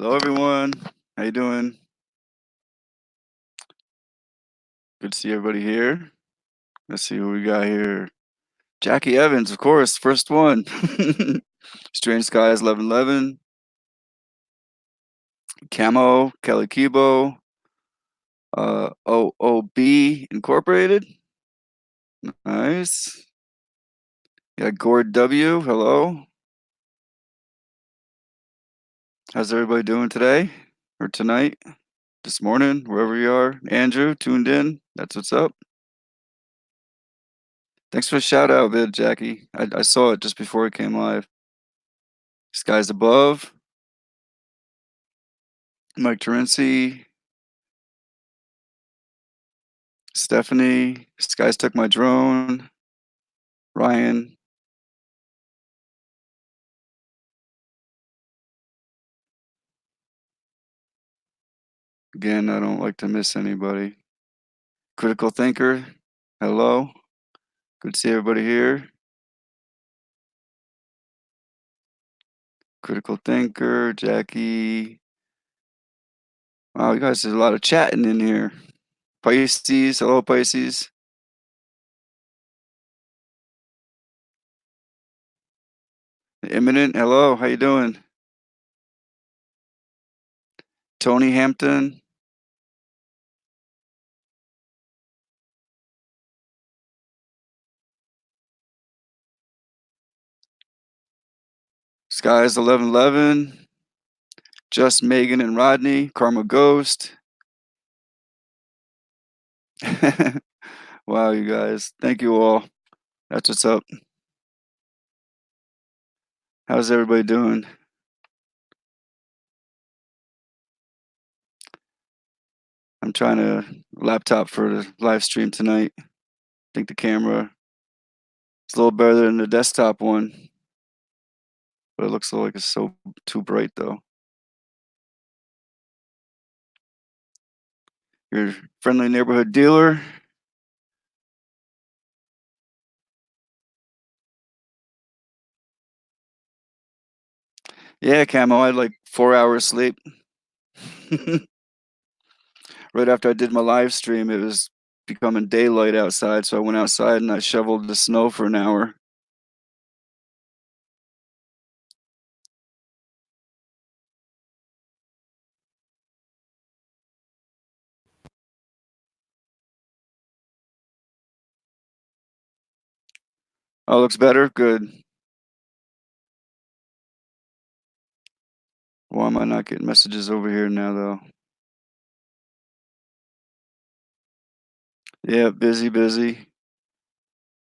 Hello, everyone. How you doing? Good to see everybody here. Let's see who we got here. Jackie Evans, of course, first one. Strange Skies 1111. Camo, Kelly Kibo. OOB Incorporated. Nice. Yeah, Gord W. Hello. How's everybody doing today or tonight? This morning, wherever you are. Andrew, tuned in. That's what's up. Thanks for the shout out, vid, Jackie. I saw it just before it came live. Skies Above. Mike Terenzi. Stephanie. Skies Took My Drone. Ryan. Again, I don't like to miss anybody. Critical Thinker. Hello. Good to see everybody here. Critical Thinker, Jackie. Wow, you guys, there's a lot of chatting in here. Pisces, hello Pisces. Imminent, hello, how you doing? Tony Hampton. Skies 1111. Just Megan and Rodney. Karma Ghost. Wow, you guys. Thank you all. That's what's up. How's everybody doing? I'm trying to laptop for the live stream tonight. I think the camera is a little better than the desktop one, but it looks like it's so too bright though. Your friendly neighborhood dealer. Yeah, Camo, I had like 4 hours sleep. Right after I did my live stream, it was becoming daylight outside, so I went outside and I shoveled the snow for an hour. Oh, looks better? Good. Why am I not getting messages over here now, though? Yeah, busy.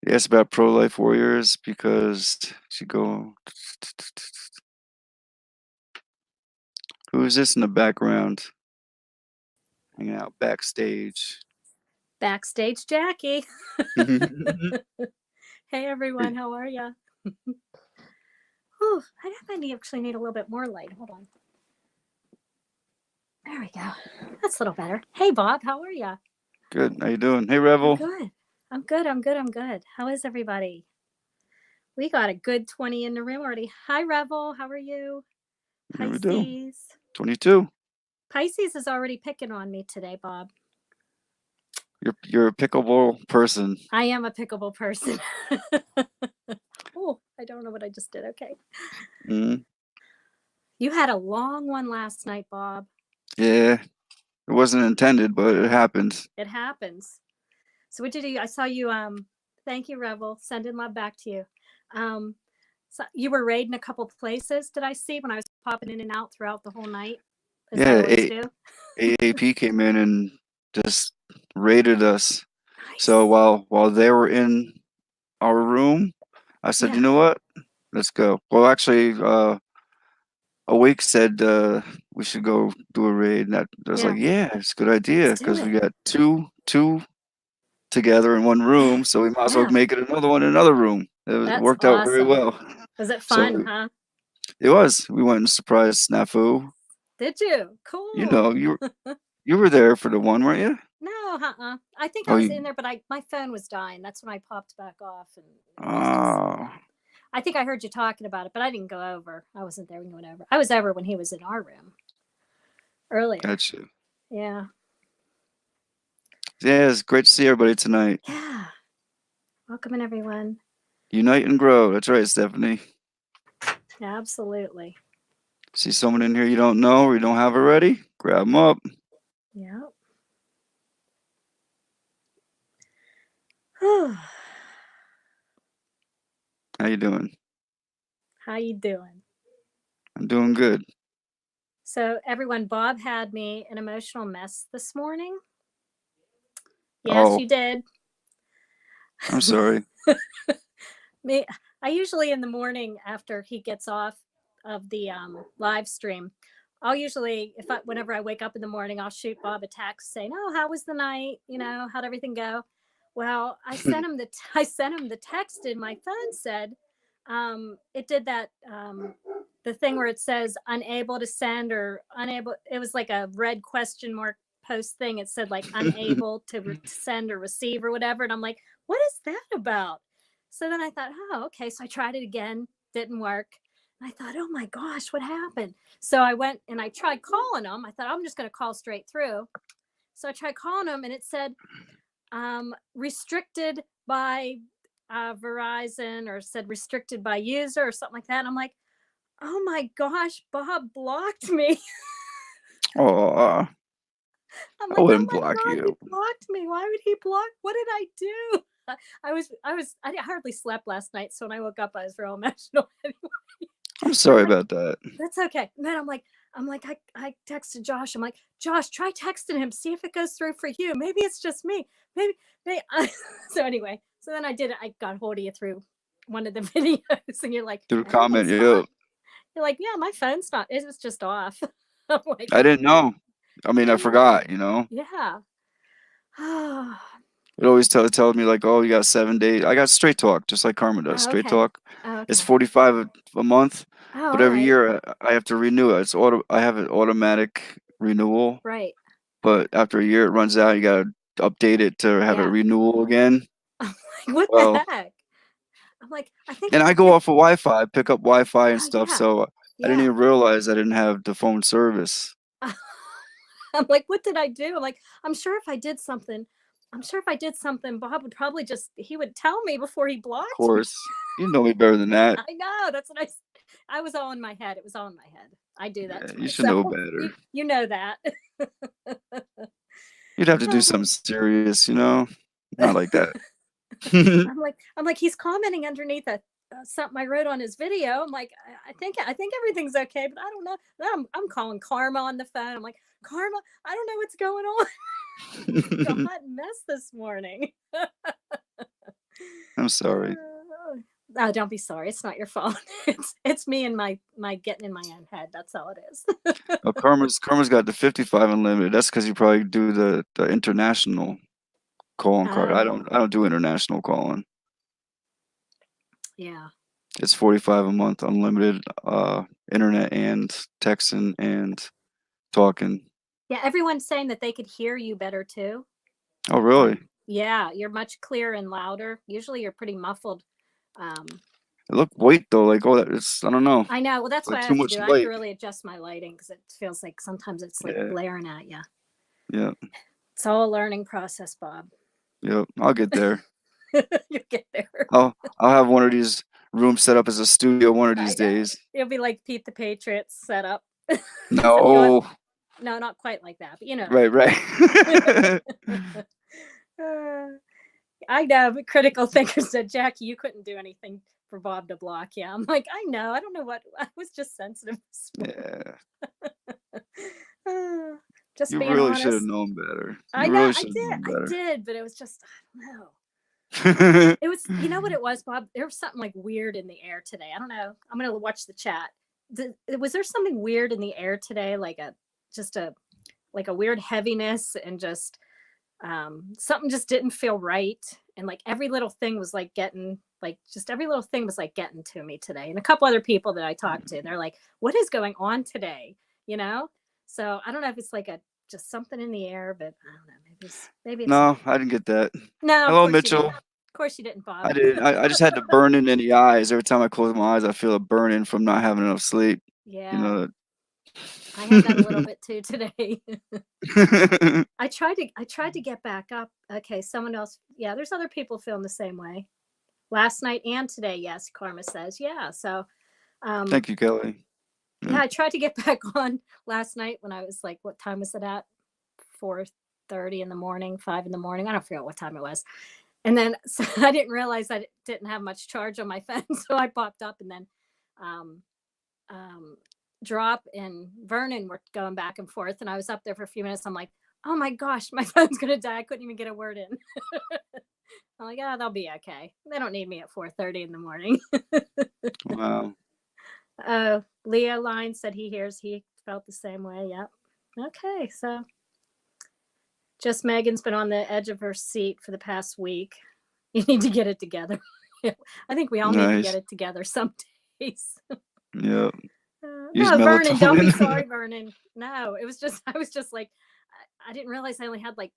Yes, about pro-life warriors because she go. Who is this in the background? Hanging out backstage. Backstage Jackie. Hey everyone, how are ya? Whew, I actually need a little bit more light. Hold on. There we go. That's a little better. Hey Bob, how are ya? Good. How you doing? Hey Revel. I'm good. How is everybody? We got a good 20 in the room already. Hi Revel, how are you? Here we do. Pisces. 22. Pisces is already picking on me today, Bob. You're a pickable person. I am a pickable person. Oh, I don't know what I just did. Okay. Mm-hmm. You had a long one last night, Bob. Yeah. It wasn't intended, but it happens. It happens. So what did you do? I saw you. Thank you, Revel. Sending love back to you. So you were raiding a couple places. Did I see when I was popping in and out throughout the whole night? As I always do. AAP came in and just raided us. Nice. So while they were in our room, I said, you know what? Let's go. Well, actually, Awake said we should go do a raid, and I was like, yeah, it's a good idea because we got two together in one room, so we might as well make it another one in another room. It worked out very well. Was it fun, huh? It was. We went and surprised Snafu. Did you? Cool. You know, you were there for the one, weren't you? No, I think I was in there, but my phone was dying. That's when I popped back off. And I think I heard you talking about it, but I didn't go over. I wasn't there when you went over. I was over when he was in our room. earlier. Gotcha. Yeah. Yeah, it's great to see everybody tonight. Yeah. Welcome in, everyone. Unite and grow. That's right, Stephanie. Absolutely. See someone in here you don't know or you don't have already? Grab them up. Yeah. How you doing? How you doing? I'm doing good. So, everyone, Bob had me an emotional mess this morning. Yes, Oh, you did. I'm sorry. Me, I usually in the morning after he gets off of the live stream, I'll usually whenever I wake up in the morning, I'll shoot Bob a text saying, "Oh, how was the night? You know, how'd everything go?" Well, I sent him I sent him the text, and my phone said it did that the thing where it says unable to send or unable. It was like a red question mark post thing. It said like unable to send or receive or whatever, and I'm like, what is that about? So then I thought, oh, okay. So I tried it again, didn't work. And I thought, oh my gosh, what happened? So I went and I tried calling him. I thought, I'm just going to call straight through. So I tried calling him, and it said restricted by Verizon, or said restricted by user or something like that. And I'm like, oh my gosh, Bob blocked me. Oh, I'm I like, oh wouldn't my block God, he you. blocked me. Why would he block? What did I do? I hardly slept last night. So when I woke up, I was real emotional. I'm sorry about that. That's okay. And then I texted Josh. I'm like, Josh, try texting him. See if it goes through for you. Maybe it's just me. Maybe. So anyway, so then I did it. I got hold of you through one of the videos, and you're like, Through the comment, everything's yeah. fine. You're like, yeah, my phone's not. It was just off. I'm like, I didn't know. I mean, I forgot, Yeah. It always tells me like, oh, you got 7 days. I got Straight Talk, just like Karma does. Oh, Straight okay. Talk. Oh, It's okay. 45 a month, Oh, but all every right. year I have to renew it. I have an automatic renewal, Right. but after a year it runs out. You gotta update it to have it Yeah. renewal again. I'm like, what the Well, heck? I'm like, I think and I go off of Wi-Fi, pick up Wi-Fi and oh stuff, yeah. so I didn't Yeah. even realize I didn't have the phone service. I'm like, what did I do? I'm like, I'm sure if I did something, Bob would probably he would tell me before he Of blocked me. course, you know me better than that. I know. That's what I was all in my head. It was all in my head. I do that Yeah, to you should know myself. better. You know that. You'd have to do something serious, Not like that. I'm like, he's commenting underneath something I wrote on his video. I'm like, I think everything's okay, but I don't know. Then I'm calling Karma on the phone. I'm like, Karma, I don't know what's going on. It's a hot mess this morning. I'm sorry. Oh, don't be sorry. It's not your fault. It's me and my getting in my own head. That's all it is. Oh, Karma's got the 55 unlimited. That's because you probably do the international calling card. I Oh, don't do international calling. yeah. It's 45 a month, unlimited internet and texting and talking. Yeah, everyone's saying that they could hear you better too. Oh, really? Yeah, you're much clearer and louder. Usually you're pretty muffled. Look, white though, like it's I don't know. I know. Well, that's Like what I too have to much do. I have to light. really adjust my lighting because it feels like sometimes it's like Yeah, blaring at you. yeah, It's all a learning process, Bob. yeah. I'll get there. You'll get there. I'll have one of these rooms set up as a studio one of I these know. days. It'll be like Pete the Patriot's set up. Except you No, no, not quite like that, but you know. right. I know, but critical thinkers said, Jackie, you couldn't do anything for Bob to block you. I'm like, I know. I don't know what. I was just sensitive. Yeah. Just You being really should have honest. known better. I You know. really I should have did. known I better. did, but it was just, I don't know. It was, you know what it was, Bob? There was something like weird in the air today. I don't know. I'm going to watch the chat. Was there something weird in the air today? Like a weird heaviness and just something just didn't feel right. And like every little thing was like getting to me today. And a couple other people that I talked to, they're like, what is going on today? You know? So I don't know if it's like just something in the air, but I don't know. Maybe it's No, I didn't get that. no, of Hello, course you didn't. Mitchell. Of course you didn't, Bob. I did. I just had the burning in the eyes. Every time I close my eyes, I feel a burning from not having enough sleep. You Yeah. know, I had that a little bit too today. I tried to get back up. Okay, someone else. Yeah, there's other people feeling the same way. Last night and today, yes, Karma says. Yeah. So Thank you, Kelly. yeah, I tried to get back on last night when I was like, what time was it at? 4:30 in the morning, 5 in the morning. I don't forget what time it was. And then so I didn't realize I didn't have much charge on my phone. So I popped up and then um, um, Drop and Vernon were going back and forth. And I was up there for a few minutes. I'm like, oh my gosh, my phone's going to die. I couldn't even get a word in. I'm like, oh, they'll be okay. They don't need me at 4:30 in the morning. Wow. Leo Line said he felt the same way. Yep. Okay. So just Megan's been on the edge of her seat for the past week. You need to get it together. I think we all need to get it together some days. Yep. No, Vernon, don't be sorry, Vernon. No, it was just, I was just like, I didn't realize I only had like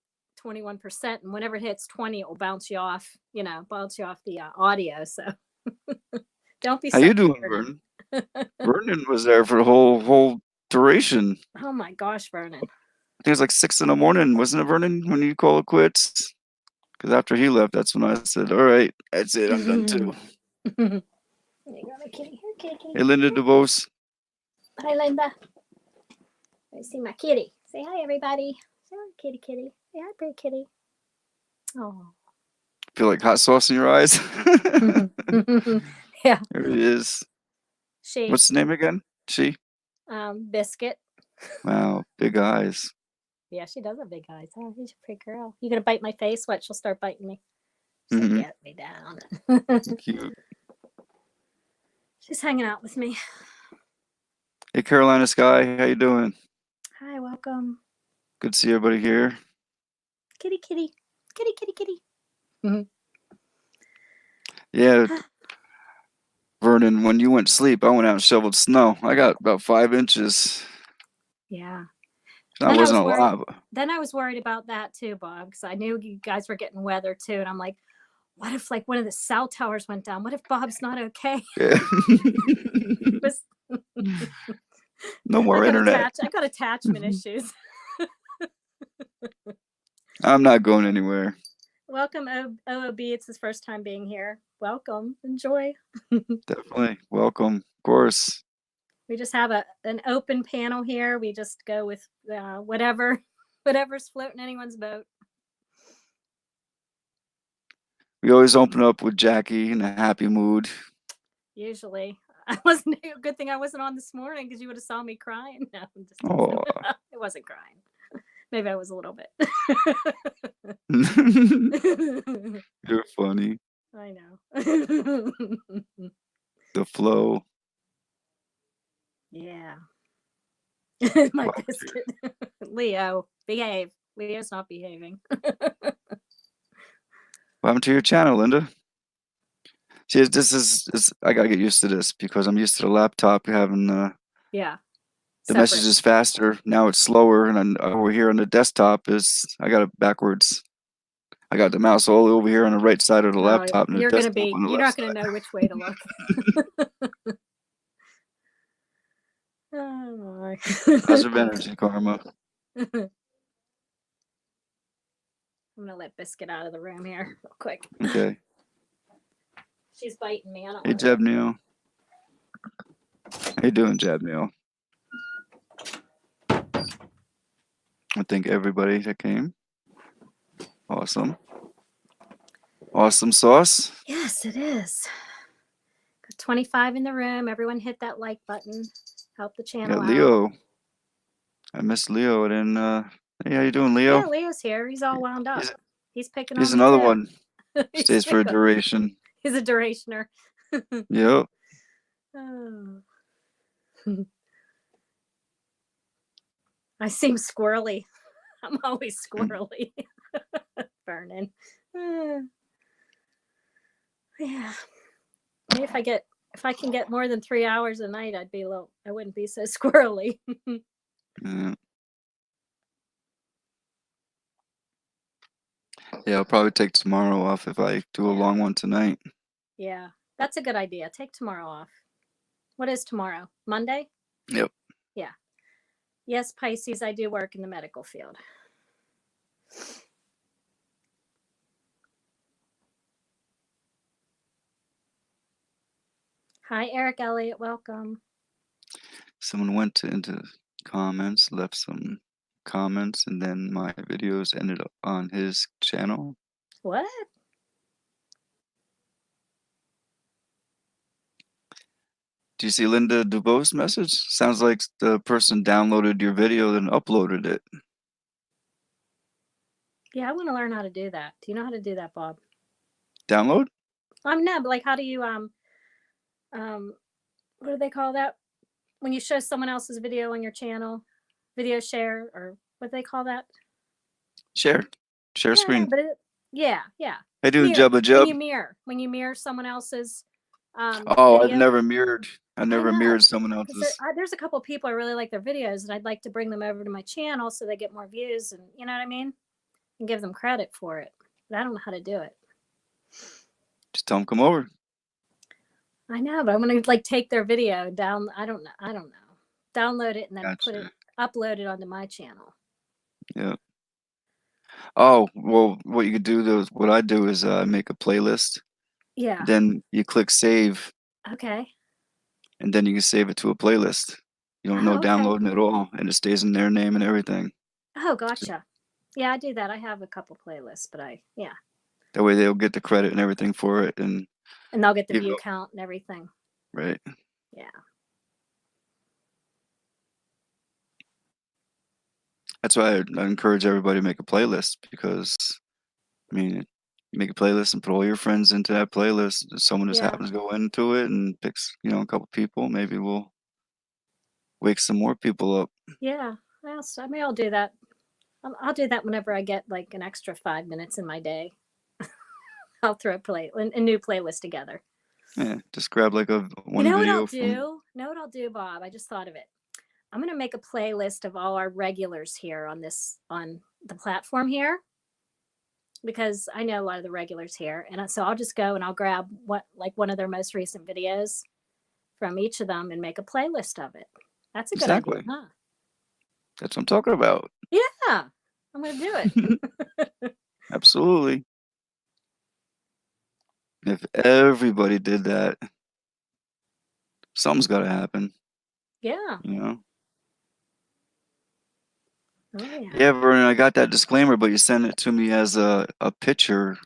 21%. And whenever it hits 20, it will bounce you off the audio. So don't be sorry. How you doing, Vernon? Vernon was there for the whole duration. Oh my gosh, Vernon. I think it was like 6 in the morning, wasn't it, Vernon, when you called it quits? Because after he left, that's when I said, all right, that's it, I'm done too. You got a kitty. Here, kitty. Hey, Linda DeVos. Hi, Linda. I see my kitty. Say hi, everybody. Say hi, kitty, kitty. Say hi, pretty kitty. Oh. Feel like hot sauce in your eyes? Yeah. There it is. She. What's the name again? She? Biscuit. Wow, big eyes. Yeah, she does have big eyes. Oh, she's a pretty girl. You gonna bite my face? What? She'll start biting me. She'll get me down. Cute. She's hanging out with me. Hey, Carolina Sky, how you doing? Hi, welcome. Good to see everybody here. Kitty, kitty, kitty, kitty, kitty. Mm-hmm. Yeah, Vernon, when you went to sleep, I went out and shoveled snow. I got about 5 inches. Yeah. That wasn't a lot. Then I was worried about that too, Bob, because I knew you guys were getting weather too, and I'm like, what if like one of the cell towers went down? What if Bob's not okay? Yeah. No more internet. I got attachment issues. I'm not going anywhere. Welcome, OOB. It's his first time being here. Welcome. Enjoy. Definitely. Welcome. Of course. We just have an open panel here. We just go with whatever's floating anyone's boat. We always open up with Jackie in a happy mood. Usually. A good thing I wasn't on this morning because you would have saw me crying. No, it wasn't crying. Maybe I was a little bit. You're funny. I know. The flow. Yeah. My biscuit. Leo, behave. Leo's not behaving. What happened to your channel, Linda? See, I gotta get used to this because I'm used to the laptop having the messages faster. Now it's slower, and over here on the desktop I got it backwards. I got the mouse all over here on the right side of the laptop. And you're not gonna know which way to look. Oh my. Positive energy, Karma. I'm gonna let Biscuit out of the room here real quick. Okay. She's biting me. Hey, Jeb Neal. How you doing, Jeb Neal? I thank everybody that came. Awesome. Awesome sauce. Yes, it is. Got 25 in the room. Everyone hit that like button. Help the channel out. Leo. I missed Leo. And hey, how you doing, Leo? Yeah, Leo's here. He's all wound up. He's picking on me. He's another one. Stays for a duration. He's a durationer. Yep. Oh. I seem squirrely. I'm always squirrely. Vernon. Yeah. Maybe if I can get more than 3 hours a night, I wouldn't be so squirrely. Yeah. Yeah, I'll probably take tomorrow off if I do a long one tonight. Yeah, that's a good idea. Take tomorrow off. What is tomorrow? Monday? Yep. Yeah. Yes, Pisces, I do work in the medical field. Hi, Eric Elliott. Welcome. Someone went into comments, left some comments, and then my videos ended up on his channel. What? Do you see Linda DuBois' message? Sounds like the person downloaded your video and uploaded it. Yeah, I want to learn how to do that. Do you know how to do that, Bob? Download? No, but like, how do you what do they call that when you show someone else's video on your channel? Video share, or what do they call that? Share. Share Yeah, screen. but yeah. Hey, dude, Mirror. Jubba Jub. When you mirror someone else's Oh, I've video. never mirrored. I I never know, mirrored someone because else's. there's a couple of people I really like their videos, and I'd like to bring them over to my channel so they get more views, and you know what I mean, and give them credit for it. But I don't know how to do it. Just tell them come over. I know, but I'm gonna like take their video down. I don't know. Download it and then Gotcha. upload it onto my channel. Yeah. Oh, well, what you could do though, what I do is make a playlist. Yeah. Then you click save, Okay. and then you can save it to a playlist. You don't know Oh, okay. downloading at all, and it stays in their name and everything. Oh, gotcha. Yeah, I do that. I have a couple playlists, but yeah. That way they'll get the credit and everything for it, and they'll get the even view though, count and everything. right? Yeah. That's why I encourage everybody to make a playlist, because I mean, you make a playlist and put all your friends into that playlist. If someone just Yeah. happens to go into it and picks, a couple people, maybe we'll wake some more people up. Yeah. Well, so maybe I'll do that. I'll do that whenever I get like an extra 5 minutes in my day. I'll throw a new playlist together. Yeah, just grab like You one know what I'll video from. do? Know what I'll do, Bob? I just thought of it. I'm gonna make a playlist of all our regulars here on the platform here, because I know a lot of the regulars here, and so I'll just go and I'll grab one of their most recent videos from each of them and make a playlist of it. That's a good idea, Exactly. huh? That's what I'm talking about. Yeah, I'm gonna do it. Absolutely. If everybody did that, something's got to happen. Yeah. Oh yeah. Yeah, Vernon, I got that disclaimer, but you sent it to me as a picture,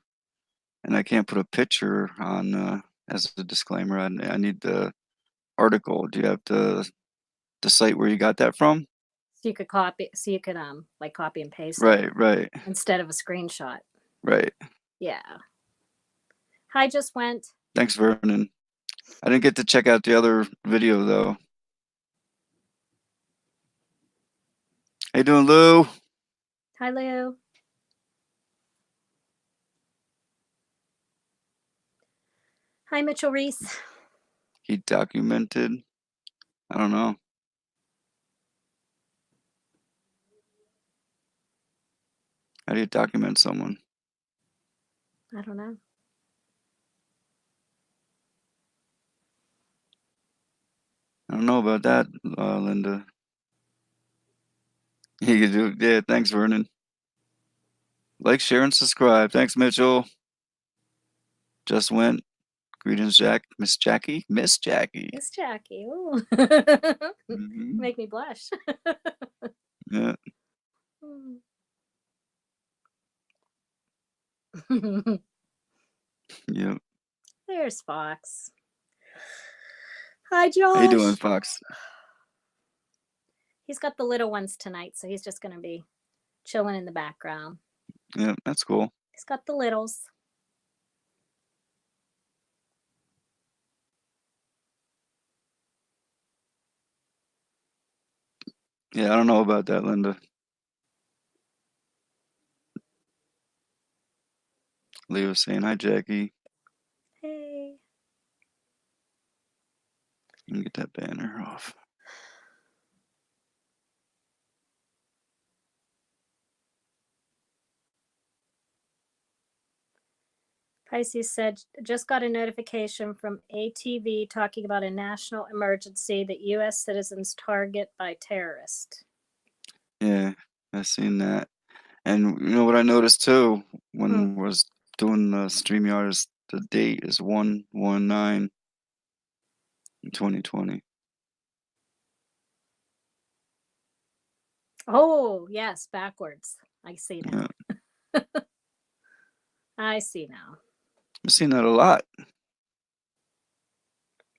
and I can't put a picture on as a disclaimer. I need the article. Do you have the site where you got that from? So you could copy. So you could like copy and paste it Right. instead of a screenshot. Right. Yeah. Hi, just went. Thanks, Vernon. I didn't get to check out the other video though. How you doing, Lou? Hi, Lou. Hi, Mitchell Reese. He documented. I don't know. How do you document someone? I don't know. I don't know about that, Linda. You can do, yeah. Thanks, Vernon. Like, share, and subscribe. Thanks, Mitchell. Just went. Greetings, Miss Jackie. Miss Jackie. Ooh. Make me blush. Yeah. Yep. There's Fox. Hi, Josh. How you doing, Fox? He's got the little ones tonight, so he's just going to be chilling in the background. Yeah, that's cool. He's got the littles. Yeah, I don't know about that, Linda. Leo's saying hi, Jackie. Hey. You can get that banner off. Pisces said, just got a notification from ATV talking about a national emergency that U.S. citizens target by terrorists. Yeah, I've seen that. And you know what I noticed too Hmm. when I was doing the StreamYard is the date is 1/19 in 2020. Oh, yes, backwards. I see Yeah, now. I see now. I've seen that a lot.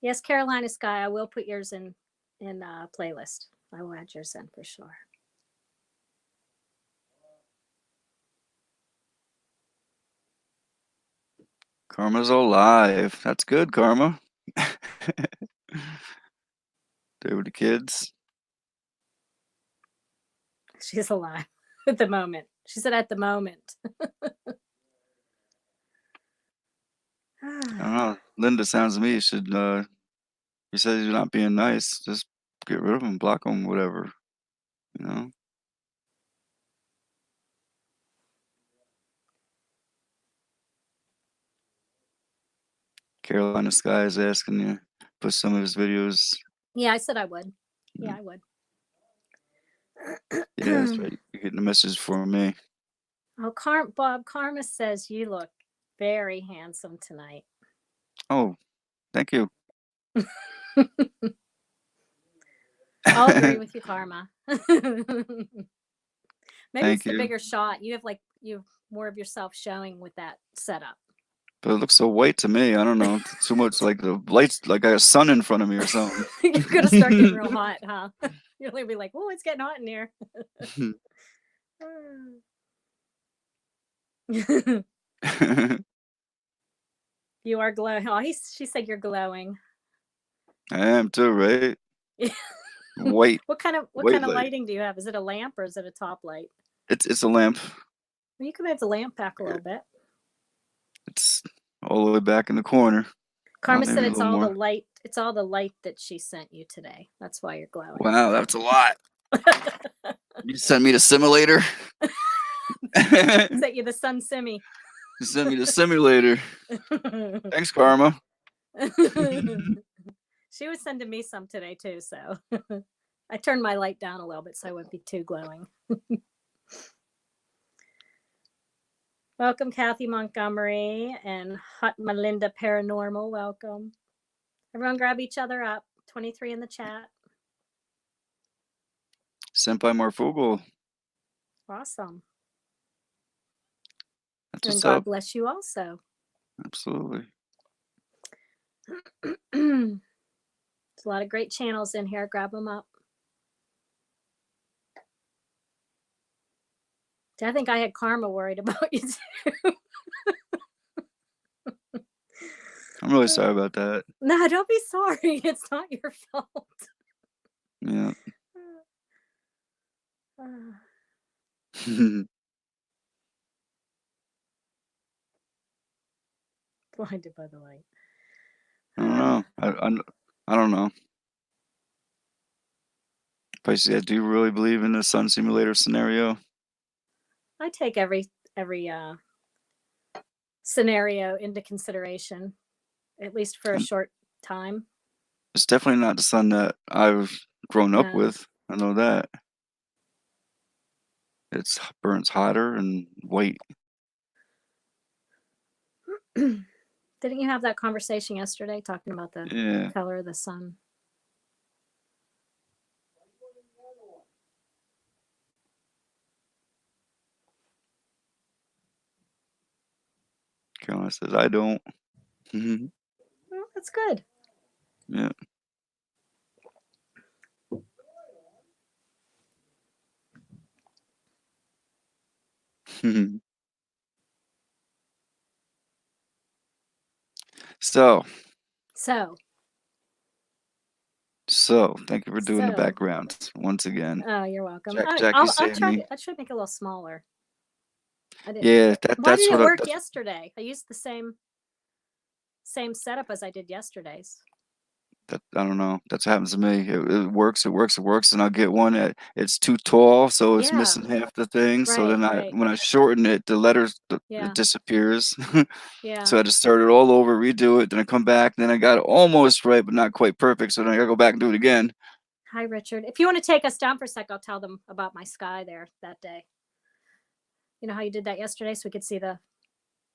Yes, Carolina Sky, I will put yours in playlist. I will add yours in for sure. Karma's alive. That's good, Karma. They were the kids. She's alive at the moment. She said at the moment. I don't know. Linda sounds to me you should he says you're not being nice. Just get rid of him, block him, whatever. You know? Carolina Sky is asking you put some of his videos. Yeah, I said I would. Yeah, I would. Yeah, that's right. You're getting a message from me. Oh, Bob Karma says you look very handsome tonight. Oh, thank you. I'll agree with you, Karma. Maybe it's Thank the you. bigger shot. You have more of yourself showing with that setup. But it looks so white to me. I don't know. Too much like the lights, like I got a sun in front of me or something. You're gonna start getting real hot, huh? You'll be like, "Oh, it's getting hot in here." You are glowing. Oh, she said you're glowing. I am too, right? White, What kind of white light. lighting do you have? Is it a lamp or is it a top light? It's a lamp. Well, you can move the lamp back a little bit. It's all the way back in the corner. Karma Maybe said a it's little all the more. light. It's all the light that she sent you today. That's why you're glowing. Wow, that's a lot. You sent me the simulator. Sent you the sun simmy. You sent me the simulator. Thanks, Karma. She was sending me some today too, so I turned my light down a little bit so I wouldn't be too glowing. Welcome, Kathy Montgomery and Hot Melinda Paranormal. Welcome. Everyone grab each other up. 23 in the chat. Senpai Marfugal. Awesome. That's And what's God up. bless you also. Absolutely. There's a lot of great channels in here. Grab them up. I think I had Karma worried about you too. I'm really sorry about that. No, don't be sorry. It's not your fault. Yeah. Blinded by the light. I don't know. I don't know. Basically, I do really believe in the sun simulator scenario. I take every scenario into consideration, at least for a short time. It's definitely not the sun that I've grown up No. with. I know that. It's burns hotter and white. Didn't you have that conversation yesterday talking about the Yeah. color of the sun? Carolina says I don't. Well, that's good. Yeah. So, thank you for doing the background once again. Oh, you're welcome. Jackie saved me. I should make it a little smaller. I didn't. Yeah, Why that's didn't what it work that's yesterday? I used the same setup as I did yesterday's. that I don't know. That's what happens to me. It works, and I'll get one that it's too tall, so it's Yeah. missing half the thing. So Right, then when I shorten it, the letters Yeah. it disappears. Yeah. So I had to start it all over, redo it, then I come back, then I got it almost right, but not quite perfect. So then I gotta go back and do it again. Hi, Richard. If you want to take us down for a sec, I'll tell them about my sky there that day. You know how you did that yesterday so we could see the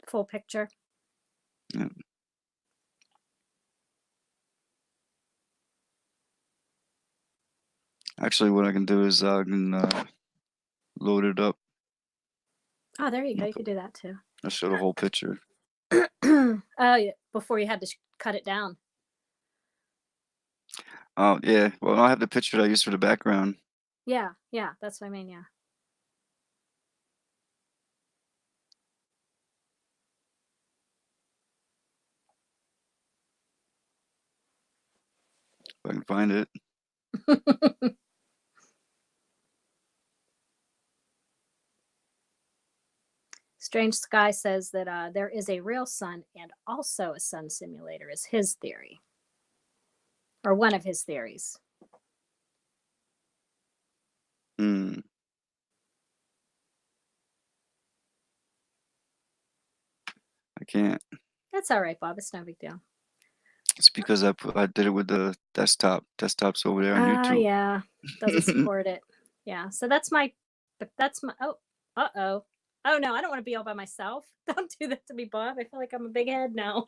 full picture? Yeah. Actually, what I can do is I can load it up. Oh, there you go. You could do that too. I show the whole picture. Oh, yeah. Before you had to cut it down. Oh, yeah. Well, I have the picture that I used for the background. Yeah, that's what I mean. Yeah. If I can find it. Strange Sky says that there is a real sun and also a sun simulator is his theory, or one of his theories. Hmm. I can't. That's all right, Bob. It's no big deal. It's because I did it with the desktop. Desktop's over there on YouTube. Yeah, doesn't support it. Yeah, so that's my. Oh, oh no, I don't want to be all by myself. Don't do that to me, Bob. I feel like I'm a big head now.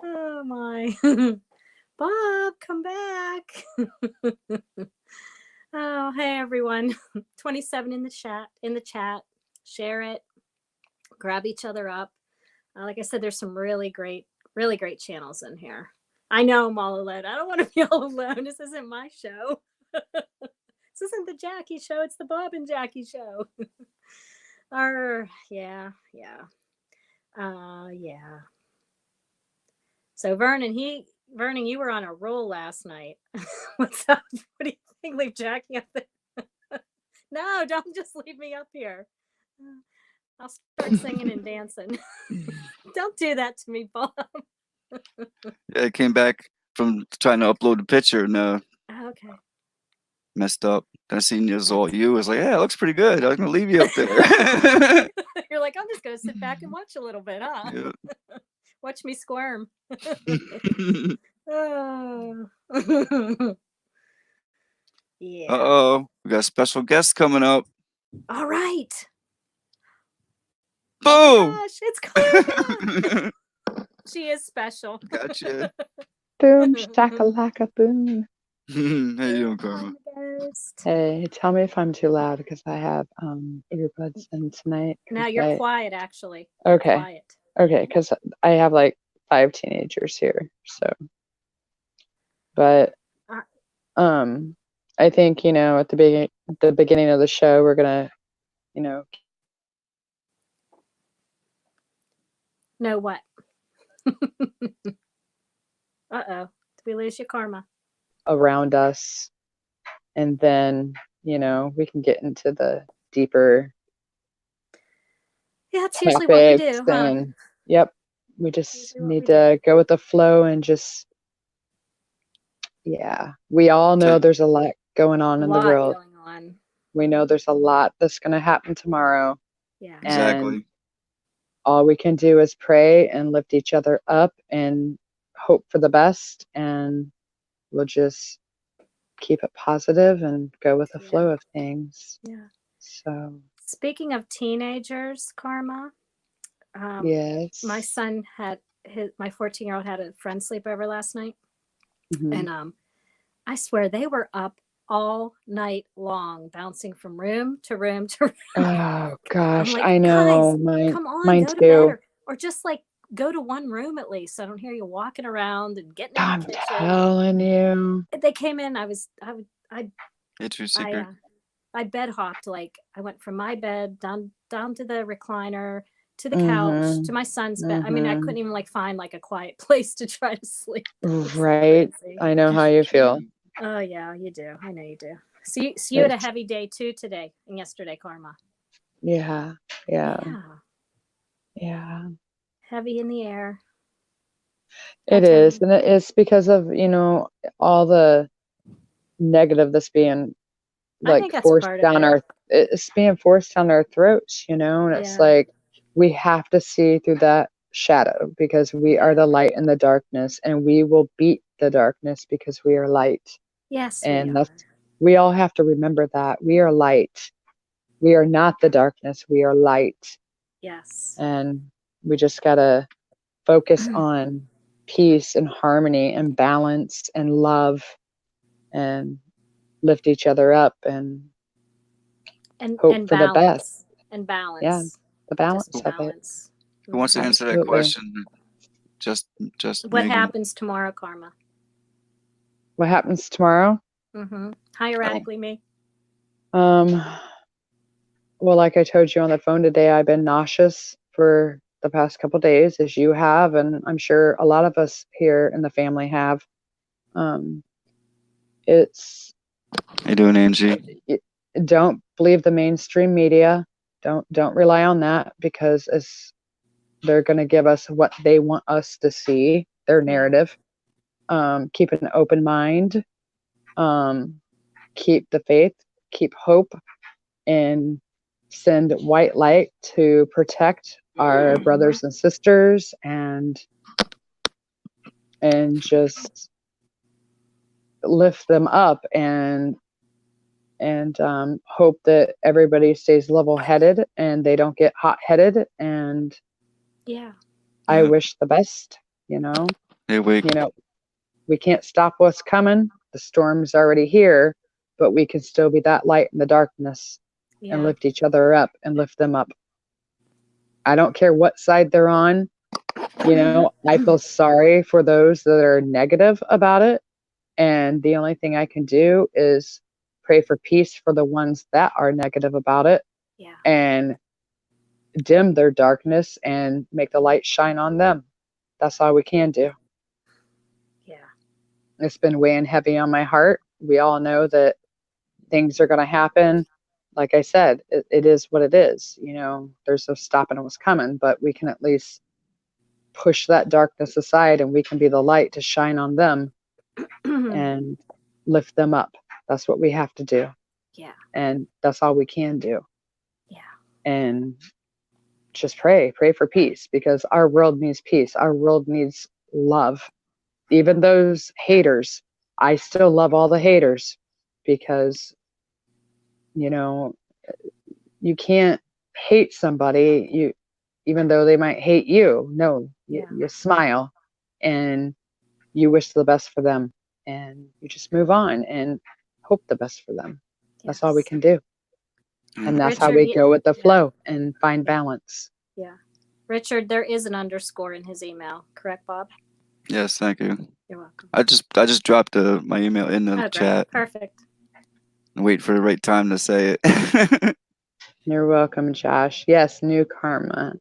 Oh my. Bob, come back. Oh, hey everyone. 27 in the chat. Share it. Grab each other up. Like I said, there's some really great channels in here. I know I'm all alone. I don't want to be all alone. This isn't my show. This isn't the Jackie show. It's the Bob and Jackie show. Yeah. So Vernon, you were on a roll last night. What's up? What do you think? Leave Jackie up there? No, don't just leave me up here. I'll start singing and dancing. Don't do that to me, Bob. Yeah, I came back from trying to upload the picture and Okay. messed up. Then I seen it was all you. I was like, yeah, it looks pretty good. I'm gonna leave you up there. You're like, I'm just gonna sit back and watch a little bit, huh? Yeah. Watch me squirm. Oh. Yeah. Uh-oh. We got a special guest coming up. All right. Boom! Oh my gosh, it's Karma. She is special. Gotcha. Boom, shakalaka, boom. How you doing, Karma? Hey, tell me if I'm too loud because I have earbuds in tonight. No, you're quiet, actually. Okay. Quiet. Okay, because I have like 5 teenagers here, so. But I think, at the beginning of the show, we're gonna, No, what? Uh-oh. Did we lose your Karma? Around us, and then, we can get into the deeper. Yeah, that's usually what we do, huh? Yep. We just need to go with the flow and just, we all know there's a lot going on in the world. We know there's a lot that's going to happen tomorrow. Yeah. Exactly. And all we can do is pray and lift each other up and hope for the best. And we'll just keep it positive and go with the flow of things. Yeah. So. Speaking of teenagers, Karma. Yes. My son my 14-year-old had a friend sleepover last night. Mm-hmm. And I swear they were up all night long, bouncing from room to room to room. Oh gosh, like, I know. Come on, mine go too. to bed, or just like go to one room at least. So I don't hear you walking around and getting in the kitchen. I'm telling you. They came in. I bed hopped. Like I went from my bed down to the recliner, to the couch, to my son's bed. I mean, I couldn't even find a quiet place to try to sleep. Right. I know how you feel. Oh yeah, you do. I know you do. So you had a heavy day too today and yesterday, Karma. Yeah. Heavy in the air. It is, and it's because of all the negative that's being forced down it's being forced down our throats, and it's like we have to see through that shadow because we are the light in the darkness, and we will beat the darkness because we are light. Yes, and we all have to remember that we are light. We are not the darkness. We are light. Yes. And we just gotta focus on peace and harmony and balance and love and lift each other up and hope for the best. And balance. Yeah, the balance just of balance. Who wants to answer that question? Just what Megan. happens tomorrow, Karma? What happens tomorrow? Hierarchically, me. Well, like I told you on the phone today, I've been nauseous for the past couple of days, as you have, and I'm sure a lot of us here in the family have. It's. How you doing, Angie? Don't believe the mainstream media. Don't rely on that, because they're going to give us what they want us to see, their narrative. Keep an open mind. Keep the faith. Keep hope. And send white light to protect our brothers and sisters, and just lift them up, and hope that everybody stays level-headed and they don't get hot-headed. And I wish the best. Hey, we can't stop what's coming. The storm's already here, but we can still be that light in the darkness. And lift each other up and lift them up. I don't care what side they're on. I feel sorry for those that are negative about it. And the only thing I can do is pray for peace for the ones that are negative about it. And dim their darkness and make the light shine on them. That's all we can do. It's been weighing heavy on my heart. We all know that things are going to happen. Like I said, it is what it is. There's no stopping what's coming, but we can at least push that darkness aside, and we can be the light to shine on them and lift them up. That's what we have to do. And that's all we can do. And just pray for peace, because our world needs peace. Our world needs love. Even those haters, I still love all the haters, because you can't hate somebody, even though they might hate you. No, you smile and you wish the best for them, and you just move on and hope the best for them. That's all we can do. And that's how we go with the flow and find balance. Richard, there is an underscore in his email, correct, Bob? Yes, thank you. You're welcome. I just dropped my email in the chat. Perfect. And wait for the right time to say it. You're welcome, Josh. Yes, new karma.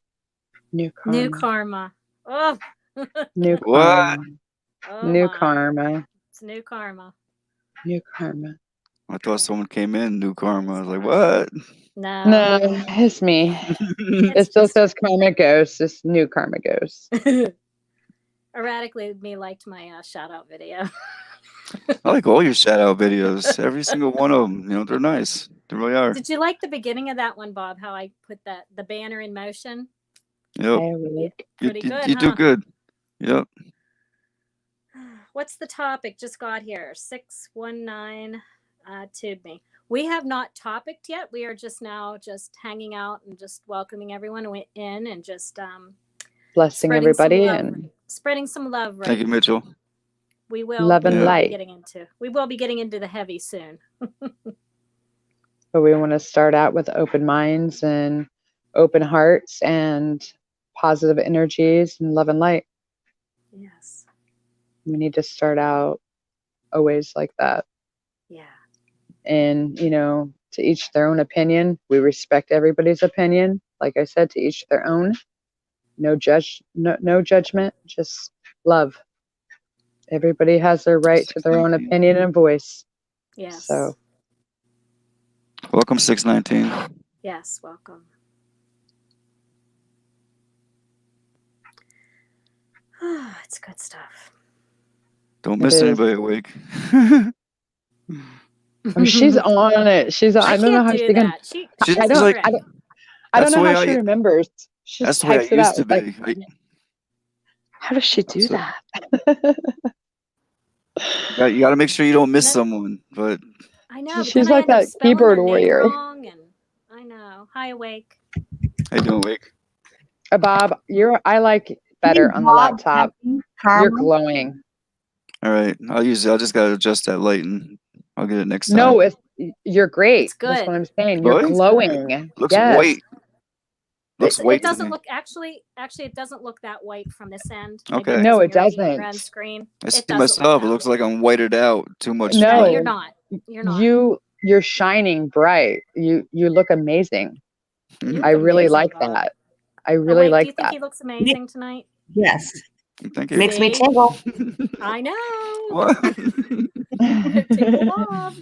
New karma. Oh. New what? karma. New karma. It's new karma. New karma. I thought someone came in, new karma. I was like, what? No, it's me. It still says karma ghost. It's new karma ghost. Erratically, me liked my shout out video. I like all your shout out videos. Every single one of them. They're nice. They really are. Did you like the beginning of that one, Bob? How I put the banner in motion? Yep. Pretty good. You do good. Yep. What's the topic? Just got here. 619 tube me. We have not topicked yet. We are just now hanging out and just welcoming everyone in and just blessing everybody and spreading some love. Thank you, Mitchell. We will love and light. We will be getting into the heavy soon. But we want to start out with open minds and open hearts and positive energies and love and light. Yes. We need to start out always like that. Yeah. And, to each their own opinion. We respect everybody's opinion. Like I said, to each their own. No judgment, just love. Everybody has their right to their own opinion and voice. Yes. So. Welcome, 619. Yes, welcome. It's good stuff. Don't miss anybody awake. She's on it. I don't know how she's gonna. I don't know how she remembers. She that's the way I used to be. How does she do that? You got to make sure you don't miss someone. But I know. She's like that keyboard warrior. Wrong and I know. Hi, Awake. How you doing, Awake? Bob, I like better on the laptop. You're glowing. All right, I'll just gotta adjust that light and I'll get it next time. No, you're great. It's good. That's what I'm saying. You're glowing. Looks white. Looks white. It doesn't look actually. It doesn't look that white from this end. Okay. No, it doesn't. End screen. I see myself. It looks like I'm whited out too much. No, you're not. You're not. You're shining bright. You look amazing. I really like that. I really like that. Do you think he looks amazing tonight? Yes. Thank you. Makes me tingle. I know. What? Tingle Bob.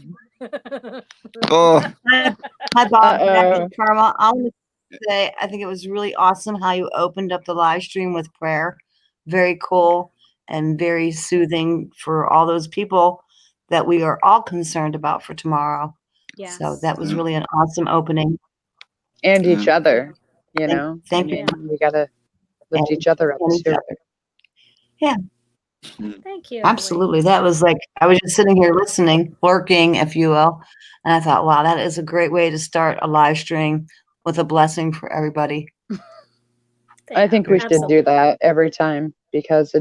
Oh. Hi, Bob. Karma. I want to say I think it was really awesome how you opened up the live stream with prayer. Very cool and very soothing for all those people that we are all concerned about for tomorrow. Yes. So that was really an awesome opening. And each other, you know. Thank you. We gotta lift each other up too. Yeah. Thank you. Absolutely. That was like, I was just sitting here listening, lurking, if you will. And I thought, wow, that is a great way to start a live stream with a blessing for everybody. I think we should do that every time because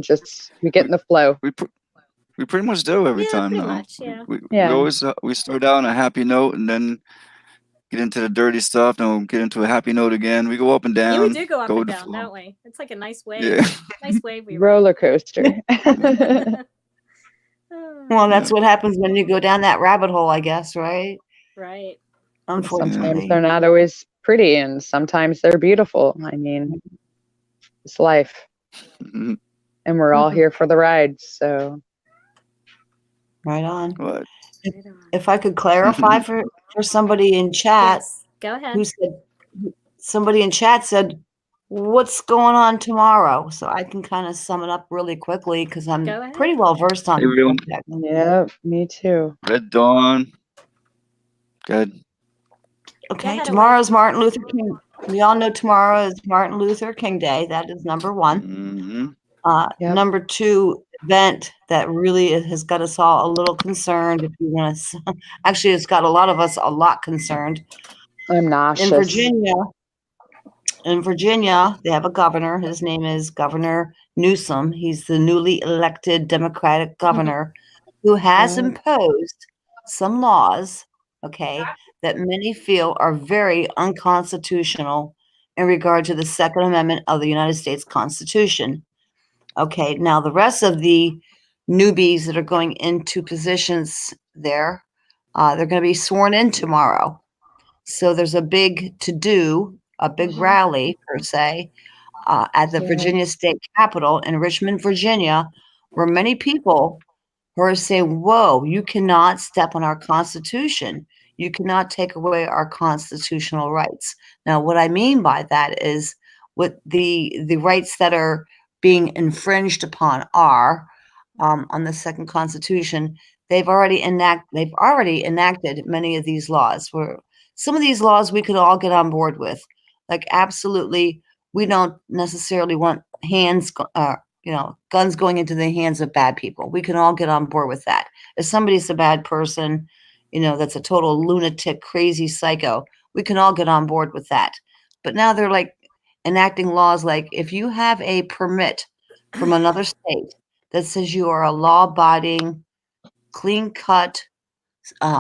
we get in the flow. We pretty much do every time pretty now. Much, yeah. We always we start out on a happy note and then get into the dirty stuff, then we'll get into a happy note again. We go up and down. Yeah, we do go up and down, don't we? It's like a nice wave. Yeah. Nice wave. Roller coaster. Well, that's what happens when you go down that rabbit hole, I guess, right? Right. Unfortunately. Sometimes they're not always pretty and sometimes they're beautiful. I mean, it's life. And we're all here for the ride, so. Right on. What? If I could clarify for somebody in chat, go ahead. Somebody in chat said, what's going on tomorrow? So I can kind of sum it up really quickly because I'm pretty well versed on it. Yeah, me too. Red Dawn. Good. Okay, tomorrow's Martin Luther King. We all know tomorrow is Martin Luther King Day. That is number one. Number two event that really has got us all a little concerned. If you want to, actually, it's got a lot of us a lot concerned. I'm nauseous. In Virginia, they have a governor. His name is Governor Newsom. He's the newly elected Democratic governor who has imposed some laws, that many feel are very unconstitutional in regard to the Second Amendment of the United States Constitution. Okay, now the rest of the newbies that are going into positions there, they're going to be sworn in tomorrow. So there's a big to-do, a big rally, per se, at the Virginia State Capitol in Richmond, Virginia, where many people who are saying, whoa, you cannot step on our Constitution. You cannot take away our constitutional rights. Now, what I mean by that is what the rights that are being infringed upon are on the second Constitution. They've already enacted many of these laws. Where some of these laws we could all get on board with, like absolutely, we don't necessarily want guns going into the hands of bad people. We can all get on board with that. If somebody's a bad person, that's a total lunatic, crazy psycho, we can all get on board with that. But now they're like enacting laws like if you have a permit from another state that says you are a law-abiding, clean-cut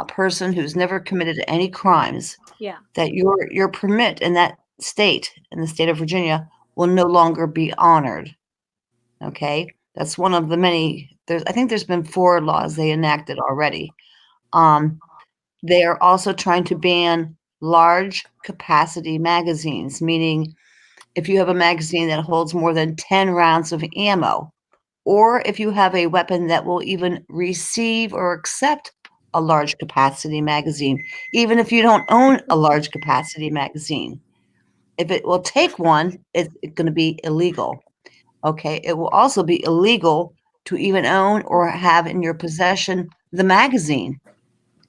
person who's never committed any crimes, that your permit in that state, in the state of Virginia, will no longer be honored. Okay, that's one of the many. I think there's been 4 laws they enacted already. They are also trying to ban large capacity magazines, meaning if you have a magazine that holds more than 10 rounds of ammo, or if you have a weapon that will even receive or accept a large capacity magazine, even if you don't own a large capacity magazine. If it will take one, it's going to be illegal. Okay, it will also be illegal to even own or have in your possession the magazine.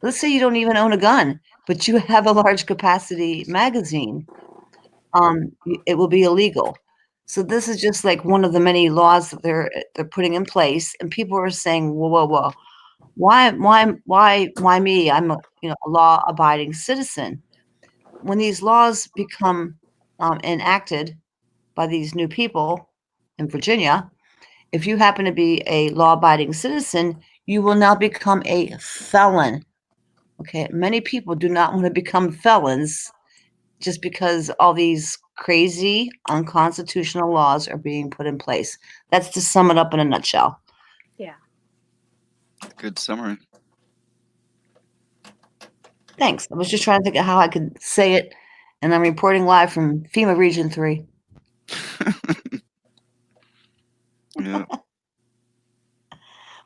Let's say you don't even own a gun, but you have a large capacity magazine. It will be illegal. So this is just like one of the many laws that they're putting in place, and people are saying, "Whoa, whoa, whoa! Why me? I'm a law-abiding citizen." When these laws become enacted by these new people in Virginia, if you happen to be a law-abiding citizen, you will now become a felon. Okay, many people do not want to become felons just because all these crazy, unconstitutional laws are being put in place. That's to sum it up in a nutshell. Yeah. Good summary. Thanks. I was just trying to think of how I could say it, and I'm reporting live from FEMA Region 3. Yeah.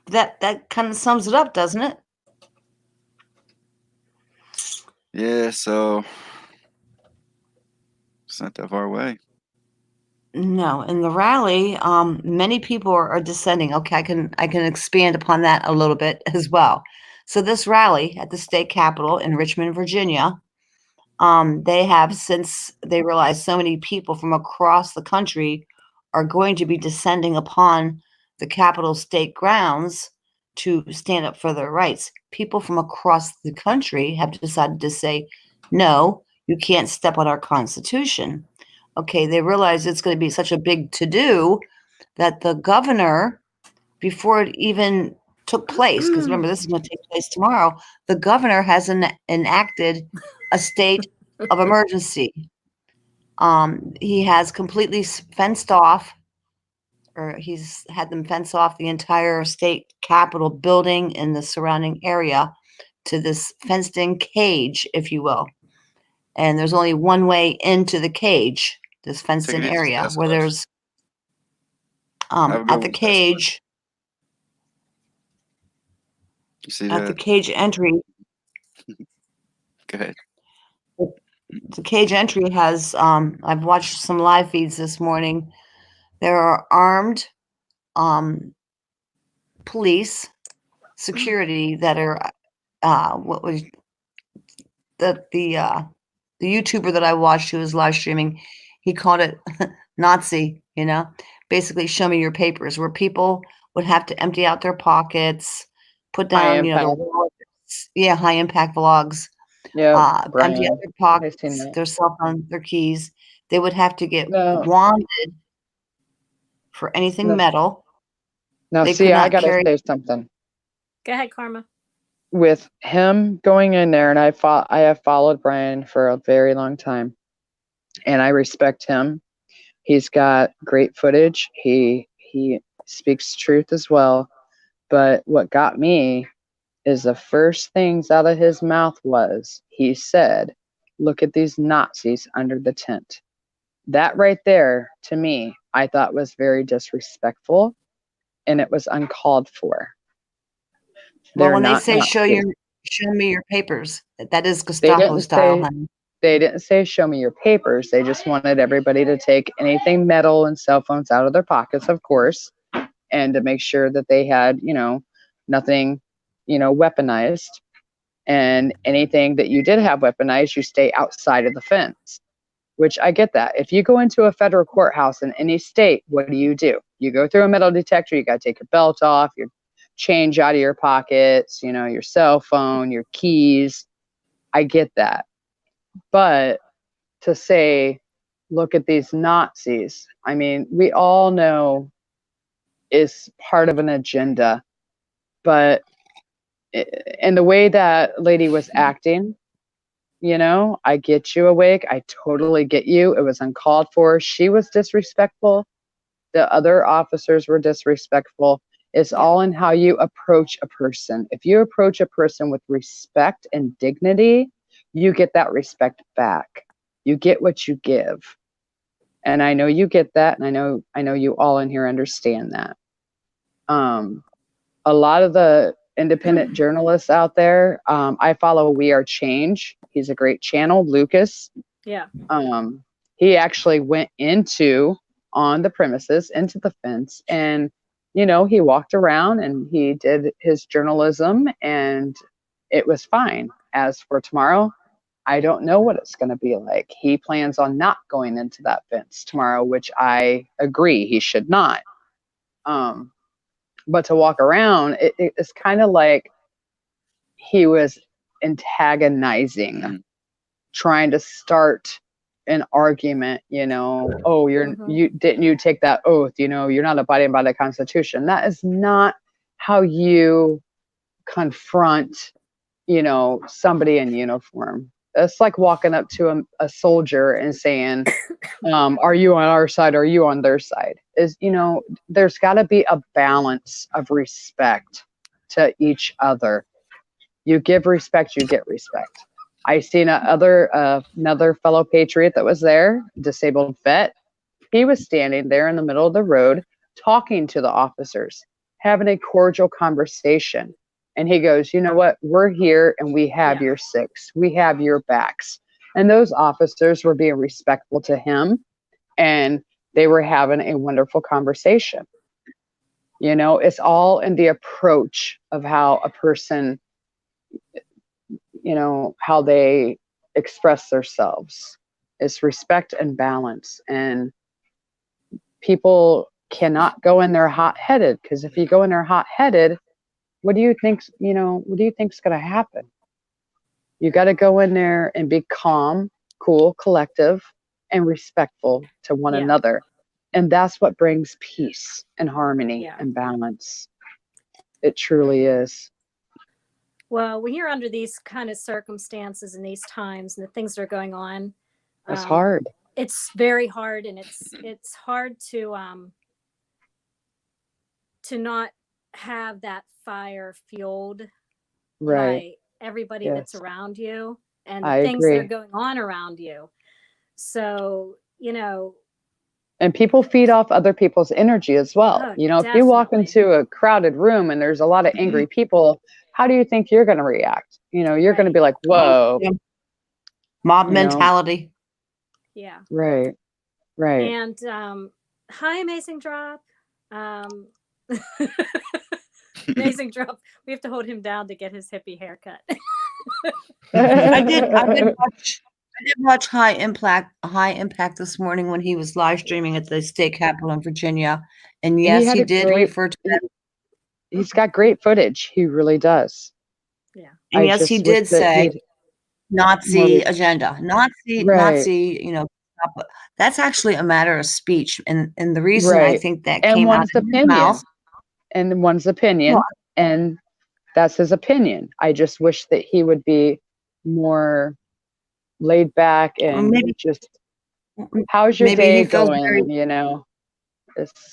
That kind of sums it up, doesn't it? Yeah, so it's not that far away. No, in the rally, many people are descending. Okay, I can expand upon that a little bit as well. So this rally at the state capitol in Richmond, Virginia, they have, since they realize so many people from across the country are going to be descending upon the Capitol state grounds to stand up for their rights. People from across the country have decided to say, no, you can't step on our Constitution. Okay, they realize it's going to be such a big to-do that the governor, before it even took place, because remember, this is going to take place tomorrow, the governor has enacted a state of emergency. He has completely fenced off, or he's had them fence off the entire state capitol building and the surrounding area to this fenced-in cage, if you will. And there's only one way into the cage, this fenced-in Take it easy, area, Task where Force. there's Have a good at the one, Task Force. cage, You see at the that? cage entry. Go ahead. The cage entry has, I've watched some live feeds this morning. There are armed police security that are, what was the YouTuber that I watched who was live streaming, he called it Nazi, basically show me your papers, where people would have to empty out their pockets, put down, the wallets. Yeah, high impact vlogs. Yeah, Empty out Brian, their I seen pockets, that. their cell phone, their keys. They would have to get No, wanded for anything no, metal. no. They See, could I not gotta carry. say something. Go ahead, Karma. With him going in there, and I have followed Brian for a very long time, and I respect him. He's got great footage. He speaks truth as well. But what got me is the first things out of his mouth was, he said, "Look at these Nazis under the tent." That right there, to me, I thought was very disrespectful, and it was uncalled for. Well, They're when they not say Nazis. show me your papers, that is They Gestapo didn't style, say honey. they didn't say show me your papers. They just wanted everybody to take anything metal and cell phones out of their pockets, of course, and to make sure that they had, nothing, weaponized. And anything that you did have weaponized, you stay outside of the fence, which I get that. If you go into a federal courthouse in any state, what do? You go through a metal detector, you got to take your belt off, your change out of your pockets, your cell phone, your keys. I get that. But to say, look at these Nazis, I mean, we all know is part of an agenda, but in the way that lady was acting, I get you, Awake. I totally get you. It was uncalled for. She was disrespectful. The other officers were disrespectful. It's all in how you approach a person. If you approach a person with respect and dignity, you get that respect back. You get what you give. And I know you get that, and I know you all in here understand that. A lot of the independent journalists out there, I follow We Are Change. He's a great channel, Lucas. Yeah. He actually went on the premises, into the fence, and he walked around and he did his journalism, and it was fine. As for tomorrow, I don't know what it's going to be like. He plans on not going into that fence tomorrow, which I agree he should not. But to walk around, it's kind of like he was antagonizing, trying to start an argument, oh, you take that oath, you're not abiding by the Constitution. That is not how you confront, somebody in uniform. It's like walking up to a soldier and saying, are you on our side? Or are you on their side? There's got to be a balance of respect to each other. You give respect, you get respect. I seen another fellow patriot that was there, disabled vet. He was standing there in the middle of the road talking to the officers, having a cordial conversation. And he goes, you know what? We're here and we have your six. We have your backs. And those officers were being respectful to him, and they were having a wonderful conversation. It's all in the approach of how a person, how they express themselves. It's respect and balance. And people cannot go in there hot-headed, because if you go in there hot-headed, what do you think's going to happen? You got to go in there and be calm, cool, collective, and respectful to one another. And that's what brings peace and harmony and balance. It truly is. Well, when you're under these kind of circumstances and these times and the things that are going on, it's hard. It's very hard, and it's hard to not have that fire fueled by everybody that's around you and the things that are going on around you. So, and people feed off other people's energy as well. If you walk into a crowded room and there's a lot of angry people, how do you think you're going to react? You're going to be like, whoa. Mob mentality. Yeah. Right. And hi, Amazing Drop. Amazing Drop. We have to hold him down to get his hippie haircut. I did watch High Impact this morning when he was live streaming at the state capitol in Virginia. And yes, he did refer to that. He's got great footage. He really does. Yeah. And yes, he did say Nazi agenda. Nazi, that's actually a matter of speech. And the reason I think that came out of his mouth. And one's opinion. And that's his opinion. I just wish that he would be more laid back and how's your day going?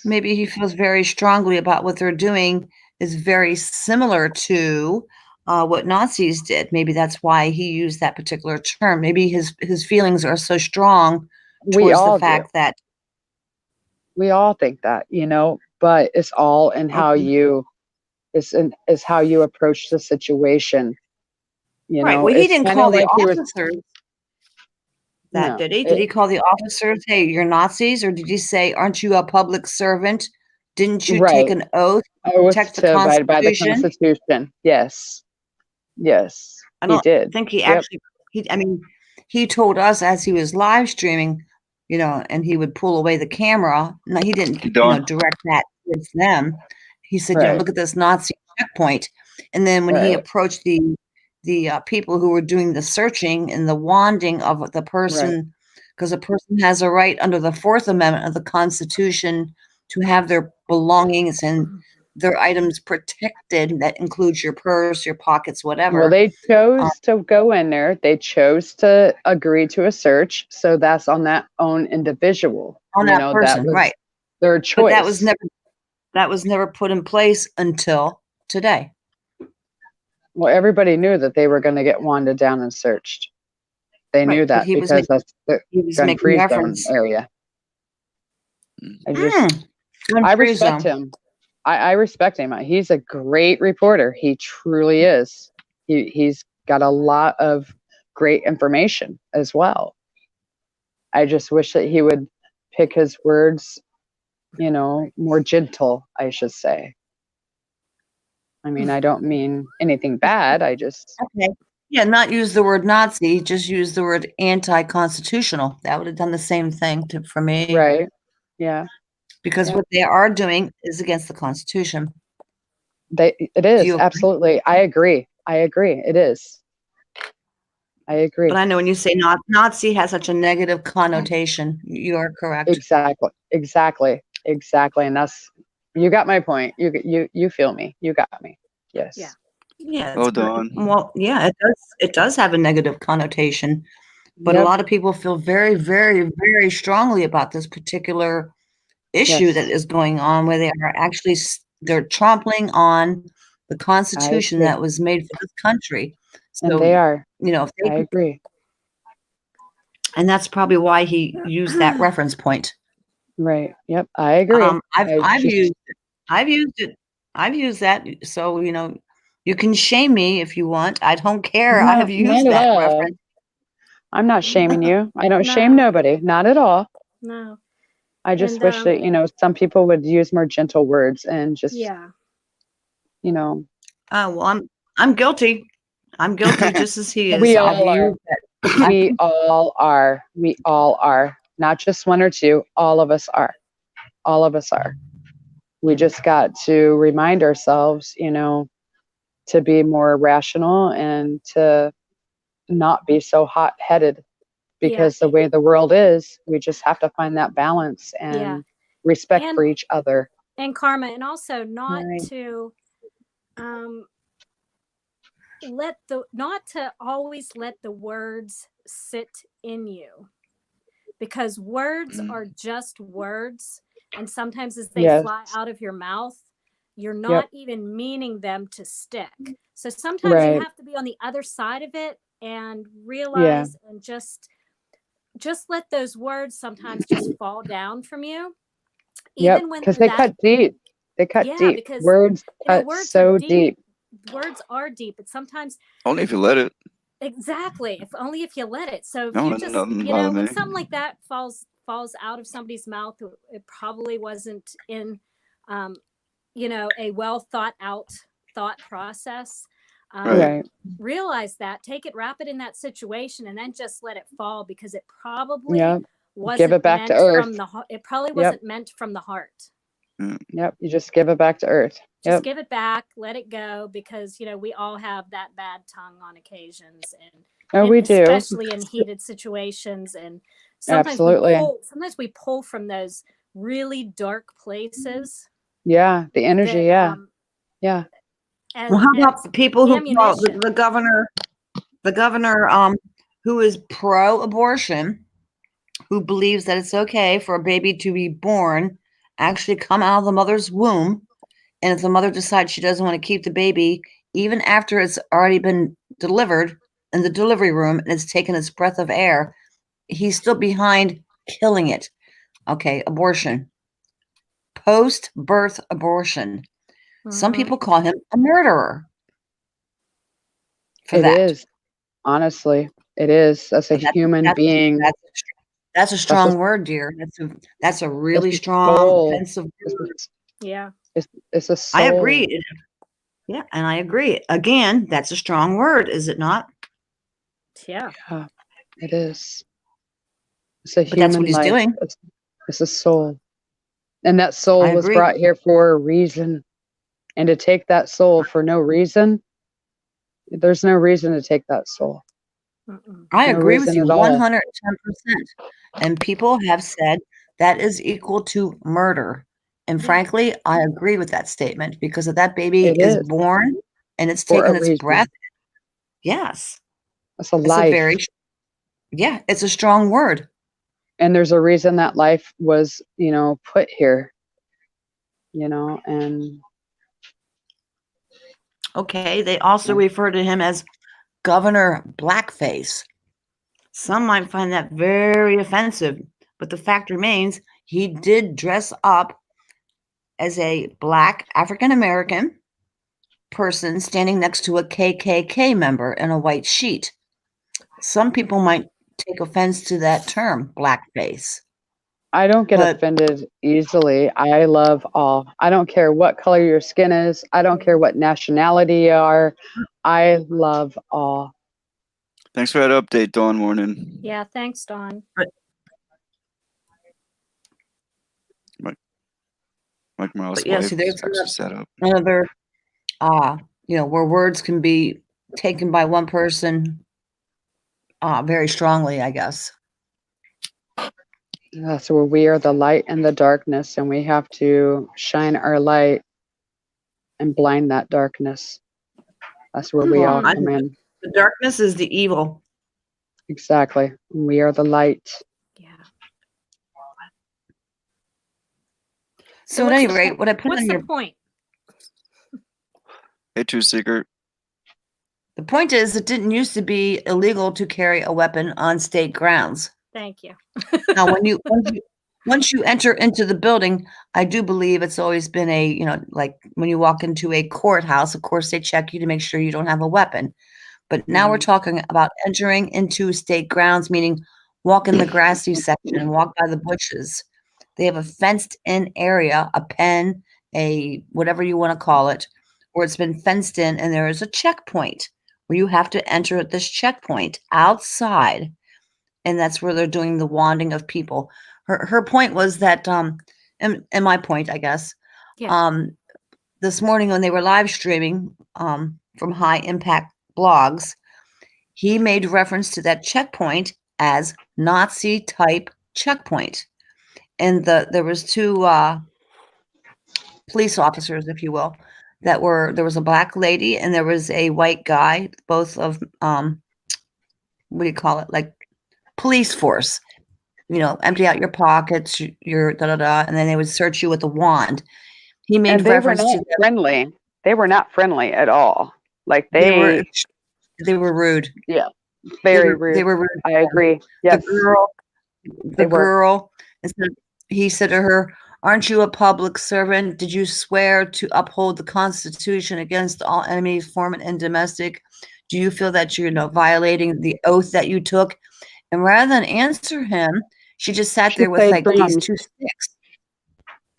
Maybe he feels very strongly about what they're doing is very similar to what Nazis did. Maybe that's why he used that particular term. Maybe his feelings are so strong towards the fact that we all think that, but it's all in how you is how you approach the situation. Right. Well, he didn't call the officers that, did he? Did he call the officers, hey, you're Nazis? Or did he say, aren't you a public servant? Didn't you take an oath to protect the Constitution? By the Constitution. Yes. I don't think he actually, he told us as he was live streaming, and he would pull away the camera. No, he didn't direct that towards them. He said, look at this Nazi checkpoint. And then when he approached the people who were doing the searching and the wanding of the person, because a person has a right under the 4th Amendment of the Constitution to have their belongings and their items protected. That includes your purse, your pockets, whatever. Well, they chose to go in there. They chose to agree to a search. So that's on that own individual. On that person, right. Their choice. But that was never put in place until today. Well, everybody knew that they were going to get wanded down and searched. They knew that because that's the gun-free zone area. I respect him. I respect him. He's a great reporter. He truly is. He's got a lot of great information as well. I just wish that he would pick his words, more gentle, I should say. I mean, I don't mean anything bad. I just Yeah, not use the word Nazi, just use the word anti-constitutional. That would have done the same thing for me. Right. Yeah. Because what they are doing is against the Constitution. It is, absolutely. I agree. It is. I agree. But I know when you say Nazi has such a negative connotation, you are correct. Exactly. And that's, you got my point. You feel me. You got me. Yes. Yeah. Yeah. Hold on. Well, yeah, it does have a negative connotation, but a lot of people feel very, very, very strongly about this particular issue that is going on, where they are actually, they're trampling on the Constitution that was made for this country. So, and they are. If they I agree. And that's probably why he used that reference point. Right. Yep. I agree. I've used it. I've used that. So, you can shame me if you want. I don't care. I have used that reference. I'm not shaming you. I don't shame nobody. Not at all. No. I just wish that, some people would use more gentle words and just, well, I'm guilty. I'm guilty just as he is. We all are. We all are. We all are. Not just one or two. All of us are. All of us are. We just got to remind ourselves, to be more rational and to not be so hot-headed, because the way the world is, we just have to find that balance and respect for each other. And Karma, and also not to not to always let the words sit in you, because words are just words, and sometimes as they fly out of your mouth, you're not even meaning them to stick. So sometimes you have to be on the other side of it and realize and just let those words sometimes just fall down from you. Even when because they cut deep. They cut deep. Because words cut so deep. Words are deep, but sometimes only if you let it. Exactly. If you let it. So if no, you just, when something like that falls out of somebody's mouth, it probably wasn't in, a well thought out thought process. Realize that, take it, wrap it in that situation, and then just let it fall, because it probably wasn't give it back to earth. It probably wasn't meant from the heart. Yep. You just give it back to earth. Just give it back, let it go, because we all have that bad tongue on occasions, and we do, especially in heated situations. And sometimes we pull from those really dark places. Yeah, the energy. That, yeah. Well, how about the people the governor who is pro-abortion, who believes that it's okay for a baby to be born, actually come out of the mother's womb, and if the mother decides she doesn't want to keep the baby, even after it's already been delivered in the delivery room and it's taken its breath of air, he's still behind killing it. Okay, abortion. Post-birth abortion. Some people call him a murderer for that. It is. Honestly, it is. That's a human being. That's a strong word, dear. That's a really strong, offensive word. Yeah. It's a soul. I agree. Yeah, and I agree. Again, that's a strong word, is it not? Yeah. It is. It's a human that's what he's life. doing. It's a soul. And that soul was brought here for a reason. And to take that soul for no reason, there's no reason to take that soul. I agree with you 110%. And people have said that is equal to murder. And frankly, I agree with that statement, because if that baby is born and it's taken its breath, yes. That's a life. It's a strong word. And there's a reason that life was, put here, and. Okay, they also refer to him as Governor Blackface. Some might find that very offensive, but the fact remains he did dress up as a Black African-American person standing next to a KKK member in a white sheet. Some people might take offense to that term, blackface. I don't get offended easily. I love all. I don't care what color your skin is. I don't care what nationality you are. I love all. Thanks for that update, Dawn Morning. Yeah, thanks, Dawn. Mike Morales' But yeah, wife see, there's actually set up. another, where words can be taken by one person very strongly, I guess. So we are the light in the darkness, and we have to shine our light and blind that darkness. That's where we all come in. The darkness is the evil. Exactly. We are the light. Yeah. So at any rate, what I put what's on the your point? Hey, True Seeker. The point is, it didn't used to be illegal to carry a weapon on state grounds. Thank you. Now, once you enter into the building, I do believe it's always been like when you walk into a courthouse, of course, they check you to make sure you don't have a weapon. But now we're talking about entering into state grounds, meaning walk in the grassy section, walk by the bushes. They have a fenced-in area, a pen, a whatever you want to call it, where it's been fenced in, and there is a checkpoint where you have to enter at this checkpoint outside, and that's where they're doing the wanding of people. Her point was that, and my point, I guess, this morning when they were live streaming from High Impact Blogs, he made reference to that checkpoint as Nazi type checkpoint. And there was two police officers, if you will, there was a black lady and there was a white guy, both of, what do you call it? Like police force, empty out your pockets, your da-da-da, and then they would search you with a wand. He made And they were reference not to friendly. They were not friendly at all. Like they were rude. Yeah, very rude. They were rude. I agree. Yes. The girl, he said to her, "Aren't you a public servant? Did you swear to uphold the Constitution against all enemies, foreign and domestic? Do you feel that you're violating the oath that you took?" And rather than answer him, she just sat there with like these two sticks.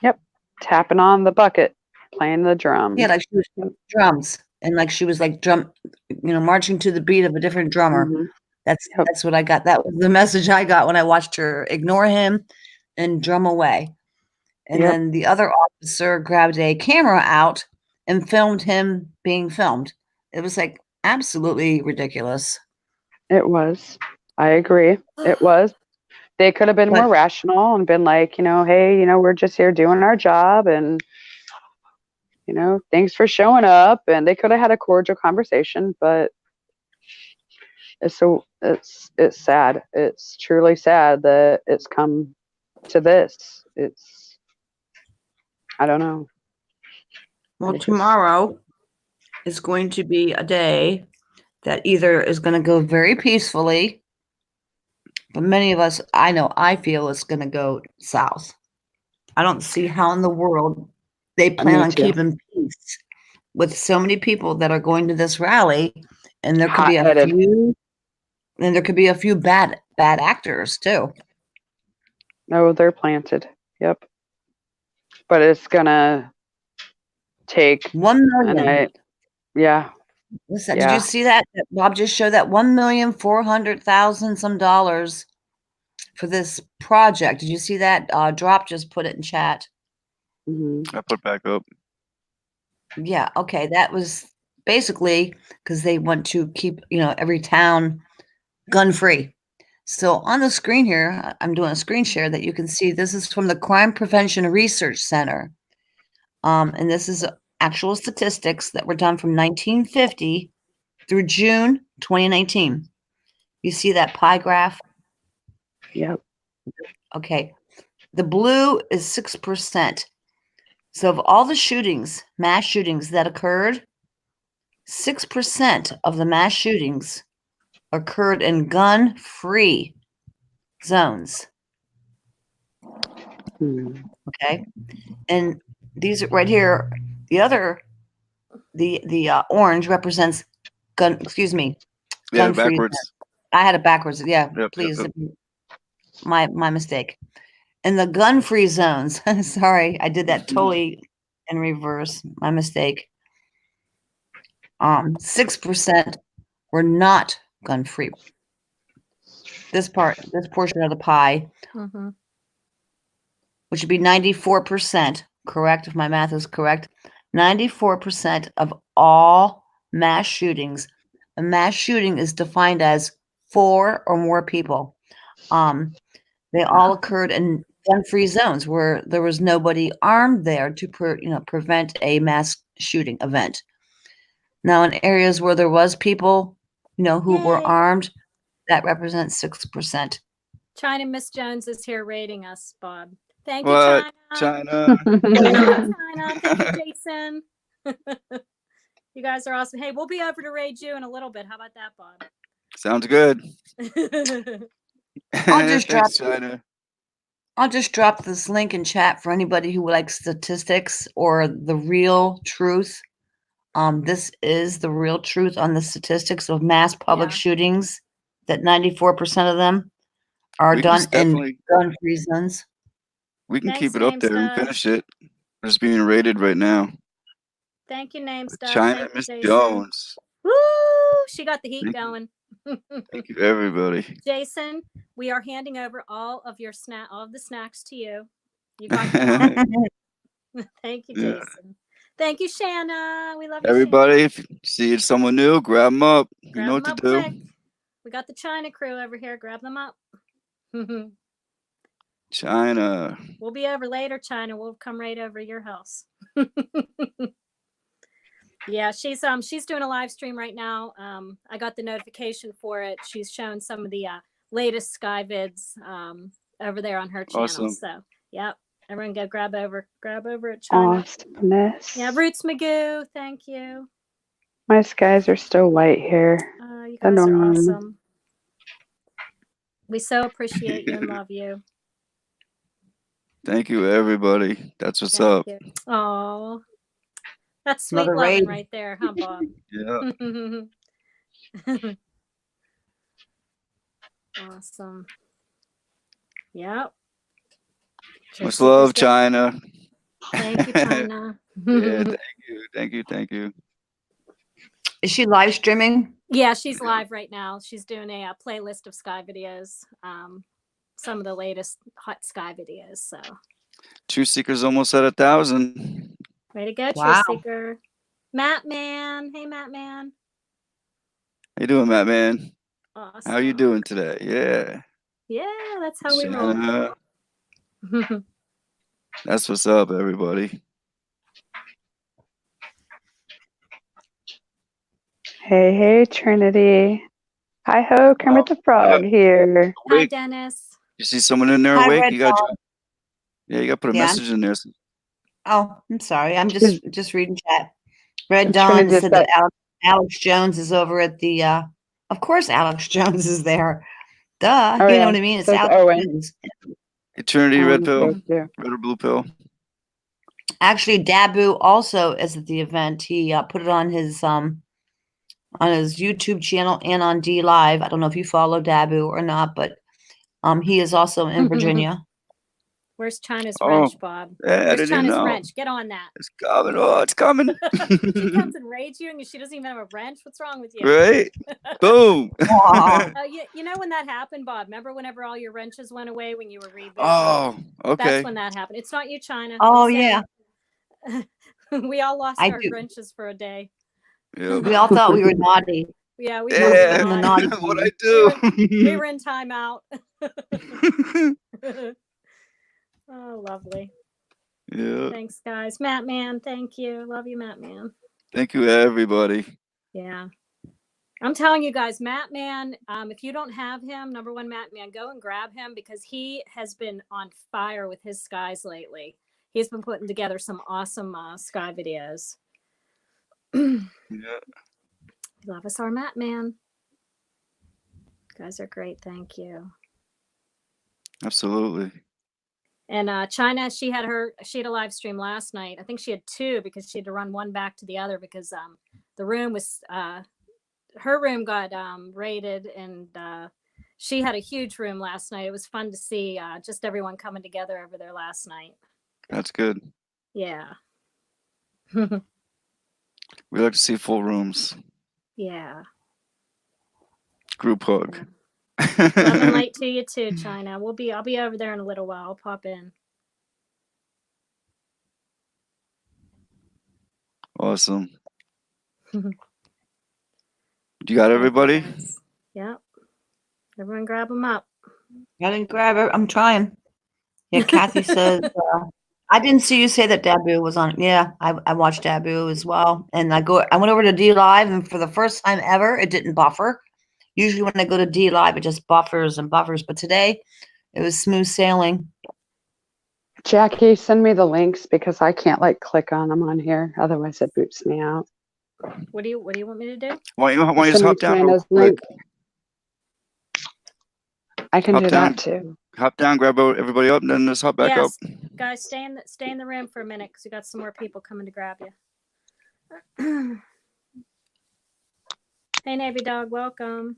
Yep, tapping on the bucket, playing the drums. Yeah, like she was drums, and like she was like marching to the beat of a different drummer. Mm-hmm. That's what I got. That was the message I got when I watched her ignore him and drum away. And then the other officer grabbed a camera out and filmed him being filmed. It was like absolutely ridiculous. It was. I agree. It was. They could have been more rational and been like, hey, we're just here doing our job and, thanks for showing up. And they could have had a cordial conversation, but it's sad. It's truly sad that it's come to this. I don't know. Well, tomorrow is going to be a day that either is going to go very peacefully, but many of us, I feel it's going to go south. I don't see how in the world they plan on keeping peace with so many people that are going to this rally, and there could be a few bad actors too. No, they're planted. Yep. But it's gonna take 1 million. Listen, did you see that? Bob just showed that $1,400,000 some dollars for this project. Did you see that? Drop just put it in chat. Mm-hmm. I put back up. Yeah. Okay. That was basically because they want to keep, every town gun free. So on the screen here, I'm doing a screen share that you can see. This is from the Crime Prevention Research Center. And this is actual statistics that were done from 1950 through June 2019. You see that pie graph? Yep. Okay. The blue is 6%. So of all the mass shootings that occurred, 6% of the mass shootings occurred in gun-free zones. Okay. And these right here, the orange represents gun-free. Backwards. I had it backwards. Yeah, yep, please. Yep. My mistake. In the gun-free zones, sorry, I did that totally in reverse. My mistake. 6% were not gun free. This portion of the pie, which would be 94%, correct? If my math is correct, 94% of all mass shootings. A mass shooting is defined as 4 or more people. They all occurred in gun-free zones where there was nobody armed there to prevent a mass shooting event. Now, in areas where there was people, who were armed, that represents 6%. China Miss Jones is here rating us, Bob. Thank you, What? China. China. China. Thank you, Jason. You guys are awesome. Hey, we'll be over to raid you in a little bit. How about that, Bob? Sounds good. Thanks, China. I'll just drop this link in chat for anybody who likes statistics or the real truth. This is the real truth on the statistics of mass public shootings, that 94% of them are done in gun-free zones. We can keep it up there and finish it. It's being rated right now. Thank you, name stuff. China Miss Jones. Woo! She got the heat going. Thank you, everybody. Jason, we are handing over all of the snacks to you. You got them all. Thank you, Jason. Thank you, Shanna. We love you, everybody. Shanna. If you see someone new, grab them up. You know what to do. Quick. We got the China crew over here. Grab them up. China. We'll be over later, China. We'll come right over your house. Yeah, she's doing a live stream right now. I got the notification for it. She's showing some of the latest Sky vids over there on her channel. Awesome. So, yep. Everyone go grab over at China. Awesomeness. Yeah, Roots Magoo, thank you. My skies are still white here. You guys are awesome. We so appreciate you and love you. Thank you, everybody. That's what's up. Oh, that's sweet loving right there, huh, Bob? Yeah. Awesome. Yep. Much love, China. Thank you, China. Yeah, thank you. Is she live streaming? Yeah, she's live right now. She's doing a playlist of Sky videos. Some of the latest hot Sky videos. So Truth Seeker's almost at 1,000. Way to go, Truth Seeker. Matt Man. Hey, Matt Man. How you doing, Matt Man? Awesome. How you doing today? Yeah. Yeah, that's how we roll. That's what's up, everybody. Hey, Trinity. Hi ho, Kermit the Frog here. Hi, Dennis. You see someone in there awake? You got to put a message in there. Oh, I'm sorry. I'm just reading chat. Red Dawn said that Alex Jones is over at the of course Alex Jones is there. Duh. You know what I mean? It's Alex Jones. Eternity red pill. Red or blue pill. Actually, Dabu also is at the event. He put it on his YouTube channel and on D Live. I don't know if you follow Dabu or not, but he is also in Virginia. Where's China's wrench, Bob? Yeah, Where's China's wrench? Get on that. It's coming. Oh, it's coming. She comes and raids you, and she doesn't even have a wrench. What's wrong with you? Right? Boom. You know when that happened, Bob? Remember whenever all your wrenches went away when you were rebooting? Oh, okay. That's when that happened. It's not you, China. Oh, yeah. We all lost our wrenches for a day. Yep. We all thought we were naughty. Yeah, we thought we were naughty. What I do? We were in timeout. Oh, lovely. Yeah. Thanks, guys. Matt Man, thank you. Love you, Matt Man. Thank you, everybody. Yeah. I'm telling you guys, Matt Man, if you don't have him, number one, Matt Man, go and grab him because he has been on fire with his skies lately. He's been putting together some awesome Sky videos. Yeah. Love us our Matt Man. You guys are great. Thank you. Absolutely. And China, she had a live stream last night. I think she had 2 because she had to run one back to the other because the room was her room got raided, and she had a huge room last night. It was fun to see just everyone coming together over there last night. That's good. Yeah. We like to see full rooms. Yeah. Group hug. Love and light to you too, China. I'll be over there in a little while. I'll pop in. Awesome. You got everybody? Yep. Everyone grab them up. I didn't grab it. I'm trying. Yeah, Kathy says, I didn't see you say that Dabu was on. Yeah, I watched Dabu as well. And I went over to D Live, and for the first time ever, it didn't buffer. Usually when I go to D Live, it just buffers and buffers. But today, it was smooth sailing. Jackie, send me the links because I can't like click on them on here. Otherwise, it boots me out. What do you want me to do? Why don't you just Send me hop down real China's quick? link. I can Hop do down. that too. Hop down, grab everybody up, and then just hop back up. Guys, stay in the room for a minute because we got some more people coming to grab you. Hey, Navy Dog, welcome.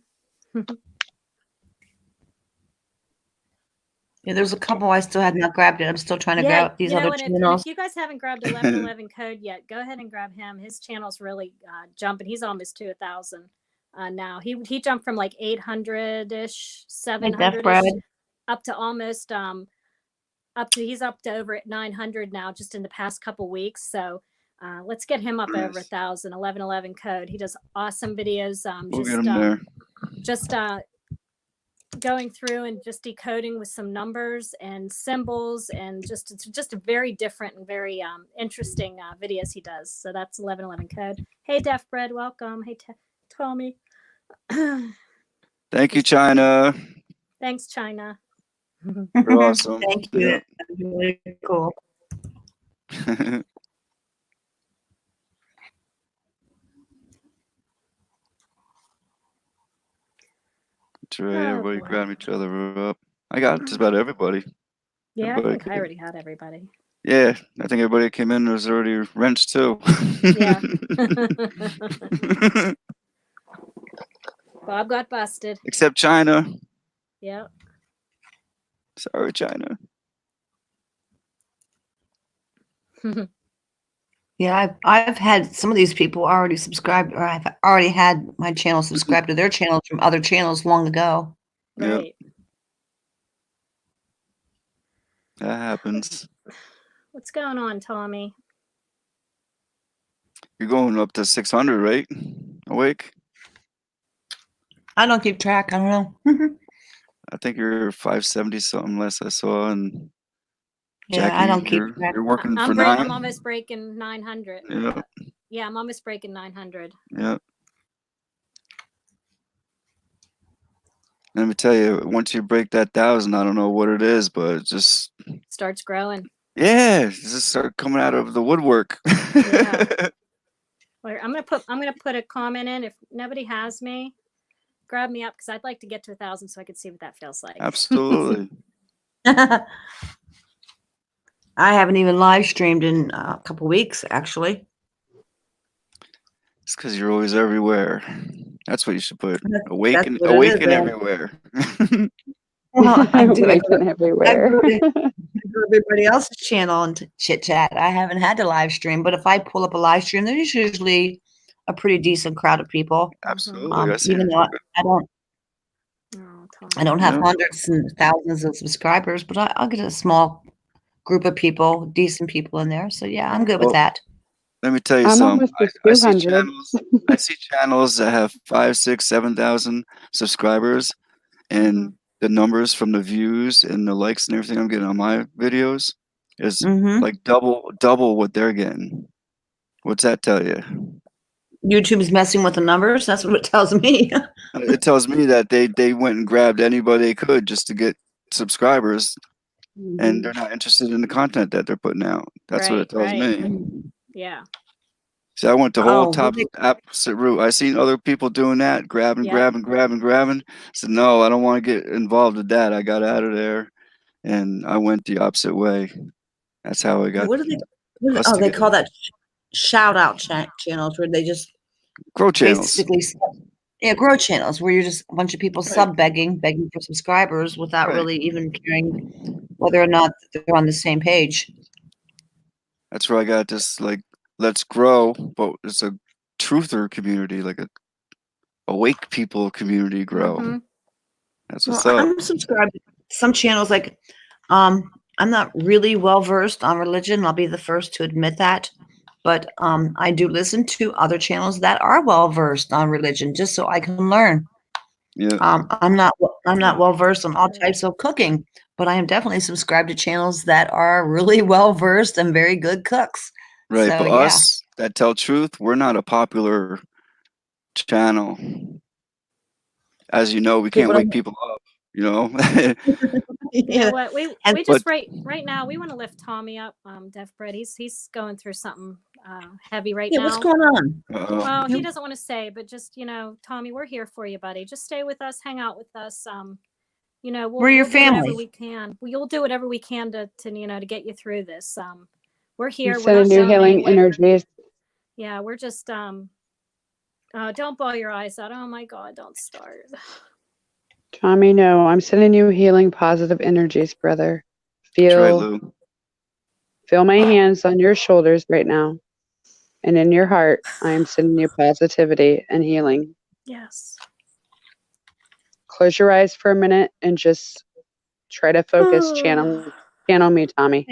Yeah, there's a couple I still had not grabbed it. I'm still trying to grab these other channels. If you guys haven't grabbed 1111 code yet, go ahead and grab him. His channel's really jumping. He's almost to 1,000 now. He jumped from like 800-ish, 700-ish, up to almost he's up to over 900 now just in the past couple weeks. So let's get him up over 1,000. 1111 code. He does awesome videos. We'll get him there. Just going through and just decoding with some numbers and symbols, and just a very different and very interesting videos he does. So that's 1111 code. Hey, Deaf Bread, welcome. Hey, Tommy. Thank you, China. Thanks, China. You're awesome. Thank you. Yeah. That's really cool. That's right. Everybody grab each other up. I got just about everybody. Yeah, I think I already had everybody. Yeah, I think everybody that came in was already wrenched too. Yeah. Bob got busted. Except China. Yep. Sorry, China. Yeah, I've had some of these people already subscribed, or I've already had my channel subscribed to their channels from other channels long ago. Right. Yep. That happens. What's going on, Tommy? You're going up to 600, right? Awake? I don't keep track. I don't know. I think you're 570 something less I saw, and yeah, Jackie, I don't keep track. You're working for 9. I'm almost breaking 900. Yeah. Yeah, I'm almost breaking 900. Yeah. Let me tell you, once you break that 1,000, I don't know what it is, but it just starts growing. Yeah, it just start coming out of the woodwork. Yeah. Well, I'm gonna put a comment in. If nobody has me, grab me up because I'd like to get to 1,000 so I could see what that feels like. Absolutely. I haven't even live streamed in a couple weeks, actually. It's because you're always everywhere. That's what you should put. Awaken everywhere. Well, I do. Awaken everywhere. I go to everybody else's channel and chit chat. I haven't had to live stream, but if I pull up a live stream, there's usually a pretty decent crowd of people. Absolutely. Even though I don't have hundreds and thousands of subscribers, but I'll get a small group of people, decent people in there. So yeah, I'm good with that. Let me tell you something. I see channels that have 5, 6, 7,000 subscribers, and the numbers from the views and the likes and everything I'm getting on my videos is like double what they're getting. What's that tell you? YouTube is messing with the numbers. That's what it tells me. It tells me that they went and grabbed anybody they could just to get subscribers, and they're not interested in the content that they're putting out. That's what it tells me. Yeah. See, I went the whole opposite route. I seen other people doing that, grabbing. I said, no, I don't want to get involved with that. I got out of there, and I went the opposite way. That's how I got. What do they call that? Shout out channels where they just grow channels. Basically, grow channels where you're just a bunch of people begging for subscribers without really even caring whether or not they're on the same page. That's where I got this like let's grow, but it's a truther community, like a awake people community grow. Mhm. That's Well, what's up. I'm subscribed to some channels. Like, I'm not really well versed on religion. I'll be the first to admit that. But I do listen to other channels that are well versed on religion, just so I can learn. Yeah. I'm not Oh, well versed on all good. types of cooking, but I am definitely subscribed to channels that are really well versed and very good cooks. Right. So But yeah, us that tell truth, we're not a popular channel. As you know, we get can't what wake people up, you know? You know yeah. what? We And we but just right now we want to lift Tommy up. Deaf Bread. He's going through something heavy right yeah, what's now. going on? Well, You he know, doesn't want to say, but just Tommy, we're here for you, buddy. Just stay with us, hang out with us. we're your We'll do whatever family. we can. We'll do whatever we can to get you through this. We're I'm here. We're not sending you going healing anywhere. energies. Yeah, we're just don't bawl your eyes out. Oh my God, don't start. Tommy, no, I'm sending you healing positive energies, brother. that's right, Feel Lou. my hands on your shoulders right now. And in your heart, I am sending you positivity and healing. Yes. Close your eyes for a minute and just try to focus, channel me, Tommy.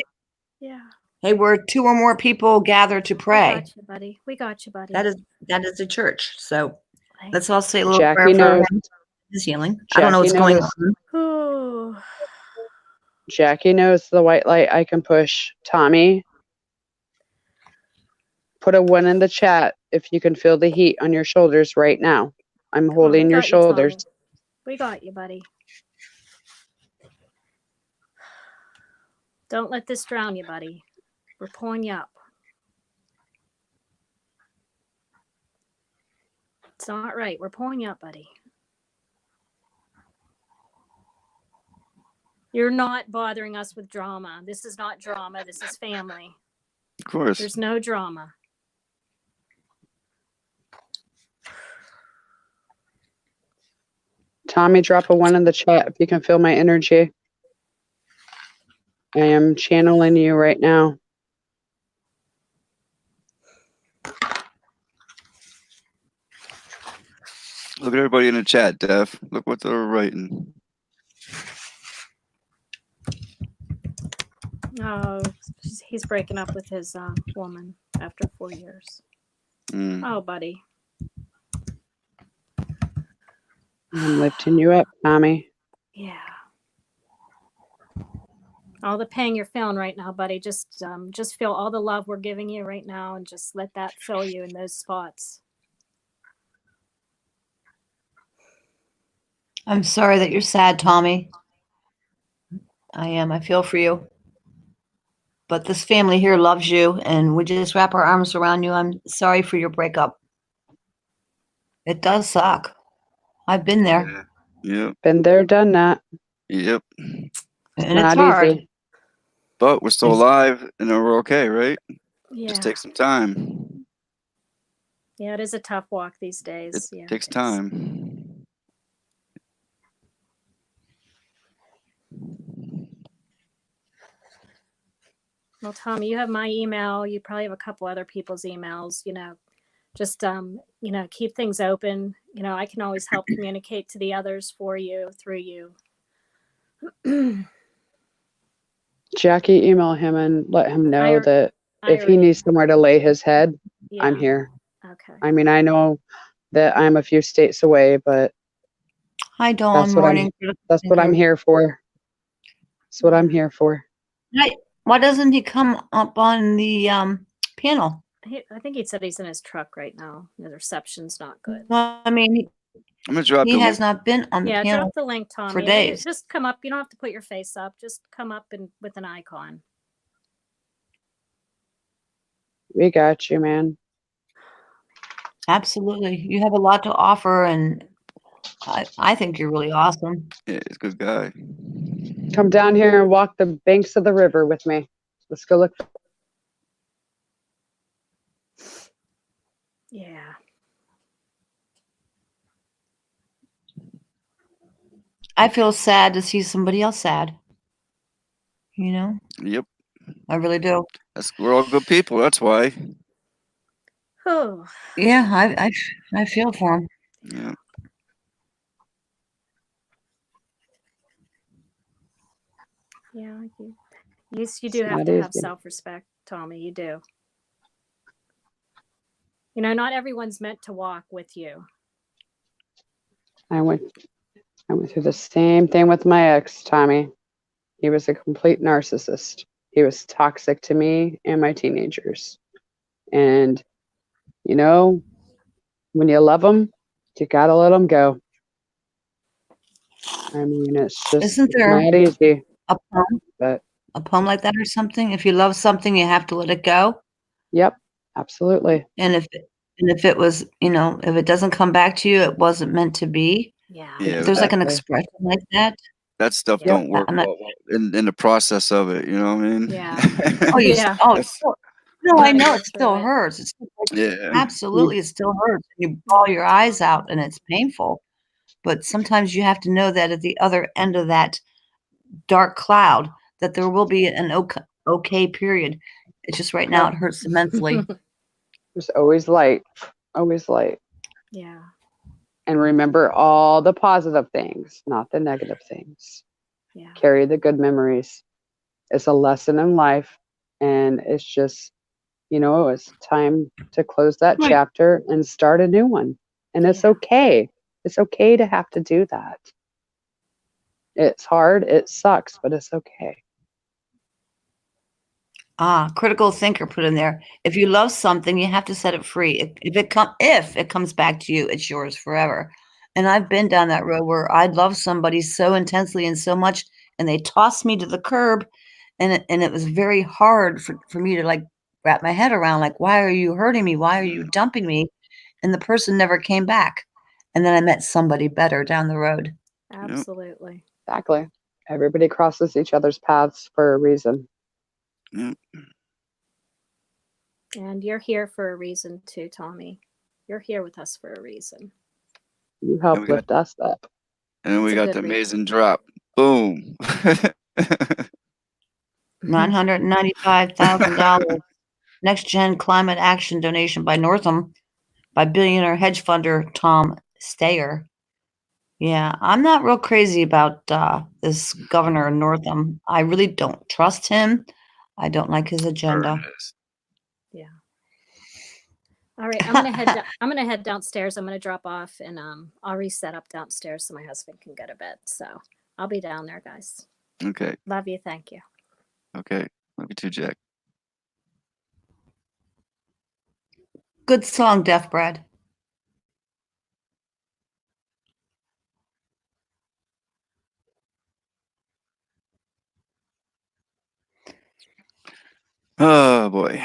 Yeah. Hey, we're 2 or more people gathered to We pray. got you, buddy. We got you, buddy. That is the church. So Thank let's all say a little prayer Jackie for knows. his healing. I don't know what's Jackie going knows. on. you. Jackie knows the white light I can push. Tommy, put a 1 in the chat if you can feel the heat on your shoulders right now. I'm Come on, holding we your got you, shoulders. Tommy. We got you, buddy. Don't let this drown you, buddy. We're pulling you up. It's not right. We're pulling you up, buddy. You're not bothering us with drama. This is not drama. This is family. Of course. There's no drama. Tommy, drop a 1 in the chat if you can feel my energy. I am channeling you right now. Look at everybody in the chat, Def. Look what they're writing. Oh, he's breaking up with his woman after 4 years. Oh, buddy. I'm lifting you up, Tommy. Yeah. All the pain you're feeling right now, buddy. Just feel all the love we're giving you right now, and just let that fill you in those spots. I'm sorry that you're sad, Tommy. I am. I feel for you. But this family here loves you, and we just wrap our arms around you. I'm sorry for your breakup. It does suck. I've been there. Yep. Been there, done that. Yep. And It's it's not hard. easy. But we're still alive and we're okay, right? Yeah. Just take some time. Yeah, it is a tough walk these days. It Yeah, takes it is. time. Well, Tommy, you have my email. You probably have a couple other people's emails. Just keep things open. I can always help communicate to the others for you through you. Jackie, email him and let him know that I if he needs somewhere to lay his head, Yeah. I'm here. Okay. I mean, I know that I'm a few states away, but Hi, Dawn. that's what I'm here for. That's what I'm here for. Why doesn't he come up on the panel? I think he said he's in his truck right now. The reception's not good. Well, I mean, I'm gonna drop he the has link. not been on the Yeah, panel drop the link, Tommy. for And days. just come up. You don't have to put your face up. Just come up with an icon. We got you, man. Absolutely. You have a lot to offer, and I think you're really awesome. Yeah, he's a good guy. Come down here and walk the banks of the river with me. Let's go look. Yeah. I feel sad to see somebody else sad. Yep. I really do. We're all good people. That's why. Oh. Yeah, I feel for him. Yeah. Yeah, you do have not to have easy. self-respect, Tommy. You do. You know, not everyone's meant to walk with you. I went through the same thing with my ex, Tommy. He was a complete narcissist. He was toxic to me and my teenagers. And, you know, when you love them, you gotta let them go. I mean, it's just Isn't there not easy. a poem, But a poem like that or something? If you love something, you have to let it go. yep, absolutely. And if it was, you know, if it doesn't come back to you, it wasn't meant to be. Yeah. If there's like an Exactly. expression like that, That stuff Yeah. don't work I'm not. well in the process of it. You know what I mean? Yeah. Oh, you. Yeah. Oh, That's, no, I Gotta know go it still through it. hurts. It's still, like, yeah. absolutely, it still hurts. You bawl your eyes out, and it's painful. But sometimes you have to know that at the other end of that dark cloud, that there will be an okay period. It's just right now Yep. it hurts immensely. There's always light. Always light. Yeah. And remember all the positive things, not the negative things. Yeah. Carry the good memories. It's a lesson in life. And it's just, you know, it's time to close that Right. chapter and start a new one. And it's Yeah. okay. It's okay to have to do that. It's hard. It sucks, but it's okay. Critical thinker put in there. If you love something, you have to set it free. If it comes back to you, it's yours forever. And I've been down that road where I love somebody so intensely and so much, and they tossed me to the curb, and it was very hard for me to like wrap my head around, like, why are you hurting me? Why are you dumping me? And the person never came back. And then I met somebody better down the road. Absolutely. Exactly. Everybody crosses each other's paths for a reason. Yep. And you're here for a reason too, Tommy. You're here with us for a reason. You help we got- lift us up. And then we It's a got good the reason. amazing drop. Boom. $995,000 next gen climate action donation by Northam by billionaire hedge funder Tom Steyer. Yeah, I'm not real crazy about this Governor Northam. I really don't trust him. I don't like his agenda. Yeah. All right, I'm gonna head downstairs. I'm gonna drop off, and I'll reset up downstairs so my husband can go to bed. So I'll be down there, guys. Okay. Love you. Thank you. Okay. Love you too, Jack. Good song, Deaf Bread. Oh boy.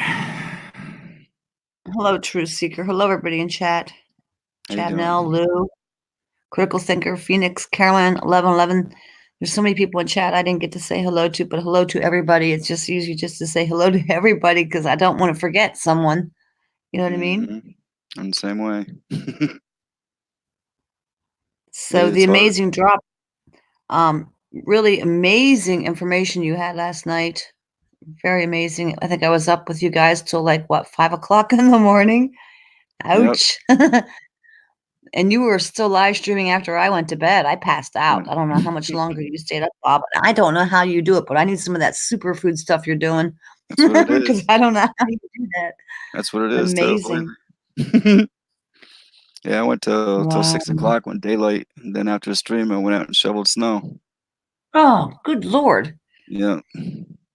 Hello, Truth Seeker. Hello, everybody in chat. How you doing? Chadnell, Lou, Critical Thinker, Phoenix, Caroline, 1111. There's so many people in chat I didn't get to say hello to, but hello to everybody. It's just easy just to say hello to everybody because I don't want to forget someone. You know what I mean? Mhm. I'm the same way. So the It's hard. amazing drop, really amazing information you had last night. Very amazing. I think I was up with you guys till like what, 5 o'clock in the morning. Ouch. And you were still live streaming after I went to bed. I passed out. I don't know how much longer you stayed up, Bob. I don't know how you do it, but I need some of that superfood stuff you're doing. That's what it Because is. I don't know how you do that. That's what it is. Amazing. Yeah, I went till Wow. 6 o'clock when daylight. And then after the stream, I went out and shoveled snow. Oh, good Lord. Yeah.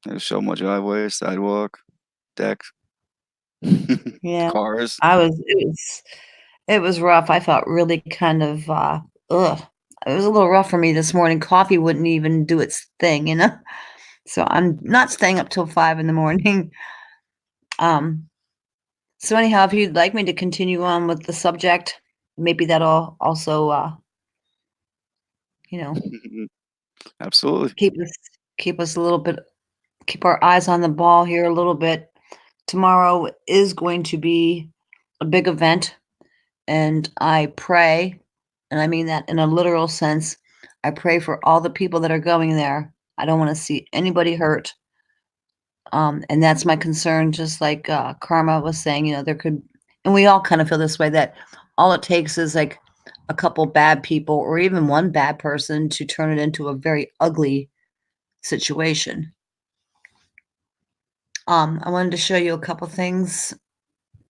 I shoveled my driveway, sidewalk, deck, Yeah. cars. It was rough. I felt really kind of it was a little rough for me this morning. Coffee wouldn't even do its thing, you know. So I'm not staying up till 5 in the morning. So anyhow, if you'd like me to continue on with the subject, maybe that'll also you know, Absolutely. keep us a little bit, keep our eyes on the ball here a little bit. Tomorrow is going to be a big event, and I pray, and I mean that in a literal sense, I pray for all the people that are going there. I don't want to see anybody hurt. And that's my concern, just like Karma was saying, you know, there could, and we all kind of feel this way, that all it takes is like a couple bad people or even one bad person to turn it into a very ugly situation. I wanted to show you a couple things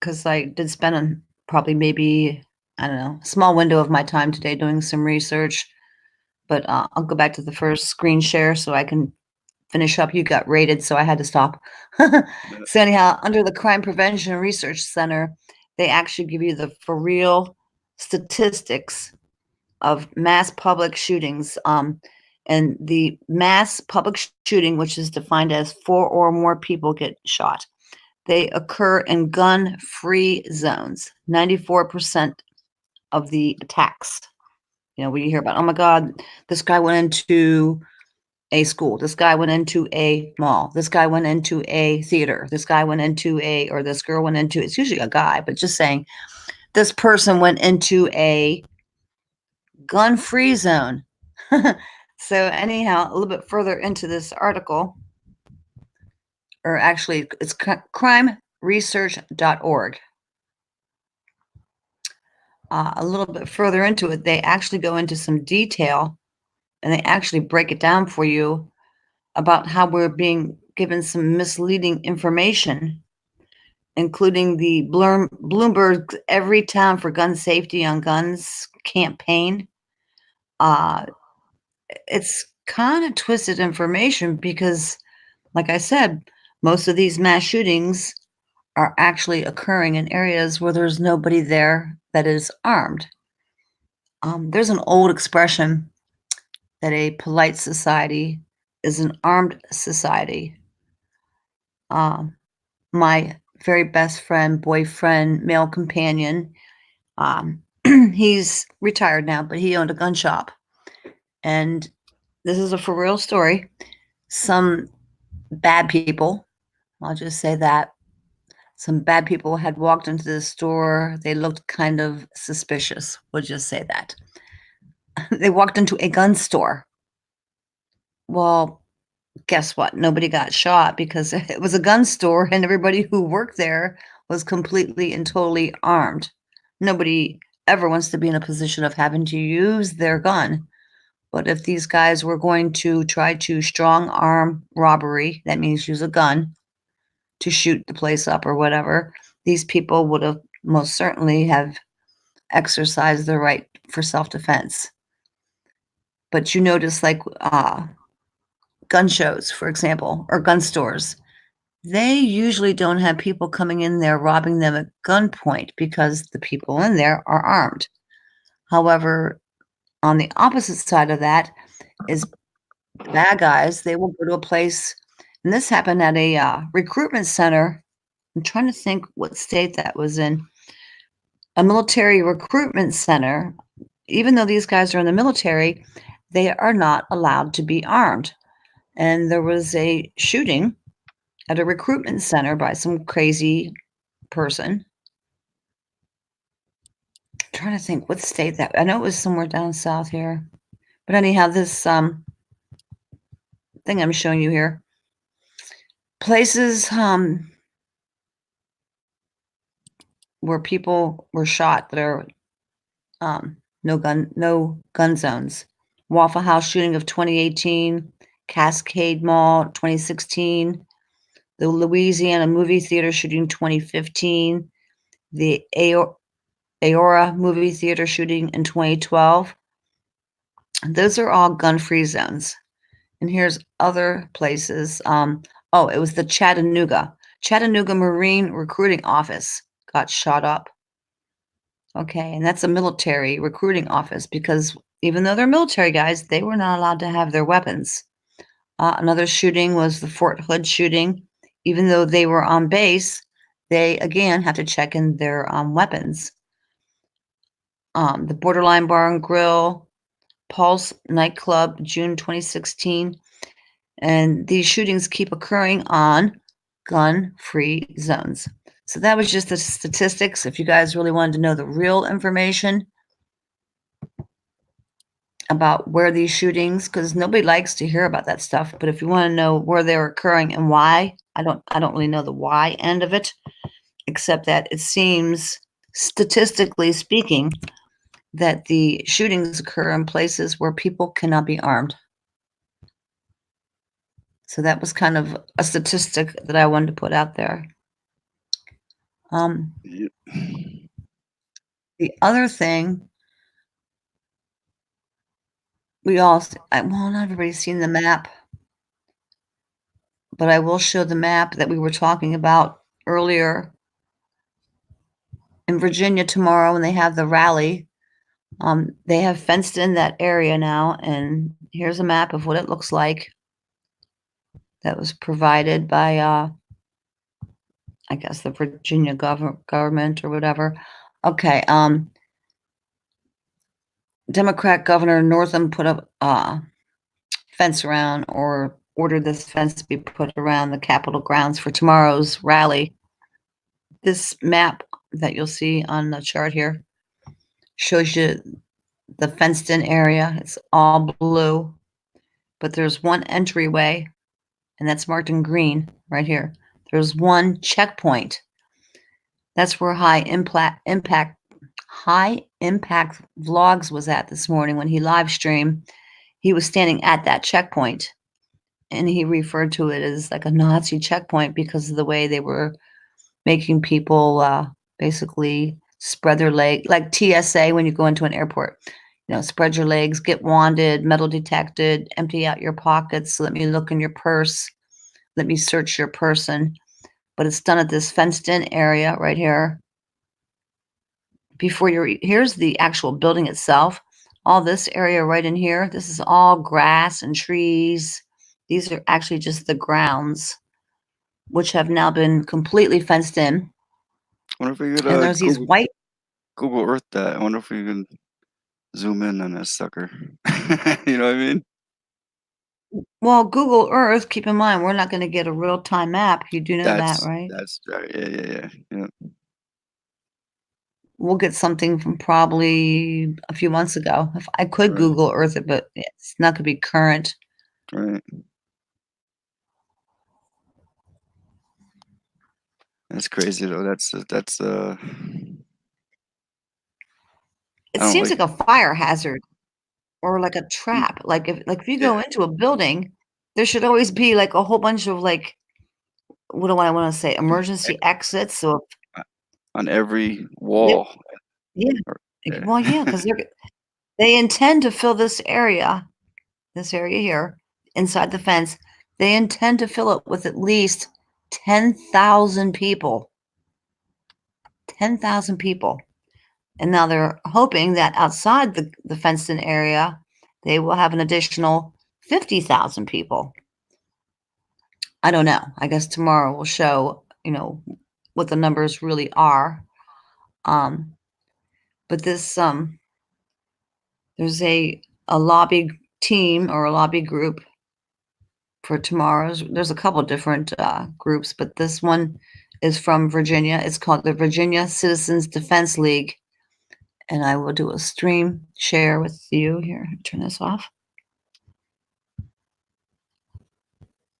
because I did spend probably maybe, I don't know, a small window of my time today doing some research. But I'll go back to the first screen share so I can finish up. You got rated, so I had to stop. So anyhow, under the Crime Prevention Research Center, they actually give you the for real statistics of mass public shootings. And the mass public shooting, which is defined as 4 or more people get shot, they occur in gun-free zones. 94% of the attacks. You know, we hear about, oh my God, this guy went into a school. This guy went into a mall. This guy went into a theater. This guy went into or this girl went into, it's usually a guy, but just saying, this person went into a gun-free zone. So anyhow, a little bit further into this article, or actually it's crimeresearch.org. A little bit further into it, they actually go into some detail and they actually break it down for you about how we're being given some misleading information, including the Bloomberg Every Town for Gun Safety on Guns campaign. It's kind of twisted information because, like I said, most of these mass shootings are actually occurring in areas where there's nobody there that is armed. There's an old expression that a polite society is an armed society. My very best friend, boyfriend, male companion, he's retired now, but he owned a gun shop. And this is a for real story. Some bad people, I'll just say that, some bad people had walked into the store. They looked kind of suspicious. We'll just say that. They walked into a gun store. Well, guess what? Nobody got shot because it was a gun store and everybody who worked there was completely and totally armed. Nobody ever wants to be in a position of having to use their gun. But if these guys were going to try to strong arm robbery, that means use a gun to shoot the place up or whatever, these people would have most certainly have exercised their right for self-defense. But you notice, like gun shows, for example, or gun stores, they usually don't have people coming in there robbing them at gunpoint because the people in there are armed. However, on the opposite side of that is bad guys. They will go to a place, and this happened at a recruitment center. I'm trying to think what state that was in. A military recruitment center. Even though these guys are in the military, they are not allowed to be armed. And there was a shooting at a recruitment center by some crazy person. I'm trying to think what state that, I know it was somewhere down south here. But anyhow, this thing I'm showing you here, places where people were shot that are no gun zones. Waffle House shooting of 2018, Cascade Mall 2016, the Louisiana movie theater shooting 2015, the Aora movie theater shooting in 2012. Those are all gun-free zones. And here's other places. Oh, it was the Chattanooga Marine Recruiting Office got shot up. Okay, and that's a military recruiting office because even though they're military guys, they were not allowed to have their weapons. Another shooting was the Fort Hood shooting. Even though they were on base, they again have to check in their weapons. The Borderline Bar and Grill, Pulse nightclub, June 2016. And these shootings keep occurring on gun-free zones. So that was just the statistics. If you guys really wanted to know the real information about where these shootings, because nobody likes to hear about that stuff, but if you want to know where they're occurring and why, I don't really know the why end of it, except that it seems, statistically speaking, that the shootings occur in places where people cannot be armed. So that was kind of a statistic that I wanted to put out there. Yep. The other thing, well, not everybody's seen the map, but I will show the map that we were talking about earlier. In Virginia tomorrow, when they have the rally, they have fenced in that area now, and here's a map of what it looks like. That was provided by, I guess, the Virginia government or whatever. Okay, Democrat Governor Northam put up a fence around, or ordered this fence to be put around the Capitol grounds for tomorrow's rally. This map that you'll see on the chart here shows you the fenced-in area. It's all blue, but there's one entryway, and that's marked in green right here. There's one checkpoint. That's where High Impact Vlogs was at this morning when he live streamed. He was standing at that checkpoint, and he referred to it as like a Nazi checkpoint because of the way they were making people basically spread their leg, like TSA when you go into an airport. Spread your legs, get wanded, metal detected, empty out your pockets, let me look in your purse, let me search your person. But it's done at this fenced-in area right here. Here's the actual building itself. All this area right in here, this is all grass and trees. These are actually just the grounds, which have now been completely fenced in. I wonder if we could And there's these white Google Earth that. I wonder if we can zoom in on that sucker. You know what I mean? Well, Google Earth, keep in mind, we're not going to get a real-time map. You do know that, right? That's right. Yeah. We'll get something from probably a few months ago. If I could Right. Google Earth it, but it's not going to be current. Right. That's crazy though. It I don't seems like. like a fire hazard or like a trap. Like if you go Yeah. into a building, there should always be like a whole bunch of like, what do I want to say, emergency exits. So On every yeah, wall. yeah. Yeah. Well, yeah, because they intend to fill this area here inside the fence. They intend to fill it with at least 10,000 people. 10,000 people. And now they're hoping that outside the fenced-in area, they will have an additional 50,000 people. I don't know. I guess tomorrow will show, what the numbers really are. But this, there's a lobby team or a lobby group for tomorrow's. There's a couple different groups, but this one is from Virginia. It's called the Virginia Citizens Defense League. And I will do a stream share with you here. Turn this off.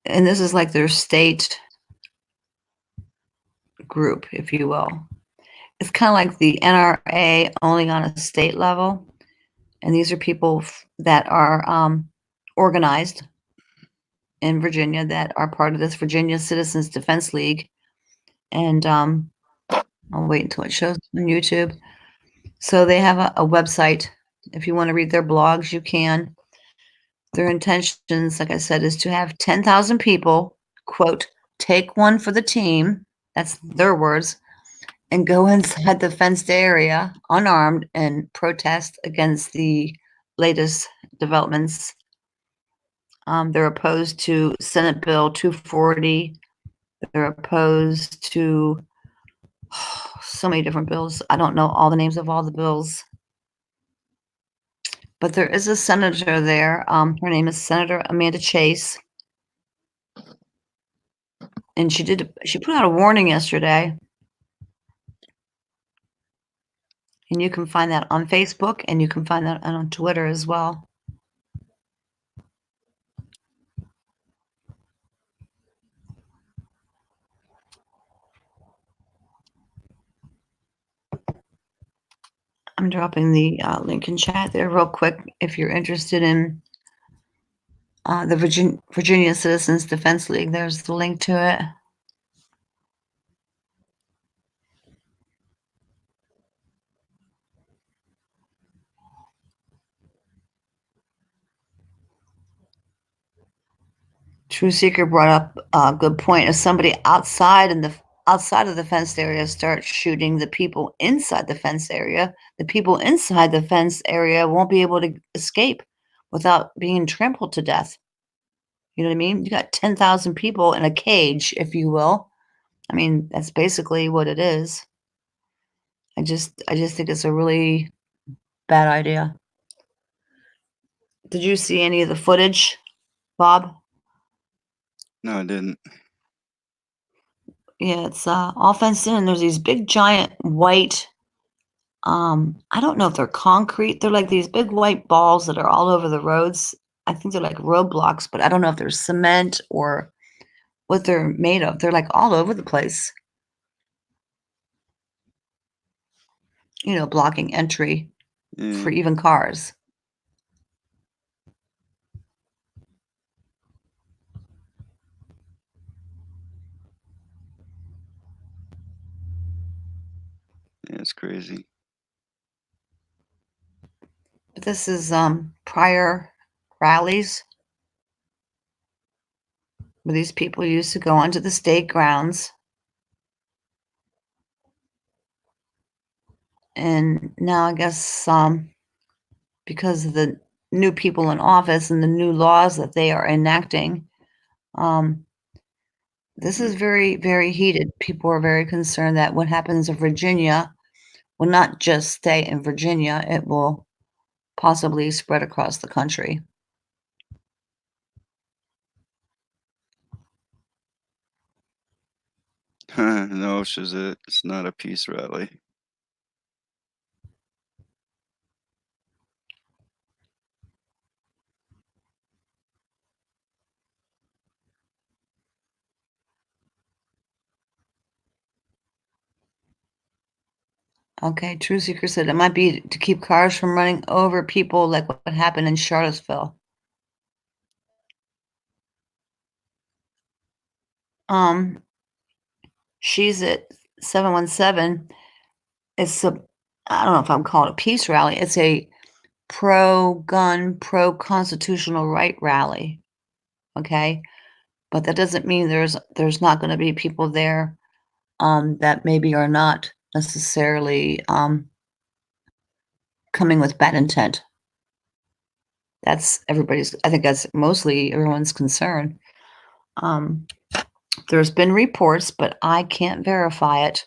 And this is like their state group, if you will. It's kind of like the NRA, only on a state level. And these are people that are organized in Virginia that are part of this Virginia Citizens Defense League. And I'll wait until it shows on YouTube. So they have a website. If you want to read their blogs, you can. Their intentions, like I said, is to have 10,000 people, quote, take one for the team. That's their words. And go inside the fenced area unarmed and protest against the latest developments. They're opposed to Senate Bill 240. They're opposed to so many different bills. I don't know all the names of all the bills. But there is a senator there. Her name is Senator Amanda Chase. And she put out a warning yesterday. And you can find that on Facebook, and you can find that on Twitter as well. I'm dropping the link in chat there real quick if you're interested in the Virginia Citizens Defense League. There's the link to it. True Seeker brought up a good point. If somebody outside of the fenced area starts shooting the people inside the fenced area, the people inside the fenced area won't be able to escape without being trampled to death. You know what I mean? You got 10,000 people in a cage, if you will. I mean, that's basically what it is. I just think it's a really bad idea. Did you see any of the footage, Bob? No, I didn't. Yeah, it's all fenced in. There's these big giant white, I don't know if they're concrete. They're like these big white balls that are all over the roads. I think they're like roadblocks, but I don't know if they're cement or what they're made of. They're like all over the place. You know, blocking entry for even cars. Yeah, it's crazy. But this is prior rallies where these people used to go onto the state grounds. And now I guess because of the new people in office and the new laws that they are enacting, this is very, very heated. People are very concerned that what happens in Virginia will not just stay in Virginia, it will possibly spread across the country. No, it's not a peace rally. Okay, True Seeker said it might be to keep cars from running over people like what happened in Charlottesville. She's at 717. It's a, I don't know if I'm calling it a peace rally. It's a pro-gun, pro-constitutional right rally. Okay, but that doesn't mean there's not going to be people there that maybe are not necessarily coming with bad intent. That's everybody's. I think that's mostly everyone's concern. There's been reports, but I can't verify it,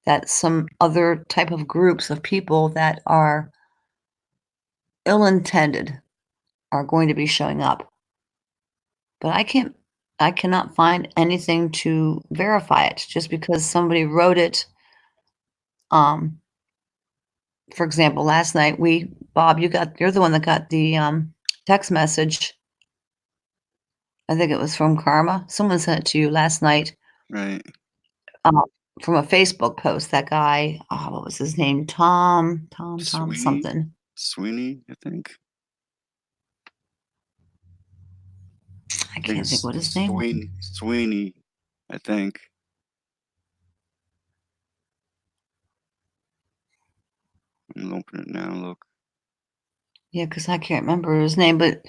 that some other type of groups of people that are ill-intended are going to be showing up. But I cannot find anything to verify it just because somebody wrote it. For example, last night Bob, you're the one that got the text message. I think it was from Karma. Someone sent it to you last night. Right. From a Facebook post. That guy, what was his name? Tom something. Sweeney, I think. I can't think what his name was. Sweeney, I think. I'm gonna open it now. Look. Yeah, because I can't remember his name, but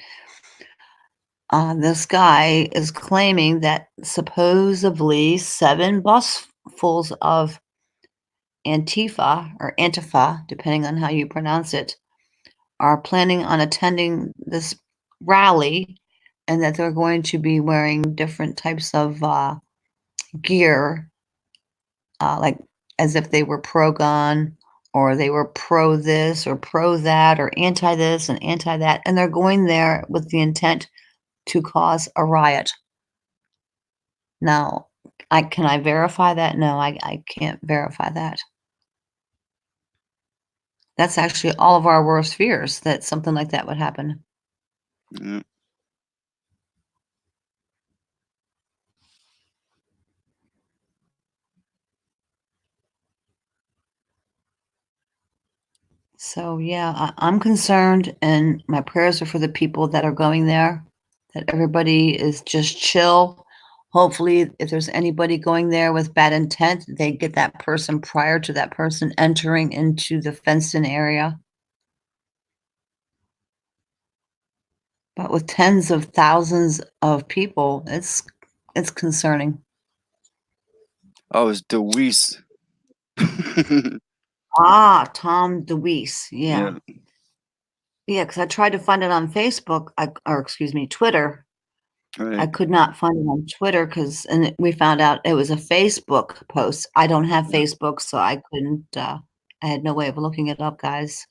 this guy is claiming that supposedly 7 busfuls of Antifa, depending on how you pronounce it, are planning on attending this rally, and that they're going to be wearing different types of gear, like as if they were pro-gun, or they were pro this or pro that, or anti this and anti that, and they're going there with the intent to cause a riot. Now, can I verify that? No, I can't verify that. That's actually all of our worst fears, that something like that would happen. Yeah. So yeah, I'm concerned, and my prayers are for the people that are going there, that everybody is just chill. Hopefully, if there's anybody going there with bad intent, they get that person prior to that person entering into the fenced-in area. But with tens of thousands of people, it's concerning. Oh, it's DeWeese. Ah, Tom DeWeese. Yeah. Yeah. Yeah, because I tried to find it on Facebook, or excuse me, Twitter. I Right. could not find it on Twitter and we found out it was a Facebook post. I don't have Yeah. Facebook, so I couldn't, I had no way of looking it up, guys.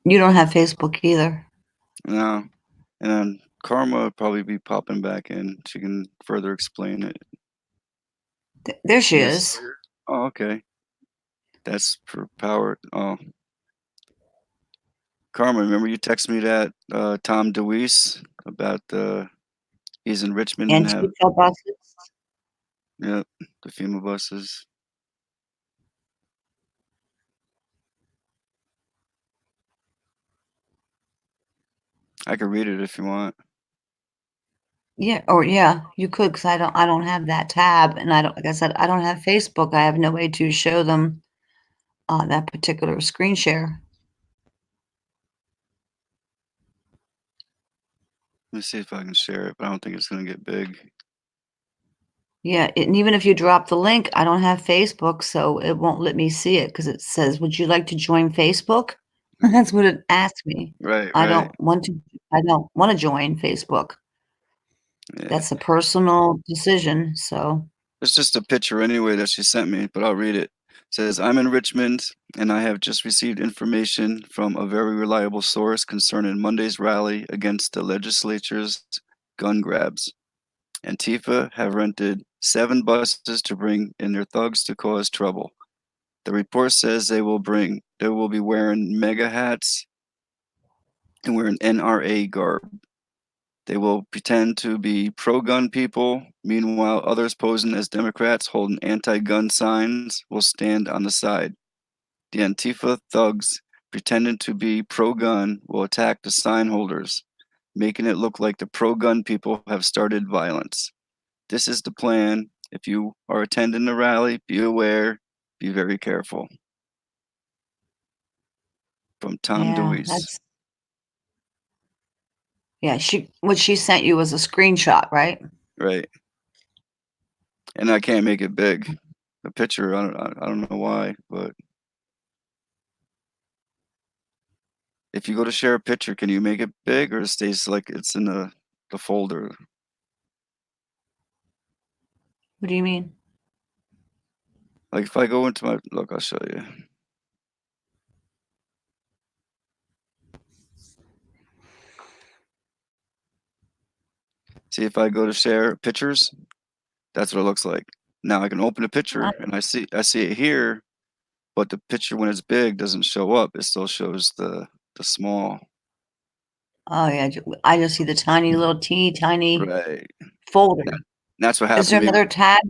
You don't have Facebook either. No. And then Karma would probably be popping back in. She can further explain it. There she Yes. is. Oh, okay. That's for power. Oh. Karma, remember you texted me that Tom DeWeese about he's in Richmond and have Antifa buses. the FEMA buses. I could read it if you want. Yeah, or yeah, you could, because I don't have that tab, and I don't, like I said, I don't have Facebook. I have no way to show them that particular screen share. Let me see if I can share it, but I don't think it's gonna get big. Yeah, and even if you drop the link, I don't have Facebook, so it won't let me see it because it says, "Would you like to join Facebook?" That's what it asked me. Right, I right. don't want to. I don't want to join Facebook. Yeah. That's a personal decision. So It's just a picture anyway that she sent me, but I'll read it. It says, I'm in Richmond and I have just received information from a very reliable source concerning Monday's rally against the legislature's gun grabs. Antifa have rented 7 buses to bring in their thugs to cause trouble. The report says they will be wearing mega hats and wearing NRA garb. They will pretend to be pro-gun people. Meanwhile, others posing as Democrats holding anti-gun signs will stand on the side. The Antifa thugs pretending to be pro-gun will attack the sign holders, making it look like the pro-gun people have started violence. This is the plan. If you are attending the rally, be aware, be very careful. From Tom yeah, DeWeese. what she sent you was a screenshot, right? Right. And I can't make it big. The picture, I don't know why, but if you go to share a picture, can you make it big or it stays like it's in the folder? What do you mean? Like if I go into my look, I'll show you. See if I go to share pictures, that's what it looks like. Now I can open a picture and I see it here, but the picture when it's big doesn't show up. It still shows the small. Oh yeah, I just see the tiny little tiny Right. folder. That's what Is happened there to me. another tab?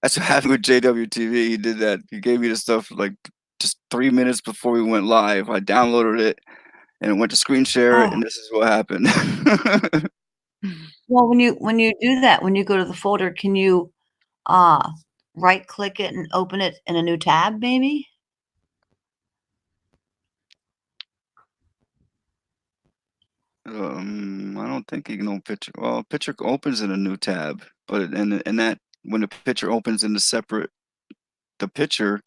That's what happened with JWTV. He did that. He gave me the stuff like just 3 minutes before we went live. I downloaded it and went to screen share it, Oh. and this is what happened. Well, when you do that, when you go to the folder, can you right click it and open it in a new tab, maybe? I don't think you can open picture. Well, picture opens in a new tab, but and that when the picture opens in the picture,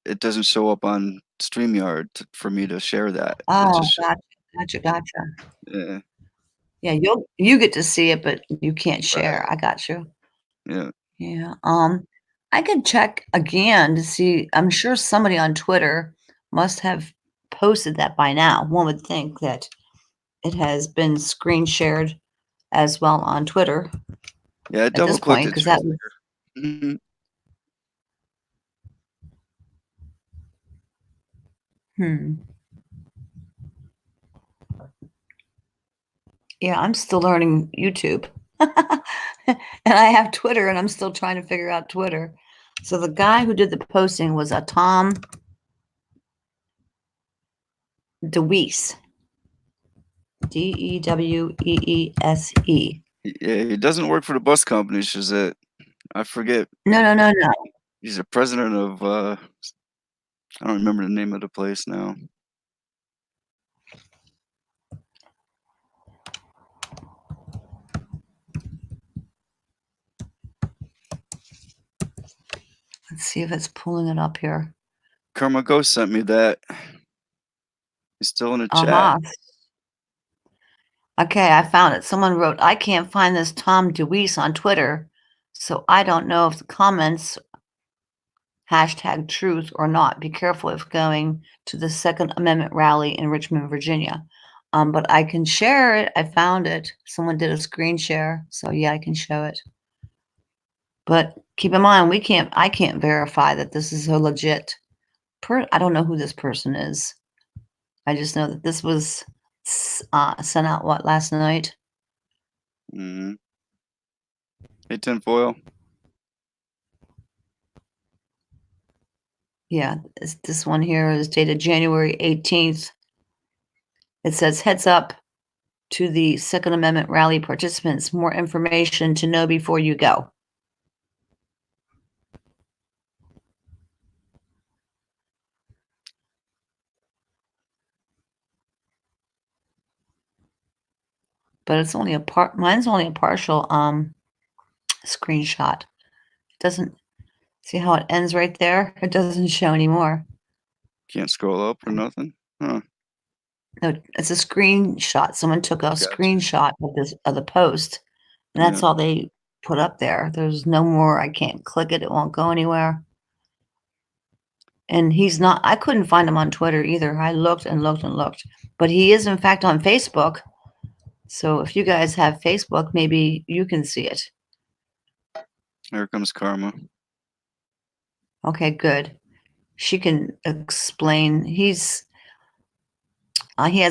it doesn't show up on StreamYard for me to share that. It Oh, just gotcha. yeah, Yeah, you get to see it, but you can't right, share. I got you. yeah. Yeah. I could check again to see. I'm sure somebody on Twitter must have posted that by now. One would think that it has been screen shared as well on Twitter Yeah, I at this double clicked point, it because just that was, Mhm. hmm. Yeah, I'm still learning YouTube. And I have Twitter and I'm still trying to figure out Twitter. So the guy who did the posting was a Tom DeWeese. Deweese. Yeah, he doesn't work for the bus company, Shazette. I forget. No. He's the president of, I don't remember the name of the place now. Let's see if it's pulling it up here. Karma Ghost sent me that. He's still in the chat. Okay, I found it. Someone wrote, I can't find this Tom DeWeese on Twitter, so I don't know if the comments #truth or not. Be careful if going to the Second Amendment rally in Richmond, Virginia. But I can share it. I found it. Someone did a screen share, so yeah, I can show it. But keep in mind, I can't verify that this is a legit I don't know who this person is. I just know that this was sent out last night. Mm-hmm. Hey, Tinfoil. Yeah, this one here is dated January 18th. It says, heads up to the Second Amendment rally participants. More information to know before you go. But it's only mine's only a partial screenshot. It doesn't see how it ends right there. It doesn't show anymore. Can't scroll up or nothing? Huh. No, it's a screenshot. Someone took a screenshot of the post, and that's all they put up there. There's no more. I can't click it. It won't go anywhere. And he's not. I couldn't find him on Twitter either. I looked and looked and looked, but he is in fact on Facebook. So if you guys have Facebook, maybe you can see it. Here comes Karma. Okay, good. She can explain. He has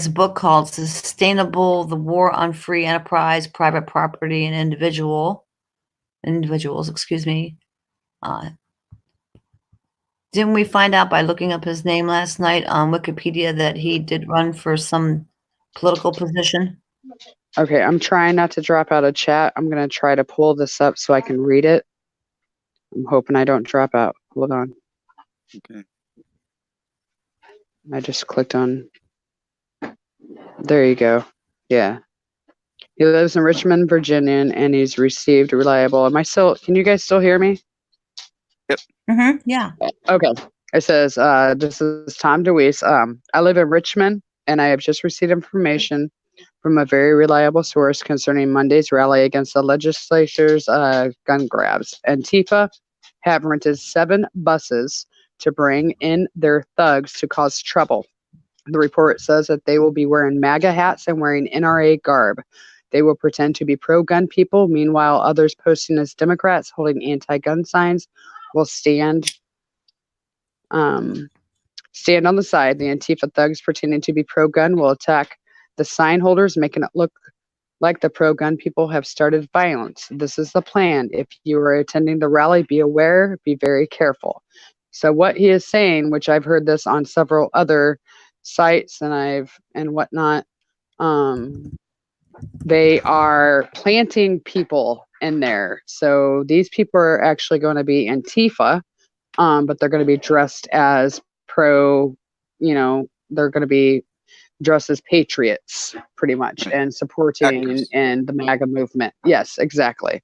a book called Sustainable: The War on Free Enterprise, Private Property, and Individuals, excuse me. Didn't we find out by looking up his name last night on Wikipedia that he did run for some political position? Okay, I'm trying not to drop out of chat. I'm going to try to pull this up so I can read it. I'm hoping I don't drop out. Hold on. Okay. I just clicked on. There you go. Yeah. He lives in Richmond, Virginia, and he's received reliable. Can you guys still hear me? Yep. Mm-hmm. Yeah. Okay. It says, this is Tom DeWeese. I live in Richmond, and I have just received information from a very reliable source concerning Monday's rally against the legislature's gun grabs. Antifa have rented 7 buses to bring in their thugs to cause trouble. The report says that they will be wearing MAGA hats and wearing NRA garb. They will pretend to be pro-gun people. Meanwhile, others posting as Democrats holding anti-gun signs will stand on the side. The Antifa thugs pretending to be pro-gun will attack the sign holders, making it look like the pro-gun people have started violence. This is the plan. If you are attending the rally, be aware, be very careful. So what he is saying, which I've heard this on several other sites and whatnot, they are planting people in there. So these people are actually going to be Antifa, but they're going to be dressed as they're going to be dressed as patriots pretty much and supporting and the MAGA movement. Yes, exactly.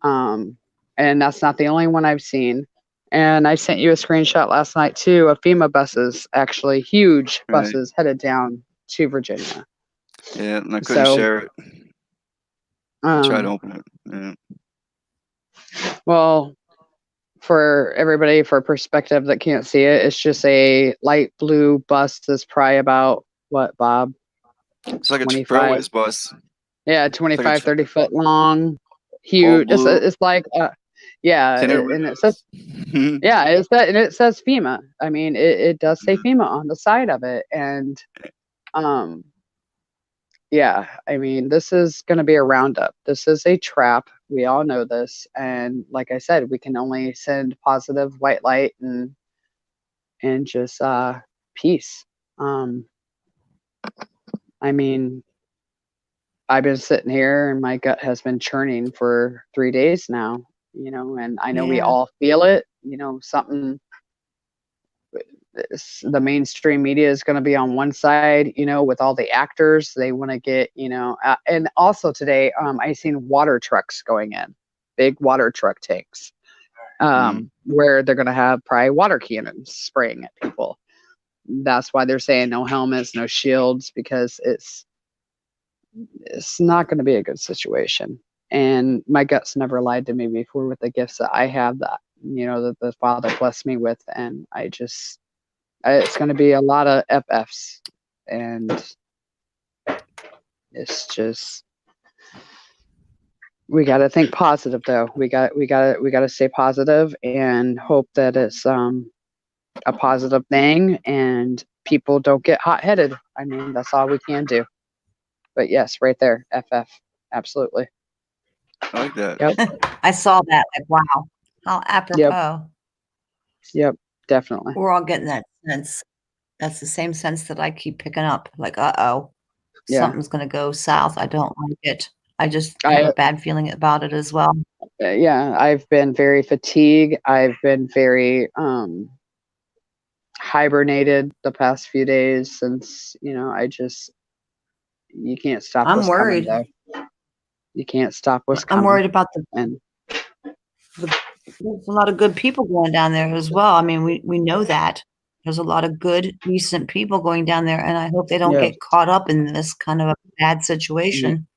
And that's not the only one I've seen. And I sent you a screenshot last night too of FEMA buses, actually huge buses headed down to Virginia. Yeah, and I couldn't share it. I tried to open it. Yeah. Well, for everybody, for perspective that can't see it, it's just a light blue bus that's probably about what, Bob? It's like a Trailways bus. Yeah, 25, 30 foot long, huge. It's like, yeah, and it says, yeah, it says FEMA. I mean, it does say FEMA on the side of it, and yeah, I mean, this is going to be a roundup. This is a trap. We all know this, and like I said, we can only send positive white light and just peace. I mean, I've been sitting here and my gut has been churning for 3 days now, and I know we all feel it, something. The mainstream media is going to be on one side, with all the actors. They want to get, and also today, I seen water trucks going in, big water truck tanks, where they're going to have probably water cannons spraying at people. That's why they're saying no helmets, no shields, because it's not going to be a good situation. And my gut's never lied to me before with the gifts that I have, that that the Father blessed me with, and it's going to be a lot of FFs, and it's just, we got to think positive though. We got to stay positive and hope that it's a positive thing and people don't get hot-headed. I mean, that's all we can do. But yes, right there, FF, absolutely. I like that. Yep. I saw that. Like, wow, how apropos. Yep, definitely. We're all getting that sense. That's the same sense that I keep picking up. Like, something's going to go south. I don't like it. I just have a bad feeling about it as well. Yeah, I've been very fatigued. I've been very hibernated the past few days since, you can't stop I'm what's worried. coming though. You can't stop what's coming. I'm worried about there's a lot of good people going down there as well. I mean, we know that. There's a lot of good, decent people going down there, and I hope they don't get caught up in this kind of a bad situation.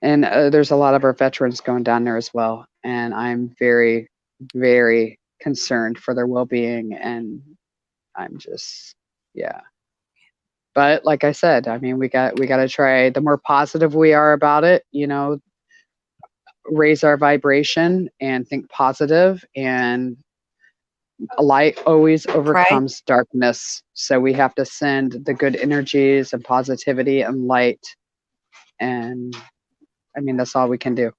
And there's a lot of our veterans going down there as well, and I'm very, very concerned for their well-being, and I'm just, But like I said, I mean, we got to try. The more positive we are about it, raise our vibration and think positive, and light always overcomes darkness. So we have to send the good energies and positivity and light. And I mean, that's all we can do.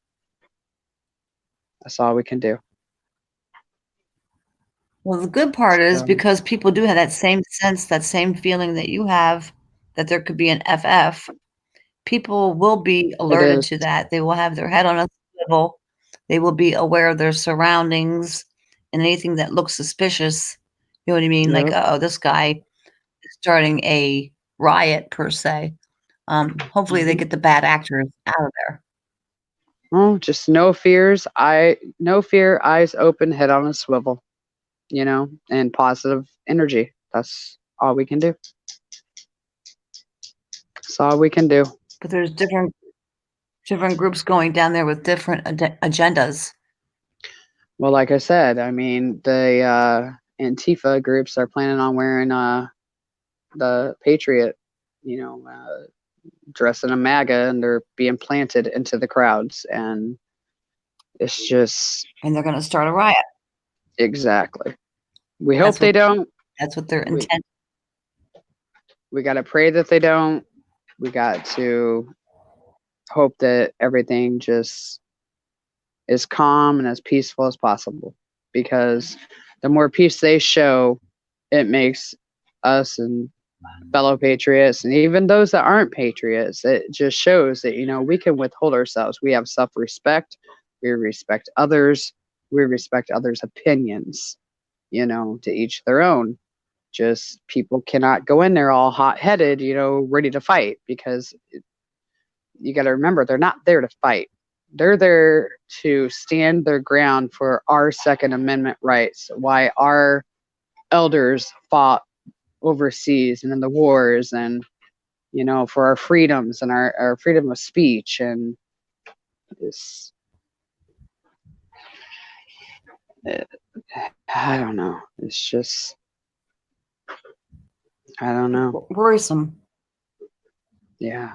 That's all we can do. Well, the good part is because people do have that same sense, that same feeling that you have, that there could be an FF, people will be alerted to that. They will have their head on a swivel. They will be aware of their surroundings and anything that looks suspicious. You know what I mean? Like, oh, this guy is starting a riot per se. Hopefully they get the bad actors out of there. Oh, just no fears. No fear, eyes open, head on a swivel, and positive energy. That's all we can do. That's all we can do. But there's different groups going down there with different agendas. Well, like I said, I mean, the Antifa groups are planning on wearing the Patriot, dressing a MAGA, and they're being planted into the crowds, and it's just. And they're going to start a riot. Exactly. We hope they don't. That's what their intent. We got to pray that they don't. We got to hope that everything just is calm and as peaceful as possible, because the more peace they show, it makes us and fellow patriots, and even those that aren't patriots, it just shows that we can withhold ourselves. We have self-respect. We respect others. We respect others' opinions. To each their own. Just people cannot go in there all hot-headed, ready to fight, because you got to remember, they're not there to fight. They're there to stand their ground for our Second Amendment rights, why our elders fought overseas and in the wars, and for our freedoms and our freedom of speech. And this, I don't know. It's just, I don't know. Worrisome. Yeah.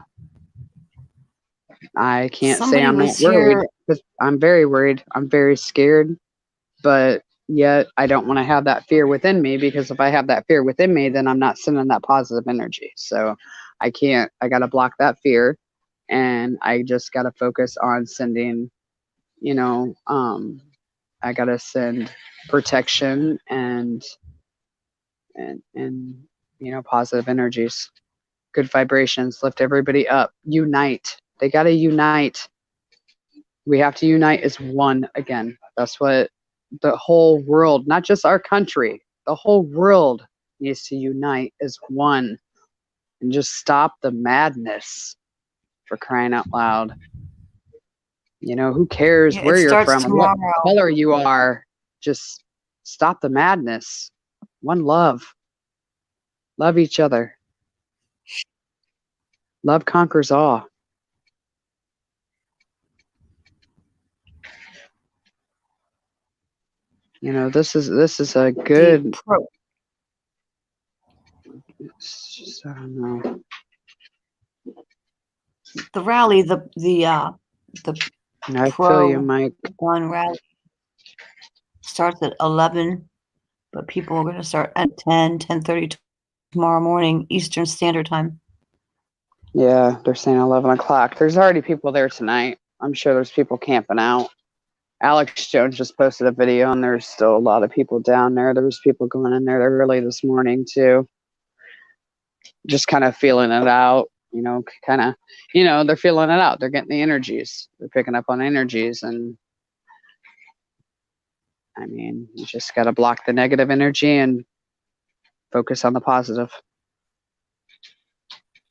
I can't say I'm not worried, because I'm very worried. I'm very scared, but yet I don't want to have that fear within me, because if I have that fear within me, then I'm not sending that positive energy. So I got to block that fear, and I just got to focus on sending, I got to send protection and positive energies. good vibrations, lift everybody up, unite. They got to unite. We have to unite as one again. That's what the whole world, not just our country, the whole world needs to unite as one and just stop the madness, for crying out loud. You know, who cares where you're from or what color you are? Just stop the madness. One love. Love each other. Love conquers all. You know, this is a good. It's just, I don't know. The rally, I feel you, Mike. One rally starts at 11, but people are going to start at 10:30 tomorrow morning Eastern Standard Time. Yeah, they're saying 11 o'clock. There's already people there tonight. I'm sure there's people camping out. Alex Jones just posted a video, and there's still a lot of people down there. There was people going in there early this morning, too. Just kind of feeling it out, you know, they're feeling it out. They're getting the energies. They're picking up on energies. And, I mean, you just got to block the negative energy and focus on the positive.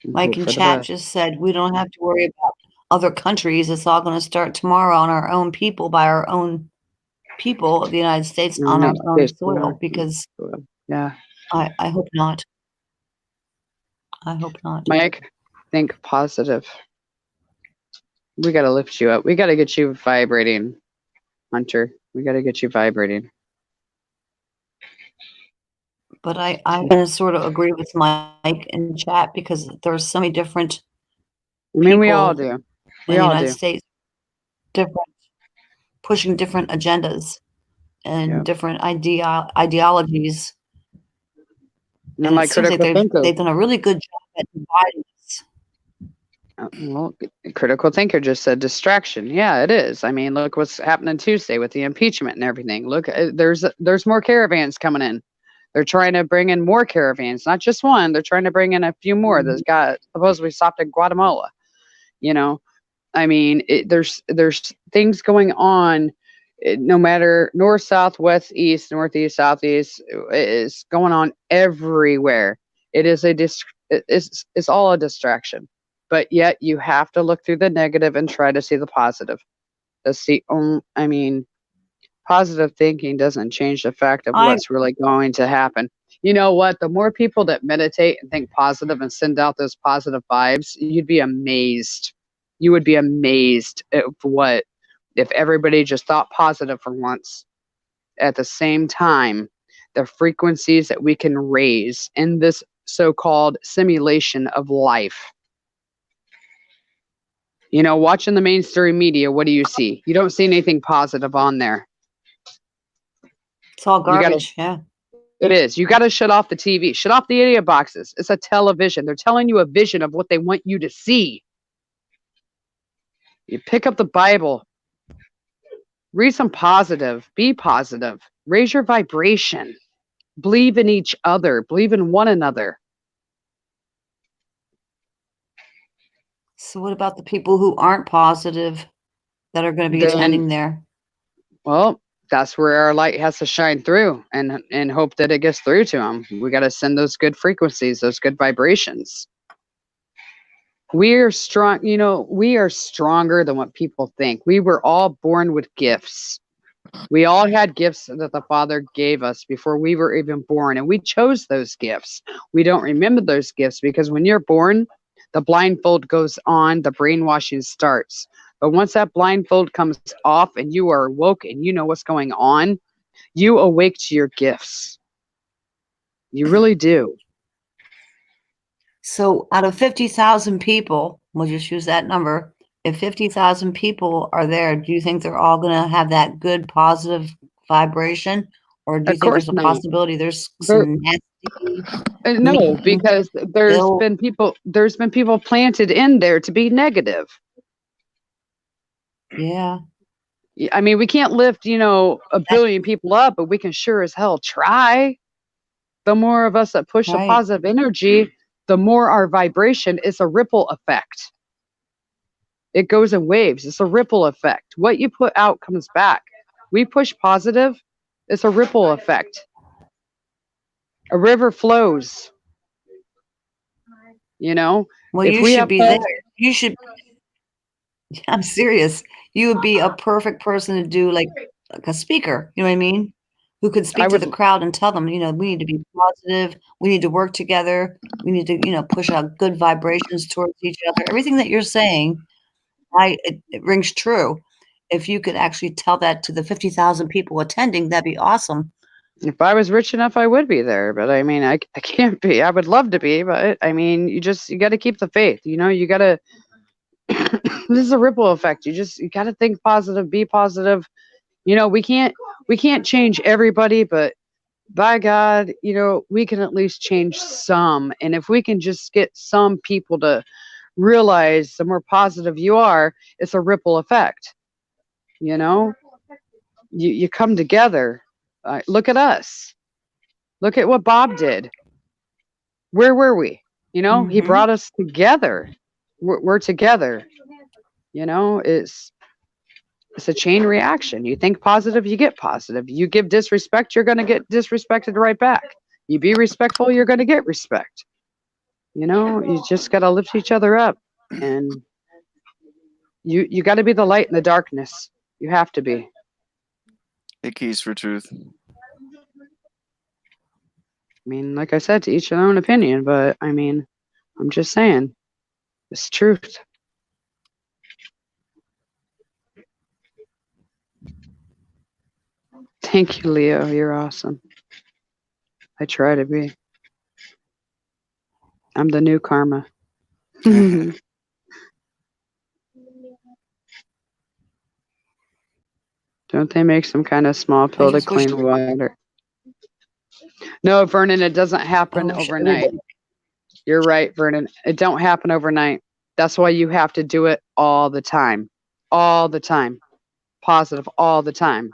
Mike in chat just said, we don't have to worry about other countries. It's all going to start tomorrow on our own people, by our own people of the United States, on our own soil, because yeah, I hope not. I hope not. Mike, think positive. We got to lift you up. We got to get you vibrating, Hunter. We got to get you vibrating. But I'm going to sort of agree with Mike in chat, because there's so many different people we all do. We all in the United States, pushing different agendas and different ideologies. And like they've done a really good job at dividing us. Well, critical thinker just said distraction. Yeah, it is. I mean, look what's happening Tuesday with the impeachment and everything. Look, there's more caravans coming in. They're trying to bring in more caravans, not just one. They're trying to bring in a few more. That's got supposedly stopped in Guatemala. You know, I mean, there's things going on. No matter north, south, west, east, northeast, southeast, it is going on everywhere. It is it's all a distraction. But yet you have to look through the negative and try to see the positive. That's the only. I mean, positive thinking doesn't change the fact of what's really going to happen. You know what? The more people that meditate and think positive and send out those positive vibes, you'd be amazed. You would be amazed at what if everybody just thought positive for once. At the same time, the frequencies that we can raise in this so-called simulation of life. You know, watching the mainstream media, what do you see? You don't see anything positive on there. It's all garbage, yeah. It is. You got to shut off the TV. Shut off the idiot boxes. It's a television. They're telling you a vision of what they want you to see. You pick up the Bible. Read some positive. Be positive. Raise your vibration. Believe in each other. Believe in one another. So what about the people who aren't positive that are going to be attending there? Well, that's where our light has to shine through and hope that it gets through to them. We got to send those good frequencies, those good vibrations. We are strong. You know, we are stronger than what people think. We were all born with gifts. We all had gifts that the Father gave us before we were even born, and we chose those gifts. We don't remember those gifts because when you're born, the blindfold goes on, the brainwashing starts. But once that blindfold comes off and you are woke and you know what's going on, you awake to your gifts. You really do. So out of 50,000 people, we'll just use that number. If 50,000 people are there, do you think they're all going to have that good, positive vibration? Or do you think there's a possibility there's some nasty? No, because there's been people planted in there to be negative. Yeah. I mean, we can't lift, a billion people up, but we can sure as hell try. The more of us that push a positive energy, the more our vibration is a ripple effect. It goes in waves. It's a ripple effect. What you put out comes back. We push positive. It's a ripple effect. A river flows. You know, Well, if you we should have be there. You should. I'm serious. You would be a perfect person to do like a speaker. You know what I mean? Who could speak to the crowd and tell them, we need to be positive. We need to work together. We need to, push out good vibrations towards each other. Everything that you're saying, it rings true. If you could actually tell that to the 50,000 people attending, that'd be awesome. If I was rich enough, I would be there, but I mean, I can't be. I would love to be, but I mean, you got to keep the faith. You got to. This is a ripple effect. You got to think positive, be positive. We can't change everybody, but by God, we can at least change some. And if we can just get some people to realize the more positive you are, it's a ripple effect. You come together. Look at us. Look at what Bob did. Where were we? He brought us together. We're together. It's a chain reaction. You think positive, you get positive. You give disrespect, you're going to get disrespected right back. You be respectful, you're going to get respect. You just got to lift each other up, and you got to be the light in the darkness. You have to be. Hey, Keys for Truth. I mean, like I said, to each their own opinion, but I mean, I'm just saying, it's truth. Thank you, Leo. You're awesome. I try to be. I'm the new karma. Don't they make some kind of small pill to clean water? No, Vernon, it doesn't happen overnight. You're right, Vernon. It don't happen overnight. That's why you have to do it all the time. All the time. Positive all the time.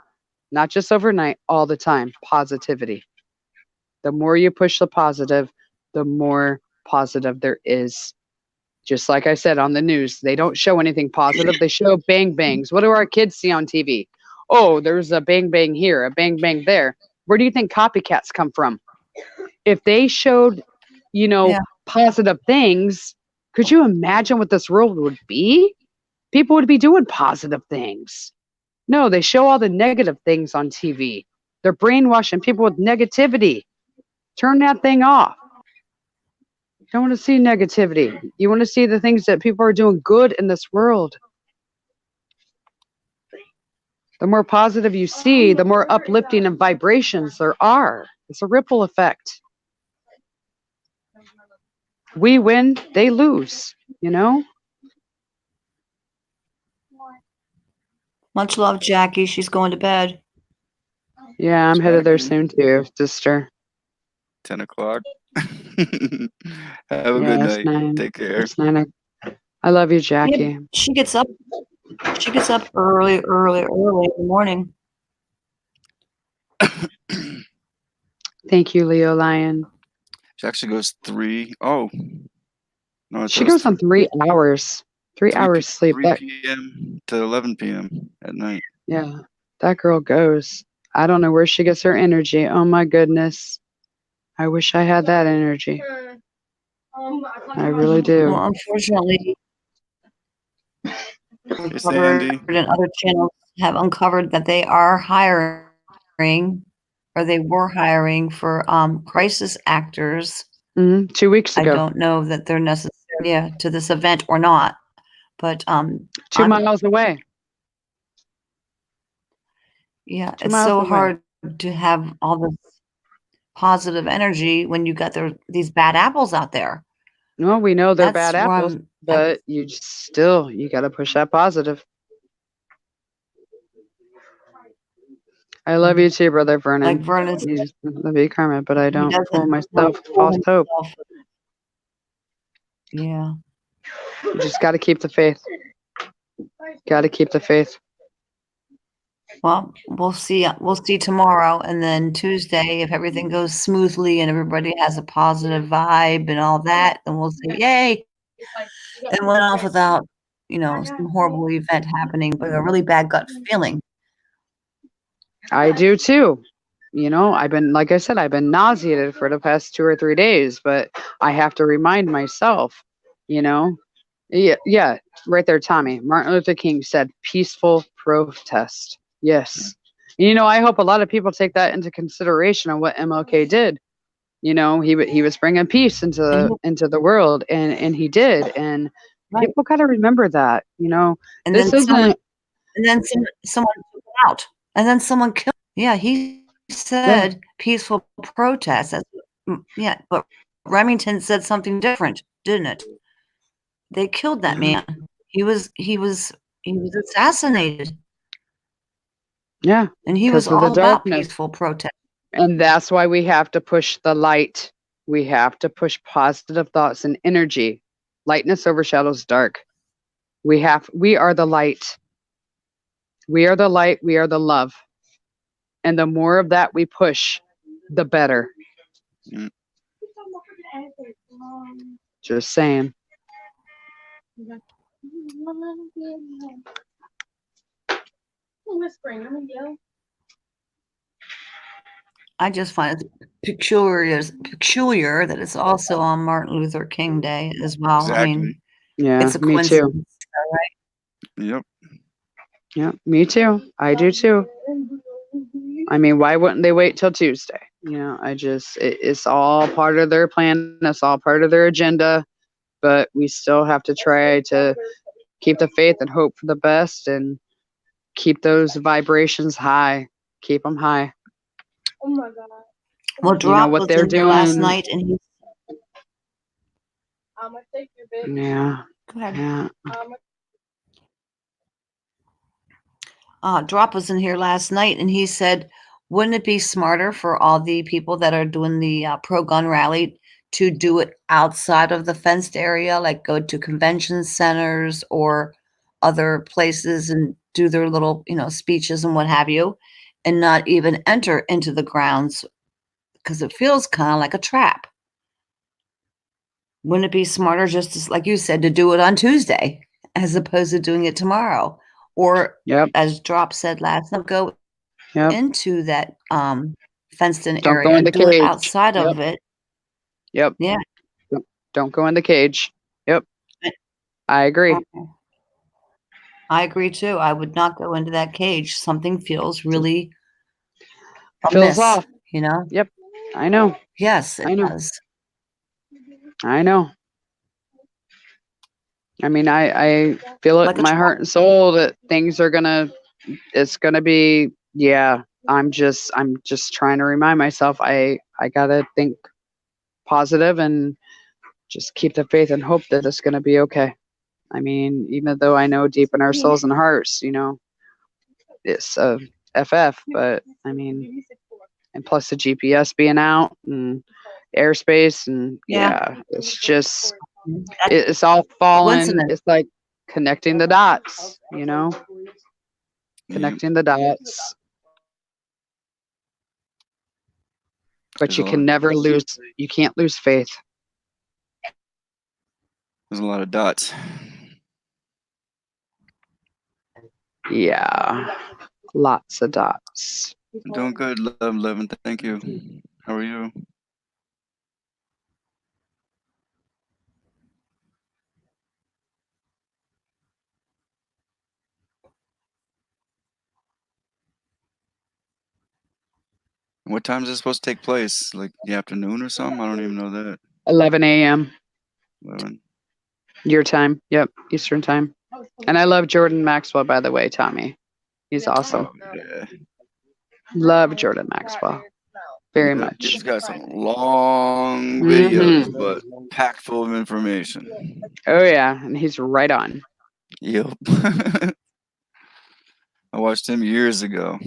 Not just overnight, all the time. Positivity. The more you push the positive, the more positive there is. Just like I said on the news, they don't show anything positive. They show bang bangs. What do our kids see on TV? Oh, there's a bang bang here, a bang bang there. Where do you think copycats come from? If they showed, positive things, could you imagine what this world would be? People would be doing positive things. No, they show all the negative things on TV. They're brainwashing people with negativity. Turn that thing off. You don't want to see negativity. You want to see the things that people are doing good in this world. The more positive you see, the more uplifting and vibrations there are. It's a ripple effect. We win, they lose, Much love, Jackie. She's going to bed. Yeah, I'm headed there soon too, sister. 10 o'clock. Have a good night. 9. Take care. It's 9. I love you, Jackie. Yeah, she gets up early in the morning. Thank you, Leo Lion. She actually goes 3. Oh. No, she goes on 3 hours. 3 hours sleep. 3 p.m. to 11 p.m. at night. Yeah, that girl goes. I don't know where she gets her energy. Oh my goodness. I wish I had that energy. I really do. Well, unfortunately, Sandy. and other channels have uncovered that they are hiring, or they were hiring for crisis actors. 2 weeks ago. I don't know that they're necessary to this event or not, but 2 miles away. Yeah, it's so hard to have all this positive energy when you got these bad apples out there. Well, we know they're bad apples, but you got to push that positive. I love you too, brother Vernon. Like Vernon's, you just love you, Karma, but I don't fool myself with false hope. Yeah. You just got to keep the faith. Got to keep the faith. Well, we'll see. We'll see tomorrow, and then Tuesday, if everything goes smoothly and everybody has a positive vibe and all that, then we'll say yay. And went off without, some horrible event happening, but a really bad gut feeling. I do too. I've been, like I said, I've been nauseated for the past 2 or 3 days, but I have to remind myself, you know, yeah, right there, Tommy. Martin Luther King said peaceful protest. Yes. I hope a lot of people take that into consideration on what MLK did. He was bringing peace into the world, and he did, and people got to remember that. And this then isn't. And then someone took it out, and then someone killed. Yeah, he said peaceful protest. Yeah, but Remington said something different, didn't it? They killed that man. He was assassinated. Yeah, and he was all about peaceful protest. And that's why we have to push the light. We have to push positive thoughts and energy. Lightness overshadows dark. We are the light. We are the light. We are the love. And the more of that we push, the better. Just saying. I just find it peculiar that it's also on Martin Luther King Day as well. Exactly. I mean, yeah, it's a me too. Right? Yep. Yeah, me too. I do too. I mean, why wouldn't they wait till Tuesday? It's all part of their plan. It's all part of their agenda. But we still have to try to keep the faith and hope for the best and keep those vibrations high. Keep them high. Oh my God. Well, Drop what was they're in here doing last night, and he. I'm gonna take your baby. Yeah. Go ahead. Yeah. Drop was in here last night, and he said, wouldn't it be smarter for all the people that are doing the pro-gun rally to do it outside of the fenced area, like go to convention centers or other places and do their little, speeches and what have you, and not even enter into the grounds because it feels kind of like a trap. Wouldn't it be smarter just to, like you said, to do it on Tuesday as opposed to doing it tomorrow? Or as Drop said last night, go into that fenced-in area and do it outside of it. Yep. Yeah. Don't go in the cage. Yep. I agree. I agree too. I would not go into that cage. Something feels really feels off. Yep. I know. Yes, it does. I know. I mean, I feel it in my heart and soul that it's gonna be, yeah. I'm just trying to remind myself I gotta think positive and just keep the faith and hope that it's gonna be okay. I mean, even though I know deep in our souls and hearts, it's a FF, but I mean, and plus the GPS being out and airspace and it's just it's all falling. It's like connecting the dots, connecting the dots. But you can never lose. You can't lose faith. There's a lot of dots. Yeah, lots of dots. I'm doing good, love, and thank you. How are you? What time is this supposed to take place? Like the afternoon or something? I don't even know that. 11 a.m. 11. Your time. Yep, Eastern time. And I love Jordan Maxwell, by the way, Tommy. He's awesome. Oh, yeah. Love Jordan Maxwell. Very much. He's got some long videos, but packed full of information. Oh, yeah. And he's right on. Yep. I watched him years ago.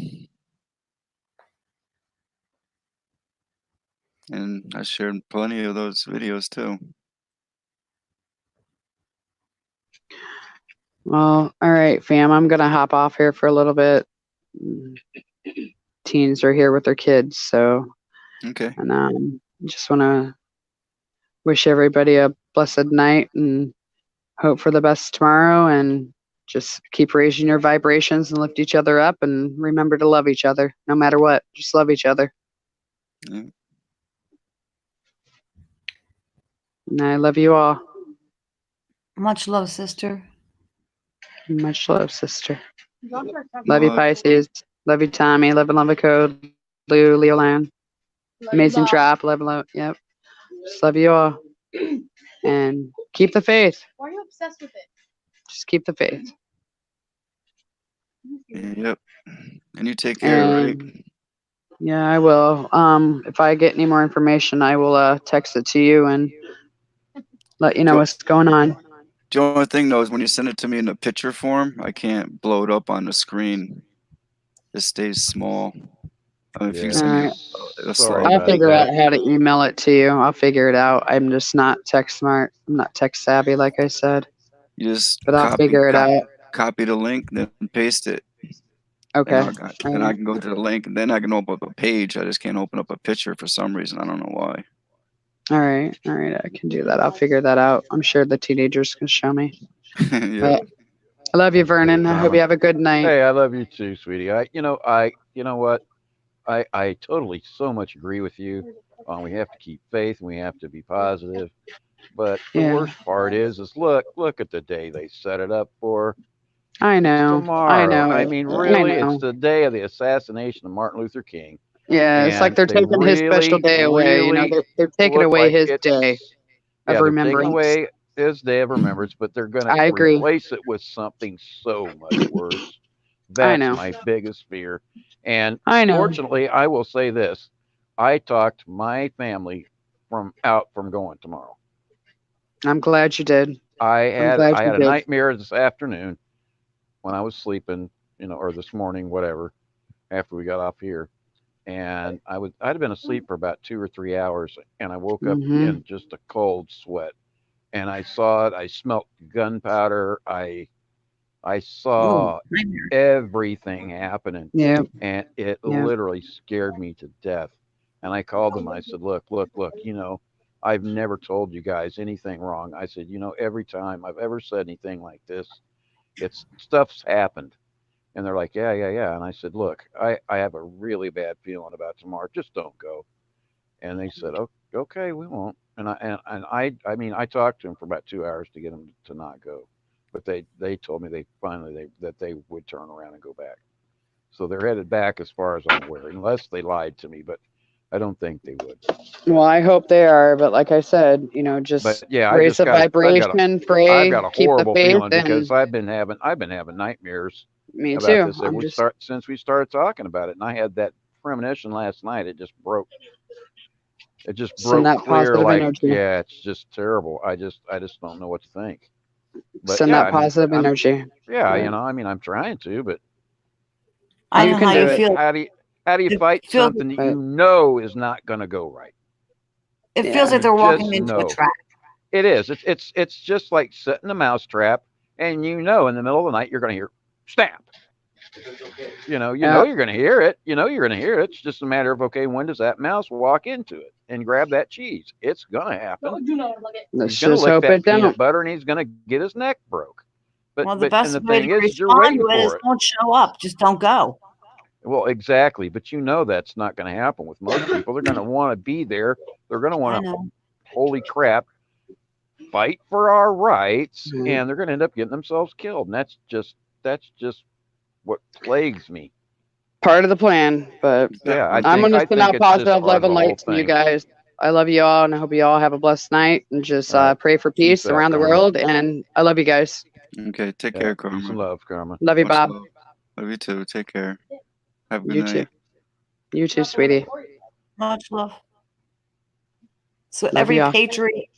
And I shared plenty of those videos too. Well, all right, fam. I'm going to hop off here for a little bit. teens are here with their kids. So, Okay. and just want to wish everybody a blessed night and hope for the best tomorrow, and just keep raising your vibrations and lift each other up, and remember to love each other no matter what. Just love each other. Yeah. And I love you all. Much love, sister. Much love, sister. Love you, Pisces. Love you, Tommy. Love and love a code. Lou, Leolan. Amazing drop. Love. Yep. Just love you all. And keep the faith. Why are you obsessed with it? Just keep the faith. Yep. And you take care, right? Yeah, I will. If I get any more information, I will text it to you and let you know what's going on. The only thing though is when you send it to me in a picture form, I can't blow it up on the screen. It stays small. If you send me a Sorry slide, I'll figure out how to email it to you. I'll figure it out. I'm just not tech smart. I'm not tech savvy, like I said. you just But I'll figure it out. copy the link, then paste it. Okay. And I can go to the link, and then I can open up a page. I just can't open up a picture for some reason. I don't know why. All right. I can do that. I'll figure that out. I'm sure the teenagers can show me. Yeah. But I love you, Vernon. I hope you have a good night. Hey, I love you too, sweetie. You know what? I totally so much agree with you. We have to keep faith and we have to be positive. But the worst part is look at the day they set it up for. I know. It's tomorrow. I know. I mean, really, it's the day of the assassination of Martin Luther King. Yeah, it's like they're taking his special day away. You know, they're taking away his day of remembrance. They're taking away his day of remembrance, but they're going to replace it with something so much worse. That's my biggest fear. And fortunately, I will say this: I talked my family from going tomorrow. I'm glad you did. I had a nightmare this afternoon when I was sleeping, or this morning, whatever, after we got off here. And I'd have been asleep for about 2 or 3 hours, and I woke up in just a cold sweat. And I saw it. I smelt gunpowder. I saw everything happening. Yeah. And it literally scared me to death. And I called them. I said, look, I've never told you guys anything wrong. I said, every time I've ever said anything like this, stuff's happened. And they're like, yeah. And I said, look, I have a really bad feeling about tomorrow. Just don't go. And they said, okay, we won't. And I talked to them for about 2 hours to get them to not go. But they told me that they would turn around and go back. So they're headed back as far as I'm aware, unless they lied to me, but I don't think they would. Well, I hope they are, but like I said, just raise the vibration, pray, I've got a horrible keep the faith, feeling because I've been having nightmares about this since we started talking about it, and I had that premonition last night. It just broke. It just broke clear. It's just terrible. I just don't know what to think. But send that positive energy. Yeah, I'm trying to, but I know how you feel. How do you fight something that you know is not going to go right? It feels like they're walking into a trap. It is. It's just like setting a mouse trap, and in the middle of the night you're going to hear snap. You know you're going to hear it. It's just a matter of when does that mouse walk into it and grab that cheese? It's going to happen. Let's he's going to lick hope that peanut butter, and he's going to get his neck broke. But the best way to respond to it is don't show up. Just don't go. Well, exactly. But that's not going to happen with most people. They're going to want to be there. They're going to want to, holy crap, fight for our rights, and they're going to end up getting themselves killed. And that's just what plagues me. Part of the plan, but I'm going to send out positive love and light to you guys. I love you all, and I hope you all have a blessed night, and just pray for peace around the world. And I love you guys. Okay, take care, Karma. Peace and love, Karma. Love you, Bob. Love you too. Take care. Have a good night. You too, sweetie. Much love. So every patriot,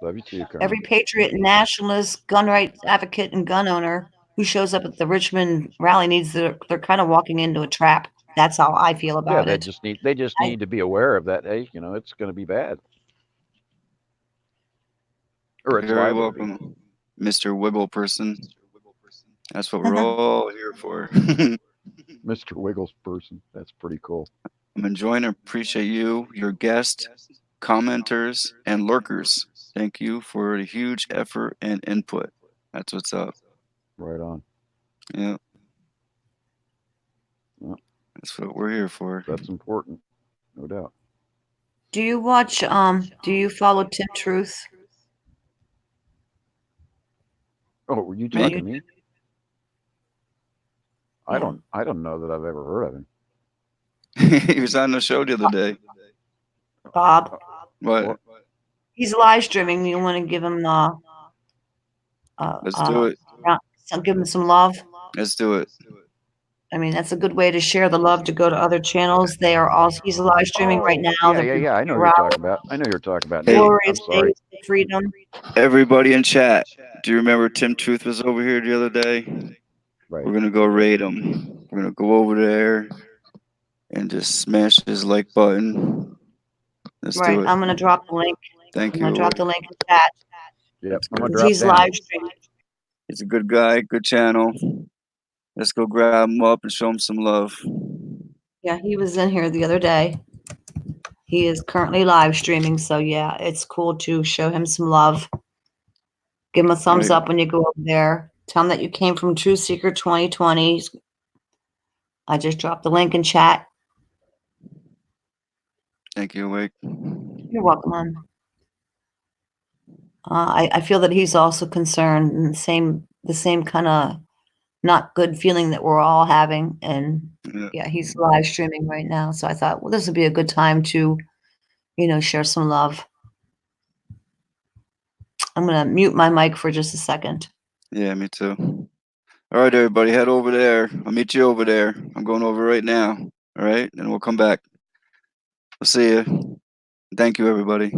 love you too, Karma. Every patriot, nationalist, gun rights advocate, and gun owner who shows up at the Richmond rally they're kind of walking into a trap. That's how I feel about it. They just need to be aware of that. Hey, it's going to be bad. Or it's very welcome, Mr. Wibble person. That's what we're all here for. Mr. Wiggles person. That's pretty cool. I'm enjoying and appreciate you, your guests, commenters, and lurkers. Thank you for the huge effort and input. That's what's up. Right on. Yeah. Yeah. That's what we're here for. That's important, no doubt. Do you watch? Do you follow Tim Truth? Oh, were you On talking YouTube? to me? Yeah. I don't know that I've ever heard of him. He was on the show the other day. Bob, What? he's live streaming. You want to give him Let's do it. give him some love. Let's do it. I mean, that's a good way to share the love, to go to other channels. They are also, he's live streaming right now. Yeah. I know who you're talking about. I know who you're talking about. Hey. Now. I'm Glorious sorry. Days of Freedom. Everybody in chat, do you remember Tim Truth was over here the other day? Right. We're going to go raid him. We're going to go over there and just smash his like button. Let's Right. do it. I'm going to drop the link. Thank I'm going you. to drop the link in chat. Yep. I'm gonna good. Because drop he's down. live streaming. He's a good guy, good channel. Let's go grab him up and show him some love. Yeah, he was in here the other day. He is currently live streaming. So, yeah, it's cool to show him some love. Give him a thumbs Right. up when you go over there. Tell him that you came from Truth Seeker 2020. I just dropped the link in chat. Thank you, Wake. You're welcome, hon. I feel that he's also concerned, and the same kind of not good feeling that we're all having. And yeah, he's live streaming right now. So I thought, well, this would be a good time to, share some love. I'm going to mute my mic for just a second. Yeah, me too. All right, everybody, head over there. I'll meet you over there. I'm going over right now. All right, and we'll come back. We'll see you. Thank you, everybody.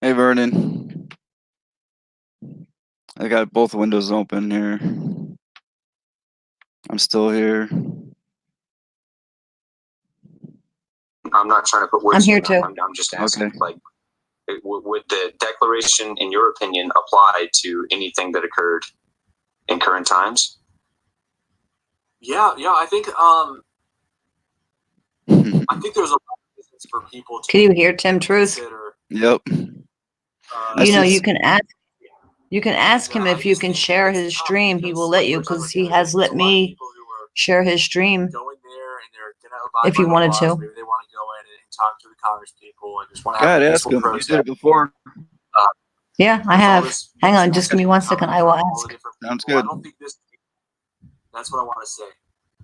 Hey, Vernon. I got both windows open here. I'm still here. I'm not trying to put words. I'm here in. too. I'm just asking, Okay. like, would the declaration, in your opinion, apply to anything that occurred in current times? Yeah, I think there's a lot of reasons for people to Can you hear Tim Truth? consider. Yep. I You know, see you can ask him if I you just can think share it's his tough stream. He because, will let like you we're talking because about he the other has day, there's let a lot of me people who are share his stream. going there and they're gonna abide If you by the wanted laws. to. Maybe they want to go in and talk to the Congress people and just want to God, have a ask peaceful him. You protest. did it before. Yeah, I There's all have. this Hang on, mixed just give me messaging 1 second. coming I will from all the ask. different Sounds people. I good. don't think this. That's what I want to say.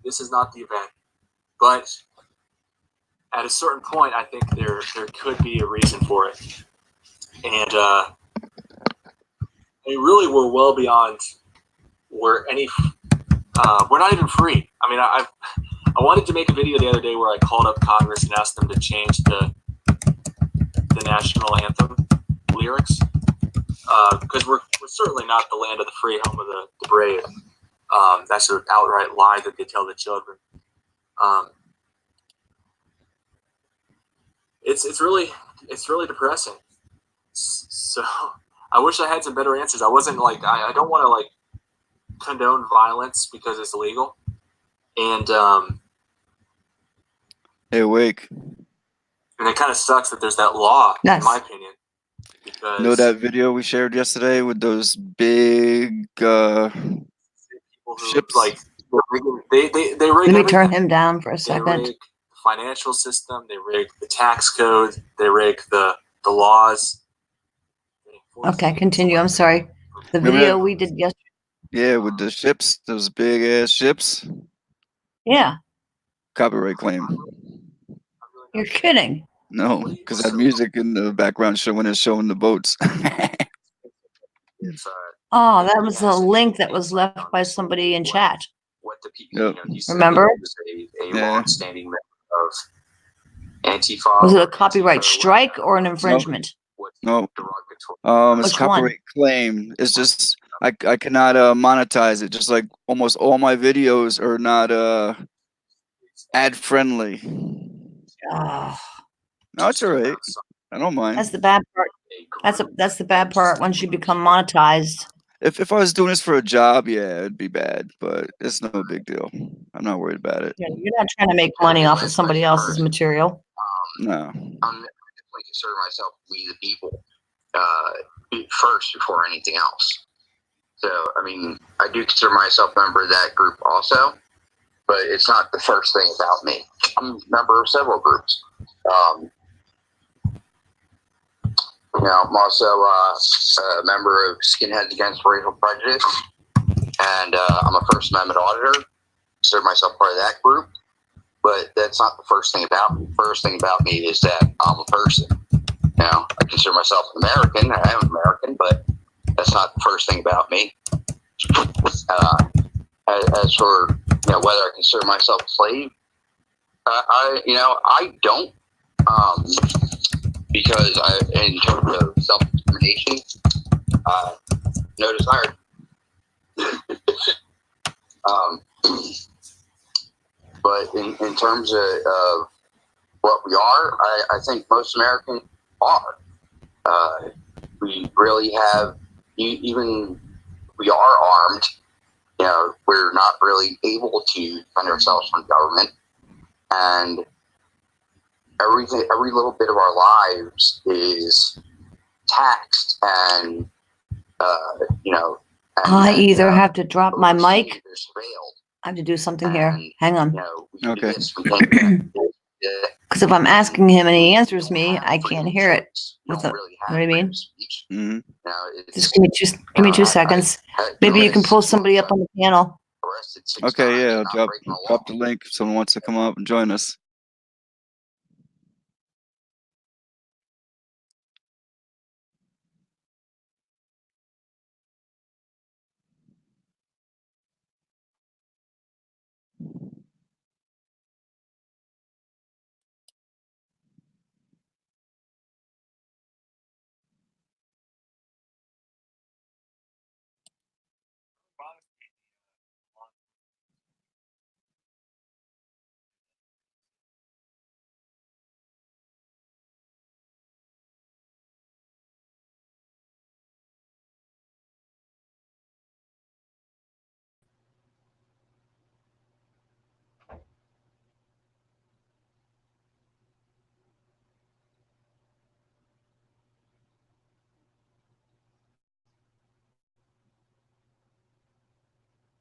This is not the event, but at a certain point, I think there could be a reason for it, and really, we're well beyond where any. We're not even free. I mean, I wanted to make a video the other day where I called up Congress and asked them to change the national anthem lyrics because we're certainly not the land of the free, home of the brave. That's an outright lie that they tell the children. It's really depressing. So I wish I had some better answers. I wasn't like I don't want to like condone violence because it's illegal, and Hey, Wake. it kind of sucks that there's that law, Yes. in my opinion. Because You know that video we shared yesterday with those big people who ships? like they rig Let me turn everything. him down for a They second. rig the financial system. They rig the tax code. They rig the laws. Okay, continue. I'm sorry. The Remember video that? we did yesterday. Yeah, with the ships, those big ass ships. Yeah, Copyright claim. you're kidding. No, because that music in the background when it's showing the boats. It's Oh, that was a link that was left by somebody in chat. What the people, Yep. he said Remember? he was a Yeah. long-standing member of Antifa. Was it or a copyright Antifa, strike or an infringement? No. derogatory. It's Which one? copyright claim. It's just I cannot monetize it. Just like almost all my videos are not ad friendly. Oh, No, it's alright. I don't mind. that's the bad part. That's the bad part. Once you become monetized. If I was doing this for a job, yeah, it'd be bad, but it's no big deal. I'm not worried about it. You're not trying to make money off of somebody else's material. No. I'm definitely consider myself we the people first before anything else. So, I mean, I do consider myself a member of that group also, but it's not the first thing about me. I'm a member of several groups. I'm also a member of Skinheads Against Racial Prejudice, and I'm a First Amendment auditor. Consider myself part of that group, but that's not the first thing about me. The first thing about me is that I'm a person. Now, I consider myself an American. I am American, but that's not the first thing about me. As for whether I consider myself a slave, I don't, because in terms of self-determination, no desire. But in terms of what we are, I think most Americans are. We really have, even we are armed. We're not really able to defend ourselves from government, and every little bit of our lives is taxed, and I either have to drop my mic. they're surveilled. I have to do something here. Hang on. We can do Okay. this, we can do that. Because if I'm asking him and he answers me, I can't hear it. You With the, really you know what I mean? speech. Hmm. Just give me 2 seconds. Maybe you can pull somebody up on the panel. Arrested 6 Okay, times yeah, and I'll not drop breaking the law. the link if someone wants to come up and join us.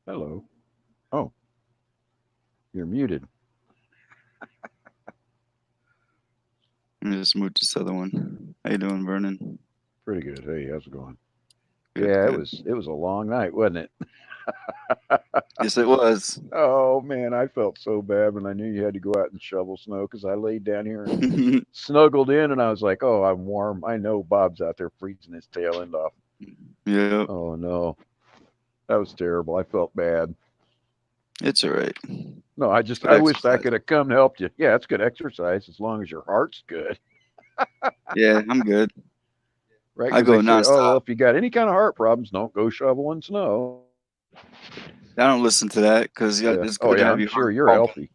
Hello. Oh, you're muted. Let me just move to this other one. How you doing, Vernon? Pretty good. Hey, how's it going? Good, Yeah, good. it was a long night, wasn't it? Yes, it was. Oh man, I felt so bad when I knew you had to go out and shovel snow because I laid down here and snuggled in, and I was like, "Oh, I'm warm." I know Bob's out there freezing his tail end off. Yep. Oh no, that was terrible. I felt bad. It's all right. No, I wished I could have come and helped you. Yeah, it's good exercise as long as your heart's good, Yeah, I'm good. right? I Because go they say, "Oh, well, nonstop. if you got any kind of heart problems, don't go shoveling snow." I don't listen to that because Yeah. it's Oh good to yeah, have I'm your sure heart you're pumping.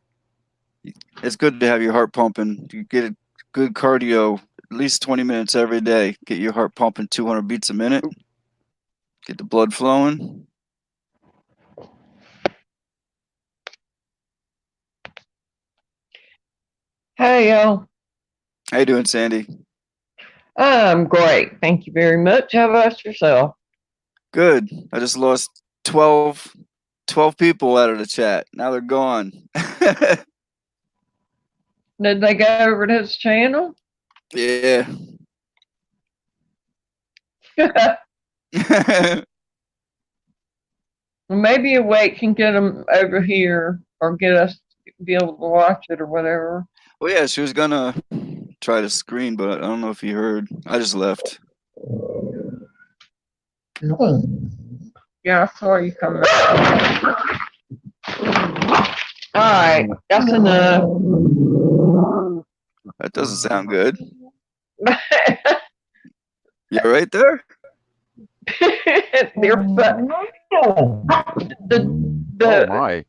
healthy. It's good to have your heart pumping. You get a good cardio, at least 20 minutes every day. Get your heart pumping 200 beats a minute. Get the blood flowing. Hey, y'all. How you doing, Sandy? I'm great. Thank you very much. How about yourself? Good. I just lost 12 people out of the chat. Now they're gone. Did they go over to his channel? Yeah. Maybe a wait can get them over here or get us to be able to watch it or whatever. Well, yeah, she was gonna try to screen, but I don't know if you heard. I just left. Yeah, I saw you coming. All right, that's enough. That doesn't sound good. You right there? They're Oh the my!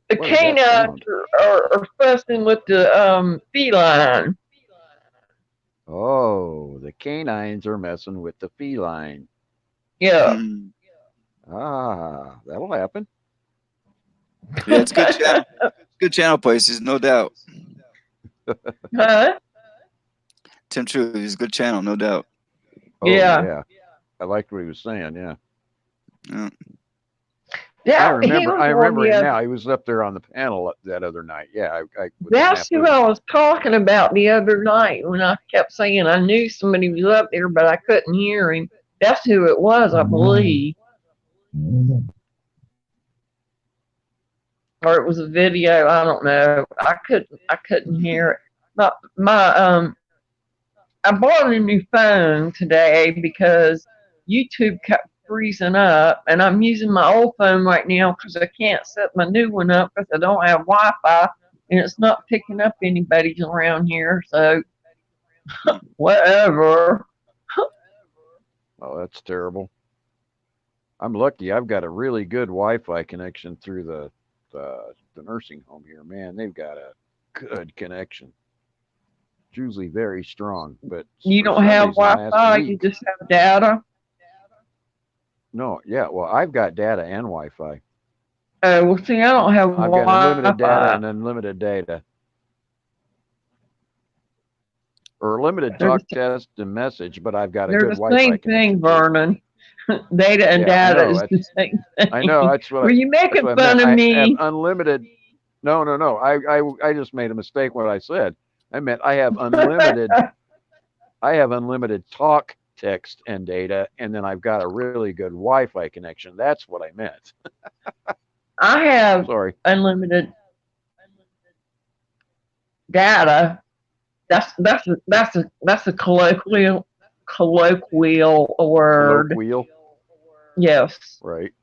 the What is that canines sound? are fussing with the feline. Oh, the canines are messing with the feline. Yeah. Ah, that'll happen. Yeah, it's good channel. Good channel places, no doubt. Huh? Tim True, he's a good channel, no doubt. Oh yeah. I liked what he was saying. Yeah. Yeah. Yeah, I remember him yeah. now. He was up there on the panel that other night. Yeah, That's who I was talking about the other night when I kept saying I knew somebody was up there, but I couldn't hear him. That's who it was, I believe. Or it was a video. I don't know. I couldn't hear it. I bought a new phone today because YouTube kept freezing up, and I'm using my old phone right now because I can't set my new one up because I don't have Wi-Fi, and it's not picking up anybody's around here. So whatever. Oh, that's terrible. I'm lucky. I've got a really good Wi-Fi connection through the nursing home here. Man, they've got a good connection. It's usually very strong, but You for don't some have reason Wi-Fi. last You week, just have data. no, yeah. Well, I've got data and Wi-Fi. Oh, well, see, I don't have I've got unlimited data Wi-Fi. and unlimited data, or limited They're talk, the, test, and message. But I've got a they're good the Wi-Fi same connection thing, too. Vernon. Data and Yeah, I data know. is the same I know. thing. That's what Were you that's making what I fun meant. of I have me? unlimited. No, no, no. I just made a mistake when I said. I meant I have unlimited. I have unlimited talk, text, and data, and then I've got a really good Wi-Fi connection. That's what I meant. I have Sorry. unlimited data. That's a colloquial word. Colloquial. Yes. Right.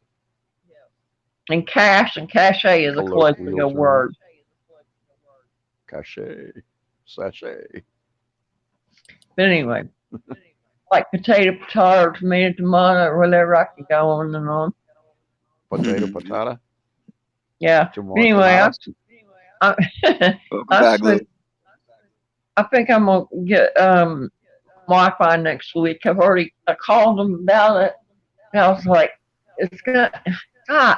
And cache is a colloquial Colloquial word. term. Cache. Sachet. But anyway, like potato, tomato, or whatever, I could go on and on. Patata. Yeah. Tomorrow. Anyway, I Back, Lou. I think I'm gonna get Wi-Fi next week. I called them about it, and I was like, it's gonna. God,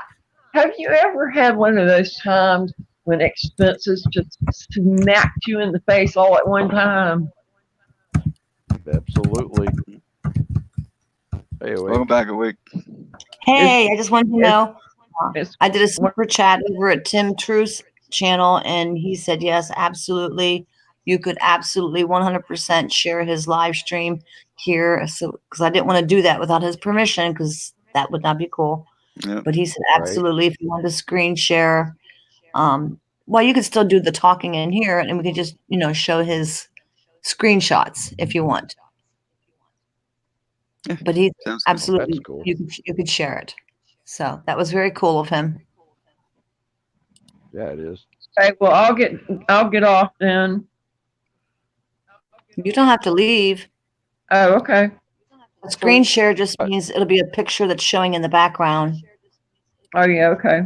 have you ever had one of those times when expenses just smacked you in the face all at one time? Absolutely. Hey, Welcome back, Awake. Hey, I just wanted to know. It's I did a super chat over at Tim Truth's channel, and he said, yes, absolutely. You could absolutely 100% share his live stream here. So, because I didn't want to do that without his permission, because that would not be cool. Yep. But he said, absolutely, if you want to screen share, well, you could still do the talking in here, and we could just, show his screenshots if you want. Yeah, but he sounds good. absolutely That's cool. you could share it. So that was very cool of him. Yeah, it is. okay. Well, I'll get off then. You don't have to leave. Oh, okay. A screen share just means it'll be a picture that's showing in the background. Oh yeah, okay.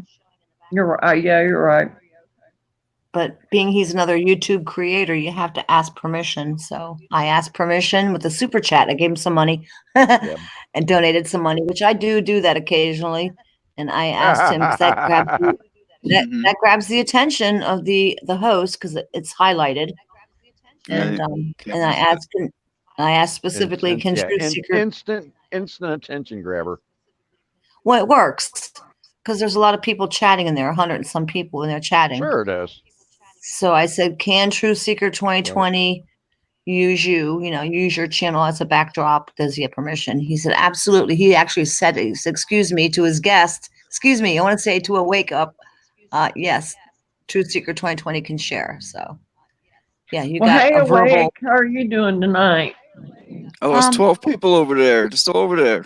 You're right. Yeah, you're right. But being he's another YouTube creator, you have to ask permission. So I asked permission with a super chat. I gave him some money and donated some money, which I do that occasionally. And I asked him because that grabs the attention of the host because it's highlighted. And I asked specifically, can Truth Seeker instant attention grabber. Well, it works because there's a lot of people chatting in there, 100 and some people in there chatting. Sure it does. So I said, can Truth Seeker 2020 use use your channel as a backdrop? Does he have permission? He said, absolutely. He actually said, excuse me, to his guest. Excuse me, I want to say to a wake up. Yes, Truth Seeker 2020 can share. So yeah, you got hey, a verbal. Awake, how are you doing tonight? Oh, it's 12 people over there. Just over there.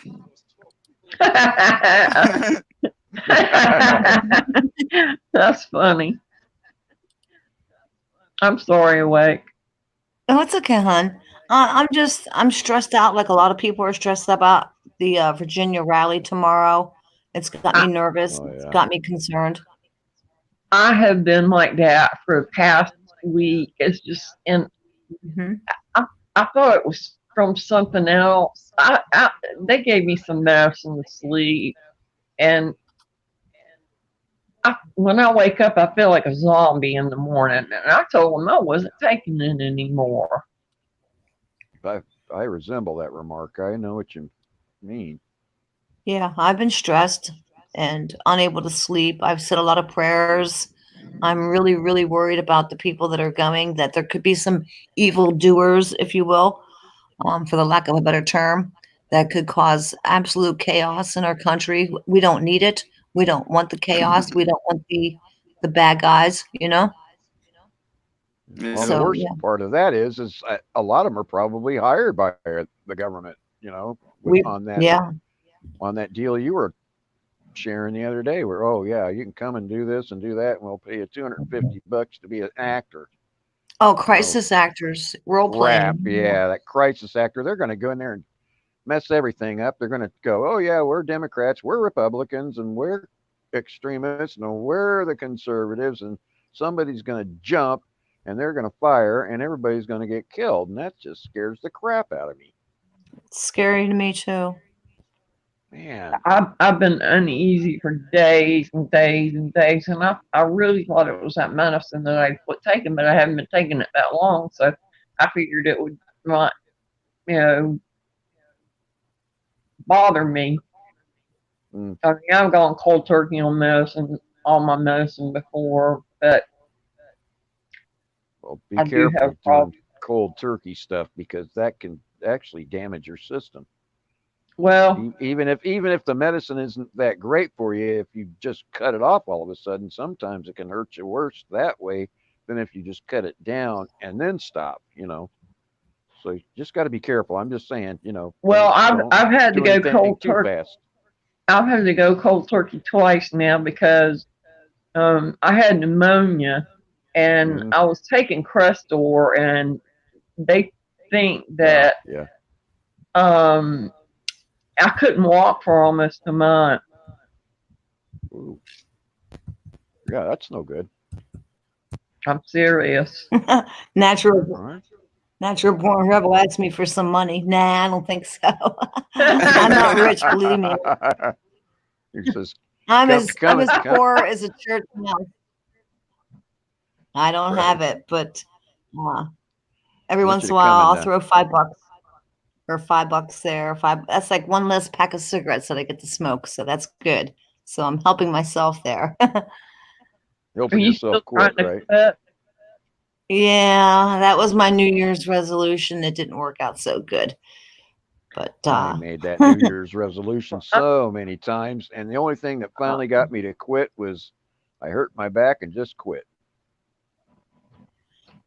That's funny. I'm sorry, Awake. Oh, it's okay, hon. I'm stressed out like a lot of people are stressed about the Virginia rally tomorrow. It's got me nervous. It's got me concerned. I have been like that for the past week. It's just, and I thought it was from something else. They gave me some medicine to sleep, and when I wake up, I feel like a zombie in the morning. And I told them I wasn't taking it anymore. I resemble that remark. I know what you mean. Yeah, I've been stressed and unable to sleep. I've said a lot of prayers. I'm really, really worried about the people that are going, that there could be some evil doers, if you will, for the lack of a better term, that could cause absolute chaos in our country. We don't need it. We don't want the chaos. We don't want the bad guys, Well, the worst part of that is a lot of them are probably hired by the government, on that deal you were sharing the other day where, you can come and do this and do that, and we'll pay you $250 to be an actor. Oh, crisis actors, role playing. Yeah, that crisis actor, they're going to go in there and mess everything up. They're going to go, oh yeah, we're Democrats, we're Republicans, and we're extremists, and we're the conservatives, and somebody's going to jump and they're going to fire and everybody's going to get killed. And that just scares the crap out of me. It's scary to me too. Man, I've been uneasy for days and days and days, and I really thought it was that medicine that I quit taking, but I haven't been taking it that long, so I figured it would not, bother me. I mean, I've gone cold turkey on medicine, all my medicine before, but be careful doing cold turkey stuff because that can actually damage your system. Well, even if the medicine isn't that great for you, if you just cut it off all of a sudden, sometimes it can hurt you worse that way than if you just cut it down and then stop. So you just got to be careful. I'm just saying, Well, I've had to go cold turkey. I've had to go cold turkey twice now because I had pneumonia and I was taking Crestor, and they think that I couldn't walk for almost a month. Ooh. Yeah, that's no good. I'm serious. Natural All right. Natural born rebel asked me for some money. Nah, I don't think so. I'm not rich, believe me. He says, I'm come, as come, come. poor as a church mouse. I don't Right. have it, but every Want once you in a to come while and I'll throw $5 or $5 there. That's like one less pack of cigarettes that I get to smoke, so that's good. So I'm helping myself there. Are helping you still yourself trying quit, to right? cut? Yeah, that was my New Year's resolution. It didn't work out so good. But I made that New Year's resolution so many times, and the only thing that finally got me to quit was I hurt my back and just quit.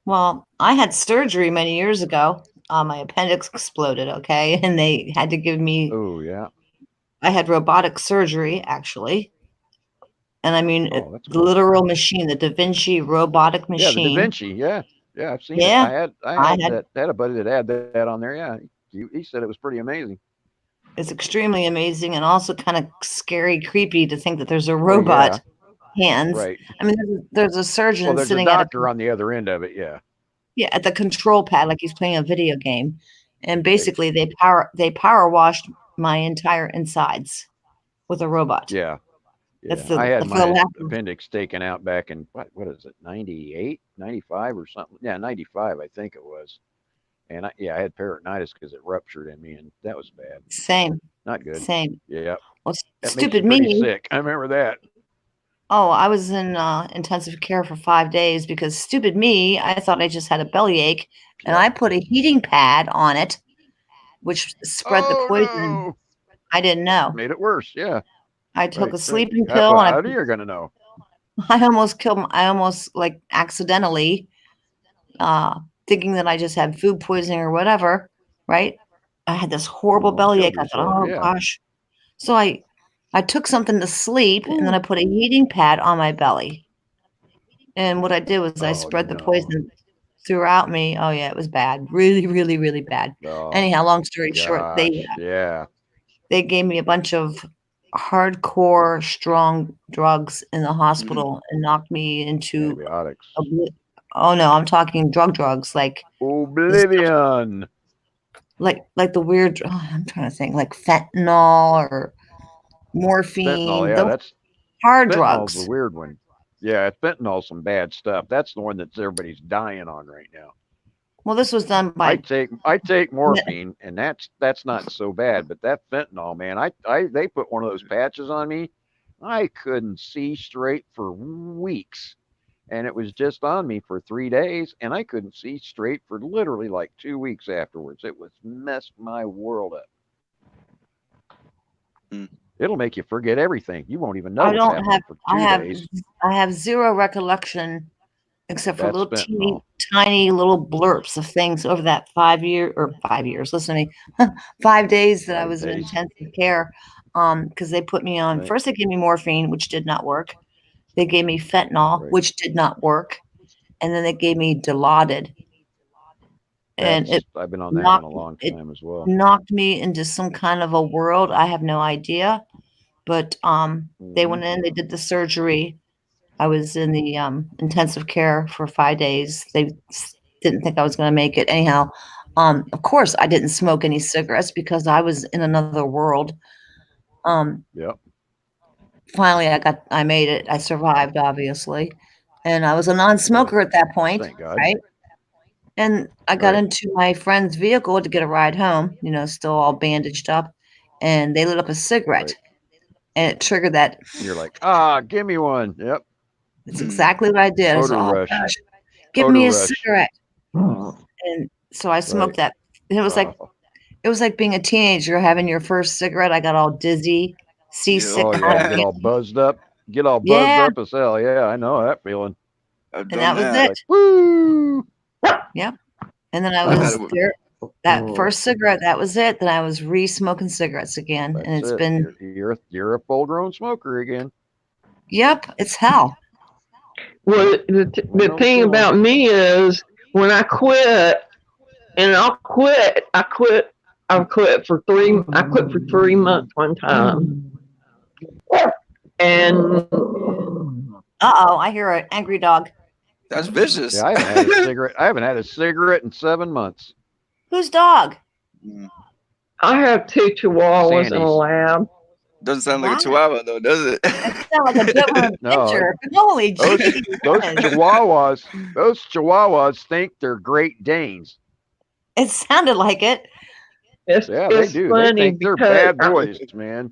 well, I had surgery many years ago. My appendix exploded, okay? And they had to give me, Oh, yeah. I had robotic surgery, actually. And I mean, Oh, that's the cool. literal machine, the Da Vinci robotic Yeah, the Da machine. Vinci. Yeah. Yeah, I've seen it. Yeah, I I had had, that. Had a buddy that had that on there. Yeah, he said it was pretty amazing. it's extremely amazing and also kind of scary, creepy to think that there's a Well, yeah, robot hands. right. I mean, there's a Well, surgeon there's a sitting at doctor on the other end of it. Yeah. at the control pad like he's playing a video game. And Right. basically they power washed my entire insides with a robot. Yeah. That's Yeah. I had for the my lack of, appendix taken out back in what is it, 98, 95 or something? Yeah, 95, I think it was. And I had peritonitis because it ruptured in me, and that was bad. same. Not good. Same. Yeah. Well, That makes you stupid pretty me. sick. I remember that. Oh, I was in intensive care for 5 days because stupid me, I thought I just had a bellyache, and Yep. I put a heating pad on it, which spread the Oh poison. no! I didn't know. Made it worse. Yeah. I took Right. a Right. sleeping How, pill, well, and how are you gonna know? I almost killed. I almost like accidentally, thinking that I just had food poisoning or whatever. Right? I had this horrible You almost bellyache. killed I thought, yourself. oh Yeah. gosh. So I took something to sleep, and then I put a heating pad on my belly. And what I did was I Oh spread the no. poison throughout me. Oh yeah, it was bad. Really, really, really bad. Oh Anyhow, long story short, gosh. Yeah. they gave me a bunch of hardcore strong drugs in the Mhm. hospital and knocked me into Antibiotics. oh no, I'm talking drugs like the stuff Oblivion. like the weird I'm trying to think like fentanyl or Fentanyl. morphine, Yeah, those that's hard fentanyl's the drugs. weird one. Yeah, fentanyl's some bad stuff. That's the one that everybody's dying on right now. Well, this was done I by take morphine, and that's not so bad. But that fentanyl, man, they put one of those patches on me. I couldn't see straight for weeks, and it was just on me for 3 days, and I couldn't see straight for literally like 2 weeks afterwards. It was messed my world up. Mm. It'll make you forget everything. You won't even know I what's don't happening have for I 2 days. have zero recollection except for That's little teeny fentanyl. tiny little blurps of things over that 5 years, listen to me, 5 days that I 5 was in days. intensive care. Because they put me on Right. first they gave me morphine, which did not work. They gave me fentanyl, Right. which did not work, and then they gave me Dilaudid, and That's I've been on that one a long it time as well. knocked me into some kind of a world. I have no idea, but they went in, they did the surgery. I was in the intensive care for 5 days. They didn't think I was going to make it. Anyhow, of course, I didn't smoke any cigarettes because I was in another world. Yep. Finally, I made it. I survived, obviously, and I was a non-smoker at that point, Thank God. right? And I got Right. into my friend's vehicle to get a ride home, still all bandaged up, and they lit up a cigarette, Right. and it triggered that. And you're like, give me one. Yep. That's exactly what I did. I said, Odor "Oh rush. gosh, give Odor me a rush. cigarette." And so I smoked Right. that. And it was like being a teenager having your first cigarette. I got all dizzy, seasick. Oh yeah, get all buzzed up. Get all buzzed Yeah, up as hell. Yeah, I know that feeling. I've and that done was that. it. Like, woo. Yep. And then I I've had was it with, there. That first cigarette, that was it. Then I was re-smoking cigarettes again, and That's it's it. been You're a full grown smoker again. yep, it's hell. Well, the thing about me is when I quit, and I quit for 3 months one time. And I hear an angry dog. That's vicious. Yeah, I haven't had a cigarette. I haven't had a cigarette in 7 months. Whose dog? I have 2 chihuahuas and a Sandy's. lab. Doesn't sound like Wow. a chihuahua though, does it? That sounds like a Doberman No, Pinscher. Holy Those jeez. those chihuahuas think they're Great Danes. It sounded like it. It's, Yeah, they it's do. They funny think they're because bad boys, man.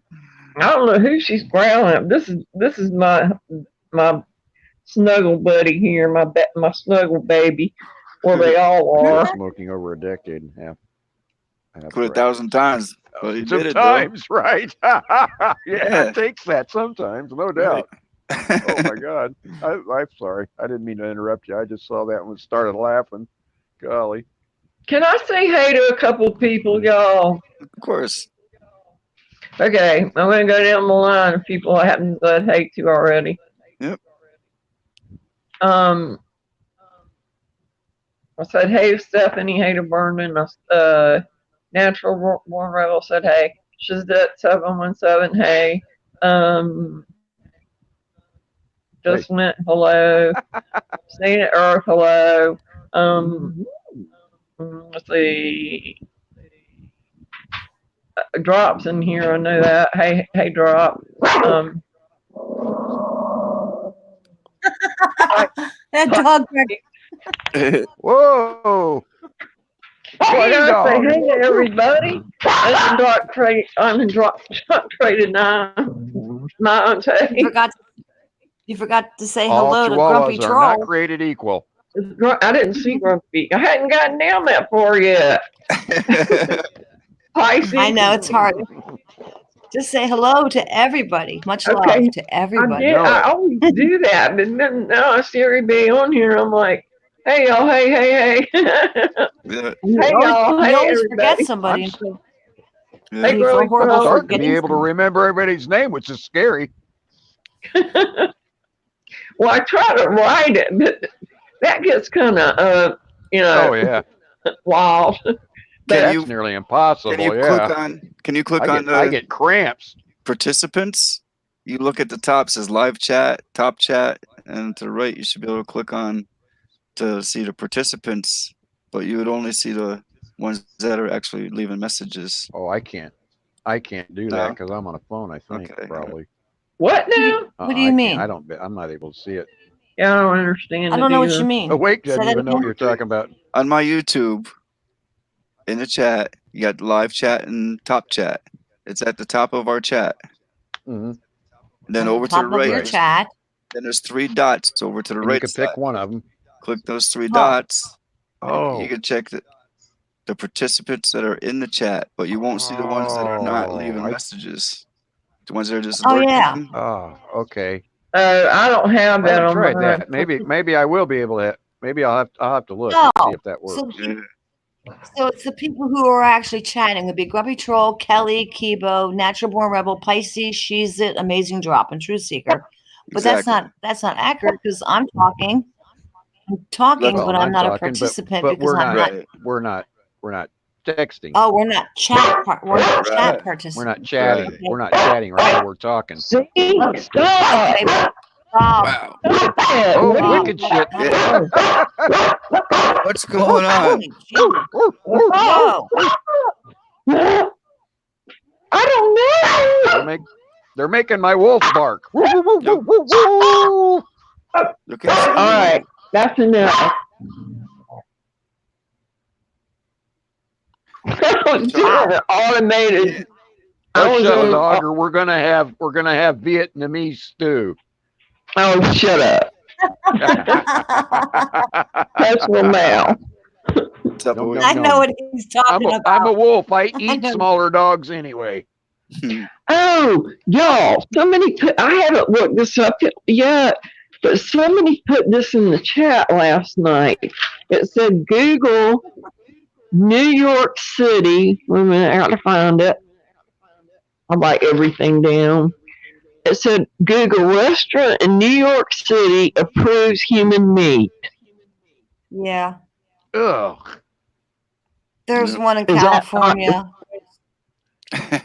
I don't know who she's growling at. This is my snuggle buddy here, my snuggle baby, where they all I've are. been smoking over a decade and a half. Quit 1,000 times. But he did it though. Sometimes, right? Yeah, it takes that sometimes, no doubt. Oh my God. I'm sorry. I didn't mean to interrupt you. I just saw that and started laughing. Golly. Can I say hey to a couple of people, y'all? Of course. Okay, I'm going to go down the line of people I haven't said hey to already. Yep. I said hey to Stephanie, hey to Vernon. Natural Born Rebel said hey. Shazette717, hey. Just went hello. Seen it Earth, hello. Let's see. Drops in here, I know that. Hey, Drop. That dog. Whoa. Well, I gotta say Dog. hey to everybody. I'm in Drop Traded 9. You forgot to say All hello to Grumpy chihuahuas are Troll. not created equal. I didn't see Grumpy. I hadn't gotten down that far yet. Pisces. I know it's hard. Just say hello to everybody. Much love to everybody. I always do that, but then now I see everybody on here. I'm like, hey y'all, hey. Yeah. Hey y'all, You hey always everybody. forget somebody. Yeah. Hey, girly I'm girl. starting to be able to remember everybody's name, which is scary. Well, I try to write it, but that gets kind of, Oh yeah, wild. that's nearly impossible. Can you Yeah. click on the I get cramps. participants? You look at the top, it says live chat, top chat, and to the right you should be able to click on to see the participants, but you would only see the ones that are actually leaving messages. Oh, I can't do that because I'm on a phone. I think Okay. probably. What now? What do you mean? I'm not able to see it. Yeah, I don't understand. I don't know what you mean. Oh wait, Say doesn't that even know what again? you're talking about. On my YouTube, in the chat, you got live chat and top chat. It's at the top of our chat. Mm-hmm. And then On over the top to the of right, your chat. then there's 3 dots over to the And right you can side. pick one of them. Click those 3 Oh. dots. Oh. You can check the participants that are in the chat, but you won't see the ones that are not leaving messages. The ones that are just lurking. yeah. Oh, okay. I don't have I that haven't on tried mine. that. Maybe I will be able to. Maybe I'll have to look No. and see if that works. So it's the people who are actually chatting. It'd be Grumpy Troll, Kelly, Kibo, Natural Born Rebel, Pisces, She's It, Amazing Drop, and Truth Seeker. But Exactly. that's not accurate because I'm talking. Well, but I'm not a talking, participant but because I'm not. We're not texting. Oh, we're not chat. We're not chat Right. participants. We're not chatting. Right. We're not chatting right now. We're talking. See? Stop! Okay. Wow. Stop it! Oh, What are you wicked shit. What's going on? Holy Jesus. Whoa. I don't know. They're making my wolf bark. Okay, All right, that's enough. Automated. Shut up, dog, or we're gonna have Vietnamese stew. Oh, shut up. That's my mouth. I know what he's talking about. I'm a wolf. I eat smaller dogs anyway. Oh, y'all, I haven't looked this up yet, but somebody put this in the chat last night. It said Google New York City. Wait a minute, I gotta find it. I write everything down. It said Google restaurant in New York City approves human meat.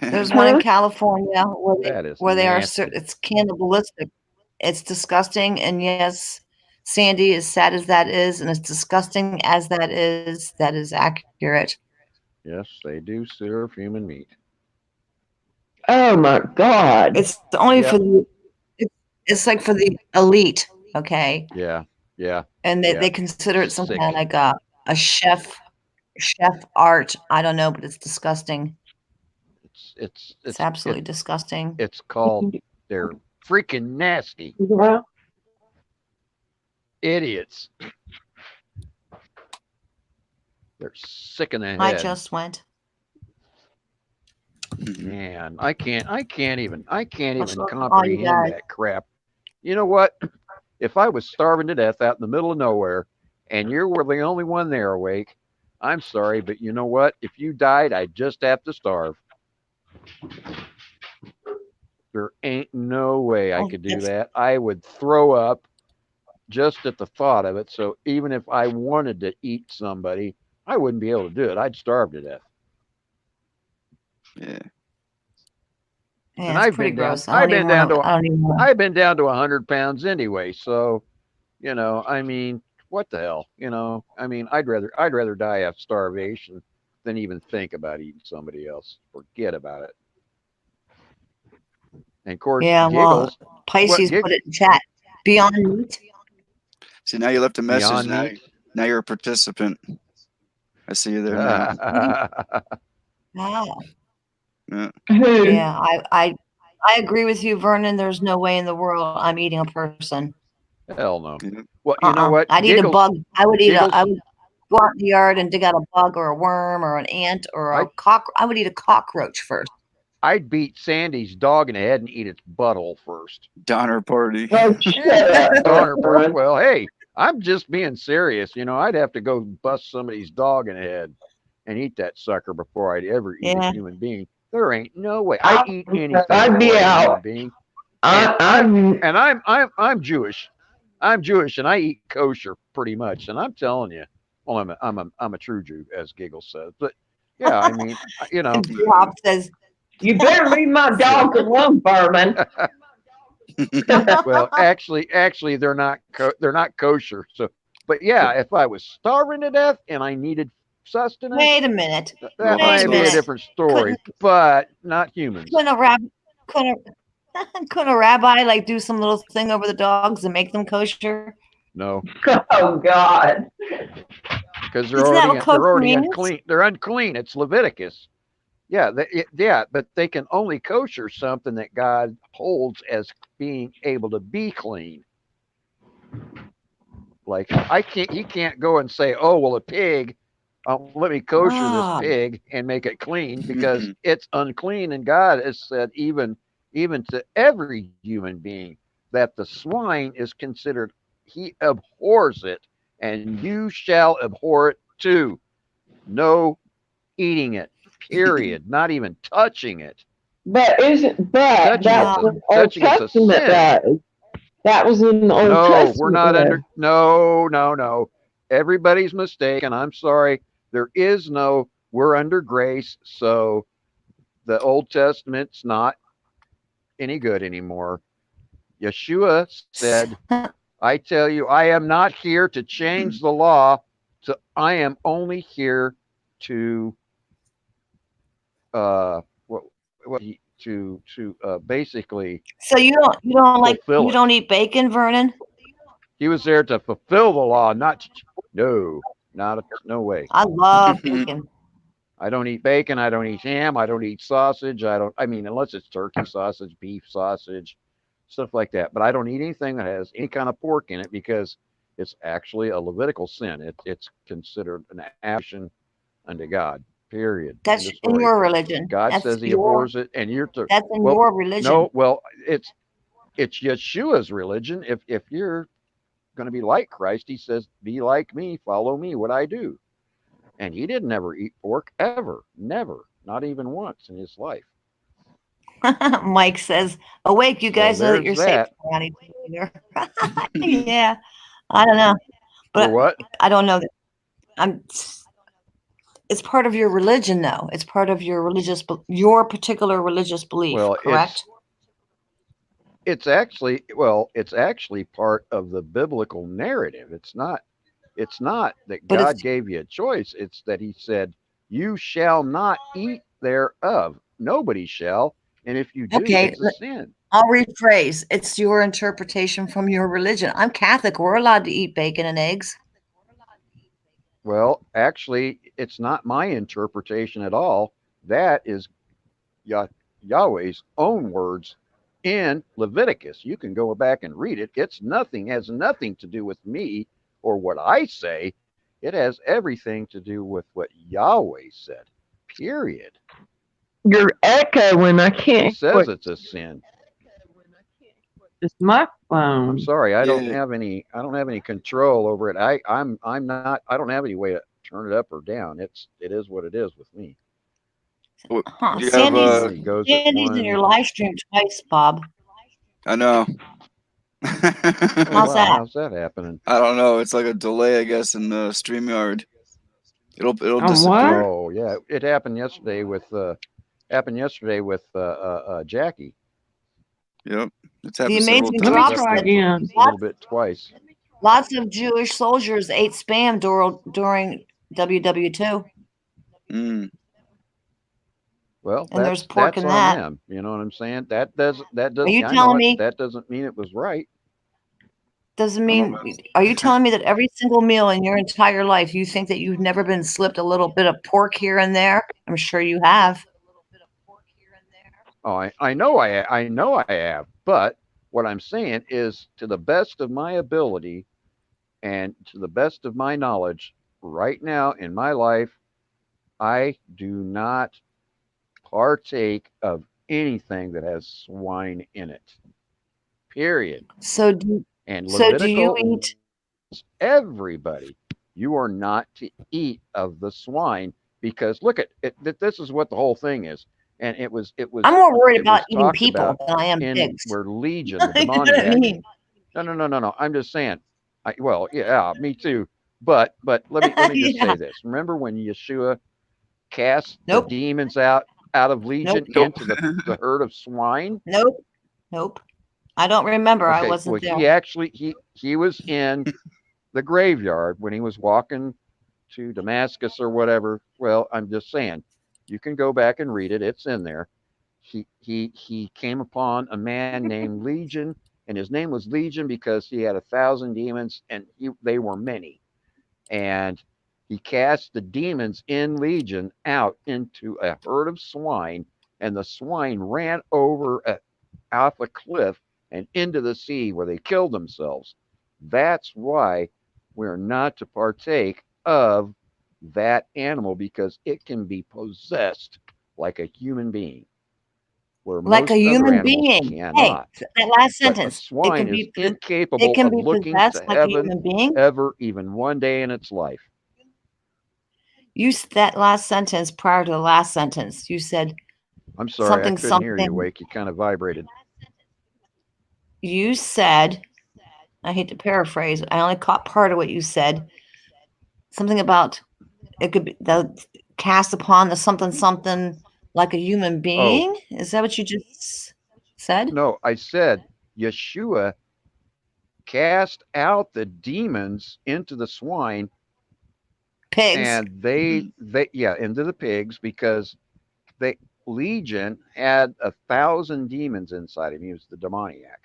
There's one in California That is where they are. nasty. It's cannibalistic. It's disgusting. And yes, Sandy, as sad as that is, and as disgusting as that is accurate. Yes, they do serve human meat. Oh my God. It's only Yep. for the. It's like for the elite. Okay. Yeah. Yeah. And Yeah. they consider it some Sick. kind of like a chef art. I don't know, but it's disgusting. It's absolutely disgusting. It's called, they're freaking nasty. Well, Idiots. They're sick in the head. I just went. Man, I can't even What's wrong with all you comprehend guys? that crap. You know what? If I was starving to death out in the middle of nowhere and you were the only one there awake, I'm sorry, but you know what? If you died, I'd just have to starve. There ain't no way I could do that. I would throw up just at the thought of it. So even if I wanted to eat somebody, I wouldn't be able to do it. I'd starve to death. Yeah. Yeah, And it's I've pretty been down. gross. I've been down to. I don't even wanna- I've been down to 100 pounds anyway. So, you know, I mean, what the hell? You know, I mean, I'd rather die of starvation than even think about eating somebody else. Forget about it. And of course, Yeah, Giggles. well, Pisces put it in chat. Beyond meat. See, now you left a message. Beyond meat. Now you're a participant. I see you there now. Wow. Yeah. Yeah, I agree with you, Vernon. There's no way in the world I'm eating a person. Hell no. Yeah. Well, you know what? I'd eat a bug. I would Giggles- go out in the yard and dig out a bug or a worm or an ant or a I would eat a cockroach first. I'd beat Sandy's dog in the head and eat its butthole first. Donner party. oh, shut up. Donner party. Well, hey, I'm just being serious. You know, I'd have to go bust somebody's dog in the head and eat that sucker before I'd ever eat a human being. There ain't no way. I'd eat anything. I'd be before a out. human being. And I'm Jewish. I'm Jewish and I eat kosher pretty much. And I'm telling you, well, I'm a true Jew, as Giggles says. But yeah, I mean, you know. Rob says, you better leave my dog alone, Vermin. Well, actually, they're not kosher. So, but yeah, if I was starving to death and I needed sustenance, wait a minute. that might be a different story. But not humans. Couldn't a rabbi like do some little thing over the dogs and make them kosher? No, Oh God. because they're Isn't that what already kosher means? unclean. They're unclean. It's Leviticus. Yeah, but they can only kosher something that God holds as being able to be clean. Like he can't go and say, oh well, a pig, let me kosher Ah. this pig and make it clean because it's unclean, and God has said even to every human being that the swine is considered, he abhors it, and you shall abhor it too. No eating it. Period. Not even touching it. But isn't that Touching was it- Old touching it's a Testament sin. though? That was in the Old No, Testament. we're not under. No. Everybody's mistaken. I'm sorry. There is no. We're under grace, so the Old Testament's not any good anymore. Yeshua said, "I tell you, I am not here to change the law. I am only here to basically." So you don't like fulfill you it. don't eat bacon, Vernon? He was there to fulfill the law, not no way. I love bacon. I don't eat bacon. I don't eat ham. I don't eat sausage. I mean, unless it's turkey sausage, beef sausage, stuff like that. But I don't eat anything that has any kind of pork in it because it's actually a Levitical sin. It's considered an action unto God. Period. That's End of in story. your religion. God That's says He your- abhors it, and you're to. That's in well, your religion. No, well, it's Yeshua's religion. If you're going to be like Christ, He says, "Be like me, follow me, what I do." And He didn't ever eat pork ever, never, not even once in His life. Mike says, "Awake, you guys know that there's you're that. safe around each other." Yeah, I don't know, but For what? I don't know that It's part of your religion, though. It's part of your particular religious belief, Well, correct? it's actually part of the biblical narrative. It's not that But God gave you a choice. It's that he said, "You shall not eat thereof. Nobody shall. And if you do, okay. it's a sin." I'll rephrase. It's your interpretation from your religion. I'm Catholic. We're allowed to eat bacon and eggs. Well, actually, it's not my interpretation at all. That is Yahweh's own words in Leviticus. You can go back and read it. Has nothing to do with me or what I say. It has everything to do with what Yahweh said. Period. You're echoing. I He can't. says it's a sin. It's my I'm phone. sorry, I don't Yeah. have any control over it. I'm not I don't have any way to turn it up or down. It is what it is with me. What, Huh. do you have Only goes at Sandy's in your one. live stream twice, Bob. I know. Oh How's wow, that? how's that happening? I don't know. It's like a delay, I guess, in the StreamYard. It'll On disappear. what? Oh yeah, it happened yesterday with Jackie. Yep. It's The happened several amazing Let me times. drop try said again. A little bit twice. lots of Jewish soldiers ate spam during WW2. Mm. Well, And there's pork that's in on that. them. You know what I'm saying? That Are you I know telling it. me? That doesn't mean it was right. Doesn't mean. Are you telling me that every single meal in your entire life, you think that you've never been slipped a little bit of pork here and there? I'm sure you have. Oh, I know I have. But what I'm saying is, to the best of my ability and to the best of my knowledge, right now in my life, I do not partake of anything that has swine in it. Period. So do And so do you Levitical eat? everybody, you are not to eat of the swine, because look at it. This is what the whole thing is, and I'm more worried it about was eating talked people about than I am in pigs. where Legion, the You know what I demoniac. mean? No. I'm just saying. Well, yeah, me too. But let me just Yeah. say this. Remember when Yeshua cast Nope. the demons out of Legion Nope. into the herd of swine? Nope. I don't remember. I Okay, well, wasn't there. he actually he was in the graveyard when he was walking to Damascus or whatever. Well, I'm just saying, you can go back and read it. It's in there. He came upon a man named Legion, and his name was Legion because he had 1,000 demons, and they were many. And he cast the demons in Legion out into a herd of swine, and the swine ran off a cliff and into the sea where they killed themselves. That's why we're not to partake of that animal, because it can be possessed like a human being, where Like a most other human animals being. Hey, cannot. that last But a sentence. It swine can is be it incapable can of be looking possessed to like a heaven human being. ever, even one day in its life. That last sentence prior to the last sentence. You said I'm sorry, I couldn't hear you, something. Wake. You kind of vibrated. You said, I hate to paraphrase, I only caught part of what you said. Something about it could be cast upon the something like a human being. Is that what you just said? No, I said Yeshua cast out the demons into the swine, Pigs. and they into the pigs, because they Legion had 1,000 demons inside him. He was the demoniac.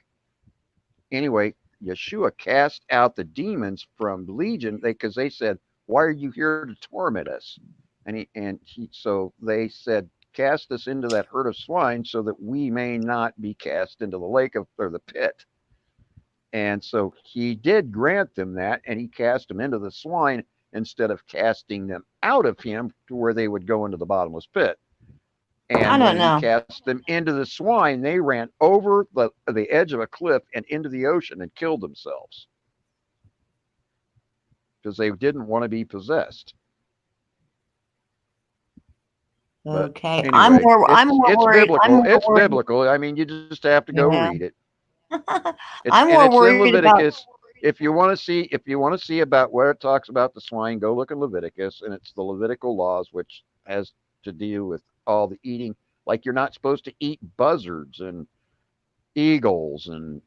Anyway, Yeshua cast out the demons from Legion because they said, "Why are you here to torment us?" So they said, "Cast us into that herd of swine so that we may not be cast into the lake or the pit." And so he did grant them that, and he cast them into the swine instead of casting them out of him to where they would go into the bottomless pit. And when he cast them into the swine, they ran over the edge of a cliff and into the ocean and killed themselves because they didn't want to be possessed. Okay, anyway, I'm more worried. Biblical. It's biblical. I mean, you just have to go read it. I'm more worried Leviticus. if you want to see about where it talks about the swine, go look in Leviticus, and it's the Levitical laws, which has to deal with all the eating. Like you're not supposed to eat buzzards and eagles and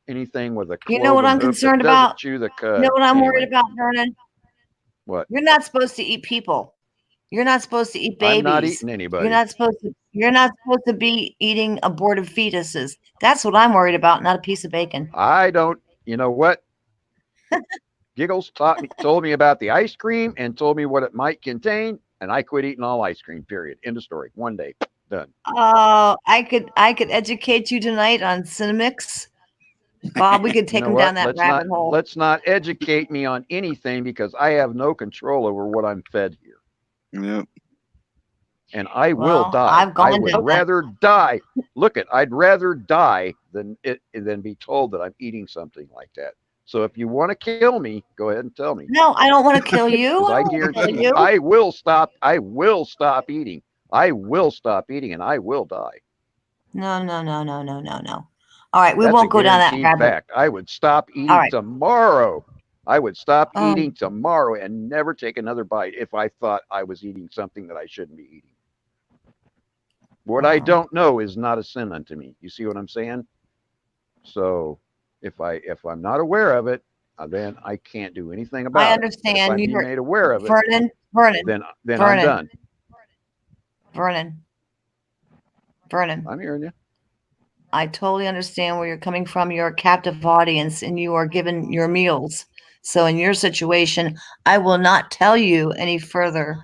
anything with a You know what cloven I'm hoof concerned that doesn't about? chew the You cud. know what I'm worried Anyway, about, Vernon? what? You're not supposed to eat people. You're not supposed to eat I'm not babies. eating You're anybody. not supposed to. You're not supposed to be eating aborted fetuses. That's what I'm worried about, not a piece of bacon. I don't. You know what? Giggles told me about the ice cream and told me what it might contain, and I quit eating all ice cream. Period. End of story. One day, done. Oh, I could educate you tonight on Cinemix. Bob, we could take him down that rabbit hole. Let's not educate me on anything because I have no control over what I'm fed here. Yep. And I Well, will die. I've gone I would down that. rather die. Look I'd rather die than be told that I'm eating something like that. So if you want to kill me, go ahead and tell me. No, I don't want to kill you. Because I I don't wanna kill guarantee you. I will stop. I will stop eating. I will stop eating, and I will die. No. All right, we That's won't a go down that guaranteed rabbit. fact. I would stop eating All right. tomorrow. I would stop Oh. eating tomorrow and never take another bite if I thought I was eating something that I shouldn't be eating. What I don't know is not a sin unto me. You see what I'm saying? So if I'm not aware of it, then I can't do anything about it. I But understand. if I'm You being heard made aware of it, Vernon. then I'm Vernon. done. Vernon. I'm hearing you. I totally understand where you're coming from. You're a captive audience and you are given your meals. So in your situation, I will not tell you any further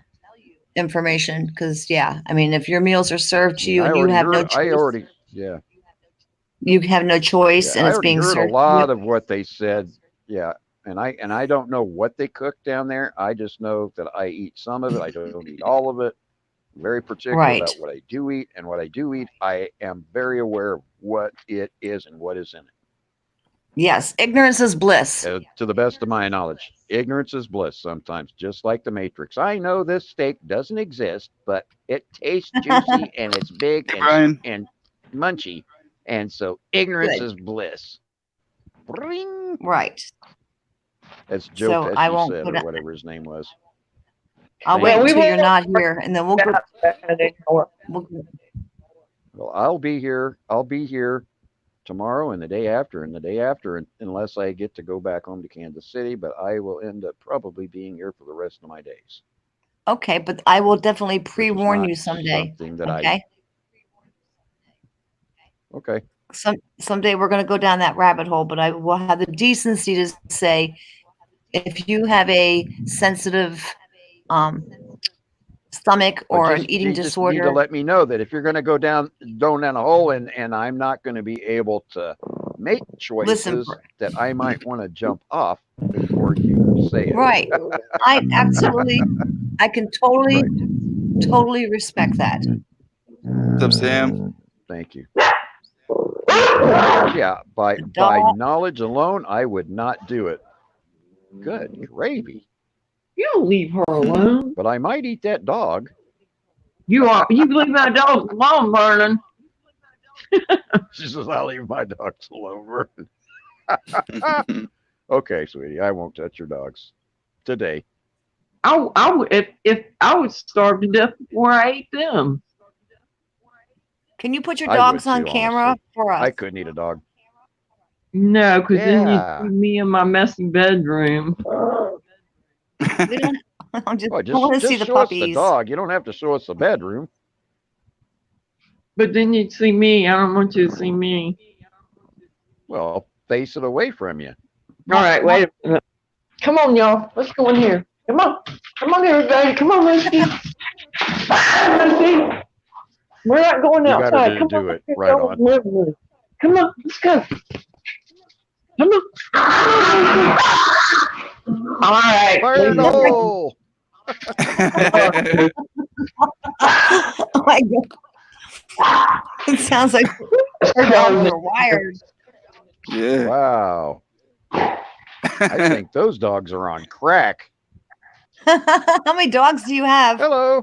information because, I mean, if your meals are served to you and you have no choice, you have no choice and I it's already being heard a served. lot of what they said. Yeah. And I don't know what they cook down there. I just know that I eat some of it. I don't eat all of it. I'm very particular about what I do eat, and what I do eat, I am very aware of what it is and what is in it. Yes, ignorance is bliss. To the best of my knowledge, ignorance is bliss sometimes, just like the Matrix. I know this steak doesn't exist, but it tastes juicy and it's big and munchy, and so ignorance is bliss. Ring. Right. As Joe So I Pesci won't said, put or it. whatever his name was. I'll wait until you're not here, and then we'll go. Well, I'll be here. I'll be here tomorrow and the day after, unless I get to go back home to Kansas City. But I will end up probably being here for the rest of my days. Okay, but I will definitely pre-warn you someday. Okay. Someday we're going to go down that rabbit hole, but I will have the decency to say, if you have a sensitive stomach or an eating disorder, you need to let me know that if you're going to go down a hole and I'm not going to be able to make choices that I might want to jump off before you say it. Right. I can totally respect that. What's up, Sam? Thank you. Yeah, by knowledge alone, I would not do it. Good gravy. You don't leave her alone. But I might eat that dog. You leave that dog alone, Vernon. She says, I'll leave my dogs alone, Vernon. Okay, sweetie, I won't touch your dogs today. If I would starve to death before I ate them. Can you put your dogs on camera honestly. for us? I couldn't eat a dog. No, because then you see me in my messy bedroom. We don't. I want to see the show puppies. us the dog. You don't have to show us the bedroom. But then you'd see me. I don't want you to see me. Well, face it away from you. All right, wait a minute. Come on, y'all. Let's go in here. Come on, everybody. Come on, Lucy. Lucy. We're not going outside. Come on, it right on. Come on, let's go. Come on. All right. Fire in the hole. Oh my God. It sounds like our dogs are wired. Yeah. Wow. I think those dogs are on crack. How many dogs do you have? Hello.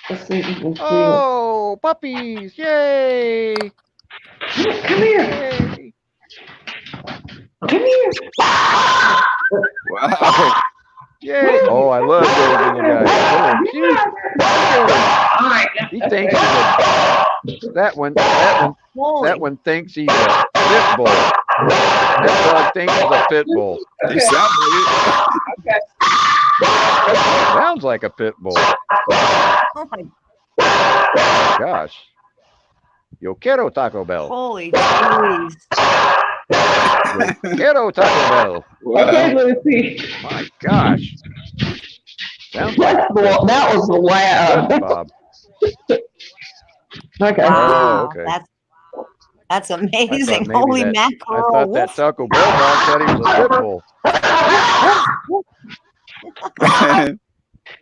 Let's see if you can see. Oh, puppies. Yay. Come here. Yay. Come here. Wow. Yay! Oh, I love those little guys. They're cute. All right. He thinks he's that one thinks he's a pit bull. That dog thinks he's a pit bull. They sound like it. Sounds like a pit bull. Oh my Gosh. Yo quiero Taco Bell. holy jeez. Yo quiero Taco Bell. Okay, Lucy. My gosh. Sounds like a pit bull. That was the loud. Bob. Okay. Oh, okay. That's amazing. maybe Holy I mackerel. thought that Taco Bell dog thought he was a pit bull.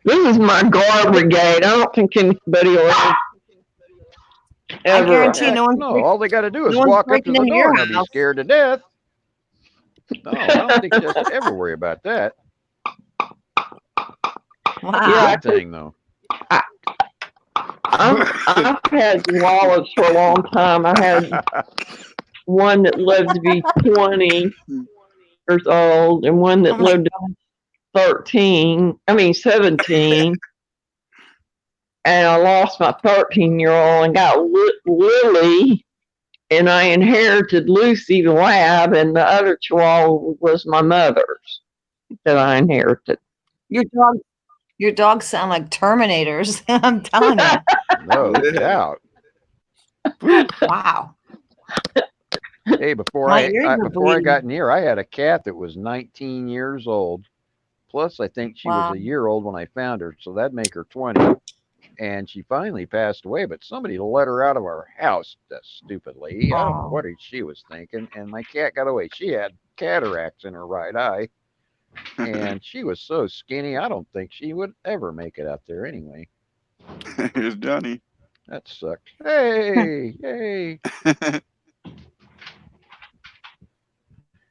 This is my guard brigade. I don't think anybody will I guarantee no one's No, all they got to do is no one's walk up to breaking the into door your and they'll be house. scared to death. No, I don't think you have to ever worry about that. Wow. Yeah. Good thing, though. I've had chihuahuas for a long time. I had one that lived to be 20 years old and one that lived to be 17. And I lost my 13-year-old and got Lily, and I inherited Lucy the lab, and the other chihuahua was my mother's that I inherited. Your dogs sound like Terminators. I'm telling you. No doubt. Wow. Hey, before My I ears are before I bleeding. got in here, I had a cat that was 19 years old. Plus, I think she Wow. was a year old when I found her, so that'd make her 20. And she finally passed away, but somebody let her out of our house, that stupid lady. I don't know Oh. what she was thinking. And my cat got away. She had cataracts in her right eye. And she was so skinny, I don't think she would ever make it out there anyway. Here's Johnny. That sucked. Hey, yay.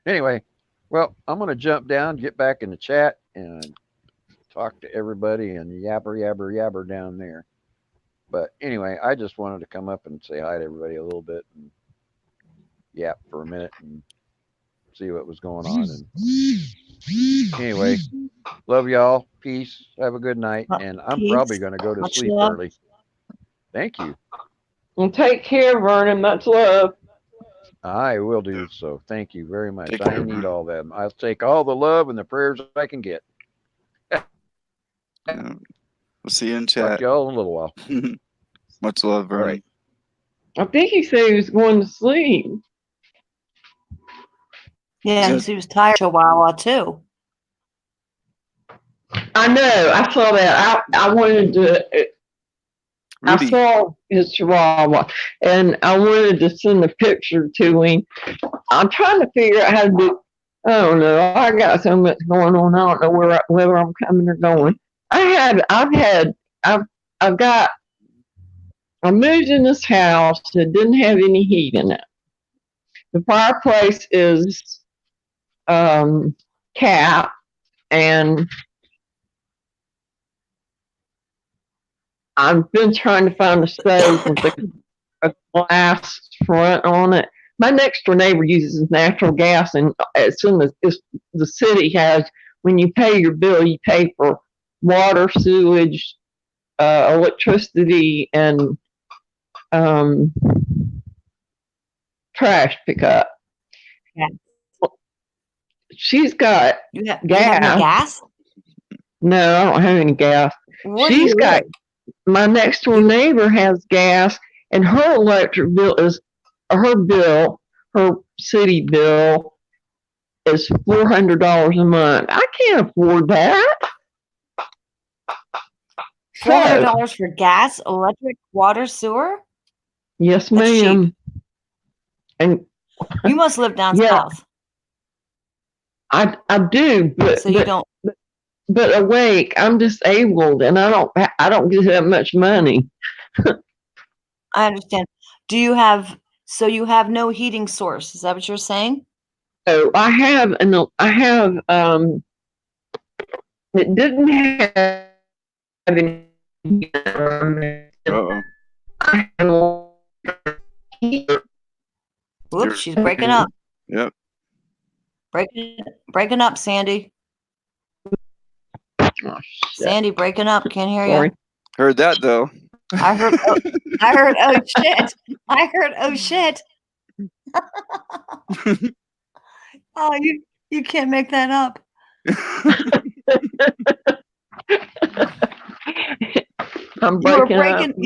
Anyway, well, I'm going to jump down, get back in the chat, and talk to everybody and yabber down there. But anyway, I just wanted to come up and say hi to everybody a little bit and yap for a minute and see what was going on. And anyway, love y'all. Peace. Have a good night. And I'm Peace. probably going to go to Much sleep love. early. Thank you. And take care, Vernon. Much love. I will do so. Thank you very much. Take I care, need man. all that. I'll take all the love and the prayers I can get. We'll see you in Talk chat. to y'all in a little while. Much love, Vernon. right. I think he said he was going to sleep. Yeah, Is he was tired. Chihuahua too. I know. I saw that. I wanted to. I Rudy. saw his chihuahua, and I wanted to send a picture to him. I'm trying to figure out how to do. I don't know. I got so much going on. I don't know whether I'm coming or going. I moved in this house that didn't have any heat in it. The fireplace is capped, and I've been trying to find a stove with a glass front on it. My next door neighbor uses natural gas, and as soon as the city has, when you pay your bill, you pay for water, sewage, electricity, and trash pickup. Yeah. She's got You have any gas? no, I don't have any gas. Where do She's you got live? my next door neighbor has gas, and her electric bill is her city bill is $400 a month. I can't afford that. $400 for gas, electric, water, sewer? Yes, That's cheap. ma'am. And You must live down Yeah. south, I do, so you don't. but awake. I'm disabled, and I don't get that much money. I understand. Do you have? So you have no heating source? Is that what you're saying? So I have it didn't have any. Uh-oh. I have Whoops, she's breaking up. Yep. Breaking up, Sandy. Oh, shit. Sandy, breaking up. Can't hear Sorry. you. Heard that though. I heard. Oh, I heard. Oh shit! I heard. Oh shit! Oh, you can't make that up. I'm You were breaking up.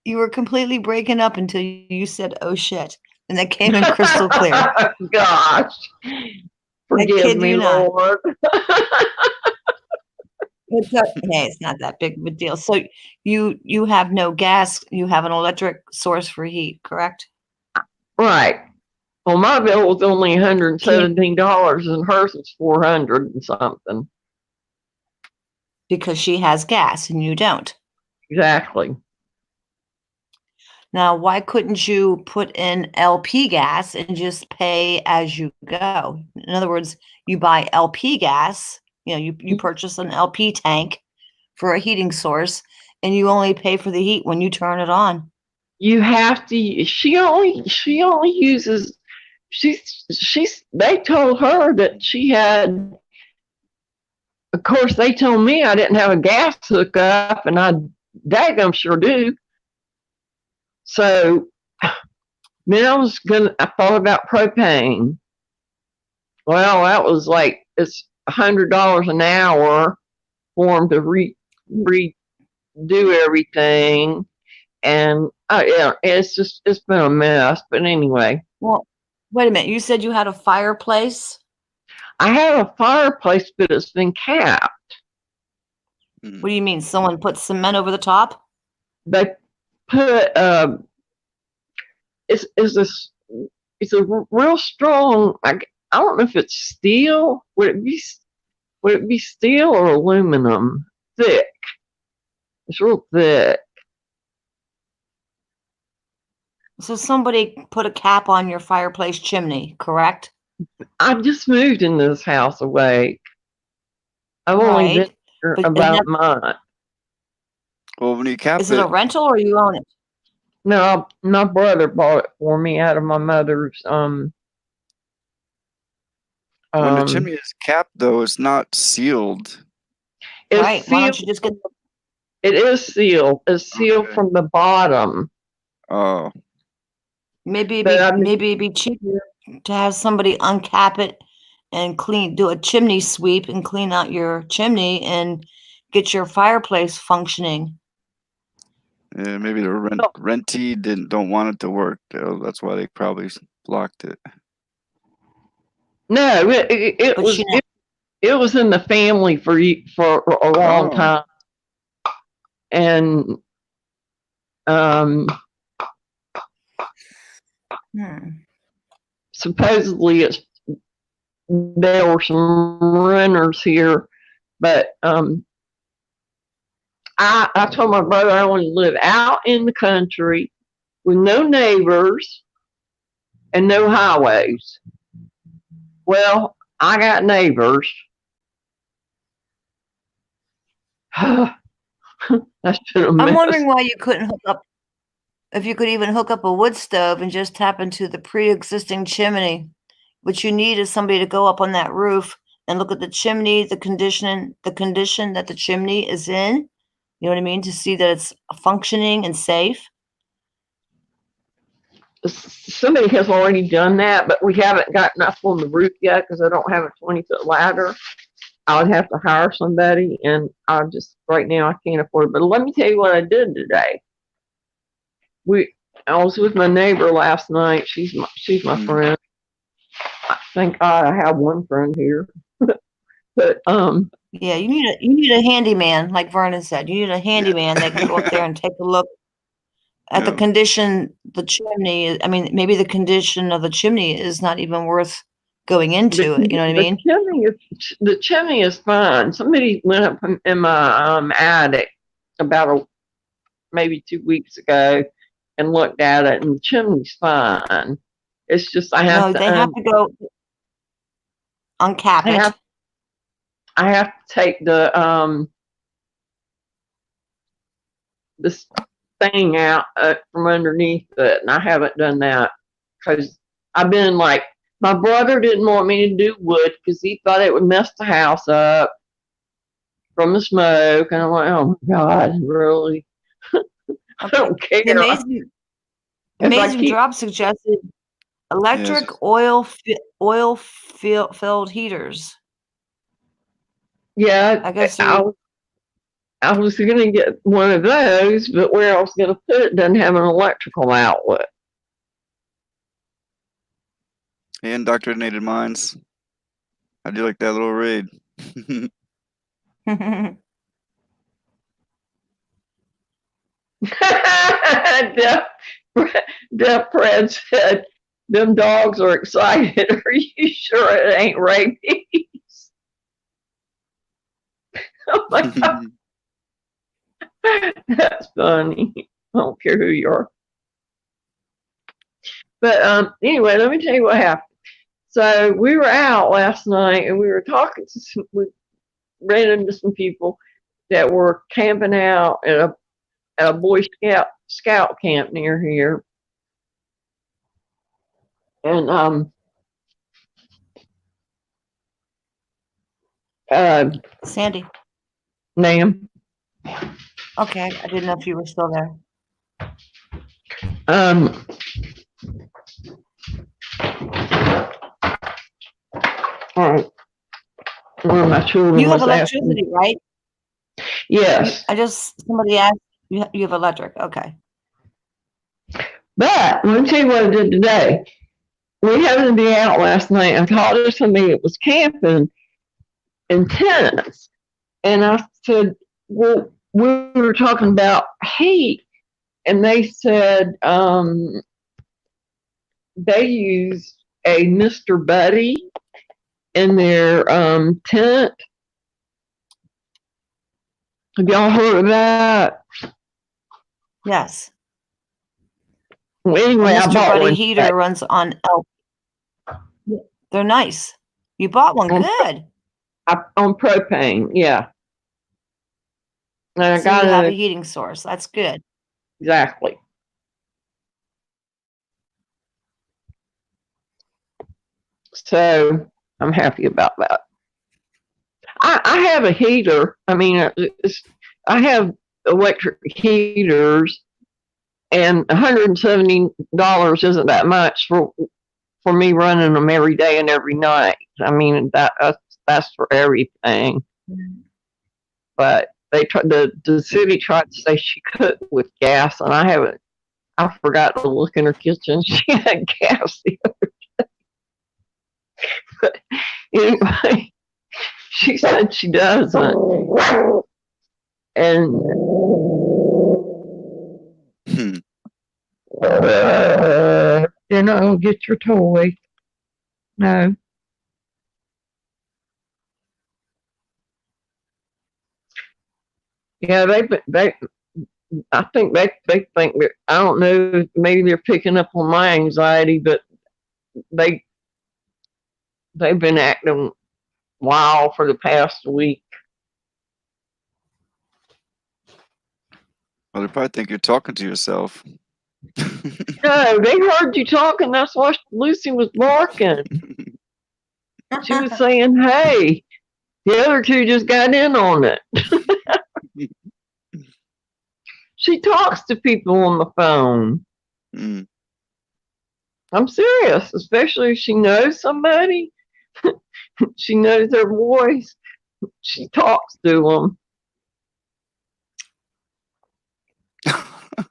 You were completely breaking up until you said, "Oh shit," and that came in crystal clear. Gosh. Forgive kid me, you not. Lord. Hey, it's not that big of a deal. So you have no gas. You have an electric source for heat, correct? Right. Well, my bill was only $117 and hers was $400 and something. Because she has gas and you don't. Exactly. Now, why couldn't you put in LP gas and just pay as you go? In other words, you buy LP gas, you purchase an LP tank for a heating source, and you only pay for the heat when you turn it on. You have to. She only uses. They told her that she had. Of course, they told me I didn't have a gas hookup, and I daggum sure do. So then I thought about propane. Well, that was like, it's $100 an hour for them to redo everything. And yeah, it's been a mess. But anyway. Well, wait a minute. You said you had a fireplace? I have a fireplace, but it's been capped. What do you mean? Someone put cement over the top? They put it's a real strong. I don't know if it's steel. Would it be steel or aluminum? Thick. It's real thick. So somebody put a cap on your fireplace chimney, correct? I just moved into this house awake. I've only been here about a month. Well, when you cap Is it a rental or you own it? No, my brother bought it for me out of my mother's when the chimney is capped though, it's not sealed. Right. Why don't you just get It is sealed. It's sealed from the bottom. Oh. Maybe it'd be cheaper to have somebody uncap it and do a chimney sweep and clean out your chimney and get your fireplace functioning. Yeah, maybe the rentee don't want it to work. That's why they probably blocked it. No, it was in the family for a long time, and supposedly there were some renters here, but I told my brother I wanted to live out in the country with no neighbors and no highways. Well, I got neighbors. That's been a mess. I'm wondering why you couldn't hook up, if you could even hook up a wood stove and just tap into the pre-existing chimney. What you need is somebody to go up on that roof and look at the chimney, the condition that the chimney is in. You know what I mean? To see that it's functioning and safe. Somebody has already done that, but we haven't gotten up on the roof yet because I don't have a 20-foot ladder. I would have to hire somebody, and right now I can't afford it. But let me tell you what I did today. I was with my neighbor last night. She's my friend. Thank God I have one friend here. But yeah, you need a handyman, like Vernon said. You need a handyman that can go up there and take a look at the condition the chimney. I mean, maybe the condition of the chimney is not even worth going into it. You know what I mean? The chimney is fine. Somebody went up in my attic about maybe 2 weeks ago and looked at it, and the chimney's fine. It's just they have to go uncap it. I have to take this thing out from underneath it, and I haven't done that because I've been like, my brother didn't want me to do wood because he thought it would mess the house up from the smoke. And I'm like, oh my God, really? I don't care. The amazing drop suggested electric oil filled heaters. Yeah, I guess I was going to get one of those, but where I was going to put it doesn't have an electrical outlet. Indoctrinated minds. I do like that little raid. Deaf Fred said, them dogs are excited. Are you sure it ain't rabies? Oh my God. That's funny. I don't care who you are. But anyway, let me tell you what happened. So we were out last night and we were talking to we ran into some people that were camping out at a Boy Scout camp near here. And Sandy. Ma'am. Okay, I didn't know if you were still there. All right. One of my children You have was electricity, asking. right? Yes. Somebody asked, you have electric. Okay. But let me tell you what I did today. We happened to be out last night and talked to somebody that was camping in tents. And I said, well, we were talking about heat. And they said they use a Mr. Buddy in their tent. Have y'all heard of that? Yes. Well, anyway, Mr. I bought Buddy one heater today. runs on They're nice. You bought one. Good. On propane, yeah. And I So you have got a it heating source. That's good. exactly. So I'm happy about that. I have a heater. I mean, I have electric heaters, and $170 isn't that much for me running them every day and every night. I mean, that's for everything. But the city tried to say she could with gas, and I forgot to look in her kitchen. She had gas the other day. But anyway, she said she doesn't. And you're not going to get your toy. No. Yeah, I think they think that, I don't know, maybe they're picking up on my anxiety, but they've been acting wild for the past week. Well, they probably think you're talking to yourself. No, they heard you talking. That's why Lucy was barking. She was saying, hey, the other two just got in on it. She talks to people on the phone. Mm. I'm serious, especially if she knows somebody. She knows their voice. She talks to them.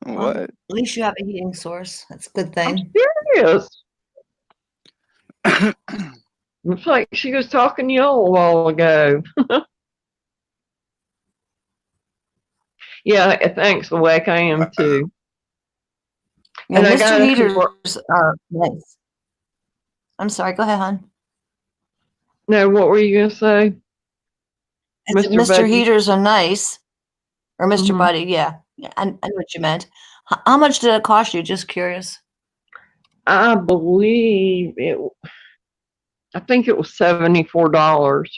What? Well, at least you have a heating source. That's a good thing. I'm serious. It's like she was talking to you a while ago. Yeah, thanks, Awake. I am too. Yeah, And I Mr. got Heaters are nice. I'm sorry. Go ahead, hon. No, what were you gonna say? Mr. Buddy? Heaters are nice, or mister Buddy. Yeah, I know what you meant. How much did it cost you? Just curious. I believe it. I think it was $74,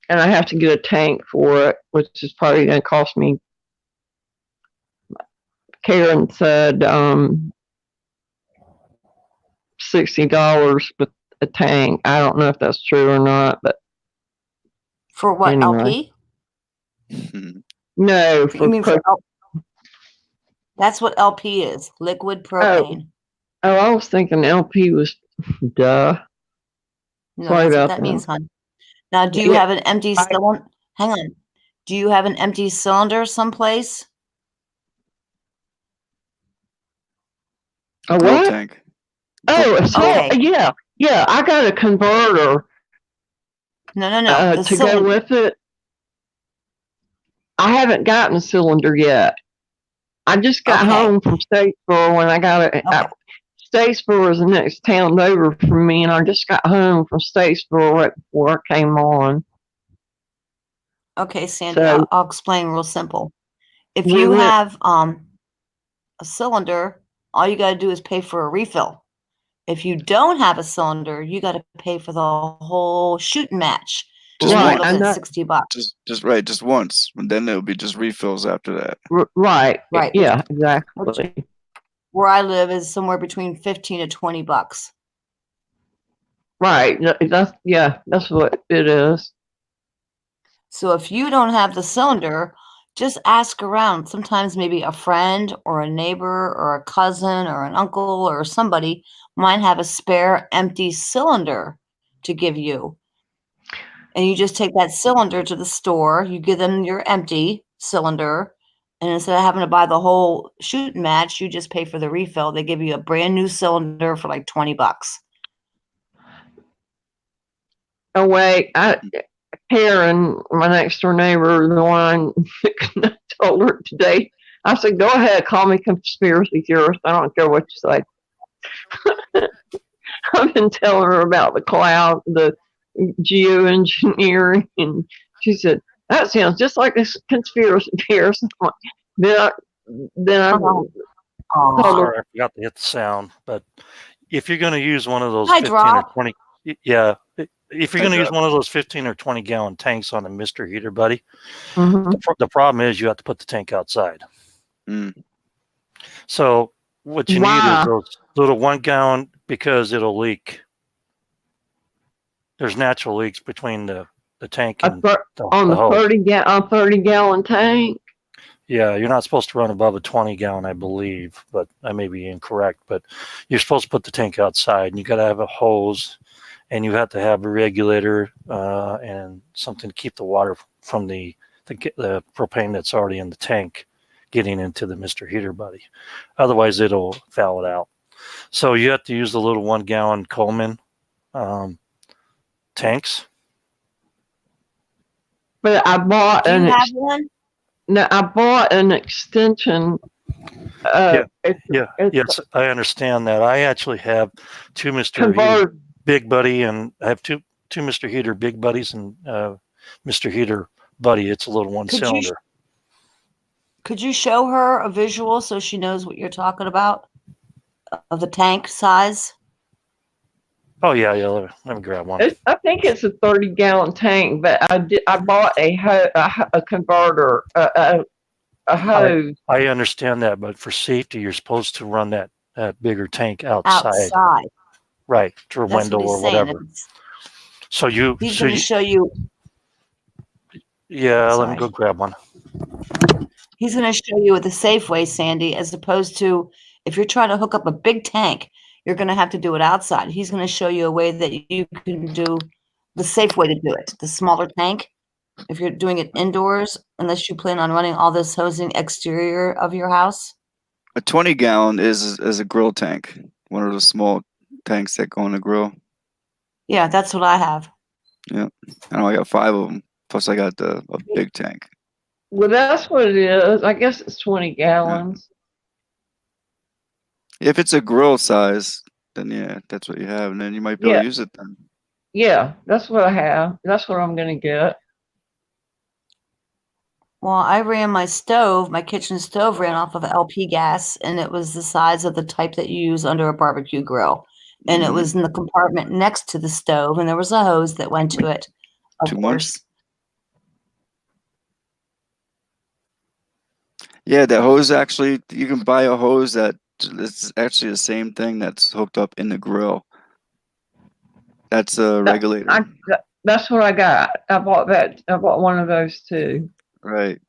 and I have to get a tank for it, which is probably going to cost me. Karen said $60 with a tank. I don't know if that's true or not, but For what, anyway. LP? No, You mean for that's what LP is, liquid propane. Oh, I was thinking LP was duh. No, Sorry that's what about that that. means, hon. Now, do you Yeah, have an empty cylinder? Hang on. Do you have an empty cylinder someplace? A Grill what? tank. Oh, so Okay. yeah, I got a converter No. The to go cylinder. with it. I haven't gotten a cylinder yet. I just got home from Statesboro when I got it. Statesboro is the next town over from me, and I just got home from Statesboro right before I came on. Okay, Sandy, So I'll explain real simple. If we you went. have a cylinder, all you got to do is pay for a refill. If you don't have a cylinder, you got to pay for the whole shooting match. Just You're once. looking at $60. Just once. And then it'll be just refills after that. Right. Right. Yeah, exactly. Where I live is somewhere between $15 to $20. Right. That's what it is. So if you don't have the cylinder, just ask around. Sometimes maybe a friend or a neighbor or a cousin or an uncle or somebody might have a spare empty cylinder to give you. And you just take that cylinder to the store, you give them your empty cylinder, and instead of having to buy the whole shooting match, you just pay for the refill. They give you a brand new cylinder for like $20. Oh wait, Karen, my next door neighbor, the one I told her today, I said, go ahead, call me conspiracy theorist. I don't care what you say. I've been telling her about the cloud, the geoengineering, and she said, that sounds just like a conspiracy theorist. Then I told Sorry, I forgot to hit the sound. But if you're going to use one of those Hi, 15 Drop. or 20, yeah, if you're going to use one of those 15 or 20 gallon tanks on a Mr. Heater Buddy, the problem is you have to put the tank outside. So what you need is those little 1 gallon, because it'll leak. There's natural leaks between the tank and on the hose. 30 gallon tank. Yeah, you're not supposed to run above a 20 gallon, I believe, but I may be incorrect. But you're supposed to put the tank outside, and you got to have a hose, and you have to have a regulator and something to keep the water from the propane that's already in the tank getting into the Mr. Heater Buddy. Otherwise, it'll foul it out. So you have to use the little 1 gallon Coleman tanks. But I bought I bought an extension. Yes, I understand that. I actually have 2 Mr. Heater Big Buddy, and I have two Mr. Heater Big Buddies and Mr. Heater Buddy. It's a little 1 cylinder. Could you show her a visual so she knows what you're talking about of the tank size? Oh yeah. Let me grab one. I think it's a 30 gallon tank, but I bought a converter, a hose. I understand that, but for safety, you're supposed to run that bigger tank outside. Right, through a window or whatever. So he's going to show you. Yeah, let me go grab one. He's going to show you with a safe way, Sandy, as opposed to if you're trying to hook up a big tank, you're going to have to do it outside. He's going to show you a way that you can do the safe way to do it. The smaller tank, if you're doing it indoors, unless you plan on running all this hosing exterior of your house. A 20 gallon is a grill tank. One of the small tanks that go in the grill. Yeah, that's what I have. Yeah, I know I got 5 of them. Plus I got a big tank. Well, that's what it is. I guess it's 20 gallons. Yeah. If it's a grill size, then yeah, that's what you have, and then you might be able to use it then. Yeah, that's what I have. That's what I'm going to get. Well, I ran my kitchen stove ran off of LP gas, and it was the size of the type that you use under a barbecue grill. And it was in the compartment next to the stove, and there was a hose that went to it. Of course. Yeah, that hose actually, you can buy a hose that It's actually the same thing that's hooked up in the grill. That's a regulator. That's what I got. I bought that. I bought one of those too. Right.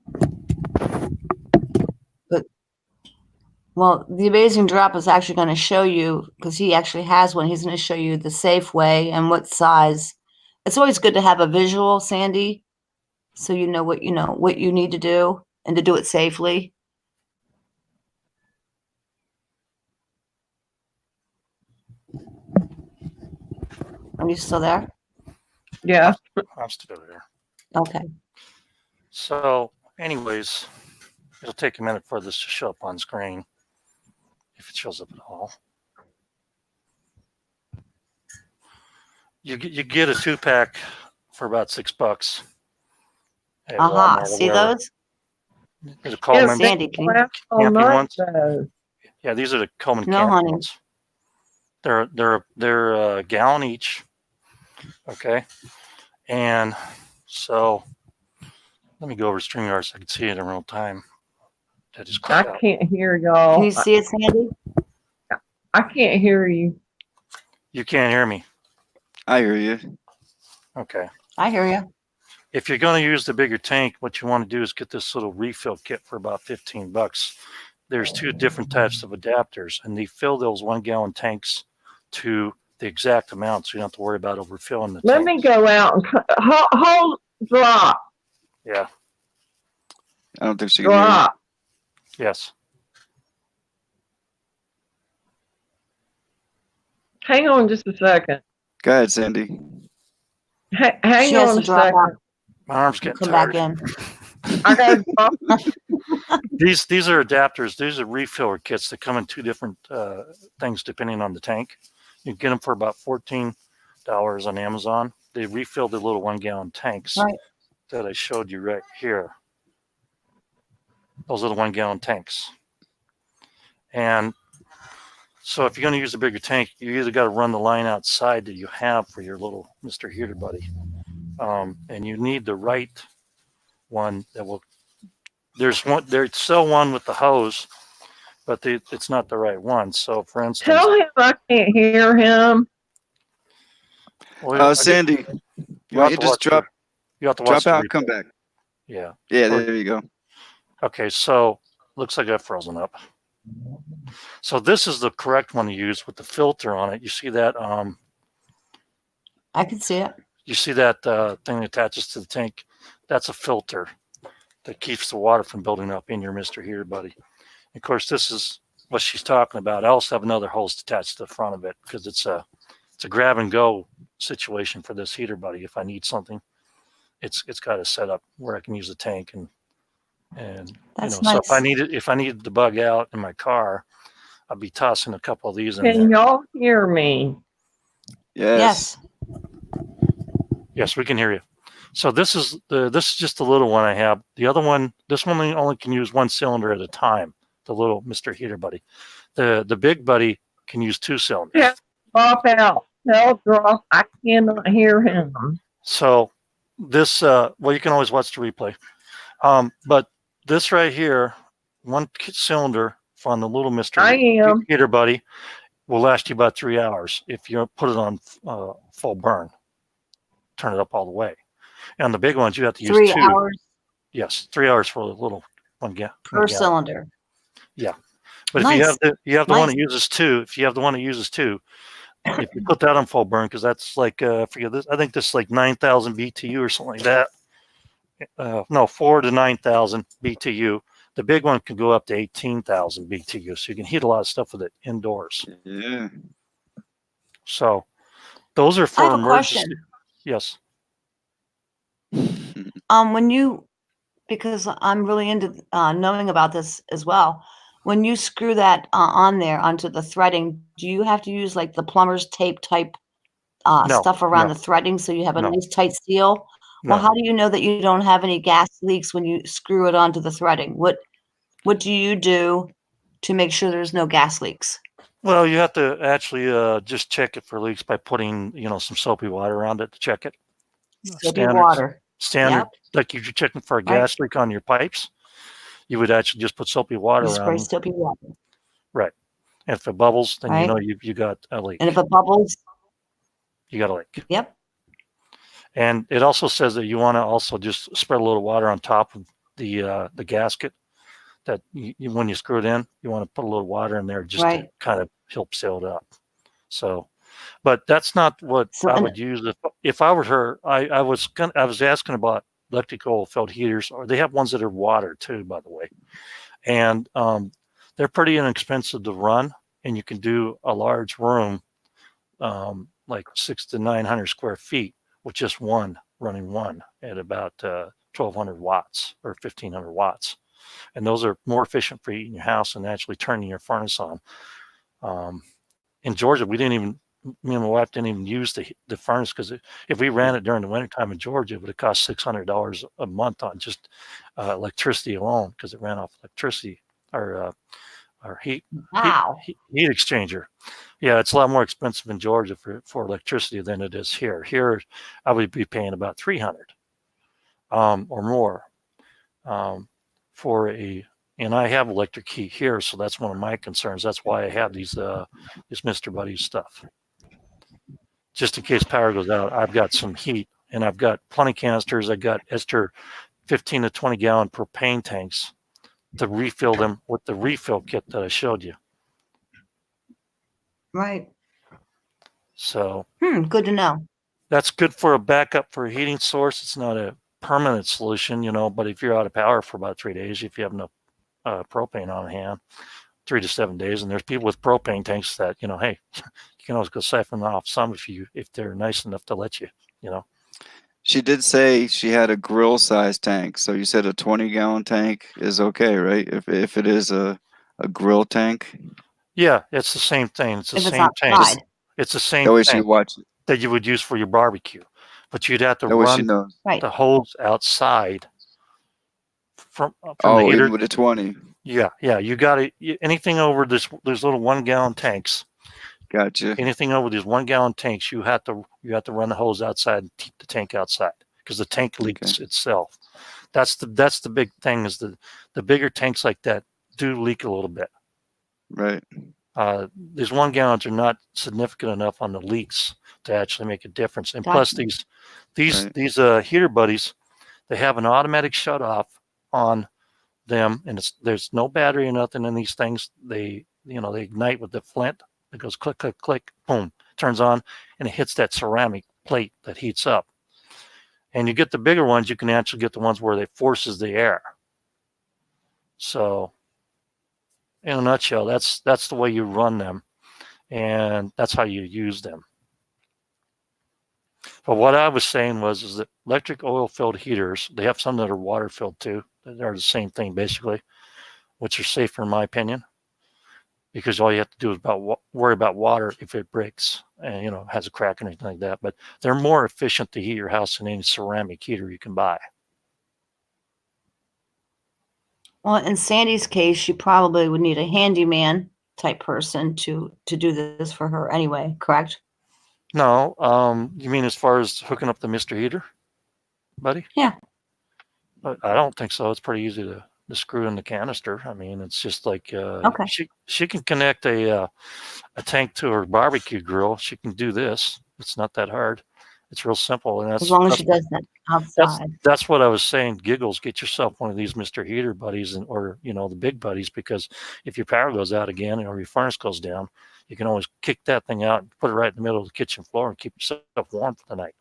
Well, the Amazing Drop is actually going to show you, because he actually has one. He's going to show you the safe way and what size. It's always good to have a visual, Sandy, so you know what you need to do and to do it safely. Are you still there? Yeah. I'm still there. Okay. So, anyways, it'll take a minute for this to show up on screen, if it shows up at all. You get a 2-pack for about $6 at Aha, Walmart or see wherever. those? There's a Coleman Yes, Sandy, can you? all camping night ones. though. Yeah, these are the Coleman No, camping honey. ones. They're a gallon each. Okay, and so let me go over to StreamYard so I can see it in real time. That is I can't hear y'all. Can you see it, Sandy? I can't hear you. You can't hear me. I hear you. Okay. I hear you. If you're going to use the bigger tank, what you want to do is get this little refill kit for about $15. There's 2 different types of adapters, and they fill those 1-gallon tanks to the exact amount, so you don't have to worry about overfilling the Let tanks. me go out and hold drop. Yeah. I don't think she can hear you. Drop. Yes. Hang on just a second. Go ahead, Sandy. Hang She has on to a drop second. out. My arm's getting Come tired. back in. I gotta drop. These are adapters. These are refiller kits that come in 2 different things depending on the tank. You can get them for about $14 on Amazon. They refill the little 1-gallon tanks Right. that I showed you right here. Those are the 1-gallon tanks. And so if you're going to use a bigger tank, you either got to run the line outside that you have for your little Mr. Heater Buddy. And you need the right one that will. There's still one with the hose, but it's not the right one. So, for instance, Tell him I can't hear him. well, Sandy, you why have don't you to just watch drop you have to watch out, the come replay. back. Yeah. Yeah, Or- there you go. Okay, so looks like I've frozen up. So this is the correct one to use with the filter on it. You see that? I can see it. You see that thing that attaches to the tank? That's a filter that keeps the water from building up in your Mr. Heater Buddy. Of course, this is what she's talking about. I also have another hose attached to the front of it because it's a grab and go situation for this heater buddy. If I need something, it's got a setup where I can use the tank and That's so nice. if I needed to bug out in my car, I'd be tossing a couple of these in Can there. y'all hear me? Yes. Yes, we can hear you. So this is just the little one I have. The other one, this one only can use 1 cylinder at a time. The little Mr. Heater Buddy. The big buddy can use 2 cylinders. Yeah. Pop out. Tell drop. I cannot hear him. So this, well, you can always watch the replay. But this right here, 1 cylinder on the little Mr. Heater Buddy will last you about 3 hours if you put it on full burn. Turn it up all the way. And the big ones, you have to use 3 2. hours Yes, 3 hours for a little one per cylinder. Yeah, but Nice. if you have the one Nice. that uses 2, if you put that on full burn, because that's like forget this. I think this is like 9,000 BTU or something like that. No, 4,000 to 9,000 BTU. The big one can go up to 18,000 BTU, so you can heat a lot of stuff with it indoors. Yeah. So those are for I have a emergency. question. Yes. When you, because I'm really into knowing about this as well. When you screw that on there onto the threading, do you have to use like the plumber's tape type No, stuff around no. the threading so you have a No. nice tight seal? Well, No. how do you know that you don't have any gas leaks when you screw it onto the threading? What do you do to make sure there's no gas leaks? Well, you have to actually just check it for leaks by putting, some soapy water around it to check it. Soapy water. Standard, Yep. like if you're checking for a Right. gas leak on your pipes, you would actually just put soapy water You around spray them. soapy water. Right. And if it bubbles, then you Right. know you got a leak. And if it bubbles, You got a leak. yep. And it also says that you want to also just spread a little water on top of the gasket. That when you screw it in, you want to put a little water in there just to Right. kind of help seal it up. So, but that's not what So, I and would use if I were her. I was asking about electric oil filled heaters, or they have ones that are water too, by the way, and they're pretty inexpensive to run, and you can do a large room, like 600 to 900 square feet, with just running one at about 1,200 watts or 1,500 watts. And those are more efficient for heating your house than actually turning your furnace on. In Georgia, me and my wife didn't even use the furnace, because if we ran it during the wintertime in Georgia, it would have cost $600 a month on just electricity alone, because it ran off electricity or heat exchanger. Yeah, it's a lot more expensive in Georgia for electricity than it is here. Here, I would be paying about $300 or more for and I have electric heat here, so that's one of my concerns. That's why I have this Mr. Buddy stuff. Just in case power goes out, I've got some heat, and I've got plenty canisters. I got extra 15 to 20 gallon propane tanks to refill them with the refill kit that I showed you. Right. So good to know. That's good for a backup for a heating source. It's not a permanent solution, but if you're out of power for about 3 days, if you have enough propane on hand, 3 to 7 days, and there's people with propane tanks that, hey, you can always go siphon off some if they're nice enough to let you, She did say she had a grill size tank. So you said a 20-gallon tank is okay, right? If it is a grill tank. Yeah, it's the same thing. It's the If it's same tank. outside. It's the same That way she thing can watch it. that you would use for your barbecue, but you'd have to That way she run knows. Right. the hose outside from the Oh, heater. even with a 20. Yeah. You got to anything over those little 1 gallon tanks. Gotcha. Anything over these 1 gallon tanks, you have to run the hose outside and keep the tank outside, because the tank leaks itself. That's the big thing, is the bigger tanks like that do leak a little bit. Right. These 1 gallons are not significant enough on the leaks to actually make a difference. And Gotcha. plus these heater buddies, they have an automatic shut off on them, and there's no battery or nothing in these things. They ignite with the flint. It goes click, click, click, boom, turns on, and it hits that ceramic plate that heats up. And you get the bigger ones, you can actually get the ones where they forces the air. So in a nutshell, that's the way you run them, and that's how you use them. But what I was saying is that electric oil filled heaters, they have some that are water filled too. They're the same thing basically, which are safer in my opinion, because all you have to do is worry about water if it breaks and has a crack or anything like that. But they're more efficient to heat your house than any ceramic heater you can buy. Well, in Sandy's case, she probably would need a handyman type person to do this for her anyway, correct? No, you mean as far as hooking up the Mr. Heater, buddy? Yeah. But I don't think so. It's pretty easy to screw in the canister. I mean, it's just like Okay. she can connect a tank to her barbecue grill. She can do this. It's not that hard. It's real simple, and As long as she does that outside. That's what I was saying. Giggles, get yourself one of these Mr. Heater buddies, or the big buddies, because if your power goes out again or your furnace goes down, you can always kick that thing out and put it right in the middle of the kitchen floor and keep yourself warm for the night,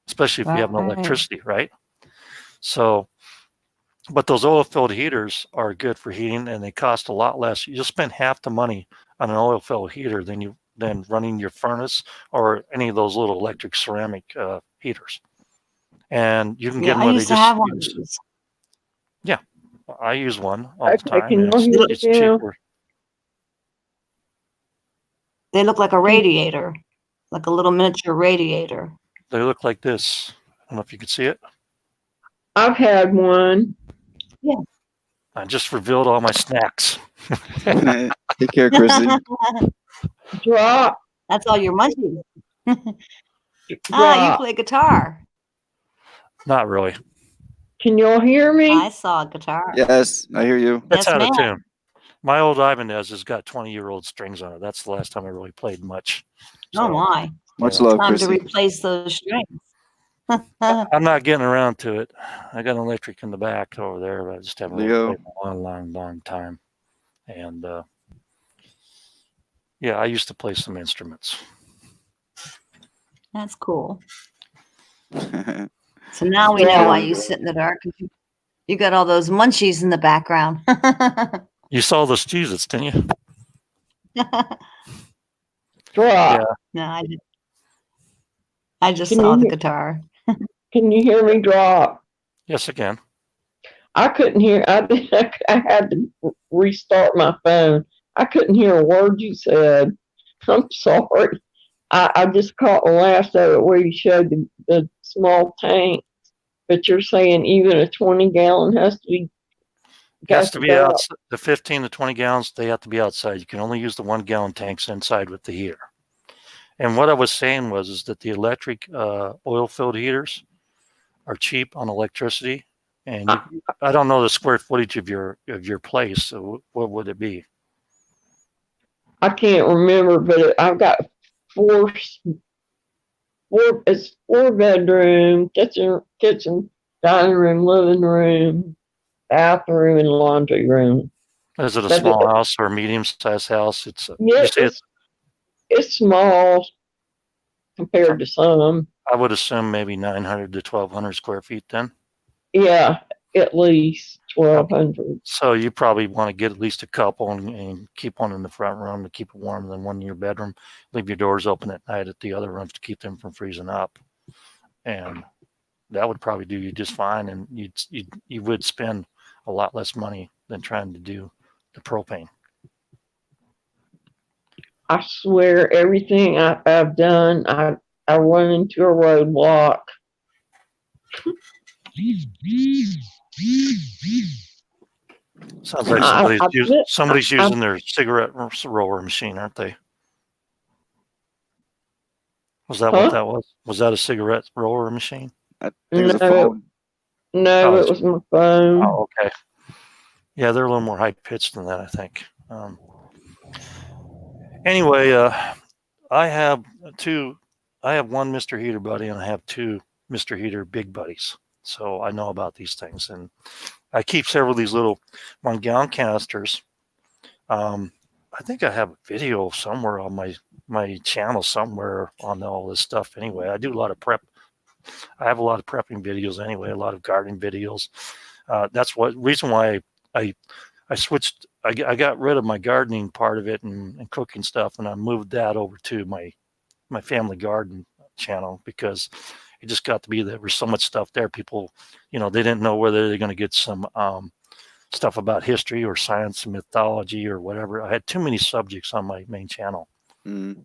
especially if you have no electricity, right? So, but those oil-filled heaters are good for heating, and they cost a lot less. You'll spend half the money on an oil-filled heater than running your furnace or any of those little electric ceramic heaters. And you can get them where I used to have one of these. Yeah, I use one all the time. Can you hear It's me now? cheaper. They look like a radiator, like a little miniature radiator. They look like this. I don't know if you can see it. I've had one. Yeah. I just revealed all my snacks. Take care, Chrissy. Drop. That's all your munchies. You Drop. play guitar. Not really. Can y'all hear me? I saw a guitar. Yes, I hear you. That's Yes, out of ma'am. tune. My old Ibanez has got 20-year-old strings on it. That's the last time I really played much. Oh my. Much Yeah. love, Time to Chrissy. replace those strings. I'm not getting around to it. I got an electric in the back over there, but I just haven't really Leo. played in a long time. And yeah, I used to play some instruments. That's cool. So now we know why you sit in the dark. You got all those munchies in the background. You saw the Cheez-Its, didn't you? Drop. Yeah. No, I just saw the guitar. Can you hear me, Drop? Yes, again. I couldn't hear. I had to restart my phone. I couldn't hear a word you said. I'm sorry. I just caught the last of it where you showed the small tank, but you're saying even a 20-gallon has to be. Has to be out. The 15 to 20 gallons, they have to be outside. You can only use the 1-gallon tanks inside with the heater. And what I was saying is that the electric oil-filled heaters are cheap on electricity, and I don't know the square footage of your place. So what would it be? I can't remember, but I've got four. It's 4-bedroom, kitchen, dining room, living room, bathroom, and laundry room. Is it a small house or a medium-sized house? It's small compared to some. I would assume maybe 900 to 1,200 square feet then. Yeah, at least 1,200. So you probably want to get at least a couple and keep one in the front room to keep it warm, and then one in your bedroom. Leave your doors open at night at the other rooms to keep them from freezing up. And that would probably do you just fine, and you would spend a lot less money than trying to do the propane. I swear everything I've done, I run into a roadblock. Sounds like somebody's using their cigarette roller machine, aren't they? Was that what that was? Was that a cigarette roller machine? I think it was a phone. No, it was my phone. Oh, okay. Yeah, they're a little more high pitched than that, I think. Anyway, I have one Mr. Heater buddy, and I have 2 Mr. Heater big buddies. So I know about these things, and I keep several of these little 1-gallon canisters. I think I have a video somewhere on my channel somewhere on all this stuff. Anyway, I do a lot of prep. I have a lot of prepping videos anyway, a lot of gardening videos. That's what reason why I switched. I got rid of my gardening part of it and cooking stuff, and I moved that over to my family garden channel, because it just got to be there was so much stuff there. People, they didn't know whether they're going to get some stuff about history or science and mythology or whatever. I had too many subjects on my main channel. Mm.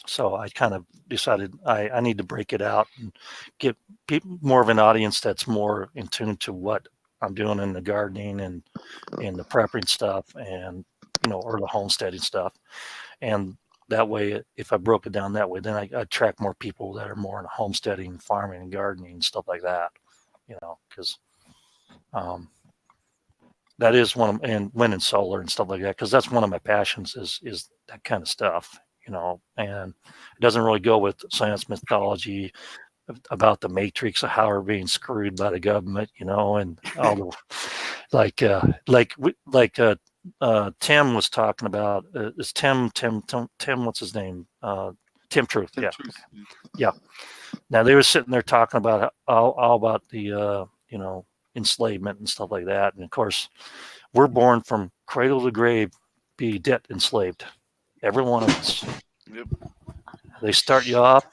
So I kind of decided I need to break it out and get more of an audience that's more in tune to what I'm doing in the gardening and the prepping stuff, and or the homesteading stuff. And that way, if I broke it down that way, then I attract more people that are more in homesteading, farming, and gardening and stuff like that. Because that is one of, and wind and solar and stuff like that, because that's one of my passions is that kind of stuff. And it doesn't really go with science, mythology about the matrix of how we're being screwed by the government, and all the Tim was talking about. Is Tim? What's his name? Tim Truth. Yeah. Yeah. Now they were sitting there talking about all about the enslavement and stuff like that, and of course, we're born from cradle to grave, be debt enslaved. Every one of us. Yep. They start you off.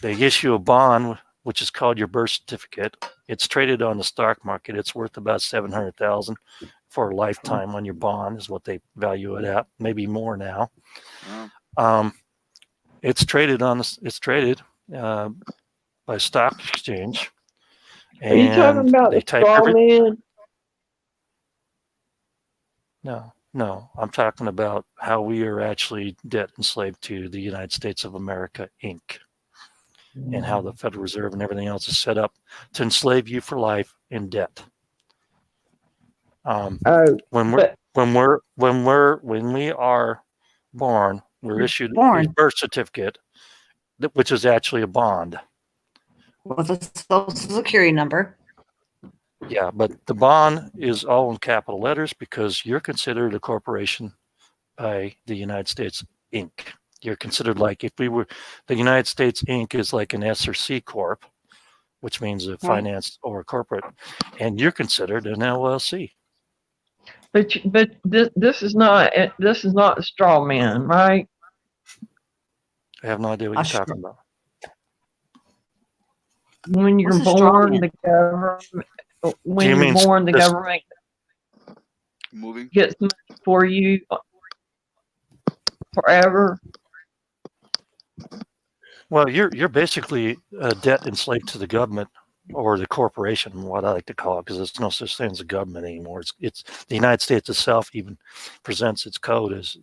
They issue a bond, which is called your birth certificate. It's traded on the stock market. It's worth about $700,000 for a lifetime on your bond, is what they value it at. Maybe more now. Wow. It's traded by stock exchange. Are you talking about the straw man? No, I'm talking about how we are actually debt enslaved to the United States of America, Inc., and how the Federal Reserve and everything else is set up to enslave you for life in debt. When when we are born, we're issued a Born birth certificate, which is actually a bond. with a social security number. Yeah, but the bond is all in capital letters because you're considered a corporation by the United States Inc. You're considered like if we were the United States Inc. is like an S or C corp, which means a finance or a corporate, and you're considered an LLC. But this is not a straw man, right? I have no idea what you're talking about. When you're What's a straw born, man? the government. When Do you you're mean born, the this- government Moving. gets money for you forever. Well, you're basically a debt enslaved to the government or the corporation, what I like to call it, because there's no such thing as a government anymore. It's the United States itself even presents its code as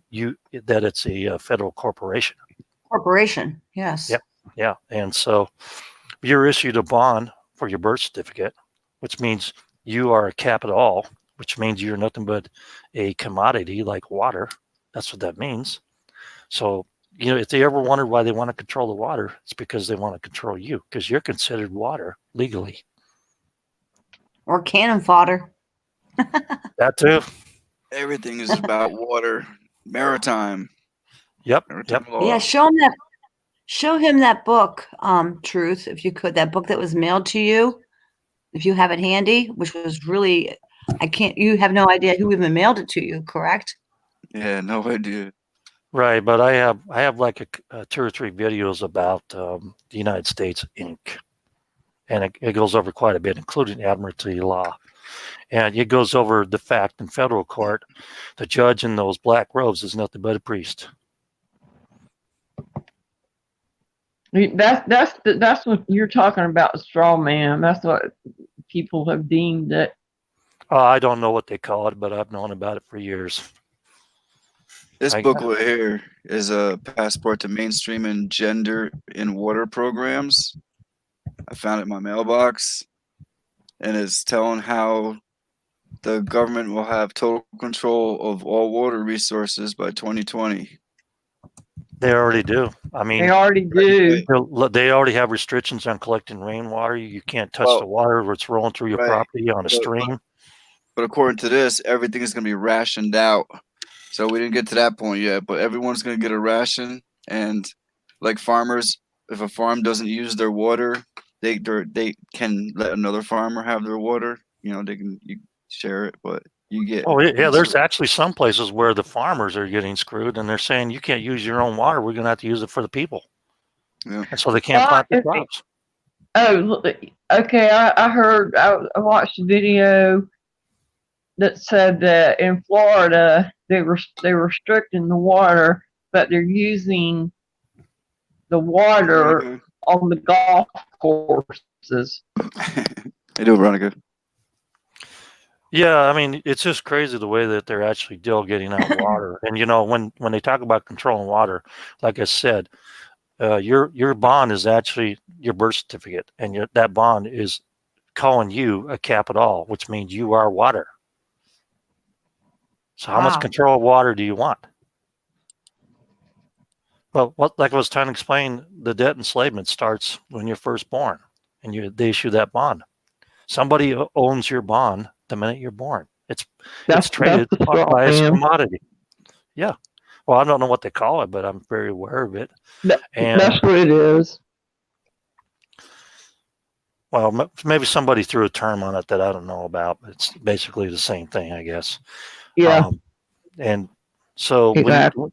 that it's a federal corporation. Corporation, yes. Yep. Yeah, and so you're issued a bond for your birth certificate, which means you are a capital, which means you're nothing but a commodity like water. That's what that means. So, if they ever wondered why they want to control the water, it's because they want to control you, because you're considered water legally. Or cannon fodder. That too. Everything is about water. Maritime. Yep. Maritime Yep. law. Yeah, show him that book, Truth, if you could, that book that was mailed to you, if you have it handy, which was really, you have no idea who even mailed it to you, correct? Yeah, no idea. Right, but I have like a 2 or 3 videos about the United States Inc. And it goes over quite a bit, including admiralty law. And it goes over the fact in federal court, the judge in those black robes is nothing but a priest. That's what you're talking about, straw man. That's what people have deemed it. I don't know what they call it, but I've known about it for years. This booklet here is a passport to mainstreaming gender in water programs. I found it in my mailbox, and it's telling how the government will have total control of all water resources by 2020. They already do. I mean, They already do. They already have restrictions on collecting rainwater. You can't touch the water where it's rolling through your property on a stream. But according to this, everything is going to be rationed out. So we didn't get to that point yet, but everyone's going to get a ration. And like farmers, if a farm doesn't use their water, they can let another farmer have their water. They can share it, but you get. Oh yeah, there's actually some places where the farmers are getting screwed, and they're saying you can't use your own water. We're going to have to use it for the people. Yeah. And so they can't plant the crops. Oh, okay. I watched a video that said that in Florida they're restricting the water, but they're using the water on the golf courses. They do, Veronica. Yeah, I mean, it's just crazy the way that they're actually delegating out water. And when they talk about controlling water, like I said, your bond is actually your birth certificate, and that bond is calling you a capital, which means you are water. So how much control of water do you want? Well, like I was trying to explain, the debt enslavement starts when you're first born, and they issue that bond. Somebody owns your bond the minute you're born. It's traded by as a commodity. Yeah. Well, I don't know what they call it, but I'm very aware of it. That's what it is. Well, maybe somebody threw a term on it that I don't know about, but it's basically the same thing, I guess. Yeah. And so exactly.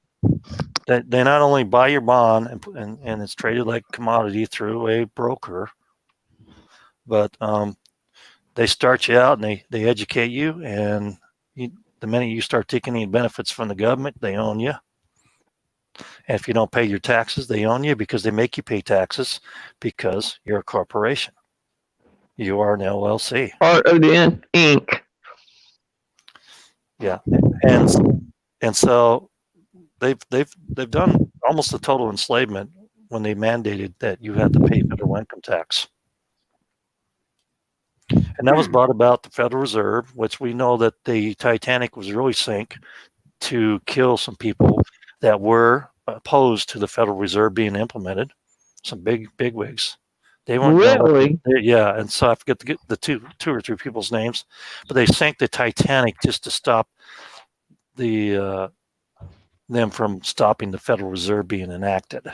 They not only buy your bond and it's traded like commodity through a broker, but they start you out and they educate you, and the minute you start taking any benefits from the government, they own you. And if you don't pay your taxes, they own you because they make you pay taxes because you're a corporation. You are an LLC. Part of the Inc. Yeah, and so they've done almost a total enslavement when they mandated that you had to pay federal income tax. And that was brought about the Federal Reserve, which we know that the Titanic was really sunk to kill some people that were opposed to the Federal Reserve being implemented. Some big wigs. They weren't Really? yeah, and so I forget to get the two or three people's names, but they sank the Titanic just to stop the them from stopping the Federal Reserve being enacted.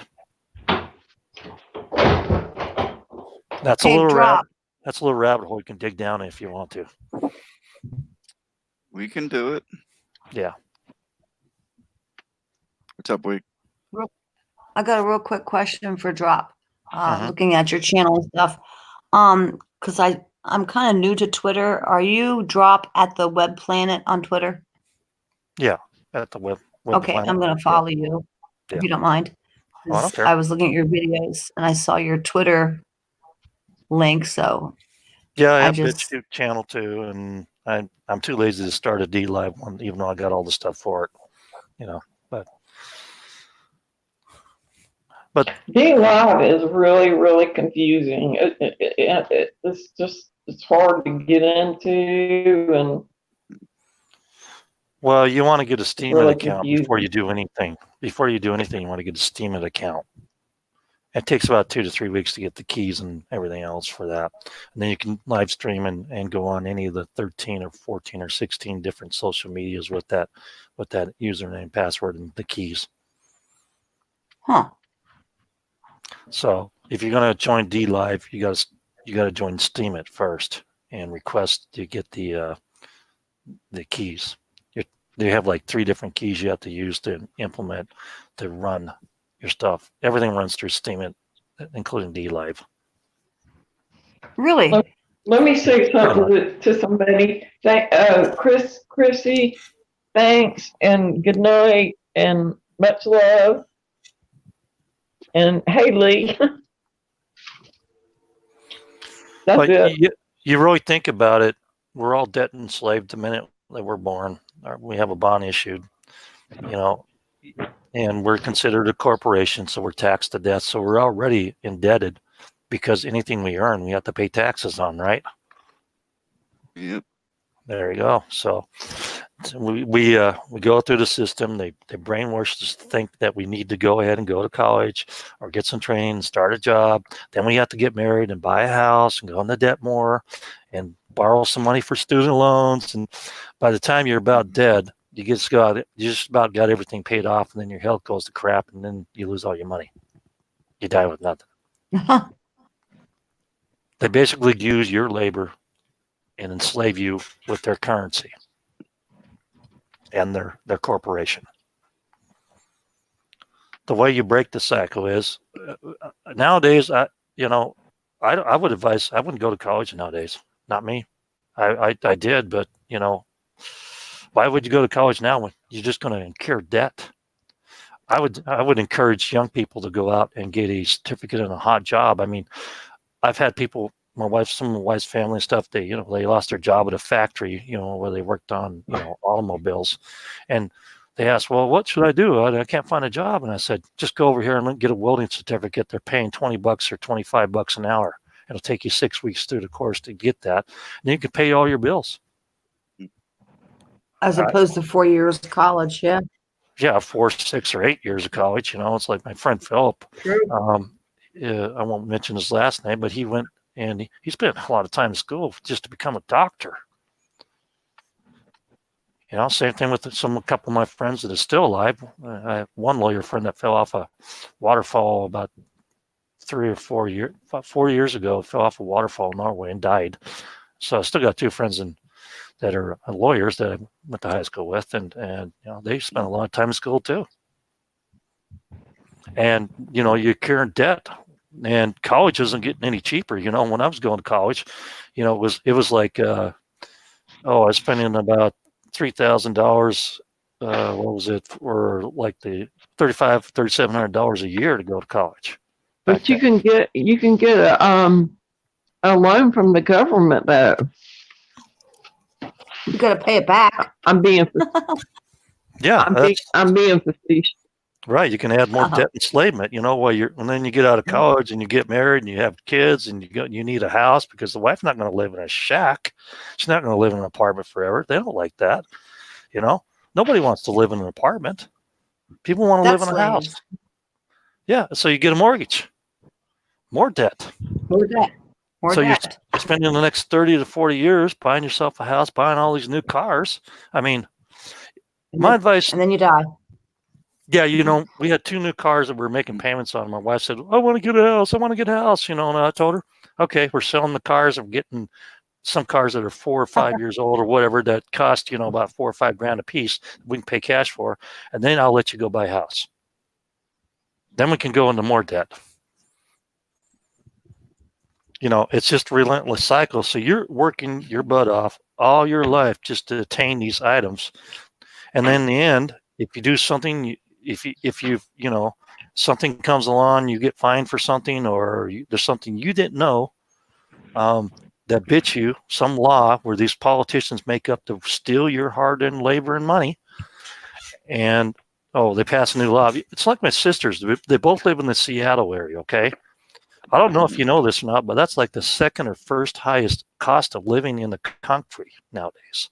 That's Okay, drop. That's a little rabbit hole you can dig down if you want to. We can do it. Yeah. What's up, Wade? I got a real quick question for Drop. Mhm. Looking at your channel and stuff, because I'm kind of new to Twitter. Are you Drop at the Web Planet on Twitter? Yeah, at the web Okay, planet. I'm gonna follow you Yeah. if you don't mind. Oh, I don't care. I was looking at your videos and I saw your Twitter link, so Yeah, I I have just- BitChute channel too, and I'm too lazy to start a D Live one, even though I got all the stuff for it. You know, but D Live is really, really confusing. It's hard to get into, and well, you want to get a Steam really account confusing. before you do anything. Before you do anything, you want to get a Steam account. It takes about 2 to 3 weeks to get the keys and everything else for that. And then you can live stream and go on any of the 13 or 14 or 16 different social medias with that username, password, and the keys. Huh. So if you're gonna join D Live, you gotta join Steam it first and request to get the keys. They have like 3 different keys you have to use to implement to run your stuff. Everything runs through Steam it, including D Live. Really? Let me say something to somebody. Chrissy, thanks and good night and much love. And Haley. That's But it. you really think about it, we're all debt enslaved the minute that we're born. We have a bond issued, and we're considered a corporation, so we're taxed to death. So we're already indebted because anything we earn, we have to pay taxes on, right? Yep. There you go. So we go through the system. They brainwash us to think that we need to go ahead and go to college or get some training and start a job. Then we have to get married and buy a house and go into debt more and borrow some money for student loans. And by the time you're about dead, you just about got everything paid off, and then your health goes to crap, and then you lose all your money. You die with nothing. They basically use your labor and enslave you with their currency and their corporation. The way you break the cycle is nowadays. I would advise I wouldn't go to college nowadays. Not me. I did, but why would you go to college now when you're just going to incur debt? I would encourage young people to go out and get a certificate in a hot job. I mean, I've had people. Some of my wife's family and stuff, they lost their job at a factory, where they worked on, automobiles. And they asked, well, what should I do? I can't find a job. And I said, just go over here and get a welding certificate. They're paying $20 or $25 an hour. It'll take you 6 weeks through the course to get that. And you can pay all your bills. As opposed to 4 years of college, yeah. Yeah, 4, 6, or 8 years of college. It's like my friend Philip. True. I won't mention his last name, but he went and he spent a lot of time in school just to become a doctor. Same thing with a couple of my friends that are still alive. I have one lawyer friend that fell off a waterfall about 4 years ago, fell off a waterfall in Norway and died. So I still got 2 friends that are lawyers that I went to high school with, and they spent a lot of time in school too. And you current debt. And college isn't getting any cheaper. When I was going to college, it was like, I was spending about $3,000. What was it for? Like the $3,700 a year to go to college. But you can get a loan from the government though. You got to pay it back. I'm being yeah. I'm being facetious. Right. You can add more debt enslavement, and then you get out of college and you get married and you have kids and you need a house because the wife's not going to live in a shack. She's not going to live in an apartment forever. They don't like that. Nobody wants to live in an apartment. People want to live in a house. Yeah. So you get a mortgage, more debt. More debt. So you're spending the next 30 to 40 years buying yourself a house, buying all these new cars. I mean, my advice. And then you die. Yeah, we had 2 new cars that we were making payments on. My wife said, I want to get a house. I want to get a house. And I told her, okay, we're selling the cars. I'm getting some cars that are 4 or 5 years old or whatever that cost, about $4 or $5 grand a piece. We can pay cash for, and then I'll let you go buy a house. Then we can go into more debt. It's just a relentless cycle. So you're working your butt off all your life just to attain these items. And then in the end, if you do something, if you something comes along, you get fined for something, or there's something you didn't know that bit you, some law where these politicians make up to steal your hard-earned labor and money, and they pass a new law. It's like my sisters. They both live in the Seattle area, okay? I don't know if you know this or not, but that's like the second or first highest cost of living in the country nowadays.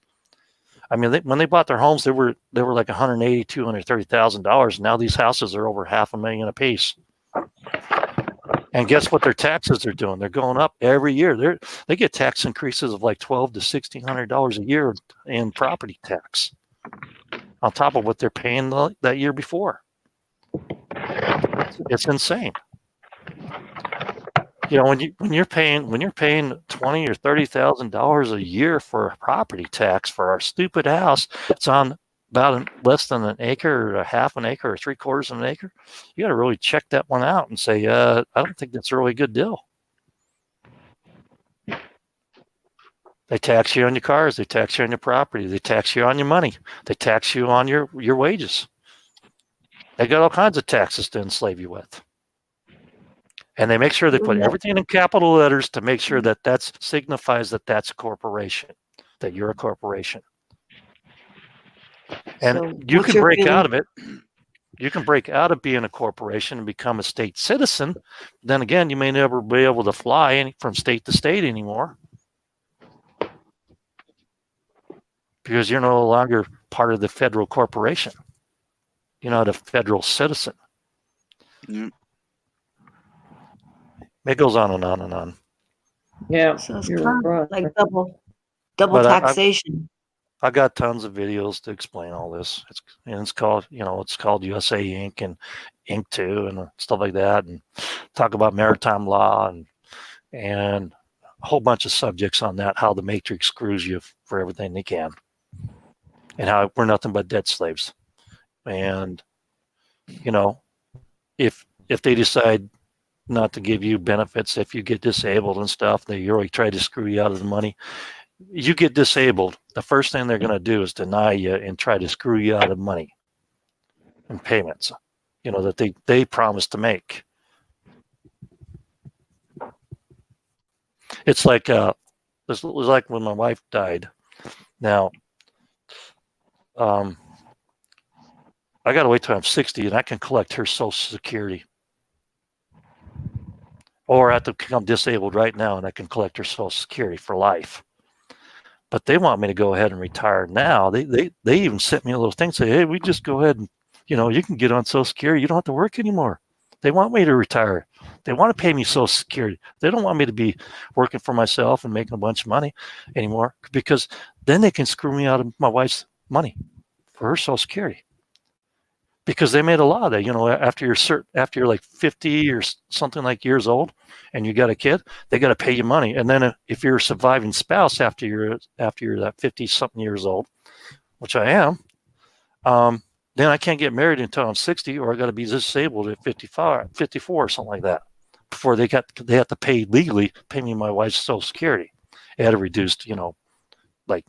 I mean, when they bought their homes, they were like $180,000, $230,000. Now these houses are over $500,000 a piece. And guess what their taxes are doing? They're going up every year. They get tax increases of like $1,200 to $1,600 a year in property tax, on top of what they're paying that year before. It's insane. When you're paying $20,000 or $30,000 a year for a property tax for our stupid house, it's on about less than an acre, or a half an acre, or 3/4 of an acre. You got to really check that one out and say, I don't think that's a really good deal. They tax you on your cars, they tax you on your property, they tax you on your money, they tax you on your wages. They got all kinds of taxes to enslave you with. And they make sure they put everything in capital letters to make sure that signifies that that's a corporation, that you're a corporation. And you can break out of it. You can break out of being a corporation and become a state citizen. Then again, you may never be able to fly from state to state anymore, because you're no longer part of the federal corporation. You're not a federal citizen. Mm. It goes on and on and on. Yeah, So it's you're kind right. of like double taxation. I got tons of videos to explain all this. It's called USA Inc. and Inc. 2 and stuff like that, and talk about maritime law and a whole bunch of subjects on that, how the Matrix screws you for everything they can, and how we're nothing but debt slaves. And if they decide not to give you benefits if you get disabled and stuff, they really try to screw you out of the money. You get disabled, the first thing they're going to do is deny you and try to screw you out of money and payments, that they promised to make. It's like it was like when my wife died. Now, I got to wait till I'm 60 and I can collect her Social Security. Or I have to become disabled right now and I can collect her Social Security for life. But they want me to go ahead and retire now. They even sent me a little thing, say, hey, we just go ahead and, you can get on Social Security. You don't have to work anymore. They want me to retire. They want to pay me Social Security. They don't want me to be working for myself and making a bunch of money anymore, because then they can screw me out of my wife's money for her Social Security. Because they made a law that, after you're like 50 or something like years old and you got a kid, they got to pay you money. And then if you're a surviving spouse after you're that 50 something years old, which I am, then I can't get married until I'm 60, or I got to be disabled at 54 or something like that before they have to pay me my wife's Social Security at a reduced, like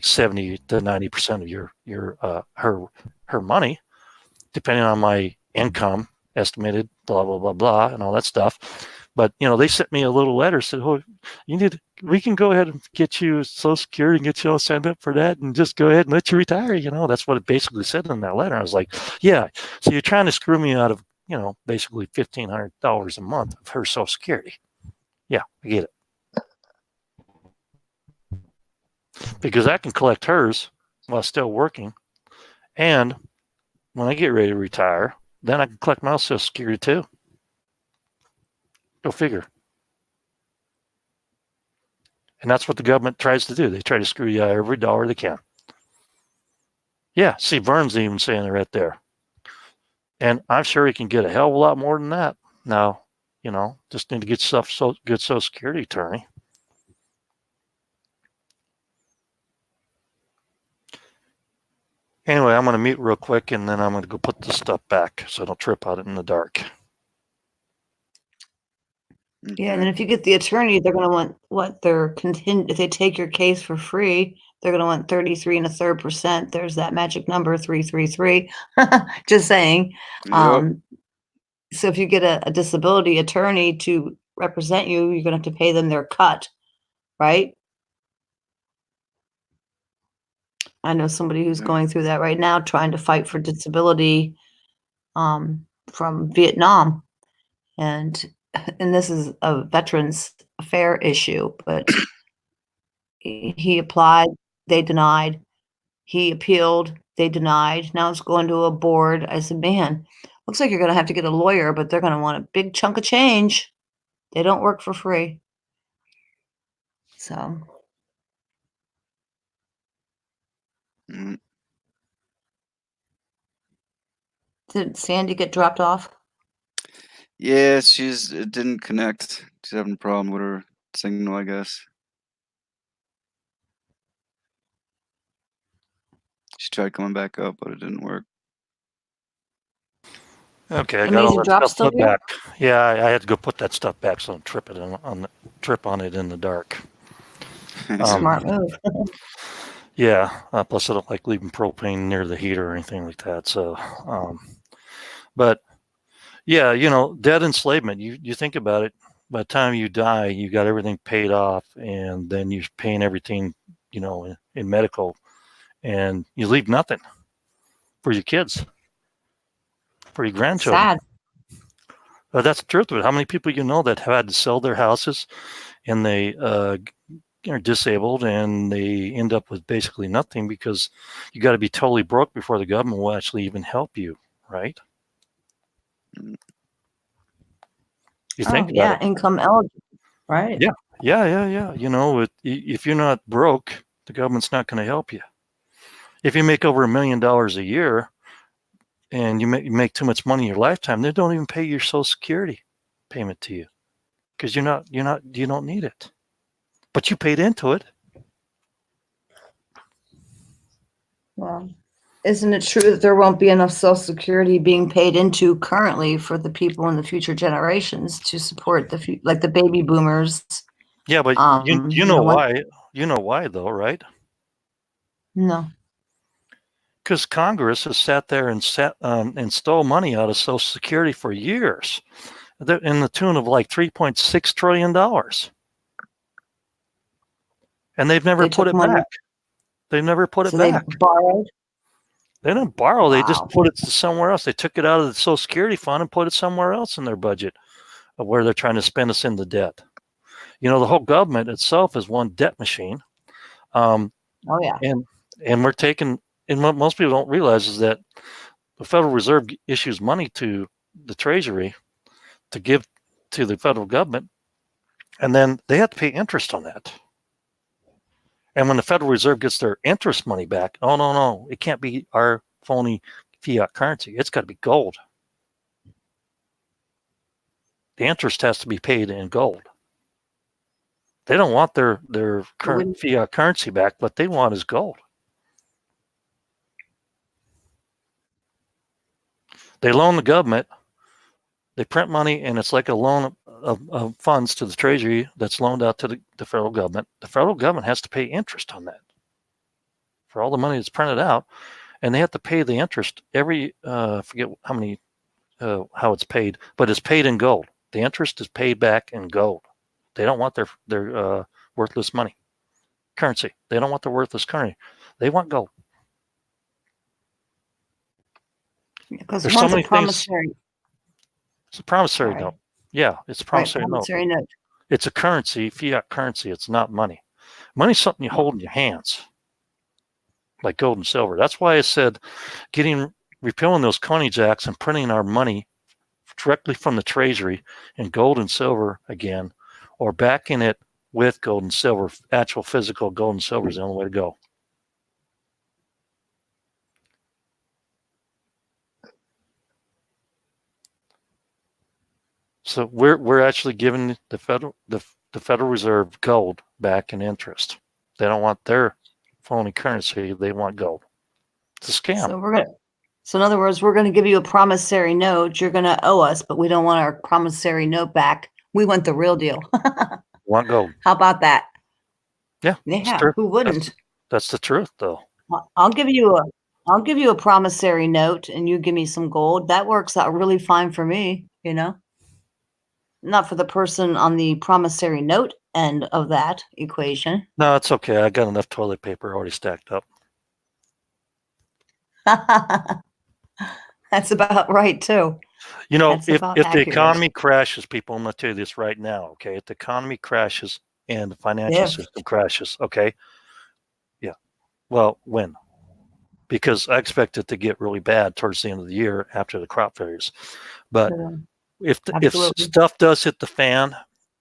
70 to 90% of your her money, depending on my income estimated, blah blah blah blah, and all that stuff. But they sent me a little letter, said, "Oh, we can go ahead and get you Social Security and get you all signed up for that, and just go ahead and let you retire." That's what it basically said in that letter. I was like, "Yeah, so you're trying to screw me out of basically $1,500 a month of her Social Security." Yeah, I get it, because I can collect hers while still working, and when I get ready to retire, then I can collect my Social Security too. Go figure. And that's what the government tries to do. They try to screw you out every dollar they can. Yeah, see, Vern's even saying it right there. And I'm sure he can get a hell of a lot more than that. Now, just need to get good Social Security attorney. Anyway, I'm going to mute real quick, and then I'm going to go put this stuff back so I don't trip out in the dark. Yeah, and then if you get the attorney, they're going to want what their if they take your case for free, they're going to want 33 1/3%. There's that magic number 333. Just saying. Yep. So if you get a disability attorney to represent you, you're going to have to pay them their cut, right? I know somebody who's going through that right now, trying to fight for disability from Vietnam. And this is a veterans affair issue, but he applied, they denied. He appealed, they denied. Now it's going to a board. I said, man, looks like you're going to have to get a lawyer, but they're going to want a big chunk of change. They don't work for free. So. Did Sandy get dropped off? Yeah, it didn't connect. She's having a problem with her signal, I guess. She tried coming back up, but it didn't work. Okay, I got all that stuff put back. Yeah, I had to go put that stuff back so I don't trip on it in the dark. Smart move. Yeah, plus I don't like leaving propane near the heater or anything like that. So, but yeah, debt enslavement. You think about it. By the time you die, you got everything paid off, and then you're paying everything, in medical, and you leave nothing for your kids, for your grandchildren. Sad. But that's the truth of it. How many people that have had to sell their houses, and they are disabled, and they end up with basically nothing because you got to be totally broke before the government will actually even help you, right? You think about it. Income eligible, right? Yeah. If you're not broke, the government's not going to help you. If you make over $1 million a year and you make too much money in your lifetime, they don't even pay your Social Security payment to you because you don't need it, but you paid into it. Well, isn't it true that there won't be enough Social Security being paid into currently for the people in the future generations to support like the baby boomers? Yeah, but you know why? You know why though, right? No. Because Congress has sat there and stole money out of Social Security for years, in the tune of like $3.6 trillion, and they've never put it back. They've never put it back. They borrowed. They didn't borrow. Wow. They just put it somewhere else. They took it out of the Social Security fund and put it somewhere else in their budget, where they're trying to spend us into debt. The whole government itself is one debt machine. Oh yeah. And we're taking. And what most people don't realize is that the Federal Reserve issues money to the Treasury to give to the federal government, and then they have to pay interest on that. And when the Federal Reserve gets their interest money back, oh, no, it can't be our phony fiat currency. It's got to be gold. The interest has to be paid in gold. They don't want their current fiat currency back. What they want is gold. They loan the government, they print money, and it's like a loan of funds to the Treasury that's loaned out to the federal government. The federal government has to pay interest on that for all the money that's printed out, and they have to pay the interest every, forget how it's paid, but it's paid in gold. The interest is paid back in gold. They don't want their worthless money, currency. They don't want the worthless currency. They want gold. Because There's once so a many things. promissory, It's a promissory sorry, note. Yeah, it's a right, promissory note. promissory note. It's a currency, fiat currency. It's not money. Money's something you hold in your hands, like gold and silver. That's why I said repealing those coinage acts and printing our money directly from the treasury in gold and silver again, or backing it with gold and silver, actual physical gold and silver is the only way to go. So we're actually giving the Federal Reserve gold back in interest. They don't want their phony currency. They want gold. It's a scam. So in other words, we're gonna give you a promissory note. You're gonna owe us, but we don't want our promissory note back. We want the real deal. Want gold. How about that? Yeah. Yeah. Who wouldn't? That's the truth, though. I'll give you a promissory note, and you give me some gold. That works out really fine for me. You know. Not for the person on the promissory note end of that equation. No, it's okay. I got enough toilet paper already stacked up. That's about right, too. You know, That's if about the accurate. economy crashes, people, I'm going to tell you this right now, okay? If the economy crashes and the financial system crashes, okay? Yeah. Well, when? Because I expect it to get really bad towards the end of the year after the crop failures. But if stuff does hit the fan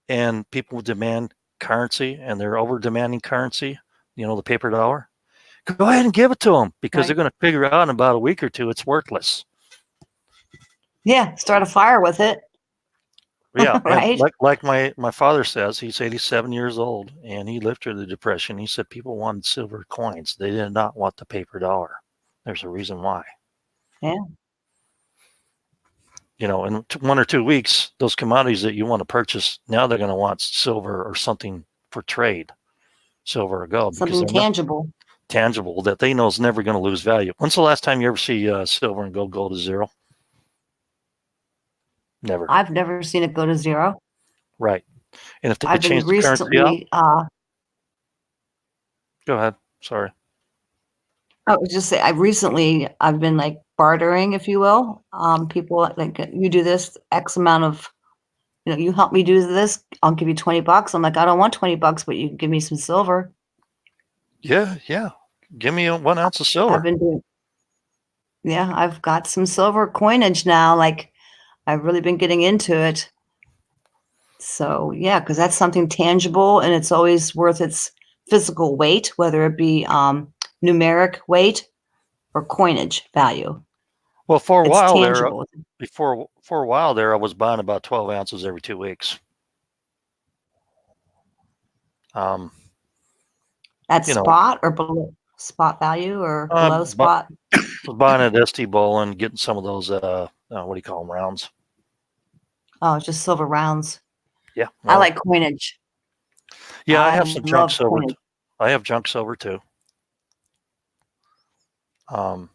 and people demand currency and they're over demanding currency, you know, the paper dollar, go ahead and give it to them because they're going to figure out in about a week or two it's worthless. Yeah, start a fire with it. Yeah, right. Like my father says, he's 87 years old and he lived through the Depression. He said people wanted silver coins. They did not want the paper dollar. There's a reason why. Yeah. You know, in 1 or 2 weeks, those commodities that you want to purchase, now they're going to want silver or something for trade, silver or gold. Something tangible. Tangible that they know is never going to lose value. When's the last time you ever see silver and gold to zero? Never. I've never seen it go to zero. Right. And if they could change the currency out. Go ahead. Sorry. I was just say I've been like bartering, if you will. People like, you do this X amount of, you know, you help me do this, I'll give you $20. I'm like, I don't want $20, but you can give me some silver. Yeah. Give me 1 ounce of silver. I've got some silver coinage now. Like, I've really been getting into it. So yeah, because that's something tangible and it's always worth its physical weight, whether it be numeric weight or coinage value. Well, for a while tangible. for a while there, I was buying about 12 ounces every 2 weeks. At spot or below spot value or below spot? I was buying at ST Bowling, getting some of those, what do you call them, rounds? Oh, just silver rounds. Yeah. Well, I like coinage. Yeah, I have some junk silver. I have junk silver too. I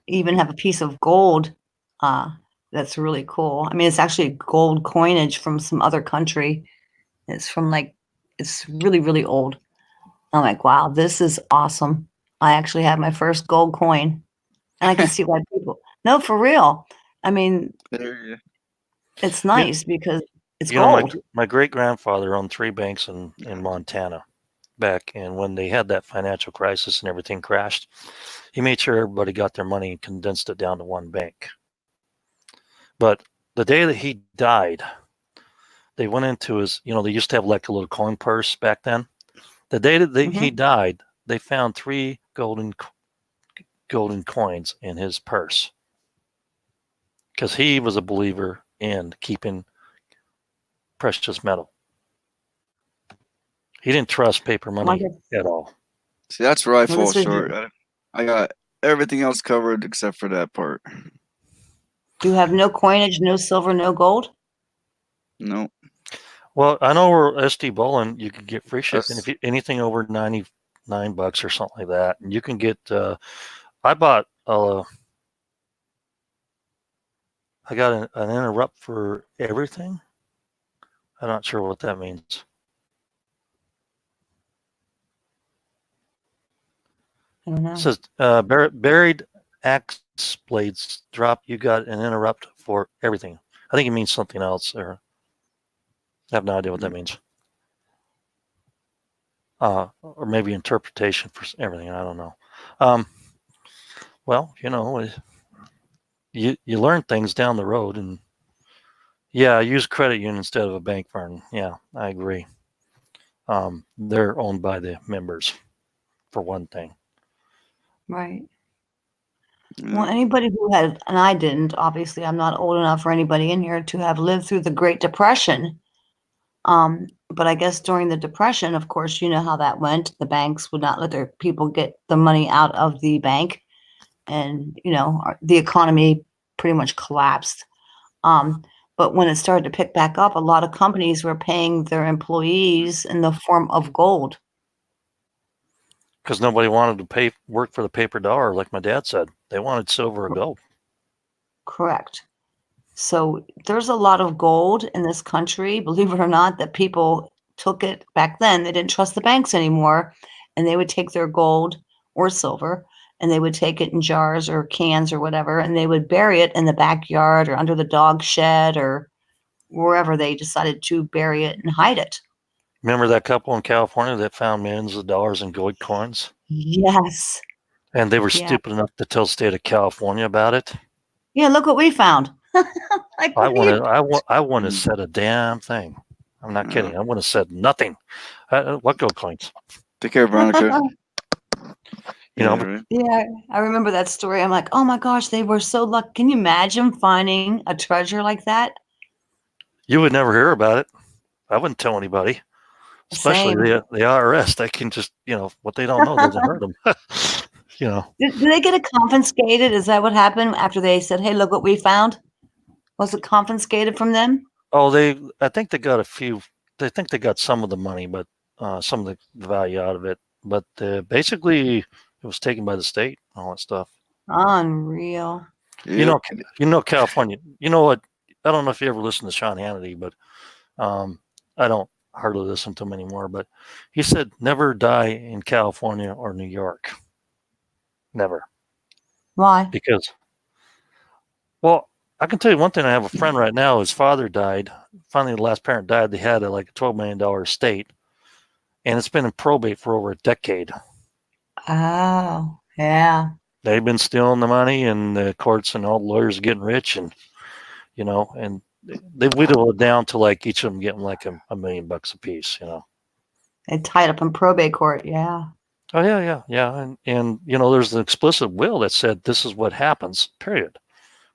even have a piece of gold that's really cool. I mean, it's actually gold coinage from some other country. It's from it's really, really old. I'm like, wow, this is awesome. I actually have my first gold coin. And I can see why people, no, for real. I mean, it's nice because it's gold. My great-grandfather owned 3 banks in Montana back, and when they had that financial crisis and everything crashed, he made sure everybody got their money and condensed it down to 1 bank. But the day that he died, they went into his, you know, they used to have like a little coin purse back then. The day that he died, they found 3 golden coins in his purse because he was a believer in keeping precious metal. He didn't trust paper money at all. See, that's where I fall short. I got everything else covered except for that part. Do you have no coinage, no silver, no gold? No. Well, I know where ST Bowling, you can get free shipping if anything over $99 or something like that. And you can get, I bought, I got an interrupt for everything. I'm not sure what that means. I don't know. It says buried axe blades drop. You got an interrupt for everything. I think it means something else there. I have no idea what that means. Or maybe interpretation for everything. I don't know. Well, you learn things down the road, and yeah, use credit union instead of a bank, Vern. Yeah, I agree. They're owned by the members, for one thing. Right. Well, anybody who had, and I didn't, obviously, I'm not old enough for anybody in here to have lived through the Great Depression. But I guess during the Depression, of course, you know how that went. The banks would not let their people get the money out of the bank. And, the economy pretty much collapsed. But when it started to pick back up, a lot of companies were paying their employees in the form of gold. Because nobody wanted to work for the paper dollar, like my dad said. They wanted silver or gold. Correct. So there's a lot of gold in this country, believe it or not, that people took it back then. They didn't trust the banks anymore, and they would take their gold or silver, and they would take it in jars or cans or whatever, and they would bury it in the backyard or under the dog shed or wherever they decided to bury it and hide it. Remember that couple in California that found millions of dollars in gold coins? Yes. And they were stupid enough to tell the state of California about it. Yeah, look what we found. I wouldn't have said a damn thing. I'm not kidding. I wouldn't have said nothing. What gold coins? Take care, Veronica. Yeah, I remember that story. I'm like, oh my gosh, they were so lucky. Can you imagine finding a treasure like that? You would never hear about it. I wouldn't tell anybody, especially the IRS. They can just, what they don't know doesn't hurt them. Did they get it confiscated? Is that what happened after they said, hey, look what we found? Was it confiscated from them? Oh, I think they got they think they got some of the money, but some of the value out of it. But basically, it was taken by the state, all that stuff. Unreal. You know, California. You know what? I don't know if you ever listened to Sean Hannity, but I don't hardly listen to him anymore. But he said, never die in California or New York. Never. Why? Because, well, I can tell you one thing. I have a friend right now. His father died. Finally, the last parent died. They had like a $12 million estate, and it's been in probate for over a decade. Oh, yeah. They've been stealing the money, and the courts and all the lawyers are getting rich, and and they whittle it down to like each of them getting like $1 million a piece. They tied up in probate court. Yeah. Oh yeah. And there's an explicit will that said this is what happens. Period.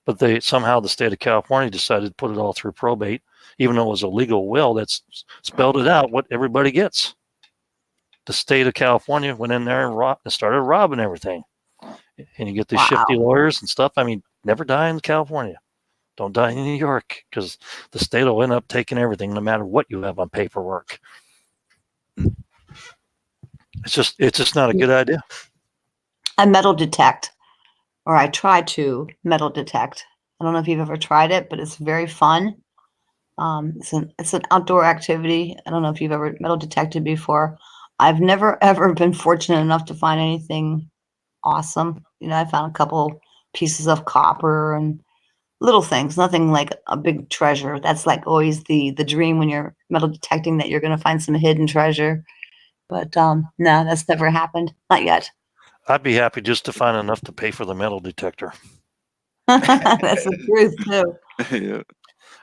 But the state of California decided to put it all through probate, even though it was a legal will that's spelled it out what everybody gets. The state of California went in there and started robbing everything. And you get these shifty lawyers and stuff. I mean, never die in California. Don't die in New York, because the state will end up taking everything no matter what you have on paperwork. It's just not a good idea. I metal detect, or I try to metal detect. I don't know if you've ever tried it, but it's very fun. It's an outdoor activity. I don't know if you've ever metal detected before. I've never ever been fortunate enough to find anything awesome. I found a couple pieces of copper and little things, nothing like a big treasure. That's like always the dream when you're metal detecting, that you're going to find some hidden treasure. But no, that's never happened. Not yet. I'd be happy just to find enough to pay for the metal detector. That's the truth too. Yeah.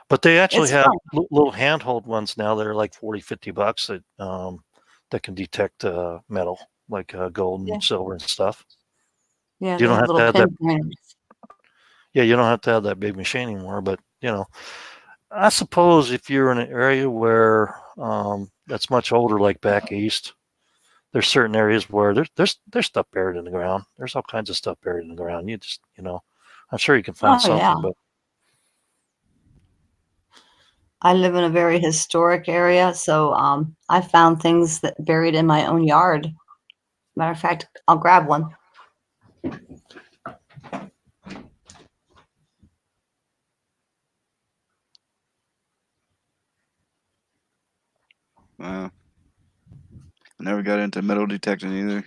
But they actually have little handhold ones now that are like $40-$50 that can detect metal, like gold and silver and stuff. Yeah, you don't have to have that. Pointers. Yeah, you don't have to have that big machine anymore. But I suppose if you're in an area where that's much older, like back east, there's certain areas where there's stuff buried in the ground. There's all kinds of stuff buried in the ground. You just I'm sure you can find something. Yeah. But I live in a very historic area, so I found things that buried in my own yard. Matter of fact, I'll grab one. Wow. I never got into metal detecting either.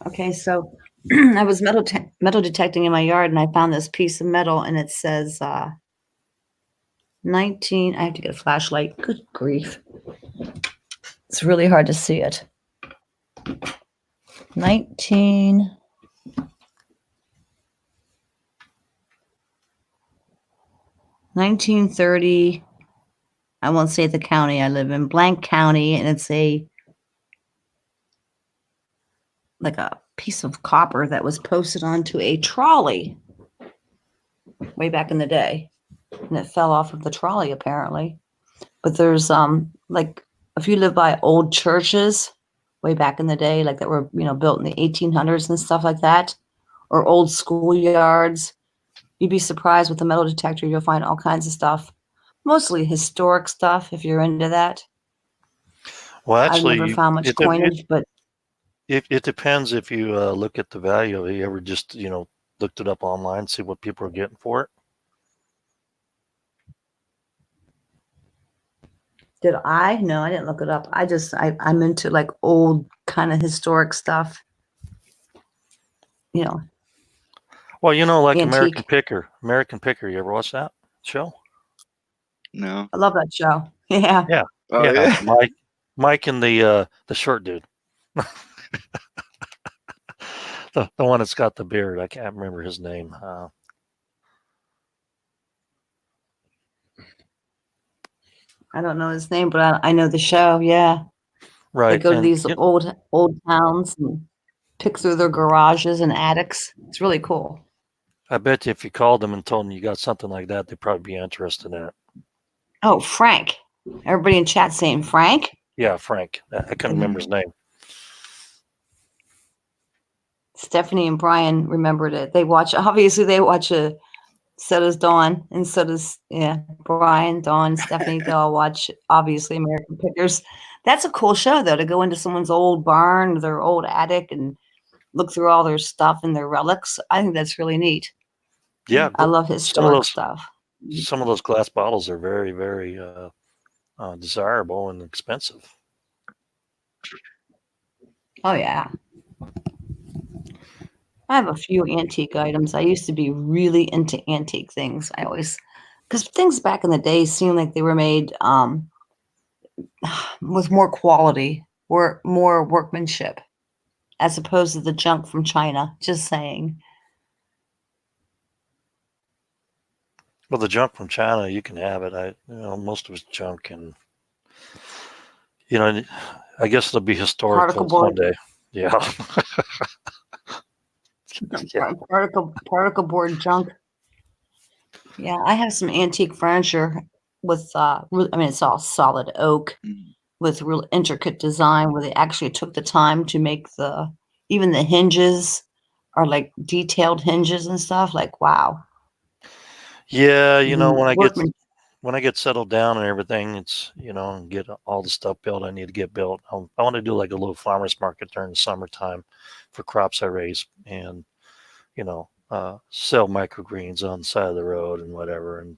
Okay, so I was metal detecting in my yard, and I found this piece of metal, and it says 19. I have to get a flashlight. Good grief. It's really hard to see it. 1930. I won't say the county I live in, blank county, and it's like a piece of copper that was posted onto a trolley way back in the day, and it fell off of the trolley apparently. But there's like if you live by old churches way back in the day, like that were built in the 1800s and stuff like that, or old schoolyards, you'd be surprised with the metal detector. You'll find all kinds of stuff, mostly historic stuff if you're into that. Well, I've never actually, found much coinage, but it depends if you look at the value. Have you ever just looked it up online, see what people are getting for it? did I? No, I didn't look it up. I'm into like old kind of historic stuff. Well, like Antique. American Picker. You ever watch that show? No. I love that show. Yeah. Yeah. Oh, yeah. Mike and the short dude. the one that's got the beard. I can't remember his name. I don't know his name, but I know the show. Yeah. Right. They go to these old towns and pick through their garages and attics. It's really cool. I bet you if you called them and told them you got something like that, they'd probably be interested in it. Oh, Frank. Everybody in chat saying Frank? Yeah, Frank. I couldn't remember his name. Stephanie and Brian remembered it. They watch so does Dawn, and so does Brian, Dawn, Stephanie. They all watch obviously American Pickers. That's a cool show though, to go into someone's old barn, their old attic, and look through all their stuff and their relics. I think that's really neat. Yeah, I love historic stuff. Some of those glass bottles are very, very desirable and expensive. Oh yeah. I have a few antique items. I used to be really into antique things. Because things back in the day seemed like they were made with more quality, or more workmanship, as opposed to the junk from China. Just saying. Well, the junk from China, you can have it. Most of it's junk, and I guess it'll be historical one day. Yeah. Yeah. Particle board junk. Yeah, I have some antique furniture with it's all solid oak with real intricate design where they actually took the time to make even the hinges are like detailed hinges and stuff. Like, wow. Yeah, when I get settled down and everything, it's and get all the stuff built I need to get built. I want to do like a little farmers market during the summertime for crops I raise, and sell microgreens on the side of the road and whatever, and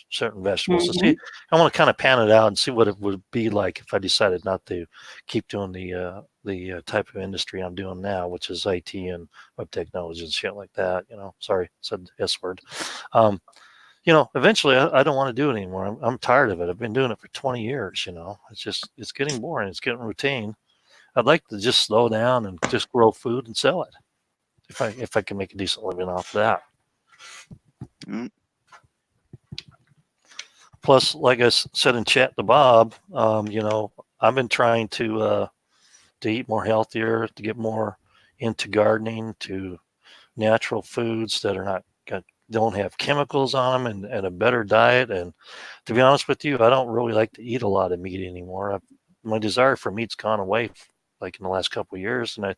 certain vegetables. Mm-hmm. So see, I want to kind of pan it out and see what it would be like if I decided not to keep doing the type of industry I'm doing now, which is IT and web technology and shit like that. Sorry, said the S word. Eventually I don't want to do it anymore. I'm tired of it. I've been doing it for 20 years. It's getting boring. It's getting routine. I'd like to just slow down and just grow food and sell it. If I can make a decent living off of that. Mm. Plus, like I said in chat to Bob, I've been trying to eat more healthier, to get more into gardening, to natural foods that don't have chemicals on them, and a better diet. And to be honest with you, I don't really like to eat a lot of meat anymore. My desire for meat's gone away, like in the last couple of years. And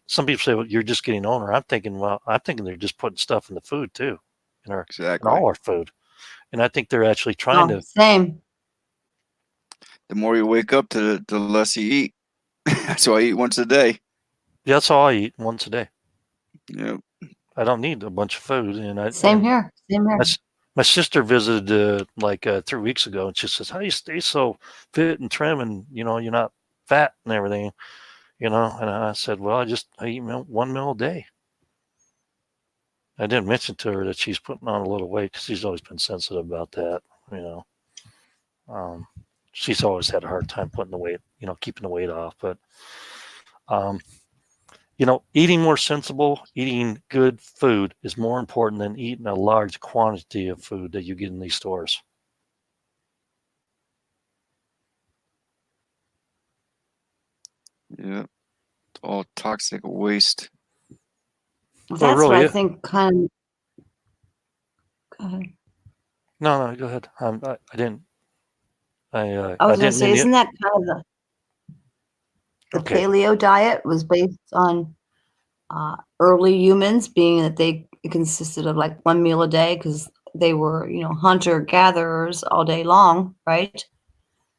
some people say, well, you're just getting older. I'm thinking they're just putting stuff in the food too, in all our food. And I think they're actually trying to. Same. The more you wake up, the less you eat. So I eat once a day. Yeah, that's all I eat, once a day. Yep. I don't need a bunch of food, and Same here. My sister visited like 3 weeks ago, and she says, "How do you stay so fit and trim, and you're not fat and everything?" And I said, "Well, I eat one meal a day." I didn't mention to her that she's putting on a little weight because she's always been sensitive about that. You know, she's always had a hard time putting the weight, keeping the weight off. But eating more sensible, eating good food is more important than eating a large quantity of food that you get in these stores. Yeah, all toxic waste. Well, Well, that's what really, I think kind of. Go ahead. no, go ahead. I didn't. I I was going to didn't say, mean isn't it. that kind of the Okay. paleo diet was based on early humans, being that it consisted of like one meal a day because they were, hunter gatherers all day long, right?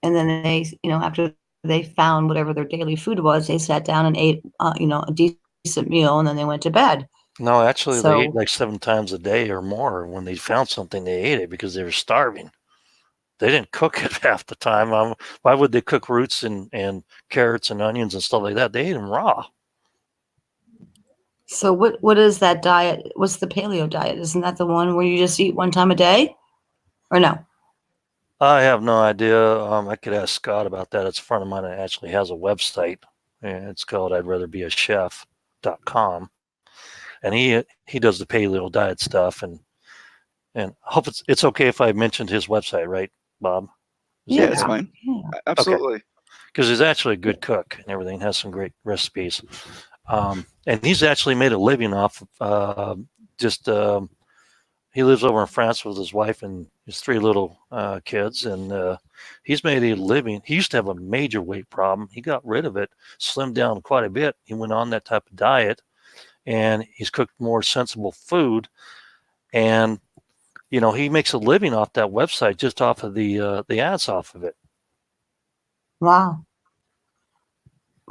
And then they, after they found whatever their daily food was, they sat down and ate, a decent meal, and then they went to bed. No, actually, they ate So, like 7 times a day or more. When they found something, they ate it because they were starving. They didn't cook it half the time. Why would they cook roots and carrots and onions and stuff like that? They ate them raw. so what is that diet? What's the paleo diet? Isn't that the one where you just eat one time a day, or no? I have no idea. I could ask Scott about that. It's a friend of mine that actually has a website, and it's called I'd Rather Be a Chef.com. And he does the paleo diet stuff, and I hope it's okay if I mentioned his website, right, Bob? Is Yeah, that it's okay? fine. Yeah. Absolutely. Because he's actually a good cook and everything, has some great recipes. And he's actually made a living off of he lives over in France with his wife and his 3 little kids, and he's made a living. He used to have a major weight problem. He got rid of it, slimmed down quite a bit. He went on that type of diet, and he's cooked more sensible food. And he makes a living off that website just off of the ads off of it. Wow.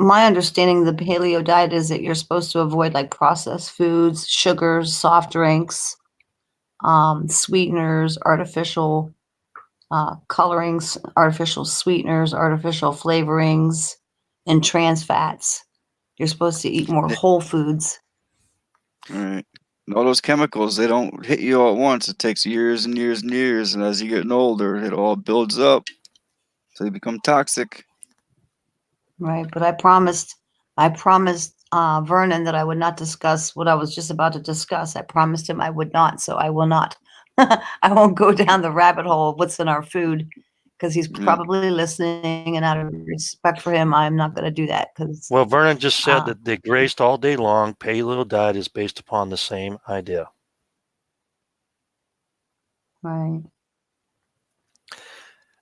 My understanding of the paleo diet is that you're supposed to avoid like processed foods, sugars, soft drinks, sweeteners, artificial colorings, artificial sweeteners, artificial flavorings, and trans fats. You're supposed to eat more Yeah. whole foods. Right. And all those chemicals, they don't hit you all at once. It takes years and years and years. And as you're getting older, it all builds up. So they become toxic. Right. But I promised Vernon that I would not discuss what I was just about to discuss. I promised him I would not, so I will not. I won't go down the rabbit hole of what's in our food because he's Yeah. probably listening, and out of respect for him, I'm not going to do that because Well, Vernon just said that they grazed all day long. Paleo diet is based upon the same idea. right.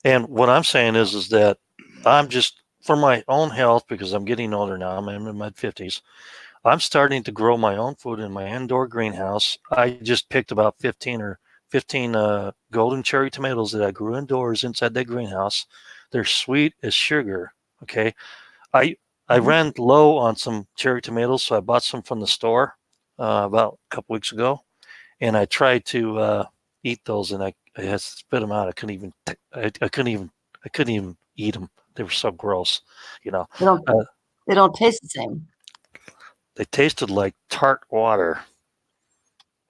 And what I'm saying is that I'm just, for my own health, because I'm getting older now, I'm in my 50s, I'm starting to grow my own food in my indoor greenhouse. I just picked about 15 golden cherry tomatoes that I grew indoors inside that greenhouse. They're sweet as sugar. Okay. I ran low on some cherry tomatoes, so I bought some from the store about a couple weeks ago, and I tried to eat those, and I had to spit them out. I couldn't even eat them. They were so gross, They don't taste the same. They tasted like tart water,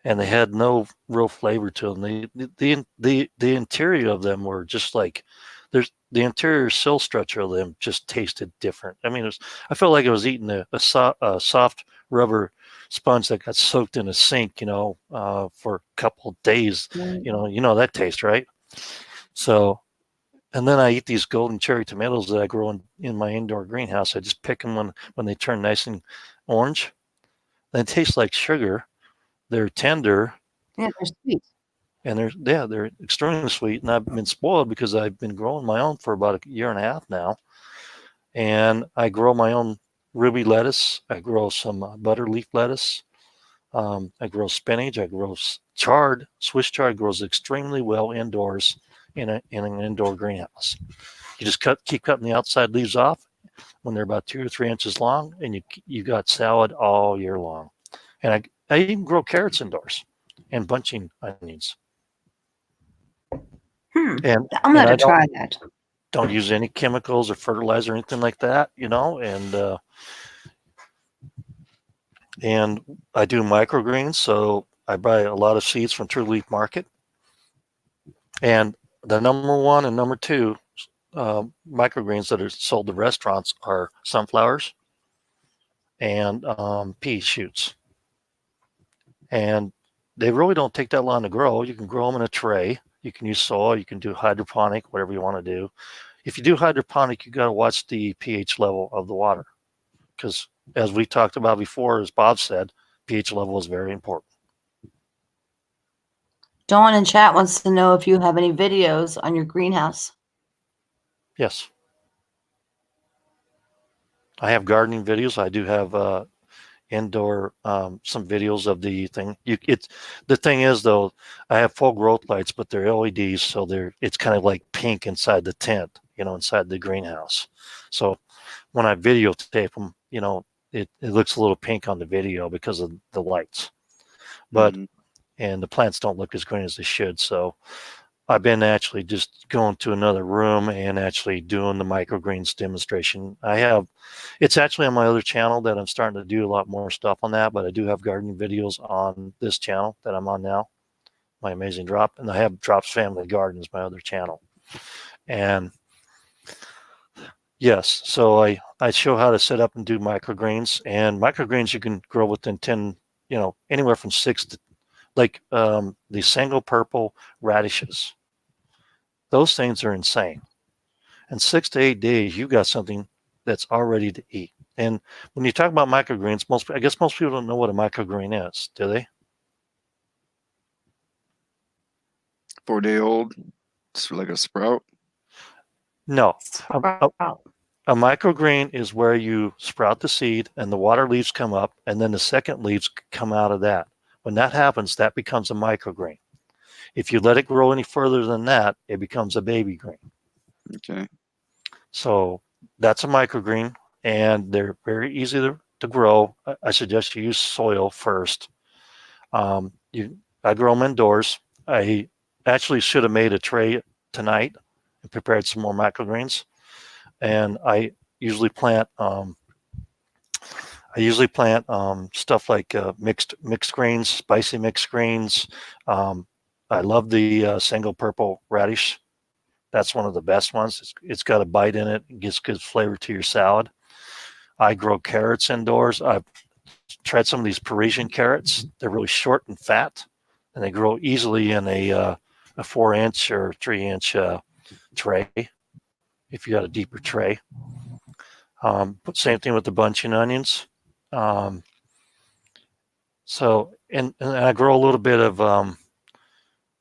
and they had no real flavor to them. The interior of them were just like the interior cell structure of them just tasted different. I mean, I felt like I was eating a soft rubber sponge that got soaked in a sink, for a couple of days. Right. You know that taste, right? So, and then I eat these golden cherry tomatoes that I grow in my indoor greenhouse. I just pick them when they turn nice and orange. They taste like sugar. They're tender. Yeah, they're sweet. And they're extremely sweet. And I've been spoiled because I've been growing my own for about a year and a half now. And I grow my own ruby lettuce. I grow some butter leaf lettuce. I grow spinach. I grow Swiss chard grows extremely well indoors in an indoor greenhouse. You just keep cutting the outside leaves off when they're about 2 or 3 inches long, and you got salad all year long. And I even grow carrots indoors and bunching onions. I'm and going I to try that. don't use any chemicals or fertilizer or anything like that, you know, and I do microgreens, so I buy a lot of seeds from True Leaf Market. And the number one and number two microgreens that are sold to restaurants are sunflowers and pea shoots. And they really don't take that long to grow. You can grow them in a tray. You can use soil. You can do hydroponic, whatever you want to do. If you do hydroponic, you got to watch the pH level of the water, because as we talked about before, as Bob said, pH level is very important. Dawn in chat wants to know if you have any videos on your greenhouse. Yes. I have gardening videos. I do have indoor some videos of the thing. The thing is though, I have full growth lights, but they're LEDs, so it's kind of like pink inside the tent, you know, inside the greenhouse. So when I videotape them, you know, it looks a little pink on the video because of the lights. But and the plants don't look as green as they should. So I've been actually just going to another room and actually doing the microgreens demonstration. It's actually on my other channel that I'm starting to do a lot more stuff on that, but I do have gardening videos on this channel that I'm on now, my Amazing Drop, and I have Drop's Family Gardens, my other channel. And yes, so I show how to set up and do microgreens, and microgreens you can grow within 10, you know, anywhere from 6 to, like the single purple radishes. Those things are insane. In 6 to 8 days, you got something that's all ready to eat. And when you talk about microgreens, I guess most people don't know what a microgreen is, do they? 4-day old. It's like a sprout. No. A microgreen is where you sprout the seed and the water leaves come up, and then the second leaves come out of that. When that happens, that becomes a microgreen. If you let it grow any further than that, it becomes a baby green. Okay. So that's a microgreen, and they're very easy to grow. I suggest you use soil first. I grow them indoors. I actually should have made a tray tonight and prepared some more microgreens. And I usually plant stuff like mixed greens, spicy mixed greens. I love the single purple radish. That's one of the best ones. It's got a bite in it. It gives good flavor to your salad. I grow carrots indoors. I've tried some of these Parisian carrots. They're really short and fat, and they grow easily in a 4-inch or 3-inch tray if you got a deeper tray. But same thing with the bunching onions. So and I grow a little bit of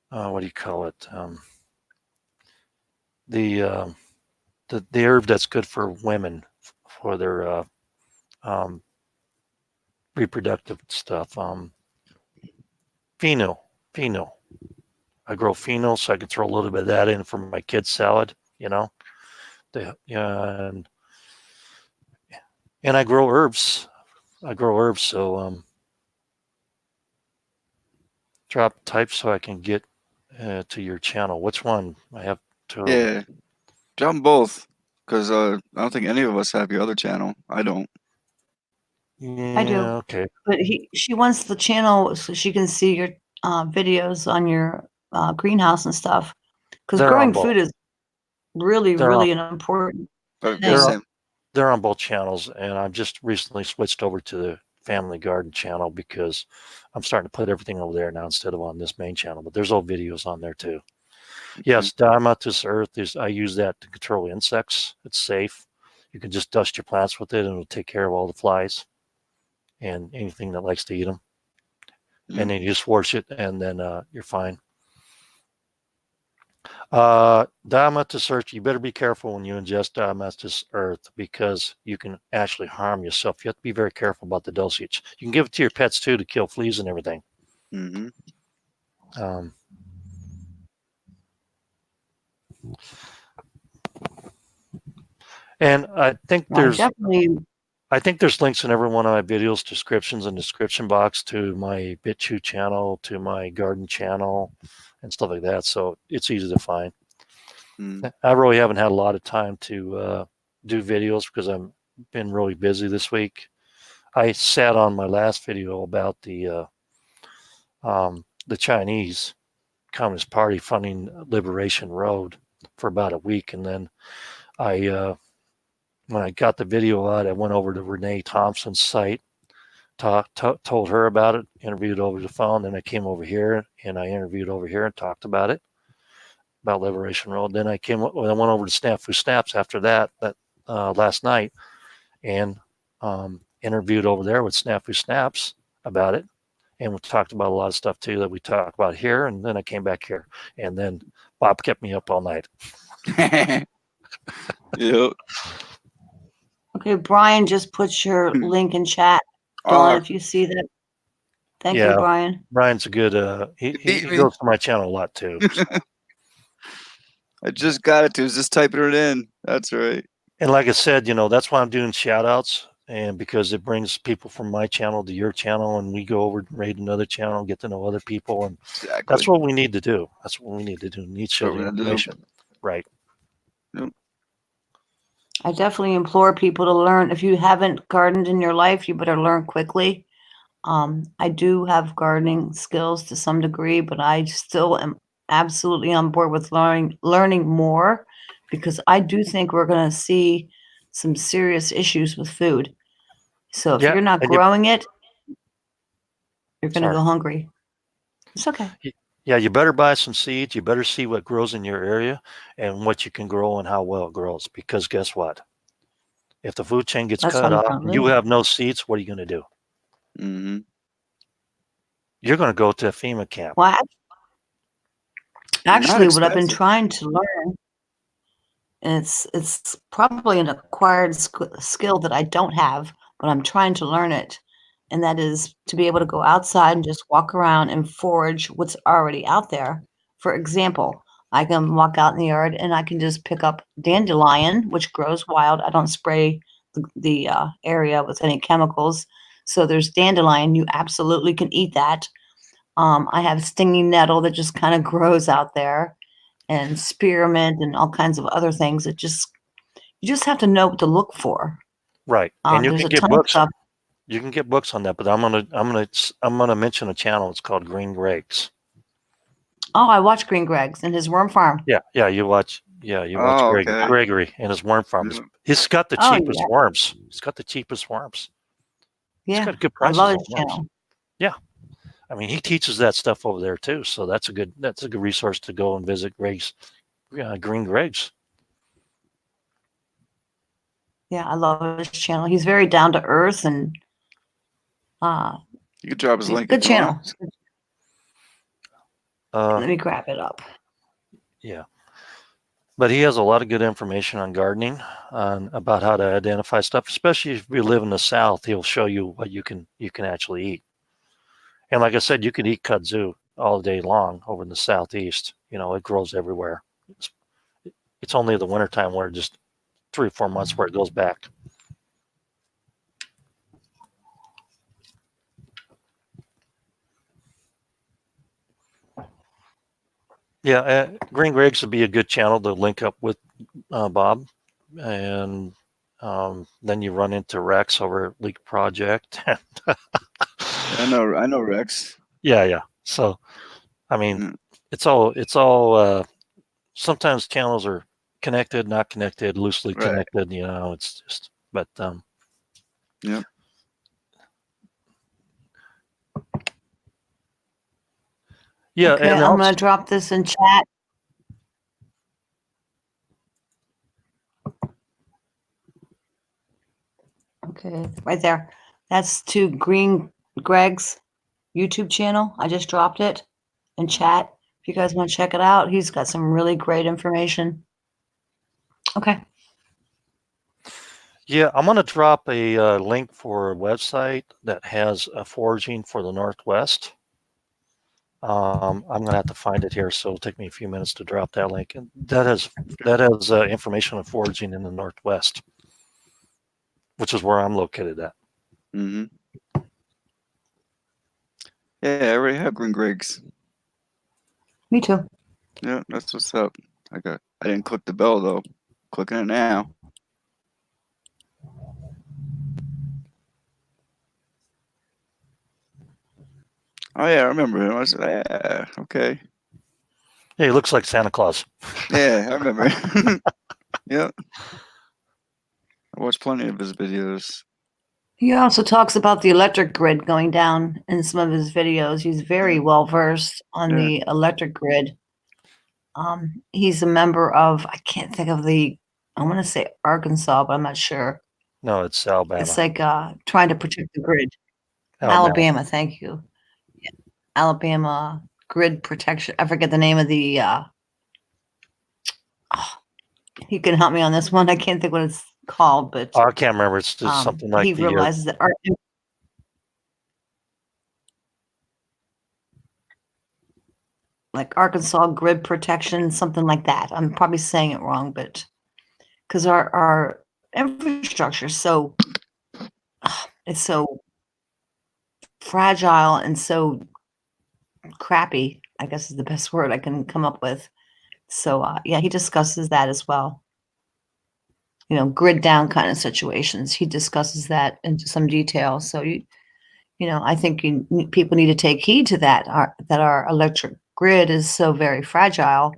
what do you call it? The herb that's good for women for their reproductive stuff. Fennel. I grow fennel, so I can throw a little bit of that in for my kids' salad. You know, and I grow herbs. So drop type so I can get to your channel. Which one? I have to. Yeah, drop both, because I don't think any of us have your other channel. I don't. Yeah, I do. Okay. But she wants the channel so she can see your videos on your greenhouse and stuff. Because growing food is really an important thing. They're on both channels, and I've just recently switched over to the Family Garden channel because I'm starting to put everything over there now instead of on this main channel. But there's old videos on there too. Yes, Diatomaceous earth I use that to control insects. It's safe. You can just dust your plants with it, and it'll take care of all the flies and anything that likes to eat them. And then you just wash it, and then you're fine. Diatomaceous earth, you better be careful when you ingest diatomaceous earth because you can actually harm yourself. You have to be very careful about the dosage. You can give it to your pets too to kill fleas and everything. And I think there's links in every one of my videos, descriptions and description box to my BitChute channel, to my garden channel, and stuff like that. So it's easy to find. I really haven't had a lot of time to do videos because I've been really busy this week. I sat on my last video about the Chinese Communist Party funding Liberation Road for about a week, and then I when I got the video out, I went over to Renee Thompson's site, told her about it, interviewed over the phone. Then I came over here and I interviewed over here and talked about it, about Liberation Road. Then I went over to Snafu Snaps after that last night, and interviewed over there with Snafu Snaps about it. And we talked about a lot of stuff too that we talked about here. And then I came back here, and then Bob kept me up all night. Yep. Okay, Brian just put your link in chat. Dawn, if you see that. Thank you, Brian. Brian's a good, he goes to my channel a lot too. So. I just got it to just typing it in. That's right. And like I said, that's why I'm doing shout outs, and because it brings people from my channel to your channel, and we go over and raid another channel, get to know other people. And that's what we need to do. That's what we need to do. We need to share the information. Right. Yep. I definitely implore people to learn. If you haven't gardened in your life, you better learn quickly. I do have gardening skills to some degree, but I still am absolutely on board with learning more, because I do think we're going to see some serious issues with food. So if you're not growing it, you're going to go hungry. It's okay. Yeah, you better buy some seeds. You better see what grows in your area and what you can grow and how well it grows. Because guess what? If the food chain gets cut off and you have no seeds, what are you going to do? Mm-hmm. You're going to go to a FEMA camp. Well, actually, what I've been trying to learn, it's probably an acquired skill that I don't have, but I'm trying to learn it. And that is to be able to go outside and just walk around and forage what's already out there. For example, I can walk out in the yard and I can just pick up dandelion, which grows wild. I don't spray the area with any chemicals. So there's dandelion. You absolutely can eat that. I have stinging nettle that just kind of grows out there, and spearmint and all kinds of other things that you just have to know what to look for. Right. And you can get books. You can get books on that, but I'm gonna mention a channel. It's called Green Greg's. Oh, I watch Green Greg's and his worm farm. Yeah, you watch Gregory and his worm farm. Yeah. He's got the cheapest worms. He's got the cheapest worms. Yeah, he's got good prices I love on his worms. channel. Yeah, I mean he teaches that stuff over there too. So that's a good resource to go and visit Greg's, Green Greg's. Yeah, I love his channel. He's very down to earth and you could drop his link. Good channel. Let me grab it up. Yeah, but he has a lot of good information on gardening, about how to identify stuff. Especially if you live in the South, he'll show you what you can actually eat. And like I said, you can eat kudzu all day long over in the Southeast. It grows everywhere. It's only the wintertime where just 3 or 4 months where it goes back. Yeah, Green Greg's would be a good channel to link up with Bob, and then you run into Rex over at Leak Project. I know Rex. Yeah. So, I mean, it's all. Sometimes channels are connected, not connected, loosely connected. It's just, but yeah. Yeah, okay, and I'm going to drop this in chat. Okay, right there. That's to Green Greg's YouTube channel. I just dropped it in chat. If you guys want to check it out, he's got some really great information. Okay. Yeah, I'm going to drop a link for a website that has foraging for the Northwest. I'm going to have to find it here, so it'll take me a few minutes to drop that link. And that has information on foraging in the Northwest, which is where I'm located at. Mm-hmm. Yeah, I already have Green Greg's. Me too. Yeah, that's what's up. I I didn't click the bell though. Clicking it now. Oh yeah, I remember him. I said, yeah, okay. Yeah, he looks like Santa Claus. Yeah, I remember. Yep. I watched plenty of his videos. He also talks about the electric grid going down in some of his videos. He's very well versed on the electric grid. He's a member of, I can't think of I want to say Arkansas, but I'm not sure. No, it's Alabama. It's like trying to protect the grid. Alabama, thank you. Yeah. Alabama grid protection. I forget the name of the. You can help me on this one. I can't think what it's called, but I can't remember. It's just something like he realizes that like Arkansas grid protection, something like that. I'm probably saying it wrong, but because our infrastructure is so it's so fragile and so crappy, I guess is the best word I can come up with. So yeah, he discusses that as well. You know, grid down kind of situations. He discusses that into some detail. So I think people need to take heed to that. That our electric grid is so very fragile.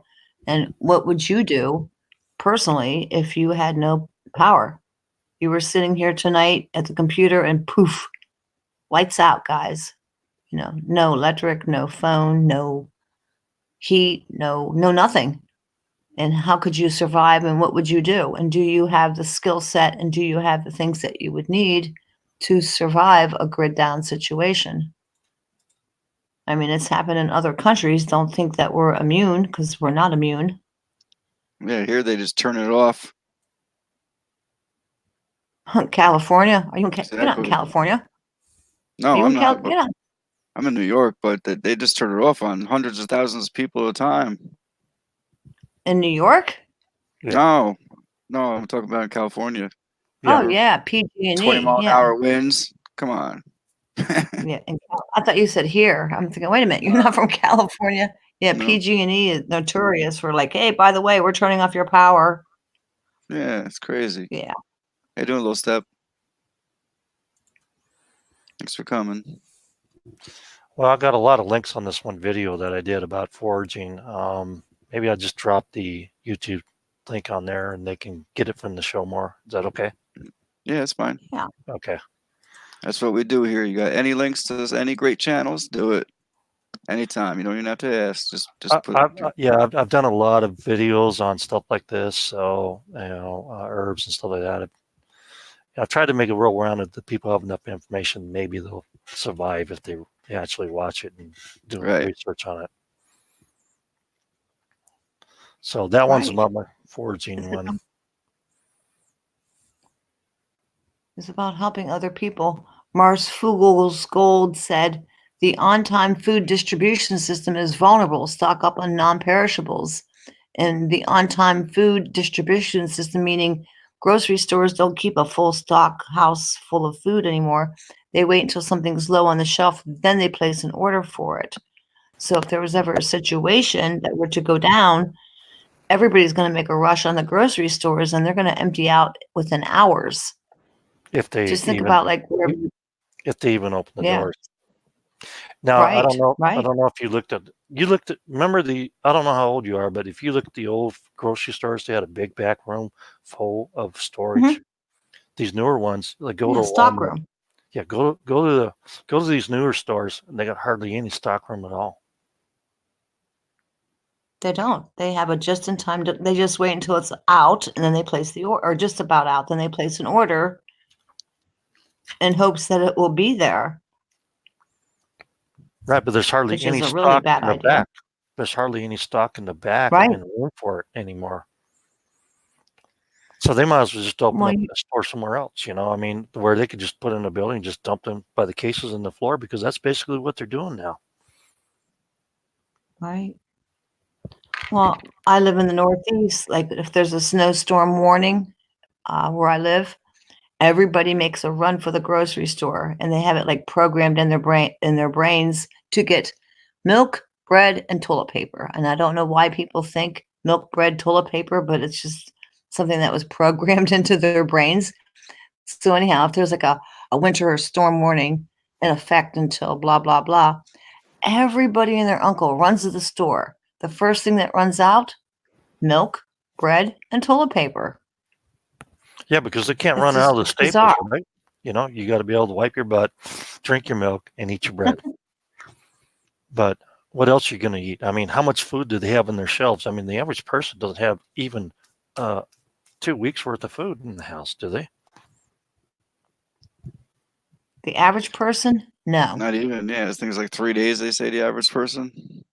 And what would you do personally if you had no power? You were sitting here tonight at the computer and poof, lights out, guys. No electric, no phone, no heat, no nothing. And how could you survive and what would you do? And do you have the skill set and do you have the things that you would need to survive a grid down situation? I mean, it's happened in other countries. Don't think that we're immune, because we're not immune. Yeah, here they just turn it off. California? Are you Exactly. You're not in California? No, I'm not. You're not. I'm in New York, but they just turn it off on hundreds of thousands of people at a time. In New York? Yeah. No, I'm talking about in California. Yeah. Oh yeah, PG&E. 20-mile-an-hour winds. Come on. Yeah, I thought you said here. I'm thinking, wait a minute, you're not from California. Yeah, no. PG&E is notorious for like, hey, by the way, we're turning off your power. Yeah, it's crazy. Yeah. Hey, doing a little step. Thanks for coming. Well, I got a lot of links on this one video that I did about foraging. Maybe I just drop the YouTube link on there and they can get it from the show more. Is that okay? Yeah, it's fine. Yeah. Okay. That's what we do here. You got any links to any great channels? Do it anytime. You don't even have to ask. Just put. I've done a lot of videos on stuff like this. So herbs and stuff like that. I've tried to make it real rounded that people have enough information. Maybe they'll survive if they actually watch it and do research on it. So that one's about my foraging one. It's about helping other people. Mars Fugel's Gold said, the on-time food distribution system is vulnerable. Stock up on non-perishables. And the on-time food distribution system, meaning grocery stores don't keep a full stock house full of food anymore. They wait until something's low on the shelf, then they place an order for it. So if there was ever a situation that were to go down, everybody's going to make a rush on the grocery stores and they're going to empty out within hours. If they just think about like if they even open the doors. Now I don't know. I don't know if you looked at. Remember I don't know how old you are, but if you look at the old grocery stores, they had a big back room full of storage. Mm-hmm. These newer ones, like go to stock room. Yeah, go to these newer stores, and they got hardly any stock room at all. They don't. They have a just in time. They just wait until it's out, and then they place the order, or just about out. Then they place an order in hopes that it will be there. Right, but there's hardly any stock in the back. There's hardly any stock in the back and room for it anymore. So they might as well just open up a store somewhere else, I mean, where they could just put in a building, just dump them by the cases in the floor, because that's basically what they're doing now. Right. Well, I live in the Northeast. Like if there's a snowstorm warning where I live, everybody makes a run for the grocery store, and they have it like programmed in their brains to get milk, bread, and toilet paper. And I don't know why people think milk, bread, toilet paper, but it's just something that was programmed into their brains. So anyhow, if there's like a winter or storm warning in effect until blah, blah, blah, everybody and their uncle runs to the store. The first thing that runs out, milk, bread, and toilet paper. Yeah, because they can't It's run just out of the it's staples, bizarre. right? You know, you got to be able to wipe your butt, drink your milk, and eat your bread. But what else are you going to eat? I mean, how much food do they have in their shelves? I mean, the average person doesn't have even 2 weeks worth of food in the house, do they? The average person? No. Not even. Yeah, it's things like 3 days. They say the average person.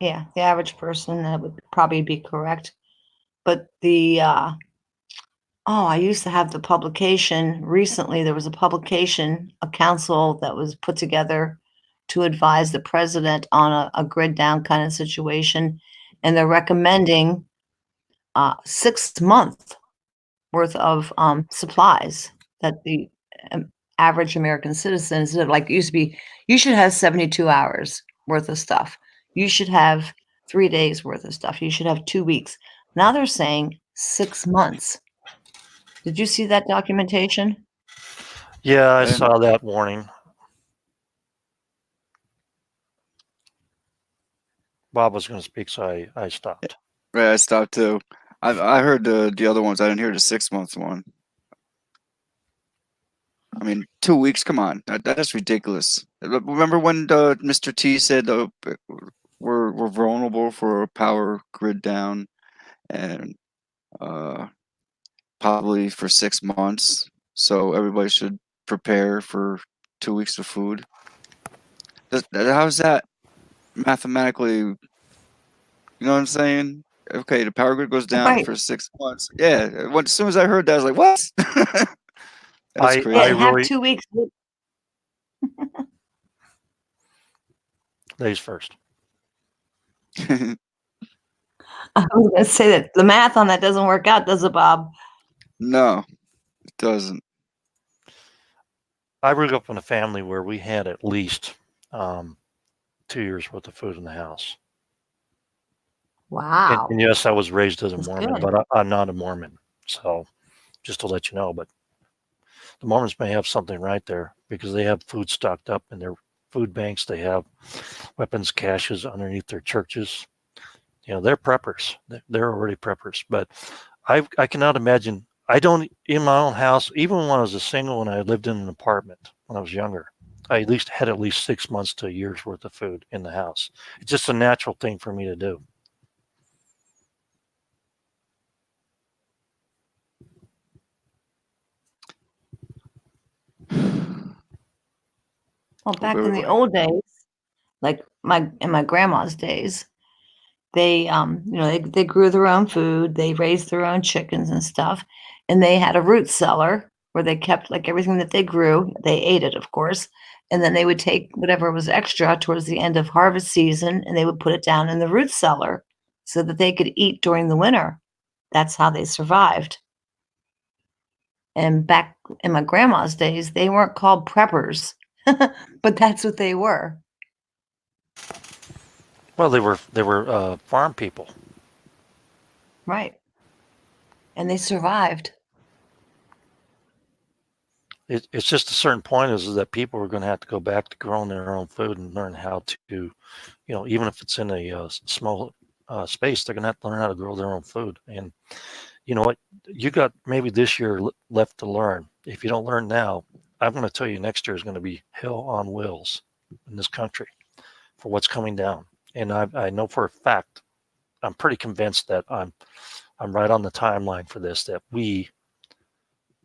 Yeah, the average person, that would probably be correct. But I used to have the publication recently. There was a publication, a council that was put together to advise the president on a grid down kind of situation. And they're recommending 6 months worth of supplies that the average American citizens, like, used to be, you should have 72 hours worth of stuff. You should have 3 days worth of stuff. You should have 2 weeks. Now they're saying 6 months. Did you see that documentation? Yeah, I saw that warning. Bob was going to speak, so I stopped. Right, I stopped too. I heard the other ones. I didn't hear the 6 months one. I mean, 2 weeks. Come on, that's ridiculous. Remember when Mr. T said we're vulnerable for a power grid down, and probably for 6 months. So everybody should prepare for 2 weeks of food. How's that mathematically? You know what I'm saying? Okay, the power grid goes down Right. for 6 months. Yeah, as soon as I heard that, I was like, "What?" That's I crazy. Yeah, have really 2 weeks. ladies first. I was going to say that the math on that doesn't work out, does it, Bob? No, it doesn't. I grew up in a family where we had at least 2 years worth of food in the house. Wow. And yes, I was raised as a That's Mormon, good. but I'm not a Mormon. So just to let you know, but the Mormons may have something right there because they have food stocked up in their food banks. They have weapons caches underneath their churches. You know, they're preppers. They're already preppers. But I cannot imagine. I don't, in my own house, even when I was a single and I lived in an apartment when I was younger, I had at least 6 months to a year's worth of food in the house. It's just a natural thing for me to do. Well, back in the old days, like in my grandma's days, they they grew their own food, they raised their own chickens and stuff, and they had a root cellar where they kept like everything that they grew. They ate it, of course, and then they would take whatever was extra towards the end of harvest season and they would put it down in the root cellar so that they could eat during the winter. That's how they survived. And back in my grandma's days, they weren't called preppers, but that's what they were. Well, they were farm people. Right. And they survived. It's just a certain point is that people are going to have to go back to growing their own food and learn how to, even if it's in a small space, they're going to have to learn how to grow their own food. And you know what? You got maybe this year left to learn. If you don't learn now, I'm going to tell you next year is going to be hell on wheels in this country for what's coming down. And I know for a fact, I'm pretty convinced that I'm right on the timeline for this, that we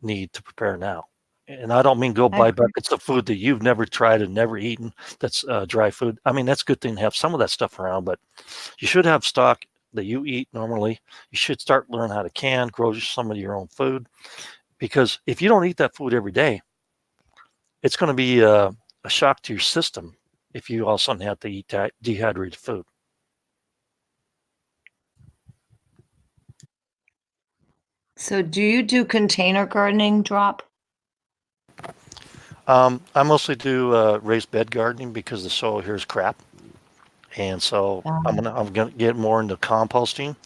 need to prepare now. And I don't mean go buy buckets of food that you've never tried and never eaten. That's dry food. I mean, that's a good thing to have some of that stuff around, but you should have stock that you eat normally. You should start learning how to grow some of your own food, because if you don't eat that food every day, it's going to be a shock to your system if you all of a sudden have to eat dehydrated food. So do you do container gardening, Drop? I mostly do raised bed gardening because the soil here is crap. And so I'm gonna get more into composting.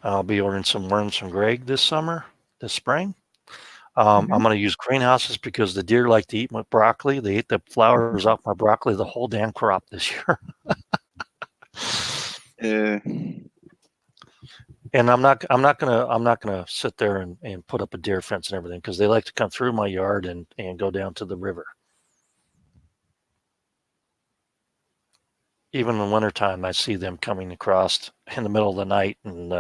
I'll be ordering some worms from Greg this spring. I'm going to use greenhouses because the deer like to eat my broccoli. They ate the flowers off my broccoli the whole damn crop this year. Yeah. And I'm not gonna sit there and put up a deer fence and everything because they like to come through my yard and go down to the river. Even in wintertime, I see them coming across in the middle of the night, and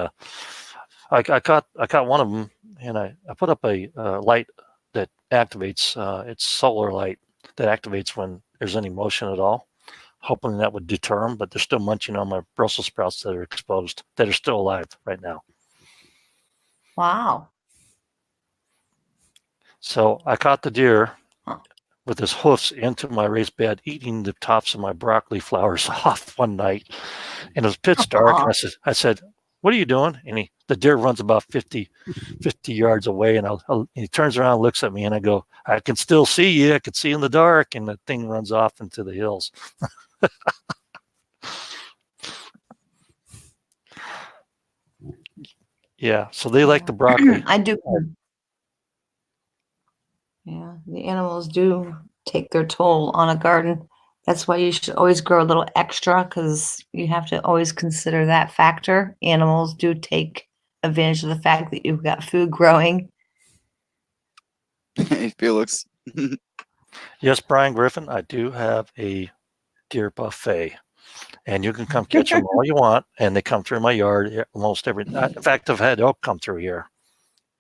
I caught one of them, and I put up a light that activates. It's solar light that activates when there's any motion at all, hoping that would deter them. But they're still munching on my Brussels sprouts that are exposed, that are still alive right now. Wow. So I caught the deer with his hoofs into my raised bed, eating the tops of my broccoli flowers off one night. And it was pitch dark. And I said, what are you doing? And the deer runs about 50 yards away. And he turns around and looks at me, and I go, I can still see you. I can see in the dark. And the thing runs off into the hills. Yeah. So they like the broccoli. I do. Yeah, the animals do take their toll on a garden. That's why you should always grow a little extra, because you have to always consider that factor. Animals do take advantage of the fact that you've got food growing. Hey, Felix. Yes, Brian Griffin, I do have a deer buffet, and you can come catch them all you want, and they come through my yard almost every. In fact, I've had elk come through here,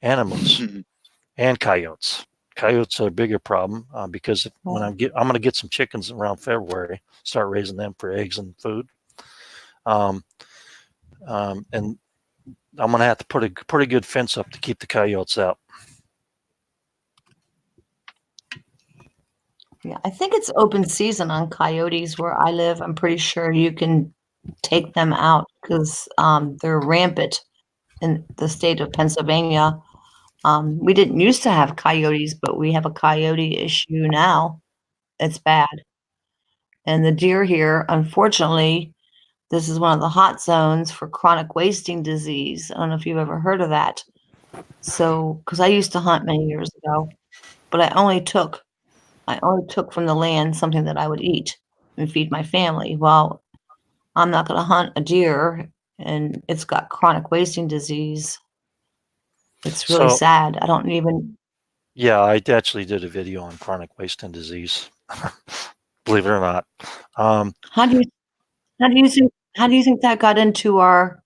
and moose, and coyotes. Coyotes are a bigger problem because when I'm going to get some chickens around February, start raising them for eggs and food, and I'm going to have to put a pretty good fence up to keep the coyotes out. Yeah, I think it's open season on coyotes where I live. I'm pretty sure you can take them out because they're rampant in the state of Pennsylvania. We didn't used to have coyotes, but we have a coyote issue now. It's bad. And the deer here, unfortunately, this is one of the hot zones for chronic wasting disease. I don't know if you've ever heard of that. So, because I used to hunt many years ago, but I only took from the land something that I would eat and feed my family. Well, I'm not going to hunt a deer and it's got chronic wasting disease. It's really sad. I don't even. Yeah, I actually did a video on chronic wasting disease. Believe it or not. How do you think that got into our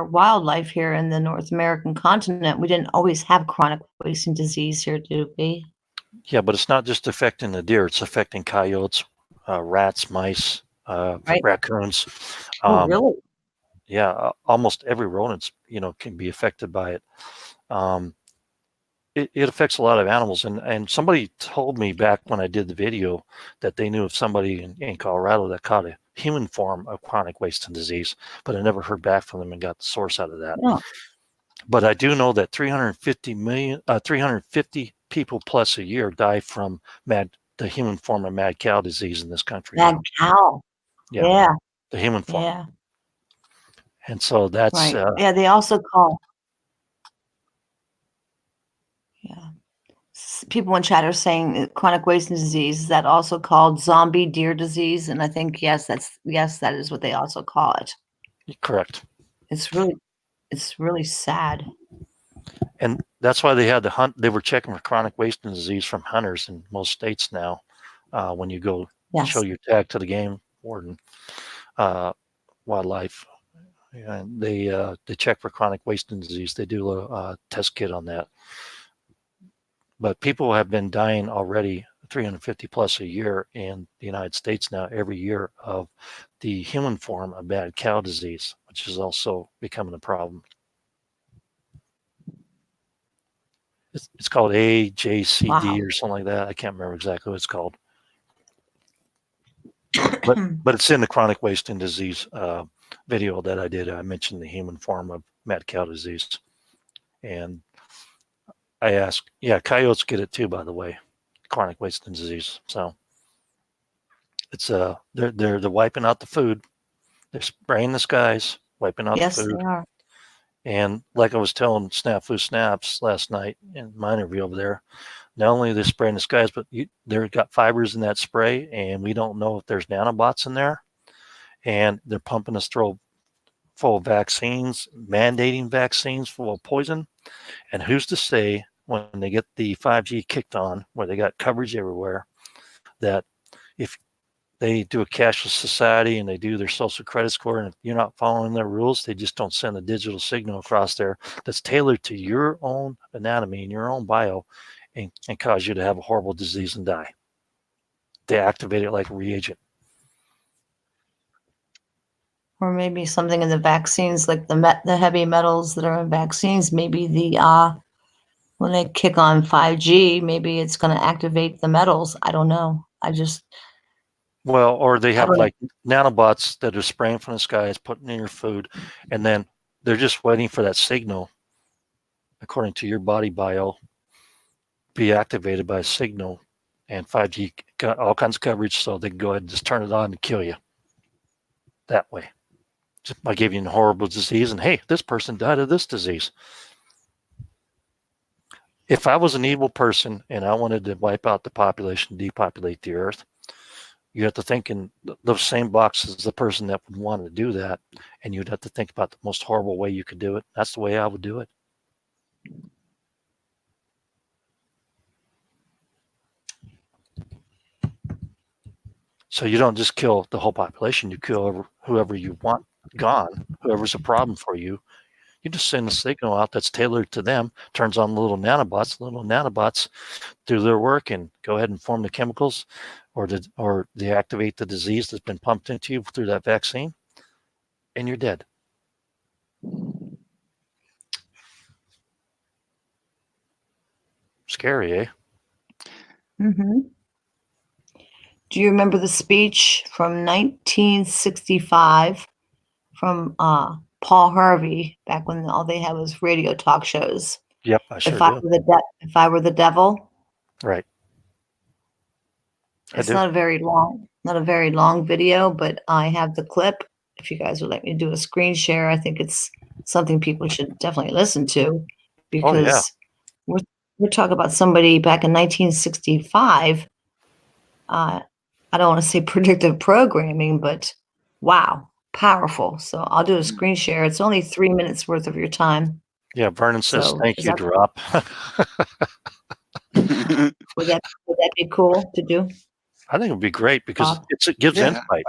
wildlife here in the North American continent? We didn't always have chronic wasting disease here, did we? Yeah, but it's not just affecting the deer; it's affecting coyotes, rats, mice, raccoons. Oh, really? Yeah, almost every rodent, can be affected by it. It affects a lot of animals, and somebody told me back when I did the video that they knew of somebody in Colorado that caught a human form of chronic wasting disease, but I never heard back from them and got the source out of that. Yeah. But I do know that 350 people plus a year die from the human form of mad cow disease in this country. Mad cow. Yeah. The human form. Yeah. And so that's right. Yeah, they also call. Yeah. People in chat are saying chronic wasting disease, is that also called zombie deer disease? And I think that is what they also call it. Correct. It's really sad. And that's why they had to hunt. They were checking for chronic wasting disease from hunters in most states now. When you go show your tag to the game warden, wildlife, and they check for chronic wasting disease. They do a test kit on that. But people have been dying already 350 plus a year in the United States now every year of the human form of mad cow disease, which is also becoming a problem. It's called AJCD or something like that. I can't remember exactly what it's called. But it's in the chronic wasting disease video that I did. I mentioned the human form of mad cow disease. And I asked, coyotes get it too, by the way, chronic wasting disease. So It's they're wiping out the food. They're spraying the skies, wiping out the Yes, food. they are. And like I was telling Snafu Snaps last night in my interview over there, not only are they spraying the skies, but they've got fibers in that spray, and we don't know if there's nanobots in there. And they're pumping us full of vaccines, mandating vaccines full of poison. And who's to say when they get the 5G kicked on, where they got coverage everywhere, that if they do a cashless society and they do their social credit score, and if you're not following their rules, they just don't send a digital signal across there that's tailored to your own anatomy and your own bio, and cause you to have a horrible disease and die. They activate it like a reagent. Or maybe something in the vaccines, like the heavy metals that are in vaccines. Maybe when they kick on 5G, maybe it's going to activate the metals. I don't know. Well, or they have like nanobots that are spraying from the skies, putting in your food, and then they're just waiting for that signal, according to your body bio, be activated by a signal, and 5G got all kinds of coverage, so they can go ahead and just turn it on and kill you that way. Just by giving you a horrible disease, and hey, this person died of this disease. If I was an evil person and I wanted to wipe out the population, depopulate the earth, you have to think in those same boxes as the person that would want to do that, and you'd have to think about the most horrible way you could do it. That's the way I would do it. So you don't just kill the whole population, you kill whoever you want gone, whoever's a problem for you. You just send a signal out that's tailored to them, turns on the little nanobots do their work and go ahead and form the chemicals or deactivate the disease that's been pumped into you through that vaccine, and you're dead. Scary, eh? Mm-hmm. Do you remember the speech from 1965 from Paul Harvey, back when all they had was radio talk shows? Yep, I sure If I were the devil. Right. It's not a very long video, but I have the clip. If you guys would like me to do a screen share, I think it's something people should definitely listen to, because we're talking about somebody back in 1965. I don't want to say predictive programming, but wow, powerful. So I'll do a screen share. It's only 3 minutes worth of your time. Yeah, Vernon says, thank you, Drop. Would that be cool to do? I think it would be great because it gives insight.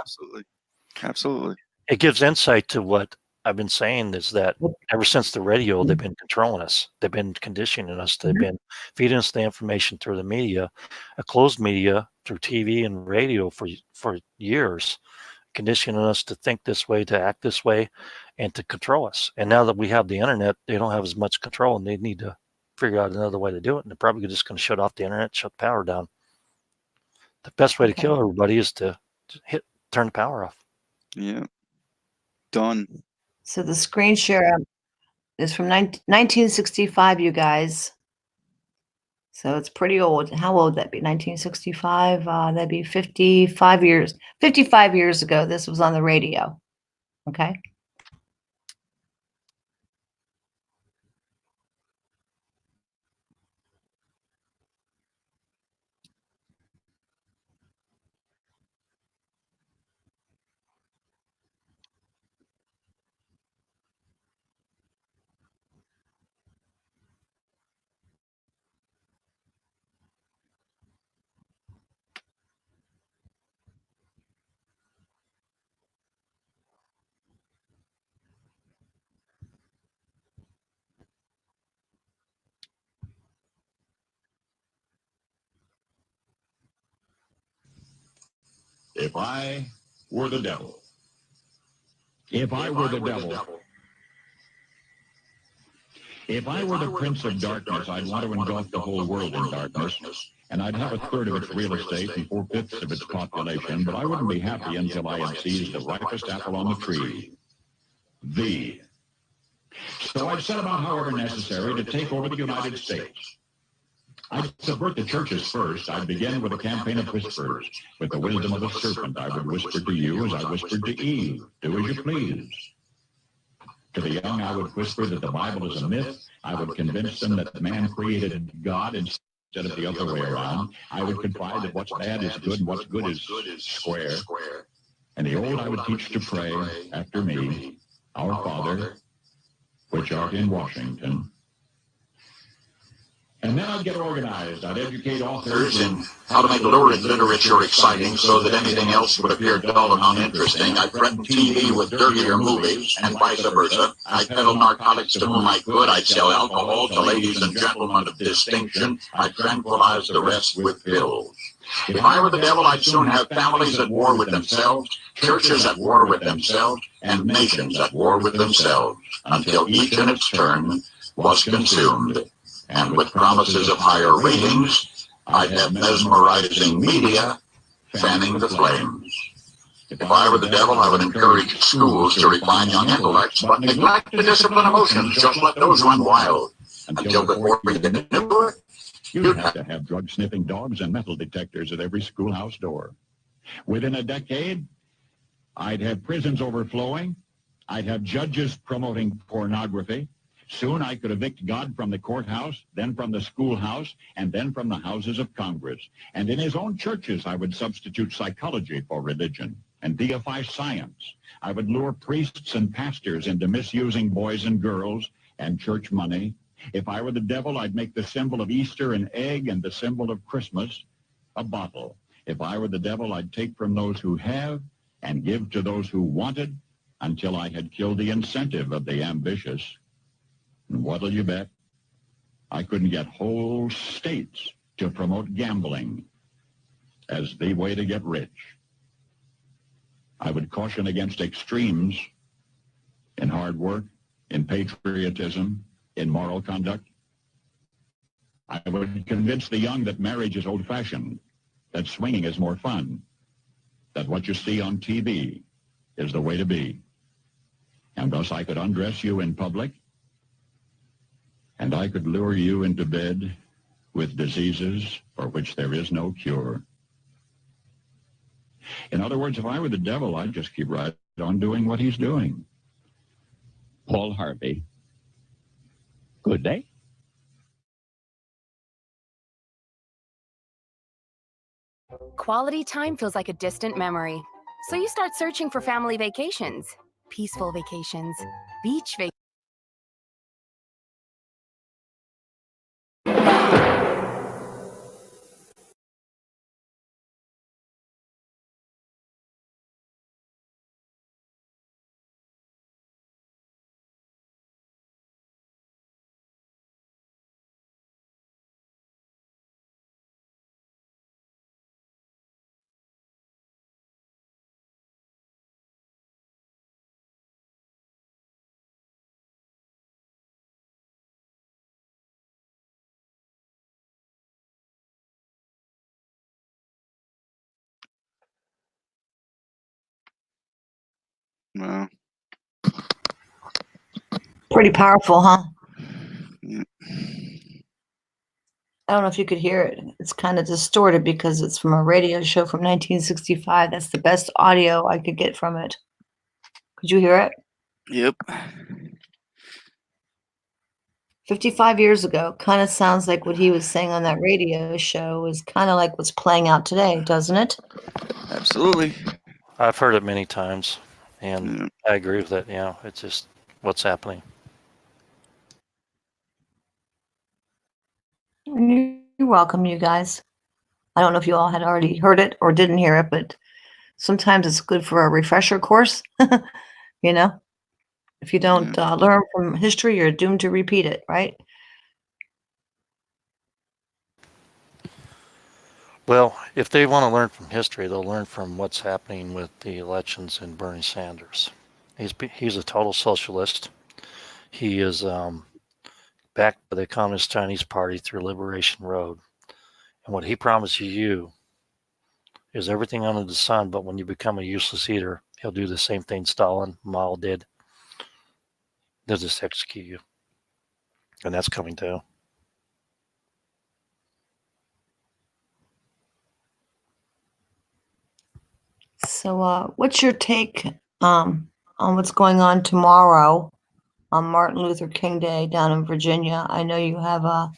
Absolutely. It gives insight to what I've been saying, is that ever since the radio, they've been controlling us. They've been conditioning us. They've been feeding us the information through the media, a closed media, through TV and radio for years, conditioning us to think this way, to act this way, and to control us. And now that we have the internet, they don't have as much control, and they need to figure out another way to do it. And they're probably just going to shut off the internet, shut the power down. The best way to kill everybody is to turn the power off. Yeah. Done. So the screen share is from 1965, you guys. So it's pretty old. How old would that be? 1965? That'd be 55 years. 55 years ago, this was on the radio. Okay. If I were the devil. If I were the devil. If I were the prince of darkness, I'd want to engulf the whole world in darkness. And I'd have a third of its real estate and 4/5 of its population, but I wouldn't be happy until I had seized the ripest apple on the tree. So I'd set about, however necessary, to take over the United States. I'd subvert the churches first. I'd begin with a campaign of whispers. With the wisdom of a serpent, I would whisper to you as I whispered to Eve, do as you please. To the young, I would whisper that the Bible is a myth. I would convince them that man created God instead of the other way around. I would confide that what's bad is good and what's good is square. And the old, I would teach to pray after me, Our Father, which art in Washington. And then I'd get organized. I'd educate authors in how to make literature exciting so that anything else would appear dull and uninteresting. I'd threaten TV with dirtier movies and vice versa. I'd peddle narcotics to whom I could. I'd sell alcohol to ladies and gentlemen of distinction. I'd tranquilize the rest with pills. If I were the devil, I'd soon have families at war with themselves, churches at war with themselves, and nations at war with themselves, until each in its turn was consumed. And with promises of higher ratings, I'd have mesmerizing media fanning the flames. If I were the devil, I would encourage schools to refine young intellects, but neglect to discipline emotions. Just let those run wild. Until before we get into it, you'd have to have drug-sniffing dogs and metal detectors at every schoolhouse door. Within a decade, I'd have prisons overflowing. I'd have judges promoting pornography. Soon I could evict God from the courthouse, then from the schoolhouse, and then from the houses of Congress. And in his own churches, I would substitute psychology for religion and deify science. I would lure priests and pastors into misusing boys and girls and church money. If I were the devil, I'd make the symbol of Easter an egg and the symbol of Christmas a bottle. If I were the devil, I'd take from those who have and give to those who wanted until I had killed the incentive of the ambitious. And what'll you bet? I couldn't get whole states to promote gambling as the way to get rich. I would caution against extremes in hard work, in patriotism, in moral conduct. I would convince the young that marriage is old-fashioned, that swinging is more fun, that what you see on TV is the way to be. And thus I could undress you in public, and I could lure you into bed with diseases for which there is no cure. In other words, if I were the devil, I'd just keep right on doing what he's doing. Paul Harvey. Good day. Quality time feels like a distant memory. So you start searching for family vacations, peaceful vacations, beach vacations. No. Pretty powerful, huh? Yeah. I don't know if you could hear it. It's kind of distorted because it's from a radio show from 1965. That's the best audio I could get from it. Could you hear it? Yep. 55 years ago. Kind of sounds like what he was saying on that radio show is kind of like what's playing out today, doesn't it? Absolutely. I've heard it many times, and I agree with that. Yeah, it's just what's happening. You're welcome, you guys. I don't know if you all had already heard it or didn't hear it, but sometimes it's good for a refresher course. You know, if you don't learn from history, you're doomed to repeat it, right? Well, if they want to learn from history, they'll learn from what's happening with the elections and Bernie Sanders. He's a total socialist. He is backed by the Communist Chinese Party through Liberation Road. And what he promises you is everything under the sun, but when you become a useless eater, he'll do the same thing Stalin, Mao did. They'll just execute you. And that's coming too. So, what's your take on what's going on tomorrow on Martin Luther King Day down in Virginia? I know you have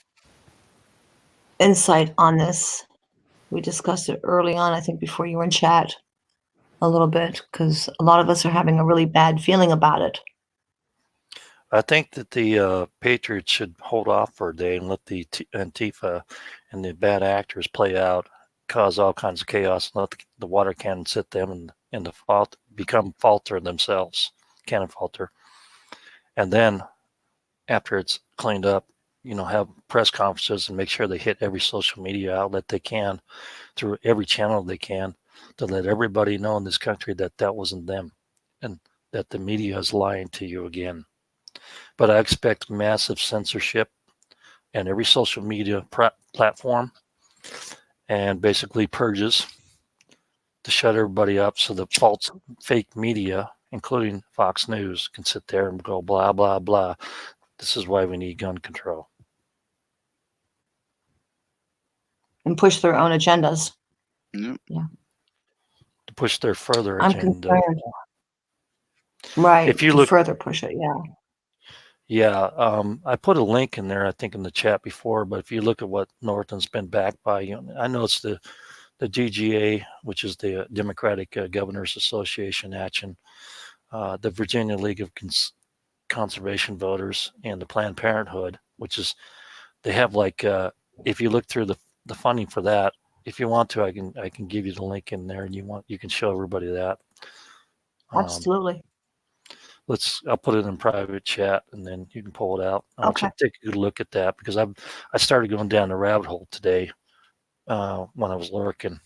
insight on this. We discussed it early on, I think, before you were in chat a little bit, because a lot of us are having a really bad feeling about it. I think that the Patriots should hold off for a day and let the Antifa and the bad actors play out, cause all kinds of chaos, and let the water cannon sit them in the fault, become falter themselves, cannon falter. And then after it's cleaned up, have press conferences and make sure they hit every social media outlet they can through every channel they can to let everybody know in this country that that wasn't them and that the media is lying to you again. But I expect massive censorship and every social media platform and basically purges to shut everybody up so the false fake media, including Fox News, can sit there and go blah, blah, blah. This is why we need gun control. And push their own agendas. Yep. Yeah. To push their further I'm agenda. concerned. Right. If you to look further push it, yeah. Yeah, I put a link in there, I think, in the chat before. But if you look at what Norton's been backed by, I know it's the DGA, which is the Democratic Governors Association action, the Virginia League of Conservation Voters, and the Planned Parenthood, which is they have like if you look through the funding for that, if you want to, I can give you the link in there, and you can show everybody that. Absolutely. I'll put it in private chat and then you can pull it out. I want you Okay. to take a good look at that because I started going down the rabbit hole today when I was lurking.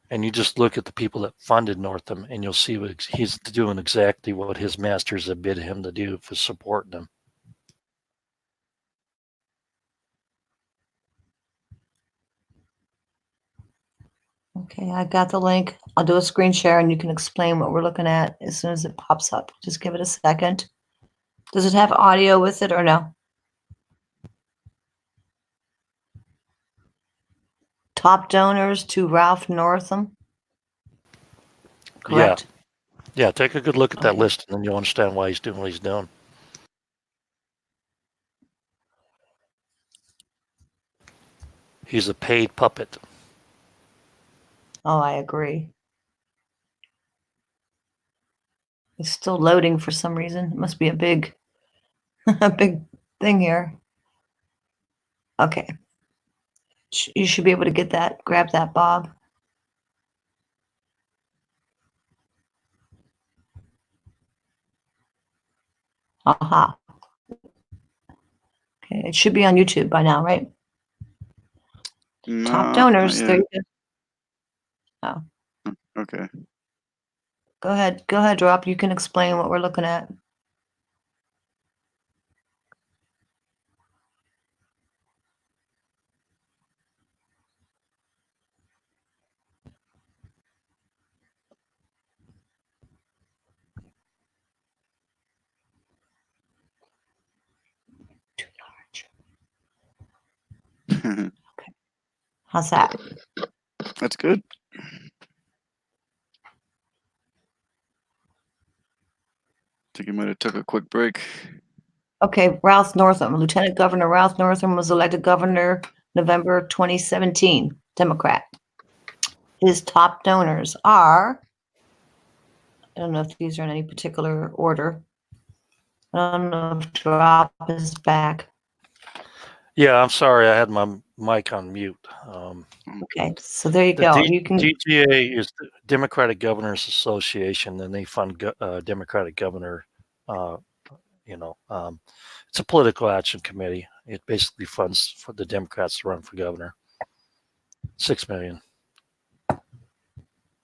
And you just look at the people that funded Northam and you'll see what he's doing exactly what his masters have bid him to do for supporting them. Okay, I got the link. I'll do a screen share and you can explain what we're looking at as soon as it pops up. Just give it a second. Does it have audio with it or no? Top donors to Ralph Northam. Correct? Yeah, take a good look at that Okay. list and then you'll understand why he's doing what he's doing. He's a paid puppet. Oh, I agree. It's still loading for some reason. It must be a big, a big thing here. Okay. You should be able to get that, grab that, Bob. Aha. Okay, it should be on YouTube by now, right? No, Top donors. not There yet. you go. Oh, Okay. go ahead. Go ahead, Drop. You can explain what we're looking at. Too large. Okay. How's that? That's good. Think you might have took a quick break. Okay, Ralph Northam, Lieutenant Governor Ralph Northam was elected governor November 2017, Democrat. His top donors are, I don't know if these are in any particular order. I don't know if Drop is back. Yeah, I'm sorry. I had my mic on mute. Okay, so there you The go. You can. DGA is the Democratic Governors Association, and they fund Democratic governor. It's a political action committee. It basically funds for the Democrats to run for governor. $6 million.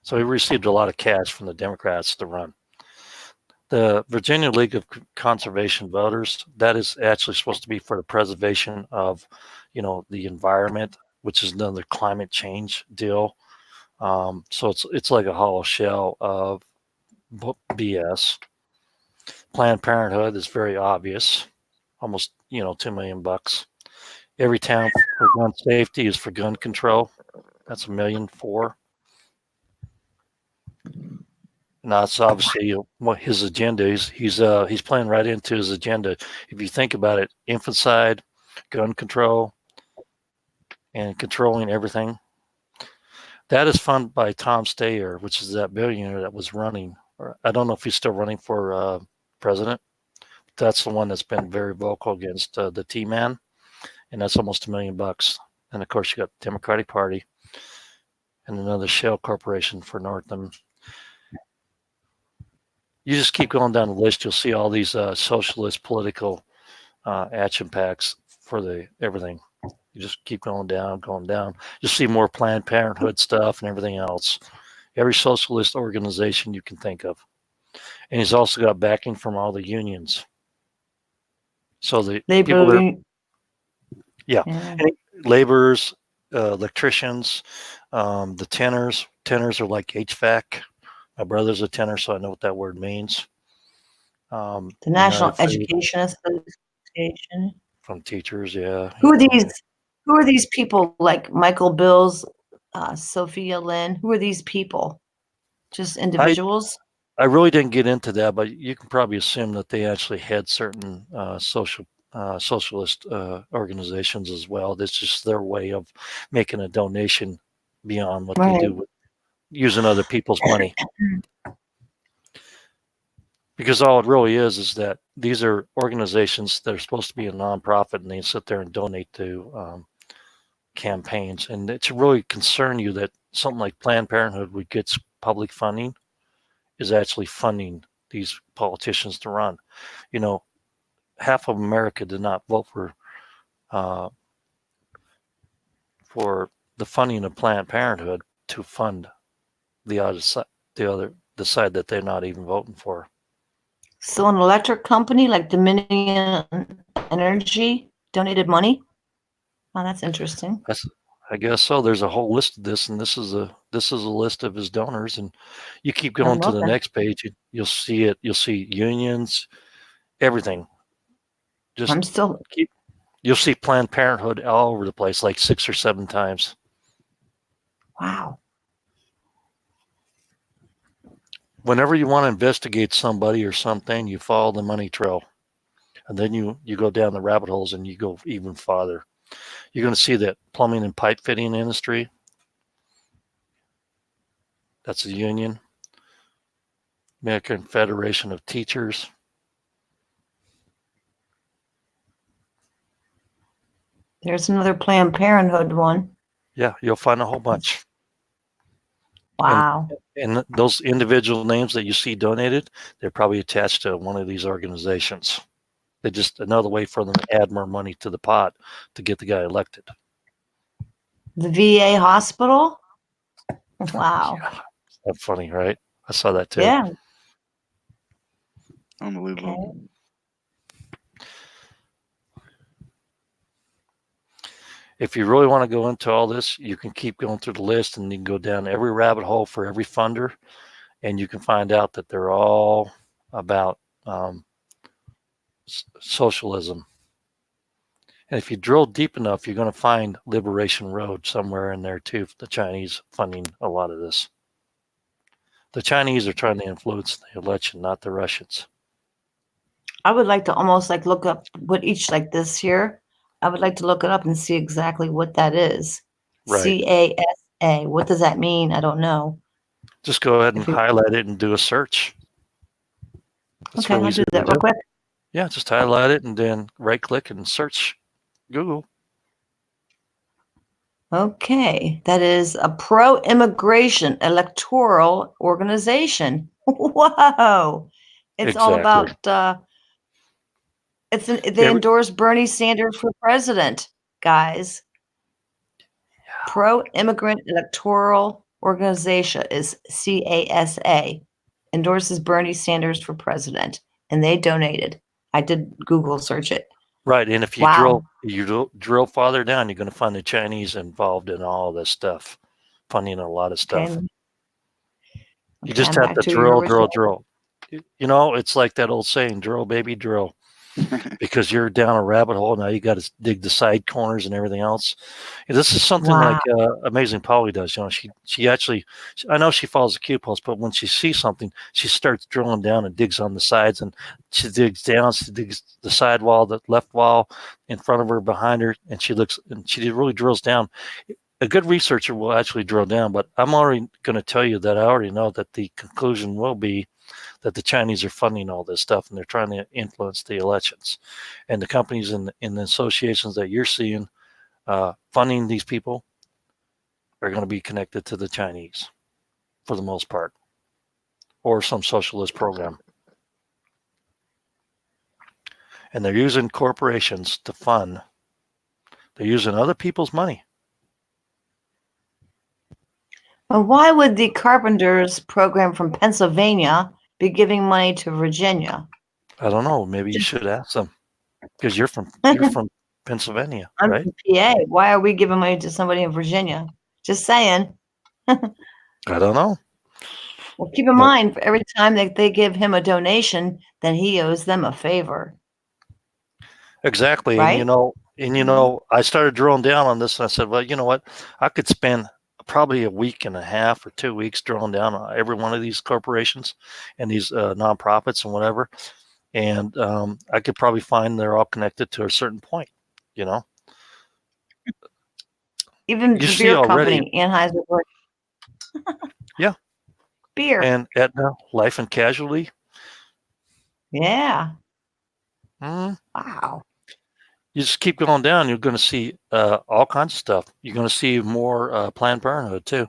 So he received a lot of cash from the Democrats to run. The Virginia League of Conservation Voters, that is actually supposed to be for the preservation of, the environment, which is another climate change deal. So it's like a hollow shell of BS. Planned Parenthood is very obvious, almost $2 million. Every town for gun safety is for gun control. That's $1.4 million. Now, it's obviously what his agenda is. He's playing right into his agenda. If you think about it, infanticide, gun control, and controlling everything. That is funded by Tom Steyer, which is that billionaire that was running. I don't know if he's still running for president. That's the one that's been very vocal against the T-Man, and that's almost $1 million. And of course, you got the Democratic Party and another shell corporation for Northam. You just keep going down the list, you'll see all these socialist political action packs for the everything. You just keep going down. You'll see more Planned Parenthood stuff and everything else. Every socialist organization you can think of. And he's also got backing from all the unions. So the people that, yeah. Laborers, electricians, the tenors. Tenors are like HVAC. My brother's a tenor, so I know what that word means. The National Education Association. From teachers, yeah. Who are these people like Michael Bills, Sophia Lynn? Who are these people? Just individuals? I really didn't get into that, but you can probably assume that they actually had certain socialist organizations as well. That's just their way of making a donation beyond what they do with using other people's money. Because all it really is that these are organizations that are supposed to be a nonprofit, and they sit there and donate to campaigns. And it should really concern you that something like Planned Parenthood, which gets public funding, is actually funding these politicians to run. You know, half of America did not vote for the funding of Planned Parenthood to fund the side that they're not even voting for. So an electric company like Dominion Energy donated money? Oh, that's interesting. I guess so. There's a whole list of this, and this is a list of his donors. And you keep going to the next page, you'll see it. You'll see unions, everything. You'll see Planned Parenthood all over the place, like 6 or 7 times. Wow. Whenever you want to investigate somebody or something, you follow the money trail, and then you go down the rabbit holes and you go even farther. You're going to see that plumbing and pipe fitting industry. That's a union. American Federation of Teachers. There's another Planned Parenthood one. Yeah, you'll find a whole bunch. Wow. And those individual names that you see donated, they're probably attached to one of these organizations. They're just another way for them to add more money to the pot to get the guy elected. The VA hospital? Wow. Yeah, that's funny, right? I saw that too. Yeah. Unbelievable. Okay. If you really want to go into all this, you can keep going through the list, and you can go down every rabbit hole for every funder, and you can find out that they're all about socialism. And if you drill deep enough, you're going to find Liberation Road somewhere in there too. The Chinese funding a lot of this. The Chinese are trying to influence the election, not the Russians. I would like to almost like look up what each like this here. I would like to look it up and see exactly what that is. Right. CASA. What does that mean? I don't know. Just go ahead and highlight it and do a search. That's okay, I'll do that real quick. Yeah, just highlight it and then right click and search Google. Okay, that is a pro-immigration electoral organization. Whoa. It's all about they endorse Bernie Sanders for president, guys. Yeah. Pro-immigrant electoral organization is CASA. Endorses Bernie Sanders for president, and they donated. I did Google search it. Right, and if you drill farther down, you're going to find the Chinese involved in all this stuff, funding a lot of stuff. Okay. You just have to drill. You know, it's like that old saying, drill, baby, drill. because you're down a rabbit hole. Now you got to dig the side corners and everything else. And this is something like Amazing Polly does. You know, she actually, I know she follows the Q post, but when she sees something, she starts drilling down and digs on the sides, and she digs down. She digs the side wall, the left wall, in front of her, behind her, and she looks and she really drills down. A good researcher will actually drill down, but I'm already going to tell you that I already know that the conclusion will be that the Chinese are funding all this stuff and they're trying to influence the elections. And the companies and the associations that you're seeing funding these people are going to be connected to the Chinese for the most part, or some socialist program. And they're using corporations to fund. They're using other people's money. Well, why would the Carpenters program from Pennsylvania be giving money to Virginia? I don't know. Maybe you should ask them, because you're from Pennsylvania, I'm right? from PA. Why are we giving money to somebody in Virginia? Just saying. I don't know. Well, keep in mind, every time that they give him a donation, then he owes them a favor. Exactly. Right? And you know, I started drilling down on this, and I said, well, you know what? I could spend probably a week and a half or 2 weeks drilling down on every one of these corporations and these nonprofits and whatever. And I could probably find they're all connected to a certain point, you know. Even You the see beer already, company, Anheuser-Busch. yeah. Beer. And Aetna, Life and Casualty. Yeah. Mm-hmm. Wow. You just keep going down, you're going to see all kinds of stuff. You're going to see more Planned Parenthood too.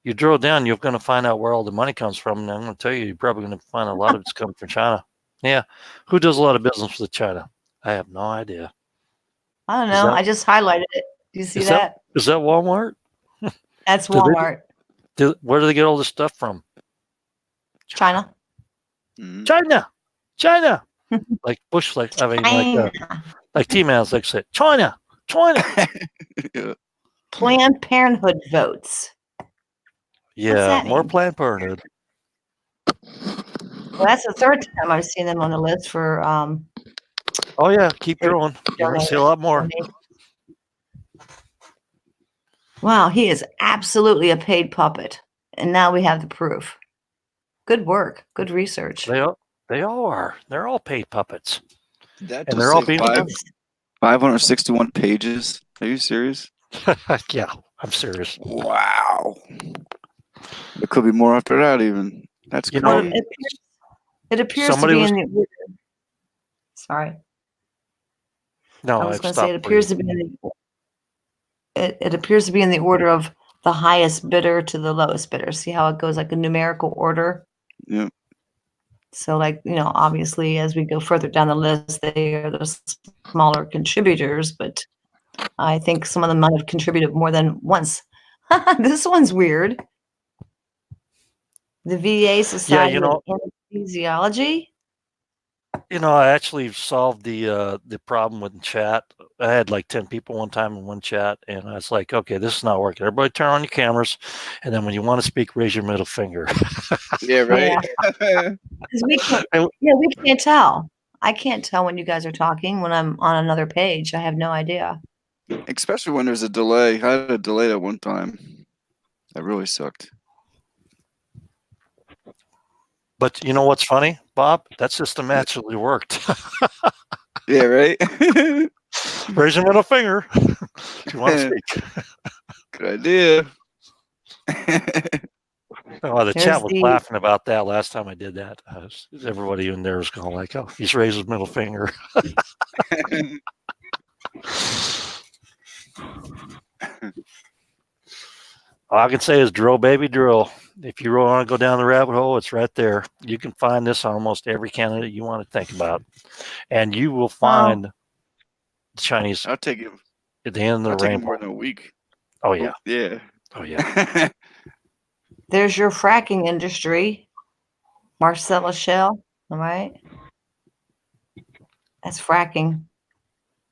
You drill down, you're going to find out where all the money comes from. And I'm going to tell you, you're probably going to find a lot of it's coming from China. Yeah. Who does a lot of business with China? I have no idea. I don't know. I just highlighted it. Do you see that? Is that Walmart? That's Walmart. Where do they get all this stuff from? China. China. Like Bush, like T-Man's like said, China. Yeah. Planned Parenthood votes. Yeah, more Planned Parenthood. Well, that's the third time I've seen them on the list for. Oh yeah, keep going. You're gonna see a lot more. Wow, he is absolutely a paid puppet, and now we have the proof. Good work, good research. They all are. They're all paid puppets. That and they're all being 561 pages. Are you serious? Yeah, I'm serious. Wow. There could be more after that even. That's crazy. Well, it appears to be in the order. Sorry. No, I was going to say it appears to be in the it appears to be in the order of the highest bidder to the lowest bidder. See how it goes like a numerical order? Yeah. So like, obviously as we go further down the list, they are the smaller contributors, but I think some of them might have contributed more than once. This one's weird. The VA Society of Anesthesiology. I actually solved the problem with chat. I had like 10 people one time in one chat, and I was like, okay, this is not working. Everybody turn on your cameras, and then when you want to speak, raise your middle finger. Yeah, right. Yeah. We can't tell. I can't tell when you guys are talking when I'm on another page. I have no idea. Especially when there's a delay. I had a delay at one time. That really sucked. But you know what's funny, Bob? That system actually worked. Yeah, right? Raise your middle finger if you want to speak. Good idea. Oh, the chat was laughing about that last time I did that. Everybody in there was going like, oh, he's raised his middle finger. All I can say is drill, baby, drill. If you want to go down the rabbit hole, it's right there. You can find this on almost every candidate you want to think about. And you will find the Chinese. I'll take it. At the end of the rainbow. More than a week. Oh, yeah. Yeah. Oh, yeah. There's your fracking industry. Marcella Shell. All right. That's fracking.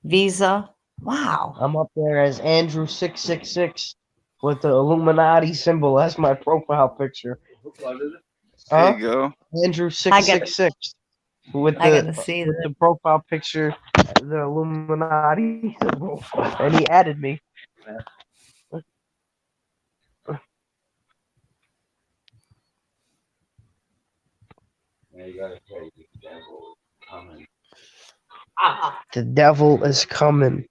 Visa. Wow. I'm up there as Andrew 666 with the Illuminati symbol. That's my profile picture. There you go. Andrew 666. with I the gotta see with that. the profile picture, the Illuminati symbol, and he added me. The devil is coming.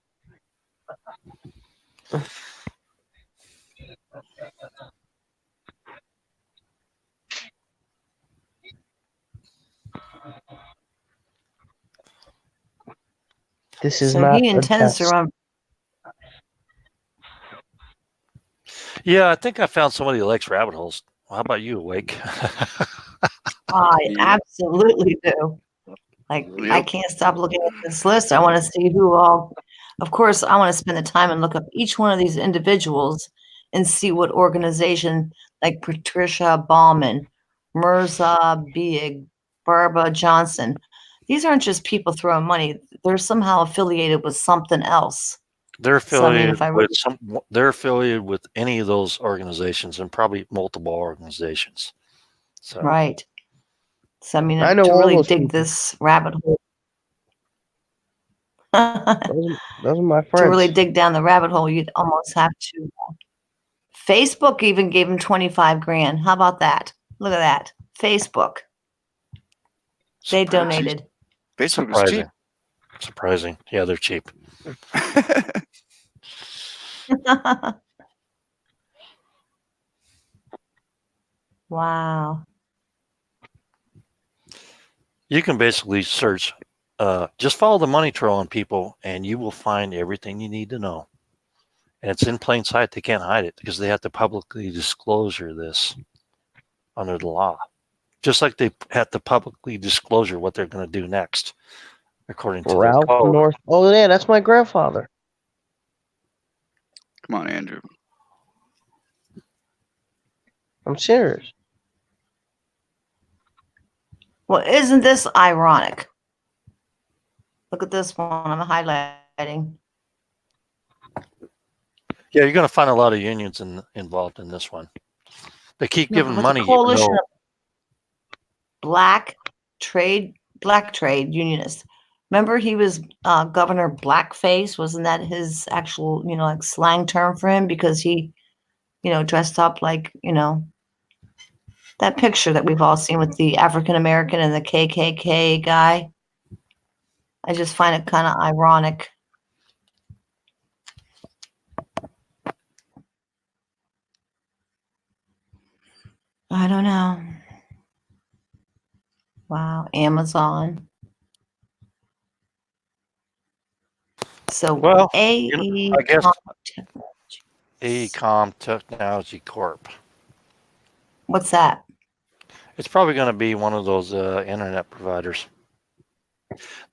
This is So not he a intends to test. run. Yeah, I think I found somebody who likes rabbit holes. Well, how about you, Awake? I Yep. absolutely do. Like, I Yep. can't stop looking at this list. I want to see who all. Of course, I want to spend the time and look up each one of these individuals and see what organization, like Patricia Ballman, Mirza Bieg, Barbara Johnson. These aren't just people throwing money. They're somehow affiliated with something else. They're So, I mean, affiliated if I with really, they're affiliated with any of those organizations and probably multiple organizations. So right. So, I I mean, know to all really those dig people. this rabbit hole, Those are my to really friends. dig down the rabbit hole, you'd almost have to. Facebook even gave him 25 grand. How about that? Look at that. Facebook. They donated. Facebook is cheap. surprising. Yeah, they're cheap. Wow. You can basically search, just follow the money trail on people, and you will find everything you need to know. And it's in plain sight. They can't hide it because they have to publicly disclosure this under the law. Just like they have to publicly disclosure what they're going to do next, according to their Ralph code. North. Oh yeah, that's my grandfather. Come on, Andrew. I'm serious. Well, isn't this ironic? Look at this one. I'm highlighting. Yeah, you're going to find a lot of unions involved in this one. They keep No, giving but money, the even coalition though of black trade unionists. Remember, he was Governor Blackface. Wasn't that his actual, like slang term for him? Because he, dressed up like, that picture that we've all seen with the African American and the KKK guy. I just find it kind of ironic. I don't know. Wow, Amazon. So well, AE I guess AECOM Technology Corp. What's that? It's probably going to be one of those internet providers.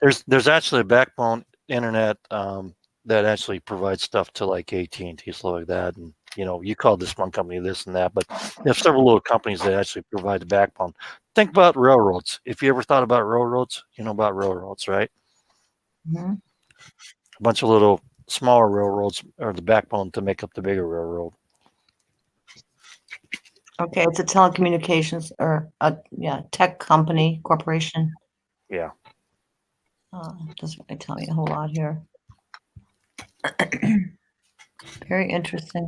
There's actually a backbone internet that actually provides stuff to like AT&T, stuff like that. And you call this one company this and that, but there's several little companies that actually provide the backbone. Think about railroads. If you ever thought about railroads, you know about railroads, right? Mm-hmm. A bunch of little smaller railroads are the backbone to make up the bigger railroad. Okay, it's a telecommunications or tech company corporation. Yeah. Doesn't really tell me a whole lot here. Very interesting.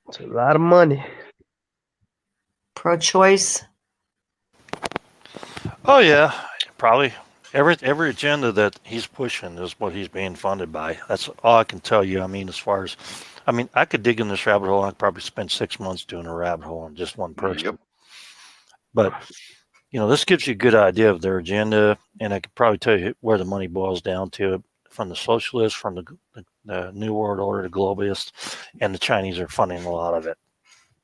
It's a lot of money. Pro-choice. Oh yeah, probably. Every agenda that he's pushing is what he's being funded by. That's all I can tell you. I mean, I could dig in this rabbit hole. I'd probably spend 6 months doing a rabbit hole on just one person. Yep. But this gives you a good idea of their agenda, and I could probably tell you where the money boils down to, from the socialists, from the New World Order, the globalists, and the Chinese are funding a lot of it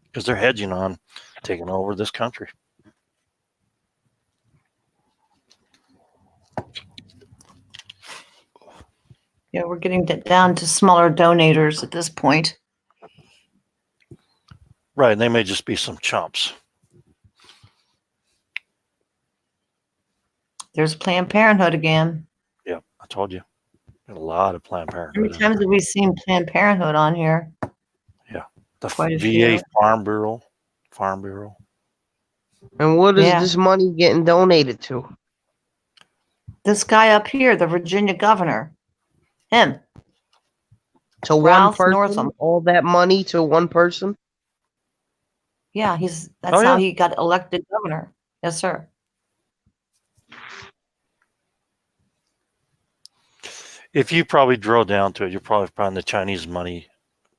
because they're hedging on taking over this country. Yeah, we're getting down to smaller donators at this point. Right, and they may just be some chumps. There's Planned Parenthood again. Yeah, I told you. A lot of Planned How Parenthood. many times have we seen Planned Parenthood on here? Yeah, the Quite a VA few. Farm Bureau. Farm Bureau. And what is Yeah. this money getting donated to? This guy up here, the Virginia governor, him. To one Ralph person? Northam. All that money to one person? Yeah, that's Oh, how yeah. he got elected governor. Yes, sir. If you probably drill down to it, you're probably finding the Chinese money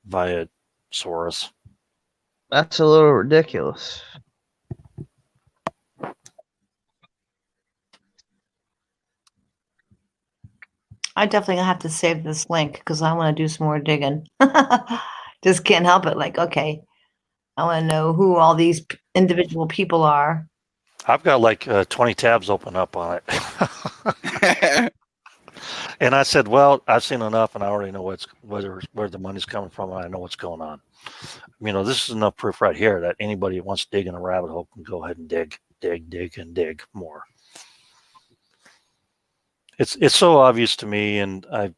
via Soros. That's a little ridiculous. I definitely have to save this link because I want to do some more digging. Just can't help it. Like, okay, I want to know who all these individual people are. I've got like 20 tabs open up on it. And I said, well, I've seen enough and I already know where the money's coming from. And I know what's going on. You know, this is enough proof right here that anybody who wants to dig in a rabbit hole can go ahead and dig more. It's so obvious to me. And I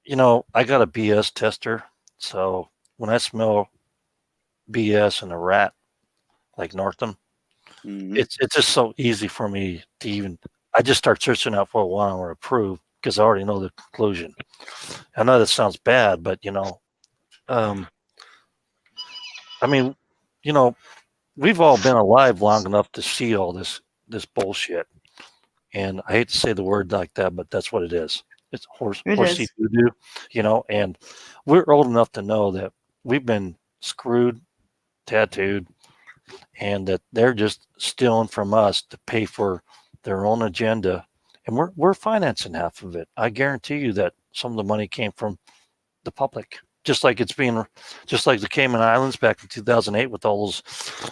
got a BS tester. So when I smell BS in a rat, like Northam, it's just so easy for me to I just start searching out for one I want to prove because I already know the conclusion. I know that sounds bad, but I mean, we've all been alive long enough to see all this bullshit. And I hate to say the word like that, but that's what it is. It's horsey doo-doo, and we're old enough to know that we've been screwed, tattooed, and that they're just stealing from us to pay for their own agenda. And we're financing half of it. I guarantee you that some of the money came from the public, just like the Cayman Islands back in 2008 with all those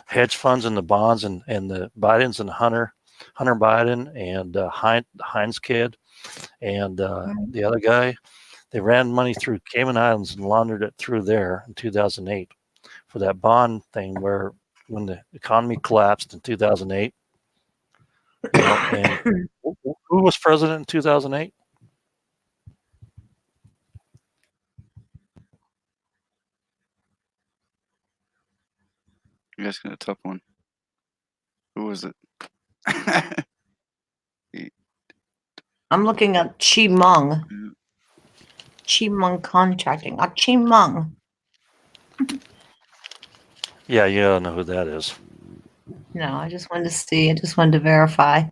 hedge funds and the bonds and the Bidens and Hunter Biden and Heinz kid and the other guy. They ran money through Cayman Islands and laundered it through there in 2008 for that bond thing when the economy collapsed in 2008. And who was president in 2008? You guys got a tough one. Who was it? I'm looking at Chi Mung. Chi Mung Contracting. Chi Mung. Yeah, you don't know who that is. No, I just wanted to see. I just wanted to verify. Of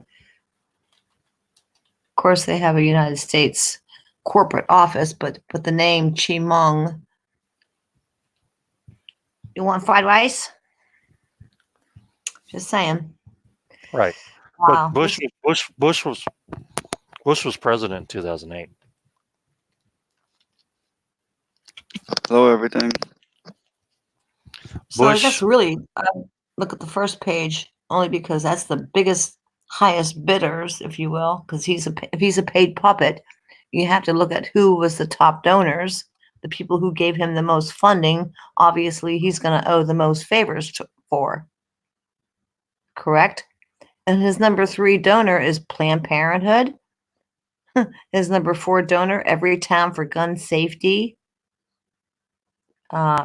course, they have a United States corporate office, but the name Chi Mung. You want fried rice? Just saying. Right. Wow. But Bush was president in 2008. Hello, everything. So that's really look at the first page only because that's the biggest, highest bidders, if you will. Because if he's a paid puppet, you have to look at who was the top donors, the people who gave him the most funding. Obviously, he's going to owe the most favors for. Correct? And his number 3 donor is Planned Parenthood. His number 4 donor, Every Town for Gun Safety.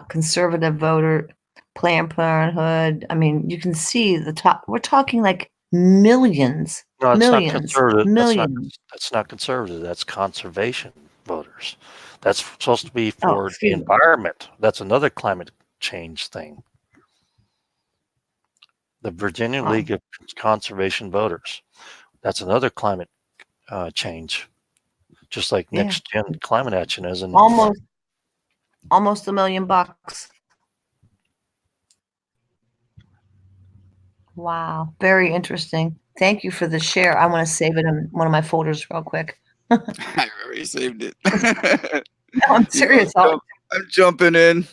Conservative voter, Planned Parenthood. I mean, you can see the top. We're talking like millions. No, it's millions, not conservative. Millions. That's not conservative. That's conservation voters. That's supposed to be for the excuse me. environment. That's another climate change thing. The Virginia League of Conservation Voters. That's another climate change, just like Next Gen Climate Action is. And almost $1 million. Wow, very interesting. Thank you for the share. I want to save it in one of my folders real quick. I already saved it. No, I'm serious. I'm jumping in.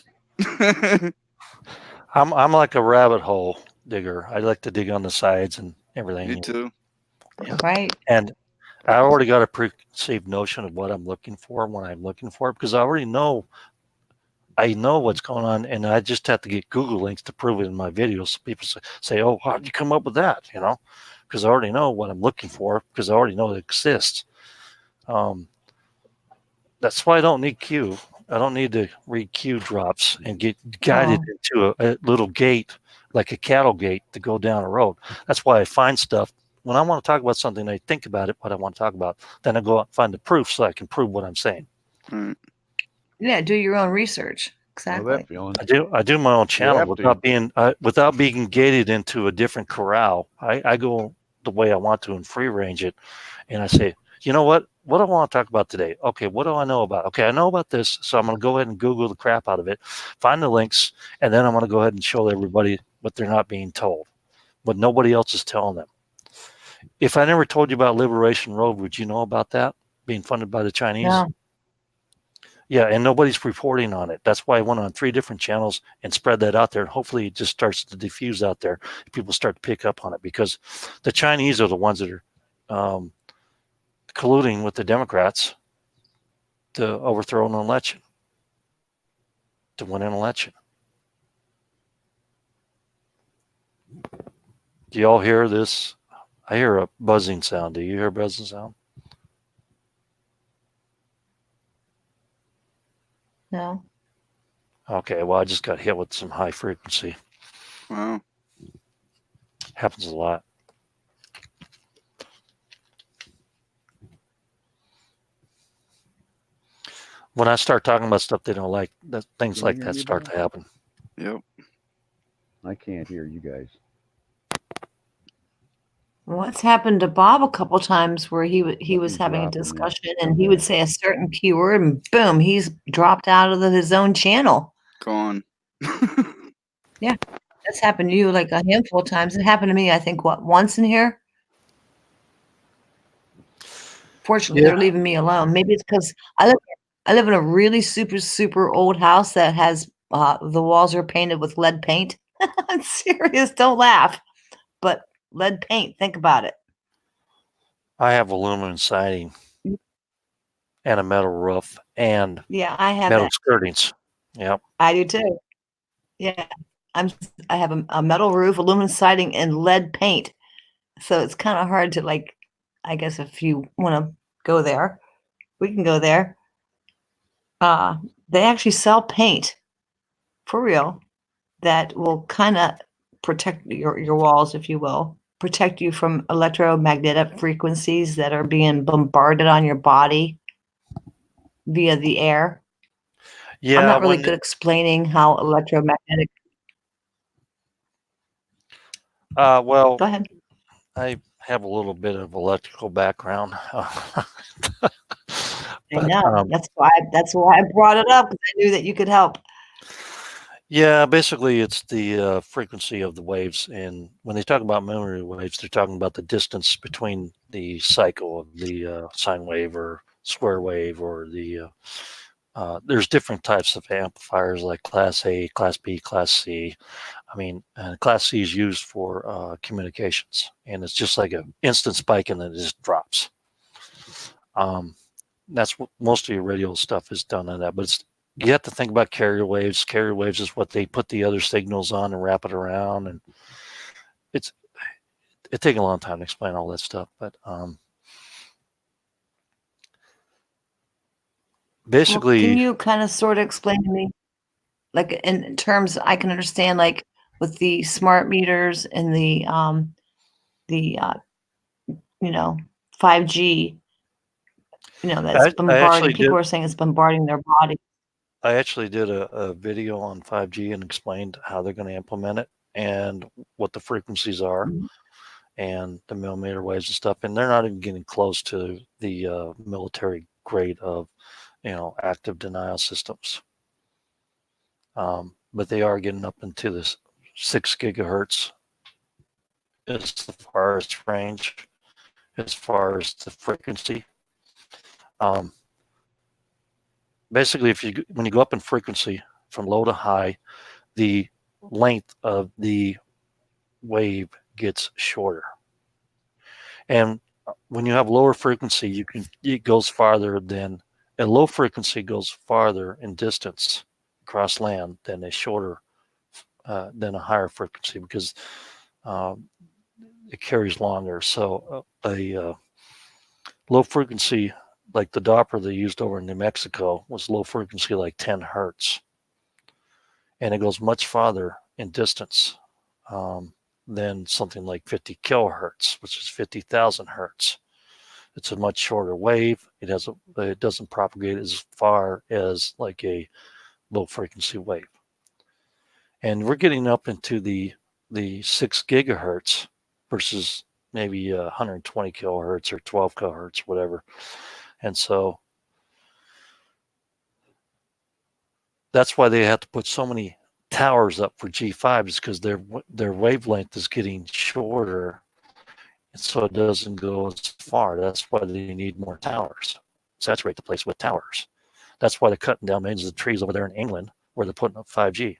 I'm like a rabbit hole digger. I like to dig on the sides and everything. Me too. Yeah. Right. And I already got a preconceived notion of what I'm looking for when I'm looking for it because I already know. I know what's going on, and I just have to get Google links to prove it in my videos. So people say, "Oh, how did you come up with that?" Because I already know what I'm looking for because I already know it exists. That's why I don't need Q. I don't need to read Q drops and get guided into a little gate, like a cattle gate, to go down a road. That's why I find stuff. When I want to talk about something, I think about it, what I want to talk about. Then I go out and find the proof so I can prove what I'm saying. Right. Yeah, do your own research. Exactly. Know that feeling. I do my own channel have to. without being gated into a different corral. I go the way I want to and free range it, and I say, you know what? What do I want to talk about today? Okay, what do I know about? Okay, I know about this, so I'm going to go ahead and Google the crap out of it, find the links, and then I'm going to go ahead and show everybody what they're not being told, what nobody else is telling them. If I never told you about Liberation Road, would you know about that being funded by the Chinese? No. Yeah, and nobody's reporting on it. That's why I went on 3 different channels and spread that out there. And hopefully it just starts to diffuse out there. People start to pick up on it because the Chinese are the ones that are colluding with the Democrats to overthrow an election, to win an election. Do you all hear this? I hear a buzzing sound. Do you hear a buzzing sound? No. Okay, well, I just got hit with some high frequency. Wow. Happens a lot. When I start talking about stuff they don't like, things like that start to happen. Yep. I can't hear you guys. What's happened to Bob a couple times where he was having a dropping me. discussion and he would say a certain keyword and boom, he's dropped out of his own channel. Gone. Yeah, that's happened to you like a handful of times. It happened to me, I think, once in here. Fortunately, they're leaving me alone. Maybe it's because I live in a really super old house that has the walls are painted with lead paint. I'm serious. Don't laugh. But lead paint. Think about it. I have aluminum siding and a metal roof and yeah, I have metal that. skirtings. Yep. I do too. Yeah, I have a metal roof, aluminum siding, and lead paint. So it's kind of hard to like. I guess if you want to go there, we can go there. They actually sell paint for real that will kind of protect your walls, if you will, protect you from electromagnetic frequencies that are being bombarded on your body via the air. Yeah, I'm not really good explaining how electromagnetic. Well, Go ahead. I have a little bit of electrical background. I know. That's why I brought it up, because I knew that you could help. Yeah, basically it's the frequency of the waves. And when they talk about memory waves, they're talking about the distance between the cycle of the sine wave or square wave or the there's different types of amplifiers like Class A, Class B, Class C. I mean, Class C is used for communications, and it's just like an instant spike and then it just drops. That's what most of your radio stuff is done on that, but you have to think about carrier waves. Carrier waves is what they put the other signals on and wrap it around, and it takes a long time to explain all that stuff. But basically, can you kind of sort of explain to me, like in terms I can understand, like with the smart meters and the 5G, that's bombarding. People are saying it's bombarding their body. I actually did a video on 5G and explained how they're going to implement it and what the frequencies are and the millimeter waves and stuff. And they're not even getting close to the military grade of, active denial systems. But they are getting up into this 6 gigahertz as far as range, as far as the frequency. Basically, when you go up in frequency from low to high, the length of the wave gets shorter. And when you have lower frequency, it goes farther than a low frequency goes farther in distance across land than a shorter than a higher frequency, because it carries longer. So a low frequency like the Doppler they used over in New Mexico was low frequency, like 10 hertz. And it goes much farther in distance than something like 50 kilohertz, which is 50,000 hertz. It's a much shorter wave. It doesn't propagate as far as like a low frequency wave. And we're getting up into the 6 gigahertz versus maybe 120 kilohertz or 12 kilohertz, whatever. And so that's why they have to put so many towers up for G5s, because their wavelength is getting shorter, and so it doesn't go as far. That's why they need more towers. Saturate the place with towers. That's why they're cutting down millions of trees over there in England where they're putting up 5G.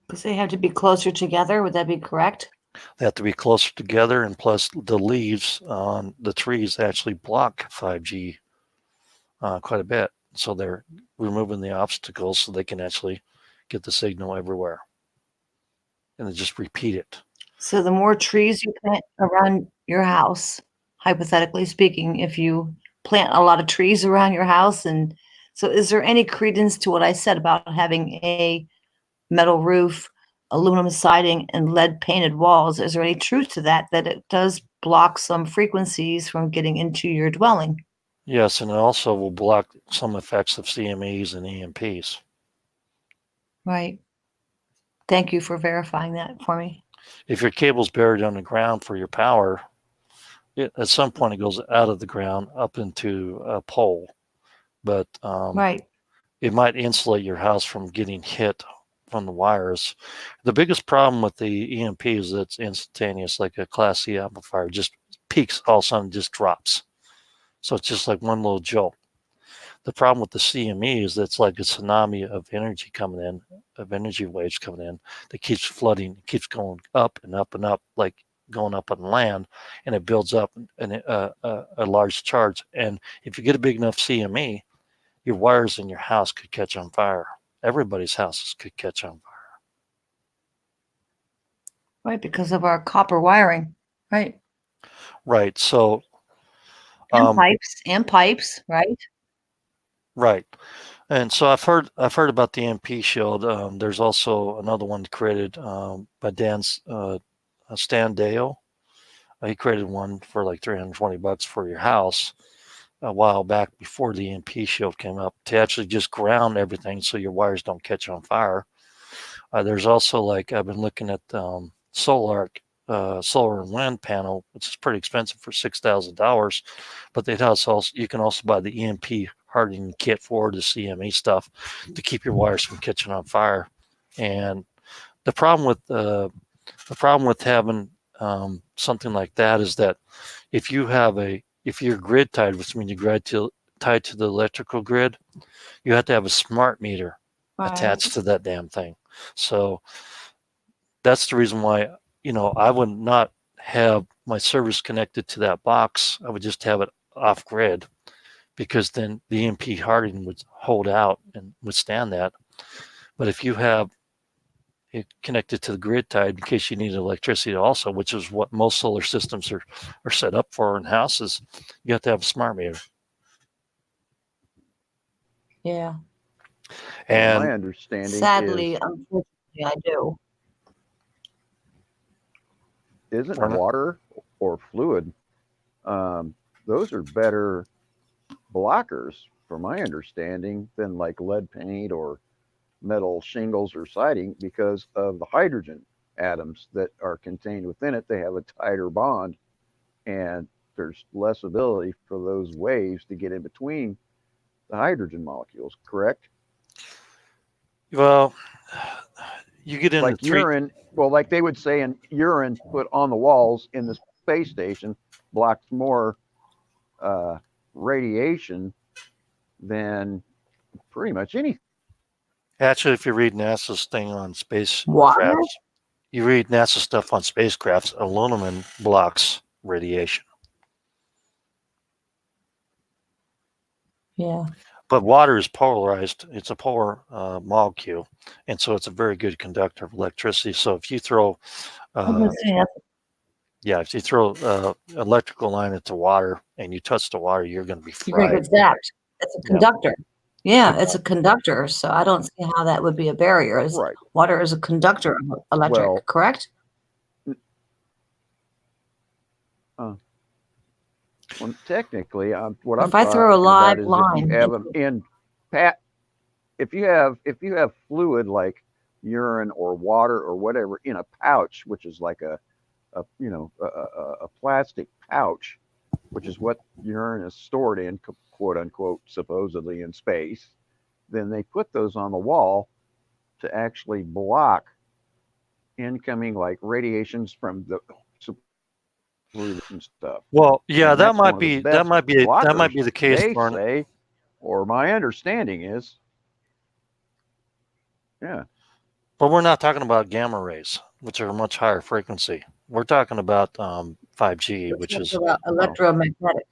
Because they have to be closer together. Would that be correct? They have to be closer together, and plus the leaves on the trees actually block 5G quite a bit. So they're removing the obstacles so they can actually get the signal everywhere. And then just repeat it. So the more trees you plant around your house, hypothetically speaking, if you plant a lot of trees around your house, and so is there any credence to what I said about having a metal roof, aluminum siding, and lead painted walls? Is there any truth to that it does block some frequencies from getting into your dwelling? Yes, and it also will block some effects of CMEs and EMPs. Right. Thank you for verifying that for me. If your cable's buried underground for your power, at some point it goes out of the ground up into a pole. But right. It might insulate your house from getting hit from the wires. The biggest problem with the EMP is that it's instantaneous, like a Class C amplifier, just peaks, all of a sudden just drops. So it's just like one little jolt. The problem with the CME is that it's like a tsunami of energy coming in, of energy waves coming in that keeps flooding, keeps going up and up and up, like going up on land, and it builds up a large charge. And if you get a big enough CME, your wires in your house could catch on fire. Everybody's houses could catch on fire. Right, because of our copper wiring. Right. Right. So and pipes, right? Right. And so I've heard about the MP shield. There's also another one created by Stan Dale. He created one for like $320 for your house a while back before the MP shield came up, to actually just ground everything so your wires don't catch on fire. There's also, like, I've been looking at solar and wind panel, which is pretty expensive for $6,000, but you can also buy the EMP hardening kit for the CME stuff to keep your wires from catching on fire. And the problem with having something like that is that if you're grid tied, which means you're tied to the electrical grid, you have to have a smart meter attached to that damn thing. So that's the reason why, I would not have my service connected to that box. I would just have it off grid, because then the EMP hardening would hold out and withstand that. But if you have it connected to the grid tied, in case you need electricity also, which is what most solar systems are set up for in houses, you have to have a smart meter. Yeah. And my understanding sadly, unfortunately, I do. Isn't water or fluid, those are better blockers, from my understanding, than like lead paint or metal shingles or siding, because of the hydrogen atoms that are contained within it. They have a tighter bond, and there's less ability for those waves to get in between the hydrogen molecules, correct? Well, you get into like urine. Well, like they would say, in urine put on the walls in the space station blocks more radiation than pretty much anything. Actually, if you read NASA's thing on spacecrafts, you read NASA stuff on spacecrafts, aluminum blocks radiation. Yeah. But water is polarized. It's a polar molecule, and so it's a very good conductor of electricity. So if you throw Yeah, if you throw electrical line into water and you touch the water, you're going to be You're going to fried. get zapped. It's a Yeah. conductor. Yeah, it's a conductor. So I don't see how that would be a barrier. Right. Water is a conductor of electric, Well, correct? Well, technically, what If I'm I throw a talking live about is line if you have into them in if you have fluid like urine or water or whatever in a pouch, which is like a plastic pouch, which is what urine is stored in, quote unquote, supposedly in space, then they put those on the wall to actually block incoming like radiations from the and stuff. Well, yeah, And that that's one might of the be best blockers, the case they for say, or my understanding is. Yeah. But we're not talking about gamma rays, which are a much higher frequency. We're talking about 5G, which is electromagnetic.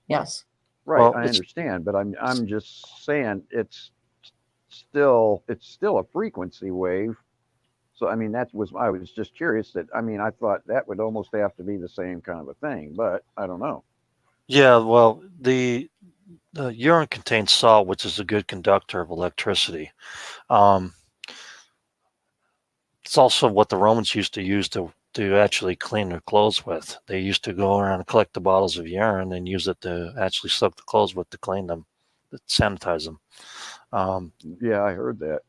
Yes. Right, well, I understand, but I'm just saying it's still a frequency wave. So I mean I was just curious that I thought that would almost have to be the same kind of a thing, but I don't know. Yeah, well, the urine contains salt, which is a good conductor of electricity. It's also what the Romans used to use to actually clean their clothes with. They used to go around and collect the bottles of urine and use it to actually soak the clothes with to clean them, to sanitize them. Yeah, I heard that.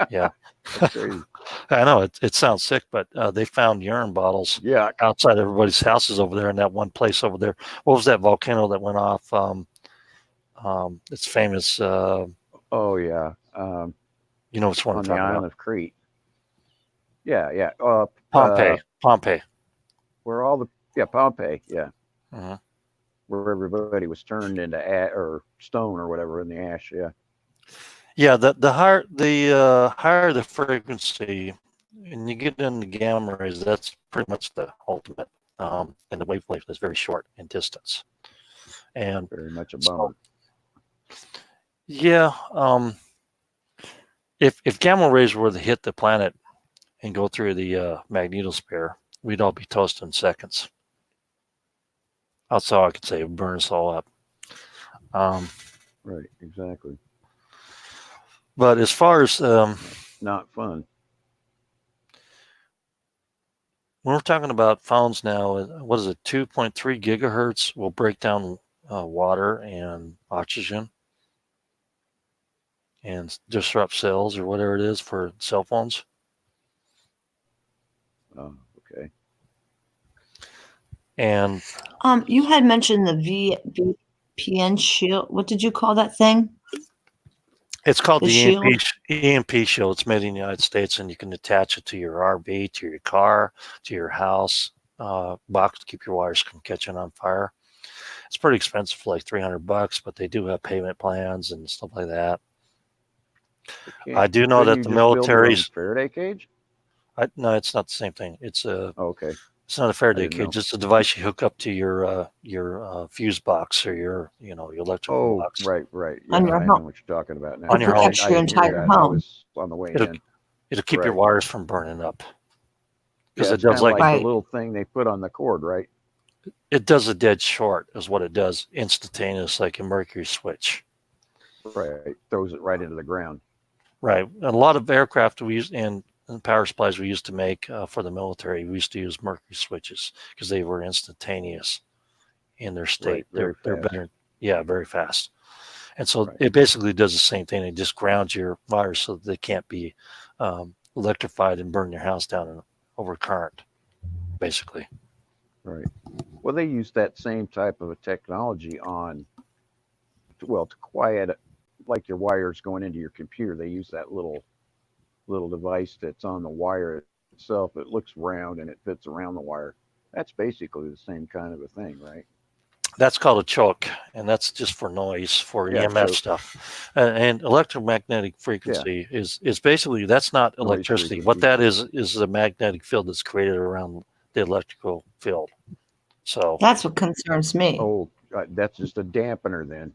Yeah. That's crazy. I know it sounds sick, but they found urine bottles outside everybody's houses over there in that one place over there. What was that volcano that went off? It's famous. Oh yeah. You know which one I'm on the talking island about? of Crete. Yeah. Pompeii. Where all the Pompeii. Yeah. Uh-huh. Where everybody was turned into or stone or whatever in the ash. Yeah. Yeah, the higher the frequency, and you get into gamma rays, that's pretty much the ultimate. And the wavelength is very short in distance, and very much a bummer. Yeah, if gamma rays were to hit the planet and go through the magnetosphere, we'd all be toast in seconds. That's all I could say. It would burn us all up. Right, exactly. But as far as not fun. When we're talking about phones now, what is it? 2.3 gigahertz will break down water and oxygen and disrupt cells or whatever it is for cell phones. Oh, okay. And you had mentioned the VPN shield. What did you call that thing? It's called the shield? EMP shield. It's made in the United States, and you can attach it to your RV, to your car, to your house box to keep your wires from catching on fire. It's pretty expensive, like $300, but they do have payment plans and stuff like that. I do know that the military's Faraday cage. No, it's not the same thing. It's a okay. It's not a Faraday cage. It's a device you hook up to your fuse box or your electrical box. Right. Yeah, on your I home. know what you're talking about now. On your home. Your entire home. I was on the way in. It'll keep your wires from burning up. Because it does like the little thing they put on the cord, right? It does a dead short, is what it does, instantaneous, like a mercury switch. Right, throws it right into the ground. Right, and a lot of aircraft we use and power supplies we used to make for the military, we used to use mercury switches because they were instantaneous in their state. Right, they're better, very fast. And so it basically does the same thing. It just grounds your wires so that they can't be electrified and burn your house down over current, basically. Right. Well, they use that same type of a technology to quiet it, like your wires going into your computer. They use that little device that's on the wire itself. It looks round and it fits around the wire. That's basically the same kind of a thing, right? That's called a choke, and that's just for noise, for EMF stuff. And electromagnetic frequency is basically, that's not electricity. What that is the magnetic field that's created around the electrical field. So that's what concerns me. Oh, that's just a dampener then.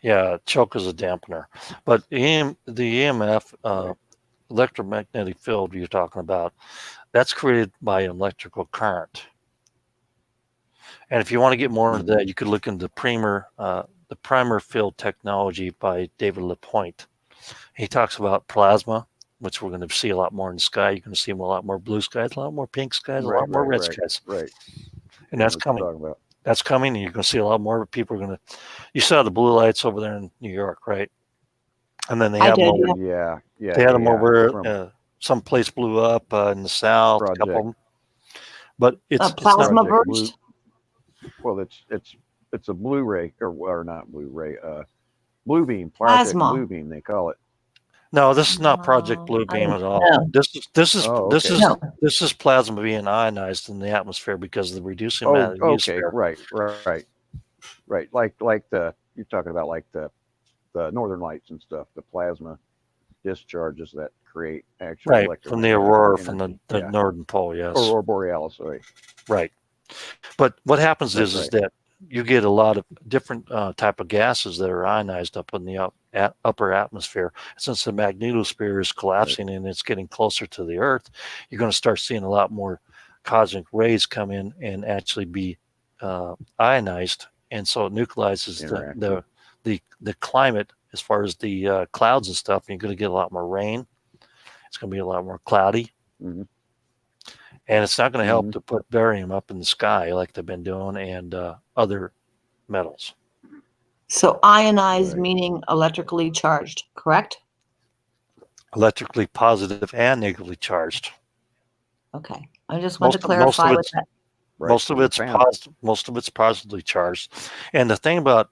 Yeah, choke is a dampener. But the EMF, electromagnetic field you're talking about, that's created by electrical current. And if you want to get more into that, you could look into the primer field technology by David LaPointe. He talks about plasma, which we're going to see a lot more in the sky. You're going to see a lot more blue skies, a lot more pink skies, a lot more red skies. Right. And that's coming. That's coming, and you're going to see a lot more people are going to. You saw the blue lights over there in New York, right? And then they have them over. Yeah. They had them over. Some place blew up in the south. A couple of them. But it's plasma burst. Well, it's a Blu-ray or not Blu-ray. Blue beam, Plasma. Blue beam, they call it. No, this is not Project Blue Beam at all. No. This is plasma being ionized in the atmosphere because of the reducing matter. Okay, right. Like you're talking about like the northern lights and stuff, the plasma discharges that create actual electromagnetic from the aurora energy. from the northern pole, yes. Aurora borealis, right. Right. But what happens is that you get a lot of different type of gases that are ionized up in the upper atmosphere. Since the magnetosphere is collapsing and it's getting closer to the Earth, you're going to start seeing a lot more cosmic rays come in and actually be ionized, and so it neutralizes the climate as far as the clouds and stuff. And you're going to get a lot more rain. It's going to be a lot more cloudy. Mm-hmm. And it's not going to help to put barium up in the sky like they've been doing and other metals. So ionized meaning electrically charged, correct? Electrically positive and negatively charged. Okay. I just want to clarify with that. Most of it's positively charged. And the thing about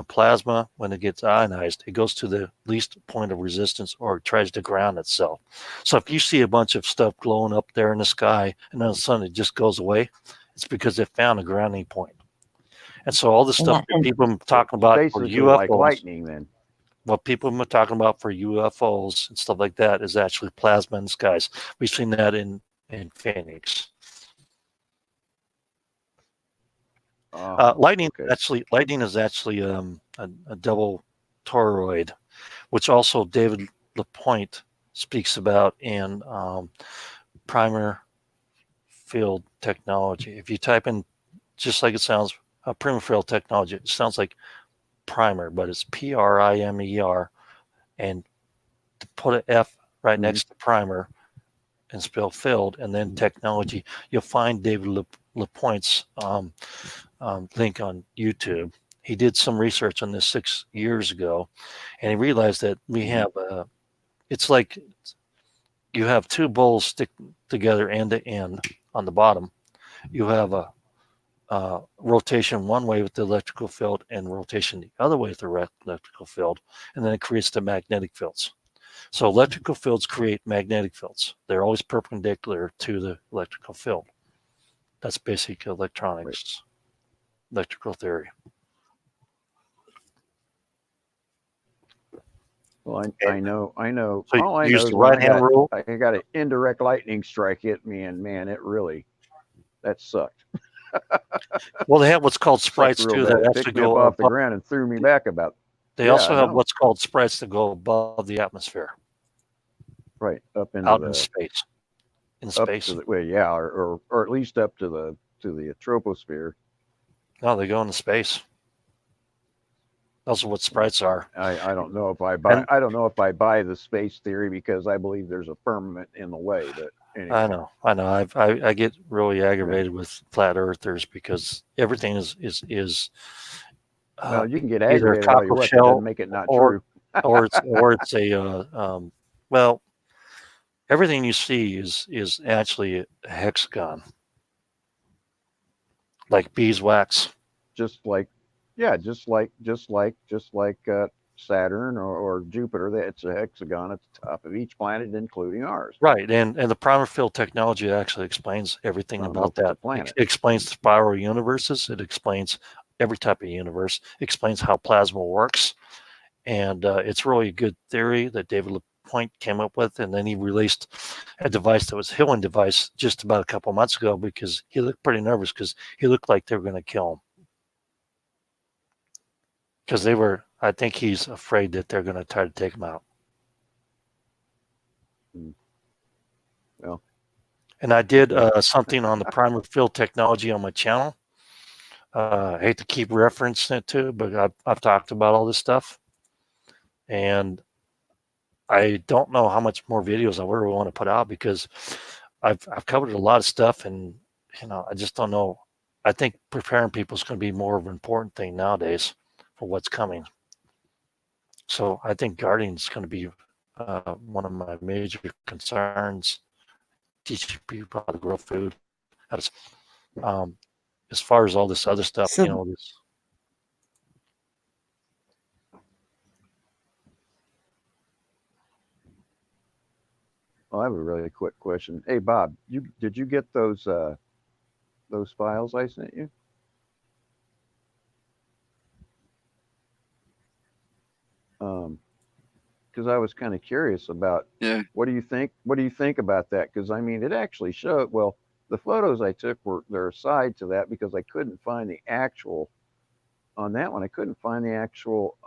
plasma, when it gets ionized, it goes to the least point of resistance or it tries to ground itself. So if you see a bunch of stuff glowing up there in the sky and then all of a sudden it just goes away, it's because it found a grounding point. And so all the stuff that people are talking about for UFOs, like lightning, then what people are talking about for UFOs and stuff like that is actually plasma in the skies. We've seen that in Phoenix. Lightning is actually a double toroid, which also David LaPointe speaks about in primer field technology. If you type in, just like it sounds, primer field technology, it sounds like primer, but it's Primer, and to put an F right next to primer and spell field and then technology, you'll find David LaPointe's link on YouTube. He did some research on this 6 years ago, and he realized that we have it's like you have two bowls stick together end to end on the bottom. You have a rotation one way with the electrical field and rotation the other way with the electrical field, and then it creates the magnetic fields. So electrical fields create magnetic fields. They're always perpendicular to the electrical field. That's basic electronics, electrical theory. Well, I know. So all I use know the is right-hand rule. I got an indirect lightning strike hit me, and man, that sucked. Well, they have what's called sprites too that actually picked me up off the ground and threw me back about. They also have what's called sprites that go above the atmosphere. Right, up into out in space. In space. Or at least up to the troposphere. No, they go into space. Those are what sprites are. I don't know if I buy the space theory because I believe there's a firmament in the way. But anyway. I know. I get really aggravated with flat earthers because everything is you can get either a aggravated all you cockle want, shell doesn't make it not true. or it's a well, everything you see is actually a hexagon, like beeswax. Just like Saturn or Jupiter, it's a hexagon at the top of each planet, including ours. Right, and the primer field technology actually explains everything about that. It explains spiral universes. It explains every type of universe. It explains how plasma works, and it's really a good theory that David LaPointe came up with. And then he released a device that was a healing device just about a couple months ago because he looked pretty nervous because he looked like they were going to kill him. Because I think he's afraid that they're going to try to take him out. Well, and I did something on the primer field technology on my channel. I hate to keep referencing it too, but I've talked about all this stuff, and I don't know how much more videos I really want to put out because I've covered a lot of stuff, and I just don't know. I think preparing people is going to be more of an important thing nowadays for what's coming. So I think gardening is going to be one of my major concerns. Teaching people how to grow food, how to, as far as all this other stuff, So- this. Well, I have a really quick question. Hey, Bob, did you get those files I sent you? Because I was kind of curious about. Yeah. What do you think? What do you think about that? Because I mean, it actually showed. Well, the photos I took they're aside to that because I couldn't find the actual. On that one, I couldn't find the actual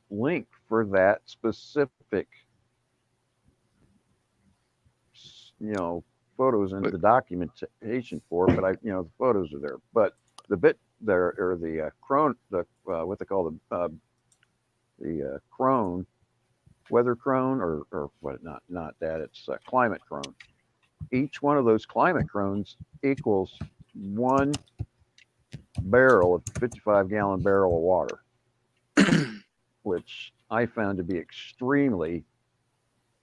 link for that specific. Photos and the documentation for it, but the photos are there. But the bit there, or the crone, what they call the crone, weather crone, or what? Not that. It's climate crone. Each one of those climate crones equals 1 barrel, a 55-gallon barrel of water, which I found to be extremely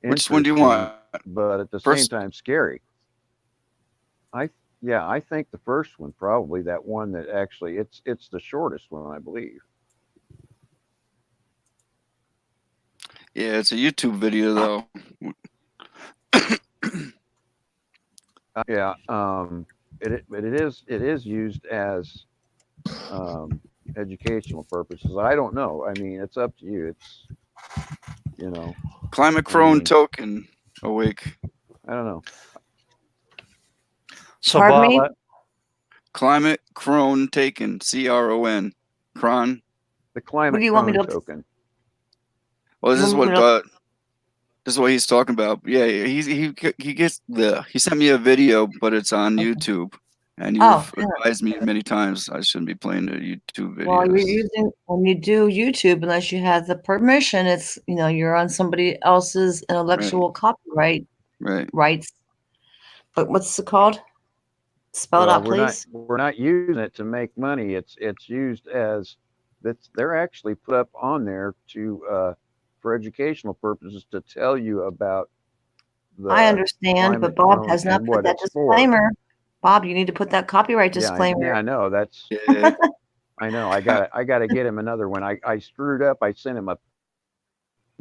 Which one do you want? But at the same time scary. I think the first one, probably that one that actually it's the shortest one, I believe. Yeah, it's a YouTube video though. Yeah, it is used as educational purposes. I don't know. I mean, it's up to you. It's Climate crone token awake. I don't know. So Pardon Bob, me? Climate crone taken, CRON, cron. The climate What do you want me crone to- token. Well, this is You want me what this is what he's talking about. Yeah, he gets he sent me a video, but it's on YouTube, and you've advised me many times I shouldn't be playing the YouTube videos. Well, when you do YouTube, unless you have the permission, it's you're on somebody else's intellectual copyright rights. But what's it called? Spell it out, please. We're not using it to make money. It's used as they're actually put up on there to for educational purposes to tell you about the. I understand, but Bob has not put that disclaimer. Bob, you need to put that copyright disclaimer. Yeah, I know. That's. I know. I got to get him another one. I screwed up. I sent him a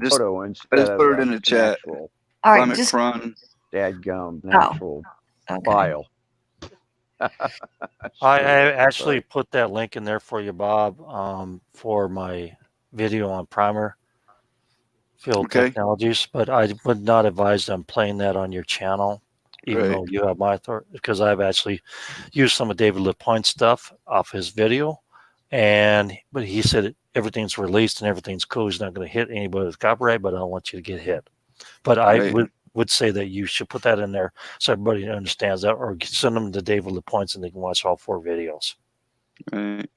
photo instead of put it in the chat. Actual all right, just dadgum natural file. I actually put that link in there for you, Bob, for my video on primer field technologies, but I would not advise them playing that on your channel, even though you have my authority, because I've actually used some of David LaPointe's stuff off his video, but he said everything's released and everything's cool. He's not going to hit anybody with copyright, but I don't want you to get hit. But I would say that you should put that in there so everybody understands that, or send them to David LaPointe and they can watch all 4 videos. Right.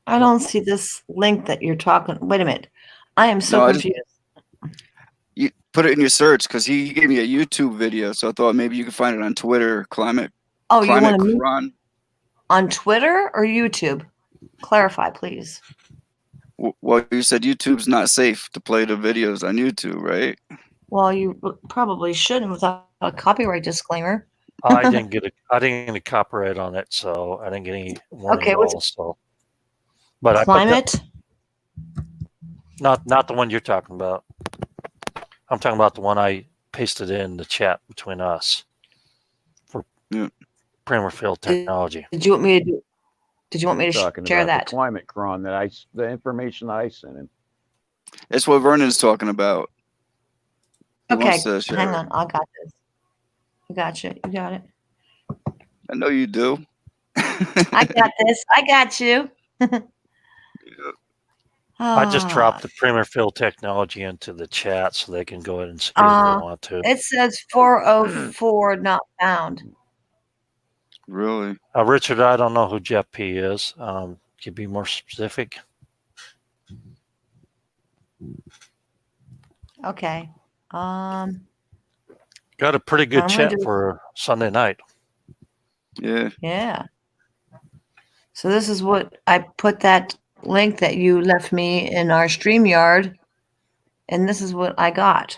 I don't see this link that you're talking. Wait a minute. I am so confused. You put it in your search because he gave me a YouTube video, so I thought maybe you could find it on Twitter. Climate. Oh, you want to cron. On Twitter or YouTube? Clarify, please. Well, you said YouTube's not safe to play the videos on YouTube, right? Well, you probably shouldn't without a copyright disclaimer. I didn't get a copyright on it, so I didn't get any warning at all. So, but Climate? Not the one you're talking about. I'm talking about the one I pasted in the chat between us for primer field technology. Did you want me to share that? The climate cron the information I sent him. It's what Vernon's talking about. Okay, hang on. I got this. I got you. You got it. I know you do. I got this. I got you. I just dropped the primer field technology into the chat so they can go ahead and see if they want to. It says 404 not found. Really? Richard, I don't know who Jeff P is. Can you be more specific? Okay. Got a pretty good chat for Sunday night. Yeah. Yeah. So this is what I put that link that you left me in our StreamYard, and this is what I got.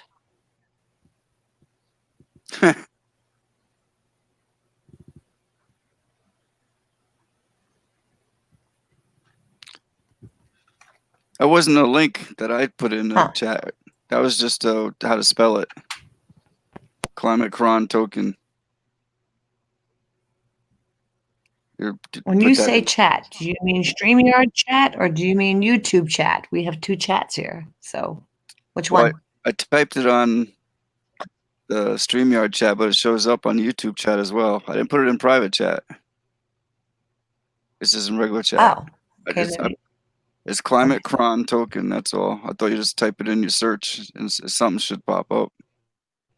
That wasn't a link that I put in the chat. That was just how to spell it. Climate Cron token. When you say chat, do you mean StreamYard chat or do you mean YouTube chat? We have two chats here. So which one? I typed it on the StreamYard chat, but it shows up on YouTube chat as well. I didn't put it in private chat. This is in regular chat. Oh, okay. It's Climate Cron token. That's all. I thought you just type it in your search and something should pop up.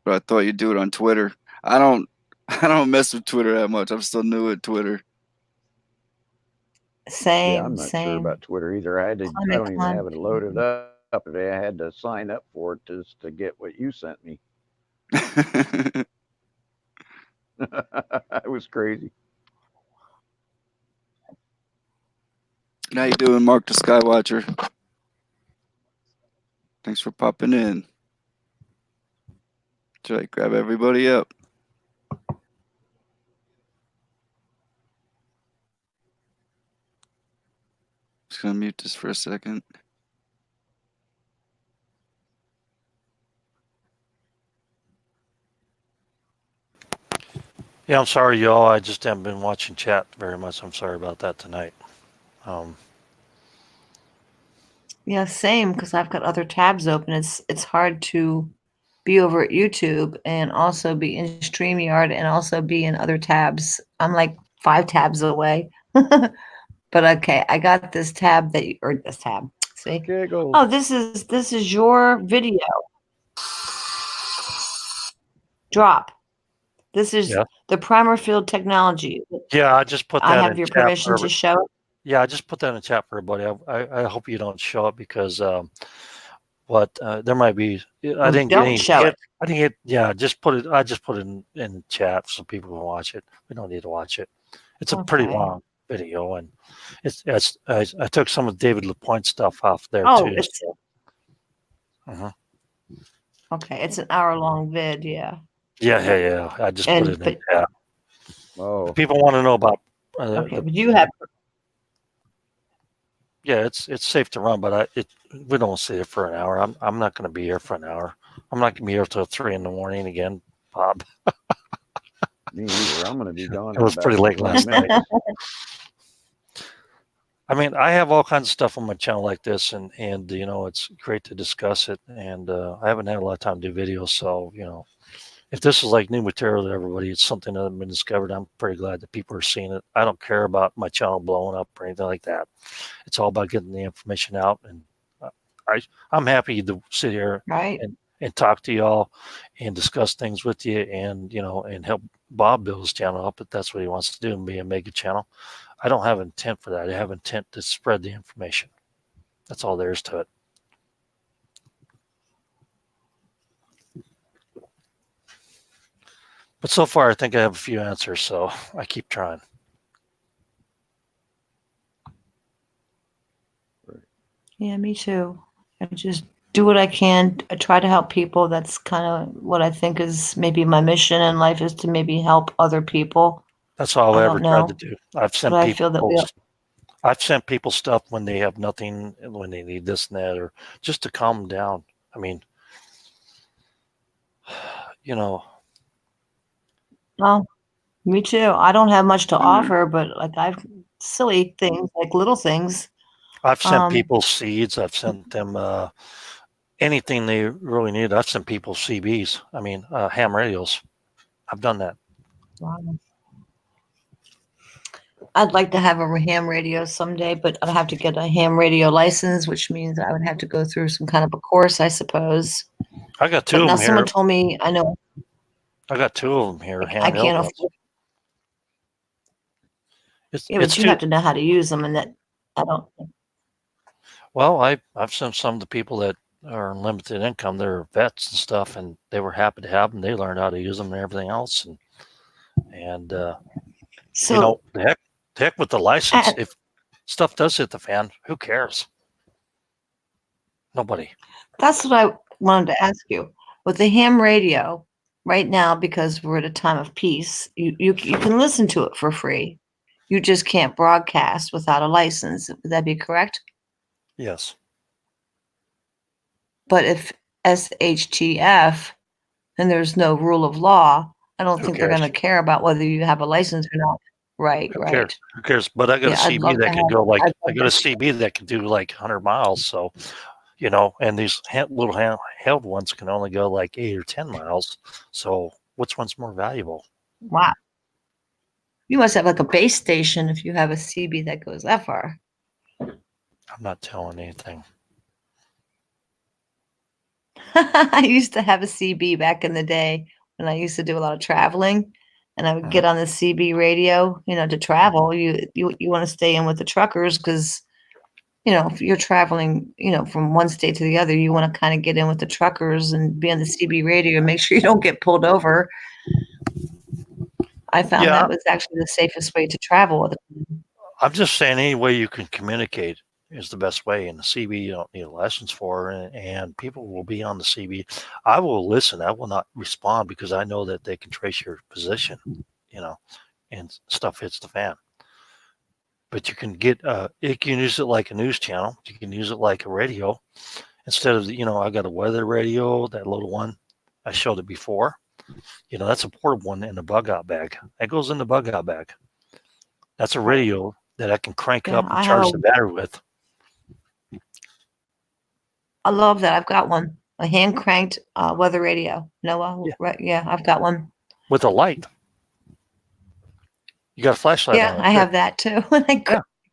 But I thought you'd do it on Twitter. I don't mess with Twitter that much. I'm still new at Twitter. Same. Yeah, I'm not sure about Twitter either. I don't even have it loaded up. I had to sign up for it just to get what you sent me. It was crazy. How you doing, Mark the Skywatcher? Thanks for popping in. Try to grab everybody up. Just gonna mute this for a second. Yeah, I'm sorry, y'all. I just haven't been watching chat very much. I'm sorry about that tonight. Yeah, same, because I've got other tabs open. It's hard to be over at YouTube and also be in StreamYard and also be in other tabs. I'm like 5 tabs away. But okay, I got this tab this tab. See? Oh, this is your video. Drop. This is the primer field technology. Yeah, I just put that I have in your chat permission to show it. Yeah, I just put that in the chat for everybody. I hope you don't show it because there might be I didn't get any hit. I didn't get just put it. I just put it in chat so people can watch it. We don't need to watch it. It's a pretty long video, and I took some of David LaPointe stuff off there too. Okay, it's an hour-long vid, yeah. Yeah. I just put it in chat. Oh, people want to know about. Okay, but you have. Yeah, it's safe to run, but we don't sit here for an hour. I'm not going to be here for an hour. I'm not going to be here till 3 a.m. again, Bob. Me either. I'm going to be gone. It was pretty late last night. I mean, I have all kinds of stuff on my channel like this, and it's great to discuss it. And I haven't had a lot of time to do videos, so if this is like new material to everybody, it's something that hasn't been discovered. I'm pretty glad that people are seeing it. I don't care about my channel blowing up or anything like that. It's all about getting the information out, and I'm happy to sit here and talk to y'all and discuss things with you, and and help Bob build his channel up if that's what he wants to do and be a mega channel. I don't have intent for that. I have intent to spread the information. That's all there is to it. But so far, I think I have a few answers, so I keep trying. Yeah, me too. I just do what I can. I try to help people. That's kind of what I think is maybe my mission in life, is to maybe help other people. That's all I ever tried to do. I've sent but people. I've sent people stuff when they have nothing, when they need this and that, or just to calm them down. I mean, Well, me too. I don't have much to offer, but like I've silly things, like little things. I've sent people seeds. I've sent them anything they really need. I've sent people CBs. I mean, ham radios. I've done that. Wow. I'd like to have a ham radio someday, but I'd have to get a ham radio license, which means I would have to go through some kind of a course, I suppose. I got 2 of them here. Someone told me, I know. I got 2 of them here. I can't afford. Yeah, but you have to know how to use them, and that I don't. Well, I've seen some of the people that are on limited income. They're vets and stuff, and they were happy to have them. They learned how to use them and everything else, and So you know, the heck with the license. If stuff does hit the fan, who cares? Nobody. That's what I wanted to ask you. With the ham radio, right now, because we're at a time of peace, you can listen to it for free. You just can't broadcast without a license. Would that be correct? Yes. But if SHTF, and there's no rule of law, I don't Who think they're cares? going to care about whether you have a license or not. Right, Who right. cares? Who cares? But I got Yeah, a I'd CB love to that can have. go like I'd I love got a to. CB that can do like 100 miles. So, you know, and these little handheld ones can only go like 8 or 10 miles. So, which one's more valuable? Wow. You must have like a base station if you have a CB that goes that far. I'm not telling anything. I used to have a CB back in the day when I used to do a lot of traveling, and I would get on the CB radio, to travel. You want to stay in with the truckers because, if you're traveling, from one state to the other, you want to kind of get in with the truckers and be on the CB radio and make sure you don't get pulled over. I found Yeah. that was actually the safest way to travel. I'm just saying any way you can communicate is the best way. And the CB you don't need a license for, and people will be on the CB. I will listen. I will not respond because I know that they can trace your position, and stuff hits the fan. But you can you can use it like a news channel. You can use it like a radio instead of, I got a weather radio, that little one. I showed it before. That's a portable one in the bug out bag. That goes in the bug out bag. That's a radio that I can crank up and charge the battery with. I love that. I've got one, a hand cranked weather radio. Noah, right? Yeah, I've got one with a light. You got a flashlight on it. I have that too.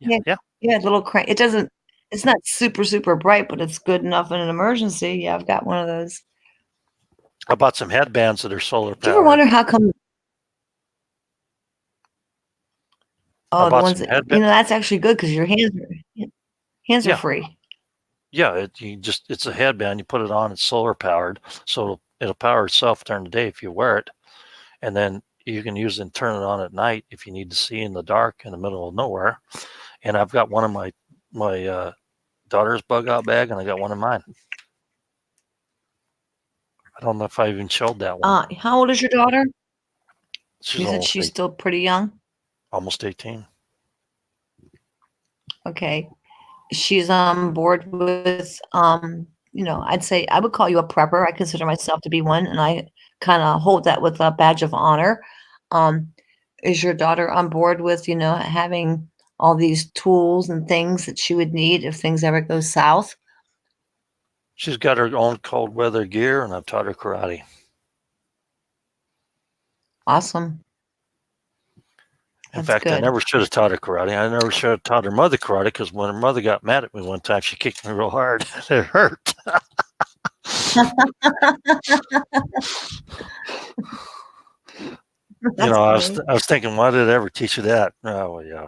Yeah, little crank. It's not super, super bright, but it's good enough in an emergency. Yeah, I've got one of those. I bought some headbands that are solar powered. Do you ever wonder how come? Oh, the ones that, that's actually good because your hands are free. Yeah, it's a headband. You put it on. It's solar powered, so it'll power itself during the day if you wear it, and then you can use it and turn it on at night if you need to see in the dark in the middle of nowhere. And I've got one in my daughter's bug out bag, and I got one in mine. I don't know if I even showed that one. How old is your daughter? She's still pretty young. Almost 18. Okay. She's on board with, I'd say I would call you a prepper. I consider myself to be one, and I kind of hold that with a badge of honor. Is your daughter on board with, having all these tools and things that she would need if things ever go south? She's got her own cold weather gear, and I've taught her karate. Awesome. In fact, I never should have taught her karate. I never should have taught her mother karate because when her mother got mad at me one time, she kicked me real hard. It hurt. I was thinking, why did I ever teach her that? Oh, well, yeah,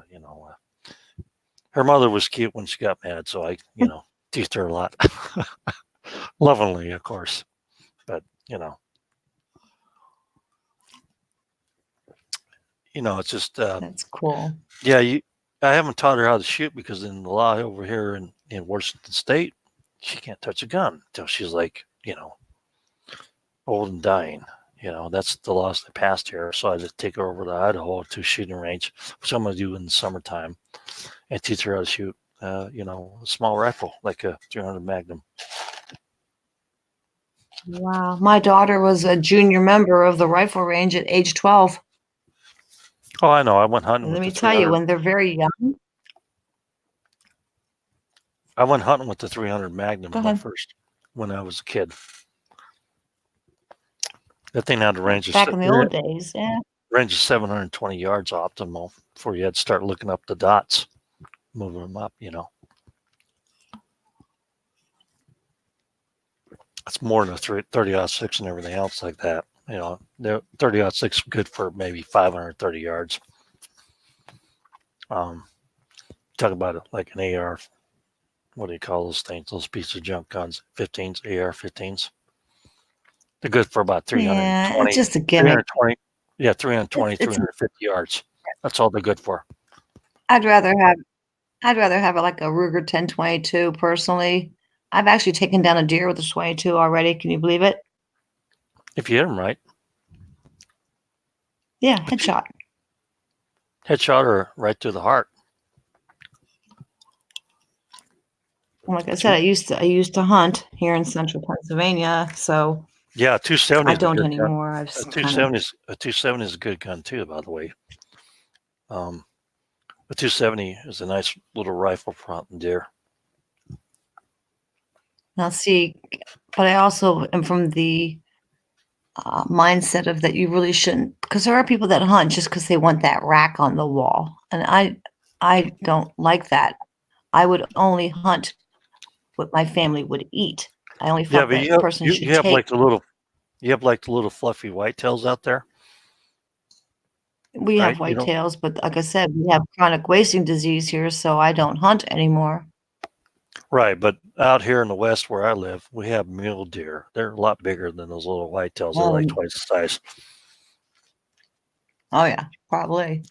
her mother was cute when she got mad, so I, teased her a lot. Lovingly, of course. But, it's just that's cool. Yeah, I haven't taught her how to shoot because in the law over here in Washington State, she can't touch a gun until she's like, old and dying. That's the laws they passed here. So I had to take her over to Idaho to shooting range, which I'm going to do in the summertime, and teach her how to shoot, a small rifle like a 300 Magnum. Wow, my daughter was a junior member of the rifle range at age 12. Oh, I know. I went hunting. Let me tell you, when they're very young. I went hunting with the 300 Magnum when I was a kid. That thing had a range back in the old days, yeah. Range of 720 yards optimal before you had to start looking up the dots, moving them up. It's more than a 30-06 and everything else like that. The 30-06 good for maybe 530 yards. Talk about it like an AR. What do you call those things? Those pieces of junk guns, 15s, AR-15s. They're good for about Yeah, it's 320, just a gimmick. 320, yeah, 320, It's 350 yards. That's all they're good for. I'd rather have like a Ruger 1022 personally. I've actually taken down a deer with a 22 already. Can you believe it? If you hit them right. Yeah, headshot. Headshot or right through the heart. Like I said, I used to hunt here in central Pennsylvania, so yeah, 270. I don't anymore. I've a 270 is a good gun too, by the way. A 270 is a nice little rifle for hunting deer. Now, see, but I also am from the mindset of that you really shouldn't, because there are people that hunt just because they want that rack on the wall, and I don't like that. I would only hunt what my family would eat. I only felt that person should you have take. like the little fluffy whitetails out there. We have whitetails, but like I said, we have chronic wasting disease here, so I don't hunt anymore. Right, but out here in the West where I live, we have mule deer. They're a lot bigger than those little whitetails. They're like twice the size. Oh yeah, probably.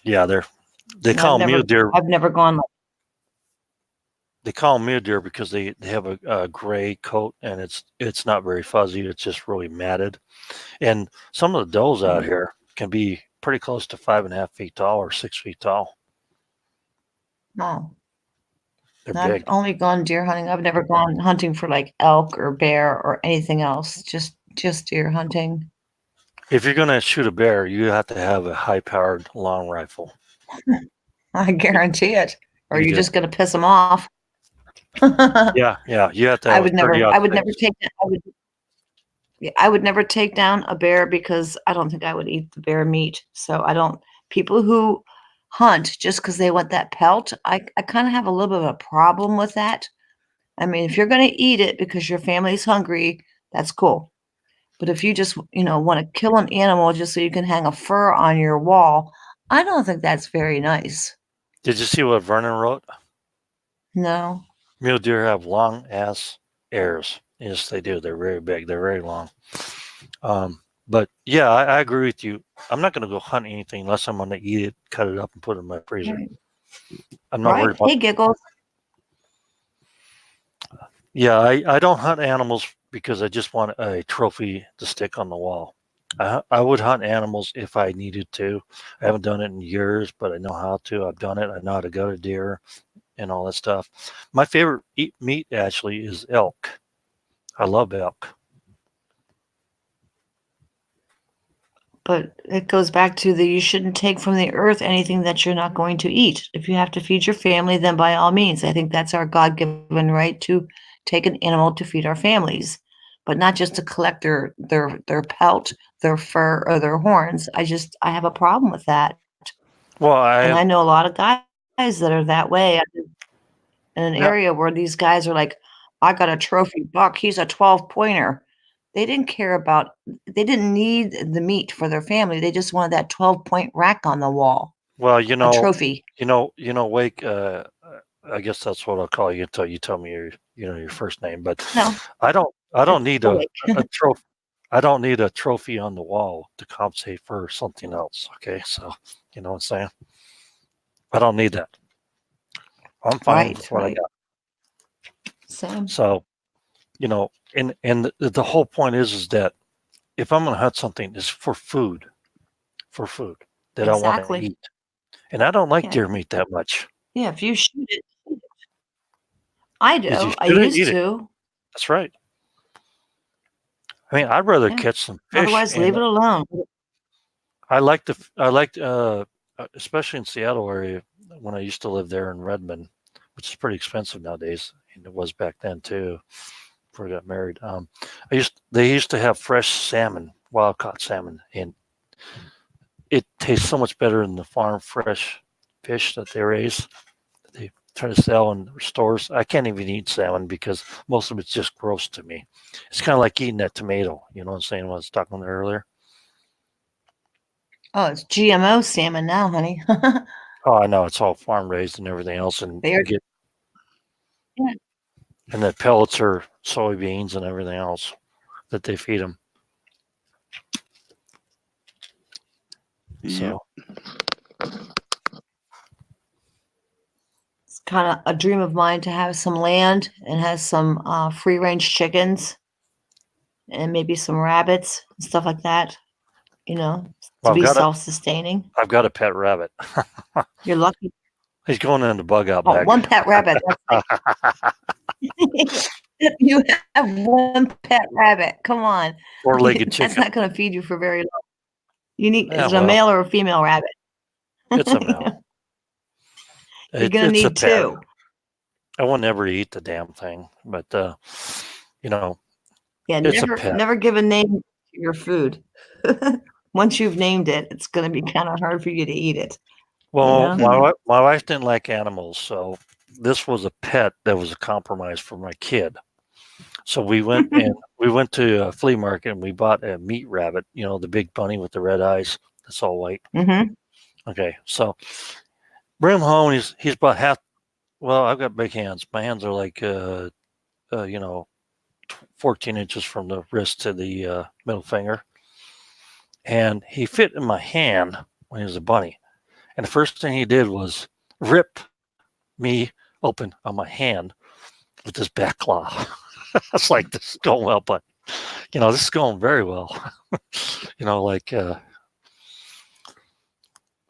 Yeah, they call them mule deer. I've never gone. They call them mule deer because they have a gray coat and it's not very fuzzy. It's just really matted. And some of the does out here can be pretty close to 5.5 feet tall or 6 feet tall. No. They're I've big. only gone deer hunting. I've never gone hunting for like elk or bear or anything else. Just deer hunting. If you're going to shoot a bear, you have to have a high-powered long rifle. I guarantee it. Or you're just going to piss them off. Yeah. You have to have I would never take down a bear because I don't think I would eat the bear meat. So I don't. People who hunt just because they want that pelt, I kind of have a little bit of a problem with that. I mean, if you're going to eat it because your family's hungry, that's cool. But if you just, want to kill an animal just so you can hang a fur on your wall, I don't think that's very nice. Did you see what Vernon wrote? No. Mule deer have long ass ears. Yes, they do. They're very big. They're very long. But yeah, I agree with you. I'm not going to go hunt anything unless I'm going to eat it, cut it up, and put it in my freezer. Right. I'm not worried about. Hey, Giggles. Yeah, I don't hunt animals because I just want a trophy to stick on the wall. I would hunt animals if I needed to. I haven't done it in years, but I know how to. I've done it. I know how to go to deer and all that stuff. My favorite meat actually is elk. I love elk. But it goes back to you shouldn't take from the earth anything that you're not going to eat. If you have to feed your family, then by all means. I think that's our God-given right to take an animal to feed our families, but not just to collect their pelt, their fur, or their horns. I have a problem with that. Well, I know a lot of guys that are that way. In an area where these guys are like, I got a trophy buck. He's a 12-pointer. They didn't need the meat for their family. They just wanted that 12-point rack on the wall. Well, a trophy. Wake. I guess that's what I'll call you until you tell me your first name. But no, I don't need a trophy. I don't need a trophy on the wall to compensate for something else. Okay, so you know what I'm saying. I don't need that. I'm fine with what I got. Same. So, and the whole point is that if I'm going to hunt something, it's for food that I want to eat. And I don't like deer meat that much. Yeah, if you shoot it, I do. I used to. That's right. I mean, I'd rather catch some fish. Otherwise, leave it alone. I liked, especially in Seattle area, when I used to live there in Redmond, which is pretty expensive nowadays, and it was back then too, before I got married. They used to have fresh salmon, wild caught salmon, and it tastes so much better than the farm fresh fish that they raise. They try to sell in stores. I can't even eat salmon because most of it's just gross to me. It's kind of like eating that tomato. You know what I'm saying? What I was talking about earlier. Oh, it's GMO salmon now, honey. Oh, I know it's all farm raised and everything else, and They are. you get Yeah. and the pellets are soybeans and everything else that they feed them. Yep. So It's kind of a dream of mine to have some land and have some free range chickens and maybe some rabbits and stuff like that. You know, to well, be self sustaining. I've got a pet rabbit. You're lucky. He's going in the bug out Oh, bag. one pet rabbit. You have one pet rabbit. Come on. Four-legged That's chicken. not going to feed you for very long. You need, Yeah, is it a well, male or a female rabbit? it's a male. You're going to It's a need pet. two. I will never eat the damn thing, but you know, Yeah, it's a pet. never give a name to your food. Once you've named it, it's going to be kind of hard for you to eat it. Well, You know? my wife didn't like animals, so this was a pet that was a compromise for my kid. So we went to a flea market and we bought a meat rabbit. You know, the big bunny with the red eyes. That's all white. Mm-hmm. Okay, so bring him home. He's about half. Well, I've got big hands. My hands are like 14 inches from the wrist to the middle finger, and he fit in my hand when he was a bunny. And the first thing he did was rip me open on my hand with his back claw. I was like, this is going well, but this is going very well.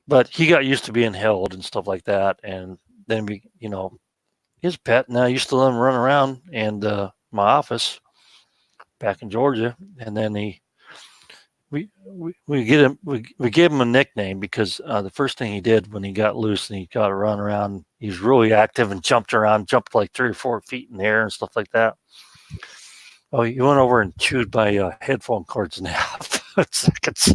But he got used to being held and stuff like that. And then his pet. And I used to let him run around and my office back in Georgia. And then we gave him a nickname because the first thing he did when he got loose and he got to run around, he was really active and jumped like 3 or 4 feet in the air and stuff like that. Oh, he went over and chewed my headphone cords in half in seconds.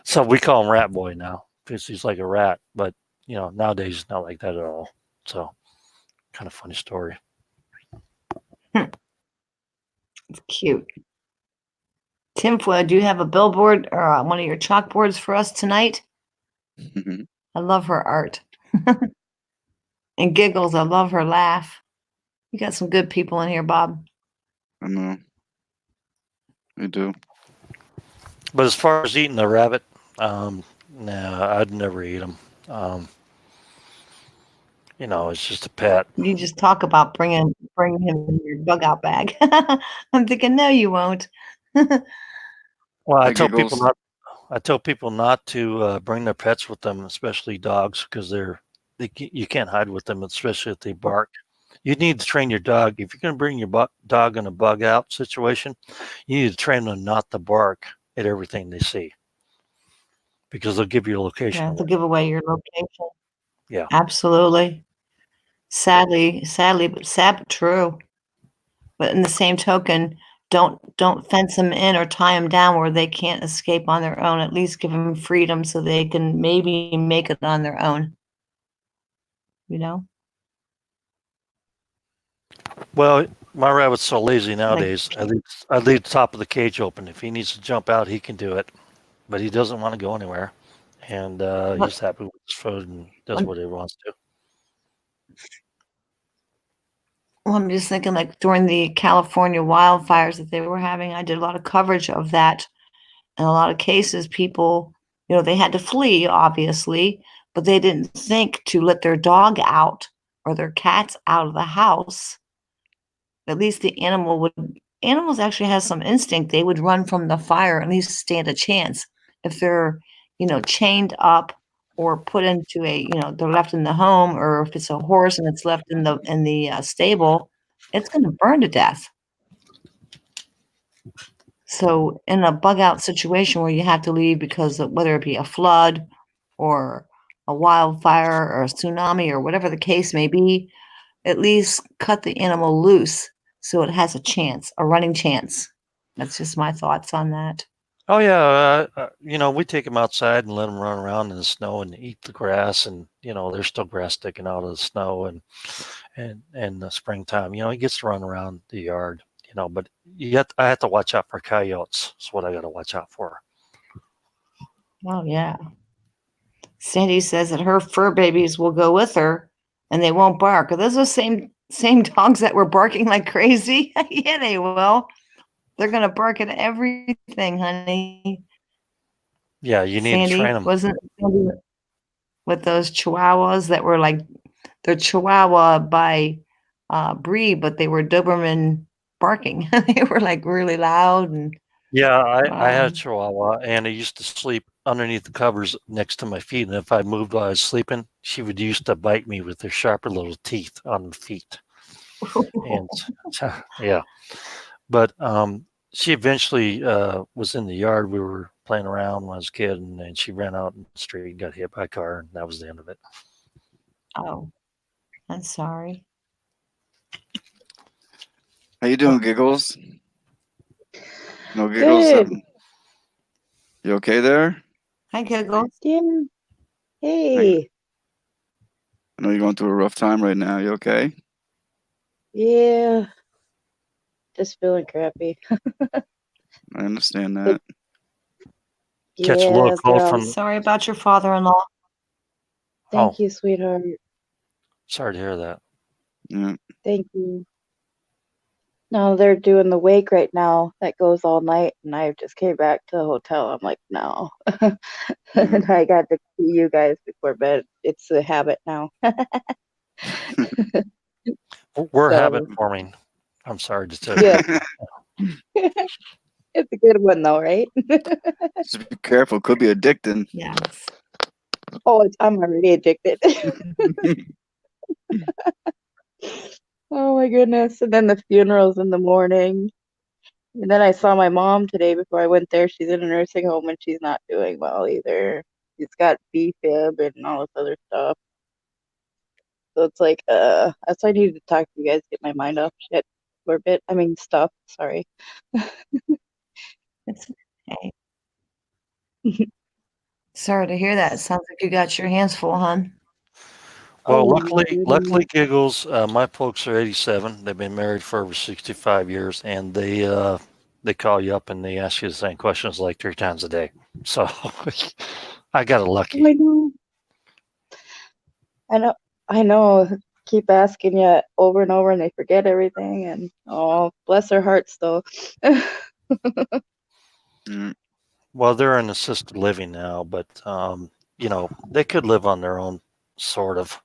So we call him Rat Boy now because he's like a rat. But nowadays he's not like that at all. So kind of funny story. It's cute. Tinfoil, do you have a billboard or one of your chalkboards for us tonight? I love her art. And Giggles, I love her laugh. You got some good people in here, Bob. I know. I do. But as far as eating the rabbit, no, I'd never eat them. It's just a pet. You just talk about bringing him in your bug out bag. I'm thinking, no, you won't. Well, I tell people not to bring their pets with them, especially dogs, because you can't hide with them, especially if they bark. You need to train your dog. If you're going to bring your dog in a bug out situation, you need to train them not to bark at everything they see, because they'll give you a location. Yeah, they'll give away your location. Yeah, absolutely. Sadly, but sad but true. But in the same token, don't fence them in or tie them down where they can't escape on their own. At least give them freedom so they can maybe make it on their own. Well, my rabbit's so lazy nowadays. I leave the top of the cage open. If he needs to jump out, he can do it, but he doesn't want to go anywhere, and he's happy with his food and does what he wants to. Well, I'm just thinking, like during the California wildfires that they were having, I did a lot of coverage of that. In a lot of cases, people, they had to flee, obviously, but they didn't think to let their dog out or their cats out of the house. At least the animals actually have some instinct. They would run from the fire, at least stand a chance. If they're, chained up or put into they're left in the home, or if it's a horse and it's left in the stable, it's going to burn to death. So in a bug out situation where you have to leave because of, whether it be a flood or a wildfire or a tsunami or whatever the case may be, at least cut the animal loose so it has a running chance. That's just my thoughts on that. Oh yeah, we take them outside and let them run around in the snow and eat the grass, and there's still grass sticking out of the snow, and the springtime, he gets to run around the yard, but I have to watch out for coyotes. That's what I got to watch out for. Oh yeah. Sandy says that her fur babies will go with her and they won't bark. Are those the same dogs that were barking like crazy? Yeah, they will. They're going to bark at everything, honey. Yeah, you need to train them. Wasn't Sandy with those Chihuahuas that were like, they're Chihuahua by breed, but they were Doberman barking. They were like really loud. And yeah, I had a Chihuahua, and it used to sleep underneath the covers next to my feet. And if I moved while I was sleeping, she would used to bite me with her sharper little teeth on the feet. And yeah, but she eventually was in the yard. We were playing around when I was a kid, and then she ran out in the street and got hit by a car, and that was the end of it. Oh, I'm sorry. How you doing, Giggles? No Giggles? Good. You okay there? Hi, Giggles. Yeah. Hey. I know you're going through a rough time right now. You okay? Yeah. Just feeling crappy. I understand that. Catch a little Yeah, call but from. Sorry about your father-in-law. thank you, sweetheart. Sorry to hear that. Yeah. Thank you. No, they're doing the wake right now. That goes all night, and I just came back to the hotel. I'm like, no. And I got to see you guys before bed. It's a habit now. We're So, habit forming. I'm sorry to tell you. yeah. It's a good one though, right? Just be careful. Could be addicting. Yes. Oh, I'm already addicted. Oh my goodness. And then the funeral's in the morning. And then I saw my mom today before I went there. She's in a nursing home and she's not doing well either. She's got B-fib and all this other stuff. So it's like, that's why I needed to talk to you guys, get my mind off shit for a bit. I mean, stuff. Sorry. It's okay. Sorry to hear that. It sounds like you got your hands full, hon. Well, Oh, luckily, Giggles, my folks are 87. They've been married for over 65 years, and they call you up and they ask you the same questions like 3 times a day. So I got it lucky. I know. I know. Keep asking you over and over, and they forget everything. And oh, bless their hearts, though. Well, they're in assisted living now, but they could live on their own, sort of.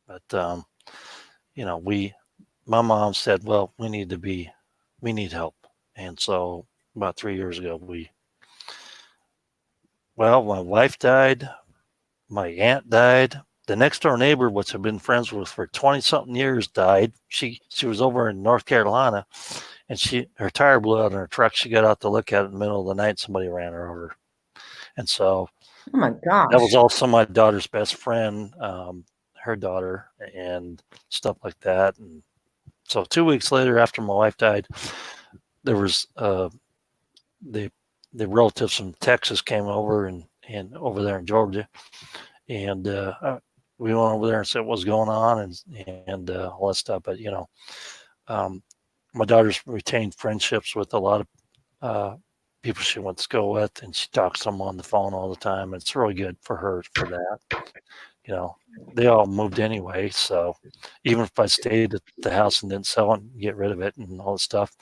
But my mom said, well, we need help, and so about 3 years ago, my wife died, my aunt died. The next door neighbor, which I've been friends with for 20-something years, died. She was over in North Carolina, and her tire blew out in her truck. She got out to look at it in the middle of the night. Somebody ran her over. And so Oh my gosh. that was also my daughter's best friend, her daughter, and stuff like that. And so 2 weeks later, after my wife died, there was the relatives from Texas came over and over there in Georgia, and we went over there and said what's going on and all that stuff. But my daughter's retained friendships with a lot of people she went to school with, and she talks to them on the phone all the time. And it's really good for her for that. They all moved anyway, so even if I stayed at the house and didn't sell it and get rid of it and all that stuff,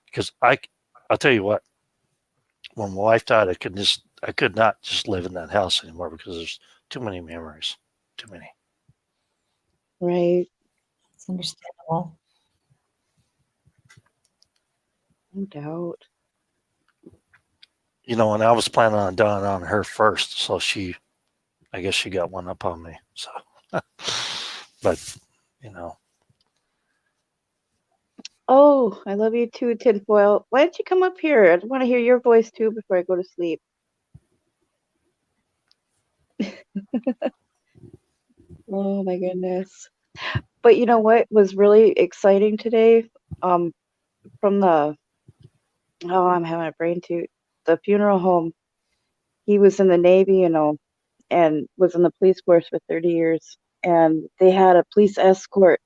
because I'll tell you what, when my wife died, I could not just live in that house anymore because there's too many memories, too many. Right. It's understandable. No doubt. And I was planning on dying on her first, so I guess she got one up on me. So, but Oh, I love you too, Tinfoil. Why don't you come up here? I want to hear your voice too before I go to sleep. Oh my goodness. But you know what was really exciting today? From the I'm having a brain toot. The funeral home. He was in the Navy, and was in the police force for 30 years. And they had a police escort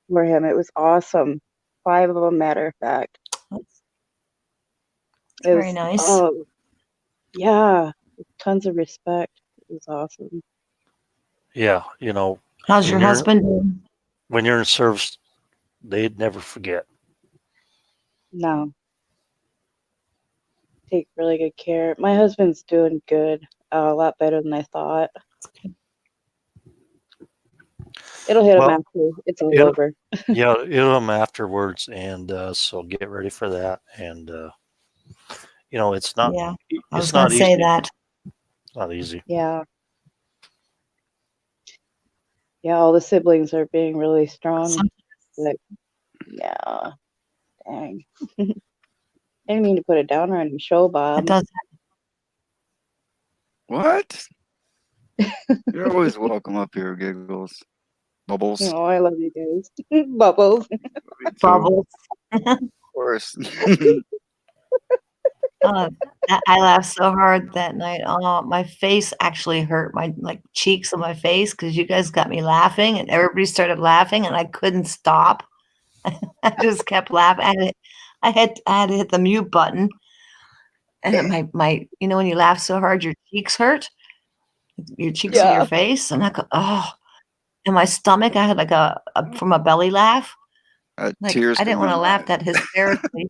for him. It was awesome. 5 of them, matter of fact. That's It very was, nice. oh, yeah, tons of respect. It was awesome. Yeah, How's your husband doing? When you're in service, they'd never forget. No. Take really good care. My husband's doing good. A lot better than I thought. It'll hit him after it's all over. Yeah, it'll him afterwards, and so get ready for that. And it's not. Yeah, I was It's going not to say easy. that. It's not easy. Yeah. Yeah, all the siblings are being really strong. But yeah, dang. I didn't mean to put it down on your show, Bob. It does. What? You're always welcome up here, Giggles. Bubbles. Oh, I love you guys. Bubbles. Bubbles. Of course. I laughed so hard that night. Oh, my face actually hurt. My cheeks of my face because you guys got me laughing, and everybody started laughing, and I couldn't stop. I just kept laughing. I had to hit the mute button, and my when you laugh so hard, your cheeks hurt, your cheeks of your face, and I go, oh, and my stomach. I had like a from a belly laugh. Tears I didn't want to coming laugh that hysterically.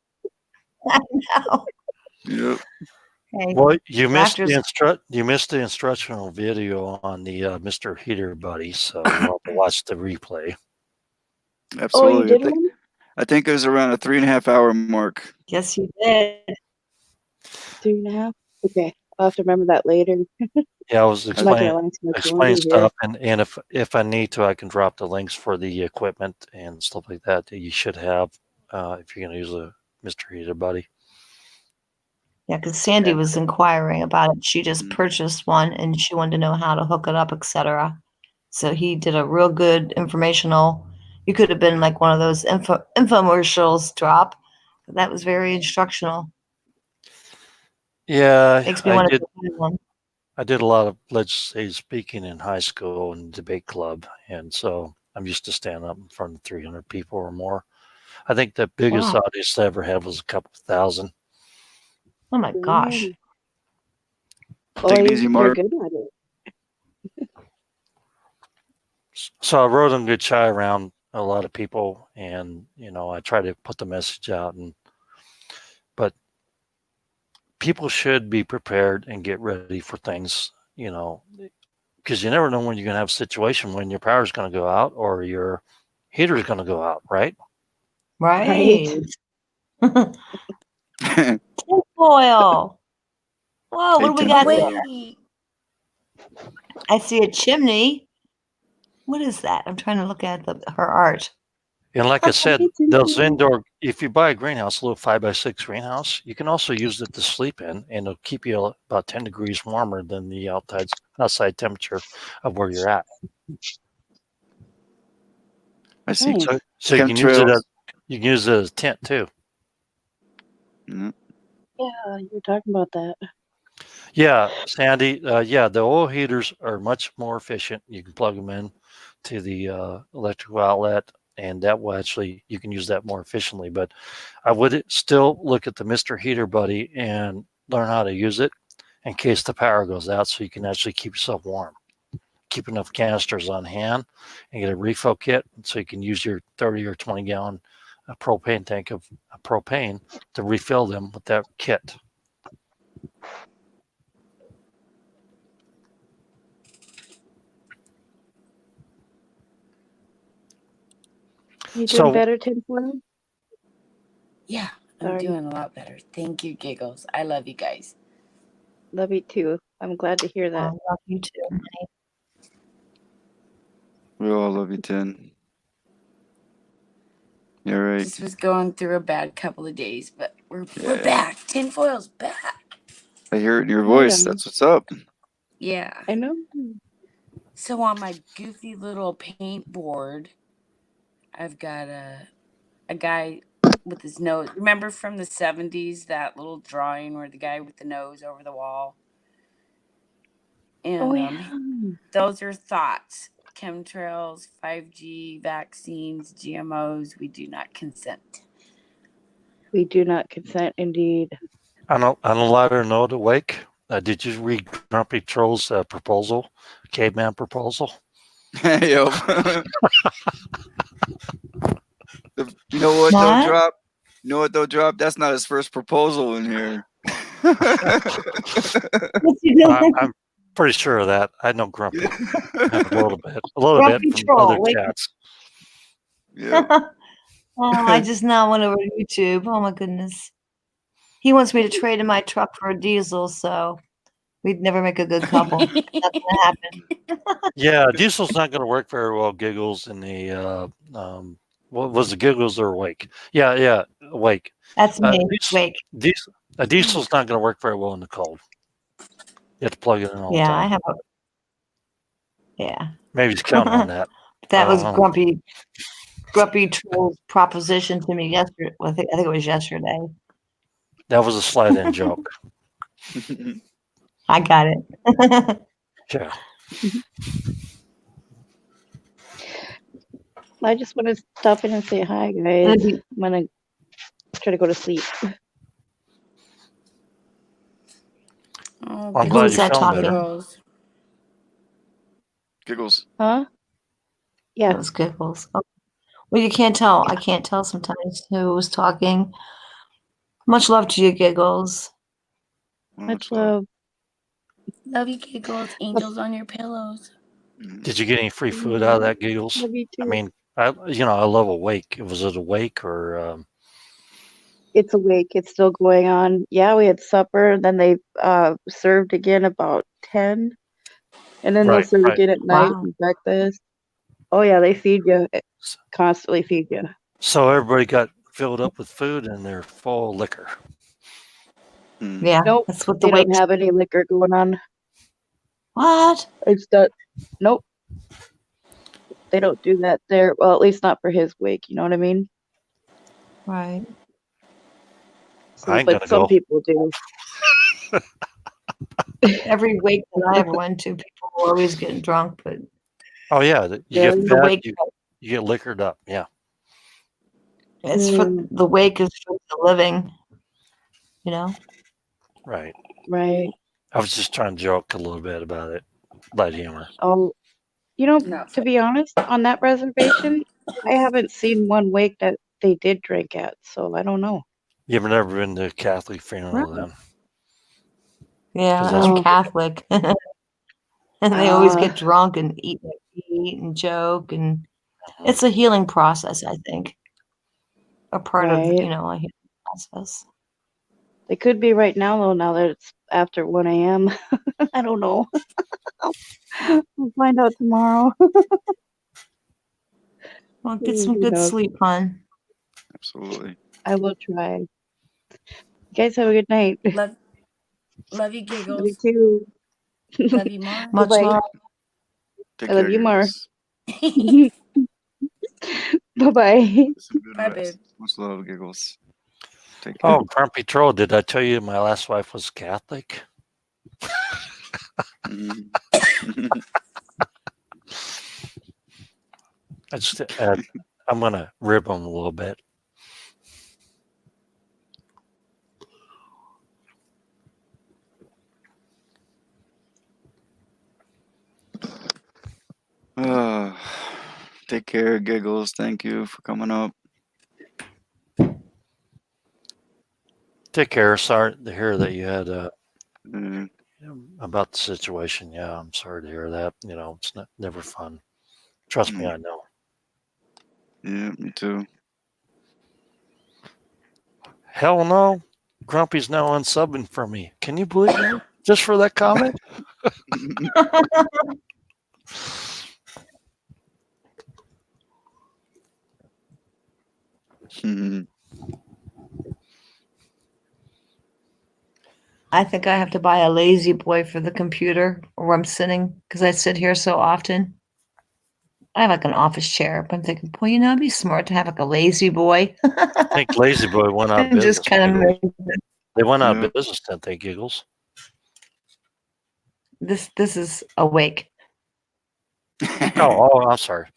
I know. Yep. Hey, Well, you missed laughter's- you missed the instructional video on the Mr. Heater Buddy, so you'll have to watch the replay. Absolutely. Oh, you did one? I think it was around a 3.5 hour mark. Yes, you did. 3.5? Okay. I'll have to remember that later. Yeah, I was I'm not gonna lie, explaining it's much longer stuff, and if I need to, I can drop the links for the equipment and stuff like that you should have if you're going to use a Mr. Heater Buddy. Yeah, because Sandy was inquiring about it. She just purchased one and she wanted to know how to hook it up, etc. So he did a real good informational. You could have been like one of those infomercials drop. That was very instructional. Yeah, Makes me want to do one. I did a lot of legislative speaking in high school and debate club, and so I'm used to standing up in front of 300 people or more. I think the biggest audience I ever had was a couple thousand. Oh my gosh. Take it easy, Mark. You're good at it. So I wrote a good chai around a lot of people, and I try to put the message out, but people should be prepared and get ready for things, because you never know when you're going to have a situation when your power is going to go out or your heater is going to go out, right? Right. Tinfoil. Whoa, what do we got there? I see a chimney. What is that? I'm trying to look at her art. And like I said, those indoor, if you buy a greenhouse, a little 5x6 greenhouse, you can also use it to sleep in, and it'll keep you about 10 degrees warmer than the outside temperature of where you're at. I see. So you can use it as a tent too. Yeah, you were talking about that. Yeah, Sandy. Yeah, the oil heaters are much more efficient. You can plug them in to the electrical outlet, and that will you can use that more efficiently. But I would still look at the Mr. Heater Buddy and learn how to use it in case the power goes out, so you can actually keep yourself warm. Keep enough canisters on hand and get a refill kit, so you can use your 30 or 20 gallon propane tank of propane to refill them with that kit. You doing better, Tinfoil? Yeah, I'm doing a lot better. Thank you, Giggles. I love you guys. Love you too. I'm glad to hear that. I love you too. We all love you, Tin. You're right. This was going through a bad couple of days, but we're back. Tinfoil's back. I hear it in your voice. That's what's up. Yeah. I know. So on my goofy little paint board, I've got a guy with his nose. Remember from the 70s, that little drawing where the guy with the nose over the wall? And those are thoughts. Chemtrails, 5G, vaccines, GMOs, we do not consent. We do not consent, indeed. On a lighter note, Awake, Did you read Grumpy Troll's proposal, caveman proposal? Yo. You know what they'll drop? You know what they'll drop? That's not his first proposal in here. I'm pretty sure of that. I know Grumpy a little bit Grumpy from Troll, other wait. chats. Yeah. Oh, I just now went over to YouTube. Oh my goodness. He wants me to trade in my truck for a diesel, so we'd never make a good couple. That's gonna happen. Yeah, Diesel's not going to work very well. Giggles in the what was the Giggles or Wake? Yeah, Wake. That's me. Wake. Diesel's not going to work very well in the cold. You have to plug it in all the Yeah, time. I have a. Yeah. Maybe he's counting on that. That was I don't know. Grumpy Troll's proposition to me yesterday. I think it was yesterday. That was a slide-in joke. I got it. Yeah. I just want to stop in and say hi, guys. I'm gonna try to go to sleep. Oh, I'm glad you found better. Giggles. Huh? Yeah. That was Giggles. Oh. Well, you can't tell. I can't tell sometimes who was talking. Much love to you, Giggles. Much love. Love you, Giggles. Angels on your pillows. Did you get any free food out of that, Giggles? Love you too. I mean, I love a Wake. Was it a Wake or? It's awake. It's still going on. Yeah, we had supper. Then they served again about 10. And then they'll serve again at night and breakfast. Oh, yeah, they feed you. Constantly feed you. So everybody got filled up with food and they're full of liquor. Yeah, nope, that's what they the don't have any liquor going on. What? It's not. Nope. They don't do that there. Well, at least not for his wake. You know what I mean? Right. I ain't but gonna some go. people do. Every wake that I ever went to, people were always getting drunk, but Oh yeah, you Yeah, get the fat, wake- you get liquored up. Yeah. it's for the wake is for the living. You know? Right. Right. I was just trying to joke a little bit about it. Light humor. Oh, you know, to be honest, on that reservation, I haven't seen one wake that they did drink at, so I don't know. You've never been to a Catholic funeral then? Yeah, 'Cause I'm that's- Catholic. And they always get drunk and eat and joke, and it's a healing process, I think. A part of, Right. a healing process. They could be right now, though, now that it's after 1 a.m. I don't know. We'll find out tomorrow. Well, get some Who good knows? sleep, hon. Absolutely. I will try. You guys have a good night. Love you, Love you Giggles. too. Love you more. Much Bye-bye. love. Take I love care, you more. Giggles. Bye-bye. Some good Bye, rest. babe. Much love, Giggles. Take care. Oh, Grumpy Troll, did I tell you my last wife was Catholic? Mhm. I'm going to rib him a little bit. Take care, Giggles. Thank you for coming up. Take care. Sorry to hear that you had Mm, about the situation. Yeah, I'm sorry to hear that. It's never fun. Trust me, I know. yeah, me too. Hell no. Grumpy's now unsubbing for me. Can you believe that? Just for that comment? I think I have to buy a lazy boy for the computer where I'm sitting because I sit here so often. I have like an office chair, but I'm thinking, boy, it'd be smart to have like a lazy boy. I think Lazy Boy went out of And business. just kind of They went out Yeah. of business, didn't they, Giggles? this is awake. Oh, I'm sorry.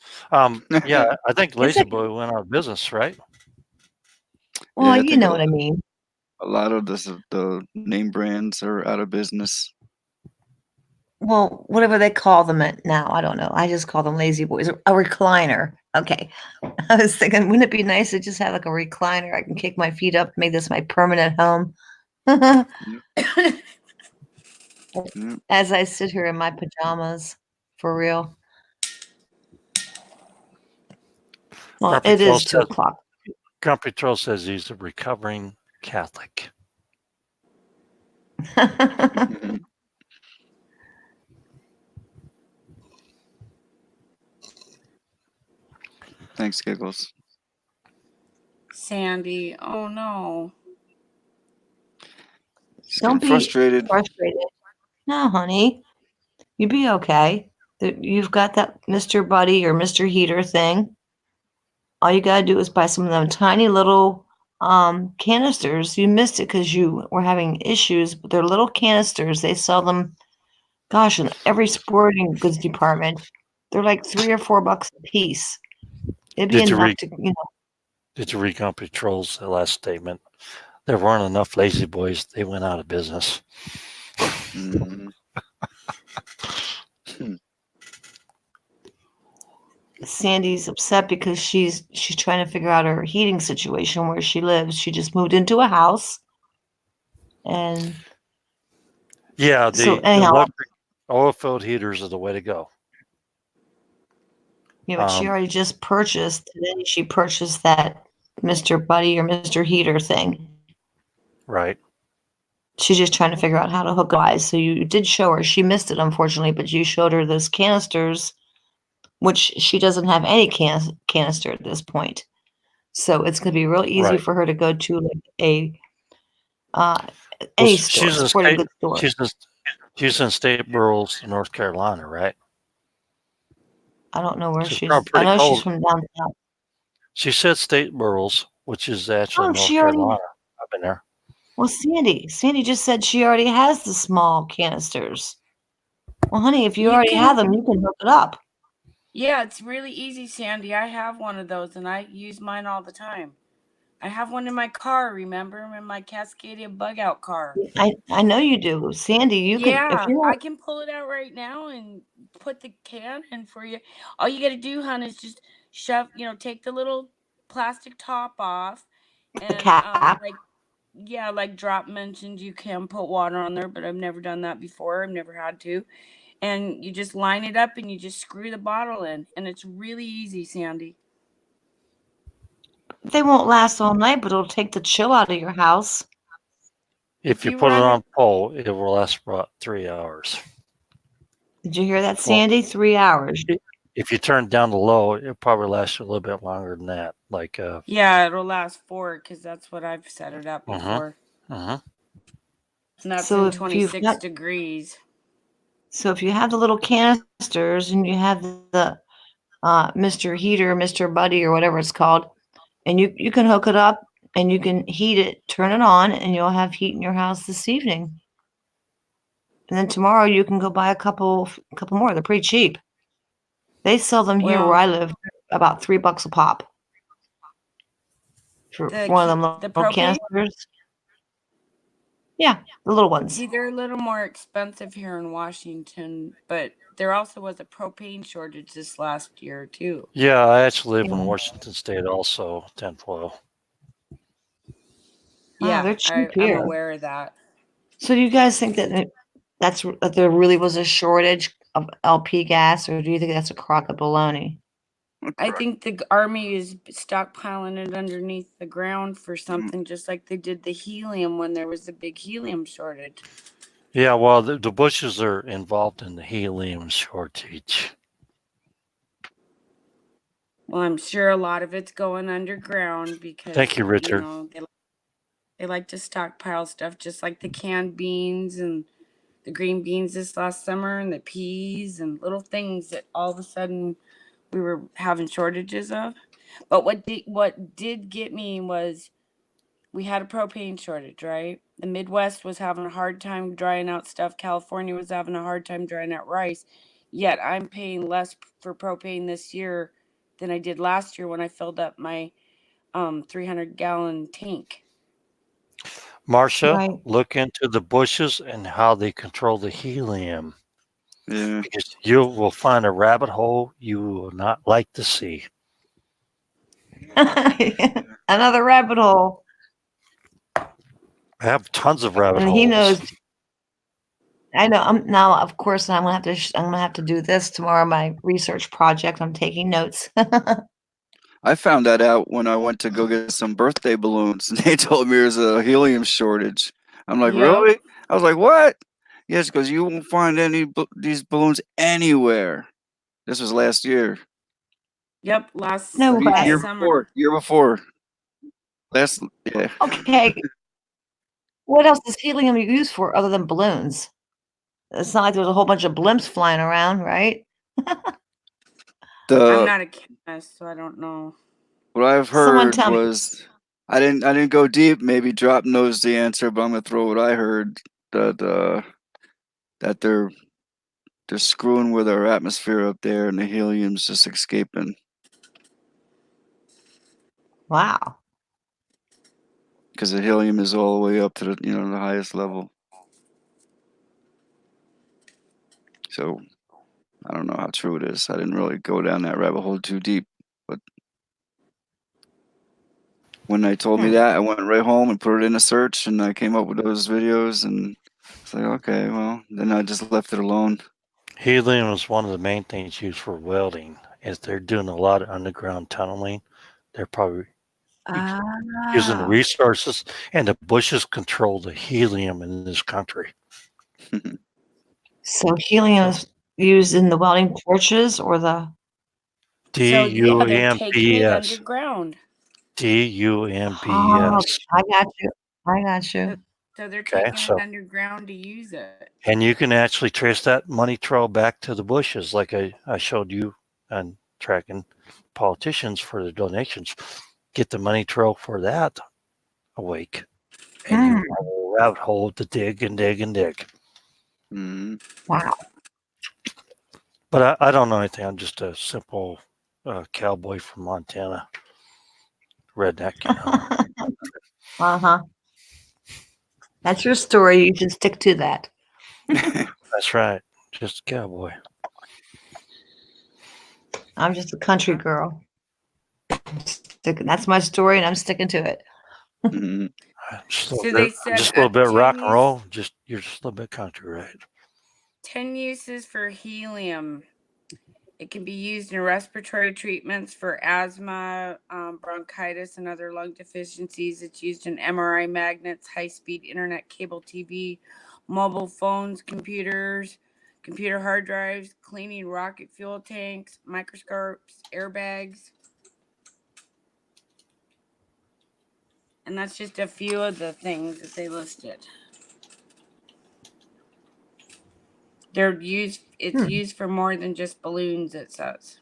Yeah, I think Lazy okay. Boy went out of business, right? Well, I you think know what I mean. A lot of the name brands are out of business. Well, whatever they call them now, I don't know. I just call them lazy boys. A recliner. Okay. I was thinking, wouldn't it be nice to just have like a recliner? I can kick my feet up, make this my permanent home. As I sit here in my pajamas, for real. Well, Grumpy it Troll is 2 o'clock. Grumpy Troll says he's a recovering Catholic. Thanks, Giggles. Sandy, oh no. Don't be frustrated. No, honey. You'd be okay. You've got that Mr. Buddy or Mr. Heater thing. All you gotta do is buy some of them tiny little canisters. You missed it because you were having issues, but they're little canisters. They sell them, gosh, in every sporting goods department. They're like $3 or $4 a piece. It'd be enough to, you know. Did you read Grumpy Troll's last statement? There weren't enough lazy boys. They went out of business. Sandy's upset because she's trying to figure out her heating situation where she lives. She just moved into a house, and yeah, so the anyhow, electric oil-filled heaters are the way to go. Yeah, but she already just purchased. Today she purchased that Mr. Buddy or Mr. Heater thing. Right. She's just trying to figure out how to hook eyes. So you did show her. She missed it, unfortunately, but you showed her those canisters, which she doesn't have any canister at this point. So it's going to be real easy for her to go to like any store, sporting goods store. She's in State Burroughs, North Carolina, right? I don't know where she's. I know she's from down south. She said State Burroughs, which is actually North Carolina. I've been there. Well, Sandy just said she already has the small canisters. Well, honey, if you already have them, you can hook it up. Yeah, it's really easy, Sandy. I have one of those, and I use mine all the time. I have one in my car, remember? In my Cascadia bug-out car. I know you do. Sandy, you can. If you I can pull it out right now and put the can in for you. All you got to do, hon, is just shove, take the little plastic top off. And, the cap. like Drop mentioned, you can put water on there, but I've never done that before. I've never had to. And you just line it up and you just screw the bottle in. And it's really easy, Sandy. They won't last all night, but it'll take the chill out of your house. If you put it on pole, it will last about 3 hours. Did you hear that, Sandy? 3 hours. If you turn down the low, it'll probably last a little bit longer than that. Yeah, it'll last 4 because that's what I've set it up before. And that's in 26 degrees. So if you have the little canisters and you have the Mr. Heater, Mr. Buddy, or whatever it's called, and you can hook it up and you can heat it, turn it on, and you'll have heat in your house this evening. And then tomorrow you can go buy a couple more. They're pretty cheap. They sell them here where I live about $3 a pop for one of them little canisters. Yeah, the little ones. See, they're a little more expensive here in Washington, but there also was a propane shortage this last year too. Yeah, I actually live in Washington State also, tinfoil. Yeah, they're cheap here. I'm aware of that. So do you guys think that there really was a shortage of LP gas, or do you think that's a crock of baloney? I think the Army is stockpiling it underneath the ground for something, just like they did the helium when there was a big helium shortage. Yeah, well, the Bushes are involved in the helium shortage. Well, I'm sure a lot of it's going underground because... Thank you, Richard. They like to stockpile stuff, just like the canned beans and the green beans this last summer and the peas and little things that all of a sudden we were having shortages of. But what did get me was we had a propane shortage, right? The Midwest was having a hard time drying out stuff. California was having a hard time drying out rice. Yet I'm paying less for propane this year than I did last year when I filled up my 300-gallon tank. Marcia, Right. look into the bushes and how they control the helium. Yeah. Because you will find a rabbit hole you will not like to see. Another rabbit hole. I have tons of rabbit And holes. he knows. I know. Now, of course, I'm gonna have to do this tomorrow. My research project. I'm taking notes. I found that out when I went to go get some birthday balloons, and they told me there's a helium shortage. I'm like, Yep. really? I was like, what? Yes, because you won't find these balloons anywhere. This was last year. Yep, last Year summer. before. Last, yeah. Okay. What else is helium used for other than balloons? It's not like there's a whole bunch of blimps flying around, right? I'm not a chemist, so I don't know. What I've Someone heard tell me. was I didn't go deep. Maybe Drop knows the answer, but I'm gonna throw what I heard that they're screwing with our atmosphere up there, and the helium's just escaping. Wow. Because the helium is all the way up to the highest level. So I don't know how true it is. I didn't really go down that rabbit hole too deep, but when they told me that, I went right home and put it in a search, and I came up with those videos, and it's like, okay, well, then I just left it alone. Helium is one of the main things used for welding. If they're doing a lot of underground tunneling, they're probably using the resources, and the bushes control the helium in this country. So helium is used in the welding torches or the So yeah, they're taking it DUMBS. underground. DUMBS. Oh, I got you. I got you. So they're Okay, taking so it underground to use it. and you can actually trace that money trail back to the bushes, like I showed you on tracking politicians for the donations. Get the money trail for that awake, and you have a rabbit hole to dig and dig and dig. Wow. But I don't know anything. I'm just a simple cowboy from Montana, redneck, you know. Uh-huh. That's your story. You should stick to that. That's right. Just a cowboy. I'm just a country girl. That's my story, and I'm sticking to it. Just So they said just a little bit 10 rock and roll. You're just a little bit country, right? 10 uses for helium. It can be used in respiratory treatments for asthma, bronchitis, and other lung deficiencies. It's used in MRI magnets, high-speed internet, cable TV, mobile phones, computers, computer hard drives, cleaning rocket fuel tanks, microscopes, airbags. And that's just a few of the things that they listed. It's used for more than just balloons, it says.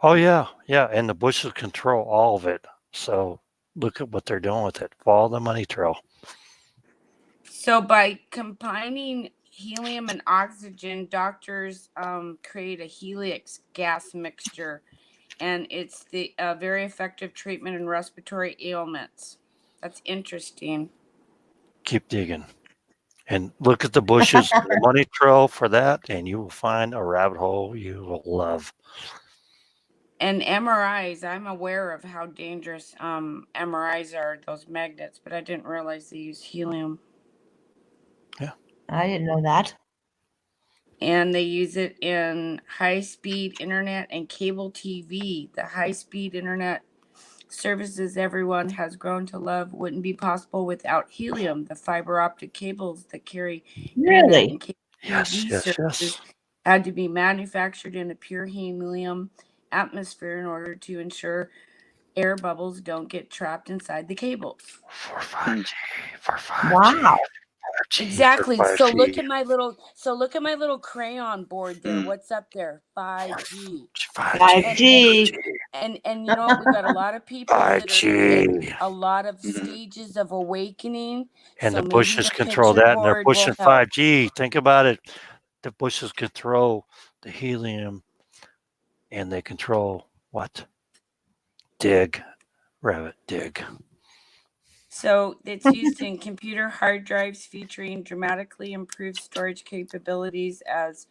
Oh yeah, and the bushes control all of it. So look at what they're doing with it. Follow the money trail. So by combining helium and oxygen, doctors create a helix gas mixture, and it's the very effective treatment in respiratory ailments. That's interesting. Keep digging. And look at the bushes, the money trail for that, and you will find a rabbit hole you will love. And MRIs, I'm aware of how dangerous MRIs are, those magnets, but I didn't realize they use helium. Yeah. I didn't know that. And they use it in high-speed internet and cable TV. The high-speed internet services everyone has grown to love wouldn't be possible without helium. The fiber optic cables that carry internet and cable TV services had to be manufactured in a pure helium atmosphere in order to ensure air bubbles don't get trapped inside the cables. For 5G. Wow. Exactly. So look at my little crayon board there. What's up there? 5G. 5G. And you know, we got a lot of people that are in a lot of stages of awakening. And so the bushes control that, and they're pushing 5G. Think about it. The bushes control the helium, and they control what? Dig, rabbit, dig. So it's used in computer hard drives featuring dramatically improved storage capabilities as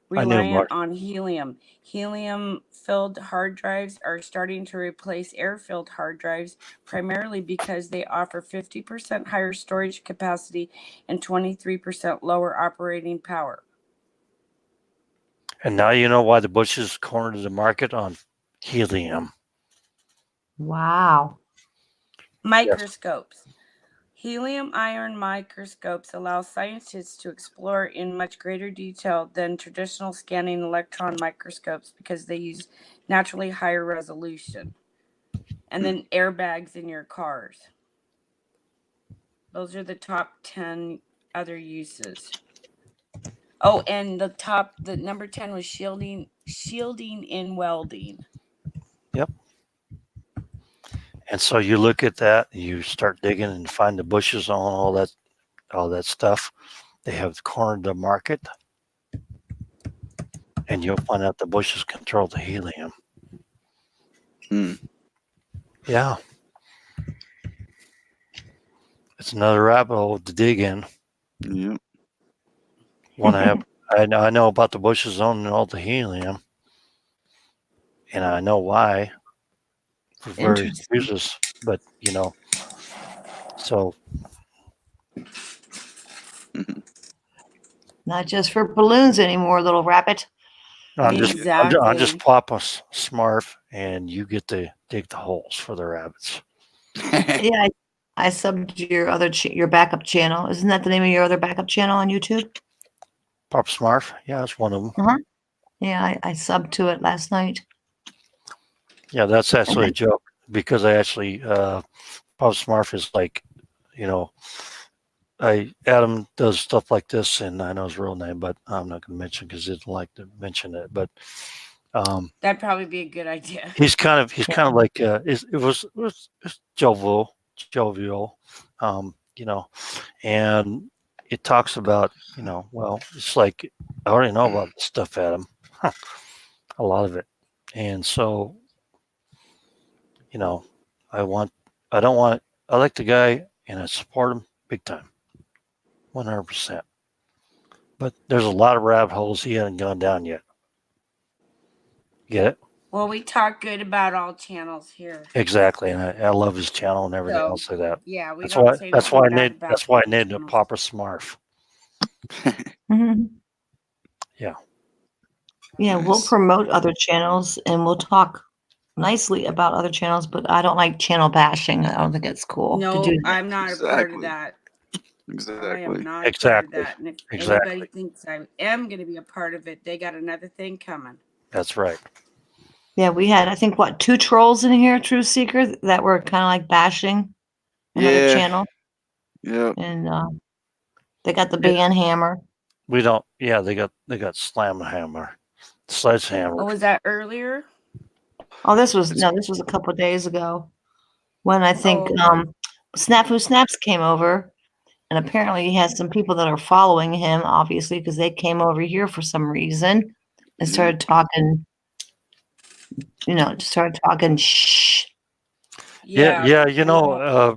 reliant on helium. Helium-filled hard drives are starting to replace air-filled hard drives, primarily because they offer 50% higher storage capacity and 23% lower operating power. And now you know why the Bushes cornered the market on helium. Wow. Microscopes. Helium ion microscopes allow scientists to explore in much greater detail than traditional scanning electron microscopes because they use naturally higher resolution. And then airbags in your cars. Those are the top 10 other uses. Oh, and the number 10 was shielding in welding. Yep. And so you look at that, you start digging and find the Bushes on all that stuff. They have cornered the market, and you'll find out the Bushes control the helium. Yeah. It's another rabbit hole to dig in. Yep. I know about the Bushes owning all the helium, and I know why for various uses. But so Not just for balloons anymore, little rabbit. I'm just pop a Smurf, and you get to dig the holes for the rabbits. Yeah, I subbed your backup channel. Isn't that the name of your other backup channel on YouTube? Pop Smurf, yeah, that's one of them. Yeah, I subbed to it last night. Yeah, that's actually a joke because I actually Pop Smurf is like, Adam does stuff like this, and I know his real name, but I'm not going to mention because he didn't like to mention it. But that'd probably be a good idea. He's kind of like it was jovial, and it talks about well, it's like I already know about this stuff, Adam, a lot of it, and so I like the guy and I support him big time, 100%. But there's a lot of rabbit holes he hasn't gone down yet. Get it? Well, we talk good about all channels here. Exactly, and I love his channel and everything else like that. Yeah, that's why I named it Papa Smurf. Yeah. Yeah, we'll promote other channels and we'll talk nicely about other channels, but I don't like channel bashing. I don't think it's cool. No, to do I'm not a part of that. Exactly. I am not a part of that. And if anybody thinks I am going to be a part of it, they got another thing coming. That's right. Yeah, we had, I think, 2 trolls in here, Truth Seeker, that were kind of like bashing another channel. Yeah. And they got the band hammer. We don't. Yeah, they got slam hammer, sledgehammer. Oh, was that earlier? Oh, this was a couple of days ago when I think Snafu Snaps came over, and apparently he has some people that are following him, obviously, because they came over here for some reason and started talking. Shh. Yeah.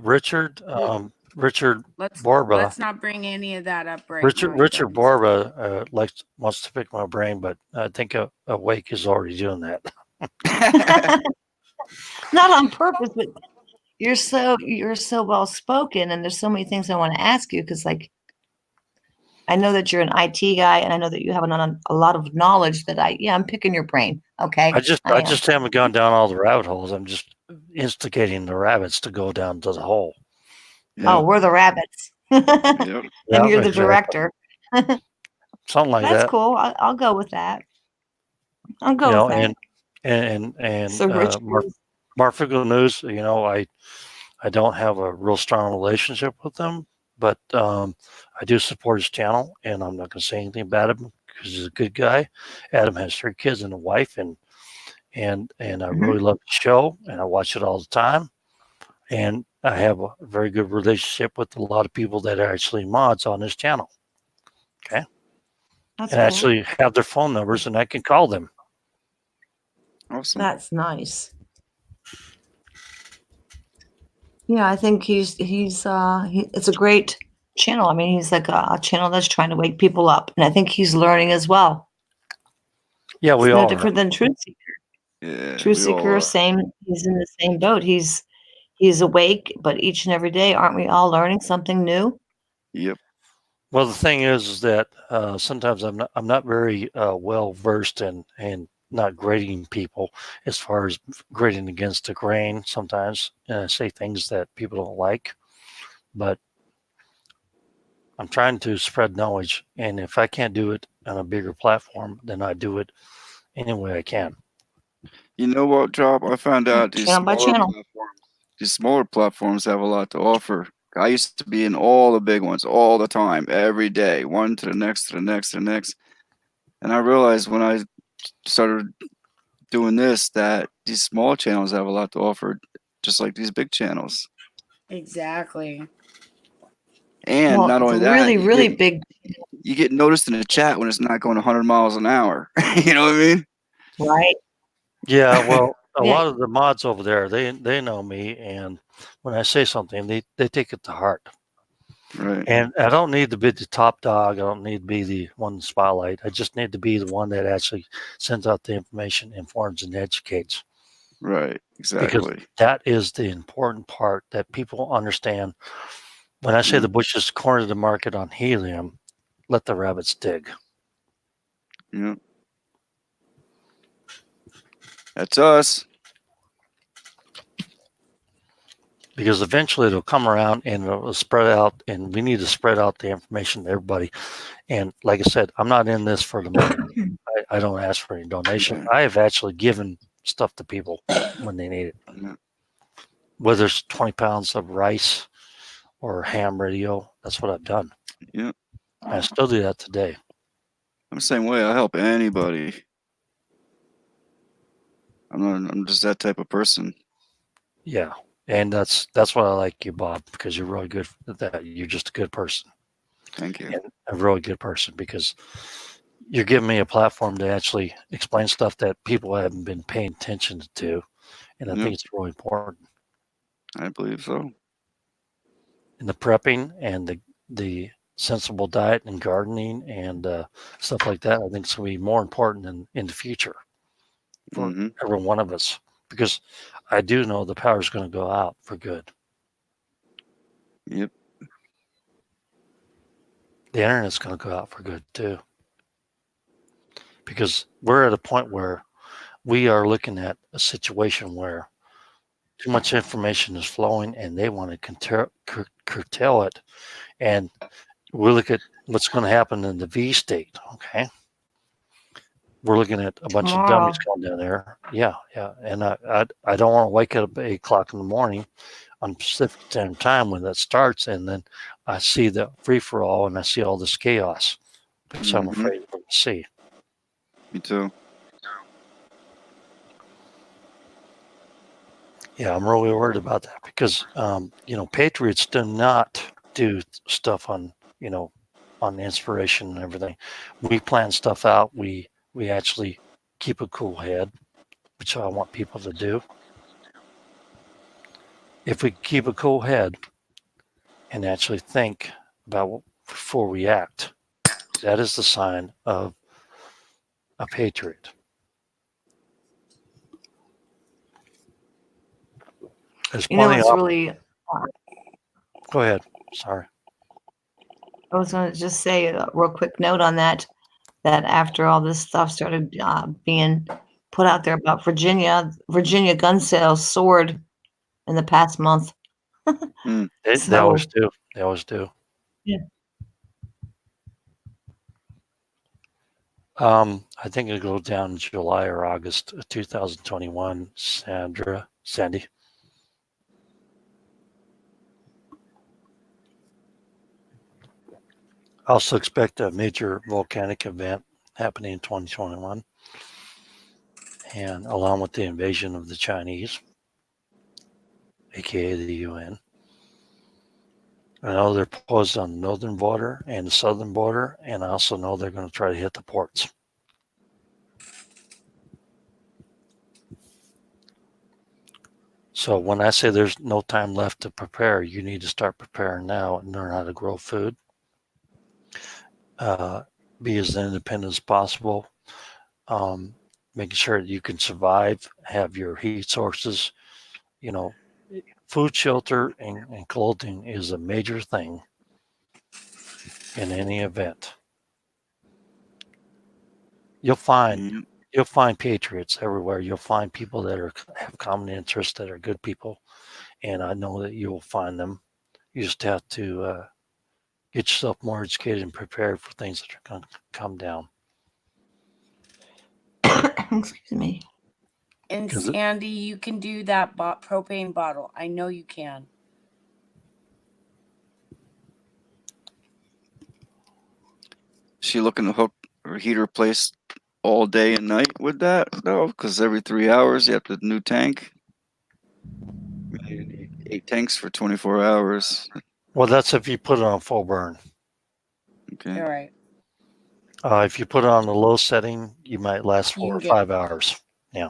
Richard Borba. Let's not bring any of that up right now. Richard guys. Borba wants to pick my brain, but I think Awake is already doing that. Not on purpose, but you're so well spoken, and there's so many things I want to ask you because, I know that you're an IT guy, and I know that you have a lot of knowledge that I'm picking your brain. Okay. I just haven't gone down all the rabbit holes. I'm just instigating the rabbits to go down to the hole. Oh, we're the rabbits. And you're the director. Something like that. That's cool. I'll go with that. I'll go with that. And so Marfigo News, I don't have a real strong relationship with them, but I do support his channel, and I'm not going to say anything about him because he's a good guy. Adam has 3 kids and a wife, and I really love the show, and I watch it all the time. And I have a very good relationship with a lot of people that are actually mods on his channel. Okay. That's and cool. actually have their phone numbers, and I can call them. Awesome. That's nice. Yeah, I think it's a great channel. I mean, he's like a channel that's trying to wake people up, and I think he's learning as well. Yeah, we It's no all different than Truth Seeker. Yeah, Truth we all Seeker, are. same. He's in the same boat. He's awake, but each and every day, aren't we all learning something new? Yep. Well, the thing is that sometimes I'm not very well versed in not grading people as far as grading against the grain. Sometimes and I say things that people don't like, but I'm trying to spread knowledge, and if I can't do it on a bigger platform, then I do it any way I can. You know what, Job? I found out Channel by channel. these smaller platforms have a lot to offer. I used to be in all the big ones all the time, every day, one to the next, to the next, to the next. And I realized when I started doing this that these small channels have a lot to offer, just like these big channels. Exactly. And Well, not the only that, really, really big. you get noticed in the chat when it's not going 100 miles an hour. You know what I mean? Right. Yeah, well, a Yeah. lot of the mods over there, they know me, and when I say something, they take it to heart. Right. And I don't need to be the top dog. I don't need to be the one in the spotlight. I just need to be the one that actually sends out the information, informs, and educates. Right. Because Exactly. that is the important part that people understand. When I say the bushes corner the market on helium, let the rabbits dig. Yeah. That's us. Because eventually it'll come around and it'll spread out, and we need to spread out the information to everybody. And like I said, I'm not in this for the money. I don't ask for any donation. Yeah. I have actually given stuff to people when they need it. Yeah. Whether it's 20 pounds of rice or ham radio, that's what I've done. Yeah. I still do that today. I'm the same way. I help anybody. I'm just that type of person. Yeah. And that's why I like you, Bob, because you're really good at that. You're just a good person. Thank you. And a really good person, because you're giving me a platform to actually explain stuff that people haven't been paying attention to. And I think it's really important. I believe so. In the prepping and the sensible diet and gardening and stuff like that, I think it's going to be more important in the future for every one of us, because I do know the power is going to go out for good. Yep. The internet's going to go out for good too, because we're at a point where we are looking at a situation where too much information is flowing and they want to curtail it. And we look at what's going to happen in the V state. Okay. We're looking at a bunch of dummies going down there. Yeah. Yeah. And I don't want to wake up at 8 o'clock in the morning on Pacific Standard Time when that starts. And then I see the free for all and I see all this chaos, which I'm afraid we're going to see. Me too. Yeah, I'm really worried about that because, patriots do not do stuff on, on inspiration and everything. We plan stuff out. We actually keep a cool head, which I want people to do. If we keep a cool head and actually think about before we act, that is the sign of a patriot. There's plenty It's of. really. Go ahead. Sorry. I was going to just say a real quick note on that after all this stuff started being put out there about Virginia gun sales soared in the past month. They always do. They always do. Yeah. I think it'll go down in July or August of 2021, Sandy. I also expect a major volcanic event happening in 2021, and along with the invasion of the Chinese, aka the UN. I know they're posed on the northern border and the southern border, and I also know they're going to try to hit the ports. So when I say there's no time left to prepare, you need to start preparing now and learn how to grow food. Be as independent as possible. Making sure that you can survive, have your heat sources. You know, food, shelter, and clothing is a major thing in any event. You'll find patriots everywhere. You'll find people that have common interests, that are good people, and I know that you will find them. You just have to get yourself more educated and prepared for things that are going to come down. Excuse me. And Sandy, you can do that propane bottle. I know you can. She looking to hook her heater place all day and night with that though, because every 3 hours you have the new tank. You need 8 tanks for 24 hours. Well, that's if you put it on full burn. Okay. You're right. If you put it on the low setting, you might last 4 or 5 hours. Yeah,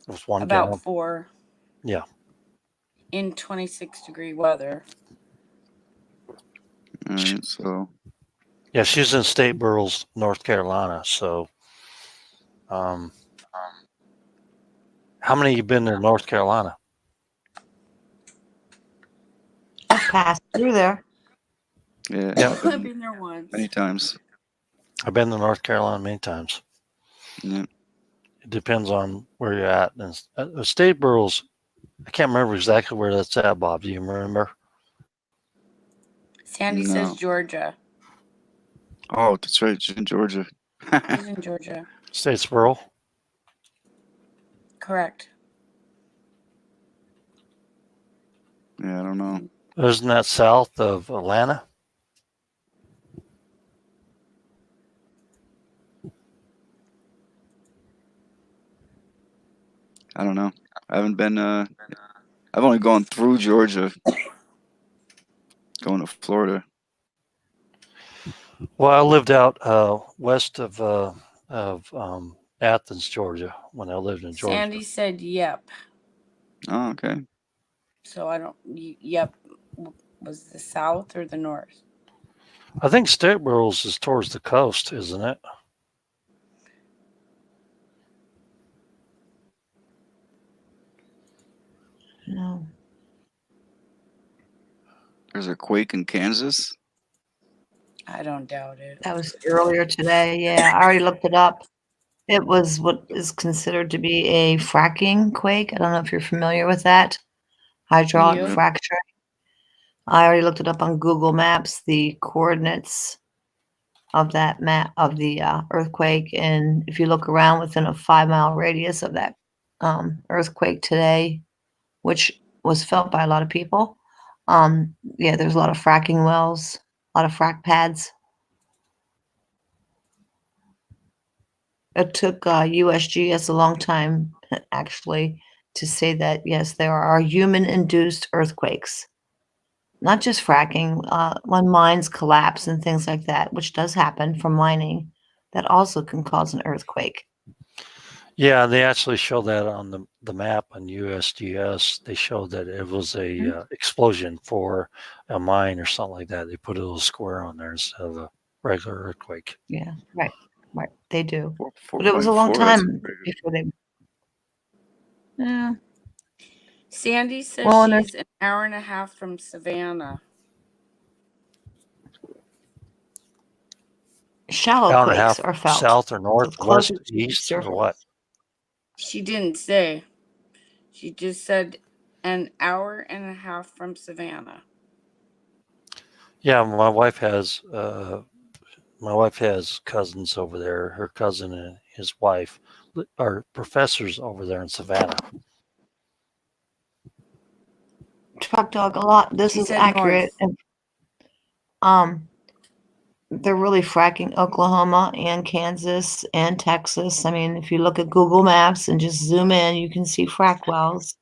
with 1 about gallon. 4. Yeah. In 26-degree weather. All right, so. Yeah, she's in Statesboro, North Carolina. So, how many you been in North Carolina? I've passed through there. Yeah, I've been there once. many times. I've been to North Carolina many times. Yeah. It depends on where you're at. And Statesboro's, I can't remember exactly where that's at, Bob. Do you remember? Sandy says Georgia. Oh, that's right. She's in Georgia. She's in Georgia. Statesboro? Correct. Yeah, I don't know. Isn't that south of Atlanta? I don't know. I haven't been. I've only gone through Georgia. Going to Florida. Well, I lived out west of Athens, Georgia, when I lived in Georgia. Sandy said yep. Oh, okay. So I don't. Yep. Was the south or the north? I think Statesboro is towards the coast, isn't it? No. There's a quake in Kansas. I don't doubt it. That was earlier today. Yeah, I already looked it up. It was what is considered to be a fracking quake. I don't know if you're familiar with that. Hydraulic fracturing. I already looked it up on Google Maps, the coordinates of that map of the earthquake. And if you look around within a 5-mile radius of that earthquake today, which was felt by a lot of people, yeah, there's a lot of fracking wells, a lot of frack pads. It took USGS a long time, actually, to say that, yes, there are human-induced earthquakes. Not just fracking, when mines collapse and things like that, which does happen from mining, that also can cause an earthquake. Yeah, they actually show that on the map on USGS. They showed that it was a explosion for a mine or something like that. They put a little square on there instead of a regular earthquake. Yeah, right. They do. But it was a long time before they. Yeah. Sandy says she's an hour and a half from Savannah. Shallow quakes are felt south or north, so west, east, or what? She didn't say. She just said an hour and a half from Savannah. Yeah, my wife has cousins over there. Her cousin and his wife are professors over there in Savannah. Truck dog a lot. This is accurate. And, they're really fracking Oklahoma and Kansas and Texas. I mean, if you look at Google Maps and just zoom in, you can see frack wells.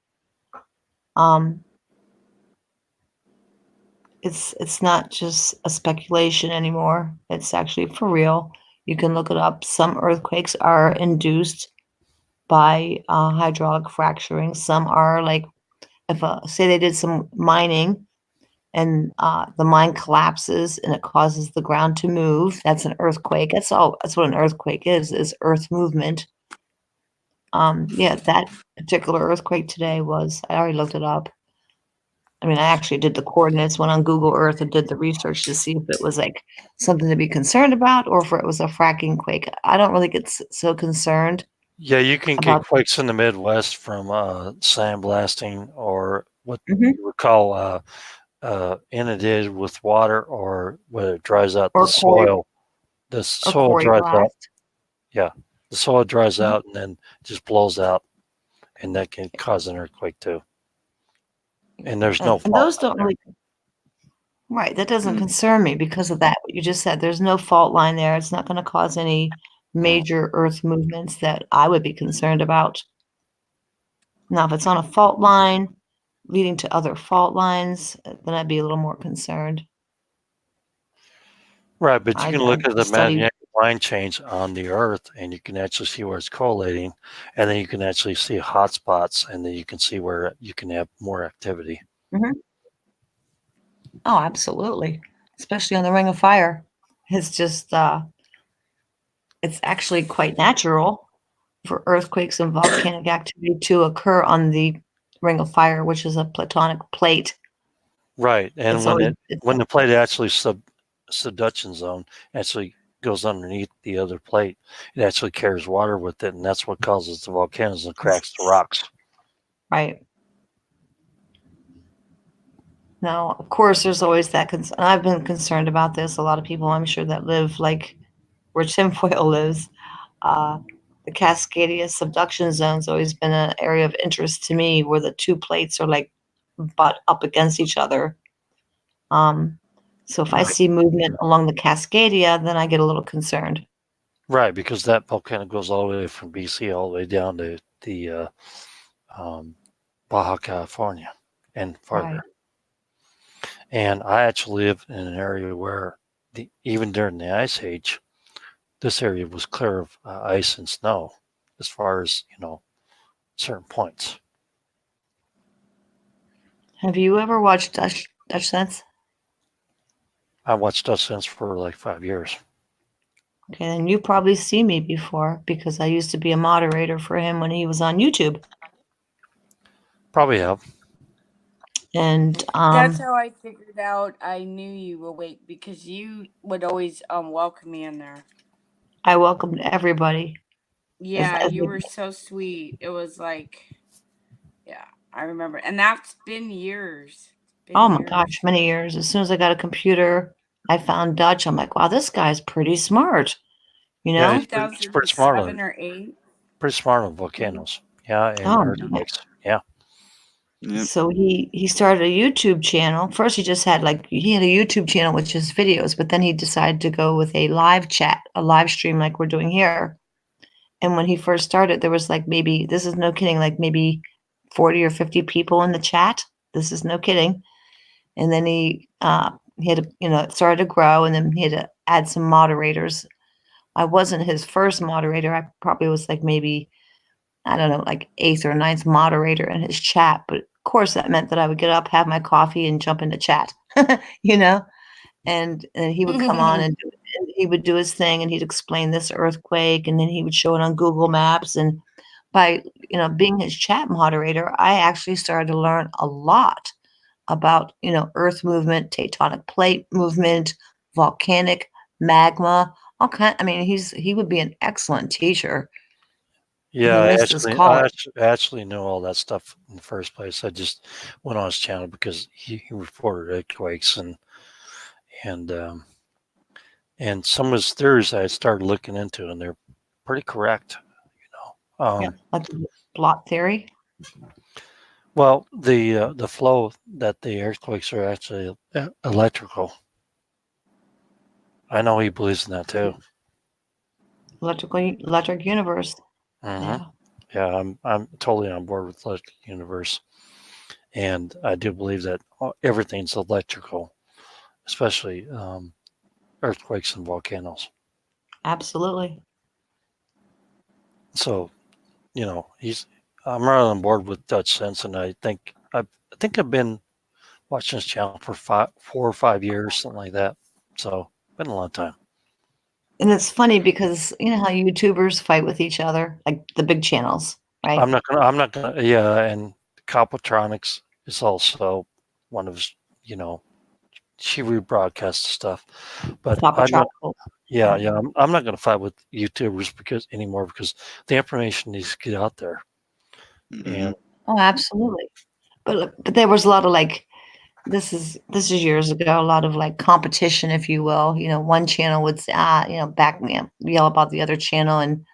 It's not just a speculation anymore. It's actually for real. You can look it up. Some earthquakes are induced by hydraulic fracturing. Some are like if say they did some mining and the mine collapses and it causes the ground to move, that's an earthquake. That's all. That's what an earthquake is earth movement. Yeah, that particular earthquake today was, I already looked it up. I mean, I actually did the coordinates, went on Google Earth and did the research to see if it was like something to be concerned about or if it was a fracking quake. I don't really get so concerned. Yeah, you can get about quakes in the Midwest from sandblasting or what you would call inundated with water, or when it dries out or the soil. The or soil quarry dries out. blast. Yeah, the soil dries Mhm. out and then just blows out, and that can cause an earthquake too. And there's no And fault those don't there. really, right, that doesn't concern me because of that. What you just said, there's no fault line there. It's not going to cause any major earth movements that I would be concerned about. Now, if it's on a fault line leading to other fault lines, then I'd be a little more concerned. Right, but you can look at the study. magnetic line change on the Earth, and you can actually see where it's correlating, and then you can actually see hot spots, and then you can see where you can have more activity. Oh, absolutely. Especially on the Ring of Fire. It's just, it's actually quite natural for earthquakes and volcanic activity to occur on the Ring of Fire, which is a platonic plate. Right, and It's when always, when the plate actually subduction zone actually goes underneath the other plate, it actually carries water with it, and that's what causes the volcanoes and cracks the rocks. right. Now, of course, there's always that concern. I've been concerned about this. A lot of people, I'm sure, that live like where tinfoil lives. The Cascadia subduction zone's always been an area of interest to me, where the two plates are like butt up against each other. So if I see movement along the Cascadia, then I get a little concerned. Right, because that volcano goes all the way from BC all the way down to the Baja California and farther. Right. And I actually live in an area where even during the Ice Age, this area was clear of ice and snow as far as, certain points. Have you ever watched Dutch Sense? I watched Dutch Sense for like 5 years. Okay, then you probably see me before because I used to be a moderator for him when he was on YouTube. Probably have. And that's how I figured out I knew you awake, because you would always welcome me in there. I welcomed everybody. Yeah, you were so sweet. It was like, yeah, I remember. And that's been years. Oh my gosh, many years. As soon as I got a computer, I found Dutch. I'm like, wow, this guy's pretty smart. You know? Yeah, he's pretty smart on 2007 or 8. Pretty smart on volcanoes. Yeah, and earthquakes. Yeah. So he started a YouTube channel. First, he had a YouTube channel with just videos, but then he decided to go with a live chat, a live stream like we're doing here. And when he first started, there was like maybe, this is no kidding, like maybe 40 or 50 people in the chat. This is no kidding. And then he had to, it started to grow, and then he had to add some moderators. I wasn't his first moderator. I probably was like maybe, I don't know, like 8th or 9th moderator in his chat. But of course, that meant that I would get up, have my coffee, and jump into chat, and he would come on and he would do his thing, and he'd explain this earthquake, and then he would show it on Google Maps. And by, being his chat moderator, I actually started to learn a lot about, earth movement, tectonic plate movement, volcanic magma, all kind. I mean, he would be an excellent teacher. Yeah, I actually knew all that stuff in the first place. I just went on his channel because he reported earthquakes and some of his theories I started looking into, and they're pretty correct. Like the blot theory. Well, the flow that the earthquakes are actually electrical. I know he believes in that too. Electric universe. Yeah, I'm totally on board with electric universe, and I do believe that everything's electrical, especially earthquakes and volcanoes. Absolutely. So, I'm right on board with Dutch Sense, and I think think I've been watching this channel for 4 or 5 years, something like that. So been a long time. And it's funny because you know how YouTubers fight with each other, like the big channels, right? I'm not gonna. Yeah, and Copatronics is also one of his. She rebroadcasts stuff, but I'm not. Yeah, I'm not gonna fight with YouTubers anymore because the information needs to get out there. And oh, absolutely. But there was a lot of this is years ago, a lot of competition, if you will. One channel would say, back me up, yell about the other channel, and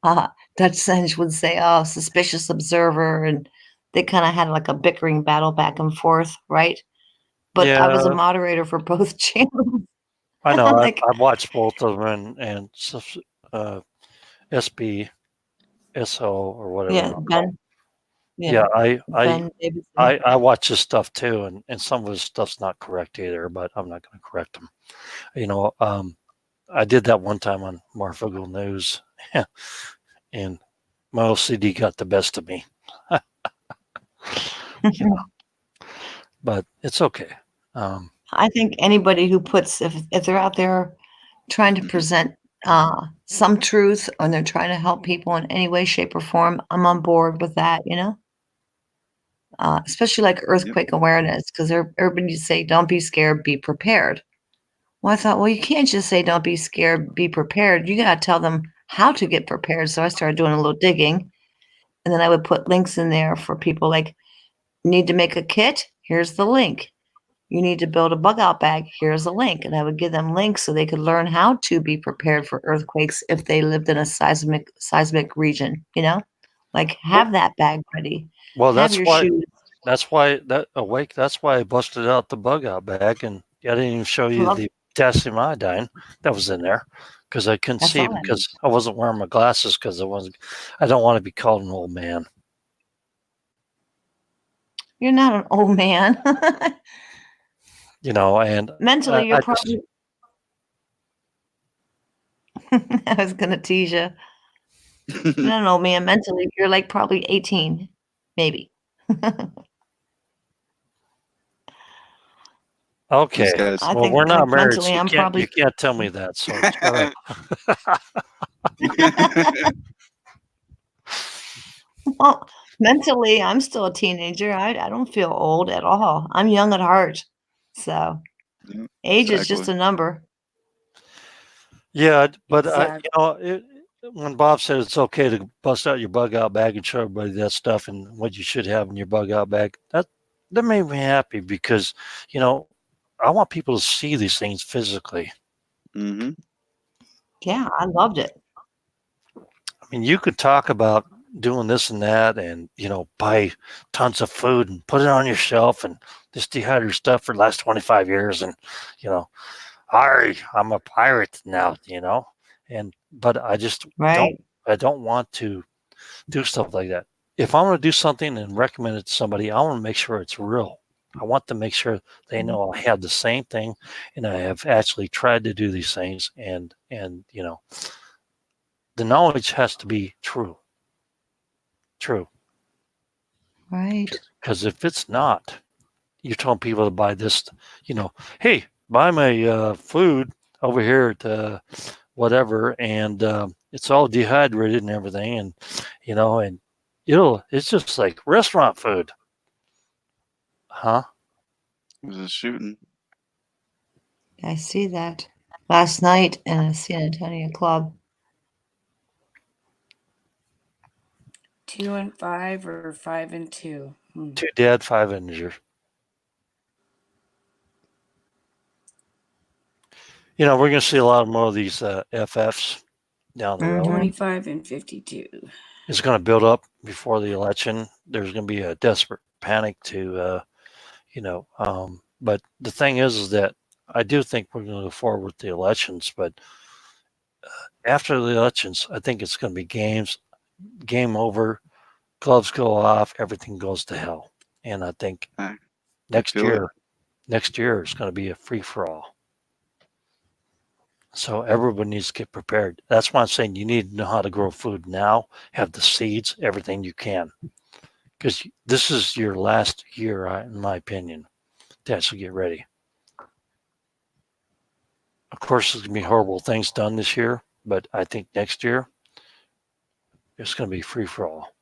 Dutch Senge would say, oh, suspicious observer, and they kind of had a bickering battle back and forth, right? But I was a moderator for both channels. I know. I've watched both of them and SB, SO, or whatever. Yeah, Ben. Yeah, Ben I watch his stuff too, and some of his stuff's not correct either, but I'm not going to correct him. I did that one time on Marfagle News, and my OCD got the best of me. But it's okay. I think anybody who puts, if they're out there trying to present some truth and they're trying to help people in any way, shape, or form, I'm on board with that, especially earthquake awareness, because everybody say, don't be scared, be prepared. Well, I thought, well, you can't just say, don't be scared, be prepared. You got to tell them how to get prepared. So I started doing a little digging, and then I would put links in there for people need to make a kit? Here's the link. You need to build a bug out bag. Here's a link. And I would give them links so they could learn how to be prepared for earthquakes if they lived in a seismic region, have that bag ready. Well, have your shoes. That's why I busted out the bug out bag, and I didn't even show you the potassium iodine that was in there because I couldn't see because I wasn't wearing my glasses because I don't want to be called an old man. You're not an old man. And mentally you're probably I was gonna tease you. You're not an old man. Mentally you're probably 18, maybe. Okay. Well, we're not married, so you can't tell me that. So shut up. Well, mentally, I'm still a teenager. I don't feel old at all. I'm young at heart. So age is just a number. Yeah, but when Bob said it's okay to bust out your bug out bag and show everybody that stuff and what you should have in your bug out bag, that made me happy because I want people to see these things physically. Yeah, I loved it. I mean, you could talk about doing this and that and buy tons of food and put it on your shelf and just dehydrate your stuff for the last 25 years and I'm a pirate now, but I just don't want to do stuff like that. If I want to do something and recommend it to somebody, I want to make sure it's real. I want to make sure they know I have the same thing and I have actually tried to do these things and the knowledge has to be true. Right. Because if it's not, you're telling people to buy this, hey, buy my food over here at whatever, and it's all dehydrated and everything, and and it's just like restaurant food. Huh? It was a shooting. I see that last night in a San Antonio club. 2 and 5 or 5 and 2? 2 dead, 5 injured. We're going to see a lot more of these FFs down the road. 25 and 52. It's going to build up before the election. There's going to be a desperate panic to, but the thing is that I do think we're going to go forward with the elections. But after the elections, I think it's going to be game over, gloves go off, everything goes to hell. And I think next year is going to be a free for all. So everybody needs to get prepared. That's why I'm saying you need to know how to grow food now, have the seeds, everything you can. because this is your last year, in my opinion, to actually get ready. Of course, there's going to be horrible things done this year, but I think next year it's going to be free for all.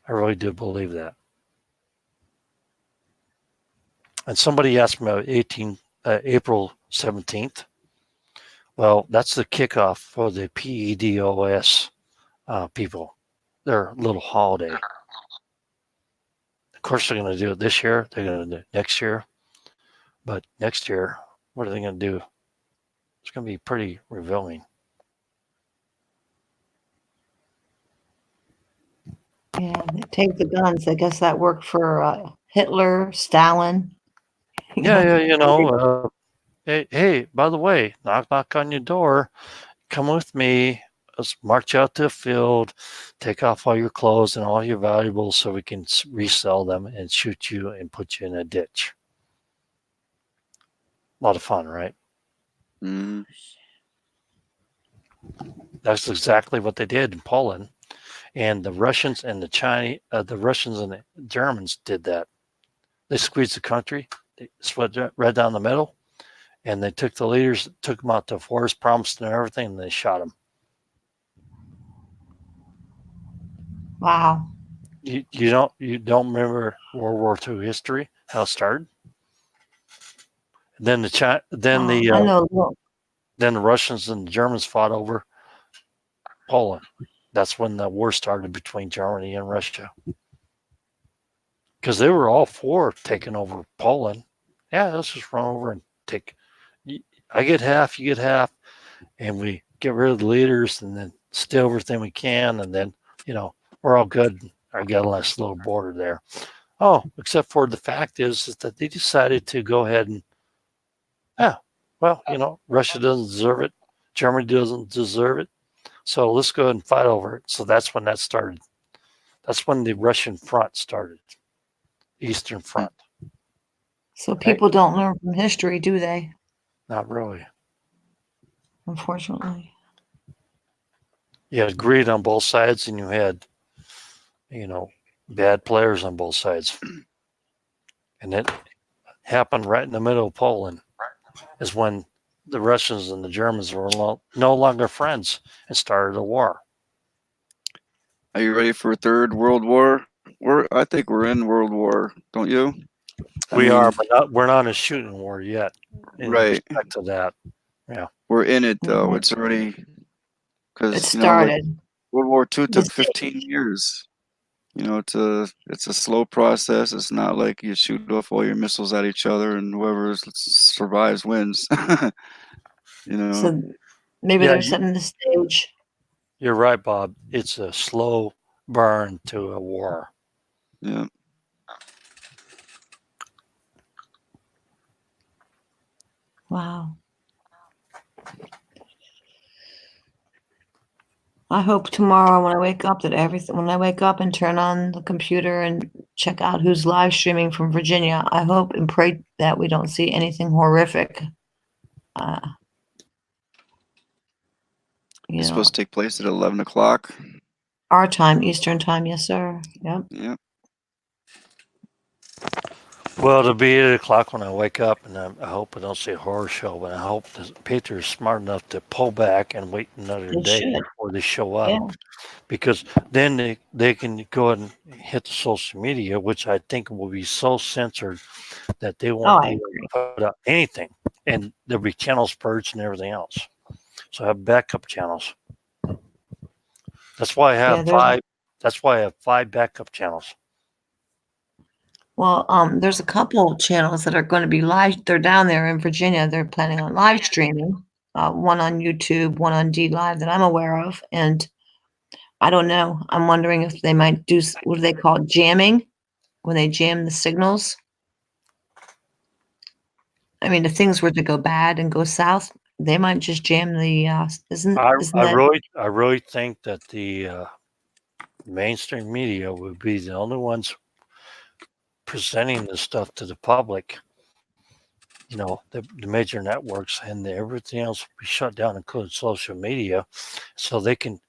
I really do believe that. And somebody asked me about April 17th. Well, that's the kickoff for the PEDOS people. Their little holiday. Of course, they're going to do it this year. They're going to do it next year. But next year, what are they going to do? It's going to be pretty revealing. Yeah, they take the guns. I guess that worked for Hitler, Stalin. Yeah. Hey, by the way, knock on your door. Come with me. Let's march out to the field, take off all your clothes and all your valuables so we can resell them and shoot you and put you in a ditch. A lot of fun, right? Mm. That's exactly what they did in Poland. And the Russians and the Russians and the Germans did that. They squeezed the country, they split right down the middle, and they took the leaders, took them out to forest, promised them everything, and they shot them. Wow. You don't remember World War II history, how it started? And then then the Russians and the Germans fought over Poland. That's when the war started between Germany and Russia. Because they were all for taking over Poland. Yeah, let's just run over and take. I get half, you get half, and we get rid of the leaders and then steal everything we can, and then we're all good. I got a nice little border there. Oh, except for the fact is that they decided to go ahead and, Russia doesn't deserve it. Germany doesn't deserve it. So let's go ahead and fight over it. So that's when that started. That's when the Russian front started. Eastern Front. So people don't learn from history, do they? Not really. Unfortunately. You had greed on both sides, and you had, bad players on both sides. And it happened right in the middle of Poland, is when the Russians and the Germans were no longer friends and started a war. Are you ready for a third World War? I think we're in World War, don't you? We are, but we're not in a shooting war yet. In respect to that, yeah. We're in it though. It's already because it started. World War II took 15 years. It's a slow process. It's not like you shoot off all your missiles at each other and whoever survives wins. So maybe they're setting the stage. You're right, Bob. It's a slow burn to a war. Yeah. Wow. I hope tomorrow when I wake up when I wake up and turn on the computer and check out who's live streaming from Virginia, I hope and pray that we don't see anything horrific. It's supposed to take place at 11 o'clock. Our time, Eastern time, yes, sir. Yep. Yep. Well, it'll be 8 o'clock when I wake up, and I hope I don't see a horror show, but I hope the Patriots are smart enough to pull back and wait another day before they show up. Yeah. Because then they can go ahead and hit the social media, which I think will be so censored that they won't be able to put up anything. And there'll be channels purged and everything else. So I have backup channels. That's why I have five. That's why I have 5 backup channels. Well, there's a couple channels that are going to be live. They're down there in Virginia. They're planning on live streaming. One on YouTube, one on D Live that I'm aware of. And I don't know. I'm wondering if they might do, what do they call it, jamming? When they jam the signals. I mean, if things were to go bad and go south, they might just jam the. I really think that the mainstream media would be the only ones presenting this stuff to the public. The major networks and everything else will be shut down, including social media, so they can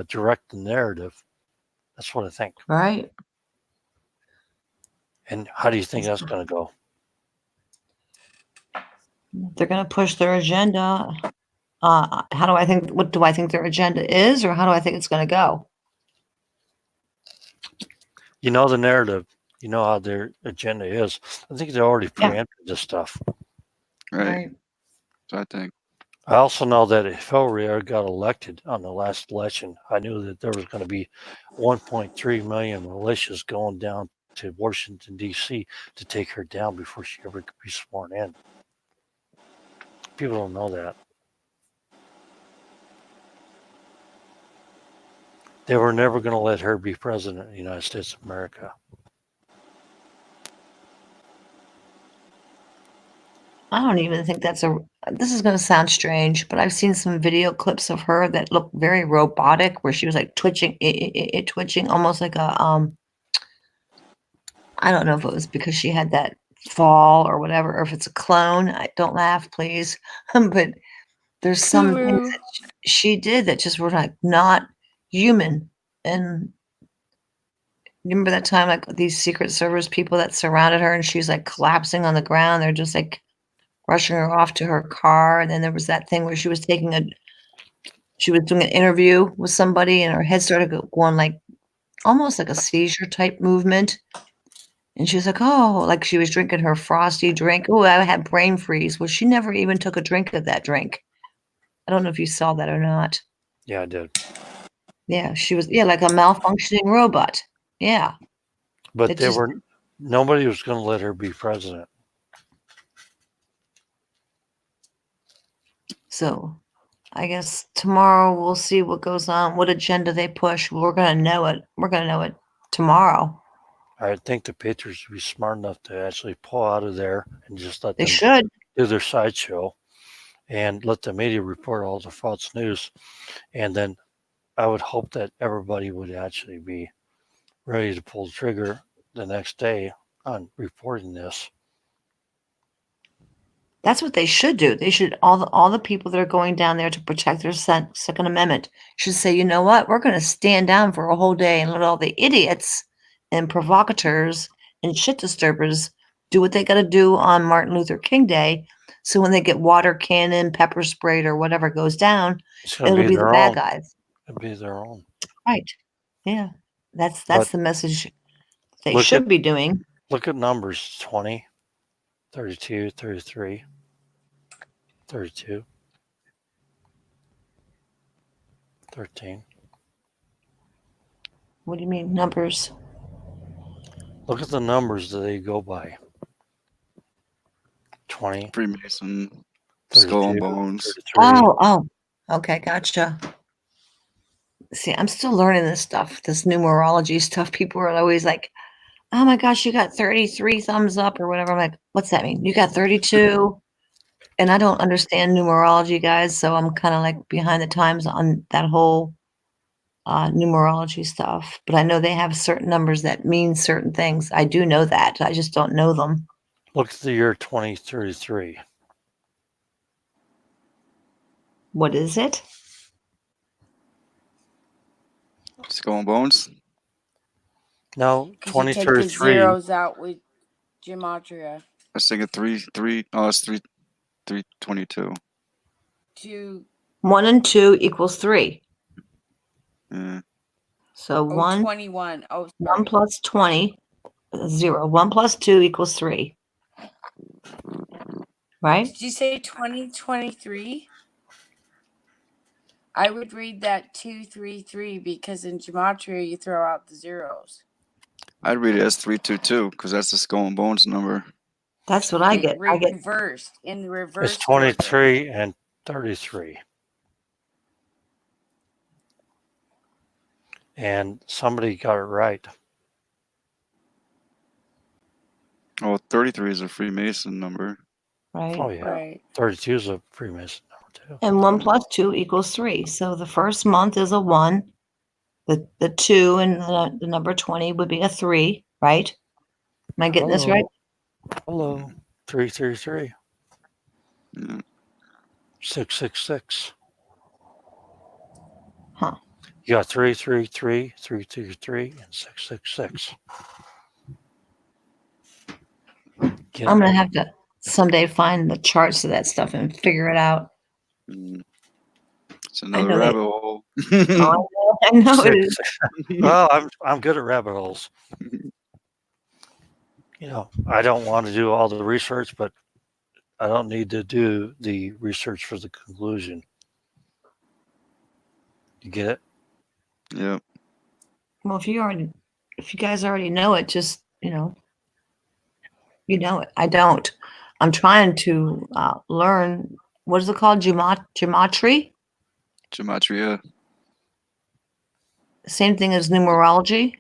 direct the narrative That's what I think. Right. And how do you think that's going to go? They're going to push their agenda. What do I think their agenda is, or how do I think it's going to go? You know the narrative. You know how their agenda is. I think they already preempted this stuff. Right. So I think. I also know that if Hillary got elected on the last election, I knew that there was going to be 1.3 million militias going down to Washington, D.C. to take her down before she ever could be sworn in. People don't know that. They were never going to let her be president of the United States of America. I don't even think this is going to sound strange, but I've seen some video clips of her that look very robotic, where she was like twitching, twitching almost like a, I don't know if it was because she had that fall or whatever, or if it's a clone. Don't laugh, please. But there's some things that she did that just were like not human. And remember that time, like these Secret Service people that surrounded her and she's like collapsing on the ground. They're just like rushing her off to her car. And then there was that thing where she was doing an interview with somebody and her head started going like almost like a seizure type movement. And she was like, oh, like she was drinking her frosty drink. Oh, I had brain freeze. Well, she never even took a drink of that drink. I don't know if you saw that or not. Yeah, I did. Yeah, she was, like a malfunctioning robot. Yeah. But nobody was going to let her be president. So I guess tomorrow we'll see what goes on, what agenda they push. We're going to know it. We're going to know it tomorrow. I think the Patriots would be smart enough to actually pull out of there and just let them do their sideshow and let the media report all the false news. And then I would hope that everybody would actually be ready to pull the trigger the next day on reporting this. That's what they should do. They should, all the people that are going down there to protect their Second Amendment should say, you know what, we're going to stand down for a whole day and let all the idiots and provocateurs and shit disturbers do what they got to do on Martin Luther King Day. So when they get water cannon, pepper sprayed, or whatever goes down, it'll be the bad guys. It'll be their own. Right. Yeah. That's the message they should be doing. Look at numbers: 20, 32, 33, 32, 13. What do you mean, numbers? Look at the numbers that they go by. 20. Freemason, 32, Skull and Bones. 33. Oh. Okay, gotcha. See, I'm still learning this stuff, this numerology stuff. People are always like, oh my gosh, you got 33 thumbs up or whatever. I'm like, what's that mean? You got 32? And I don't understand numerology, guys. So I'm kind of like behind the times on that whole numerology stuff. But I know they have certain numbers that mean certain things. I do know that. I just don't know them. Look at the year 2033. What is it? Skull and Bones? No, 2033. You take the zeros out with gematria. I was thinking 322. 1 and 2 equals 3. Yeah. So 21. 1 plus 20, 0. 1 plus 2 equals 3. Right? Did you say 2023? I would read that 233 because in gematria you throw out the zeros. I'd read it as 322 because that's the Skull and Bones number. That's what I get. I get reversed in the reverse. It's 23 and 33. And somebody got it right. Oh, 33 is a Freemason number. Right. Oh, yeah. Right. 32 is a Freemason number, too. And 1 plus 2 equals 3. So the first month is a 1. The 2 and the number 20 would be a 3, right? Am I getting this right? Hello. 333. Yeah. 666. Huh. You got 333, 333, and 666. I'm gonna have to someday find the charts of that stuff and figure it out. It's another rabbit hole. I know it is. Well, I'm good at rabbit holes. I don't want to do all the research, but I don't need to do the research for the conclusion. You get it? Yep. Well, if you guys already know it, just you know it. I don't. I'm trying to learn. What is it called? Gematria. Gematria. Same thing as numerology.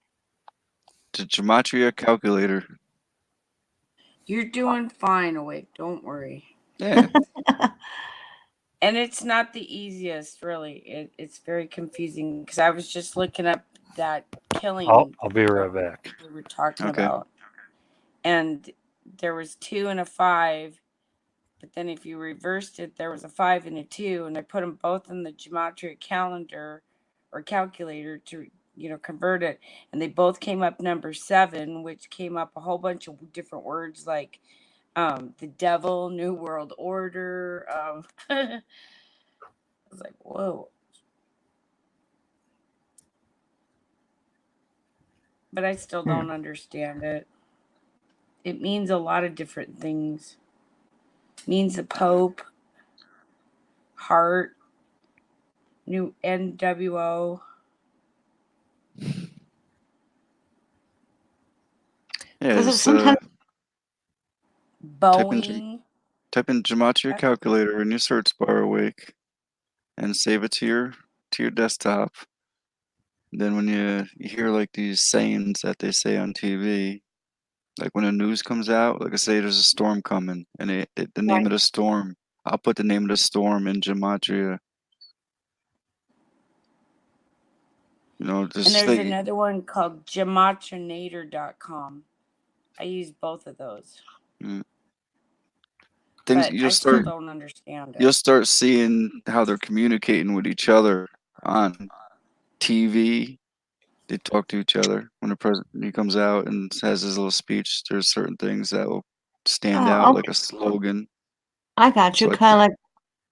The Gematria calculator. You're doing fine, Awake. Don't worry. Yeah. And it's not the easiest, really. It's very confusing because I was just looking up that killing. I'll be right back. We were talking about, and there was 2 and a 5, but then if you reversed it, there was a 5 and a 2, and I put them both in the gematria calendar or calculator to convert it, and they both came up number 7, which came up a whole bunch of different words like the devil, New World Order. I was like, whoa. But I still don't understand it. It means a lot of different things. It means the Pope, heart, new NWO. Yeah, just sometimes Boeing. Type in Gematria calculator in your search bar, Awake, and save it to your desktop. Then when you hear like these sayings that they say on TV, like when the news comes out, like I say, there's a storm coming, and the name of the storm, I'll put the name of the storm in Gematria. Just And there's another one called gematrinator.com. I use both of those. Things But I still don't understand it. You'll start seeing how they're communicating with each other on TV. They talk to each other when the president comes out and has his little speech. There's certain things that will stand out like a slogan. I got you. Kind of like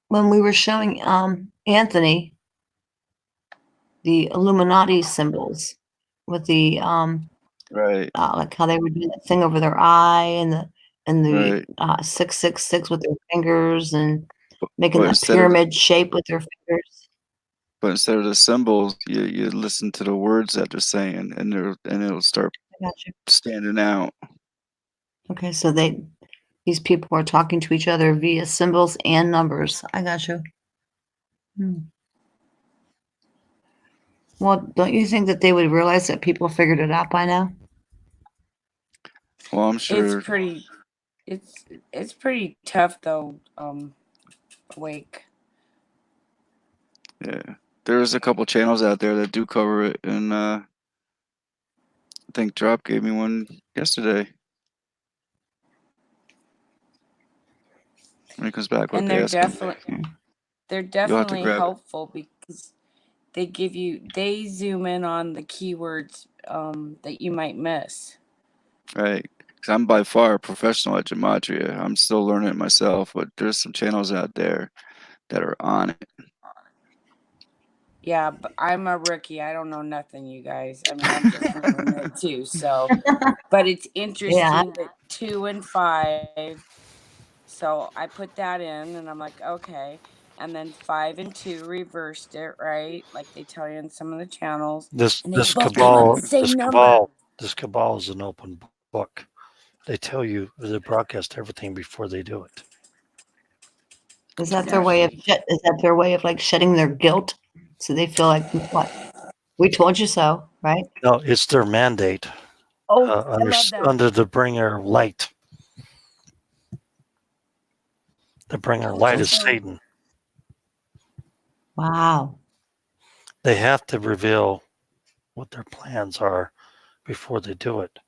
when we were showing Anthony the Illuminati symbols with the right, like how they would do that thing over their eye and the 666 with their fingers and making the pyramid shape with their fingers. But instead of the symbols, you listen to the words that they're saying, and it'll start standing out. Okay, so these people are talking to each other via symbols and numbers. I got you. Well, don't you think that they would realize that people figured it out by now? Well, I'm sure it's pretty tough though. Awake. Yeah, there's a couple channels out there that do cover it, and I think Drop gave me one yesterday. When he comes back, And they're definitely helpful because they zoom in on the keywords that you might miss. Right, because I'm by far a professional at Gematria. I'm still learning it myself, but there's some channels out there that are on it. Yeah, but I'm a rookie. I don't know nothing, you guys. I mean, I'm just learning it too. So, but it's interesting that 2 and 5. So I put that in, and I'm like, okay. And then 5 and 2 reversed it, right? Like they tell you in some of the channels. This cabal is an open book. They tell you they broadcast everything before they do it. Is that their way of like shedding their guilt? So they feel like, what? We told you so, right? No, it's their mandate. I love that. Under the bringer light. The bringer light is Satan. Wow. They have to reveal what their plans are before they do it.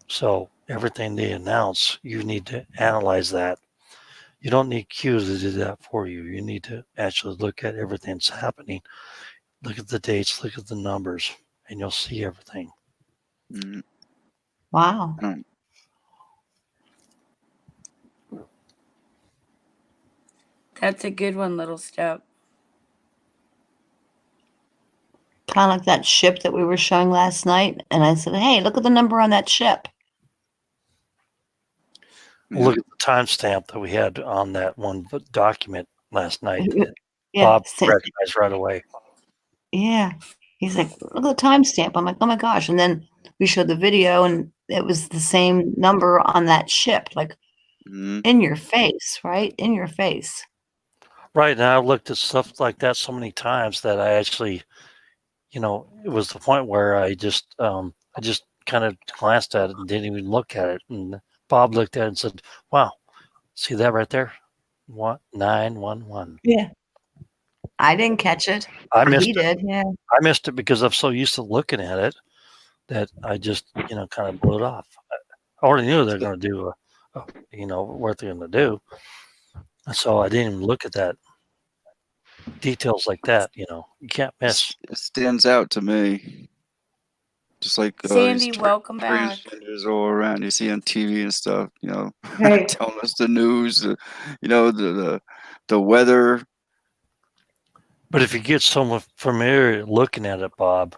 So everything they announce, you need to analyze that You don't need cues to do that for you. You need to actually look at everything that's happening. Look at the dates, look at the numbers, and you'll see everything. Mm. Wow. That's a good one, Little Step. Kind of like that ship that we were showing last night. And I said, hey, look at the number on that ship. Well, look at the timestamp that we had on that one document last night. Yeah. Bob recognized right away. Yeah. He's like, look at the timestamp. I'm like, oh my gosh. And then we showed the video and it was the same number on that ship, like in your face, right? In your face. Right. And I looked at stuff like that so many times that I actually, it was the point where I just kind of glanced at it and didn't even look at it. And Bob looked at it and said, wow, see that right there? 911. Yeah. I didn't catch it. I missed He did, yeah. I missed it because I'm so used to looking at it that I just, kind of blew it off. I already knew they're going to do, what they're going to do. And so I didn't even look at that. Details like that, you can't miss. It stands out to me. Just like Sandy, welcome back. transgenders all around you see on TV and stuff, Hey. telling us the news, the weather. But if you get so familiar looking at it, Bob,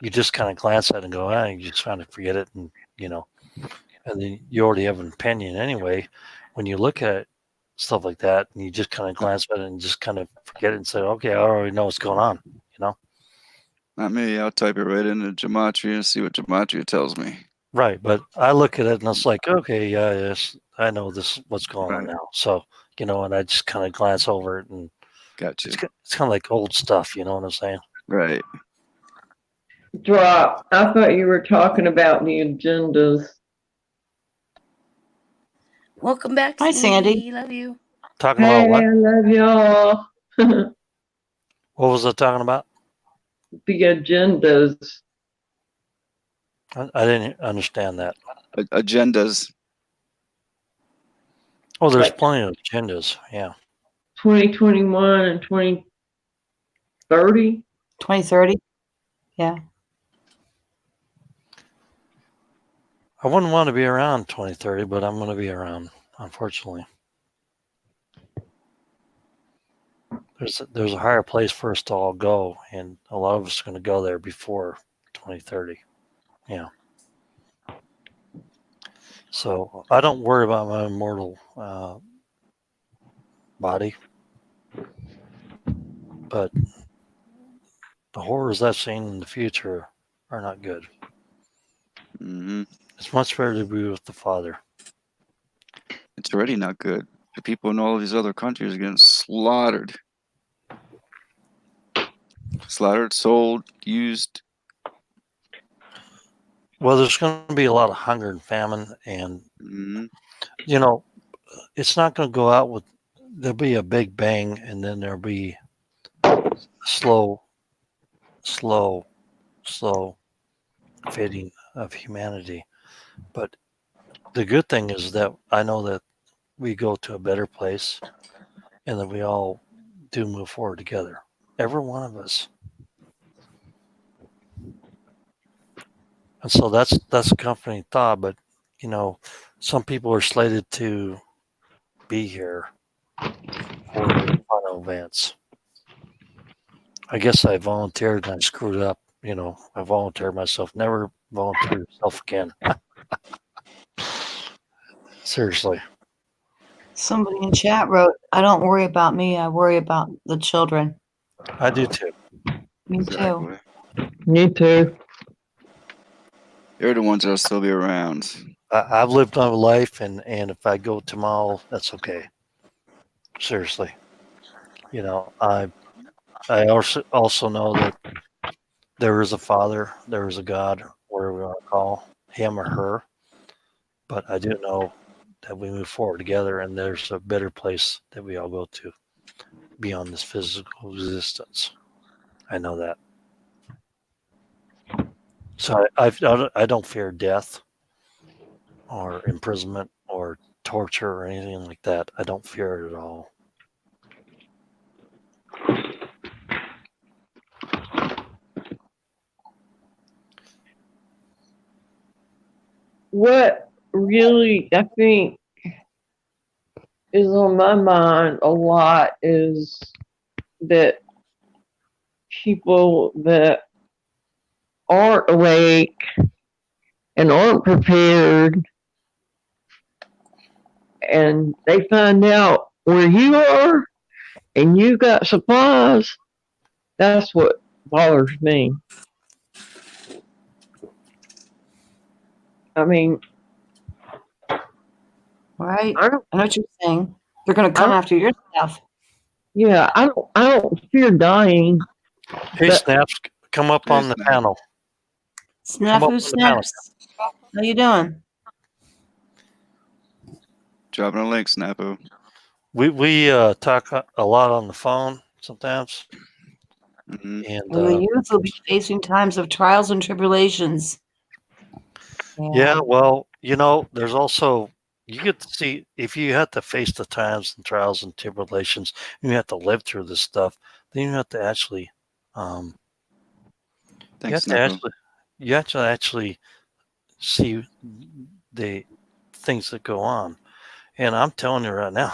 you just kind of glance at it and go, you just kind of forget it, and and then you already have an opinion anyway. When you look at stuff like that, and you just kind of glance at it and just kind of forget it and say, okay, I already know what's going on, Not me. I'll type it right into Gematria and see what Gematria tells me. Right, but I look at it and it's like, okay, yeah, yes, I know what's going on now. So, and I just kind of glance over it and gotcha. It's kind of like old stuff, you know what I'm saying? Right. Drop. I thought you were talking about the agendas. Welcome back, Hi, Sandy. Love you. Talking about what? I love y'all. What was I talking about? The agendas. I didn't understand that. Agendas. Oh, there's plenty of agendas. Yeah. 2021 and 2030. 2030. Yeah. I wouldn't want to be around 2030, but I'm going to be around, unfortunately. There's a higher place for us to all go, and a lot of us are going to go there before 2030. Yeah. So I don't worry about my immortal body, but the horrors I've seen in the future are not good. Mm-hmm. It's much better to be with the Father. It's already not good. The people in all of these other countries are getting slaughtered. Slaughtered, sold, used. Well, there's going to be a lot of hunger and famine, and it's not going to go out with. There'll be a big bang, and then there'll be slow fading of humanity. But the good thing is that I know that we go to a better place, and that we all do move forward together. Every one of us. And so that's a comforting thought, but some people are slated to be here for the final events. I guess I volunteered and I screwed up. I volunteered myself. Never volunteer yourself again. Seriously. Somebody in chat wrote, I don't worry about me, I worry about the children. I do too. Me too. Me too. They're the ones that'll still be around. I've lived my life, and if I go tomorrow, that's okay. Seriously. I also know that there is a Father, there is a God, whatever we want to call him or her. But I do know that we move forward together, and there's a better place that we all go to beyond this physical existence. I know that. So I don't fear death or imprisonment or torture or anything like that. I don't fear it at all. What really, I think, is on my mind a lot is that people that aren't awake and aren't prepared and they find out where you are and you got supplies, that's what bothers me. I mean, right? I know what you're saying. They're going to come after your stuff. Yeah, I don't fear dying. Hey, Snaps, come up on the panel. Snafu Snaps. How you doing? Dropping a link, Snafu. We talk a lot on the phone sometimes. Mm-hmm. And the youth will be facing times of trials and tribulations. Yeah, well, there's also, you get to see, if you have to face the times and trials and tribulations, and you have to live through this stuff, then you have to actually, Thanks, you have to actually see the things that go on. And I'm telling you right now,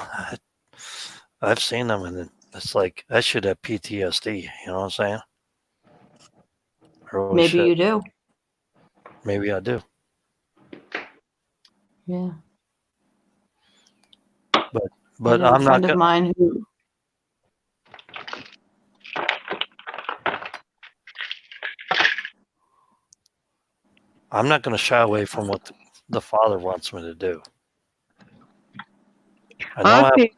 I've seen them, and it's like, I should have PTSD, you know what I'm saying? Maybe you do. Maybe I do. Yeah. But I know I'm a friend not of mine who. I'm not going to shy away from what the Father wants me to do. I think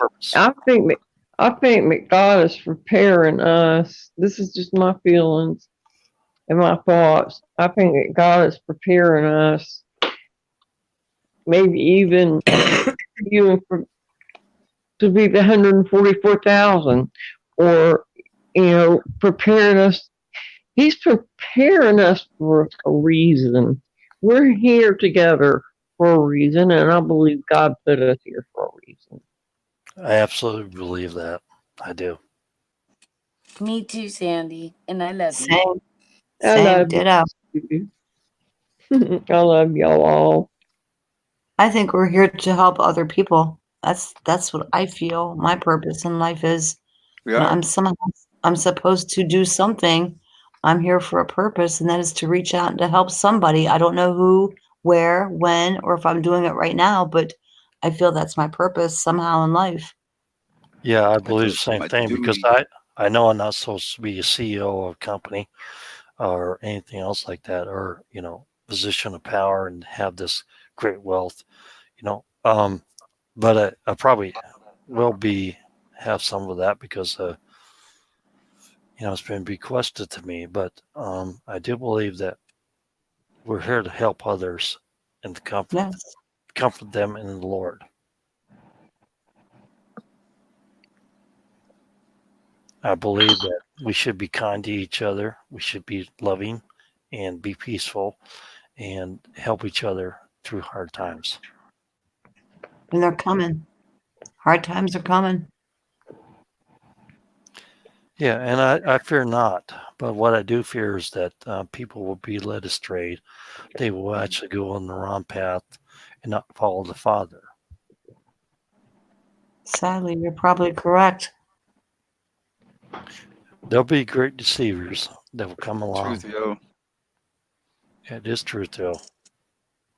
God is preparing us. This is just my feelings and my thoughts. I think that God is preparing us, maybe even to be the 144,000, or preparing us. He's preparing us for a reason. We're here together for a reason, and I believe God put us here for a reason. I absolutely believe that. I do. Me too, Sandy. And I love you. Same. Ditto. I love y'all all. I think we're here to help other people. That's what I feel my purpose in life is. I'm supposed to do something. I'm here for a purpose, and that is to reach out and to help somebody. I don't know who, where, when, or if I'm doing it right now, but I feel that's my purpose somehow in life. Yeah, I believe the same thing, because I know I'm not supposed to be a CEO of a company or anything else like that, or position of power and have this great wealth, but I probably will have some of that because it's been bequested to me. But I do believe that we're here to help others and to comfort them in the Lord. I believe that we should be kind to each other. We should be loving and be peaceful and help each other through hard times. And they're coming. Hard times are coming. Yeah, and I fear not. But what I do fear is that people will be led astray. They will actually go on the wrong path and not follow the Father. Sadly, you're probably correct. There'll be great deceivers that will come along. Truth, yo. Yeah, it is truth, though.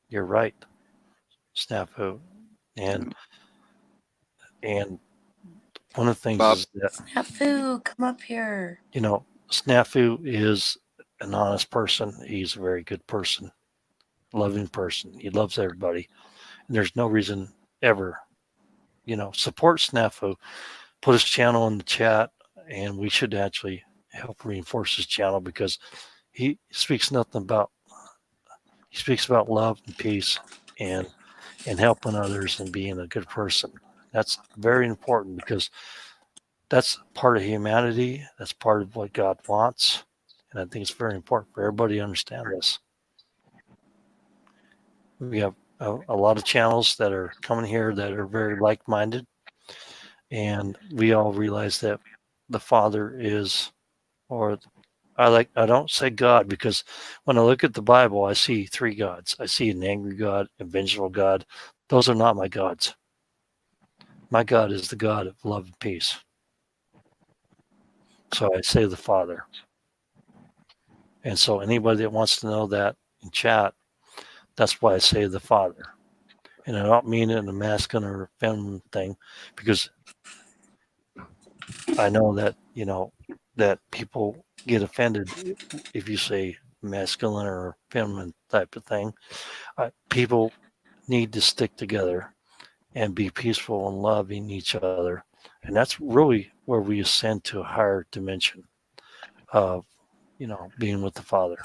You're right, Snafu. And one of the things is that Snafu, come up here. Snafu is an honest person. He's a very good person, loving person. He loves everybody. And there's no reason ever, support Snafu. Put his channel in the chat, and we should actually help reinforce his channel, because he speaks about love and peace and helping others and being a good person. That's very important, because that's part of humanity. That's part of what God wants. And I think it's very important for everybody to understand this. We have a lot of channels that are coming here that are very like-minded, and we all realize that the Father is, or I don't say God, because when I look at the Bible, I see three gods. I see an angry God, a vengeful God. Those are not my gods. My God is the God of love and peace. So I say the Father. And so anybody that wants to know that in chat, that's why I say the Father. And I don't mean it in a masculine or feminine thing, because I know that, that people get offended if you say masculine or feminine type of thing. People need to stick together and be peaceful and loving each other. And that's really where we ascend to a higher dimension of, being with the Father.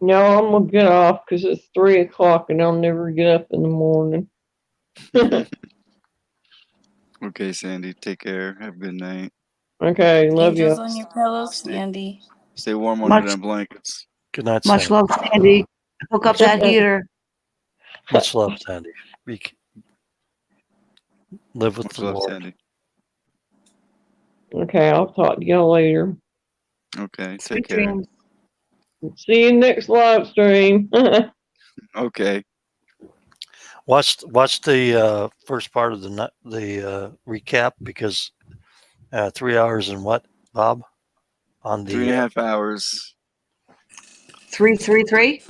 No, I'm gonna get off because it's 3:00 and I'll never get up in the morning. Okay, Sandy. Take care. Have a good night. Okay, love you. Angels on your pillows, Sandy. Stay warm under them blankets. Good night, Much Sandy. love, Sandy. Hook up that heater. Much love, Sandy. Live with Much the love, Lord. Sandy. Okay, I'll talk to y'all later. Okay, take Sweet care. dreams. See you next live stream. Okay. Watch the first part of the recap, because 3 hours and what, Bob? On the 3.5 hours. 333.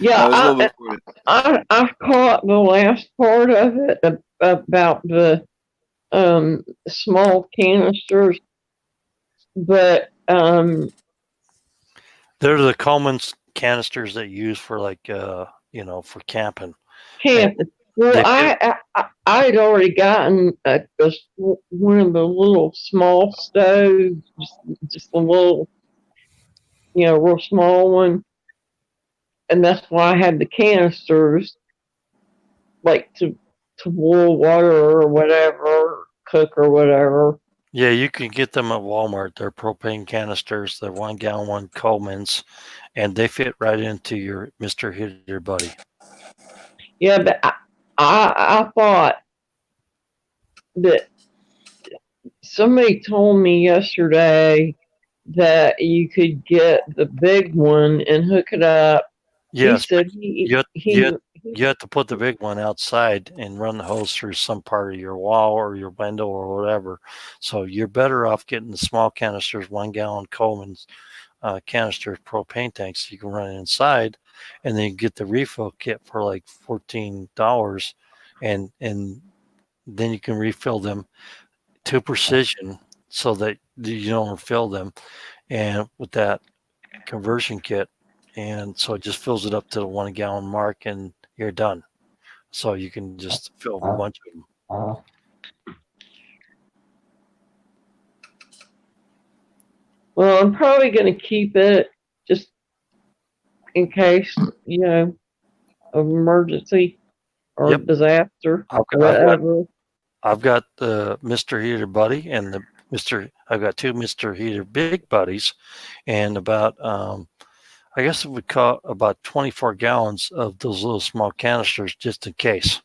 Yeah, it was a little before it. I caught the last part of it about the small canisters, but they're the Coleman's canisters that you use for for camping. camping. Well, I had already gotten one of the little small stoves, just a little, real small one, and that's why I had the canisters, like to boil water or whatever, cook or whatever. Yeah, you can get them at Walmart. They're propane canisters. They're 1 gallon Coleman's, and they fit right into your Mr. Hitter Buddy. Yeah, but I thought that somebody told me yesterday that you could get the big one and hook it up. Yes, he said you have to put the big one outside and run the hose through some part of your wall or your window or whatever. So you're better off getting the small canisters, 1 gallon Coleman's canister propane tanks. You can run it inside, and then you get the refill kit for like $14, and then you can refill them to precision so that you don't refill them, and with that conversion kit, and so it just fills it up to the 1 gallon mark, and you're done. So you can just fill a bunch of them. Well, I'm probably going to keep it just in case, of emergency or disaster, whatever. I've got the Mr. Heater Buddy and I've got two Mr. Heater Big Buddies, and about I guess it would call about 24 gallons of those little small canisters just in case.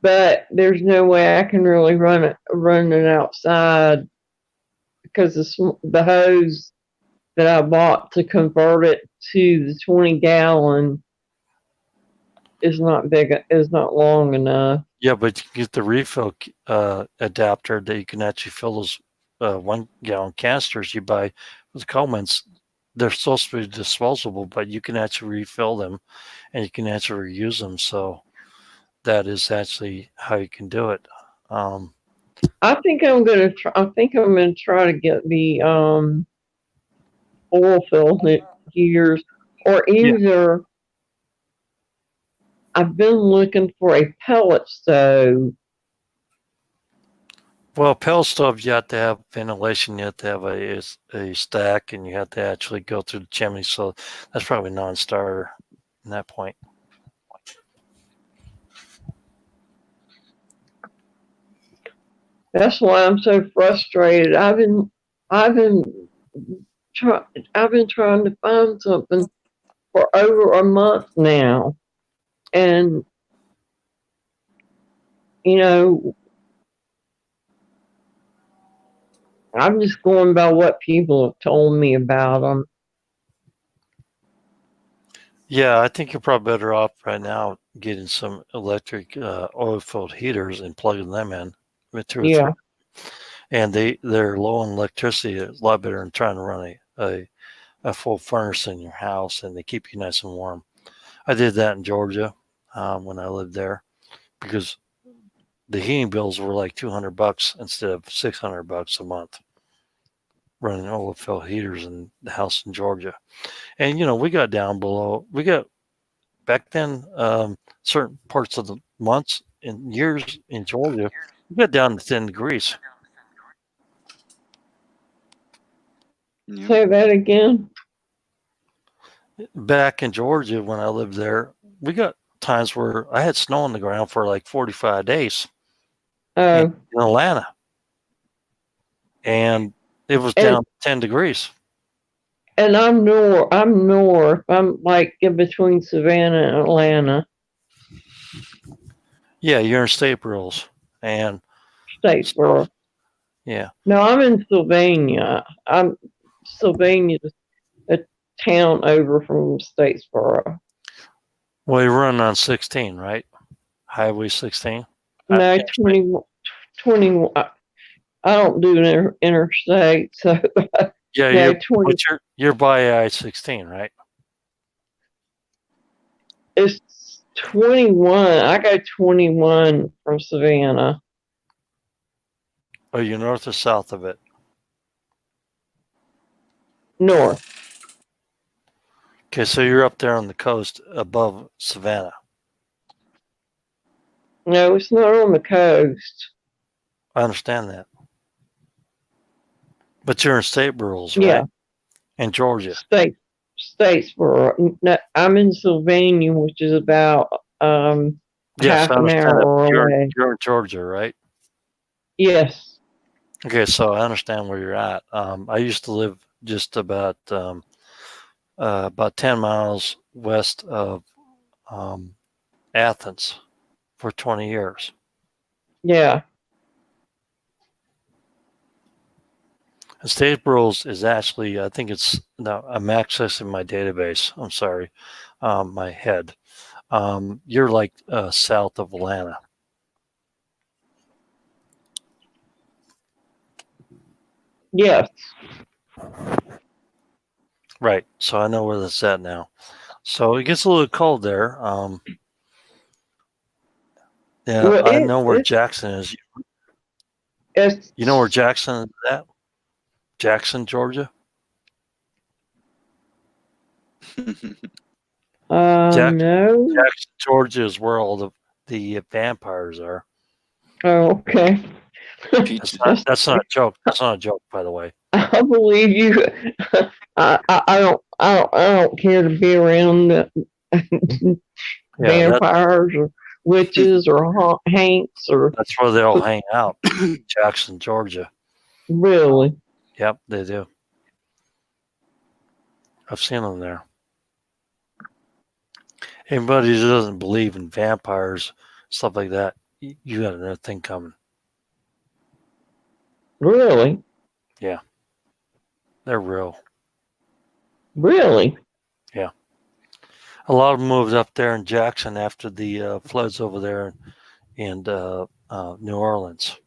But there's no way I can really run it outside, because the hose that I bought to convert it to the 20 gallon is not long enough. Yeah, but you can get the refill adapter that you can actually fill those 1 gallon canisters you buy with Coleman's. They're supposed to be disposable, but you can actually refill them and you can actually reuse them. So that is actually how you can do it. I think I'm gonna try to get the oil filled heaters, or either I've been looking for a pellet stove. Well, pellet stove, you have to have ventilation. You have to have a stack, and you have to actually go through the chimney. So that's probably non-starter in that point. That's why I'm so frustrated. I've been trying to find something for over a month now, and you know, I'm just going by what people have told me about them. Yeah, I think you're probably better off right now getting some electric oil-filled heaters and plugging them in with 2 or 3. Yeah. And they're low on electricity. It's a lot better than trying to run a full furnace in your house, and they keep you nice and warm. I did that in Georgia when I lived there because the heating bills were like $200 instead of $600 a month running oil-filled heaters in the house in Georgia. And, we got down below, back then, certain parts of the months and years in Georgia, we got down to 10 degrees. Say that again. Back in Georgia, when I lived there, we got times where I had snow on the ground for like 45 days in Atlanta. And it was down 10 degrees. And I'm north. I'm like in between Savannah and Atlanta. Yeah, you're in Statesboro and Statesboro. Yeah. No, I'm in Sylvania. Sylvania's a town over from Statesboro. Well, you're running on 16, right? Highway 16? No, 20. I don't do interstate, so yeah, no, you're by I-16, right? It's 21. I go 21 from Savannah. Are you north or south of it? North. Okay, so you're up there on the coast above Savannah. No, it's not on the coast. I understand that. But you're in Statesboro, right? Yeah. In Georgia. Statesboro. No, I'm in Sylvania, which is about Yes, half an hour away. You're in Georgia, right? Yes. Okay, so I understand where you're at. I used to live just about 10 miles west of Athens for 20 years. Yeah. And Statesboro is actually, I think now I'm accessing my database. I'm sorry, my head. You're like south of Atlanta. Yes. Right. So I know where that's at now. So it gets a little cold there. Yeah, Well, I know where Jackson is. You know where Jackson is at? Jackson, Georgia? No. Jackson, Georgia is where all the vampires are. Oh, okay. That's not a joke. That's not a joke, by the way. I believe you. I don't care to be around vampires or witches or haints or. That's where they all hang out. Jackson, Georgia. Really? Yep, they do. I've seen them there. Anybody who doesn't believe in vampires, stuff like that, you got another thing coming. Really? Yeah. They're real. Really? Yeah. A lot of them moved up there in Jackson after the floods over there in New Orleans.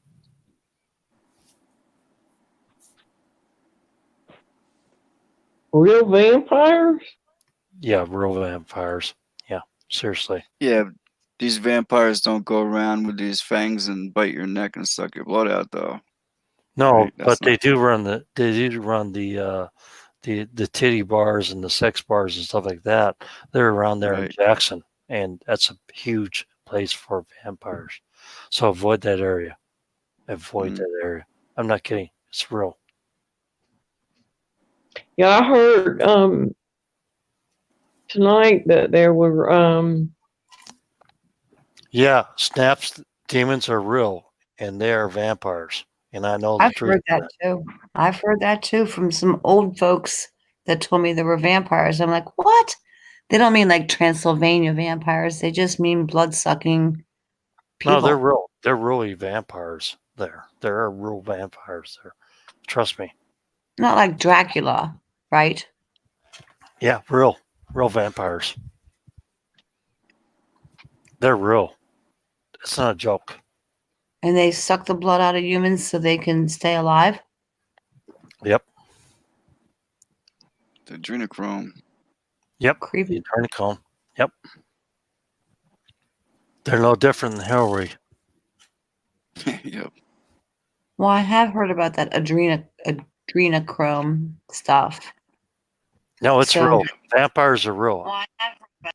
Real vampires? Yeah, real vampires. Yeah, seriously. Yeah, these vampires don't go around with these fangs and bite your neck and suck your blood out, though. No, Right? but they do run the titty bars and the sex bars and stuff like that. They're around there in Jackson, and that's a huge place for vampires. So avoid that area. Avoid that area. I'm not kidding. It's real. Yeah, I heard tonight that there were Yeah, snaps demons are real. and they are vampires. And I know the I've truth heard of that too. I've heard that too from some old folks that told me there were vampires. I'm like, what? They don't mean like Transylvania vampires. They just mean blood-sucking No, they're people. real. They're really vampires there. There are real vampires there. Trust me. Not like Dracula, right? Yeah, real vampires. They're real. It's not a joke. And they suck the blood out of humans so they can stay alive? Yep. The adrenochrome. Yep. Creepy. Adrenochrome. Yep. They're no different than Hillary. Yep. Well, I have heard about that adrenochrome stuff. No, it's So- real. Vampires are real.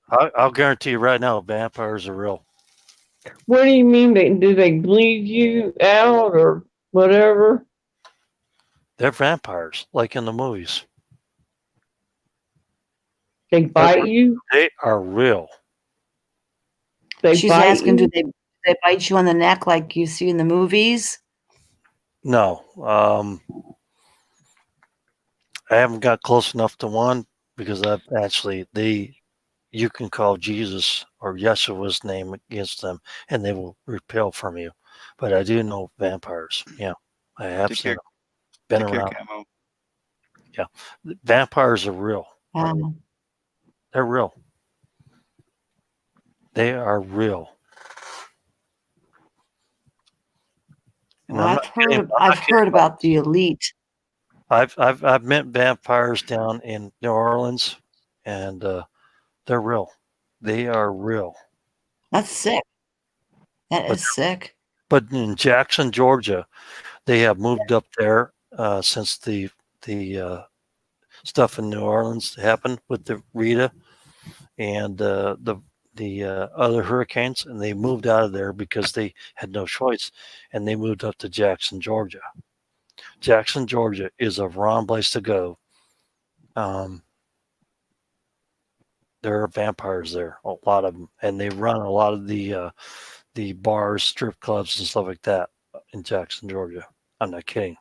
I'll guarantee you right now, vampires are real. What do you mean? Do they bleed you out or whatever? They're vampires, like in the movies. They bite you? They are real. They She's bite asking, you? do they bite you on the neck like you see in the movies? No. I haven't got close enough to one because I've actually you can call Jesus or Yeshua's name against them and they will repel from you. But I do know vampires. Yeah. I have seen them. Been around. Camo. Yeah. Vampires are real. They're real. They are real. And Well, I've heard about the elite. I've met vampires down in New Orleans, and they're real. They are real. That's sick. That is sick. But in Jackson, Georgia, they have moved up there since the stuff in New Orleans happened with the Rita and the other hurricanes, and they moved out of there because they had no choice, and they moved up to Jackson, Georgia. Jackson, Georgia is a wrong place to go. There are vampires there, a lot of them, and they run a lot of the bars, strip clubs, and stuff like that in Jackson, Georgia. I'm not kidding.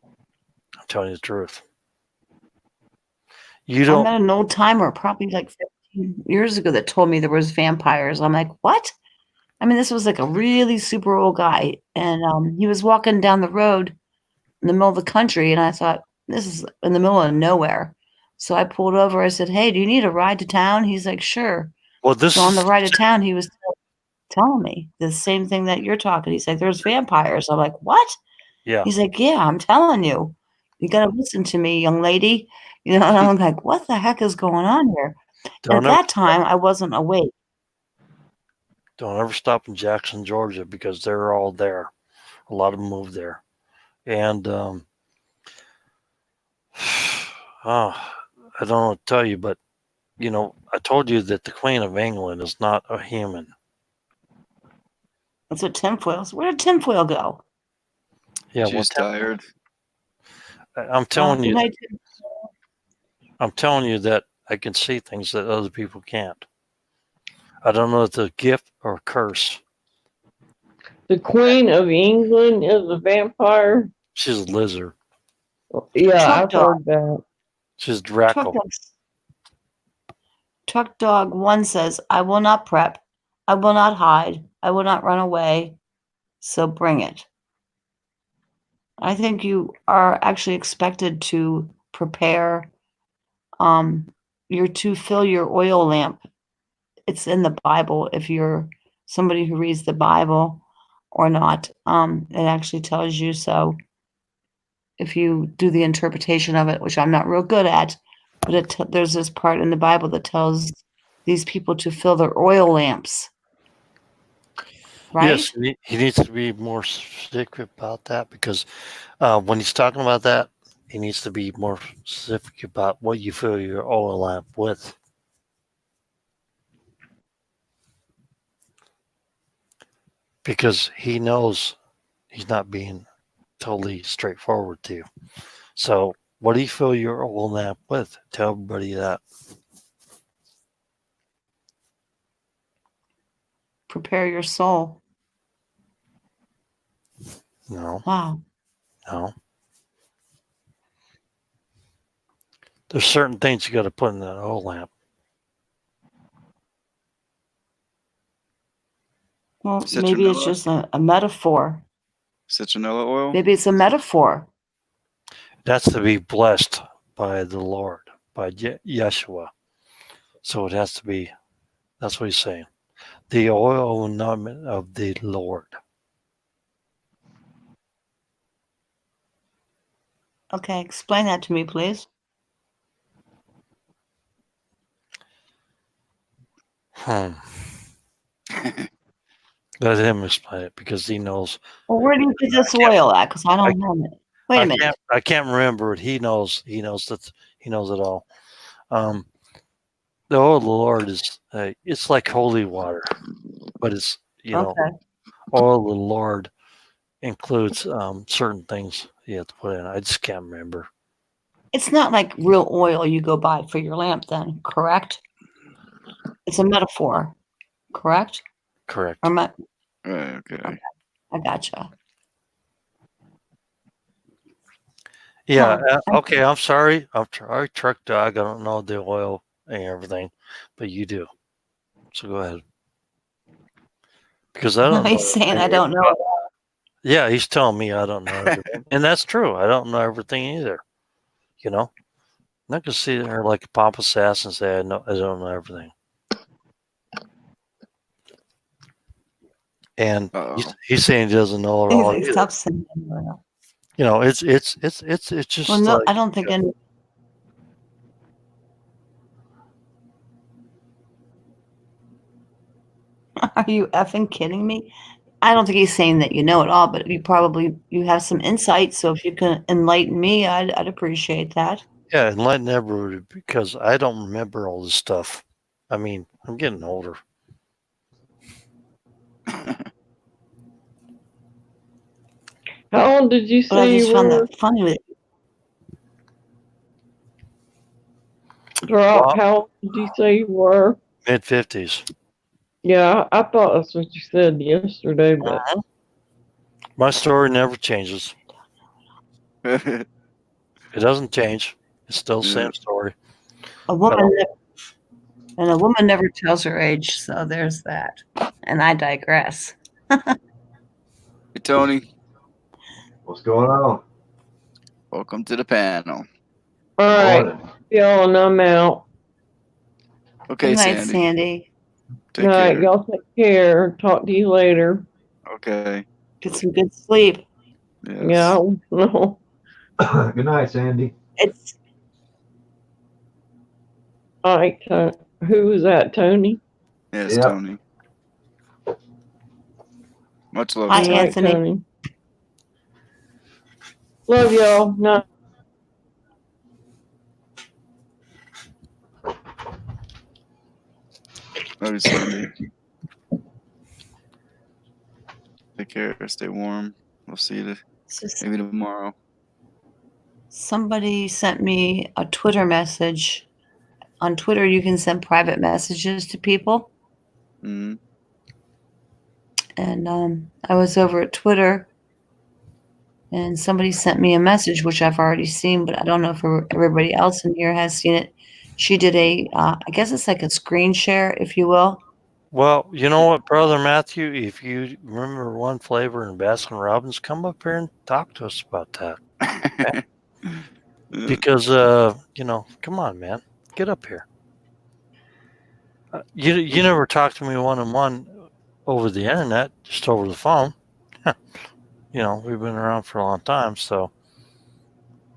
I'm telling you the truth. You don't. I met an old timer, probably like 15 years ago, that told me there was vampires. I'm like, what? I mean, this was like a really super old guy, and he was walking down the road in the middle of the country, and I thought, this is in the middle of nowhere. So I pulled over. I said, hey, do you need a ride to town? He's like, sure. Well, so on the ride to town, he was telling me the same thing that you're talking. He's like, there's vampires. I'm like, what? Yeah. He's like, yeah, I'm telling you. You got to listen to me, young lady. You know, and I'm like, what the heck is going on here? And at that time, I wasn't awake. Don't ever stop in Jackson, Georgia, because they're all there. A lot of them moved there. And I don't know what to tell you, but, you know, I told you that the Queen of England is not a human. That's what tinfoils. Where did tinfoil go? Yeah, She's tired. I'm telling you. I'm telling you that I can see things that other people can't. I don't know if it's a gift or a curse. The Queen of England is a vampire? She's a lizard. Yeah, I've heard that. She's Dracula. Truck Dog 1 says, I will not prep. I will not hide. I will not run away. So bring it. I think you are actually expected to prepare to fill your oil lamp. It's in the Bible. If you're somebody who reads the Bible or not, it actually tells you so. If you do the interpretation of it, which I'm not real good at, but there's this part in the Bible that tells these people to fill their oil lamps. Right? Yes, he needs to be more specific about that because when he's talking about that, he needs to be more specific about what you fill your oil lamp with. Because he knows he's not being totally straightforward to you. So what do you fill your oil lamp with? Tell everybody that. Prepare your soul. No. Wow. No. There's certain things you got to put in that oil lamp. Well, maybe it's just a metaphor. Citronella oil? Maybe it's a metaphor. That's to be blessed by the Lord, by Yeshua. So it has to be, that's what he's saying. The oil anointment of the Lord. Okay, explain that to me, please. Let him explain it because he knows. Well, where do you get this oil at? Because I don't know it. Wait a minute. I can't remember it. He knows. He knows that. He knows it all. The oil of the Lord is. It's like holy water, but it's know, oil of the Lord includes certain things you have to put in. I just can't remember. It's not like real oil you go buy for your lamp, then, correct? It's a metaphor, correct? Correct. Okay. Okay. I gotcha. Yeah. Okay. I'm sorry. I'm sorry, truck dog. I don't know the oil and everything, but you do. So go ahead. Because I don't know. He's saying I don't know. Yeah, he's telling me I don't know everything. And that's true. I don't know everything either. You know? I'm not going to sit there like a pompous ass and say I don't know everything. And he's saying he doesn't know it all. Stop saying that. You know, it's just well, no, like, I don't think any. Are you effing kidding me? I don't think he's saying that you know it all, but you have some insight. So if you can enlighten me, I'd appreciate that. Yeah, enlighten everybody because I don't remember all this stuff. I mean, I'm getting older. How old did you say I just you found were? that funny with Drop. Well, How old did you say you were? Mid-50s. Yeah, I thought that's what you said yesterday, but my story never changes. It doesn't change. It's still the same story. a woman never tells her age, so there's that. And I digress. Hey, Tony. What's going on? Welcome to the panel. all right, y'all, and I'm out. Okay, Good night, Sandy. Sandy. Take All right, care. y'all take care. Talk to you later. Okay. Get some good sleep. Yes. Yeah, no. Good night, Sandy. It's all right. Who was that, Tony? Yes, Tony. Much love. Hi, Good night, Anthony. Tony. Love y'all. Night. Love you, Sandy. Take care. Stay warm. We'll see you maybe tomorrow. Somebody sent me a Twitter message. On Twitter, you can send private messages to people. Mm-hmm. And I was over at Twitter, and somebody sent me a message, which I've already seen, but I don't know if everybody else in here has seen it. She did I guess it's like a screen share, if you will. Well, you know what, Brother Matthew? If you remember one flavor in Baskin Robbins, come up here and talk to us about that. Okay? Because, come on, man. Get up here. You never talked to me one-on-one over the internet, just over the phone. We've been around for a long time, so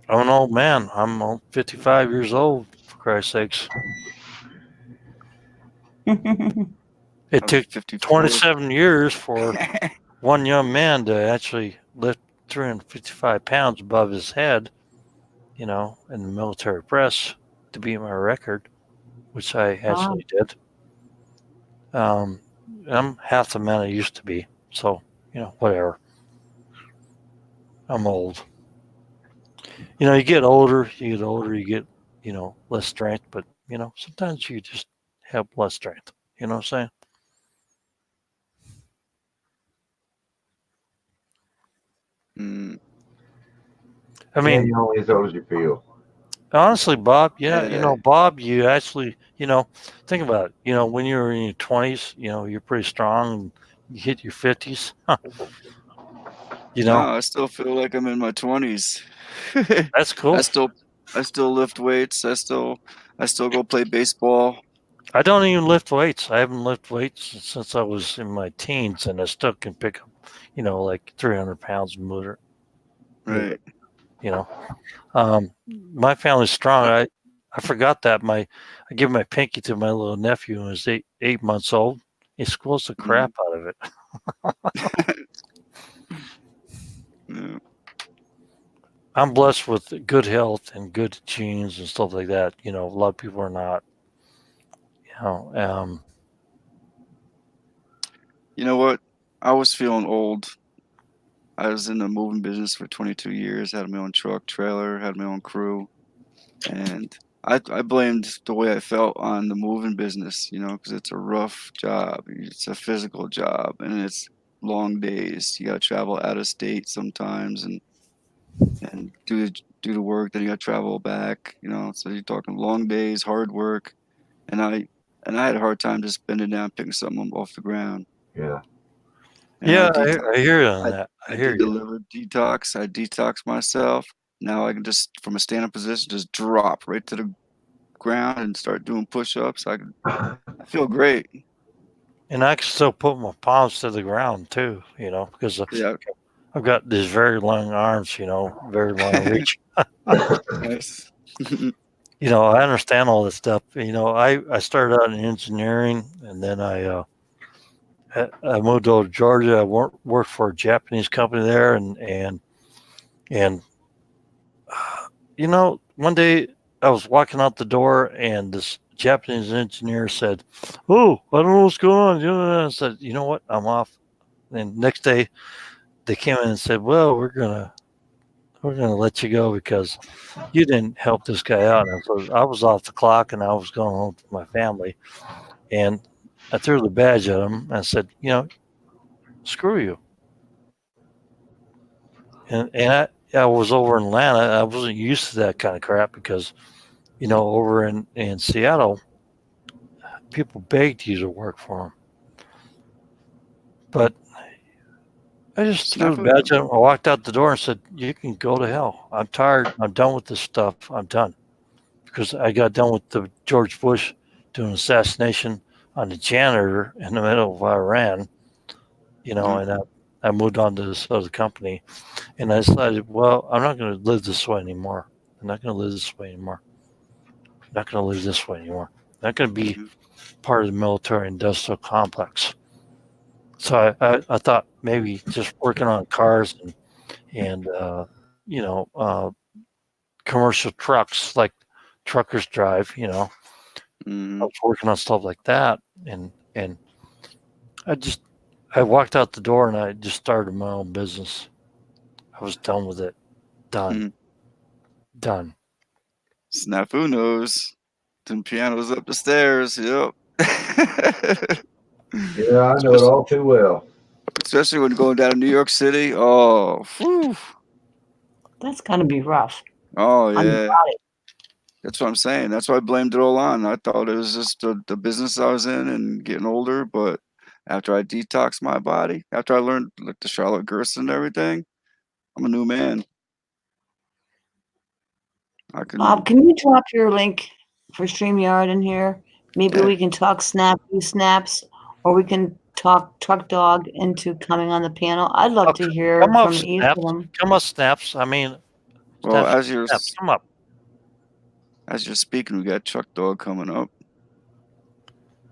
I'm an old man. I'm 55 years old, for Christ's sakes. It took 27 years for one young man to actually lift 355 pounds above his head, in the military press to beat my record, which I actually did. I'm half the man I used to be, so, whatever. I'm old. You get older, you get, less strength, but, sometimes you just have less strength. You know what I'm saying? I mean, you're only as old as you feel. Honestly, Bob, Yeah. Bob, you actually, think about it. When you're in your 20s, you're pretty strong. And you hit your 50s, No, I still feel like I'm in my 20s. That's cool. I still lift weights. I still go play baseball. I don't even lift weights. I haven't lifted weights since I was in my teens, and I still can pick up, like 300 pounds and move Right. it. My family's strong. I forgot that I give my pinky to my little nephew who was 8 months old. He squeals the crap out of it. Yeah. I'm blessed with good health and good genes and stuff like that. A lot of people are not. You know what? I was feeling old. I was in the moving business for 22 years, had my own truck, trailer, had my own crew. And I blamed the way I felt on the moving business, because it's a rough job. It's a physical job and it's long days. You got to travel out of state sometimes and do the work. Then you got to travel back, so you're talking long days, hard work. And I had a hard time just bending down, picking something up off the ground. Yeah. And Yeah, I hear you on that. I hear did the you. liver detox. I detoxed myself. Now I can just, from a stand-up position, just drop right to the ground and start doing push-ups. I feel great. And I can still put my palms to the ground too, because Yeah. I've got these very long arms, very long reach. Nice. I understand all this stuff. I started out in engineering, and then I moved to Georgia. I worked for a Japanese company there, and one day I was walking out the door, and this Japanese engineer said, "Oh, I don't know what's going on." I said, "You know what? I'm off." And next day, they came in and said, "Well, we're gonna let you go because you didn't help this guy out." And so I was off the clock, and I was going home to my family, and I threw the badge at him and said, "Screw you." And I was over in Atlanta. I wasn't used to that kind of crap because, over in Seattle, people begged you to work for them. But I just threw the badge at him. I walked out the door and said, "You can go to hell. I'm tired. I'm done with this stuff. I'm done." Because I got done with the George Bush doing assassination on the janitor in the middle of Iran, and I moved on to this other company. And I decided, well, I'm not going to live this way anymore. I'm not going to live this way anymore. I'm not going to live this way anymore. I'm not going to be part of the military industrial complex. So I thought maybe just working on cars and commercial trucks like truckers drive, I was working on stuff like that. And I walked out the door and I just started my own business. I was done with it. Done. Done. Snafu knows. Them pianos up the stairs. Yep. Yeah, I know it all too well. Especially when going down to New York City. Oh, whew. That's gonna be rough. Oh yeah. That's what I'm saying. That's why I blamed it all on. I thought it was just the business I was in and getting older, but after I detoxed my body, after I learned like the Charlotte Gerson and everything, I'm a new man. Bob, can you drop your link for StreamYard in here? Maybe we can talk snaps, or we can talk Truck Dog into coming on the panel. I'd love to hear from each of them. Come up, Snaps. I mean, well, Snaps, come up. As you're speaking, we got Truck Dog coming up.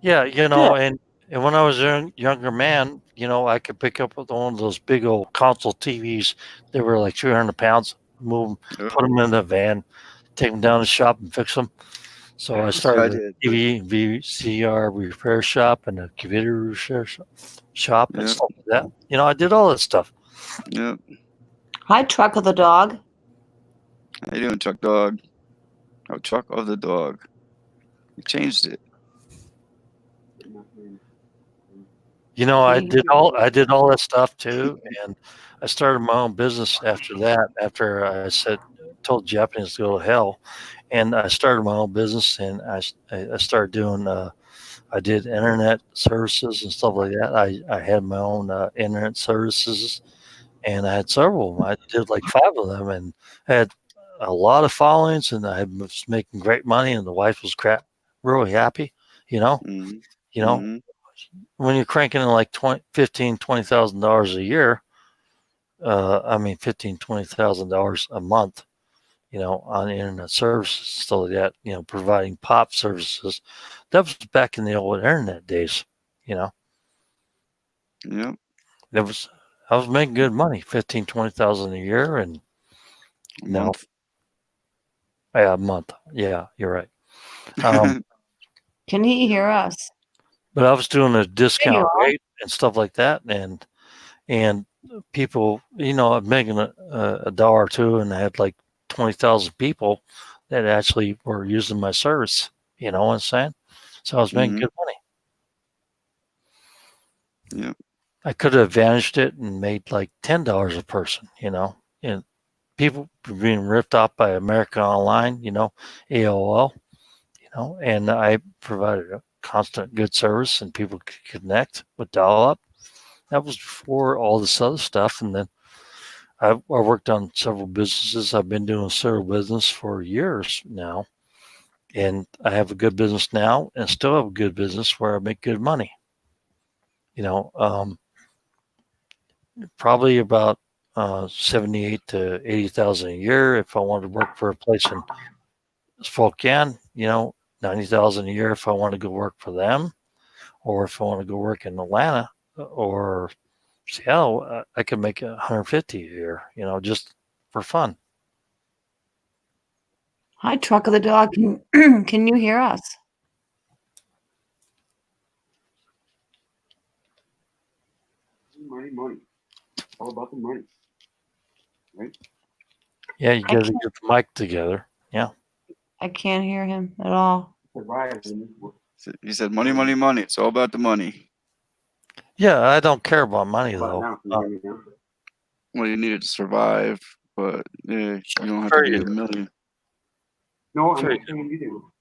Yeah, and when I was a younger man, I could pick up one of those big old console TVs. They were like 300 pounds. Move them, put them in the van, take them down to the shop and fix them. So I started a TV and VCR repair shop and a computer repair shop and stuff like that. I did all that stuff. Yeah. Hi, Truck of the Dog. How you doing, Truck Dog? Oh, Truck of the Dog. You changed it. I did all that stuff too, and I started my own business after that. After I said, told Japanese to go to hell. And I started my own business, and I started doing. I did internet services and stuff like that. I had my own internet services, and I had several of them. I did like 5 of them, and I had a lot of followings, and I was making great money, and the wife was really happy. You know, when you're cranking in like $20,000 a year, I mean $20,000 a month, on internet services, stuff like that, providing pop services. That was back in the old internet days, Yep. I was making good money, 20,000 a year, and a month. Yeah, a month. Yeah, you're right. Can he hear us? But I was doing a discount rate and stuff like that, and people, I'm making a dollar or two, and I had like 20,000 people that actually were using my service. You know what I'm saying? So I was making good money. Yeah. I could have advantaged it and made like $10 a person, and people were being ripped off by America Online, AOL, and I provided a constant good service and people could connect with dial up. That was before all this other stuff. And then I worked on several businesses. I've been doing several business for years now. And I have a good business now and still have a good business where I make good money. Probably about 78 to 80,000 a year. If I wanted to work for a place in Spokane, 90,000 a year if I want to go work for them, or if I want to go work in Atlanta or Seattle, I could make 150 a year, just for fun. Hi, Truck of the Dog. Can you hear us? Money. All about the money. Right? Yeah, you got to get the mic together. Yeah. I can't hear him at all. He said, money. It's all about the money. Yeah, I don't care about money, though. Well, you need it to survive, but you don't have to be a million. No, I'm not saying you do.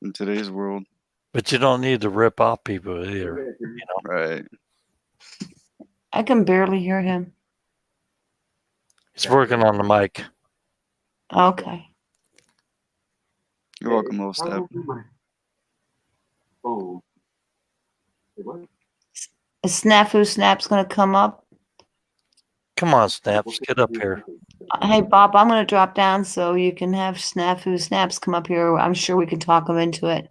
In today's world. But you don't need to rip off people either. Right. I can barely hear him. He's working on the mic. Okay. You're welcome, little step. Is Snafu Snap's going to come up? Come on, Snaps, get up here. Hey, Bob, I'm going to drop down so you can have Snafu Snaps come up here. I'm sure we can talk him into it.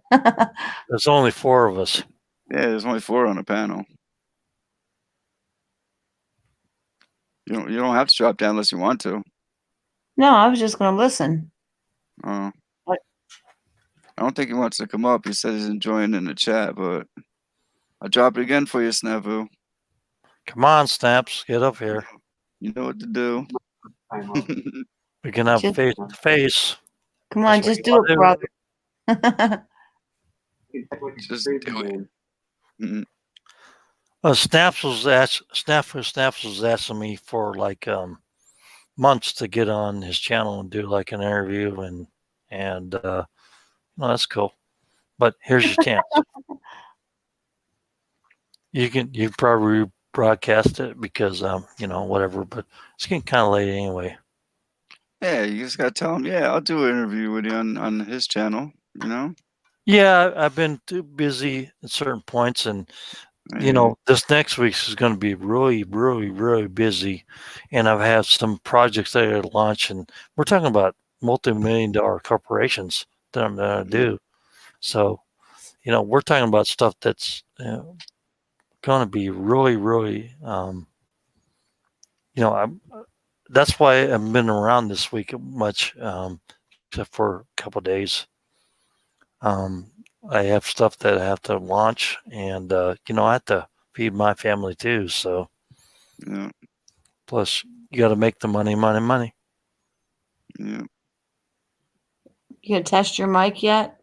There's only 4 of us. Yeah, there's only 4 on a panel. You don't have to drop down unless you want to. No, I was just going to listen. I don't think he wants to come up. He said he's enjoying in the chat, but I'll drop it again for you, Snafu. Come on, Snaps, get up here. You know what to do. We can have face to face. Come on, just do it, brother. Just do it. Snaps was asking me for like months to get on his channel and do like an interview, and that's cool. But here's your chance. You probably broadcast it because whatever, but it's getting kind of late anyway. Yeah, you just gotta tell him. Yeah, I'll do an interview with you on his channel. Yeah, I've been too busy at certain points, and this next week is going to be really, really, really busy, and I've had some projects that I got to launch, and we're talking about multi-million-dollar corporations that I'm going to do. So, we're talking about stuff that's going to be really, really, that's why I haven't been around this week much, except for a couple of days. I have stuff that I have to launch, and I have to feed my family too. So, plus you got to make the money. Yeah. You gonna test your mic yet?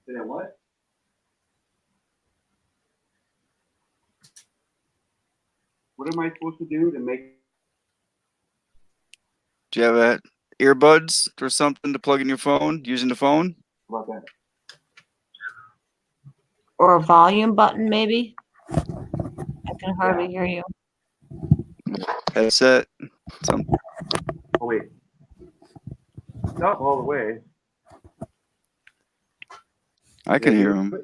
Say that what? What am I supposed to do to make? Do you have earbuds or something to plug in your phone using the phone? About that? Or a volume button, maybe? I can hardly hear you. Headset? Oh, wait. Not all the way. I can hear him.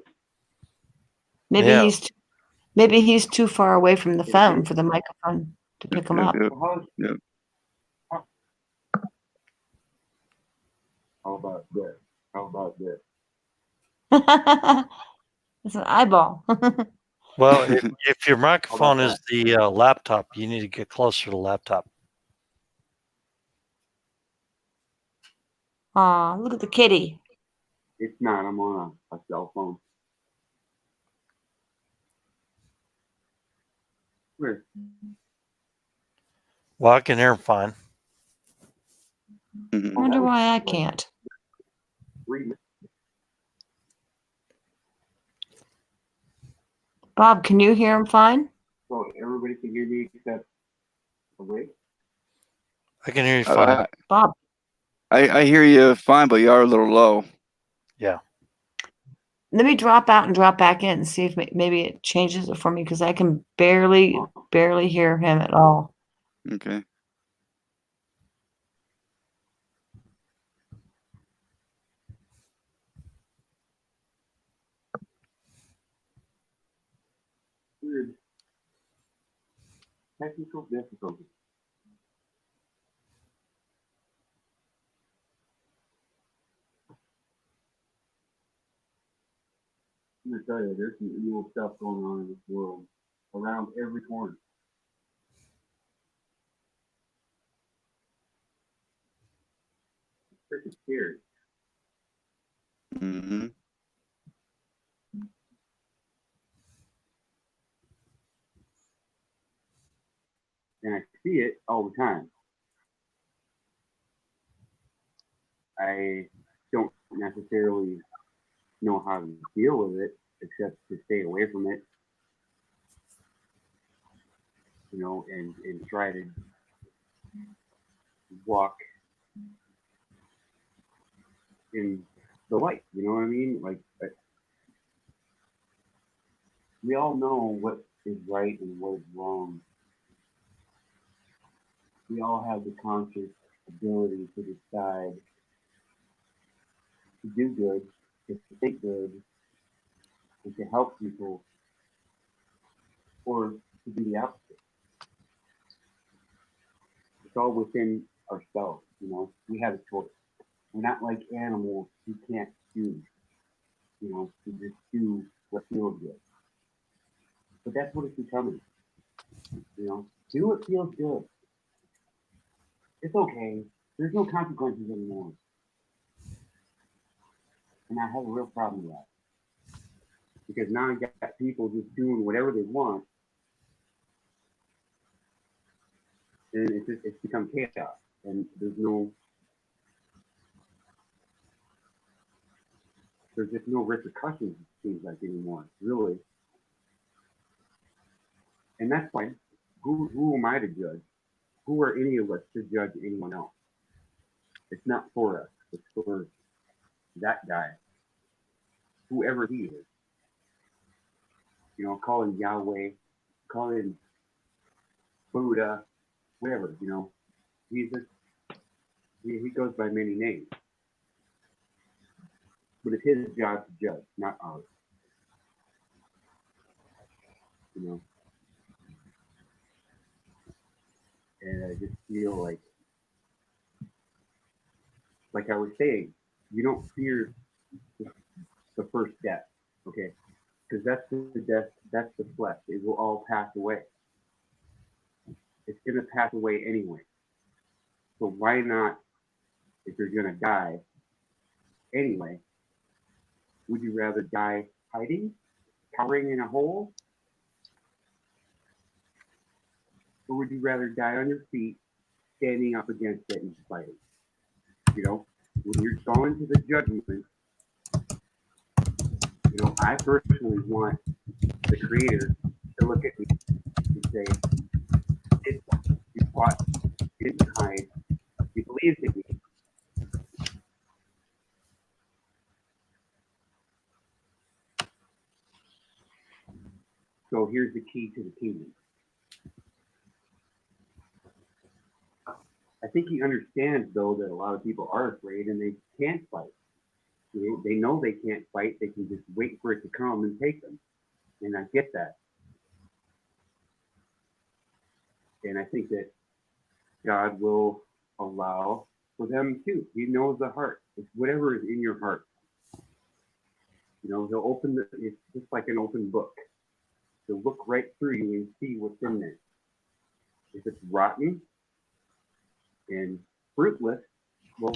Maybe he's too far away from the phone for the microphone to pick him up. Yep. How about this? How about this? It's an eyeball. Well, if your microphone is the laptop, you need to get closer to the laptop. Aw, look at the kitty. It's not. I'm on a cell phone. Where? Well, I can hear him fine. I wonder why I can't. Bob, can you hear him fine? So everybody can hear me except away? I can hear you fine. Bob. I hear you fine, but you are a little low. Yeah. Let me drop out and drop back in and see if maybe it changes it for me because I can barely hear him at all. Okay. Weird. Technical difficulty. I'm gonna tell you, there's some evil stuff going on in this world around every corner. It's freaking scary. Mm-hmm. And I see it all the time. I don't necessarily know how to deal with it, except to stay away from it, you know, and try to walk in the light. You know what I mean? Like, we all know what is right and what is wrong. We all have the conscious ability to decide to do good, to think good, and to help people, or to do the opposite. It's all within ourselves, you know. We have a choice. We're not like animals who can't choose, you know, to just do what feels good. But that's what it's becoming, you know. Do what feels good. It's okay. There's no consequences anymore. And I have a real problem with that. Because now you got people just doing whatever they want. And it's become chaos. And there's just no repercussions, it seems like, anymore, really. And that's why, who am I to judge? Who are any of us to judge anyone else? It's not for us. It's for that guy, whoever he is. You know, call him Yahweh, call him Buddha, whatever, you know. He goes by many names. But it's his job to judge, not ours. You know. And I just feel like I was saying, you don't fear the first death, okay? Because that's the death, that's the flesh. It will all pass away. It's gonna pass away anyway. So why not, if you're gonna die anyway, would you rather die hiding, cowering in a hole? Or would you rather die on your feet, standing up against it and fighting? You know, when you're going to the judgment, you know, I personally want the Creator to look at me and say, fought, didn't hide. You believed in me. So here's the key to the kingdom. I think he understands, though, that a lot of people are afraid and they can't fight. They know they can't fight. They can just wait for it to come and take them. And I get that. And I think that God will allow for them too. He knows the heart. It's whatever is in your heart. He'll open it's just like an open book. He'll look right through you and see what's in there. If it's rotten and fruitless, well,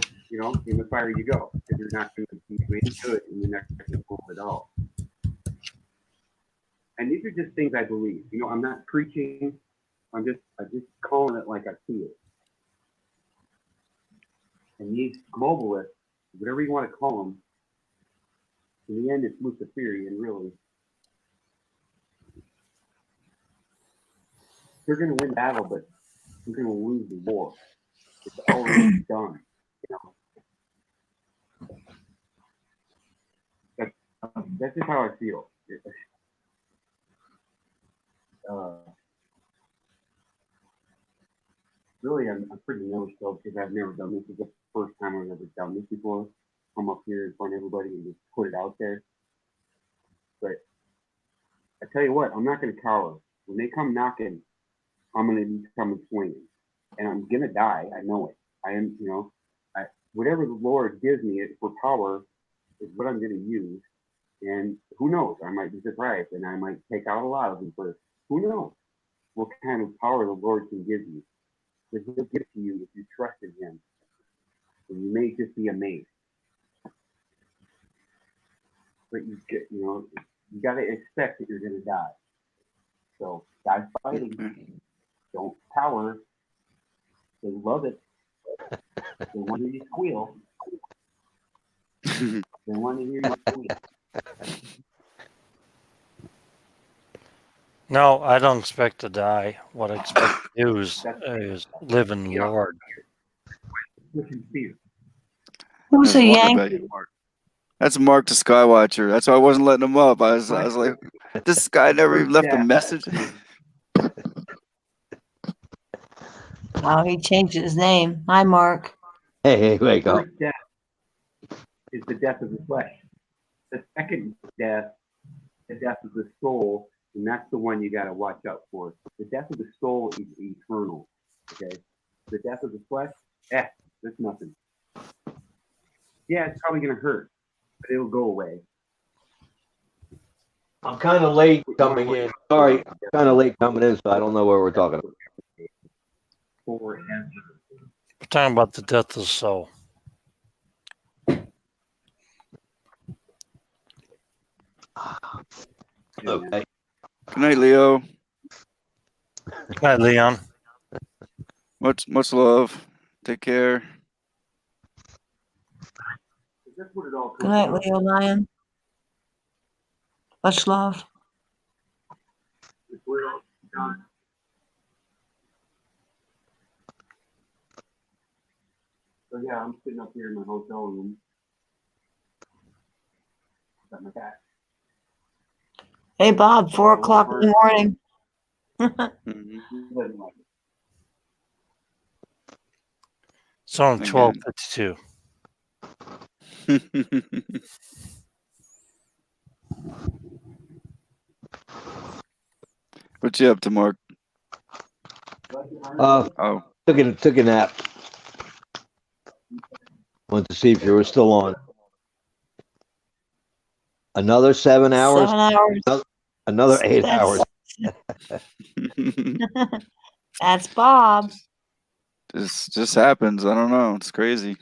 in the fire you go, because you're not going to be any good and you're not going to go at all. And these are just things I believe. I'm not preaching. I'm just calling it like I see it. And these globalists, whatever you want to call them, in the end, it's Luciferian, really. They're going to win battle, but they're going to lose the war. It's already done. That's just how I feel. Really, I'm pretty nervous though, because I've never done this. This is the first time I've ever done this before. Come up here in front of everybody and just put it out there. But I tell you what, I'm not going to cower. When they come knocking, I'm going to be coming swinging, and I'm going to die. I know it. I am, whatever the Lord gives me for power is what I'm going to use. And who knows? I might be surprised, and I might take out a lot of them first. Who knows what kind of power the Lord can give you? Because He'll give it to you if you trust in Him. And you may just be amazed. But you got to expect that you're going to die. So die fighting. Don't cower. They love it. They want to hear you squeal. They want to hear you squeal. No, I don't expect to die. What I expect to do is live in the Lord. Who's a Yank? That's Mark the Skywatcher. That's why I wasn't letting him up. I was like, this guy never even left a message. Oh, he changed his name. Hi, Mark. Hey, wake up. First death is the death of the flesh. The second death, the death of the soul, and that's the one you got to watch out for. The death of the soul is eternal. Okay, the death of the flesh, that's nothing. Yeah, it's probably gonna hurt, but it'll go away. I'm kind of late coming in. Sorry, I'm kind of late coming in, so I don't know what we're talking about. We're talking about the death of the soul. Okay. Good night, Leo. Good night, Leon. Much love. Take care. Good night, Leo Lion. Much love. So yeah, I'm sitting up here in my hotel room. Got my cat. Hey, Bob, 4 o'clock in the morning. It's on 12:52. What you up to, Mark? Took a nap. Wanted to see if you were still on. Another 7 hours? 7 hours. Another 8 hours. That's Bob. This just happens. I don't know. It's crazy.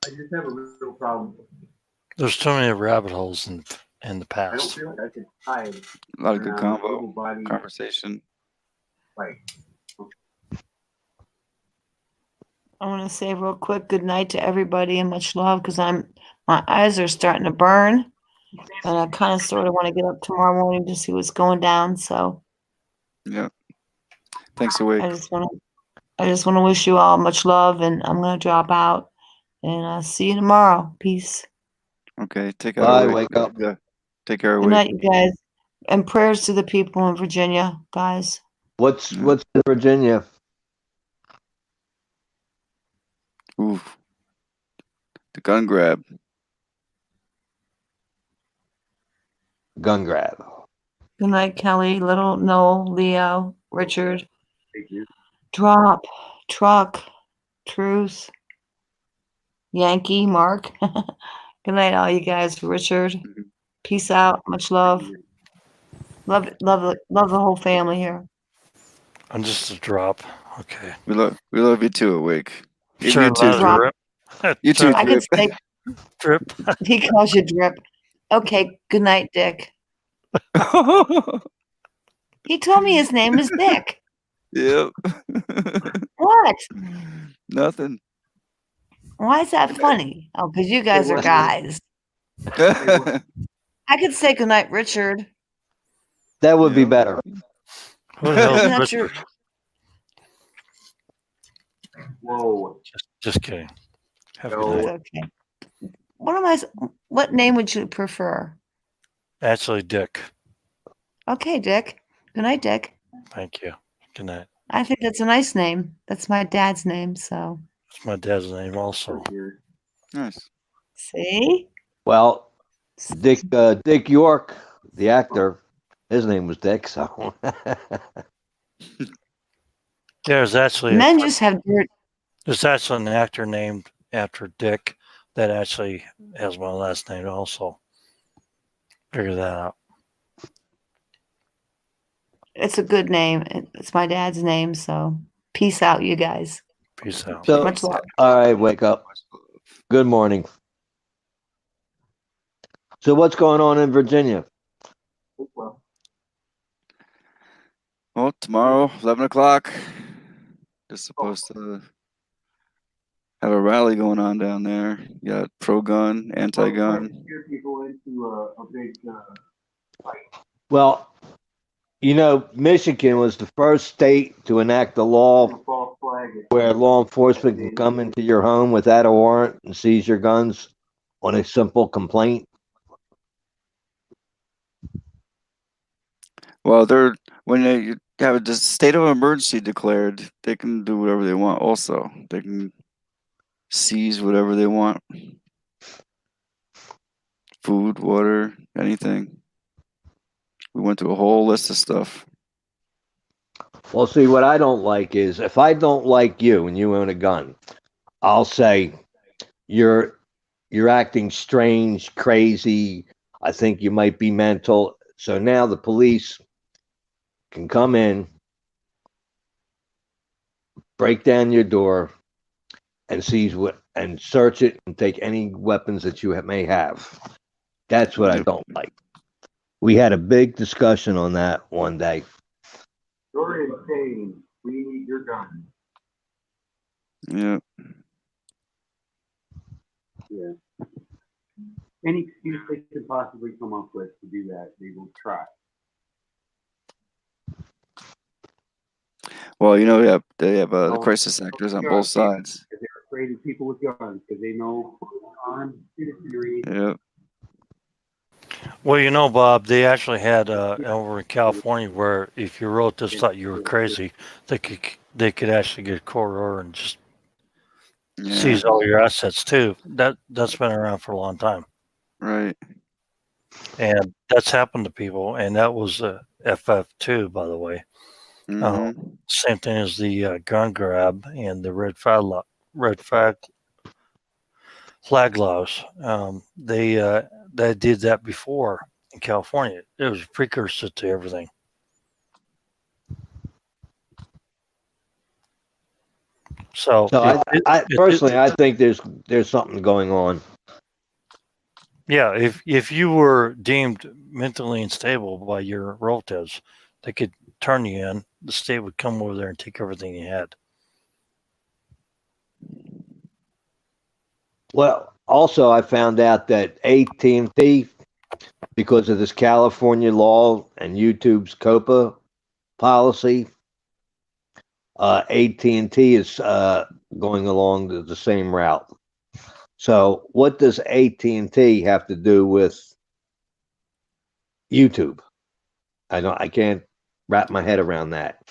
I just have a real problem. There's too many rabbit holes in the I don't past. feel like I can hide. A lot of good around conversation. Right. I want to say real quick good night to everybody and much love because my eyes are starting to burn, and I kind of sort of want to get up tomorrow morning to see what's going down. So Yeah, Thanks, Awake. I just want to wish you all much love, and I'm gonna drop out, and I'll see you tomorrow. Peace. Okay, take care. Bye, Awake. wake up. Yeah, take care. Good Awake. night, you guys, and prayers to the people in Virginia, guys. What's in Virginia? Oof. The gun grab. Gun grab. Good night, Kelly, Little, Noel, Leo, Richard. Thank you. Drop, Truck, Truth, Yankee, Mark. Good night, all you guys. Richard, peace out. Much love. Love the whole family here. I'm just a drop. Okay. We love you too, Awake. Even Sure, you too, love Drip. You too, I could Drip. say Drip. he calls you Drip. Okay, good night, Dick. He told me his name is Dick. Yep. What? Nothing. Why is that funny? Oh, because you guys are guys. I could say good night, Richard. That would be better. Who the hell is Isn't that Richard? Whoa. Just kidding. Have a No. good night. Okay. What name would you prefer? Actually, Dick. Okay, Dick. Good night, Dick. Thank you. Good night. I think that's a nice name. That's my dad's name, so. It's my dad's name also. Nice. See? Well, Dick York, the actor, his name was Dick, so. There's actually Men just have dirt. There's actually an actor named after Dick that actually has my last name also. Figure that out. It's a good name. It's my dad's name, so peace out, you guys. Peace out. So, Much love. all right, wake up. Good morning. So what's going on in Virginia? Well, tomorrow, 11 o'clock. They're supposed to have a rally going on down there. You got pro-gun, anti-gun. Steer people into a big fight. Well, you know, Michigan was the first state to enact a law where law enforcement can come into your home without a warrant and seize your guns on a simple complaint. Well, when they have a state of emergency declared, they can do whatever they want. Also, they can seize whatever they want: food, water, anything. We went through a whole list of stuff. Well, see, what I don't like is if I don't like you and you own a gun, I'll say you're acting strange, crazy. I think you might be mental. So now the police can come in, break down your door, and seize and search it and take any weapons that you may have. That's what I don't like. We had a big discussion on that one day. You're insane. We need your gun. Yeah. Yeah. Any excuse they could possibly come up with to do that, they will try. Well, you know, they have the crisis actors on both sides. They're afraid of people with guns because they know armed citizenry. Yeah. Well, you know, Bob, they actually had over in California where if you wrote this, thought you were crazy, they could actually get a court order and just seize all your assets too. That's been around for a long time. Right. And that's happened to people, and that was FF2, by the way. Same thing as the gun grab and the red flag laws. They did that before in California. It was a precursor to everything. So I personally, I think there's something going on. Yeah, if you were deemed mentally unstable by your relatives, they could turn you in. The state would come over there and take everything you had. Well, also I found out that AT&T, because of this California law and YouTube's COPA policy, AT&T is going along the same route. So what does AT&T have to do with YouTube? I can't wrap my head around that.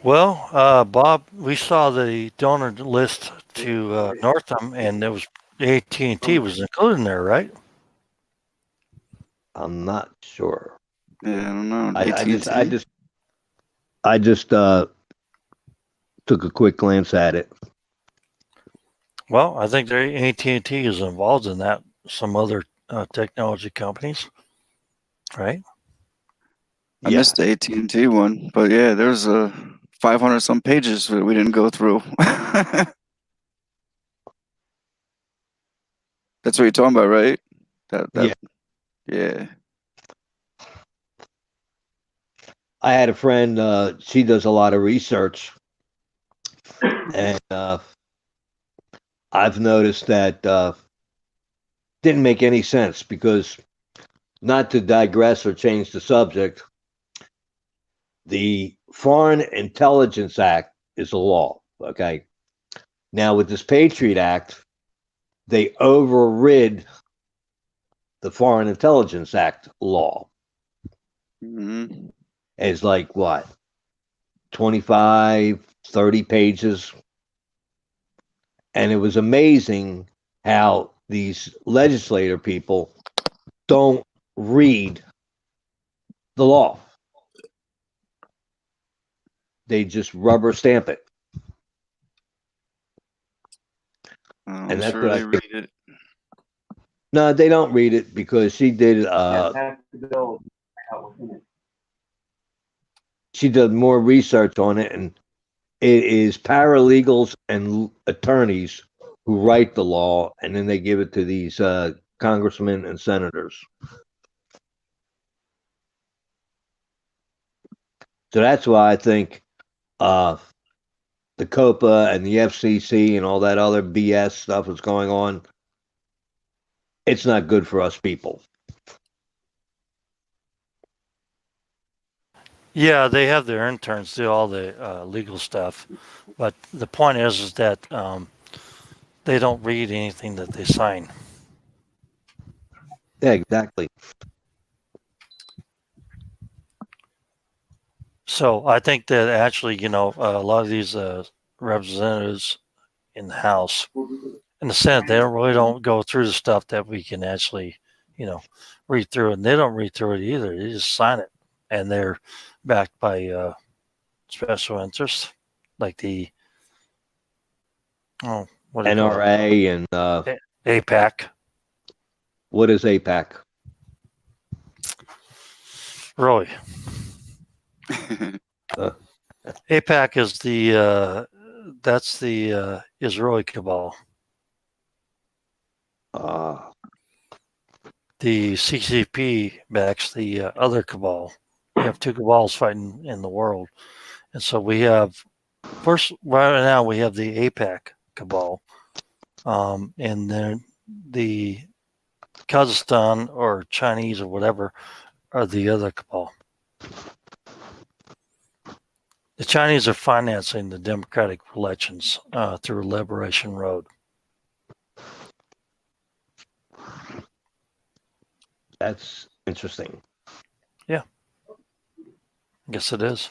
Well, Bob, we saw the donor list to Northam, and there was AT&T was included in there, right? I'm not sure. Yeah, I don't know. I just took a quick glance at it. Well, I think AT&T is involved in that. Some other technology companies, right? I missed the AT&T one, but yeah, there's 500 some pages that we didn't go through. That's what you're talking about, right? Yeah. I had a friend, she does a lot of research, and I've noticed that didn't make any sense because, not to digress or change the subject, the Foreign Intelligence Act is a law, okay? Now, with this Patriot Act, they overrid the Foreign Intelligence Act law. Mm-hmm. It's like, what, 25, 30 pages? And it was amazing how these legislator people don't read the law. They just rubber stamp it. I'm And that's sure what they read it. No, they don't read it because she did she did more research on it, and it is paralegals and attorneys who write the law, and then they give it to these congressmen and senators. So that's why I think the COPA and the FCC and all that other BS stuff that's going on, it's not good for us people. Yeah, they have their interns do all the legal stuff, but the point is that they don't read anything that they sign. Yeah, exactly. So I think that actually, a lot of these representatives in the House, in the Senate, they don't go through the stuff that we can actually, read through, and they don't read through it either. They just sign it, and they're backed by special interests like the what do you call it? NRA and APAC. What is APAC? Really? APAC is that's the Israeli cabal. The CCP backs the other cabal. We have two cabals fighting in the world, and so we have right now we have the APAC cabal, and then the Kazakhstan or Chinese or whatever are the other cabal. The Chinese are financing the democratic elections through Liberation Road. That's interesting. Yeah. I guess it is.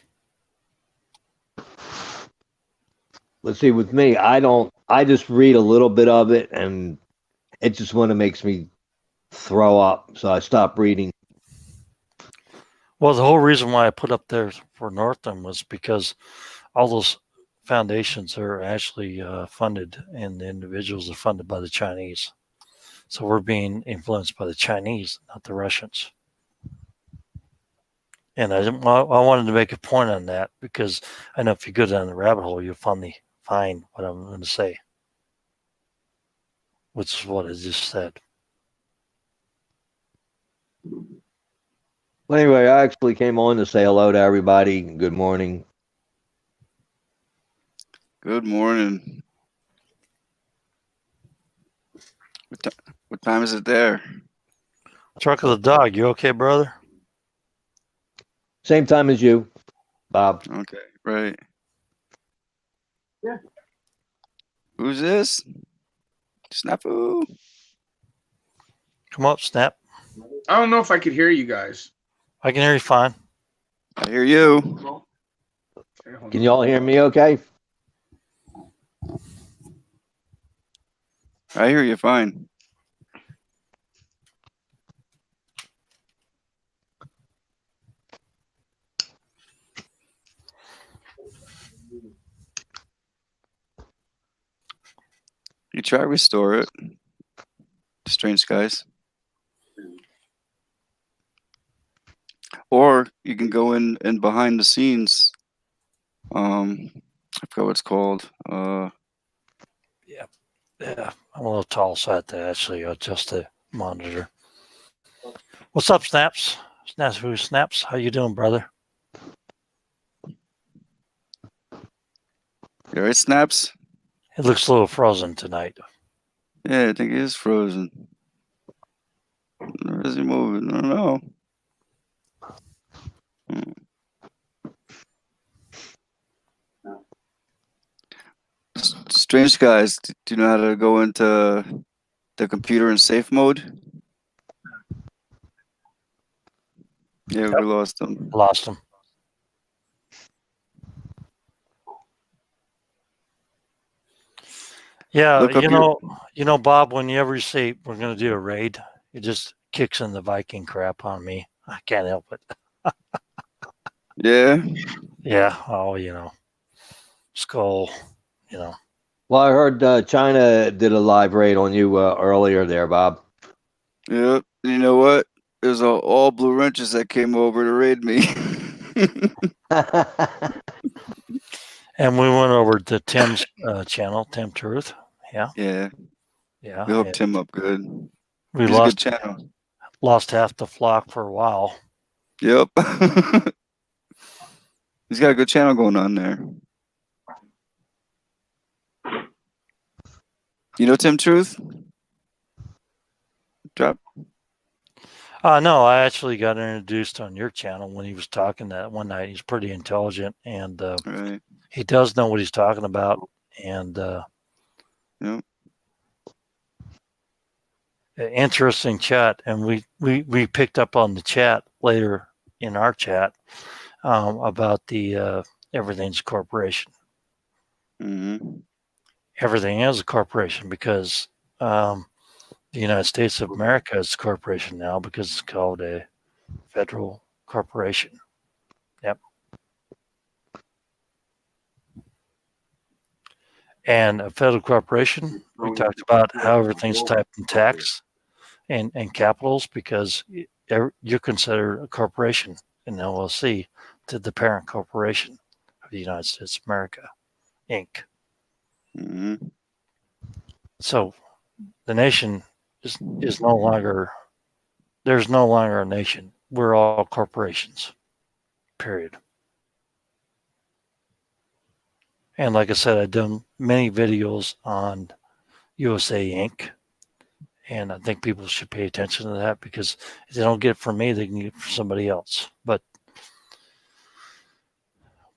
Let's see, with me, I just read a little bit of it and it just makes me throw up. So I stopped reading. Well, the whole reason why I put up there for Northam was because all those foundations are actually funded, and the individuals are funded by the Chinese. So we're being influenced by the Chinese, not the Russians. And I wanted to make a point on that because I know if you go down the rabbit hole, you'll find what I'm going to say, which is what I just said. Well, anyway, I actually came on to say hello to everybody. Good morning. Good morning. What time is it there? Truck of the dog, you okay, brother? Same time as you, Bob. Okay, right. Yeah. Who's this? Snafu. Come up, Snap. I don't know if I could hear you guys. I can hear you fine. I hear you. Can you all hear me okay? I hear you fine. You try to restore it. Strange Skies. Or you can go in and behind the scenes. I forgot what it's called. Yeah, I'm a little tall, so I have to actually adjust the monitor. What's up, Snaps? Snaps? How you doing, brother? You alright, Snaps? It looks a little frozen tonight. Yeah, I think it is frozen. Where is he moving? I don't know. Strange Guys, do you know how to go into the computer in safe mode? Yeah, we lost him. Lost him. Yeah, Look up you know, Bob. Whenever you say we're going to do a raid, it just kicks in the Viking crap on me. I can't help it. Yeah. Yeah. Oh, Skull. Well, I heard China did a live raid on you earlier there, Bob. Yep. You know what? It was all blue wrenches that came over to raid me. And we went over to Tim's channel, Tim Truth. Yeah. Yeah. Yeah. We hooked him up good. We He's a good channel. lost half the flock for a while. Yep. He's got a good channel going on there. You know Tim Truth? Drop. No, I actually got introduced on your channel when he was talking that one night. He's pretty intelligent, and Right. he does know what he's talking about. And Yep. interesting chat. And we picked up on the chat later in our chat about the everything's a corporation. Mm-hmm. Everything is a corporation because the United States of America is a corporation now because it's called a federal corporation. Yep. And a federal corporation, we talked about how everything's typed in tax and capitals because you're considered a corporation, an LLC, to the parent corporation of the United States of America, Inc. Mm-hmm. So the nation is no longer, there's no longer a nation. We're all corporations, period. And like I said, I've done many videos on USA Inc. And I think people should pay attention to that because if they don't get it from me, they can get it from somebody else. But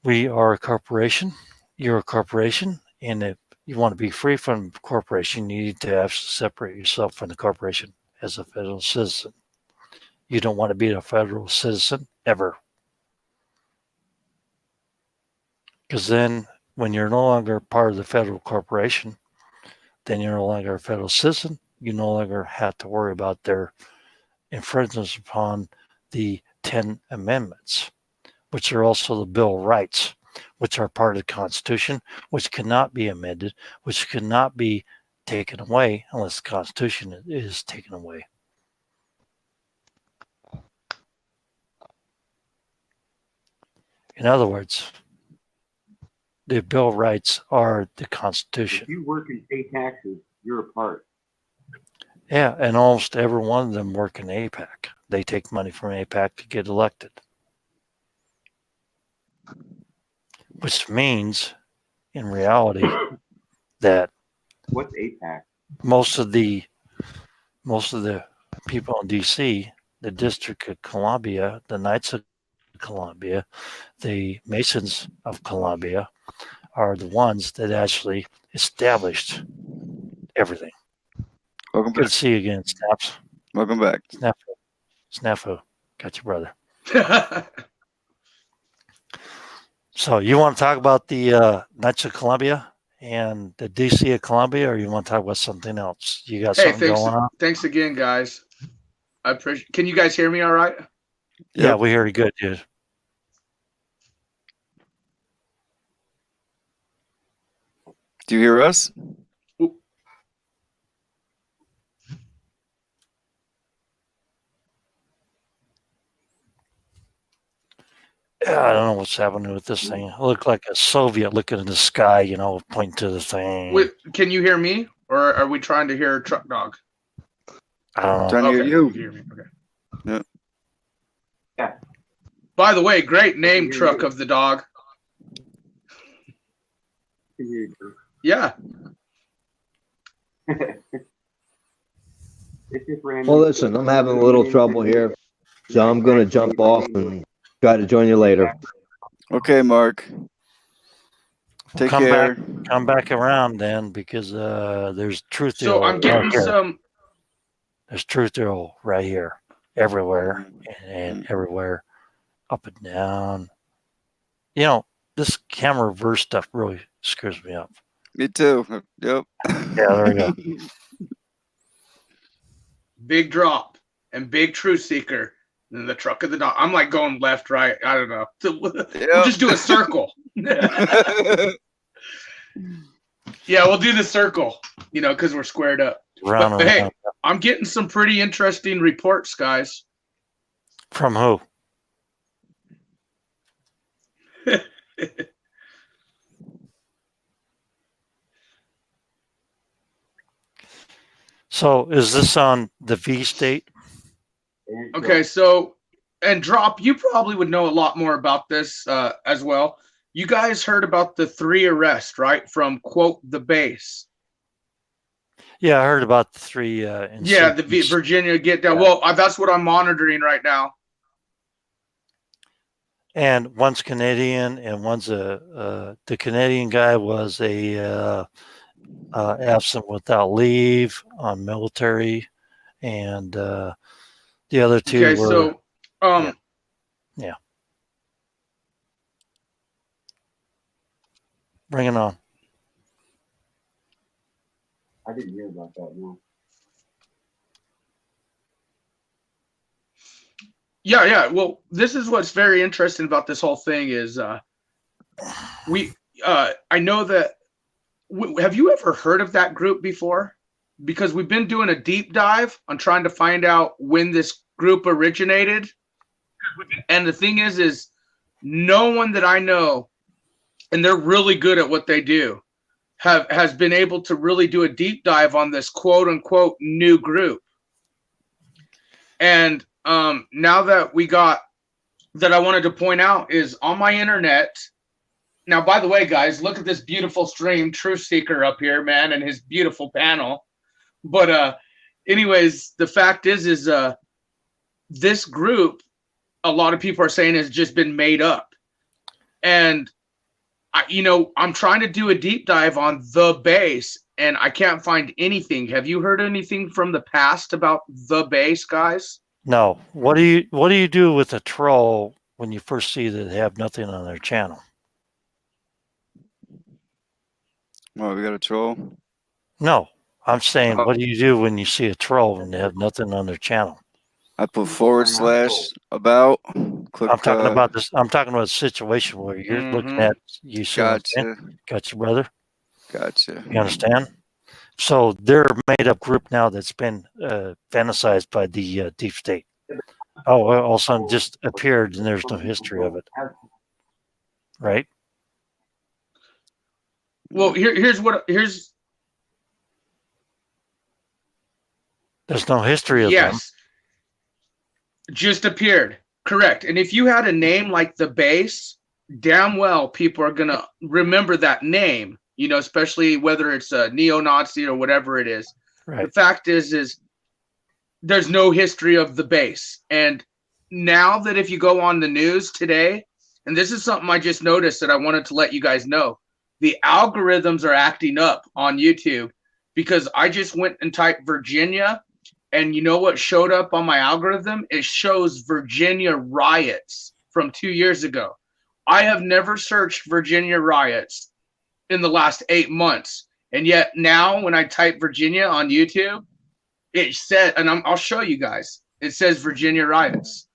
we are a corporation. You're a corporation. And if you want to be free from corporation, you need to have to separate yourself from the corporation as a federal citizen. You don't want to be a federal citizen ever. Because then when you're no longer part of the federal corporation, then you're no longer a federal citizen. You no longer have to worry about their infringements upon the 10 Amendments, which are also the Bill of Rights, which are part of the Constitution, which cannot be amended, which cannot be taken away unless the Constitution is taken away. In other words, the Bill of Rights are the Constitution. If you work and pay taxes, you're a part. Yeah, and almost every one of them work in AIPAC. They take money from AIPAC to get elected. Which means, in reality, that What's APAC? most of the people in DC, the District of Columbia, the Knights of Colombia. The Masons of Colombia are the ones that actually established everything. Welcome Good back. to see you again, Snaps. Welcome back. Snafu. Got you, brother. So you want to talk about the Knights of Columbia and the DC of Columbia, or you want to talk about something else? You got something going on? Thanks again, guys. I appreciate. Can you guys hear me all right? Yeah, we hear you good, dude. Do you hear us? Yeah, I don't know what's happening with this thing. I look like a Soviet looking in the sky, pointing to the thing. Wait, can you hear me, or are we trying to hear Truck Dog? I don't know. Trying to hear you. can hear me. Okay. Yeah. Yeah. By the way, great name, Truck of the Dog. Yeah. It's just random. Well, listen, I'm having a little trouble here, so I'm going to jump off and try to join you later. Okay, Mark. Take care. Come back around then, because there's truth. So I'm getting some. There's truth right here, everywhere, and everywhere, up and down. This camera reverse stuff really screws me up. Me too. Yep. Yeah, there we go. Big drop and big truth seeker. And the truck of the dog. I'm like going left, right. I don't know. We'll just do a circle. Yeah, we'll do the circle, because we're squared up. Round but hey, round. I'm getting some pretty interesting reports, guys. From who? So is this on the V state? Okay, so, and Drop, you probably would know a lot more about this as well. You guys heard about the 3 arrests, right? From, quote, the base. Yeah, I heard about the 3. Yeah, the Virginia get down. Well, that's what I'm monitoring right now. And one's Canadian, and one's the Canadian guy was a absent without leave on military, and the other 2 okay, were. So, yeah. Bring it on. I didn't hear about that. No. Yeah. Well, this is what's very interesting about this whole thing is I know that. Have you ever heard of that group before? Because we've been doing a deep dive on trying to find out when this group originated. And the thing is no one that I know, and they're really good at what they do, has been able to really do a deep dive on this quote unquote new group. And now that I wanted to point out is on my internet. Now, by the way, guys, look at this beautiful stream, Truth Seeker up here, man, and his beautiful panel. But anyways, the fact is this group, a lot of people are saying has just been made up. And I'm trying to do a deep dive on the base, and I can't find anything. Have you heard anything from the past about the base, guys? No. What do you do with a troll when you first see that they have nothing on their channel? Well, we got a troll. No, I'm saying, what do you do when you see a troll and they have nothing on their channel? I put / about. Click, I'm talking about this. I'm talking about a situation where you're looking at you. Gotcha. Gotcha, brother. Gotcha. You understand? So they're a made-up group now that's been fantasized by the deep state. Oh, well, all of a sudden just appeared and there's no history of it. Right? Well, here's there's no history of them. Just appeared. Correct. And if you had a name like the base, damn well people are gonna remember that name, especially whether it's a neo-Nazi or whatever it is. Right. The fact is there's no history of the base. And now that if you go on the news today, and this is something I just noticed that I wanted to let you guys know, the algorithms are acting up on YouTube because I just went and typed Virginia, and you know what showed up on my algorithm? It shows Virginia riots from 2 years ago. I have never searched Virginia riots in the last 8 months. And yet now when I type Virginia on YouTube, it said, and I'll show you guys, it says Virginia riots.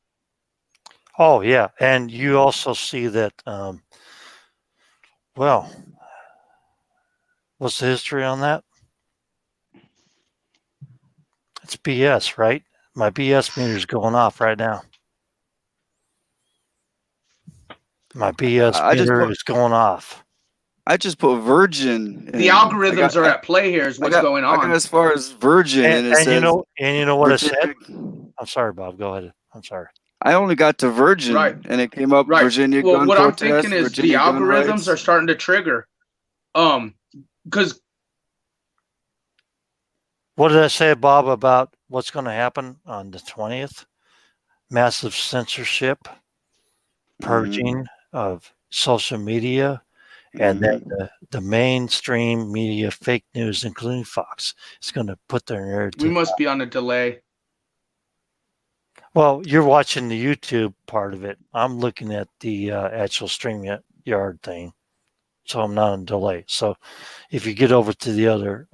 Oh, yeah. And you also see that, well, what's the history on that? It's BS, right? My BS meter is going off right now. My BS meter is going off. I just put virgin. The algorithms are at play here is what's going on. I got as far as virgin, and it says, you know what Virginia. I said? I'm sorry, Bob. Go ahead. I'm sorry. I only got to virgin, and it came up Virginia Well, gun what I'm protest, thinking is Virginia the gun algorithms rights. are starting to trigger. Because What did I say, Bob, about what's going to happen on the 20th? Massive censorship, purging of social media, and then the mainstream media, fake news, including Fox, is going to put their narrative. we must be on a delay. Well, you're watching the YouTube part of it. I'm looking at the actual StreamYard thing, so I'm not on delay. So if you get over to the other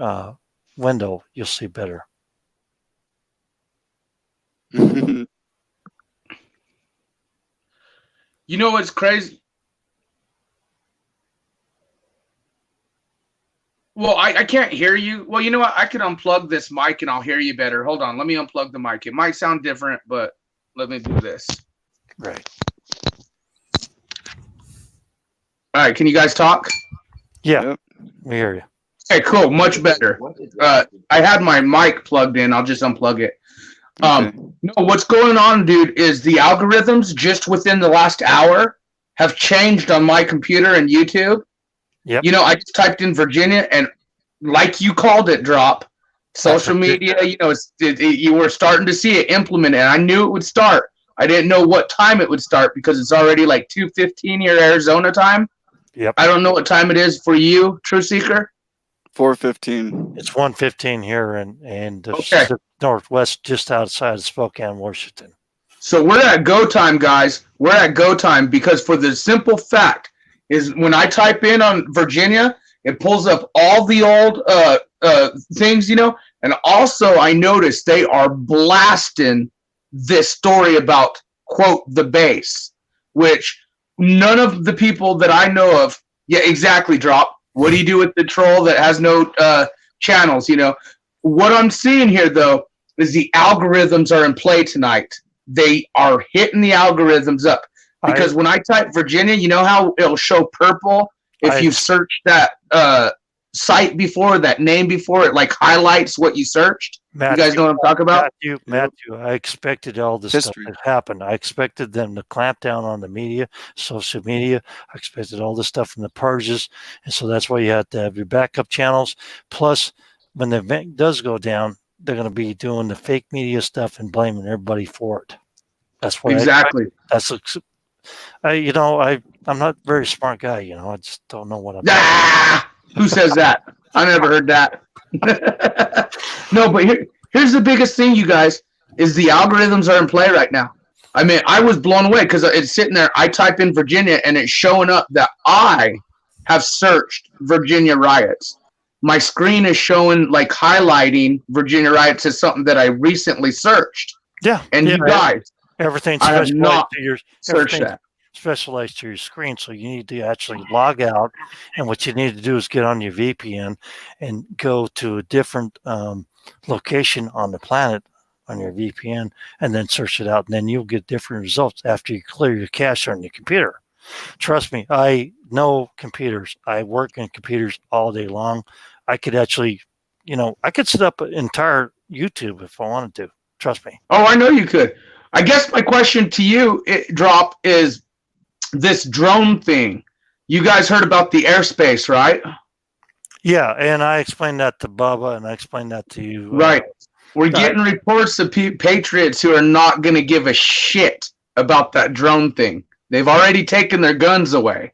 window, you'll see better. You know what's crazy? Well, I can't hear you. Well, you know what? I could unplug this mic and I'll hear you better. Hold on. Let me unplug the mic. It might sound different, but let me do this. Right. All right. Can you guys talk? Yeah. We hear you. Okay, cool. Much better. I had my mic plugged in. I'll just unplug it. No, what's going on, dude, is the algorithms just within the last hour have changed on my computer and YouTube. Yep. You know, I just typed in Virginia, and like you called it, Drop, social media, you know, you were starting to see it implemented, and I knew it would start. I didn't know what time it would start because it's already like 2:15 here Arizona time. Yep. I don't know what time it is for you, Truth Seeker. 4:15. It's 1:15 here in the Okay. Pacific Northwest, just outside of Spokane, Washington. So we're at go time, guys. We're at go time because for the simple fact is when I type in on Virginia, it pulls up all the old things, you know. And also I noticed they are blasting this story about, quote, the base, which none of the people that I know of, yeah, exactly, Drop. What do you do with the troll that has no channels, you know? What I'm seeing here, though, is the algorithms are in play tonight. They are hitting the algorithms up. Because when I type Virginia, you know how it'll show purple if you've searched that site before, that name before, it like highlights what you searched? Matthew, you guys know what I'm talking about? Matthew, I expected all this stuff to happen. I expected them to clamp down on the media, social media. I expected all this stuff from the purges. And so that's why you have to have your backup channels. Plus, when the event does go down, they're going to be doing the fake media stuff and blaming everybody for it. That's what exactly. You know, I'm not a very smart guy. You know, I just don't know what I'm. Who says that? I never heard that. No, but here's the biggest thing, you guys, is the algorithms are in play right now. I mean, I was blown away because it's sitting there. I type in Virginia, and it's showing up that I have searched Virginia riots. My screen is showing, like, highlighting Virginia riots as something that I recently searched. Yeah. And you guys, everything's I have not searched that. Specialized to your screen, so you need to actually log out, and what you need to do is get on your VPN and go to a different location on the planet on your VPN, and then search it out, and then you'll get different results after you clear your cache on your computer. Trust me, I know computers. I work in computers all day long. I could actually, you know, I could set up an entire YouTube if I wanted to. Trust me. Oh, I know you could. I guess my question to you, Drop, is this drone thing. You guys heard about the airspace, right? Yeah, and I explained that to Bubba, and I explained that to you. Right. We're getting reports of patriots who are not going to give a shit about that drone thing. They've already taken their guns away.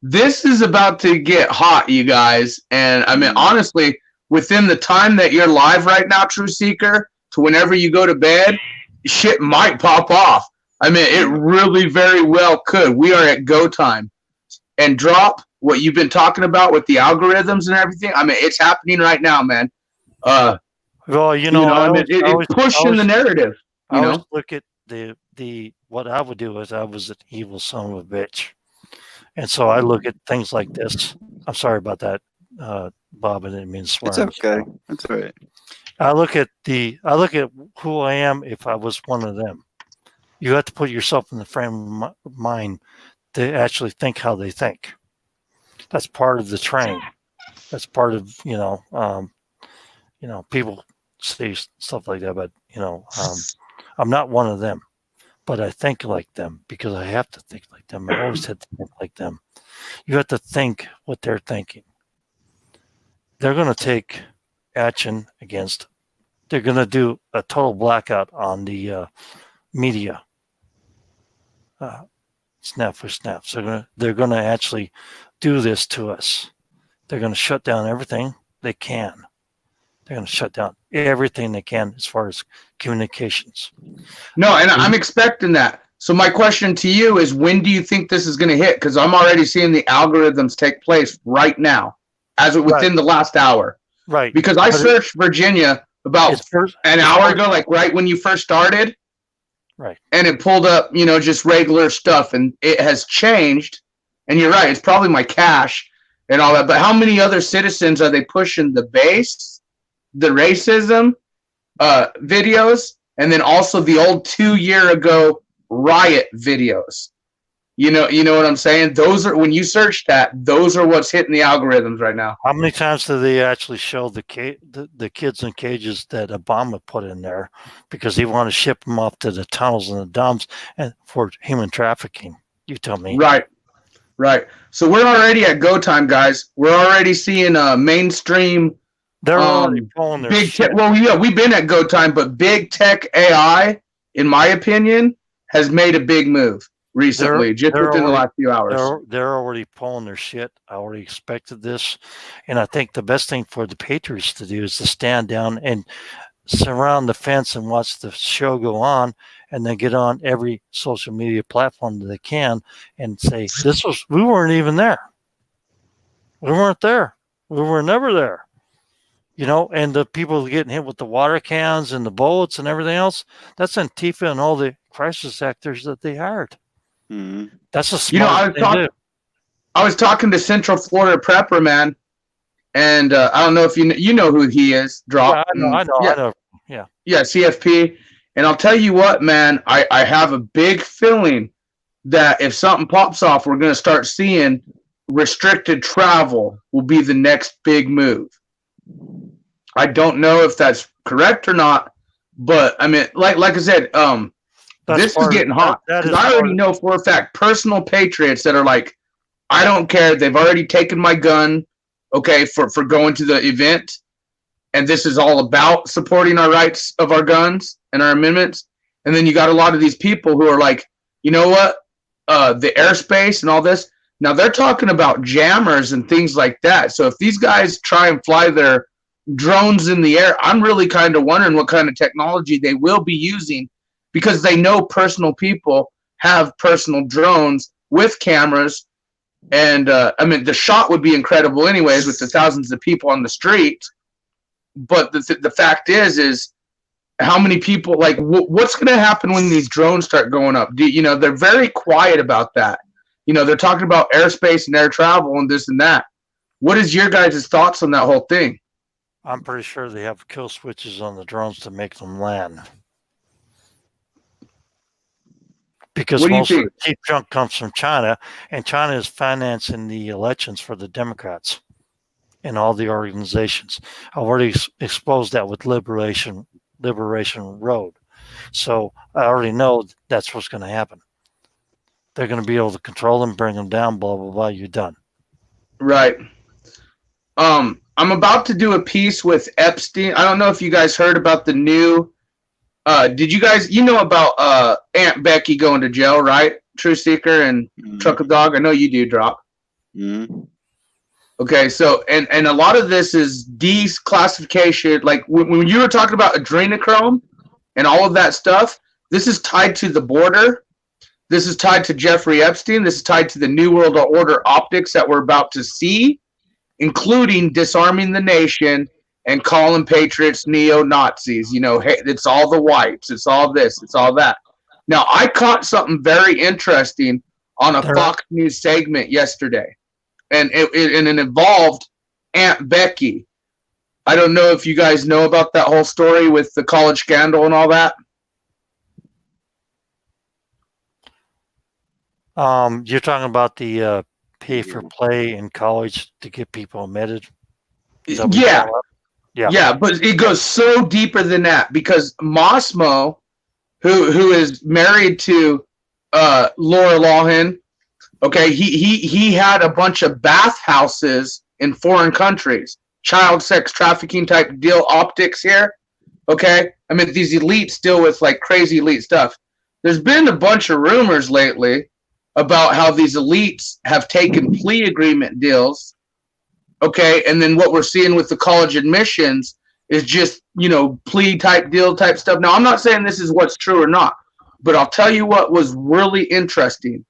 This is about to get hot, you guys. And I mean, honestly, within the time that you're live right now, True Seeker, to whenever you go to bed, shit might pop off. I mean, it really very well could. We are at go time. And Drop, what you've been talking about with the algorithms and everything, I mean, it's happening right now, man. Well, I mean, it's pushing the narrative. I always look at the what I would do is I was an evil son of a bitch. And so I look at things like this. I'm sorry about that, Bob. I didn't mean to swear. It's okay. That's all right. I look at who I am if I was one of them. You have to put yourself in the frame of mind to actually think how they think. That's part of the train. That's part of people say stuff like that, but I'm not one of them. But I think like them because I have to think like them. I always had to think like them. You have to think what they're thinking. They're going to take action against. They're going to do a total blackout on the media. Snap for snap. So they're going to actually do this to us. They're going to shut down everything they can. They're going to shut down everything they can as far as communications. No, and I'm expecting that. So my question to you is, when do you think this is going to hit? Because I'm already seeing the algorithms take place right now, within the last hour. Right. Because I searched Virginia about an hour ago, like right when you first started. Right. And it pulled up, just regular stuff, and it has changed. And you're right, it's probably my cache and all that. But how many other citizens are they pushing the base, the racism videos, and then also the old 2 year ago riot videos? You know what I'm saying? Those are, when you search that, those are what's hitting the algorithms right now. How many times do they actually show the kids in cages that Obama put in there because he wanted to ship them off to the tunnels and the dumps and for human trafficking? You tell me. Right. So we're already at go time, guys. We're already seeing mainstream. They're already pulling their big shit. Well, yeah, we've been at go time, but big tech AI, in my opinion, has made a big move recently, within the last few hours. They're already pulling their shit. I already expected this. And I think the best thing for the Patriots to do is to stand down and surround the fence and watch the show go on, and then get on every social media platform that they can and say, we weren't even there. We weren't there. We were never there. And the people getting hit with the water cans and the bullets and everything else, that's Antifa and all the crisis actors that they hired. Mm-hmm. That's a smart thing to do. I was talking to Central Florida Prepper, man, and I don't know if you know who he is. Drop. Yeah, I know. Yeah. Yeah, CFP. And I'll tell you what, man, I have a big feeling that if something pops off, we're going to start seeing restricted travel will be the next big move. I don't know if that's correct or not, but I mean, like I said, this is getting hot. Because I already know for a fact personal patriots that are like, I don't care. They've already taken my gun, okay, for going to the event. And this is all about supporting our rights of our guns and our amendments. And then you got a lot of these people who are like, you know what? The airspace and all this. Now they're talking about jammers and things like that. So if these guys try and fly their drones in the air, I'm really kind of wondering what kind of technology they will be using, because they know personal people have personal drones with cameras. And I mean, the shot would be incredible anyways with the thousands of people on the street. But the fact is how many people, like, what's going to happen when these drones start going up? They're very quiet about that. They're talking about airspace and air travel and this and that. What is your guys' thoughts on that whole thing? I'm pretty sure they have kill switches on the drones to make them land. Because most of the cheap junk comes from China, and China is financing the elections for the Democrats and all the organizations. I've already exposed that with Liberation Road. So I already know that's what's going to happen. They're going to be able to control them, bring them down, blah, blah, blah, you're done. Right. I'm about to do a piece with Epstein. I don't know if you guys heard about the new Did you guys, you know about Aunt Becky going to jail, right? Truth Seeker and Trucker Dog. I know you do, Drop. Okay, so and a lot of this is declassification. Like when you were talking about adrenochrome and all of that stuff, this is tied to the border. This is tied to Jeffrey Epstein. This is tied to the New World Order optics that we're about to see, including disarming the nation and calling patriots neo-Nazis. You know, hey, it's all the whites. It's all this. It's all that. Now, I caught something very interesting on a Fox News segment yesterday, and it involved Aunt Becky. I don't know if you guys know about that whole story with the college scandal and all that. You're talking about the pay for play in college to get people admitted? Yeah. Yeah, but it goes so deeper than that because Mosmo, who is married to Laura Lawhan, okay, he had a bunch of bathhouses in foreign countries, child sex trafficking type deal optics here. Okay, I mean these elites deal with like crazy elite stuff. There's been a bunch of rumors lately about how these elites have taken plea agreement deals. Okay, and then what we're seeing with the college admissions is just, you know, plea type deal type stuff. Now, I'm not saying this is what's true or not, but I'll tell you what was really interesting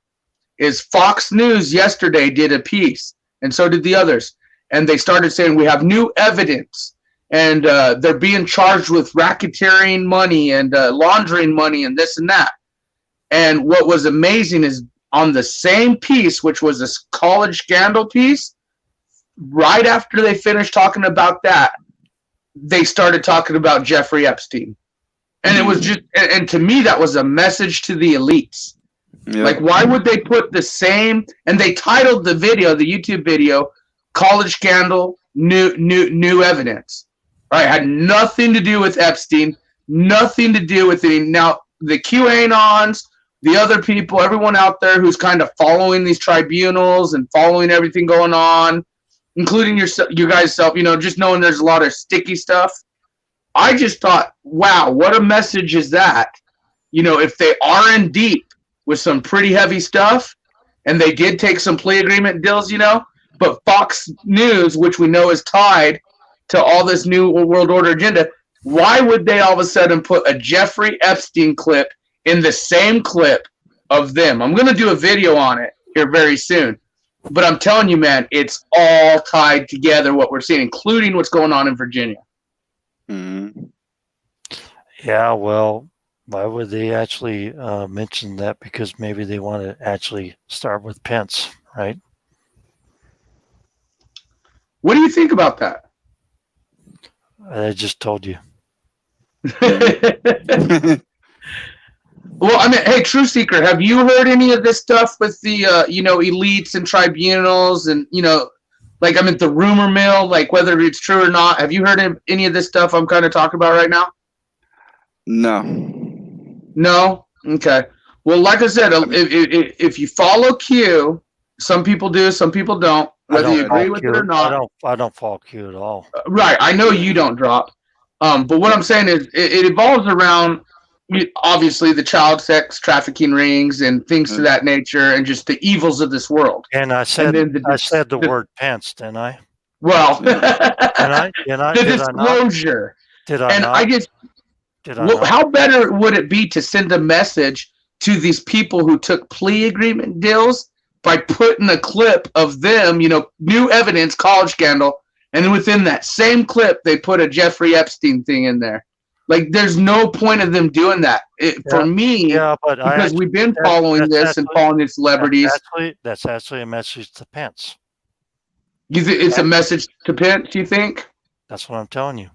is Fox News yesterday did a piece, and so did the others, and they started saying we have new evidence, and they're being charged with racketeering money and laundering money and this and that. And what was amazing is on the same piece, which was this college scandal piece, right after they finished talking about that, they started talking about Jeffrey Epstein. And it was just, and to me, that was a message to the elites. Yep. Like, why would they put the same, and they titled the video, the YouTube video, College Scandal, New Evidence. All right, had nothing to do with Epstein, nothing to do with it. Now, the QAnons, the other people, everyone out there who's kind of following these tribunals and following everything going on, including you guys self, you know, just knowing there's a lot of sticky stuff. I just thought, wow, what a message is that? You know, if they are in deep with some pretty heavy stuff, and they did take some plea agreement deals, you know, but Fox News, which we know is tied to all this New World Order agenda, why would they all of a sudden put a Jeffrey Epstein clip in the same clip of them? I'm going to do a video on it here very soon. But I'm telling you, man, it's all tied together, what we're seeing, including what's going on in Virginia. Yeah, well, why would they actually mention that? Because maybe they want to actually start with Pence, right? What do you think about that? I just told you. Well, I mean, hey, Truth Seeker, have you heard any of this stuff with the, you know, elites and tribunals and, you know, like, I mean, the rumor mill, like whether it's true or not? Have you heard any of this stuff I'm kind of talking about right now? No. No? Okay. Well, like I said, if you follow Q, some people do, some people don't, whether you agree with it or not. I don't follow Q at all. Right. I know you don't, Drop. But what I'm saying is it evolves around, obviously, the child sex trafficking rings and things to that nature, and just the evils of this world. And I said, I said the word Pence, didn't I? Well, the disclosure. Did I not? I just. How better would it be to send a message to these people who took plea agreement deals by putting a clip of them, you know, new evidence, college scandal, and within that same clip they put a Jeffrey Epstein thing in there? Like, there's no point of them doing that. For me, because we've been following this and following these celebrities. That's actually a message to Pence. It's a message to Pence, you think? That's what I'm telling you.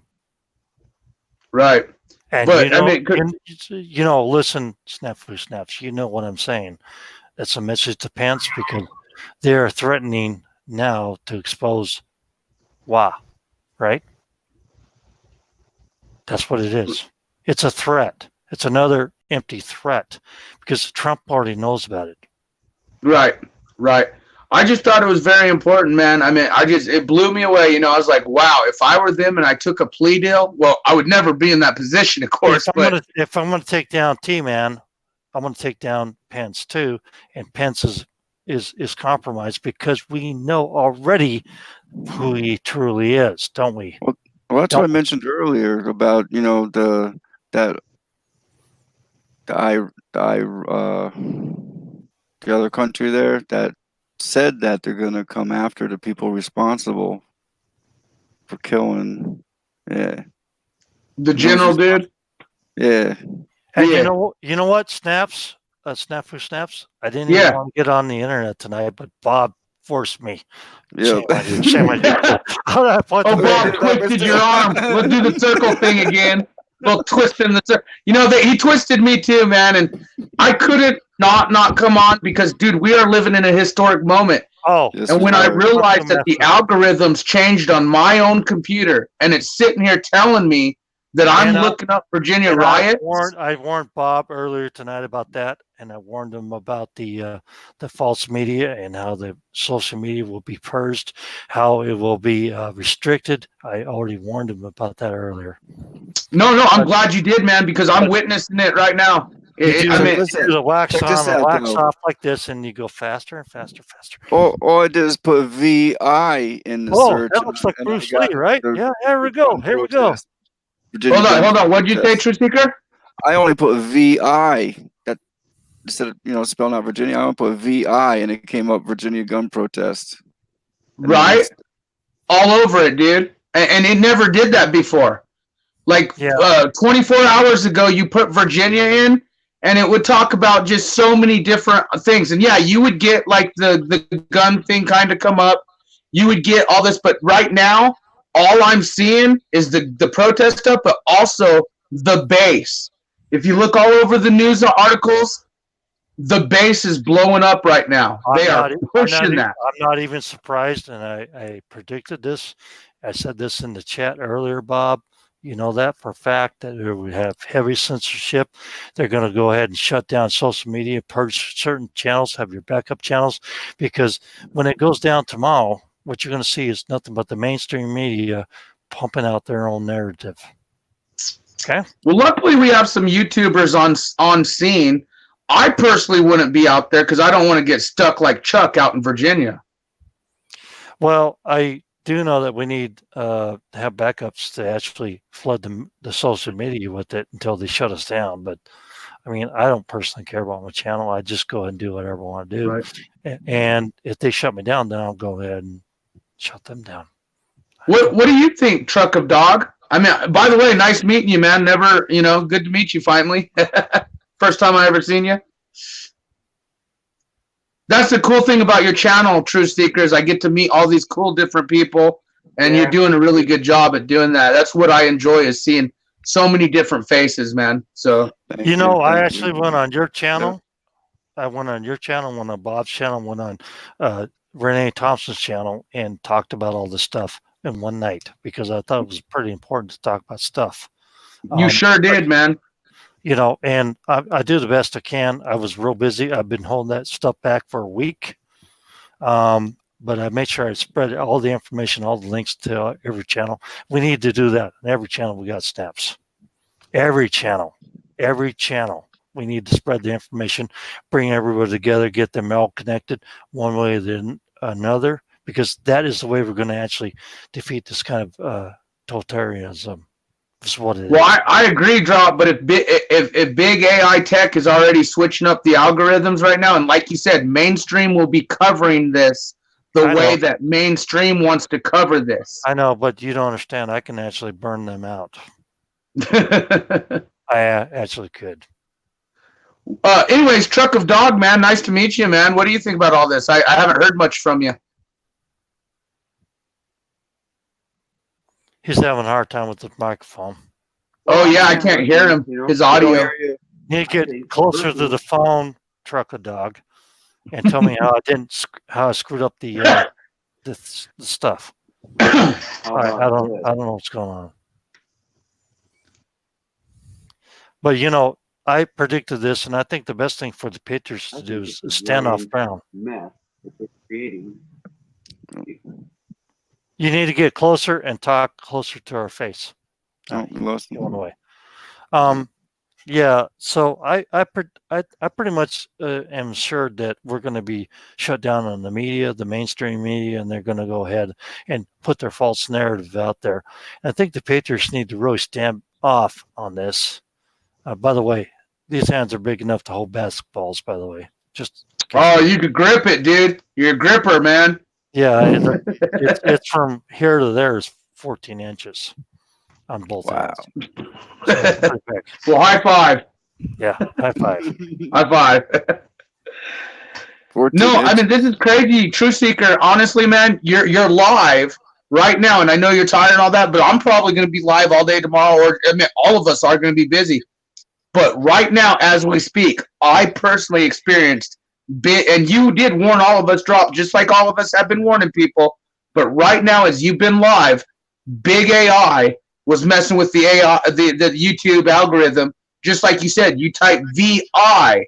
Right. And but, you know, I mean, listen, Snaps, you know what I'm saying. It's a message to Pence because they're threatening now to expose WA, right? That's what it is. It's a threat. It's another empty threat because the Trump party knows about it. Right, right. I just thought it was very important, man. I mean, it blew me away. You know, I was like, wow, if I were them and I took a plea deal, well, I would never be in that position, of course. If I'm gonna take down T-Man, I'm gonna take down Pence too, and Pence is compromised because we know already who he truly is, don't we? Well, that's what I mentioned earlier about the other country there that said that they're gonna come after the people responsible for killing. Yeah. The general dude. Yeah. And you know what? Snaps. Snafu Snaps. I didn't even want to get on the internet tonight, but Bob forced me. Yeah. Shame I did. Bob twisted your arm. Let's do the circle thing again. Well, twisting the circle. You know, he twisted me too, man, and I couldn't not come on because, dude, we are living in a historic moment. Oh, and when I realized that the algorithms changed on my own computer, and it's sitting here telling me that I'm looking up Virginia riots. I warned Bob earlier tonight about that, and I warned him about the false media and how the social media will be purged, how it will be restricted. I already warned him about that earlier. No, I'm glad you did, man, because I'm witnessing it right now. You do the wax on and wax off like this, and you go faster and faster. All I did is put VI in the search. That looks like Bruce Lee, right? Yeah, here we go. Hold on. What did you say, Truth Seeker? I only put VI. That instead of spelling out Virginia, I only put VI, and it came up Virginia gun protest. Right, all over it, dude. And it never did that before. Like 24 hours ago, you put Virginia in, and it would talk about just so many different things. And yeah, you would get like the gun thing kind of come up. You would get all this, but right now, all I'm seeing is the protest stuff, but also the base. If you look all over the news articles, the base is blowing up right now. They are pushing that. I'm not even surprised, and I predicted this. I said this in the chat earlier, Bob. You know that for a fact that we would have heavy censorship. They're going to go ahead and shut down social media, purge certain channels, have your backup channels, because when it goes down tomorrow, what you're going to see is nothing but the mainstream media pumping out their own narrative. Okay. Well, luckily we have some YouTubers on scene. I personally wouldn't be out there because I don't want to get stuck like Chuck out in Virginia. Well, I do know that we need to have backups to actually flood the social media with it until they shut us down. But I mean, I don't personally care about my channel. I just go ahead and do whatever I want to do. Right. And if they shut me down, then I'll go ahead and shut them down. What do you think, Truck of Dog? I mean, by the way, nice meeting you, man. Never, good to meet you finally. First time I ever seen you. That's the cool thing about your channel, Truth Seekers. I get to meet all these cool different people, and you're doing a really good job at doing that. That's what I enjoy, is seeing so many different faces, man. So I actually went on your channel. I went on your channel, went on Bob's channel, went on Renee Thompson's channel, and talked about all this stuff in one night because I thought it was pretty important to talk about stuff. You sure did, man. And I do the best I can. I was real busy. I've been holding that stuff back for a week. But I made sure I spread all the information, all the links to every channel. We need to do that. In every channel, we got snaps. Every channel. We need to spread the information, bring everybody together, get them all connected one way or another, because that is the way we're going to actually defeat this kind of totalitarianism. That's what it is. Well, I agree, Drop, but if big AI tech is already switching up the algorithms right now, and like you said, mainstream will be covering this the way that mainstream wants to cover this. I know, but you don't understand. I can actually burn them out. I actually could. Anyways, Truck of Dog, man, nice to meet you, man. What do you think about all this? I haven't heard much from you. He's having a hard time with the microphone. Oh, yeah, I can't hear him. His audio. You need to get closer to the phone, Truck of Dog, and tell me how I screwed up the stuff. I don't know what's going on. But I predicted this, and I think the best thing for the Patriots to do is stand off ground. that they're creating. You need to get closer and talk closer to our face. Oh, we lost him. Going away. Yeah. So I pretty much am sure that we're going to be shut down on the media, the mainstream media, and they're going to go ahead and put their false narrative out there. And I think the Patriots need to really stand off on this. By the way, these hands are big enough to hold basketballs. By the way, just you could grip it, dude. You're a gripper, man. yeah, it's from here to there is 14 inches on both hands. So well, high five. Yeah, high five. High five. No, I mean, this is crazy. Truth Seeker, honestly, man, you're live right now, and I know you're tired and all that, but I'm probably going to be live all day tomorrow, or I mean, all of us are going to be busy. But right now, as we speak, I personally experienced and you did warn all of us, drop, just like all of us have been warning people. But right now, as you've been live, big AI was messing with the AI, the YouTube algorithm. Just like you said, you type VI,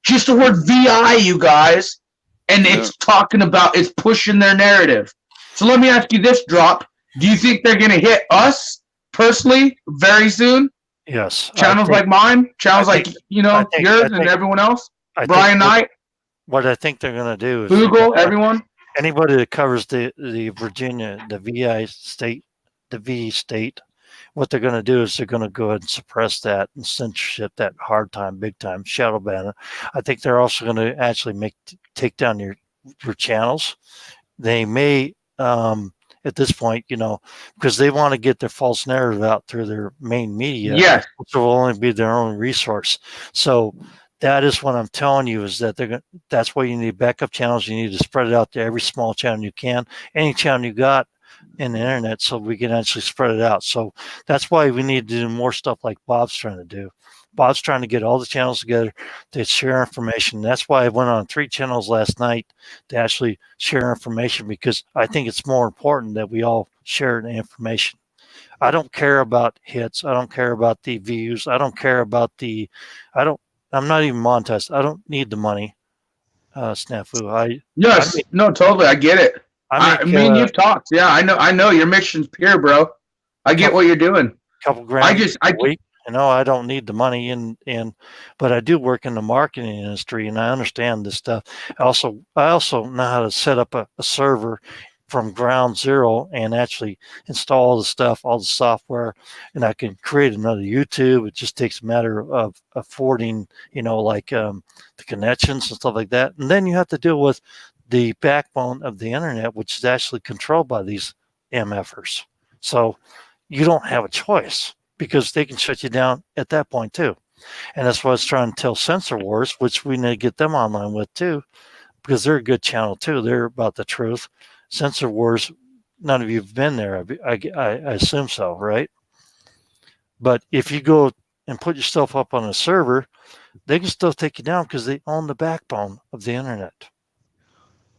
just the word VI, you guys, and it's talking about, it's pushing their narrative. So let me ask you this, Drop. Do you think they're going to hit us personally very soon? Yes. Channels like mine, channels like, yours and everyone else? Brian Knight? What I think they're going to do is Google, everyone? Anybody that covers the Virginia, the VI state, the V state, what they're going to do is they're going to go ahead and suppress that and censorship that hard time, big time, shadow ban it. I think they're also going to actually take down your channels. They may, at this point, because they want to get their false narrative out through their main media, which will only be their own resource. So that is what I'm telling you is that that's why you need backup channels. You need to spread it out to every small channel you can, any channel you got in the internet, so we can actually spread it out. So that's why we need to do more stuff like Bob's trying to do. Bob's trying to get all the channels together to share information. That's why I went on 3 channels last night to actually share information, because I think it's more important that we all share the information. I don't care about hits. I don't care about the views. I don't care about I'm not even monetized. I don't need the money, Snafu. No, totally. I get it. I mean, you've talked. Yeah, I know. Your mission's pure, bro. I get what you're doing. Couple grand a week. I don't need the money, but I do work in the marketing industry, and I understand this stuff. I also know how to set up a server from ground zero and actually install all the stuff, all the software, and I can create another YouTube. It just takes a matter of affording, the connections and stuff like that. And then you have to deal with the backbone of the internet, which is actually controlled by these MFers. So you don't have a choice, because they can shut you down at that point too. And that's what I was trying to tell Censor Wars, which we need to get them online with too, because they're a good channel too. They're about the truth. Censor Wars, none of you have been there. I assume so, right? But if you go and put yourself up on a server, they can still take you down because they own the backbone of the internet.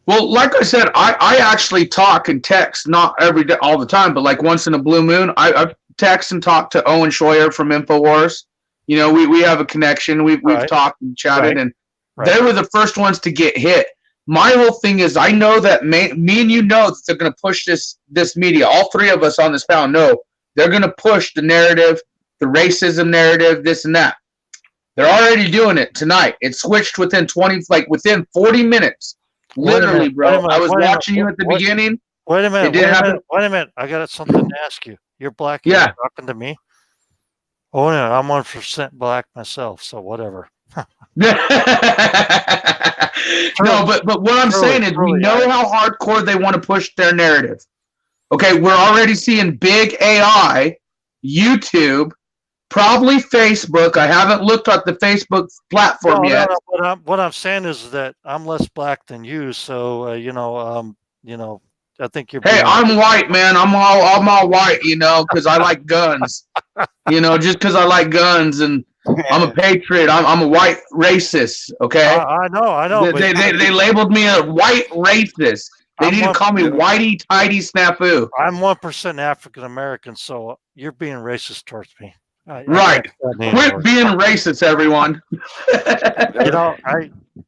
Well, like I said, I actually talk and text, not every day, all the time, but like once in a blue moon, I text and talk to Owen Schroyer from InfoWars. We have a connection. We've talked and chatted, and they were the first ones to get hit. My whole thing is, I know that me and you know that they're going to push this media. All 3 of us on this panel know they're going to push the narrative, the racism narrative, this and that. They're already doing it tonight. It switched within 40 minutes. Literally, bro. I was watching you at the beginning. Wait a minute. Wait a minute. I got something to ask you. You're black. Yeah. You're talking to me? Oh, no. I'm 1% black myself, so whatever. No, but what I'm saying is we know how hardcore they want to push their narrative. Okay, we're already seeing big AI, YouTube, probably Facebook. I haven't looked at the Facebook platform yet. No, what I'm saying is that I'm less black than you, so I think you're. Hey, I'm white, man. I'm all white, because I like guns. Just because I like guns, and I'm a patriot. I'm a white racist. Okay. I know. They labeled me a white racist. They need to call me Whitey Tidy Snafu. I'm 1% African American, so you're being racist towards me. Right. Quit being racist, everyone.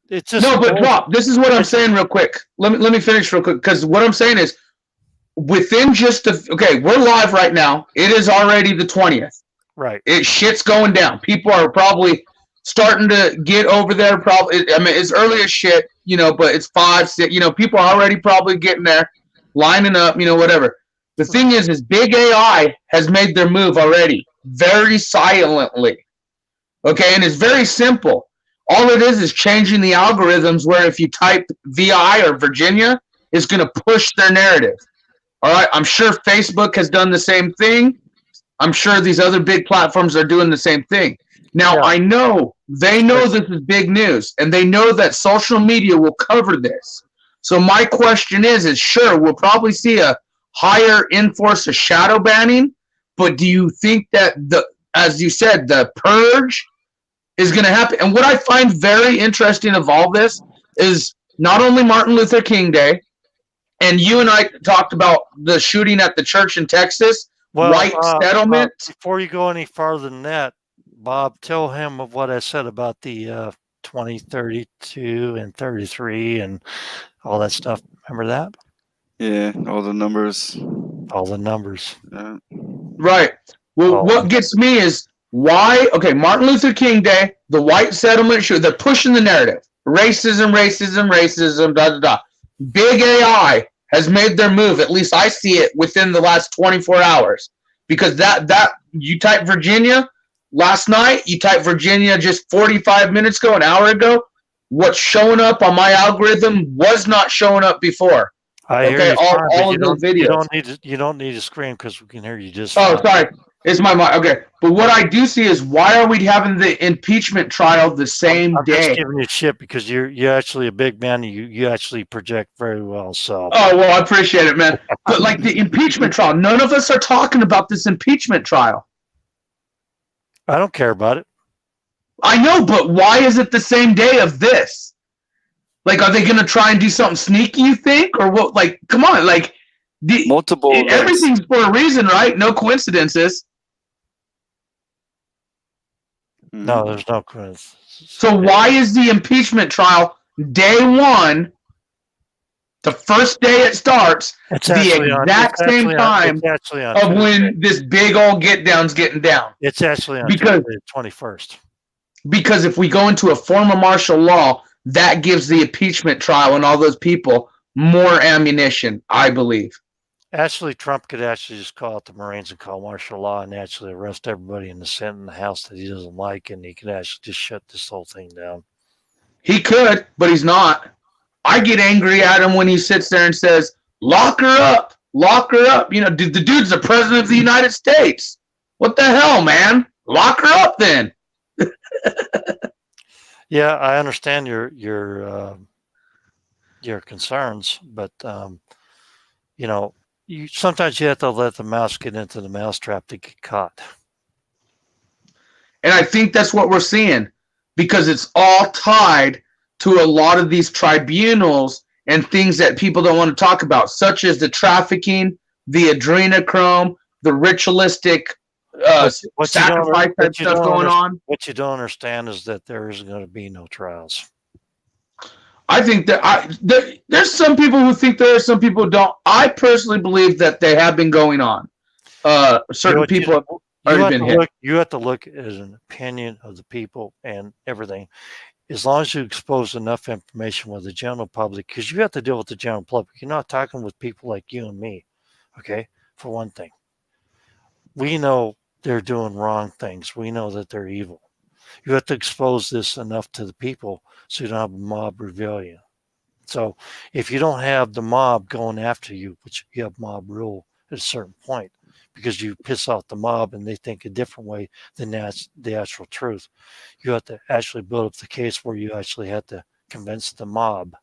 It's just no, but drop. This is what I'm saying real quick. Let me finish real quick because what I'm saying is within just okay, we're live right now. It is already the 20th. Right. Shit's going down. People are probably starting to get over there. Probably, I mean, it's early as shit, you know, but it's 5, 6. You know, people are already probably getting there, lining up. You know, whatever. The thing is big AI has made their move already, very silently. Okay, and it's very simple. All it is changing the algorithms where if you type VI or Virginia, it's going to push their narrative. All right, I'm sure Facebook has done the same thing. I'm sure these other big platforms are doing the same thing. Now, I know they know this is big news, and they know that social media will cover this. So my question is sure, we'll probably see a higher enforce of shadow banning, but do you think that as you said, the purge is going to happen? And what I find very interesting of all this is not only Martin Luther King Day, and you and I talked about the shooting at the church in Texas, white settlement. Before you go any farther than that, Bob, tell him of what I said about the 20, 32, and 33 and all that stuff. Remember that? Yeah, all the numbers. All the numbers. Yeah. Right. Well, what gets me is why, okay, Martin Luther King Day, the white settlement shoot, they're pushing the narrative. Racism, racism, racism, da, da, da. Big AI has made their move. At least I see it within the last 24 hours. Because that you type Virginia last night, you type Virginia just 45 minutes ago, an hour ago, what's showing up on my algorithm was not showing up before. I hear you all fine, of those videos. You don't need to scream because we can hear you just Oh, fine. sorry. It's my mind. Okay. But what I do see is why are we having the impeachment trial the same I'm day? just giving you shit because you're actually a big man. You actually project very well. So. Oh, well, I appreciate it, man. But like the impeachment trial, none of us are talking about this impeachment trial. I don't care about it. I know, but why is it the same day of this? Like, are they going to try and do something sneaky, you think? Or what? Like, come on. Like, multiple everything's for a reason, right? No coincidences. No, there's no coincidence. So why is the impeachment trial day one, the first day it starts, the exact same time of when this big old get down's getting down? It's actually on the 21st. Because if we go into a form of martial law, that gives the impeachment trial and all those people more ammunition, I believe. Actually, Trump could actually just call out the Marines and call martial law and actually arrest everybody in the Senate and the House that he doesn't like, and he could actually just shut this whole thing down. He could, but he's not. I get angry at him when he sits there and says, lock her up, lock her up. You know, the dude's the president of the United States. What the hell, man? Lock her up then. Yeah, I understand your concerns, but you know, sometimes you have to let the mouse get into the mousetrap to get caught. And I think that's what we're seeing because it's all tied to a lot of these tribunals and things that people don't want to talk about, such as the trafficking, the adrenochrome, the ritualistic sacrifice type stuff going on. What you don't understand is that there is going to be no trials. I think that there's some people who think there are, some people who don't. I personally believe that they have been going on. Certain people have already been hit. You have to look at an opinion of the people and everything. As long as you expose enough information with the general public, because you have to deal with the general public. You're not talking with people like you and me, okay? For one thing. We know they're doing wrong things. We know that they're evil. You have to expose this enough to the people so you don't have a mob rebellion. So if you don't have the mob going after you, which you have mob rule at a certain point, because you piss off the mob and they think a different way than that's the actual truth, you have to actually build up the case where you actually have to convince the mob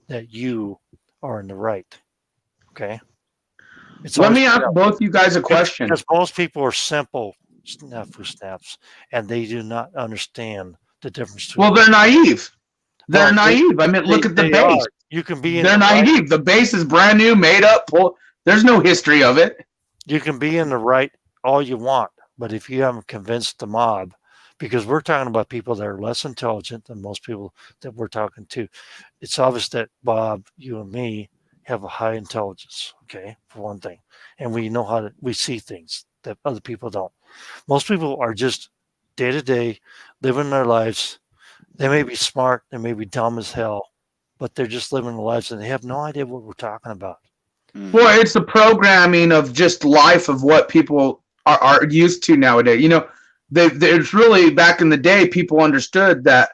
that you are in the right. Okay? Let me ask both you guys a question. Because most people are simple snaps, and they do not understand the difference. Well, they're naive. They're naive. I mean, look at the base. You can be. They're naive. The base is brand new, made up. There's no history of it. You can be in the right all you want, but if you haven't convinced the mob because we're talking about people that are less intelligent than most people that we're talking to. It's obvious that Bob, you and me have a high intelligence, okay, for one thing. And we see things that other people don't. Most people are just day to day living their lives. They may be smart, they may be dumb as hell, but they're just living their lives and they have no idea what we're talking about. Well, it's the programming of just life of what people are used to nowadays. You know, there's really, back in the day, people understood that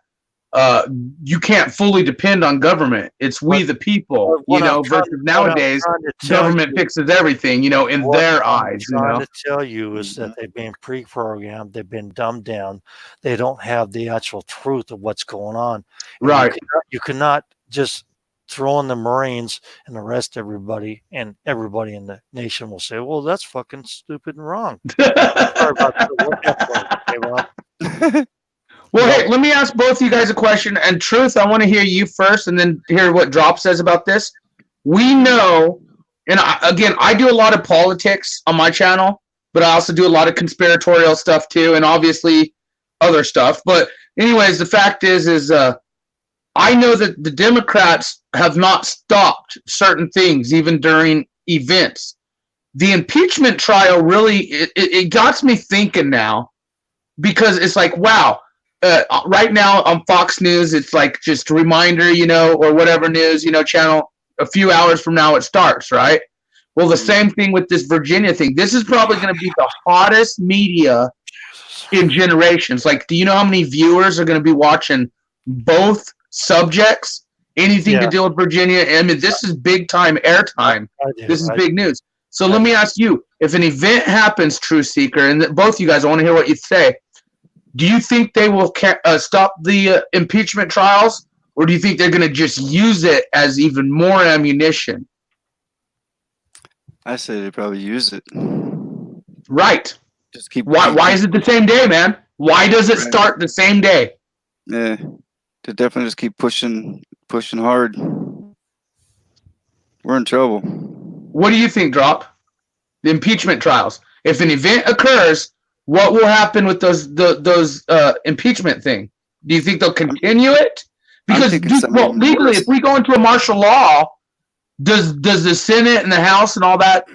you can't fully depend on government. It's we the people, you know, versus nowadays, government fixes everything, you know, in their eyes. What I'm You trying know, to tell you is that they've been pre-programmed, they've been dumbed down, they don't have the actual truth of what's going on. And right. You cannot just throw in the Marines and arrest everybody, and everybody in the nation will say, well, that's fucking stupid and wrong. Sorry about the Well, hey, let me ask both of you guys a question. And Truth, I want to hear you first and then hear what Drop says about this. We know, and I do a lot of politics on my channel, but I also do a lot of conspiratorial stuff too, and obviously other stuff. But anyways, the fact is I know that the Democrats have not stopped certain things even during events. The impeachment trial really, it got me thinking now, because it's like, wow, right now on Fox News, it's like just a reminder, you know, or whatever news, you know, channel, a few hours from now it starts, right? Well, the same thing with this Virginia thing. This is probably going to be the hottest media in generations. Like, do you know how many viewers are going to be watching both subjects? Anything to do with Virginia? I mean, this is big time airtime. This is big news. So let me ask you, if an event happens, Truth Seeker, and both you guys, I want to hear what you say. Do you think they will stop the impeachment trials, or do you think they're going to just use it as even more ammunition? I say they probably use it. Right. Just keep. Why is it the same day, man? Why does it start the same day? Yeah, to definitely just keep pushing hard. We're in trouble. What do you think, Drop? The impeachment trials. If an event occurs, what will happen with those impeachment thing? Do you think they'll continue it? Because legally, if we go into a martial law, does the Senate and the House and all that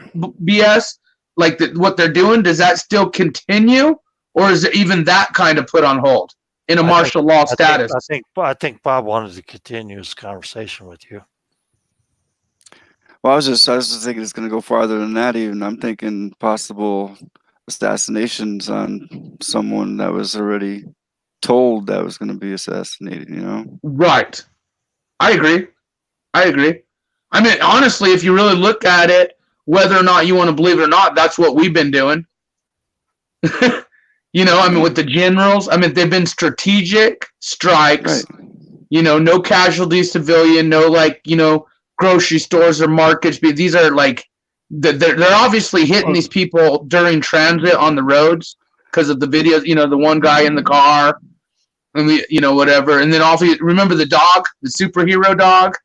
BS, like what they're doing, does that still continue, or is it even that kind of put on hold in a martial law status? I think Bob wanted to continue his conversation with you. Well, I was just thinking it's going to go farther than that. Even I'm thinking possible assassinations on someone that was already told that was going to be assassinated. You know? Right. I agree. I mean, honestly, if you really look at it, whether or not you want to believe it or not, that's what we've been doing. You know, I mean, with the generals, I mean, they've been strategic strikes. Right. You know, no casualties, civilian, no like, you know, grocery stores or markets. These are like, they're obviously hitting these people during transit on the roads because of the videos. You know, the one guy in the car, and you know, whatever. And then also remember the dog, the superhero dog.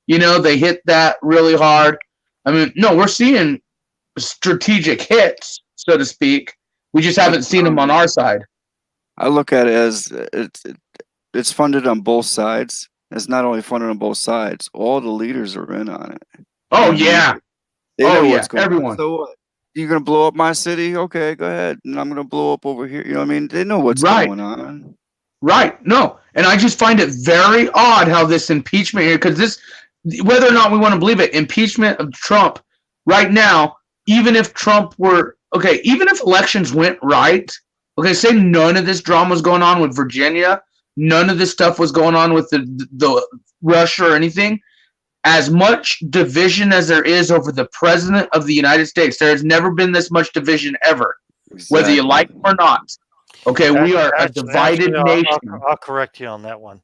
You know, they hit that really hard. I mean, no, we're seeing strategic hits, so to speak. We just haven't seen them on our side. I look at it as it's funded on both sides. It's not only funded on both sides. All the leaders are in on it. Oh, yeah. They know what's going everyone. on. So what? You're going to blow up my city? Okay, go ahead. And I'm going to blow up over here. You know what I mean? They know what's going on. Right. No. And I just find it very odd how this impeachment here, because this, whether or not we want to believe it, impeachment of Trump right now, even if Trump were, okay, even if elections went right, okay, say none of this drama was going on with Virginia, none of this stuff was going on with the Russia or anything, as much division as there is over the president of the United States, there has never been this much division ever, whether you like it or not. Okay, we are a divided nation. I'll correct you on that one.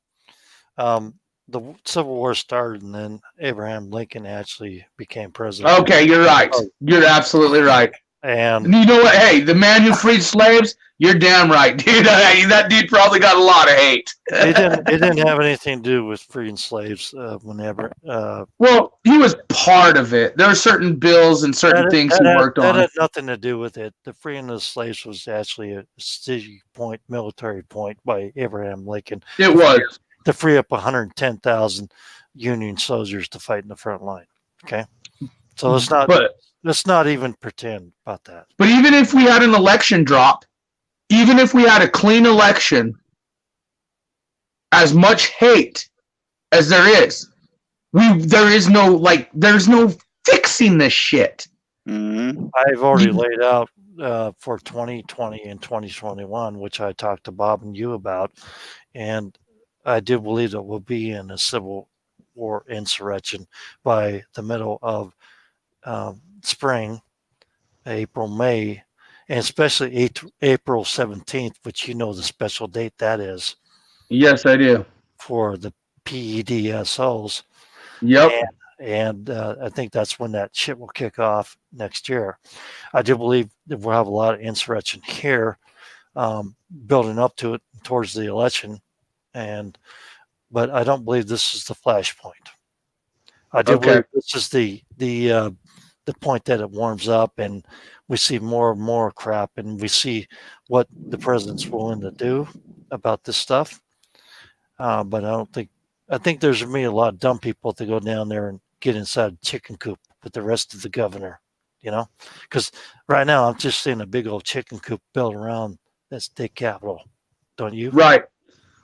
The Civil War started, and then Abraham Lincoln actually became president. Okay, you're right. You're absolutely right. And you know what? Hey, the man who freed slaves, you're damn right, dude. That dude probably got a lot of hate. it didn't have anything to do with freeing slaves. Whenever. Well, he was part of it. There are certain bills and certain things he worked that on. had nothing to do with it. The freeing of slaves was actually a strategic point, military point by Abraham Lincoln. It was to free up 110,000 Union soldiers to fight in the front line. Okay, so let's not even pretend about that. But even if we had an election drop, even if we had a clean election, as much hate as there is, there's no fixing this shit. Mm-hmm. I've already laid out for 2020 and 2021, which I talked to Bob and you about, and I do believe that we'll be in a civil war insurrection by the middle of spring, April, May, and especially April 17th, which you know the special date that is. Yes, I do. For the PEDSOs. Yep. And I think that's when that shit will kick off next year. I do believe that we'll have a lot of insurrection here, building up to it towards the election. But I don't believe this is the flashpoint. I do believe this is the point that it warms up and we see more and more crap and we see what the president's willing to do about this stuff. But I think there's going to be a lot of dumb people to go down there and get inside a chicken coop with the rest of the governor, because right now I'm just seeing a big old chicken coop built around that state capitol. Don't you? Right.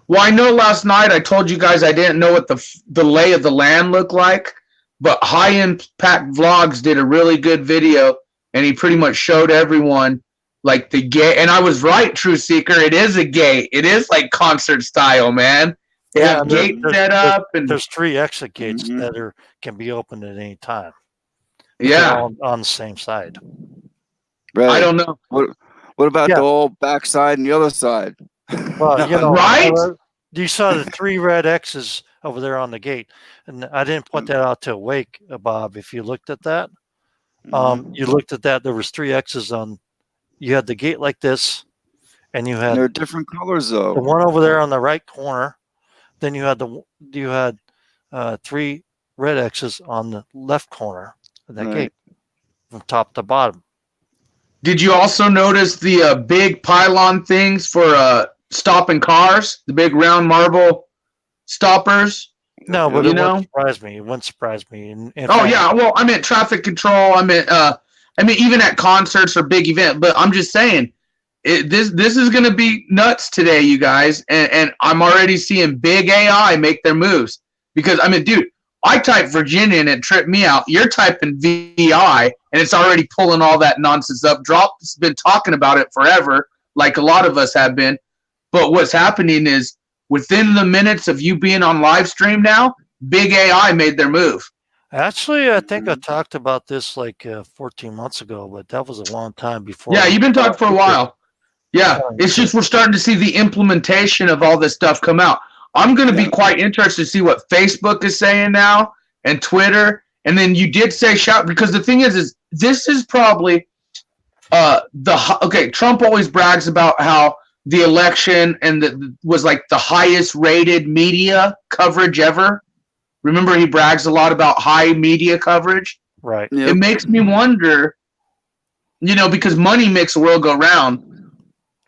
Well, I know last night I told you guys I didn't know what the lay of the land looked like, but High Impact Vlogs did a really good video, and he pretty much showed everyone like the gate. And I was right, True Seeker. It is a gate. It is like concert style, man. They have gates set up, and there's 3 exit gates that can be opened at any time. Yeah, on the same side. Right. I don't know. What about the old backside and the other side? Well, right? You saw the 3 red X's over there on the gate, and I didn't put that out to wake, Bob. If you looked at that, you looked at that. There was 3 X's on. You had the gate like this, and you had they're different colors though. The one over there on the right corner. Then you had 3 red X's on the left corner of that gate, from top to bottom. Did you also notice the big pylon things for stopping cars? The big round marble stoppers? No, but it wouldn't surprise me. It wouldn't surprise me. Yeah. Well, I meant traffic control. I mean, even at concerts or big events. But I'm just saying, this is going to be nuts today, you guys. And I'm already seeing big AI make their moves. Because, I mean, dude, I type Virginia and it tripped me out. You're typing VI and it's already pulling all that nonsense up. Drop's been talking about it forever, like a lot of us have been. But what's happening is within the minutes of you being on live stream now, big AI made their move. Actually, I think I talked about this like 14 months ago, but that was a long time before. Yeah, you've been talking for a while. Yeah, it's just we're starting to see the implementation of all this stuff come out. I'm going to be quite interested to see what Facebook is saying now and Twitter. And then you did say shout, because the thing is this is probably Trump always brags about how the election was like the highest rated media coverage ever. Remember, he brags a lot about high media coverage. Right. Yep. It makes me wonder, because money makes the world go round.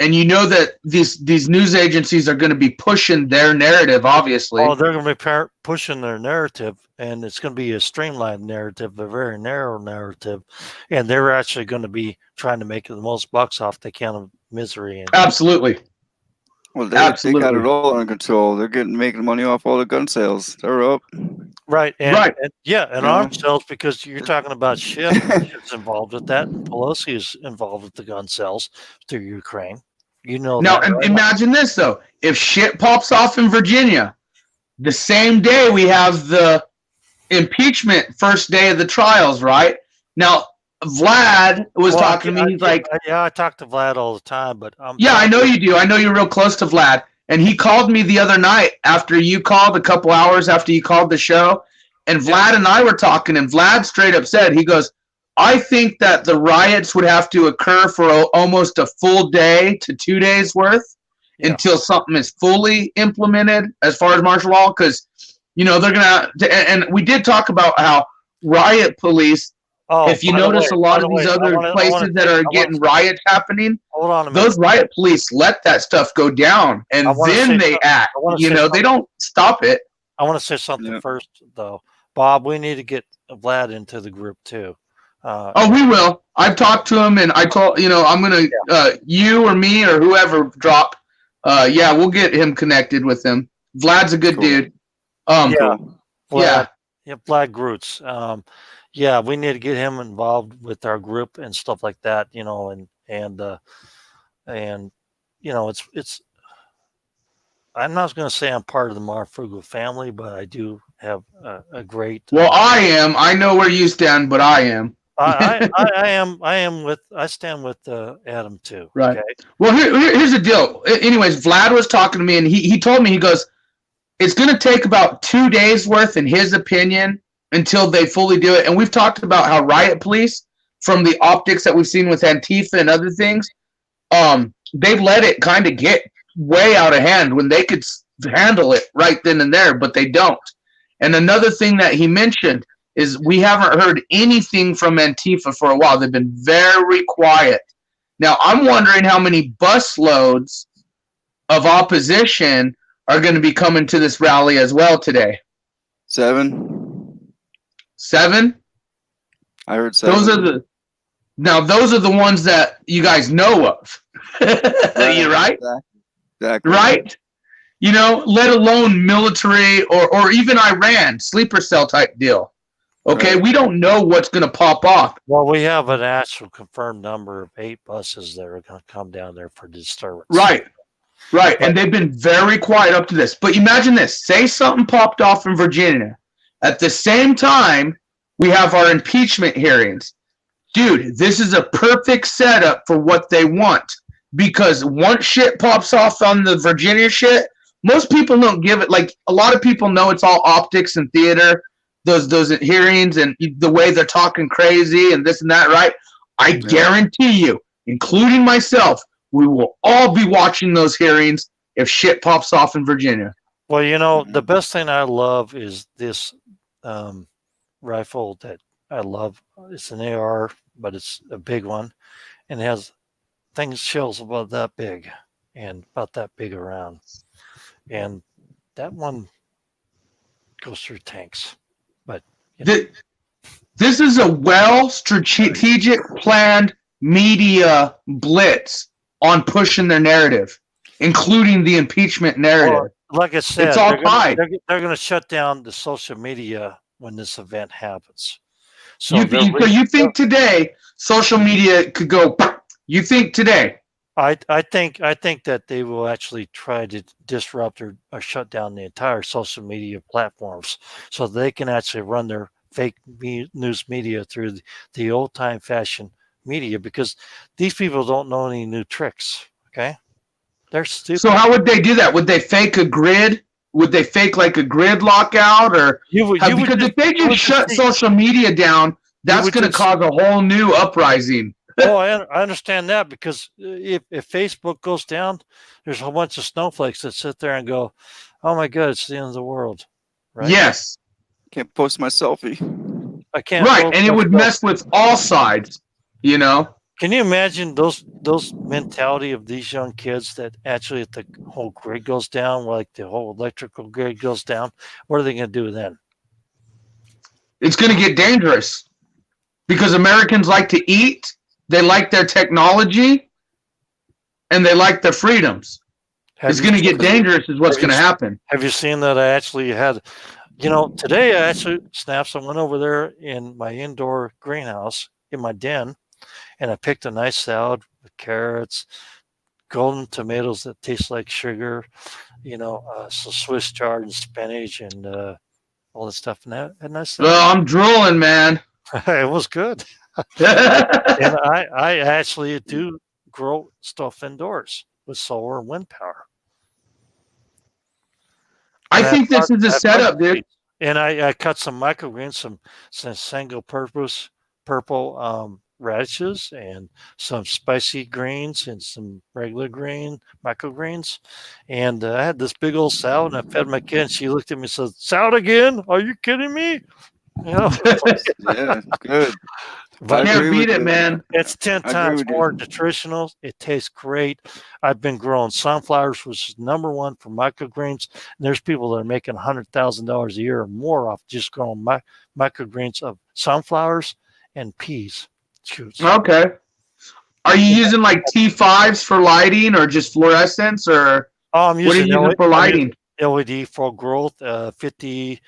And you know that these news agencies are going to be pushing their narrative, obviously. Oh, they're going to be pushing their narrative, and it's going to be a streamlined narrative, a very narrow narrative. And they're actually going to be trying to make the most bucks off they can of misery. Absolutely. Well, they got it all under control. They're making money off all the gun sales. They're up. Right. And arms sales, because you're talking about Schiff is involved with that. And Pelosi is involved with the gun sales through Ukraine. Now, imagine this, though. If shit pops off in Virginia, the same day we have the impeachment first day of the trials, right? Now, Vlad was talking to me. He's like, I talk to Vlad all the time, but I know you do. I know you're real close to Vlad. And he called me the other night after you called, a couple hours after you called the show. And Vlad and I were talking, and Vlad straight up said, he goes, I think that the riots would have to occur for almost a full day to 2 days worth until something is fully implemented as far as martial law. Because, you know, they're going to, and we did talk about how riot police, if you notice a lot of these other places that are getting riots happening, hold on a minute. Those riot police let that stuff go down and then they act. You know, they don't stop it. I want to say something first, though. Bob, we need to get Vlad into the group, too. We will. I've talked to him, and I told I'm gonna you or me or whoever drop. We'll get him connected with him. Vlad's a good dude. Vlad, Vlad Groots. We need to get him involved with our group and stuff like that. You know, and you know, it's. I'm not going to say I'm part of the Marfugo family, but I do have a great. Well, I am. I know where you stand, but I am. I am. I stand with Adam too. Right. Okay? Well, here's the deal. Anyways, Vlad was talking to me, and he told me, he goes, it's going to take about 2 days worth, in his opinion, until they fully do it. And we've talked about how riot police, from the optics that we've seen with Antifa and other things, they've let it kind of get way out of hand when they could handle it right then and there, but they don't. And another thing that he mentioned is we haven't heard anything from Antifa for a while. They've been very quiet. Now, I'm wondering how many bus loads of opposition are going to be coming to this rally as well today. 7. 7? I heard 7. Those are the ones that you guys know of. You're right? Exactly. Right? You know, let alone military or even Iran, sleeper cell type deal. Okay, we don't know what's going to pop off. Well, we have an actual confirmed number of 8 buses that are going to come down there for disturbance. Right. And they've been very quiet up to this. But imagine this. Say something popped off in Virginia. At the same time, we have our impeachment hearings. Dude, this is a perfect setup for what they want. Because once shit pops off on the Virginia shit, most people don't give it, like, a lot of people know it's all optics and theater. Those hearings and the way they're talking crazy and this and that, right? I guarantee you, including myself, we will all be watching those hearings if shit pops off in Virginia. Well, you know, the best thing I love is this rifle that I love. It's an AR, but it's a big one, and it has shells about that big and about that big around. And that one goes through tanks. But this is a strategic planned media blitz on pushing their narrative, including the impeachment narrative. Well, like I said, it's all tied. They're going to shut down the social media when this event happens. So you think today social media could go? You think today? I think that they will actually try to disrupt or shut down the entire social media platforms so they can actually run their fake news media through the old time fashion media, because these people don't know any new tricks. Okay, they're stupid. So how would they do that? Would they fake a grid? Would they fake like a grid lockout, or because if they just shut social media down, that's going to cause a whole new uprising. Oh, I understand that, because if Facebook goes down, there's a whole bunch of snowflakes that sit there and go, "Oh my God, it's the end of the world." Right? Yes. Can't post my selfie. I can't. Right, and it would mess with all sides. You know. Can you imagine those mentality of these young kids that actually, if the whole grid goes down, like the whole electrical grid goes down, what are they going to do then? It's going to get dangerous, because Americans like to eat. They like their technology, and they like their freedoms. It's going to get dangerous is what's going to happen. Have you seen that? I actually had, today I actually, Snaps, I went over there in my indoor greenhouse in my den, and I picked a nice salad with carrots, golden tomatoes that taste like sugar, some Swiss chard and spinach and all that stuff. And that nice. Oh, I'm drooling, man. It was good. And I actually do grow stuff indoors with solar and wind power. I think this is a setup, dude. And I cut some microgreens, some single purpose purple radishes and some spicy greens and some regular green, microgreens. And I had this big old salad, and I fed my kid, and she looked at me and said, "Salad again? Are you kidding me?" You know? Yeah, good. But Can't beat it, man. It's 10 I agree times with you. more nutritional. It tastes great. I've been growing sunflowers, which is #1 for microgreens. And there's people that are making $100,000 a year or more off just growing microgreens of sunflowers and peas shoots. Okay. Are you using like T5s for lighting or just fluorescence or I'm what are you using for lighting? LED full growth, 50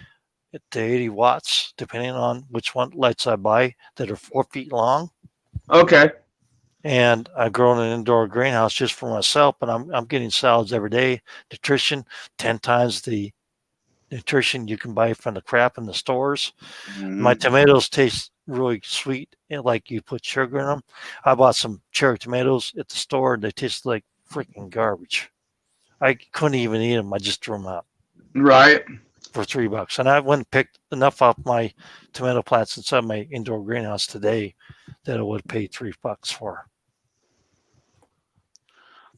to 80 watts, depending on which one lights I buy that are 4 feet long. Okay. And I grow in an indoor greenhouse just for myself, but I'm getting salads every day. Nutrition, 10 times the nutrition you can buy from the crap in the stores. My tomatoes taste really sweet, like you put sugar in them. I bought some cherry tomatoes at the store, and they taste like freaking garbage. I couldn't even eat them. I just threw them out. Right. For $3. And I went and picked enough off my tomato plants inside my indoor greenhouse today that I would pay $3 for.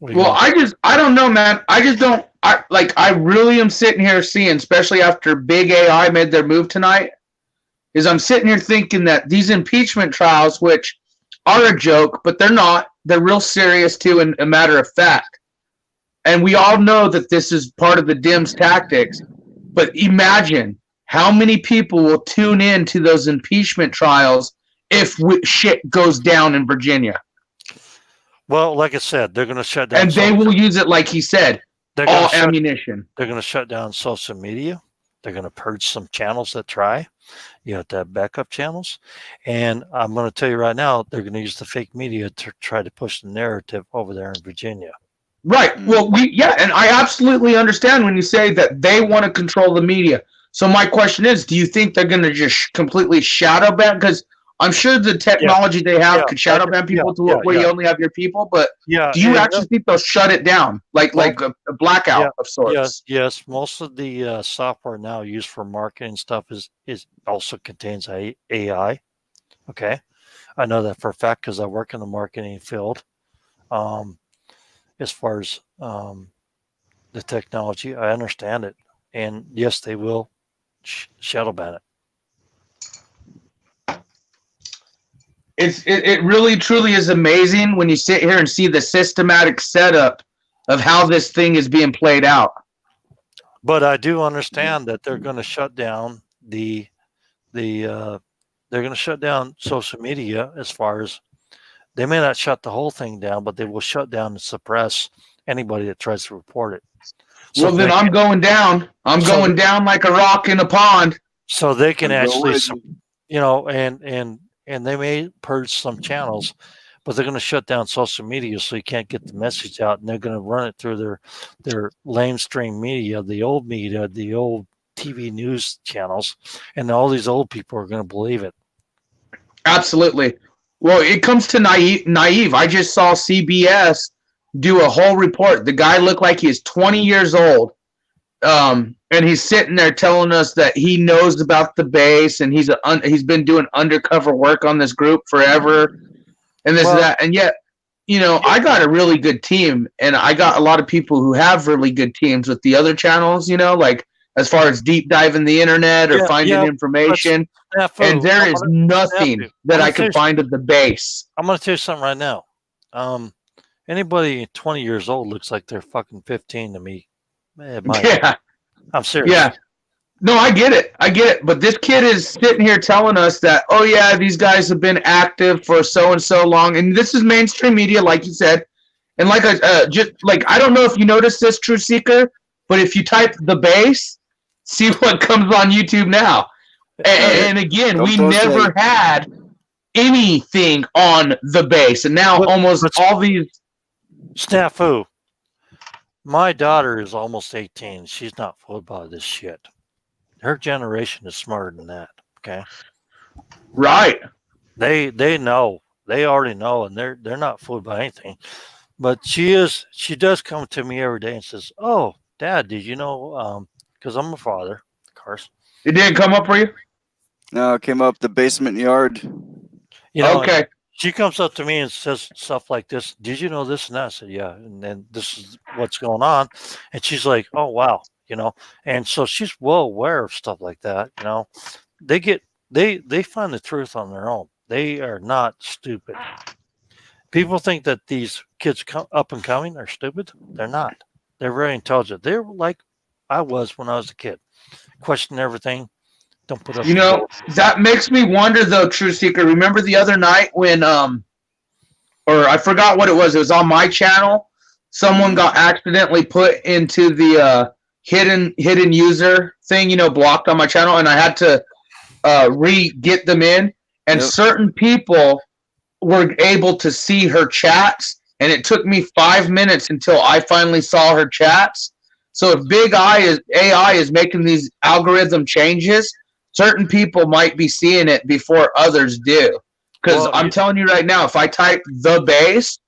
Well, I don't know, man. I just don't. I really am sitting here seeing, especially after Big AI made their move tonight, is I'm sitting here thinking that these impeachment trials, which are a joke, but they're not. They're real serious too, and a matter of fact. And we all know that this is part of the Dems' tactics. But imagine how many people will tune in to those impeachment trials if shit goes down in Virginia. Well, like I said, they're going to shut down. And they will use it, like he said, all ammunition. They're going to shut down social media. They're going to purge some channels that try. You have to have backup channels. And I'm going to tell you right now, they're going to use the fake media to try to push the narrative over there in Virginia. Right. Well, and I absolutely understand when you say that they want to control the media. So my question is, do you think they're going to just completely shadow ban? Because I'm sure the technology they have could shadow ban people where you only have your people. But do you actually think they'll shut it down, like a blackout of sorts? Yes. Most of the software now used for marketing stuff is also contains AI. Okay, I know that for a fact because I work in the marketing field. As far as the technology, I understand it, and yes, they will shadow ban it. It really truly is amazing when you sit here and see the systematic setup of how this thing is being played out. But I do understand that they're going to shut down they're going to shut down social media. As far as they may not shut the whole thing down, but they will shut down and suppress anybody that tries to report it. So well, then I'm going down. I'm going down like a rock in a pond. So they can actually, and they may purge some channels, but they're going to shut down social media so you can't get the message out, and they're going to run it through their lamestream media, the old TV news channels, and all these old people are going to believe it. Absolutely. Well, it comes to naive. I just saw CBS do a whole report. The guy looked like he's 20 years old, and he's sitting there telling us that he knows about the base, and he's been doing undercover work on this group forever, and that. And yet, I got a really good team, and I got a lot of people who have really good teams with the other channels, like as far as deep diving the internet or finding information. And there is nothing that I can find at the base. I'm going to tell you something right now. Anybody 20 years old looks like they're fucking 15 to me. Yeah. I'm serious. Yeah. No, I get it. But this kid is sitting here telling us that, oh yeah, these guys have been active for so and so long, and this is mainstream media, like you said. And like I don't know if you noticed this, True Seeker, but if you type the base, see what comes on YouTube now. And again, we never had anything on the base, and now almost all these. Snafu. My daughter is almost 18. She's not fooled by this shit. Her generation is smarter than that. Okay. Right. They know. They already know, and they're not fooled by anything. But she does come to me every day and says, "Oh, Dad, did you know?" Because I'm a father, of course. It didn't come up for you? No, it came up the basement yard. You know, Okay. she comes up to me and says stuff like this. Did you know this and that? I said, yeah. And then this is what's going on. And she's like, oh, wow. You know, and so she's well aware of stuff like that. You know, they find the truth on their own. They are not stupid. People think that these kids up and coming are stupid. They're not. They're very intelligent. They're like I was when I was a kid. Question everything. Don't put up. You know, that makes me wonder though, True Seeker. Remember the other night when or I forgot what it was. It was on my channel. Someone got accidentally put into the hidden user thing, you know, blocked on my channel, and I had to get them in. And certain people were able to see her chats, and it took me 5 minutes until I finally saw her chats. So if AI is making these algorithm changes, certain people might be seeing it before others do. Because I'm telling you right now, if I type the base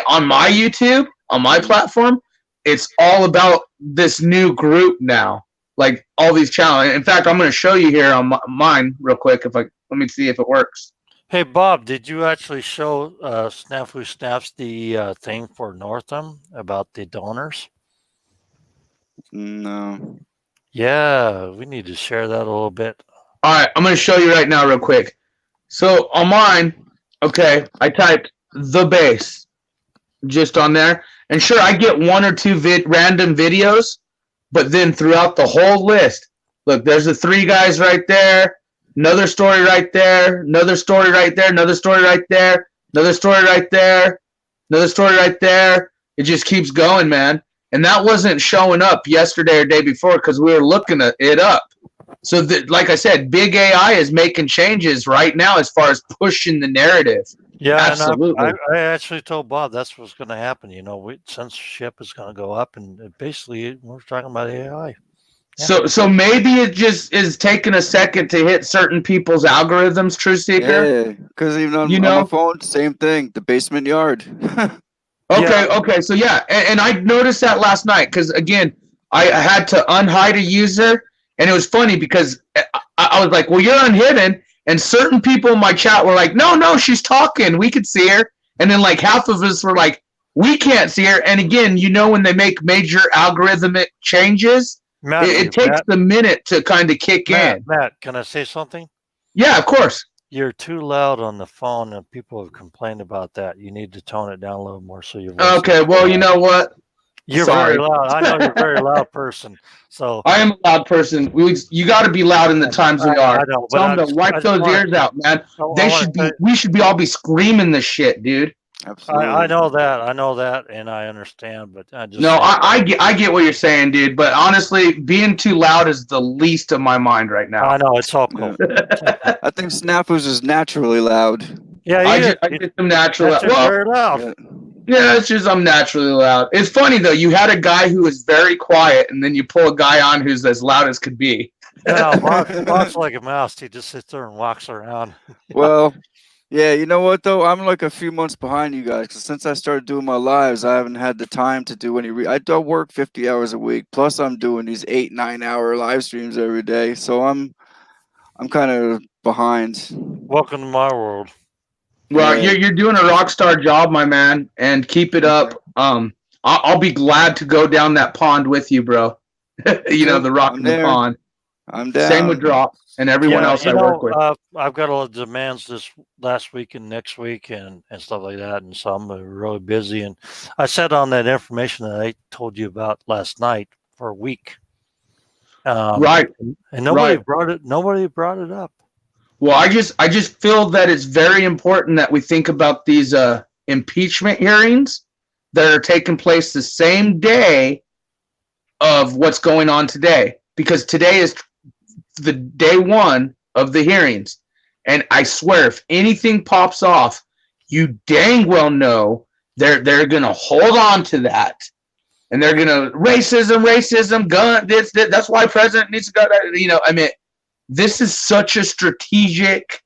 on my YouTube, on my platform, it's all about this new group now. Like all these channels. In fact, I'm going to show you here on mine real quick. Let me see if it works. Hey, Bob, did you actually show Snafu Snaps the thing for Northam about the donors? No. Yeah, we need to share that a little bit. All right, I'm going to show you right now real quick. So on mine, okay, I typed the base just on there. And sure, I get one or two random videos, but then throughout the whole list, look, there's the 3 guys right there, another story right there, another story right there, another story right there, another story right there, another story right there. It just keeps going, man. And that wasn't showing up yesterday or day before because we were looking it up. So, like I said, big AI is making changes right now as far as pushing the narrative. Yeah, absolutely. And I actually told Bob that's what's going to happen. You know, censorship is going to go up, and basically we're talking about AI. Yeah. So maybe it just is taking a second to hit certain people's algorithms, True Seeker. Yeah, because even on my phone, same thing. The basement yard. Okay. So yeah, and I noticed that last night because again, I had to unhide a user, and it was funny because I was like, "Well, you're unhidden," and certain people in my chat were like, "No, she's talking. We could see her," and then like half of us were like, "We can't see her." And again, you know, when they make major algorithmic changes, it takes a minute to kind of kick in. Matt, can I say something? Yeah, of course. You're too loud on the phone, and people have complained about that. You need to tone it down a little more so your voice. Okay, well, you know what? You're very loud. I know you're a very loud person. So I am a loud person. You got to be loud in the times we are. I know, Tell them to wipe those ears out, man. We should be all be screaming this shit, dude. Absolutely. I know that, and I understand, but I just I get what you're saying, dude. But honestly, being too loud is the least of my mind right now. I know it's all cool. I think Snafu's is naturally loud. Yeah, I get some natural. Very loud. Yeah, it's just I'm naturally loud. It's funny though. You had a guy who was very quiet, and then you pull a guy on who's as loud as could be. No, Bob's like a mouse. He just sits there and walks around. Well, yeah, you know what though? I'm like a few months behind you guys because since I started doing my lives, I haven't had the time to do any. I do work 50 hours a week. Plus, I'm doing these 8-9 hour live streams every day, so I'm kind of behind. Welcome to my world. Well, you're doing a rock star job, my man, and keep it up. I'll be glad to go down that pond with you, bro. You know, the rock in the pond. I'm down. Same with Drop and everyone else I work with. I've got a lot of demands this last week and next week and stuff like that, and so I'm really busy. And I sat on that information that I told you about last night for a week. Right. And nobody brought it up. Well, I just feel that it's very important that we think about these impeachment hearings that are taking place the same day of what's going on today, because today is the day one of the hearings. And I swear, if anything pops off, you dang well know they're going to hold on to that. And they're going to racism, gun, this, that's why president needs to go, you know, I mean, this is such a strategic,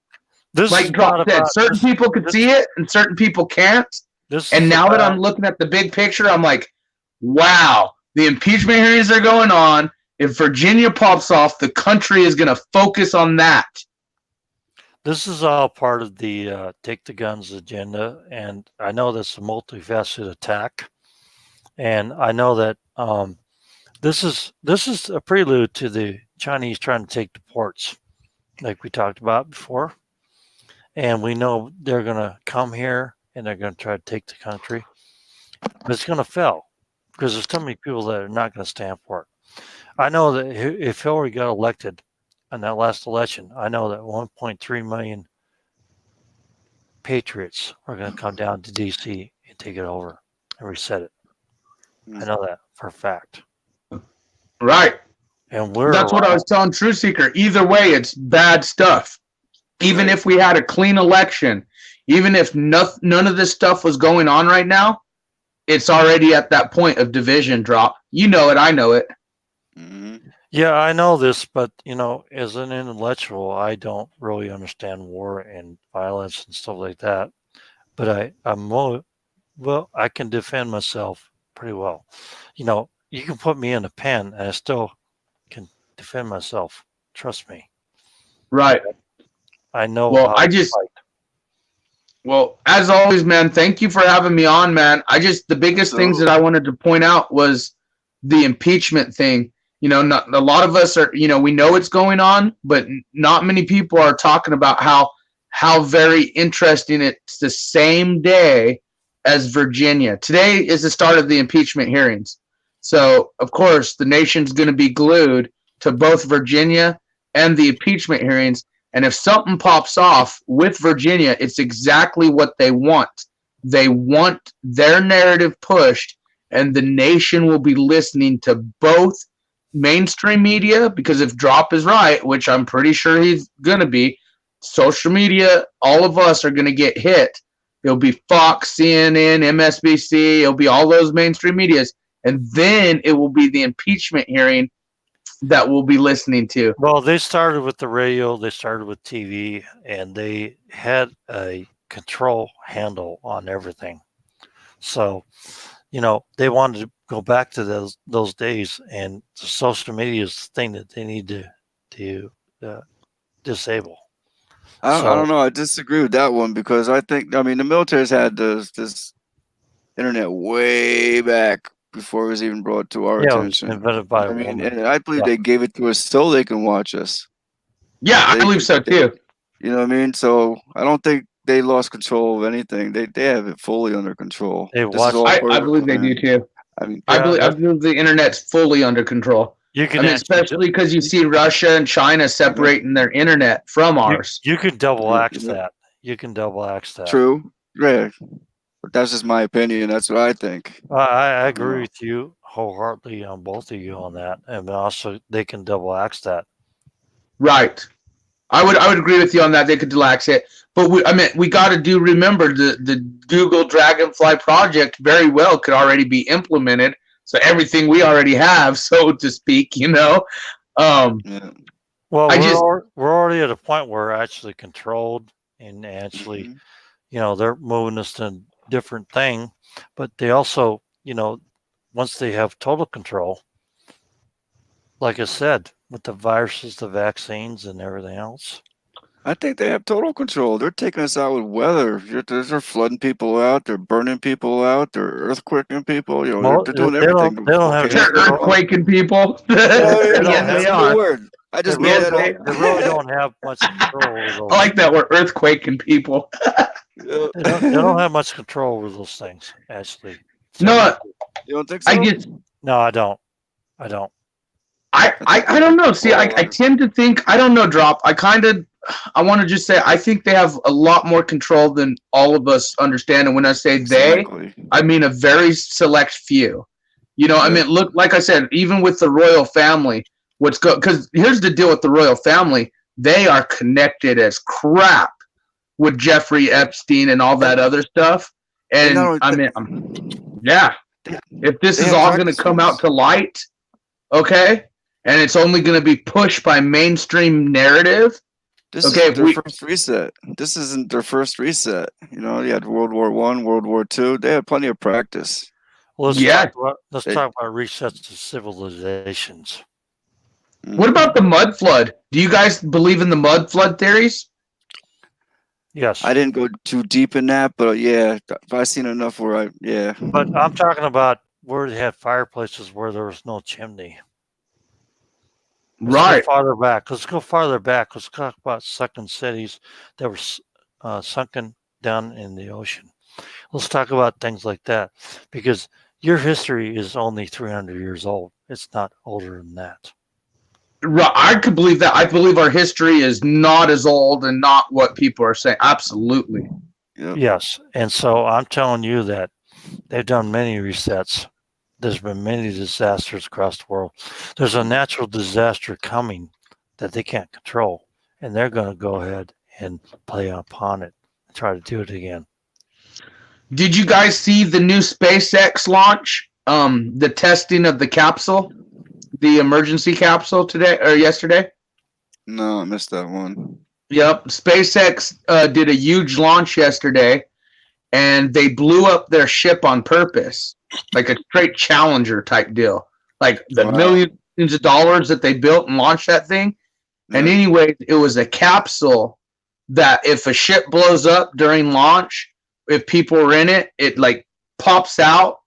like Drop said, certain people could see it and certain people can't. And now that I'm looking at the big picture, I'm like, wow, the impeachment hearings are going on. If Virginia pops off, the country is going to focus on that. this is all part of the take the guns agenda, and I know that's a multifaceted attack, and I know that this is a prelude to the Chinese trying to take the ports, like we talked about before, and we know they're going to come here and they're going to try to take the country, but it's going to fail because there's so many people that are not going to stand for it. I know that if Hillary got elected in that last election, I know that 1.3 million patriots are going to come down to DC and take it over and reset it. I know that for a fact. Right. And that's what I was telling True Seeker. Either way, it's bad stuff. Even if we had a clean election, even if none of this stuff was going on right now, it's already at that point of division drop. You know it. I know it. Yeah, I know this, but as an intellectual, I don't really understand war and violence and stuff like that. But I can defend myself pretty well. You can put me in a pen, and I still can defend myself. Trust me. Right. I know. Well, Well, as always, man, thank you for having me on, man. The biggest things that I wanted to point out was the impeachment thing. Not a lot of us are, we know it's going on, but not many people are talking about how very interesting it's the same day as Virginia. Today is the start of the impeachment hearings. So, of course, the nation's going to be glued to both Virginia and the impeachment hearings. And if something pops off with Virginia, it's exactly what they want. They want their narrative pushed, and the nation will be listening to both mainstream media, because if Drop is right, which I'm pretty sure he's going to be, social media, all of us are going to get hit. It'll be Fox, CNN, MSNBC, it'll be all those mainstream medias, and then it will be the impeachment hearing that we'll be listening to. Well, they started with the radio, they started with TV, and they had a control handle on everything. So, they wanted to go back to those days, and the social media is the thing that they need to disable. I don't know. I disagree with that one because I think the military's had this internet way back before it was even brought to our attention. It was invented by a woman. And I believe they gave it to us so they can watch us. Yeah, I believe so too. You know what I mean? So I don't think they lost control of anything. They have it fully under control. I believe they do too. I believe the internet's fully under control. Especially because you see Russia and China separating their internet from ours. You could double axe that. You can double axe that. True. Yeah. But that's just my opinion. That's what I think. I agree with you wholeheartedly on both of you on that. And also they can double axe that. Right. I would agree with you on that. They could relax it. But we got to remember the Google Dragonfly project very well could already be implemented. So everything we already have, so to speak, Well, we're already at a point where we're actually controlled and actually, they're moving us to a different thing. But they also, once they have total control, like I said, with the viruses, the vaccines, and everything else. I think they have total control. They're taking us out with weather. They're flooding people out. They're burning people out. They're earthquaking people. They're doing everything. They don't have earthquaking people. That's a good word. I just made that up. They really don't have much control over those. I like that word, earthquaking people. They don't have much control over those things, actually. So, no, you don't think so? No, I don't. I don't know. See, I tend to think, I don't know, Drop. I want to just say, I think they have a lot more control than all of us understand. And when I say they, I mean a very select few. Look, like I said, even with the royal family, because here's the deal with the royal family. They are connected as crap with Jeffrey Epstein and all that other stuff. And yeah, if this is all going to come out to light, okay, and it's only going to be pushed by mainstream narrative. This isn't their first reset. This isn't their first reset. You had World War I, World War II. They had plenty of practice. Well, let's talk about resets to civilizations. What about the mud flood? Do you guys believe in the mud flood theories? Yes. I didn't go too deep in that, but yeah, I've seen enough where But I'm talking about where they had fireplaces where there was no chimney. Let's go farther back. Let's go farther back. Let's talk about sunken cities that were sunken down in the ocean. Let's talk about things like that, because your history is only 300 years old. It's not older than that. Right, I could believe that. I believe our history is not as old and not what people are saying. Absolutely. Yes. And so I'm telling you that they've done many resets. There's been many disasters across the world. There's a natural disaster coming that they can't control, and they're going to go ahead and play upon it and try to do it again. Did you guys see the new SpaceX launch? The testing of the capsule, the emergency capsule today or yesterday? No, I missed that one. Yep. SpaceX did a huge launch yesterday, and they blew up their ship on purpose, like a straight Challenger type deal. Like the millions of dollars that they built and launched that thing. And anyway, it was a capsule that if a ship blows up during launch, if people are in it, it like pops out,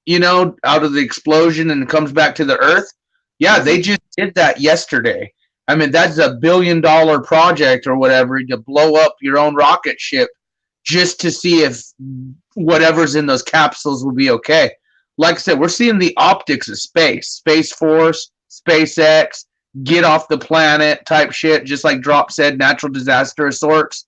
out of the explosion and comes back to the earth. Yeah, they just did that yesterday. I mean, that's a $1 billion project or whatever to blow up your own rocket ship just to see if whatever's in those capsules will be okay. Like I said, we're seeing the optics of space, Space Force, SpaceX, get off the planet type shit, just like Drop said, natural disaster of sorts.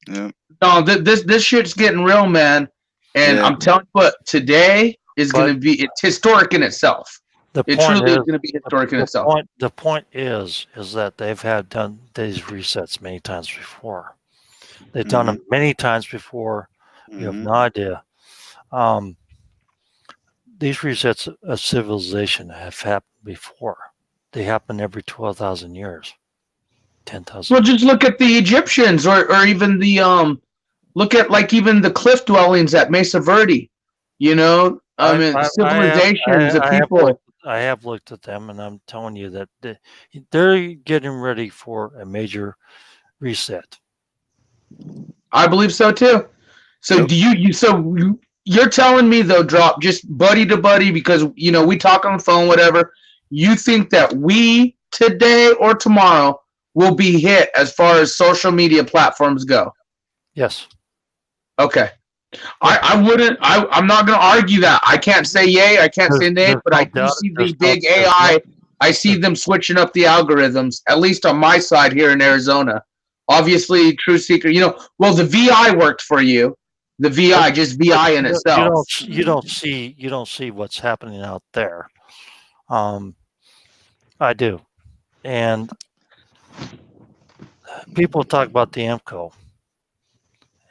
Yeah. No, this shit's getting real, man. And I'm telling you what, today is going to be, it's historic in itself. It truly is going to be historic in itself. The point is that they've done these resets many times before. They've done them many times before. You have no idea. These resets of civilization have happened before. They happen every 12,000 years, 10,000. Well, just look at the Egyptians, or even the look at like even the cliff dwellings at Mesa Verde. I mean, civilizations of people. I have looked at them, and I'm telling you that they're getting ready for a major reset. I believe so too. So you're telling me though, Drop, just buddy to buddy, because we talk on the phone, whatever. You think that we today or tomorrow will be hit as far as social media platforms go? Yes. Okay. I'm not going to argue that. I can't say yay, I can't say nay, but I do see the big AI. I see them switching up the algorithms, at least on my side here in Arizona. Obviously, Truthseeker, well, the VI worked for you. The VI, just VI in itself. You don't see what's happening out there. I do. And people talk about the EMCO.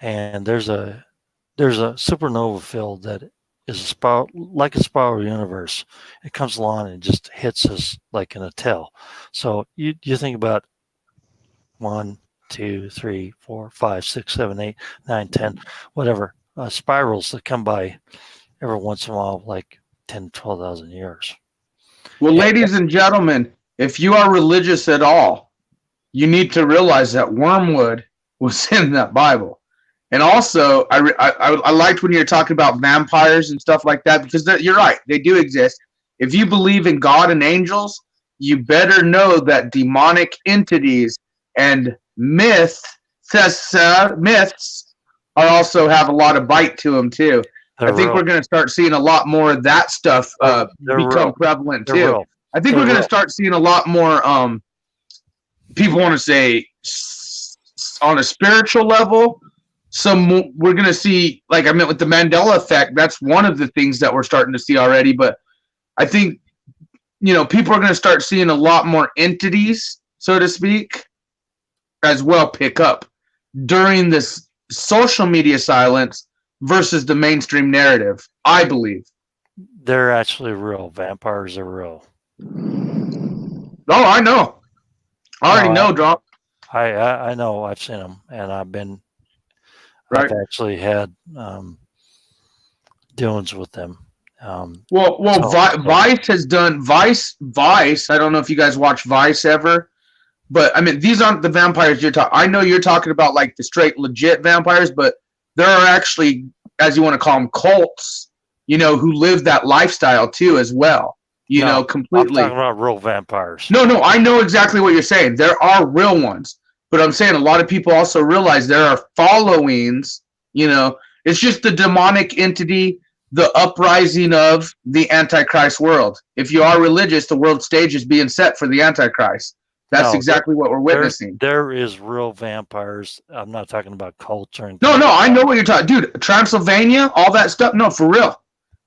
And there's a supernova field that is like a spiral universe. It comes along and just hits us like in a tail. So you think about 1, 2, 3, 4, 5, 6, 7, 8, 9, 10, whatever spirals that come by every once in a while, like 10, 12,000 years. Well, ladies and gentlemen, if you are religious at all, you need to realize that wormwood was in that Bible. And also, I liked when you were talking about vampires and stuff like that, because you're right, they do exist. If you believe in God and angels, you better know that demonic entities and myths are also have a lot of bite to them too. I think we're going to start seeing a lot more of that stuff become prevalent too. I think we're going to start seeing a lot more. People want to say on a spiritual level. We're going to see, like I meant with the Mandela effect. That's one of the things that we're starting to see already. But I think people are going to start seeing a lot more entities, so to speak, as well pick up during this social media silence versus the mainstream narrative, I believe. They're actually real. Vampires are real. Oh, I know. I already know, Drop. I know. I've seen them, and I've actually had dealings with them. Vice has done Vice. I don't know if you guys watch Vice ever, But I mean, these aren't the vampires you're talking. I know you're talking about like the straight legit vampires, but there are actually, as you want to call them, cults. Who live that lifestyle too, as well. Completely. I'm talking about real vampires. No, I know exactly what you're saying. There are real ones, but I'm saying a lot of people also realize there are followings. It's just the demonic entity, the uprising of the Antichrist world. If you are religious, the world stage is being set for the Antichrist. That's exactly what we're witnessing. There is real vampires. I'm not talking about cults or anything. No, I know what you're talking. Dude, Transylvania, all that stuff. No, for real.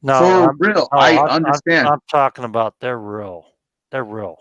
No, for real. I understand. I'm talking about they're real. They're real.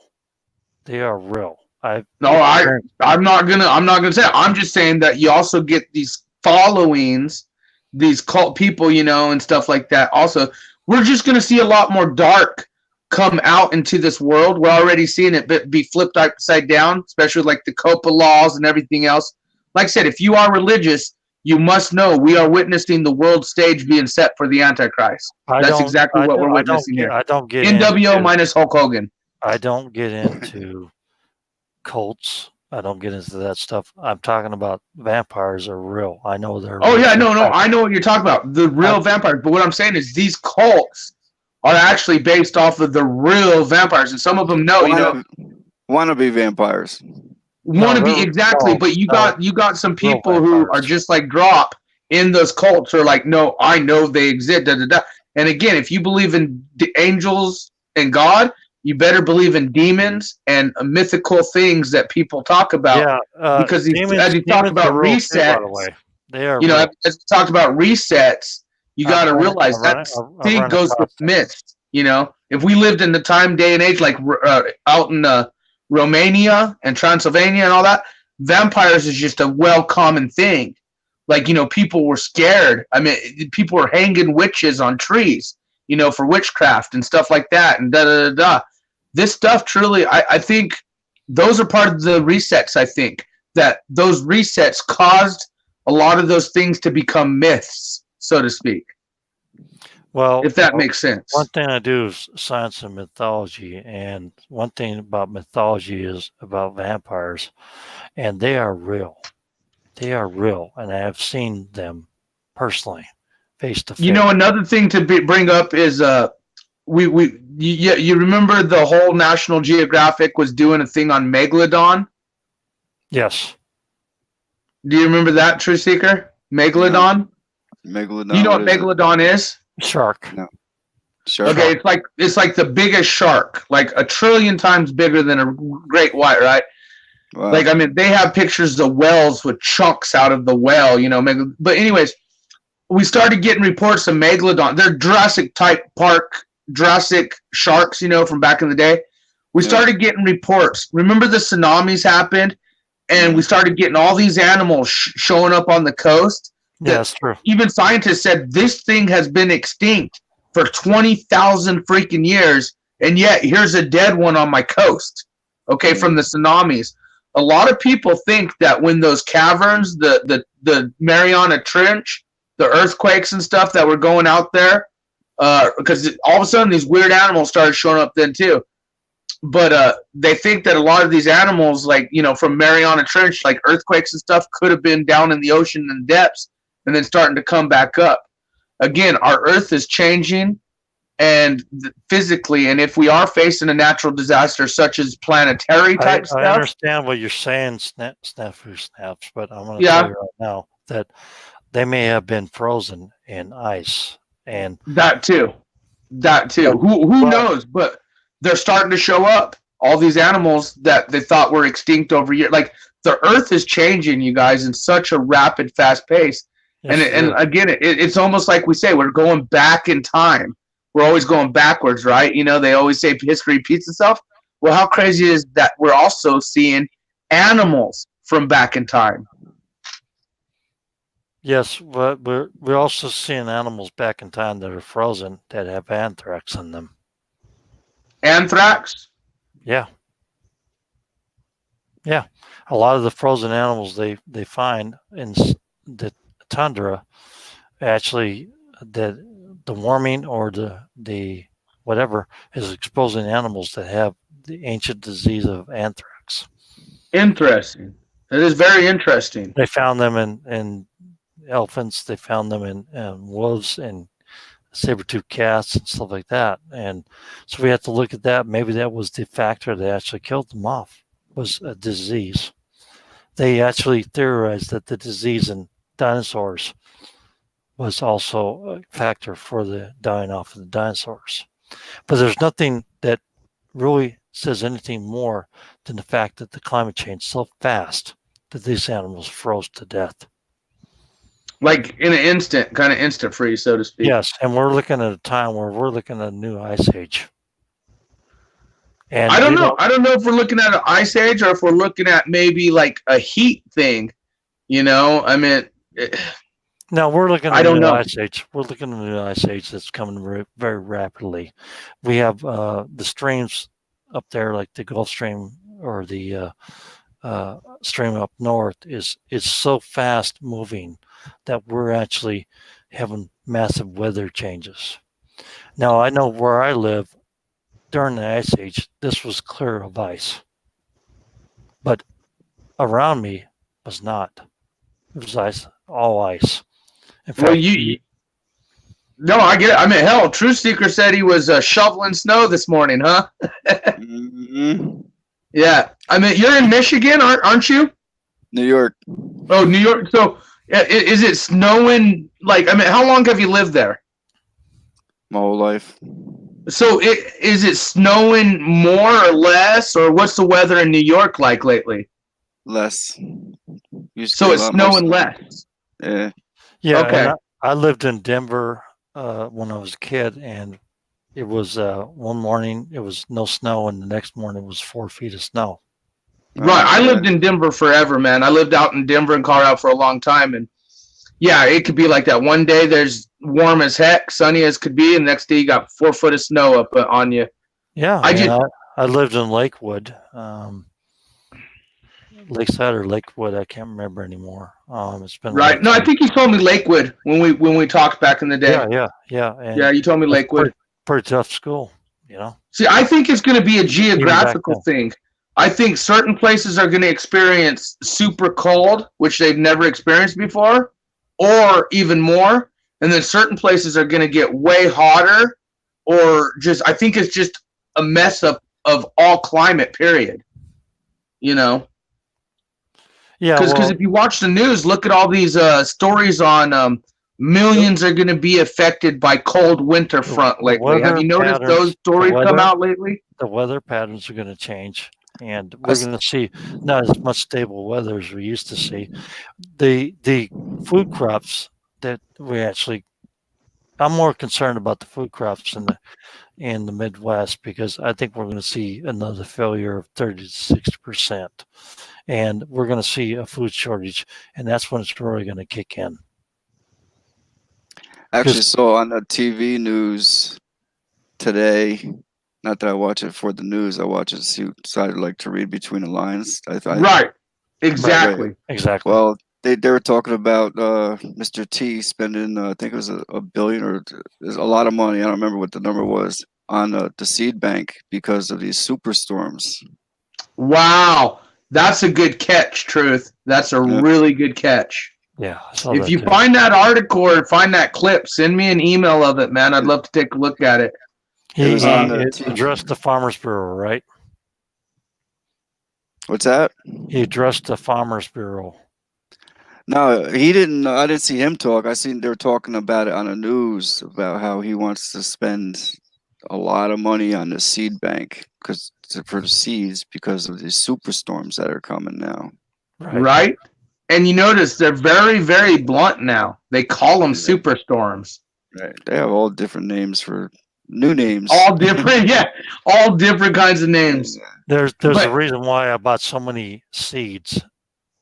They are real. I'm not gonna say it. I'm just saying that you also get these followings, these cult people, and stuff like that. Also, we're just gonna see a lot more dark come out into this world. We're already seeing it be flipped upside down, especially like the COPA laws and everything else. Like I said, if you are religious, you must know we are witnessing the world stage being set for the Antichrist. That's exactly what we're witnessing here. I don't get NWO minus Hulk Hogan. I don't get into cults. I don't get into that stuff. I'm talking about vampires are real. I know they're real. Yeah, no, I know what you're talking about. The real vampires. But what I'm saying is these cults are actually based off of the real vampires. And some of them wannabe vampires. Exactly, but you got some people who are just like Drop in those cults are like, no, I know they exist. Da, da, da. And again, if you believe in angels and God, you better believe in demons and mythical things that people talk about. Yeah, because as you talk about resets, they are. As you talked about resets, you got to realize that thing goes with myths. If we lived in the time, day, and age like out in Romania and Transylvania and all that, vampires is just a common thing. Like, people were scared. I mean, people were hanging witches on trees, for witchcraft and stuff like that. And da-da-da-da. This stuff truly, I think those are part of the resets. I think that those resets caused a lot of those things to become myths, so to speak. Well, if that makes sense. One thing I do is science and mythology, and one thing about mythology is about vampires, and they are real. They are real, and I have seen them personally, face to face. Another thing to bring up is you remember the whole National Geographic was doing a thing on Megalodon? Yes. Do you remember that, True Seeker? Megalodon? No. Megalodon. You know what Megalodon is? Shark. No. Shark. Okay, it's like the biggest shark, like 1 trillion times bigger than a great white, right? Wow. Like, I mean, they have pictures of whales with chunks out of the whale, But anyways, we started getting reports of Megalodon. They're Jurassic sharks, from back in the day. We started getting reports. Remember the tsunamis happened, and we started getting all these animals showing up on the coast. Yeah, that's true. Even scientists said this thing has been extinct for 20,000 freaking years, and yet here's a dead one on my coast, from the tsunamis. A lot of people think that when those caverns, the Mariana Trench, the earthquakes and stuff that were going out there, because all of a sudden these weird animals started showing up then too. But they think that a lot of these animals, like, from Mariana Trench, like earthquakes and stuff, could have been down in the ocean in the depths and then starting to come back up. Again, our Earth is changing and physically, and if we are facing a natural disaster such as planetary type stuff. I understand what you're saying, snaps, but I'm going to tell you right now that they may have been frozen in ice. And that too. Who knows? But they're starting to show up. All these animals that they thought were extinct over years. Like, the Earth is changing, you guys, in such a rapid, fast pace. Yes, and again, it's almost like we say we're going back in time. We're always going backwards, right? They always say history repeats itself. Well, how crazy is that? We're also seeing animals from back in time. Yes, but we're also seeing animals back in time that are frozen that have anthrax in them. Anthrax? Yeah. Yeah. A lot of the frozen animals they find in the tundra, actually, that the warming or the whatever is exposing animals that have the ancient disease of anthrax. Interesting. It is very interesting. They found them in elephants. They found them in wolves and saber-toothed cats and stuff like that. And so we have to look at that. Maybe that was the factor that actually killed them off, was a disease. They actually theorized that the disease in dinosaurs was also a factor for the dying off of the dinosaurs. But there's nothing that really says anything more than the fact that the climate changed so fast that these animals froze to death. Like in an instant, kind of instant freeze, so to speak. Yes, and we're looking at a time where we're looking at a new ice age. And I don't know. I don't know if we're looking at an ice age or if we're looking at maybe like a heat thing. You know, I mean. No, we're looking at I don't a new know. ice age. We're looking at a new ice age that's coming very, very rapidly. We have the streams up there, like the Gulf Stream or the stream up north, is so fast moving that we're actually having massive weather changes. Now, I know where I live during the ice age, this was clear of ice, but around me was not. It was ice, all ice. In fact, Well, no, I get it. I mean, hell, Truth Seeker said he was shoveling snow this morning, huh? Yeah. I mean, you're in Michigan, aren't you? New York. Oh, New York. So, is it snowing? Like, I mean, how long have you lived there? My whole life. So, is it snowing more or less, or what's the weather in New York like lately? Less. So it's snowing less. Yeah. Yeah. Okay. I lived in Denver when I was a kid, and it was one morning it was no snow, and the next morning it was 4 feet of snow. Right. I lived in Denver forever, man. I lived out in Denver and Colorado for a long time, and yeah, it could be like that. One day there's warm as heck, sunny as could be, and the next day you got 4 foot of snow up on you. Yeah. I lived in Lakewood. Lakeside or Lakewood, I can't remember anymore. It's been right. No, I think you told me Lakewood when we talked back in the day. Yeah. And yeah, you told me Lakewood. Pretty tough school, you know. See, I think it's going to be a geographical thing. I think certain places are going to experience super cold, which they've never experienced before, or even more, and then certain places are going to get way hotter, or just I think it's just a mess up of all climate. Period. You know. Yeah, because if you watch the news, look at all these stories on millions are going to be affected by cold winter front lately. Have you noticed those stories come out lately? The weather patterns are going to change, and we're going to see not as much stable weather as we used to see. The food crops that we actually, I'm more concerned about the food crops in the Midwest, because I think we're going to see another failure of 30 to 60%. And we're going to see a food shortage, and that's when it's really going to kick in. Actually, saw on the TV news today. Not that I watch it for the news. I watch it so I like to read between the lines. Right. Exactly. Right. Exactly. Well, they were talking about Mr. T spending I think it was a billion or a lot of money. I don't remember what the number was on the seed bank because of these superstorms. Wow. That's a good catch, Truth. That's a really good catch. Yeah. If you find that article or find that clip, send me an email of it, man. I'd love to take a look at it. He addressed the Farmers Bureau, right? What's that? He addressed the Farmers Bureau. No, he didn't. I didn't see him talk. I seen they were talking about it on the news about how he wants to spend a lot of money on the seed bank for the seeds because of these superstorms that are coming now. Right? And you notice they're very, very blunt now. They call them superstorms. Right. They have all different names for new names. All different, yeah. All different kinds of names. There's a reason why I bought so many seeds.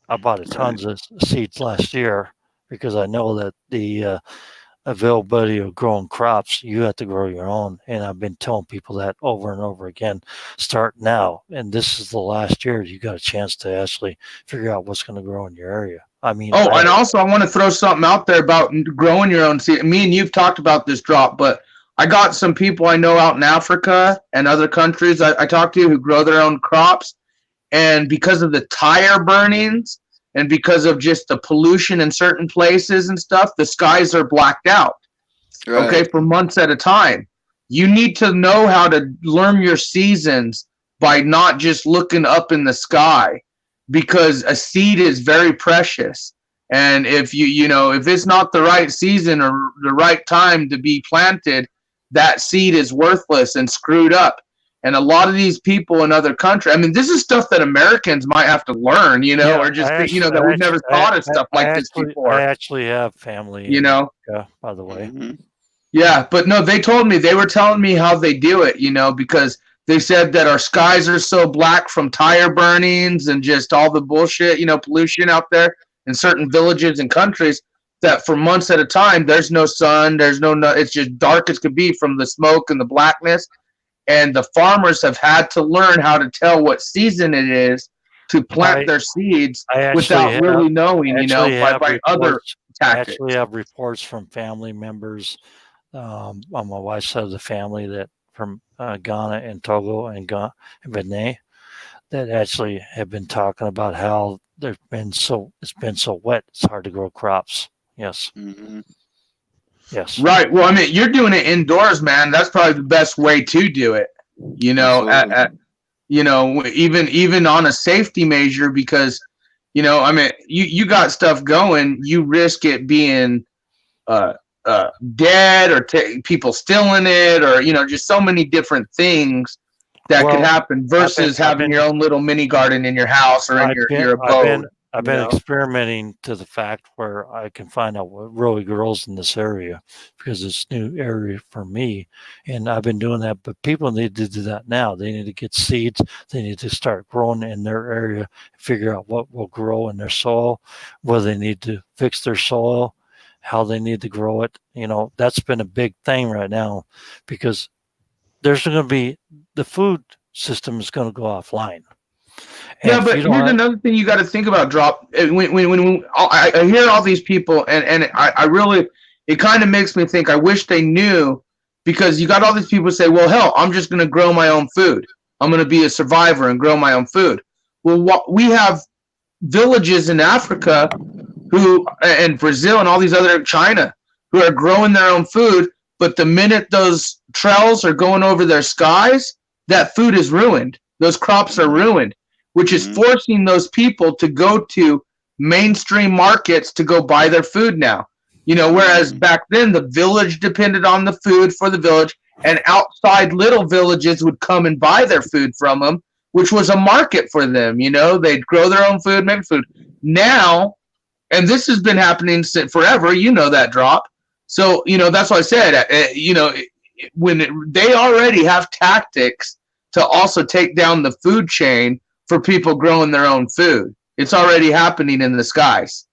I bought tons of seeds last year because I know that the availability of growing crops, you have to grow your own. And I've been telling people that over and over again. Start now. And this is the last year you got a chance to actually figure out what's going to grow in your area. I mean, and also I want to throw something out there about growing your own seed. Me and you've talked about this drop, but I got some people I know out in Africa and other countries I talk to who grow their own crops. and because of the tire burnings and because of just the pollution in certain places and stuff, the skies are blacked out. Right. Okay, for months at a time. You need to know how to learn your seasons by not just looking up in the sky, because a seed is very precious. And if if it's not the right season or the right time to be planted, that seed is worthless and screwed up. And a lot of these people in other countries, I mean, this is stuff that Americans might have to learn, or just that we've never thought of stuff like this before. I actually have family in Africa, by the way. Mm-hmm. Yeah, but no, they were telling me how they do it, because they said that our skies are so black from tire burnings and just all the bullshit, pollution out there in certain villages and countries, that for months at a time, there's no sun, it's just dark as could be from the smoke and the blackness. And the farmers have had to learn how to tell what season it is to plant their seeds without really knowing, by other tactics. I actually have reports from family members on my wife's side of the family that from Ghana and Togo and Benin that actually have been talking about how it's been so wet, it's hard to grow crops. Yes. Mm-hmm. Yes. Right. Well, I mean, you're doing it indoors, man. That's probably the best way to do it. Even on a safety measure, because I mean, you got stuff going. You risk it being dead or people stealing it, or just so many different things that could happen versus having your own little mini garden in your house or in your abode. I've been experimenting to the fact where I can find out what really grows in this area, because it's a new area for me, and I've been doing that. But people need to do that now. They need to get seeds. They need to start growing in their area, figure out what will grow in their soil, whether they need to fix their soil, how they need to grow it. That's been a big thing right now, because there's going to be the food system is going to go offline. And yeah, but here's another thing you got to think about, Drop. When I hear all these people, and I really, it kind of makes me think, I wish they knew, because you got all these people say, well, hell, I'm just going to grow my own food. I'm going to be a survivor and grow my own food. Well, we have villages in Africa and Brazil and all these other, China, who are growing their own food, but the minute those trails are going over their skies, that food is ruined. Those crops are ruined, which is forcing those people to go to mainstream markets to go buy their food now. Whereas back then the village depended on the food for the village, and outside little villages would come and buy their food from them, which was a market for them. They'd grow their own food, make food. Now, and this has been happening since forever, that, Drop. So, that's why I said, when they already have tactics to also take down the food chain for people growing their own food. It's already happening in the skies.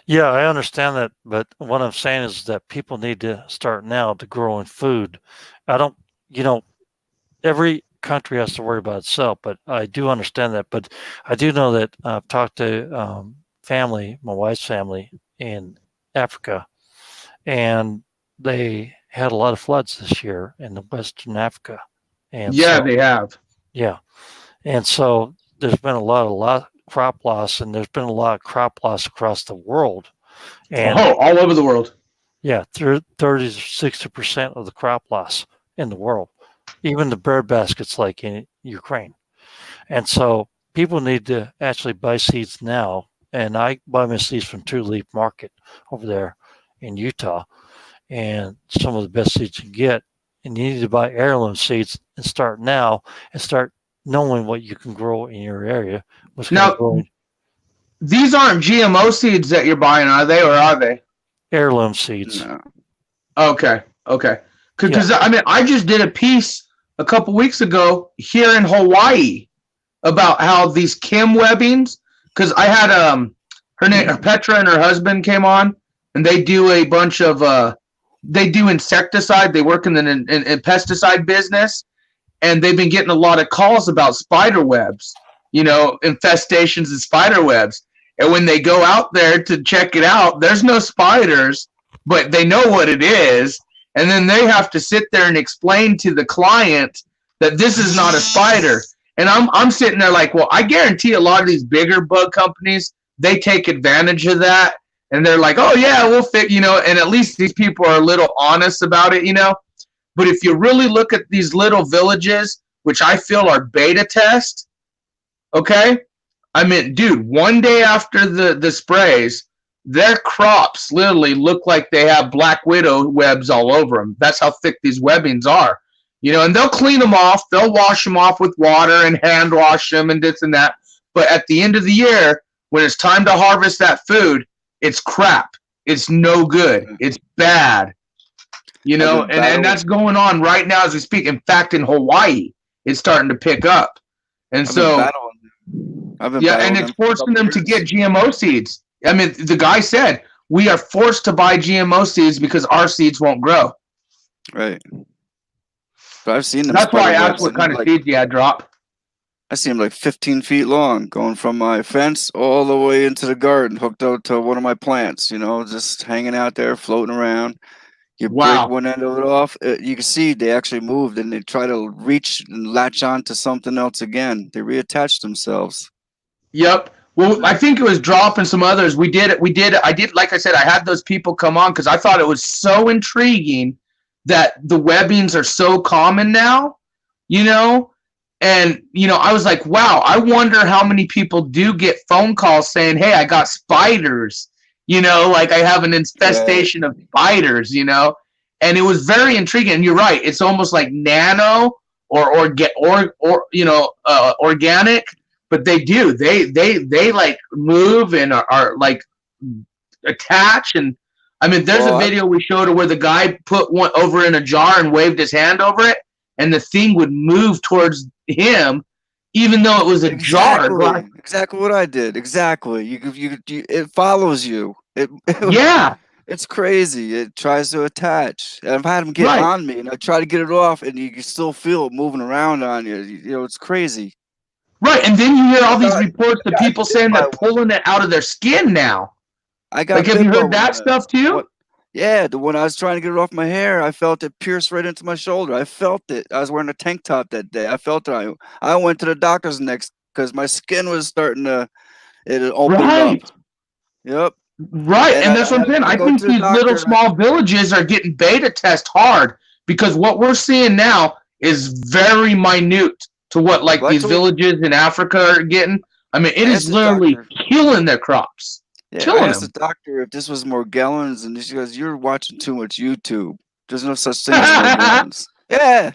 Yeah, I understand that, but what I'm saying is that people need to start now to grow in food. Every country has to worry about itself, but I do understand that. But I do know that I've talked to my wife's family in Africa, and they had a lot of floods this year in the Western Africa. And they have. Yeah. And so there's been a lot of crop loss, and there's been a lot of crop loss across the world. And all over the world. Yeah, 30 to 60% of the crop loss in the world, even the bread baskets like in Ukraine. And so people need to actually buy seeds now. And I buy my seeds from Two Leaf Market over there in Utah, and some of the best seeds you can get. And you need to buy heirloom seeds and start now and start knowing what you can grow in your area. Now, these aren't GMO seeds that you're buying, are they, or are they? Heirloom seeds. No. Okay. Because I mean, I just did a piece a couple weeks ago here in Hawaii about how these Kim webbings, because I had her name Petra and her husband came on, and they do a bunch of they do insecticide. They work in the in pesticide business, and they've been getting a lot of calls about spider webs, infestations of spider webs. And when they go out there to check it out, there's no spiders, but they know what it is. And then they have to sit there and explain to the client that this is not a spider. And I'm sitting there like, well, I guarantee a lot of these bigger bug companies, they take advantage of that. And they're like, oh, yeah, we'll fix, you know, and at least these people are a little honest about it, you know. But if you really look at these little villages, which I feel are beta test, okay? I mean, dude, one day after the sprays, their crops literally look like they have black widow webs all over them. That's how thick these webbings are. You know, and they'll clean them off. They'll wash them off with water and hand wash them and this and that. But at the end of the year, when it's time to harvest that food, it's crap. It's no good. It's bad. You know, and that's going on right now as we speak. In fact, in Hawaii, it's starting to pick up. And and it's forcing them to get GMO seeds. I mean, the guy said, we are forced to buy GMO seeds because our seeds won't grow. Right. But I've seen them. That's why I asked what kind of seeds you had drop. I see them like 15 feet long, going from my fence all the way into the garden, hooked out to one of my plants, you know, just hanging out there, floating around. You break one end of it off, you can see they actually moved and they try to reach and latch on to something else again. They reattach themselves. Yep. Well, I think it was Drop and some others. I did, like I said, I had those people come on because I thought it was so intriguing that the webbings are so common now, you know? And, you know, I was like, wow, I wonder how many people do get phone calls saying, hey, I got spiders. You know, like I have an infestation of spiders, you know, and it was very intriguing. And you're right. It's almost like nano or you know, organic, but they do. They like move and are like attach. And I mean, there's a video we showed where the guy put one over in a jar and waved his hand over it, and the thing would move towards him, even though it was a jar. Exactly what I did. Exactly. You it follows you. It's crazy. It tries to attach. And I've had them get on me, and I try to get it off, and you can still feel it moving around on you. You know, it's crazy. Right, and then you hear all these reports of people saying they're pulling it out of their skin now. I got. Like, have you heard that stuff too? Yeah, when I was trying to get it off my hair, I felt it pierce right into my shoulder. I felt it. I was wearing a tank top that day. I felt it. I went to the doctor's next because my skin was starting to. It opened up. Yep. Right, and that's what I'm saying. I think these little small villages are getting beta test hard because what we're seeing now is very minute to what like these villages in Africa are getting. I mean, it is literally killing their crops. Yeah, I asked the doctor if this was Morgellons, and she goes, "You're watching too much YouTube. There's no such thing as Morgellons." Yeah,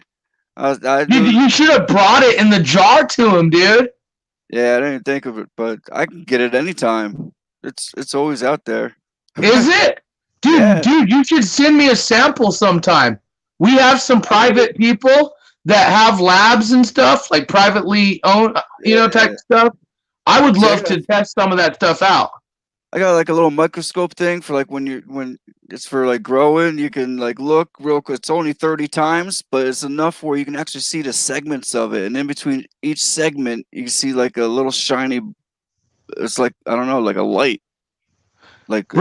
you should have brought it in the jar to him, dude. Yeah, I didn't even think of it, but I can get it anytime. It's always out there. Is it? Dude, you should send me a sample sometime. We have some private people that have labs and stuff, like privately owned, you know, type stuff. I would love to test some of that stuff out. I got like a little microscope thing for like when it's for like growing, you can like look real quick. It's only 30 times, but it's enough where you can actually see the segments of it. And in between each segment, you can see like a little shiny, it's like, I don't know, like a light. Like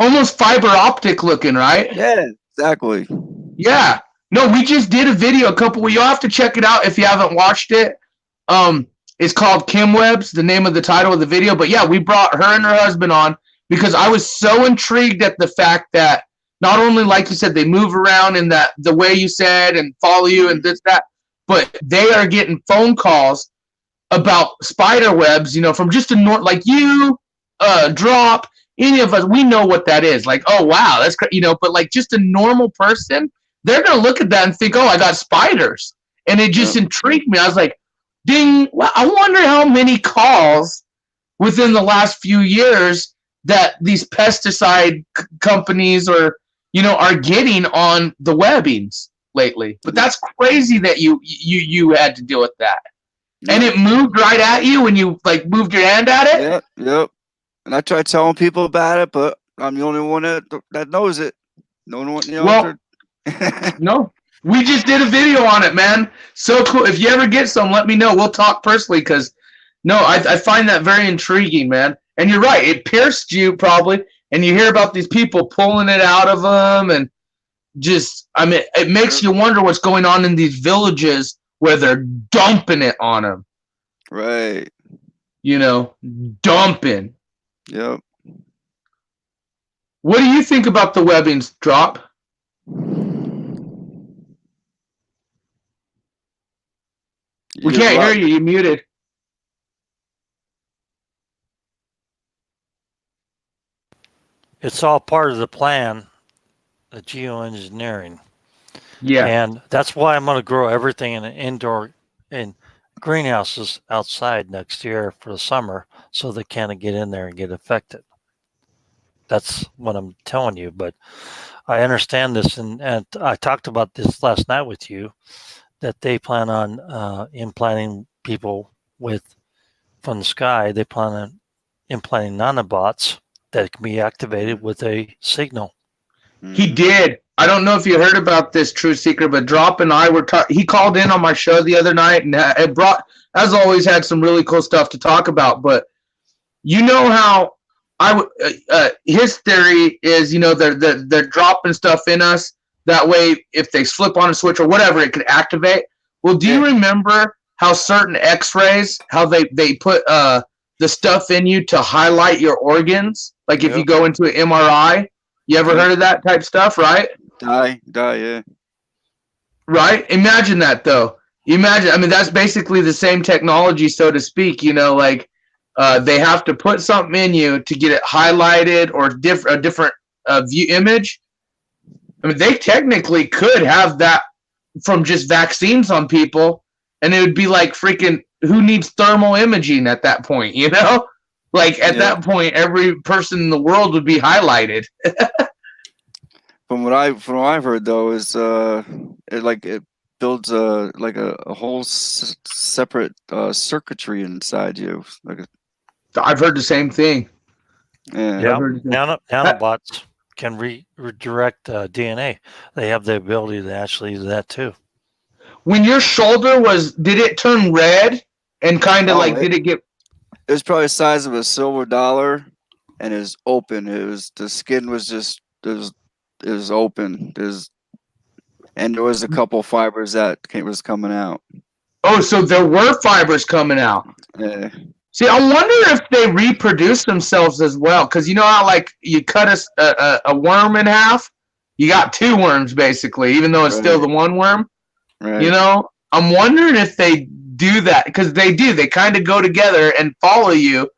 almost fiber optic looking, right? Yeah, exactly. Yeah. No, we just did a video you'll have to check it out if you haven't watched it. It's called Kim Webs, the name of the title of the video. But yeah, we brought her and her husband on because I was so intrigued at the fact that not only, like you said, they move around in the way you said and follow you and this, that, but they are getting phone calls about spider webs, you know, from just like you, Drop, any of us, we know what that is. Like, oh, wow, that's, you know, but like just a normal person, they're going to look at that and think, oh, I got spiders. And it just intrigued me. I was like, ding, well, I wonder how many calls within the last few years that these pesticide companies or, you know, are getting on the webbings lately. But that's crazy that you had to deal with that. And it moved right at you when you like moved your hand at it? Yep. And I tried telling people about it, but I'm the only one that knows it. No one, you know. No. We just did a video on it, man. So cool. If you ever get some, let me know. We'll talk personally because, I find that very intriguing, man. And you're right. It pierced you probably, and you hear about these people pulling it out of them, and just, I mean, it makes you wonder what's going on in these villages where they're dumping it on them. Right. You know, dumping. Yep. What do you think about the webbings, Drop? We can't hear you. You're muted. It's all part of the plan, the geoengineering. Yeah. And that's why I'm going to grow everything in an indoor in greenhouses outside next year for the summer so they can't get in there and get affected. That's what I'm telling you. But I understand this, and I talked about this last night with you, that they plan on implanting people from the sky. They plan on implanting nanobots that can be activated with a signal. He did. I don't know if you heard about this, True Seeker, but Drop and I were he called in on my show the other night, and it brought, as always, had some really cool stuff to talk about. But you know how his theory is, you know, they're dropping stuff in us. That way, if they flip on a switch or whatever, it could activate. Well, do you remember how certain X-rays, how they put the stuff in you to highlight your organs? Like if you go into an MRI, you ever heard of that type stuff, right? Yeah. Right? Imagine that, though. I mean, that's basically the same technology, so to speak. You know, like they have to put something in you to get it highlighted or a different view image. I mean, they technically could have that from just vaccines on people, and it would be like freaking, who needs thermal imaging at that point, you know? Like, at that point, every person in the world would be highlighted. From what I've heard though is it builds a whole separate circuitry inside you. I've heard the same thing. Yeah. Nanobots can redirect DNA. They have the ability to actually do that too. When your shoulder did it turn red and kind of did it get? It was probably the size of a silver dollar, and it was open. The skin was just it was open. And there was a couple fibers that was coming out. Oh, so there were fibers coming out. Yeah. See, I wonder if they reproduce themselves as well, because you know how you cut a worm in half, you got two worms basically, even though it's still the one worm. Right. You know, I'm wondering if they do that, because they do. They kind of go together and follow you,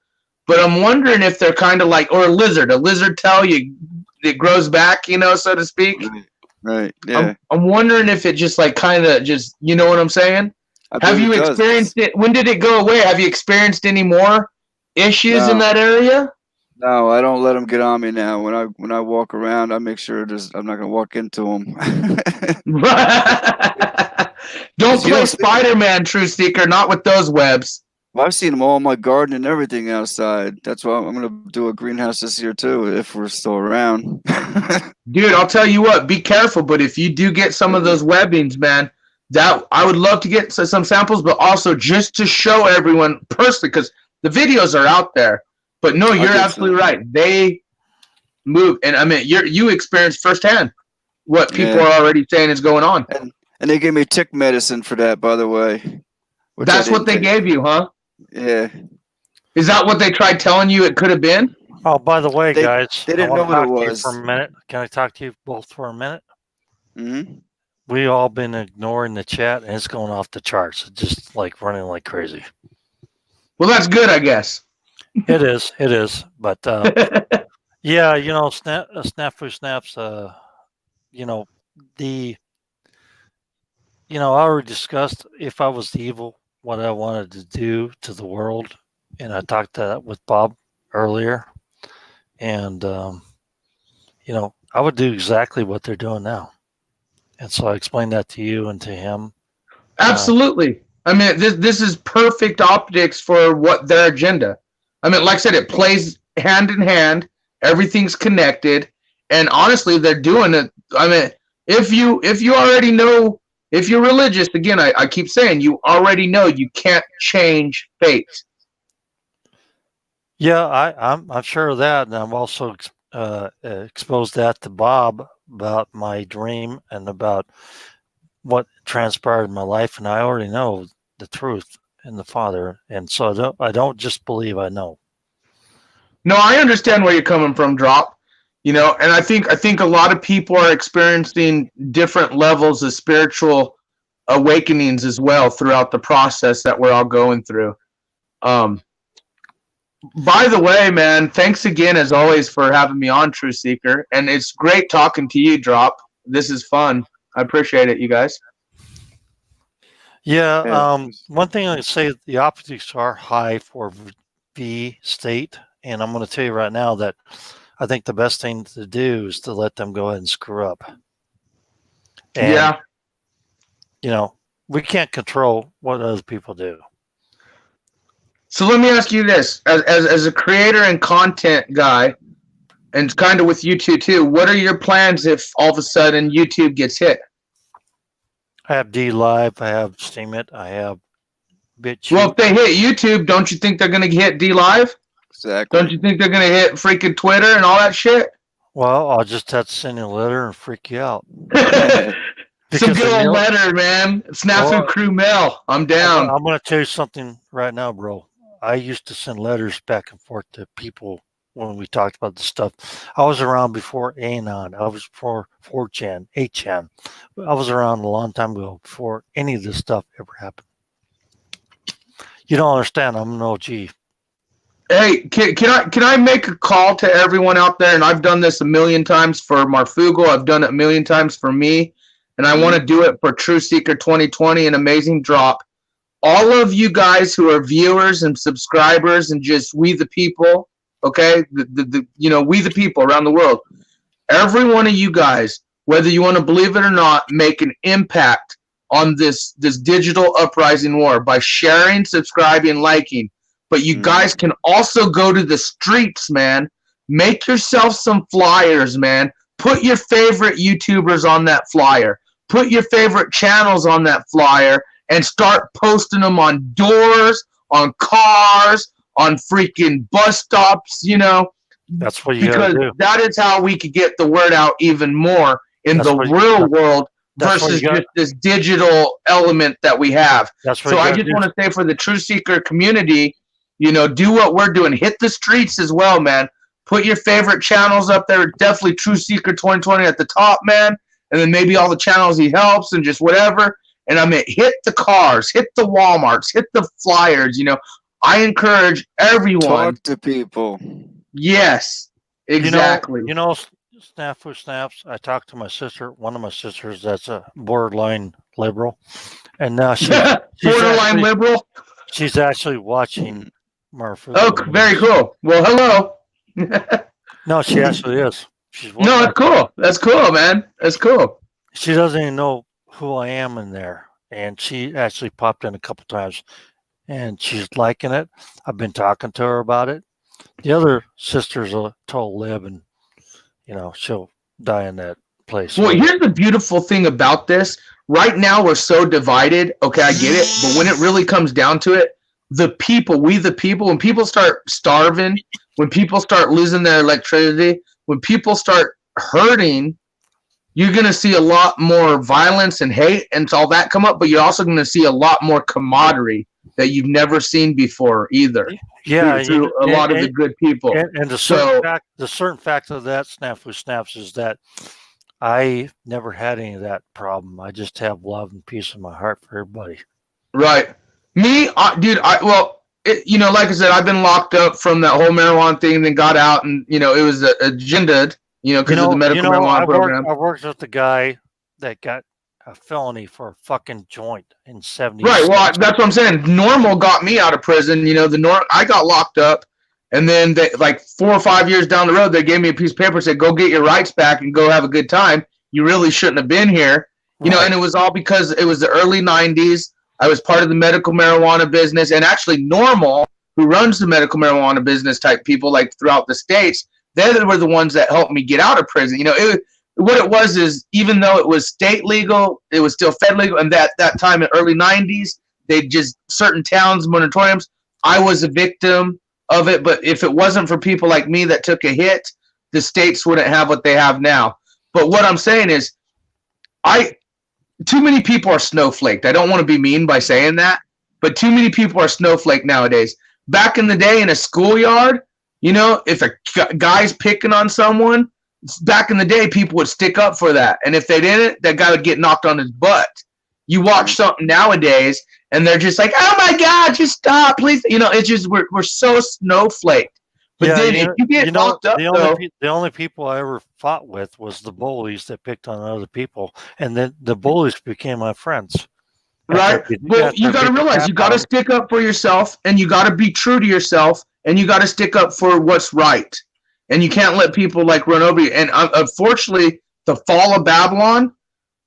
but I'm wondering if they're kind of like, or a lizard tail, it grows back, you know, so to speak. Right. Yeah. I'm wondering if it just you know what I'm saying? Have you experienced it? When did it go away? Have you experienced any more issues in that area? No, I don't let them get on me now. When I walk around, I make sure I'm not going to walk into them. Don't play Spider-Man, True Seeker, not with those webs. Well, I've seen them all in my garden and everything outside. That's why I'm going to do a greenhouse this year too, if we're still around. Dude, I'll tell you what, be careful. But if you do get some of those webbings, man, that I would love to get some samples, but also just to show everyone personally, because the videos are out there. But no, you're absolutely right. They move, and I mean, you experienced firsthand what people are already saying is going on. And they gave me tick medicine for that, by the way. That's what they gave you, huh? Yeah. Is that what they tried telling you it could have been? Oh, by the way, guys, they didn't know what it was. For a minute. Can I talk to you both for a minute? Mm-hmm. We all been ignoring the chat, and it's going off the charts. It's just like running like crazy. Well, that's good, I guess. It is. But yeah, you know, Snafu Snaps. I already discussed if I was evil, what I wanted to do to the world, and I talked that with Bob earlier, and I would do exactly what they're doing now. And so I explained that to you and to him. Absolutely. I mean, this is perfect optics for what their agenda. I mean, like I said, it plays hand in hand. Everything's connected, and honestly, they're doing it. I mean, if you already know, if you're religious, again, I keep saying, you already know you can't change fate. Yeah, I'm sure of that, and I've also exposed that to Bob about my dream and about what transpired in my life, and I already know the truth in the Father, and so I don't just believe I know. No, I understand where you're coming from, Drop. And I think a lot of people are experiencing different levels of spiritual awakenings as well throughout the process that we're all going through. By the way, man, thanks again as always for having me on, True Seeker, and it's great talking to you, Drop. This is fun. I appreciate it, you guys. Yeah. One thing I say, the optics are high for V state, and I'm going to tell you right now that I think the best thing to do is to let them go ahead and screw up. And, we can't control what other people do. So let me ask you this: as a creator and content guy, and kind of with YouTube too, what are your plans if all of a sudden YouTube gets hit? I have D Live, I have Steam It, I have BitChute. Well, if they hit YouTube, don't you think they're going to hit D Live? Exactly. Don't you think they're going to hit freaking Twitter and all that shit? Well, I'll just have to send you a letter and freak you out. Some good old letter, man. Snafu Crew Mail. I'm down. I'm going to tell you something right now, bro. I used to send letters back and forth to people when we talked about this stuff. I was around before Anon. I was before 4chan, 8chan. I was around a long time ago before any of this stuff ever happened. You don't understand. I'm an OG. Hey, can I make a call to everyone out there? And I've done this a million times for Marfugo. I've done it a million times for me. And I want to do it for True Seeker 2020, an amazing drop. All of you guys who are viewers and subscribers and just we the people, okay? We the people around the world. Every one of you guys, whether you want to believe it or not, make an impact on this digital uprising war by sharing, subscribing, liking. But you guys can also go to the streets, man. Make yourself some flyers, man. Put your favorite YouTubers on that flyer. Put your favorite channels on that flyer and start posting them on doors, on cars, on freaking bus stops, That's what you got to do. Because that is how we could get the word out even more in the real world versus just this digital element that we have. So I just want to say for the True Seeker community, do what we're doing. Hit the streets as well, man. Put your favorite channels up there. Definitely True Seeker 2020 at the top, man. And then maybe all the channels he helps and just whatever. And I mean, hit the cars, hit the Walmarts, hit the flyers. I encourage everyone. Talk to people. Yes, exactly. Snafu Snaps, I talked to my sister, one of my sisters that's a borderline liberal. And now she's borderline liberal? She's actually watching Marfugo. Oh, very cool. Well, hello. No, she actually is. No, that's cool. That's cool, man. That's cool. She doesn't even know who I am in there. And she actually popped in a couple times and she's liking it. I've been talking to her about it. The other sister's a total lib and, she'll die in that place. Well, here's the beautiful thing about this. Right now, we're so divided. Okay, I get it. But when it really comes down to it, we the people, when people start starving, when people start losing their electricity, when people start hurting, you're going to see a lot more violence and hate and all that come up, but you're also going to see a lot more camaraderie that you've never seen before either. Yeah, through a lot of the good people. And the certain fact of that, Snafu Snaps, is that I never had any of that problem. I just have love and peace in my heart for everybody. Right. Me, dude, like I said, I've been locked up from that whole marijuana thing and then got out and, it was agendaed, because of the medical marijuana program. I worked with the guy that got a felony for a fucking joint in 70s. Right. Well, that's what I'm saying. Normal got me out of prison. I got locked up, and then like 4 or 5 years down the road, they gave me a piece of paper and said, "Go get your rights back and go have a good time. You really shouldn't have been here." And it was all because it was the early 90s. I was part of the medical marijuana business, and actually Normal, who runs the medical marijuana business type people like throughout the states, they were the ones that helped me get out of prison. What it was is, even though it was state legal, it was still fed legal. And that time in early 90s, they just, certain towns, moratoriums, I was a victim of it. But if it wasn't for people like me that took a hit, the states wouldn't have what they have now. But what I'm saying is, too many people are snowflaked. I don't want to be mean by saying that, but too many people are snowflaked nowadays. Back in the day in a schoolyard, if a guy's picking on someone, back in the day, people would stick up for that. And if they didn't, that guy would get knocked on his butt. You watch something nowadays, and they're just like, oh my God, just stop, please. It's just, we're so snowflaked. But then if you get locked up, the only people I ever fought with was the bullies that picked on other people. And then the bullies became my friends. Right. Well, you got to realize you got to stick up for yourself, and you got to be true to yourself, and you got to stick up for what's right. And you can't let people run over you. And unfortunately, the fall of Babylon,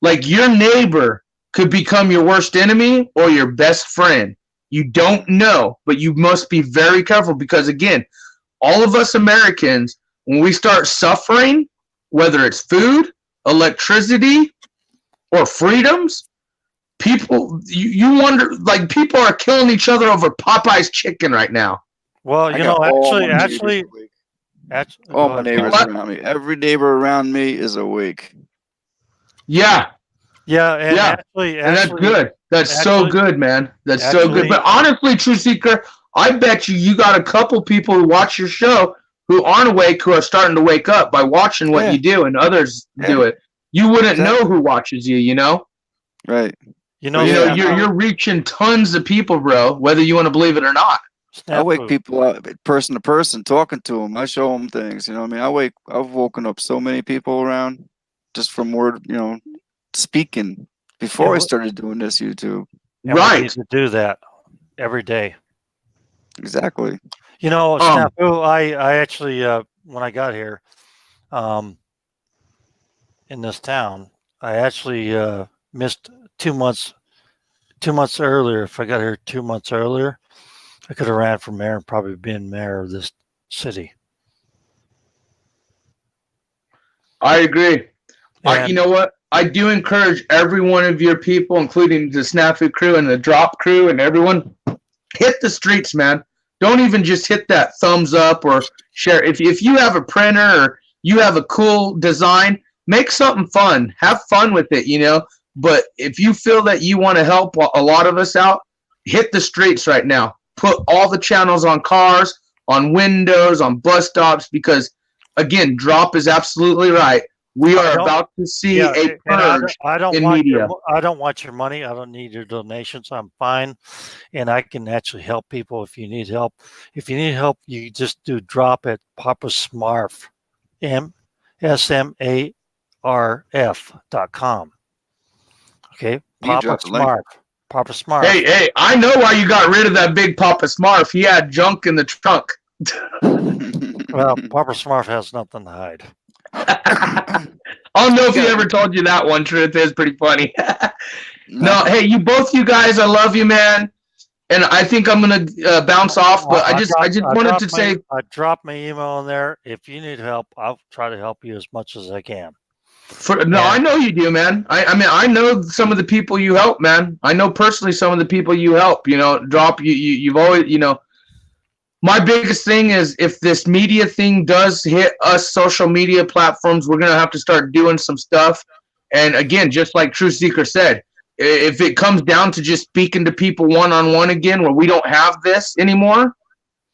your neighbor could become your worst enemy or your best friend. You don't know, but you must be very careful because, again, all of us Americans, when we start suffering, whether it's food, electricity, or freedoms, people, you wonder, people are killing each other over Popeye's chicken right now. Well, actually, all my neighbors around me. Every neighbor around me is awake. Yeah. Yeah, and that's good. That's so good, man. That's so good. But honestly, True Seeker, I bet you got a couple people who watch your show who aren't awake, who are starting to wake up by watching what you do, and others do it. You wouldn't know who watches you, Right. You're reaching tons of people, bro, whether you want to believe it or not. I wake people up person to person, talking to them. I show them things. I've woken up so many people around just from word, speaking before I started doing this YouTube. Right. We need to do that every day. Exactly. Snafu, I actually, when I got here, in this town, I actually missed 2 months. 2 months earlier, if I got here 2 months earlier, I could have ran for mayor and probably been mayor of this city. I agree. You know what? I do encourage every one of your people, including the Snafu crew and the Drop crew and everyone, hit the streets, man. Don't even just hit that thumbs up or share. If you have a printer or you have a cool design, make something fun. Have fun with it, But if you feel that you want to help a lot of us out, hit the streets right now. Put all the channels on cars, on windows, on bus stops, because, again, Drop is absolutely right. We are about to see a purge in media. I don't want your money. I don't need your donations. I'm fine. And I can actually help people if you need help. If you need help, you just do Drop at Papa Smarf, SMARF.com. Okay? Papa Smarf. Papa Smarf. Hey, I know why you got rid of that big Papa Smarf. He had junk in the trunk. Well, Papa Smarf has nothing to hide. I don't know if he ever told you that one. Truth is pretty funny. No, hey, you guys, I love you, man. And I think I'm gonna bounce off, but I just wanted to say I dropped my email in there. If you need help, I'll try to help you as much as I can. I know you do, man. I know some of the people you help, man. I know personally some of the people you help. Drop you've always, My biggest thing is if this media thing does hit us social media platforms, we're going to have to start doing some stuff. And again, just like True Seeker said, if it comes down to just speaking to people one-on-one again, where we don't have this anymore,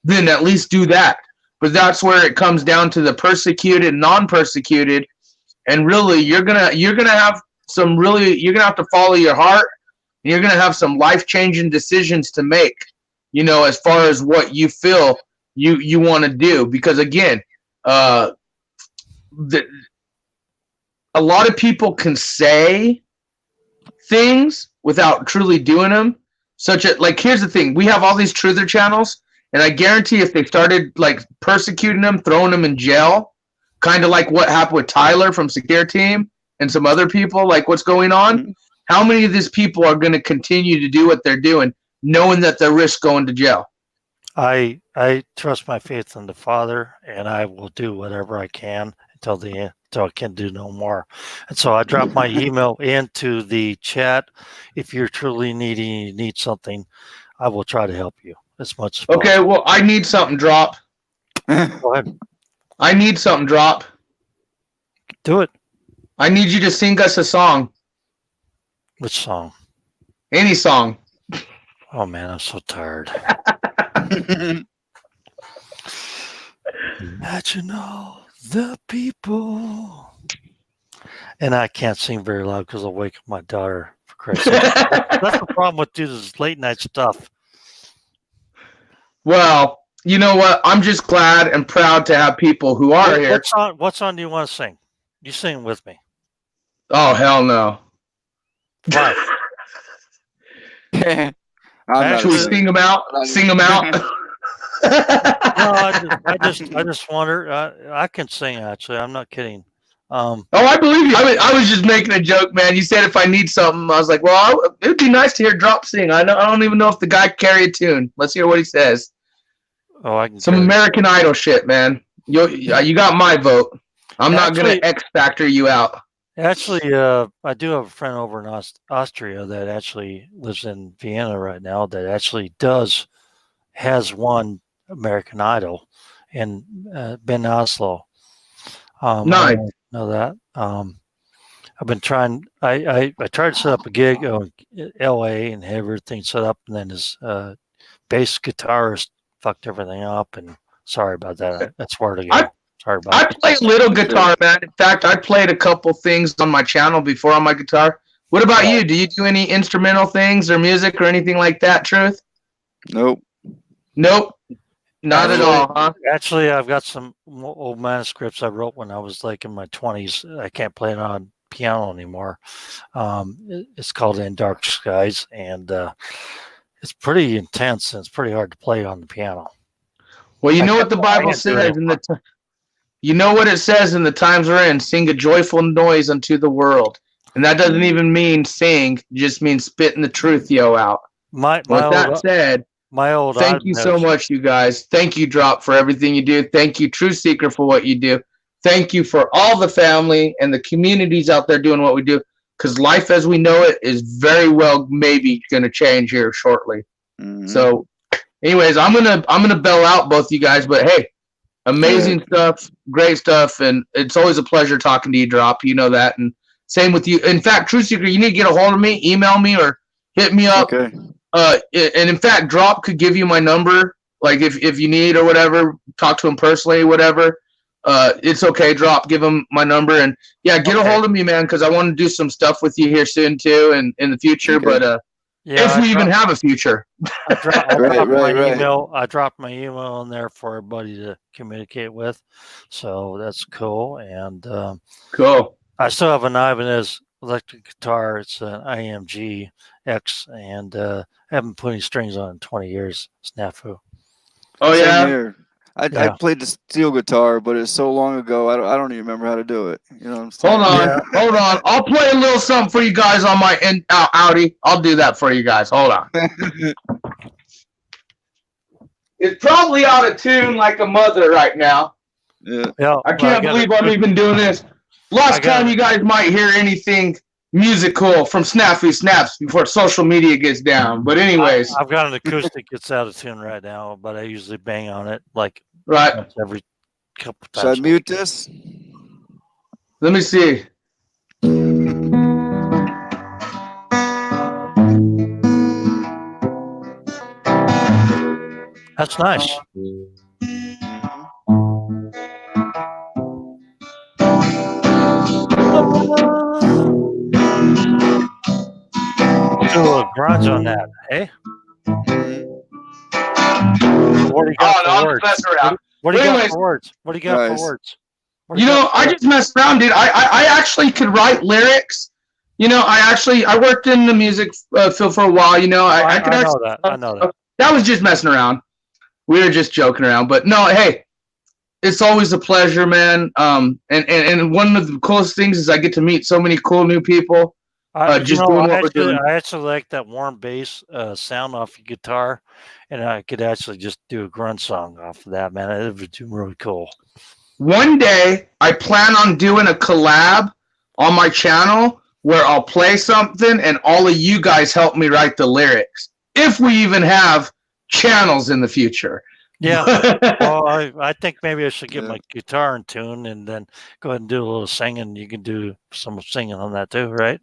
then at least do that. But that's where it comes down to the persecuted, non-persecuted. And really, you're gonna have to follow your heart. And you're gonna have some life-changing decisions to make. As far as what you feel you want to do, because again, a lot of people can say things without truly doing them. Here's the thing: we have all these truther channels, and I guarantee if they started persecuting them, throwing them in jail, kind of like what happened with Tyler from Secure Team and some other people, like what's going on, how many of these people are going to continue to do what they're doing, knowing that they risk going to jail? I trust my faith in the Father, and I will do whatever I can until I can do no more. And so I drop my email into the chat. If you're truly need something, I will try to help you as much as possible. Okay, well, I need something, Drop. Go ahead. I need something, Drop. Do it. I need you to sing us a song. Which song? Any song. Oh man, I'm so tired. Imagine all the people. And I can't sing very loud because I'll wake up my daughter, for Christ's sake. That's the problem with this late night stuff. Well, you know what? I'm just glad and proud to have people who are here. What song do you want to sing? You sing with me. Oh, hell no. Why? Should we sing them out? Sing them out? No, I just wonder. I can sing, actually. I'm not kidding. Oh, I believe you. I was just making a joke, man. You said if I need something, I was like, well, it would be nice to hear Drop sing. I don't even know if the guy can carry a tune. Let's hear what he says. Oh, I can. Some American Idol shit, man. You got my vote. I'm not gonna X Factor you out. Actually, I do have a friend over in Austria that actually lives in Vienna right now that actually has won American Idol, and Ben Oslo. Nice. I know that. I've been trying. I tried to set up a gig in L.A. and have everything set up, and then his bass guitarist fucked everything up. And sorry about that. I swear to God. Sorry about I play a little guitar, man. In fact, I played a couple things on my channel before on my guitar. What about you? Do you do any instrumental things or music or anything like that, Truth? Nope. Nope. Not at all, huh? Actually, I've got some old manuscripts I wrote when I was like in my 20s. I can't play it on piano anymore. It's called In Dark Skies, and it's pretty intense, and it's pretty hard to play on the piano. Well, you know what the Bible says you know what it says in the times we're in. Sing a joyful noise unto the world, and that doesn't even mean sing. It just means spitting the truth, out. With that said, thank you so much, you guys. Thank you, Drop, for everything you do. Thank you, Truth Seeker, for what you do. Thank you for all the family and the communities out there doing what we do. Because life as we know it is very well maybe going to change here shortly. Mm-hmm. So, anyways, I'm gonna bail out both you guys. But hey, amazing stuff, great stuff, and it's always a pleasure talking to you, Drop. You know that, and same with you. In fact, Truth Seeker, you need to get a hold of me, email me, or hit me up. Okay. And in fact, Drop could give you my number, like if you need or whatever. Talk to him personally, whatever. It's okay, Drop. Give him my number, and yeah, get a hold of me, man, because I want to do some stuff with you here soon too, and in the future. Okay. But if we even have a future. I dropped my email in there for everybody to communicate with, so that's cool. And cool. I still have an Ibanez electric guitar. It's an IMG X, and I haven't put any strings on in 20 years. Snafu. Oh Same yeah. here. I played the steel guitar, but it's so long ago. I don't even remember how to do it. You know what I'm saying? Hold on. I'll play a little something for you guys on my Audi. I'll do that for you guys. Hold on. It's probably out of tune like a mother right now. Yeah. I can't believe I'm even doing this. Last time you guys might hear anything musical from Snappy Snaps before social media gets down. But anyways, I've got an acoustic that's out of tune right now, but I usually bang on it like every couple times. Should I mute this? Let me see. That's nice. Do a grunge on that, eh? What do you got for words? What do you got for words? What do you got for words? You know, I just messed around, dude. I actually could write lyrics. You know, I worked in the music field for a while. You know, I could know that. I know that. That was just messing around. We were just joking around. But no, hey, it's always a pleasure, man. And one of the coolest things is I get to meet so many cool new people. I actually like that warm bass sound off your guitar, and I could actually just do a grunge song off of that, man. It would be really cool. One day, I plan on doing a collab on my channel where I'll play something and all of you guys help me write the lyrics. If we even have channels in the future. Yeah. Well, I think maybe I should get my guitar in tune and then go ahead and do a little singing. You can do some singing on that too, right?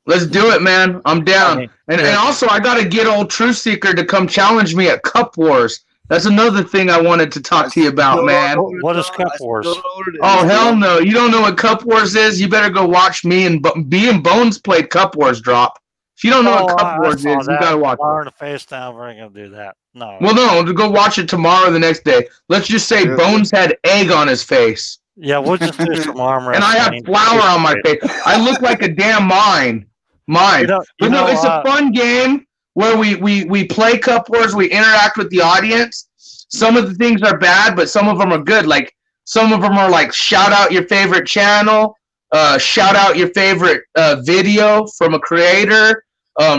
Let's do it, man. I'm down. And also, I got to get old Truth Seeker to come challenge me at Cup Wars. That's another thing I wanted to talk to you about, man. What is Cup Wars? Oh, hell no. You don't know what Cup Wars is? You better go watch me and B and Bones played Cup Wars drop. If you don't know what Cup Wars is, you got to watch it. In the face down, we're going to do that. No. Well, no, go watch it tomorrow or the next day. Let's just say Bones had egg on his face. Yeah, we'll just do some arm wrestling. And I have flour on my face. I look like a damn mime. But no, it's a fun game where we play Cup Wars, we interact with the audience. Some of the things are bad, but some of them are good. Like some of them are like shout out your favorite channel, shout out your favorite video from a creator,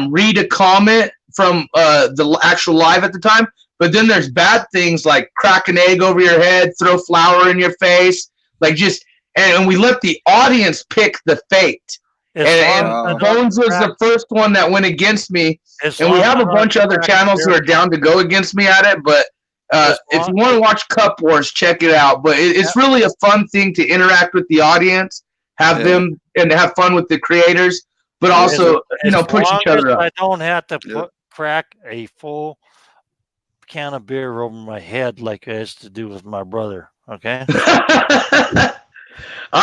read a comment from the actual live at the time. But then there's bad things like crack an egg over your head, throw flour in your face, and we let the audience pick the fate. And Bones was the first one that went against me, and we have a bunch of other channels who are down to go against me at it. But if you want to watch Cup Wars, check it out. But it's really a fun thing to interact with the audience, have them, and have fun with the creators, but also push each other up. I don't have to crack a full can of beer over my head like I used to do with my brother. Okay. I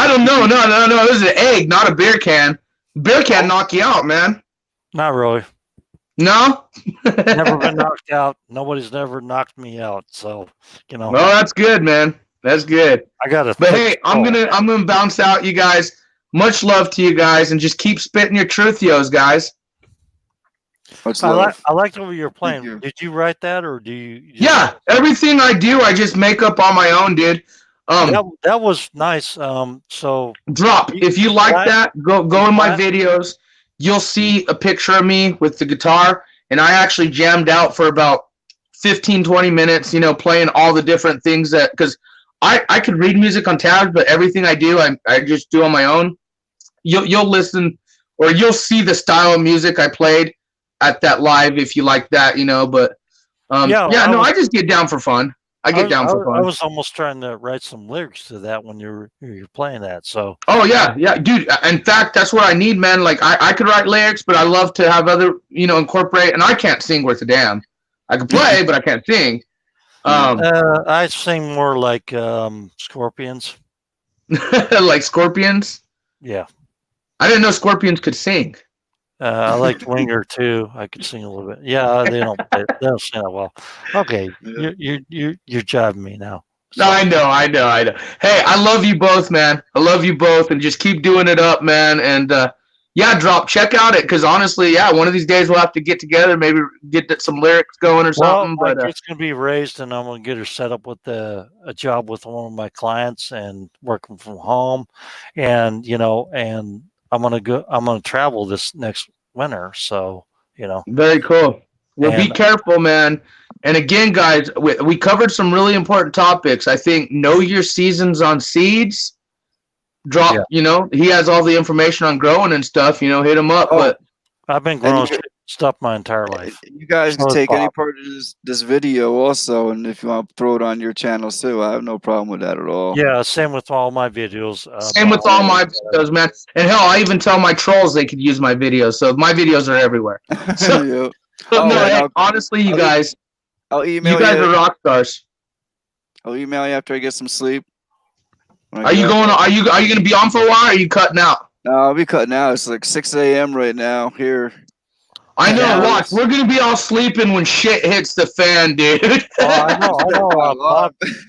don't know. No. This is an egg, not a beer can. Beer can knock you out, man. Not really. No? Never been knocked out. Nobody's never knocked me out. So, Well, that's good, man. That's good. I got it. But hey, I'm gonna bounce out, you guys. Much love to you guys, and just keep spitting your truth-yos, guys. I liked what you were playing. Did you write that, or do you? Yeah, everything I do, I just make up on my own, dude. That was nice. So drop if you like that. Go in my videos. You'll see a picture of me with the guitar, and I actually jammed out for about 15-20 minutes. Playing all the different things because I could read music on tabs, but everything I do, I just do on my own. You'll listen or you'll see the style of music I played at that live if you like that. But I just get down for fun. I was almost trying to write some lyrics to that when you're playing that. So. Oh yeah, dude. In fact, that's what I need, man. Like I could write lyrics, but I love to have other, incorporate. And I can't sing worth a damn. I can play, but I can't sing. I sing more like Scorpions. Like Scorpions. Yeah. I didn't know Scorpions could sing. I liked Winger too. I could sing a little bit. Yeah, they don't sing that well. Okay, you're jiving me now. So. No, I know. Hey, I love you both, man. I love you both, and just keep doing it up, man. And check out it, because honestly, one of these days we'll have to get together, maybe get some lyrics going or something. But it's gonna be raised, and I'm gonna get her set up with a job with one of my clients and working from home, and and I'm gonna travel this next winter, so Very cool. Well, be careful, man. And again, guys, we covered some really important topics. I think know your seasons on seeds. Drop, he has all the information on growing and stuff. Hit him up. But I've been growing stuff my entire life. You guys can take any part of this video also, and if you want to throw it on your channel too, I have no problem with that at all. Yeah, same with all my videos. Same with all my videos, man. And hell, I even tell my trolls they could use my videos, so my videos are everywhere. So, honestly, you guys, I'll email you. You guys are rock stars. I'll email you after I get some sleep. Are you going to be on for a while? Or are you cutting out? No, I'll be cutting out. It's like 6 a.m. right now here. I know. Watch, we're gonna be all sleeping when shit hits the fan, dude. I know.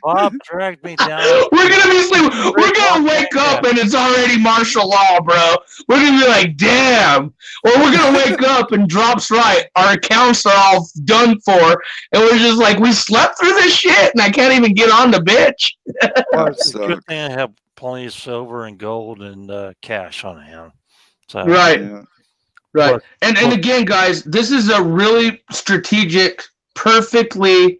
Bob dragged me down. We're gonna be sleeping. We're gonna wake up and it's already martial law, bro. We're gonna be like, damn. Or we're gonna wake up and drops right. Our accounts are all done for, and we're just like, we slept through this shit, and I can't even get on the bitch. It's a good thing I have plenty of silver and gold and cash on hand. So, right. Yeah. Right. And again, guys, this is a really strategic, perfectly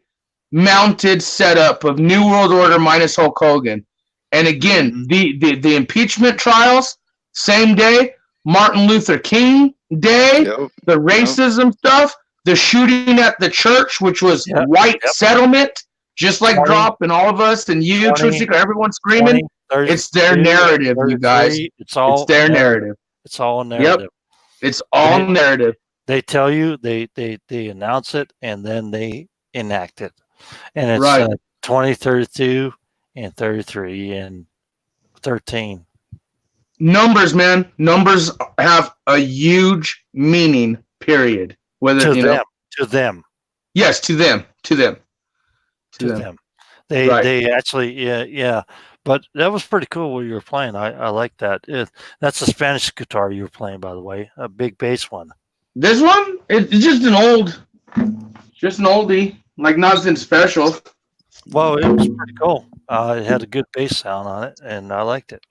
mounted setup of New World Order minus Hulk Hogan. And again, the impeachment trials, same day, Martin Luther King Day, the racism stuff, the shooting at the church, which was white settlement, just like Drop and all of us and you, Truth Seeker, everyone screaming. It's their narrative, you guys. It's their narrative. It's all a narrative. It's all narrative. They tell you, they announce it, and then they enact it. And it's Right. 20, 32, and 33, and 13. Numbers, man. Numbers have a huge meaning, period. Whether To them. To them. Yes, to them. To them. To them. They actually, yeah. But that was pretty cool what you were playing. I like that. That's a Spanish guitar you were playing, by the way. A big bass one. This one, it's just an oldie, like nothing special. Well, it was pretty cool. It had a good bass sound on it, and I liked it.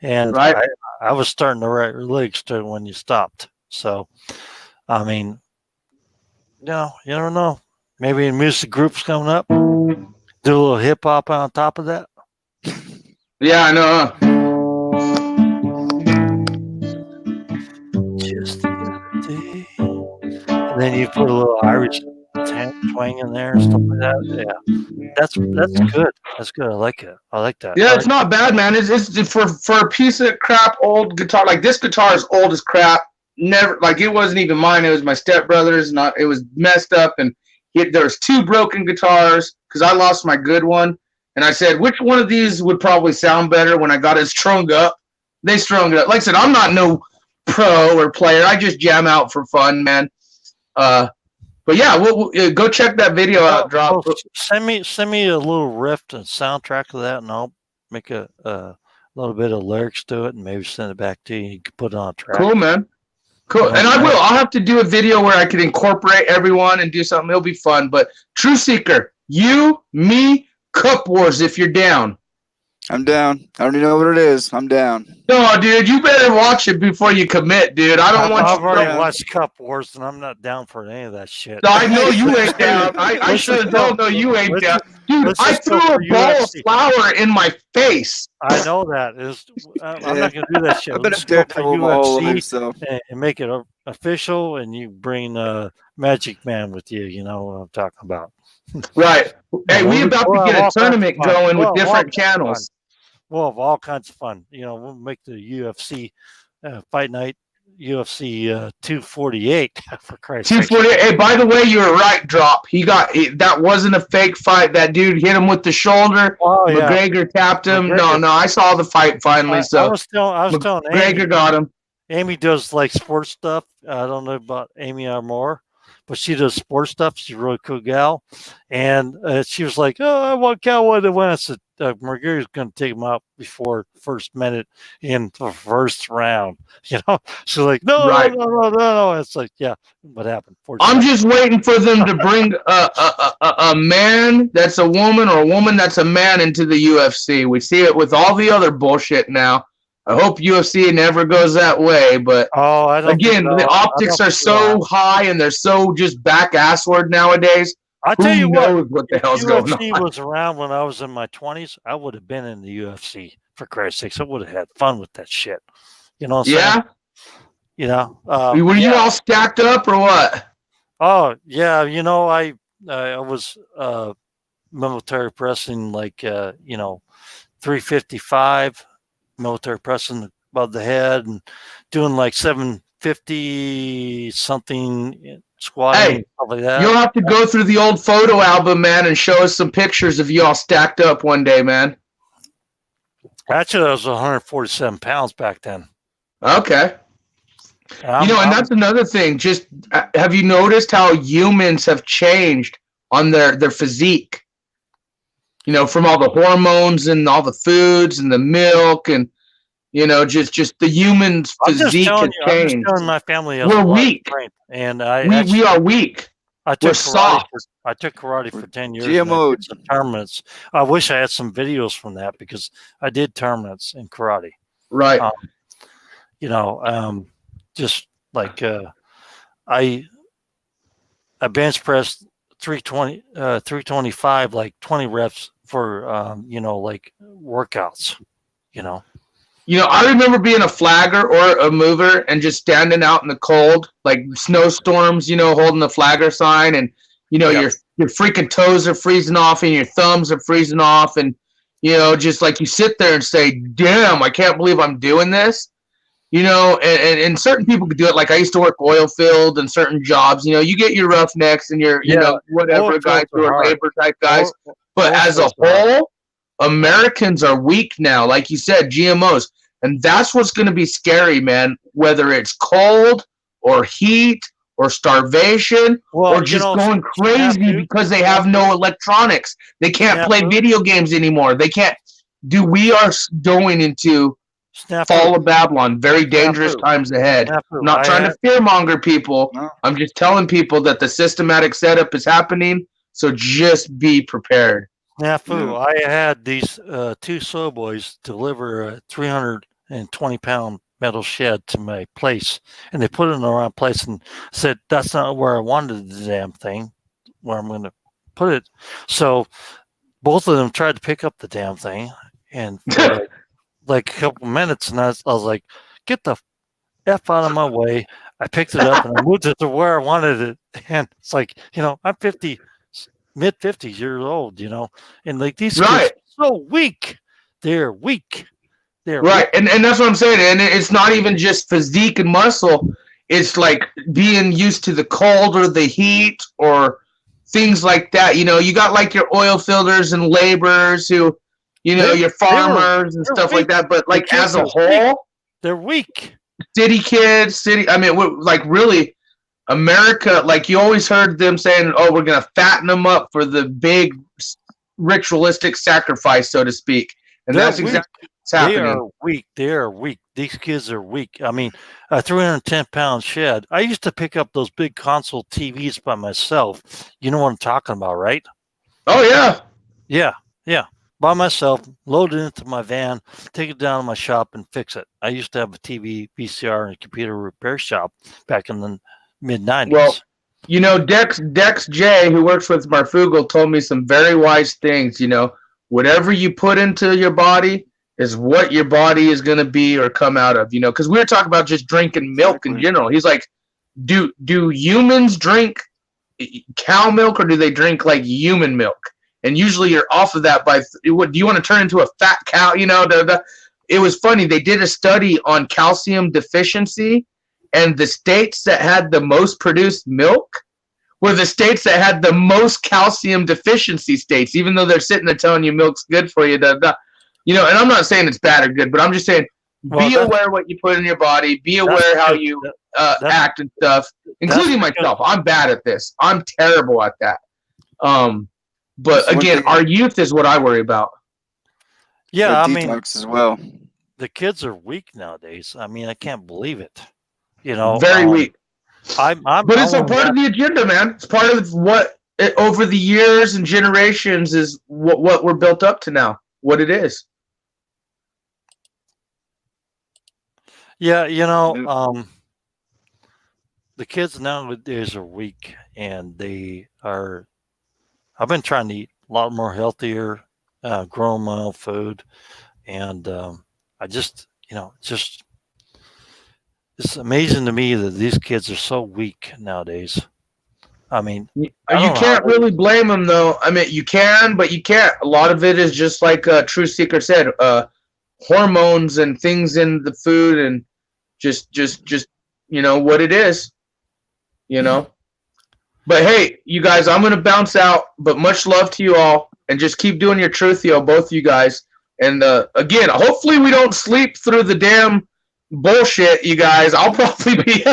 And I was starting to write lyrics to when you stopped. So, I mean, you never know. Maybe a music group's coming up. Do a little hip hop on top of that. Yeah, I know. Just the other day. And then you put a little Irish twang in there and stuff like that. Yeah, that's good. That's good. I like it. I like that. Yeah, it's not bad, man. It's for a piece of crap old guitar. Like this guitar is old as crap. Never, like it wasn't even mine. It was my stepbrother's. It was messed up, and there was 2 broken guitars because I lost my good one. And I said, which one of these would probably sound better when I got it strung up? They strung it up. Like I said, I'm not no pro or player. I just jam out for fun, man. But yeah, we'll go check that video out. Drop. Send me a little riff and soundtrack of that, and I'll make a little bit of lyrics to it, and maybe send it back to you. You can put it on a track. Cool, man. Cool. And I will. I'll have to do a video where I can incorporate everyone and do something. It'll be fun. But True Seeker, you, me, Cup Wars if you're down. I'm down. I already know what it is. I'm down. No, dude, you better watch it before you commit, dude. I've already watched Cup Wars, and I'm not down for any of that shit. I know you ain't down. I should have known. No, you ain't down. Dude, I threw a ball of flour in my face. I know that. I'm not going to do that shit. I've been a Daredevil my whole life, so. And make it official, and you bring Magic Man with you. You know what I'm talking about. Right. Hey, we about to get a tournament going with different channels. We'll have all kinds of fun. You know, we'll make the UFC fight night UFC 248 for Christ's sake. 248. Hey, by the way, you were right, Drop. That wasn't a fake fight. That dude hit him with the shoulder. Oh, yeah. McGregor tapped him. McGregor. No, I saw the fight finally. I was telling McGregor Amy, got him. Amy does like sports stuff. I don't know about Amy Armour, but she does sports stuff. She's a really cool gal. And she was like, oh, I want Cowboy to win. I said, McGregor's going to take him out before first minute in the first round. You know, she's like, no. It's like, yeah, what happened? I'm just waiting for them to bring a man that's a woman or a woman that's a man into the UFC. We see it with all the other bullshit now. I hope UFC never goes that way, but again, the optics are so high and they're so just back-assward nowadays. I tell you what the hell's going on. If UFC was around when I was in my 20s, I would have been in the UFC, for Christ's sakes. I would have had fun with that shit. You know what I'm saying? You know? Were you all stacked up or what? Oh, yeah. You know, I was military pressing like, 355, military pressing above the head and doing like 750 something squatting, stuff like that. You'll have to go through the old photo album, man, and show us some pictures of you all stacked up one day, man. Actually, I was 147 pounds back then. Okay. And that's another thing. Just have you noticed how humans have changed on their physique? You know, from all the hormones and all the foods and the milk and just the human's physique has changed. I'm just telling my family we're weak, and we are weak. We're soft. I took karate for 10 years. GMO tournaments. I wish I had some videos from that because I did tournaments in karate. Right. Just like I bench pressed 320, 325, like 20 reps for like workouts. I remember being a flagger or a mover and just standing out in the cold, like snowstorms, holding the flagger sign, and your freaking toes are freezing off and your thumbs are freezing off, and just like you sit there and say, "Damn, I can't believe I'm doing this." You know, and certain people could do it. Like I used to work oil field and certain jobs. You know, you get your roughnecks and your, you know, whatever guys who are labor type guys. But as a whole, Americans are weak now. Like you said, GMOs. And that's what's going to be scary, man. Whether it's cold or heat or starvation or just going crazy because they have no electronics. They can't play video games anymore. They can't do. We are going into fall of Babylon. Very dangerous times ahead. I'm not trying to fearmonger people. No. I'm just telling people that the systematic setup is happening. So just be prepared. Snafu, I had these two soy boys deliver a 320-pound metal shed to my place, and they put it in the wrong place and said, that's not where I wanted the damn thing, where I'm going to put it. So both of them tried to pick up the damn thing, and for like a couple minutes, and I was like, get the F out of my way. I picked it up and I moved it to where I wanted it. And it's like, you know, I'm mid-50s years old, you know, and like these kids are so weak. They're weak. They're right. weak. And that's what I'm saying. And it's not even just physique and muscle. It's like being used to the cold or the heat or things like that. You know, you got like your oil fielders and laborers who, you know, your farmers and stuff like that. But like as a whole, they're weak. City kids, I mean, like really, America, like you always heard them saying, oh, we're going to fatten them up for the big ritualistic sacrifice, so to speak. And that's exactly what's happening. They are weak. They are weak. These kids are weak. I mean, a 310-pound shed. I used to pick up those big console TVs by myself. You know what I'm talking about, right? Oh, yeah. Yeah. By myself, load it into my van, take it down to my shop and fix it. I used to have a TV, VCR, and a computer repair shop back in the mid-90s. Well, you know, Dex J, who works with Marfugal, told me some very wise things. You know, whatever you put into your body is what your body is going to be or come out of, you know, because we were talking about just drinking milk in general. He's like, do humans drink cow milk or do they drink like human milk? And usually you're off of that by, do you want to turn into a fat cow? You know, it was funny. They did a study on calcium deficiency, and the states that had the most produced milk were the states that had the most calcium deficiency states, even though they're sitting there telling you milk's good for you. You know, and I'm not saying it's bad or good, but I'm just saying be aware what you put in your body. Be aware how you act and stuff, including myself. I'm bad at this. I'm terrible at that. But again, our youth is what I worry about. Yeah, I mean, as well. The kids are weak nowadays. I mean, I can't believe it. You know, very weak. But it's a part of the agenda, man. It's part of what over the years and generations is what we're built up to now. What it is. Yeah, you know, the kids nowadays are weak, and they are. I've been trying to eat a lot more healthier, grow my own food, and I just, you know, it's amazing to me that these kids are so weak nowadays. I mean, you can't really blame them, though. I mean, you can, but you can't. A lot of it is just like Truth Seeker said, hormones and things in the food, and just you know what it is, you know. But hey, you guys, I'm going to bounce out, but much love to you all, and just keep doing your Truthio, both of you guys. And again, hopefully we don't sleep through the damn bullshit, you guys. I'll probably be,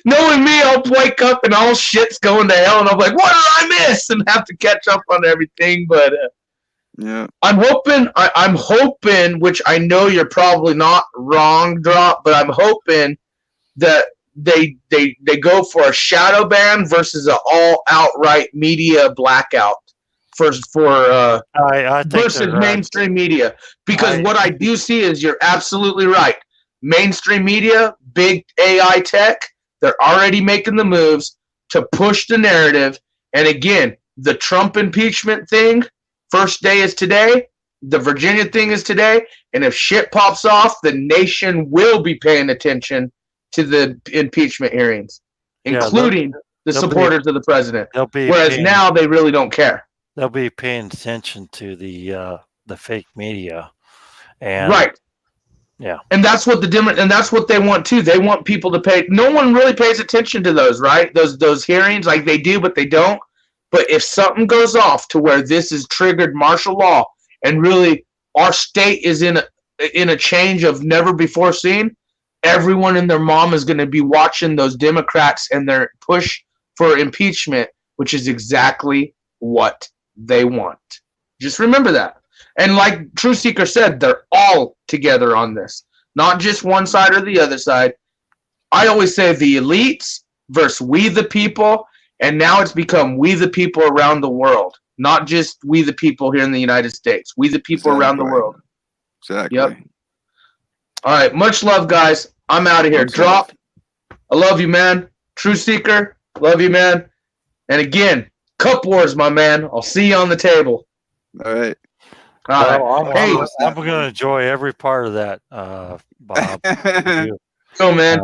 knowing me, I'll wake up and all shit's going to hell, and I'm like, what did I miss? And have to catch up on everything. But yeah, I'm hoping, which I know you're probably not wrong, Drop, but I'm hoping that they go for a shadow ban versus an all outright media blackout versus mainstream media. Because what I do see is you're absolutely right. Mainstream media, big AI tech, they're already making the moves to push the narrative. And again, the Trump impeachment thing, first day is today. The Virginia thing is today. And if shit pops off, the nation will be paying attention to the impeachment hearings, including the supporters of the president. Whereas now they really don't care. They'll be paying attention to the fake media, and right. Yeah. And that's what and that's what they want too. They want people to pay. No one really pays attention to those, right? Those hearings, like they do, but they don't. But if something goes off to where this is triggered martial law, and really our state is in a change of never before seen, everyone and their mom is going to be watching those Democrats and their push for impeachment, which is exactly what they want. Just remember that. And like True Seeker said, they're all together on this, not just one side or the other side. I always say the elites versus we the people, and now it's become we the people around the world, not just we the people here in the United States. We the people around the world. Exactly. Yep. All right. Much love, guys. I'm out of here. Drop. I love you, man. True Seeker. Love you, man. And again, Cup Wars, my man. I'll see you on the table. All right. All right. Hey, I'm going to enjoy every part of that, Bob. So, man.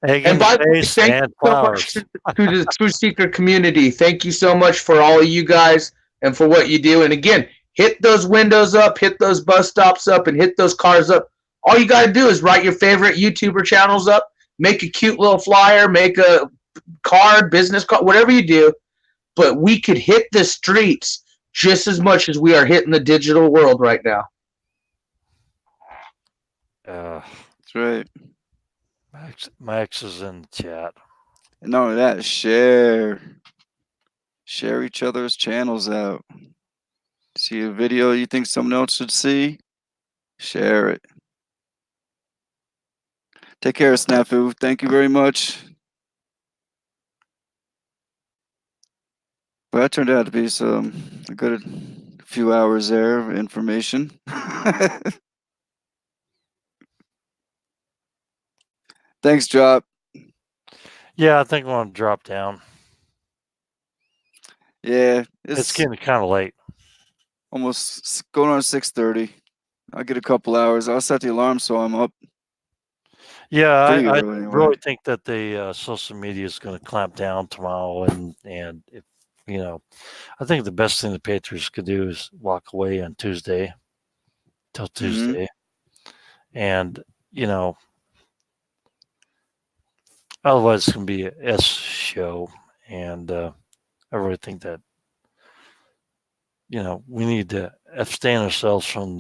Egg And in by the the way, face thank and you so flowers. much to the True Seeker community. Thank you so much for all of you guys and for what you do. And again, hit those windows up, hit those bus stops up, and hit those cars up. All you got to do is write your favorite YouTuber channels up, make a cute little flyer, make a card, business card, whatever you do. But we could hit the streets just as much as we are hitting the digital world right now. That's right. Max is in the chat. And not only that, share each other's channels out. See a video you think someone else should see, share it. Take care, Snafu. Thank you very much. But that turned out to be a good few hours there of information. Thanks, Drop. Yeah, I think I want to drop down. Yeah, it's getting kind of late. Almost going on 6:30. I'll get a couple hours. I'll set the alarm so I'm up. Yeah, I anyway. really think that the social media is going to clamp down tomorrow, and if I think the best thing the Patriots could do is walk away on Tuesday till Tuesday, and otherwise it's going to be a S show, and I really think that we need to abstain ourselves from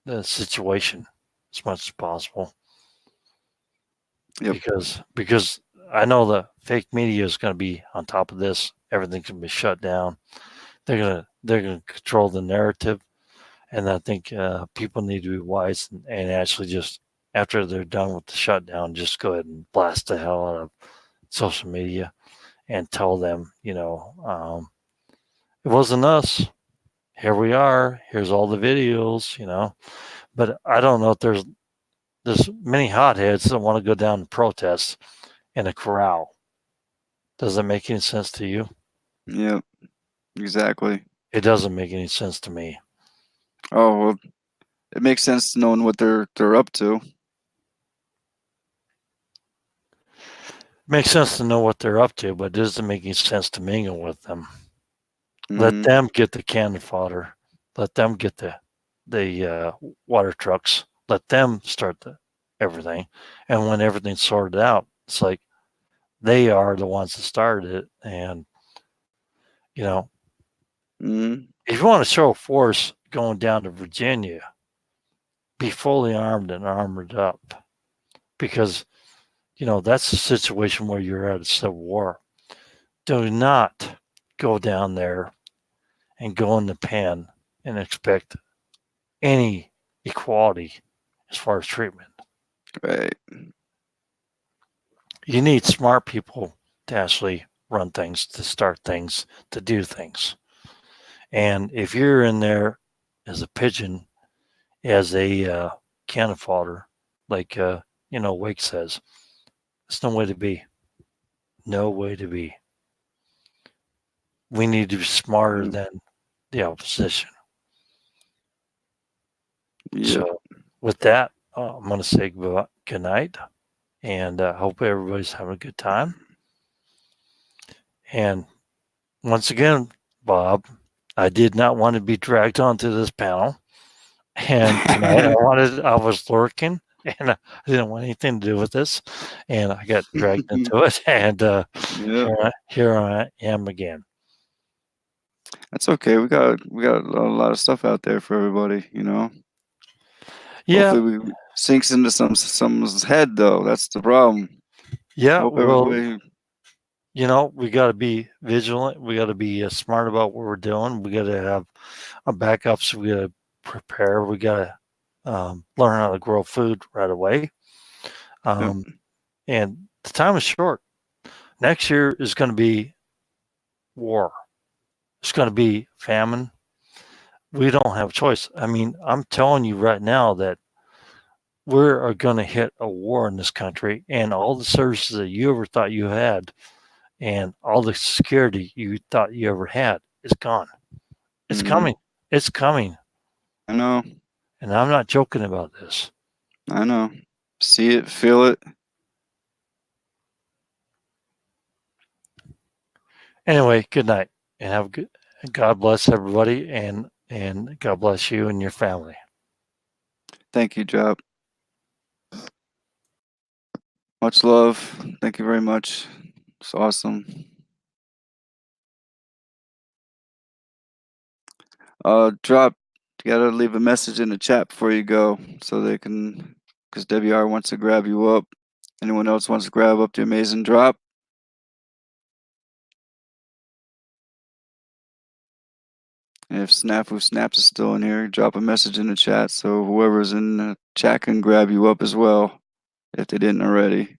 the situation as much as possible. Yep. Because I know the fake media is going to be on top of this. Everything's going to be shut down. They're going to control the narrative, and I think people need to be wise and actually just after they're done with the shutdown, just go ahead and blast the hell out of social media and tell them, it wasn't us. Here we are. Here's all the videos, But I don't know if there's many hotheads that want to go down and protest in a corral. Does that make any sense to you? Yep, exactly. It doesn't make any sense to me. Oh, well, it makes sense knowing what they're up to. It makes sense to know what they're up to, but it doesn't make any sense to mingle with them. Let them get the cannon fodder. Let them get the water trucks. Let them start everything. And when everything's sorted out, it's like they are the ones that started it. And, if you want to show force going down to Virginia, be fully armed and armored up. Because, that's a situation where you're at a civil war. Do not go down there and go in the pen and expect any equality as far as treatment. Right. You need smart people to actually run things, to start things, to do things. And if you're in there as a pigeon, as a cannon fodder, like Wake says, it's no way to be. No way to be. We need to be smarter than the opposition. Yep. So with that, I'm going to say good night, and hope everybody's having a good time. And once again, Bob, I did not want to be dragged onto this panel, And tonight I was lurking, and I didn't want anything to do with this, and I got dragged into it, and here I am again. That's okay. We got a lot of stuff out there for everybody, you know. Yeah. Hopefully we sinks into someone's head though. That's the problem. Yeah. Hope Well, everybody. you know, we got to be vigilant. We got to be smart about what we're doing. We got to have a backup. So we got to prepare. We got to learn how to grow food right away. And the time is short. Next year is going to be war. It's going to be famine. We don't have a choice. I mean, I'm telling you right now that we're going to hit a war in this country, and all the services that you ever thought you had and all the security you thought you ever had is gone. It's coming. It's coming. I know. And I'm not joking about this. I know. See it, feel it. Anyway, good night, and have a good. God bless everybody, and God bless you and your family. Thank you, Job. Much love. Thank you very much. It's awesome. Drop. You gotta leave a message in the chat before you go, so they can, because WR wants to grab you up. Anyone else wants to grab up the amazing drop? And if Snafu Snaps is still in here, drop a message in the chat so whoever's in the chat can grab you up as well, if they didn't already.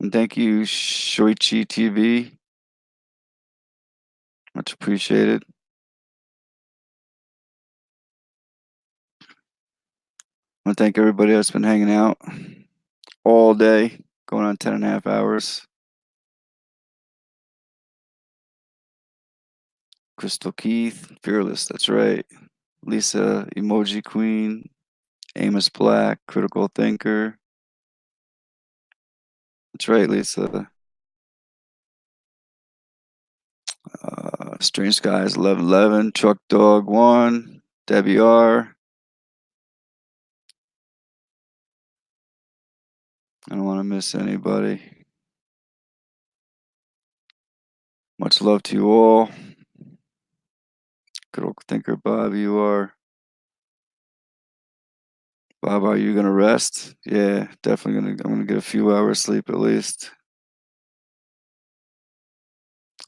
And thank you, Shoichi TV. Much appreciated. I want to thank everybody that's been hanging out all day, going on 10.5 hours. Crystal Keith, Fearless, that's right. Lisa, Emoji Queen, Amos Black, Critical Thinker. That's right, Lisa. Strange Skies 1111, Truck Dog 1, Debbie R. I don't want to miss anybody. Much love to you all. Critical Thinker Bob, you are. Bob, are you gonna rest? Yeah, definitely I'm gonna get a few hours sleep at least.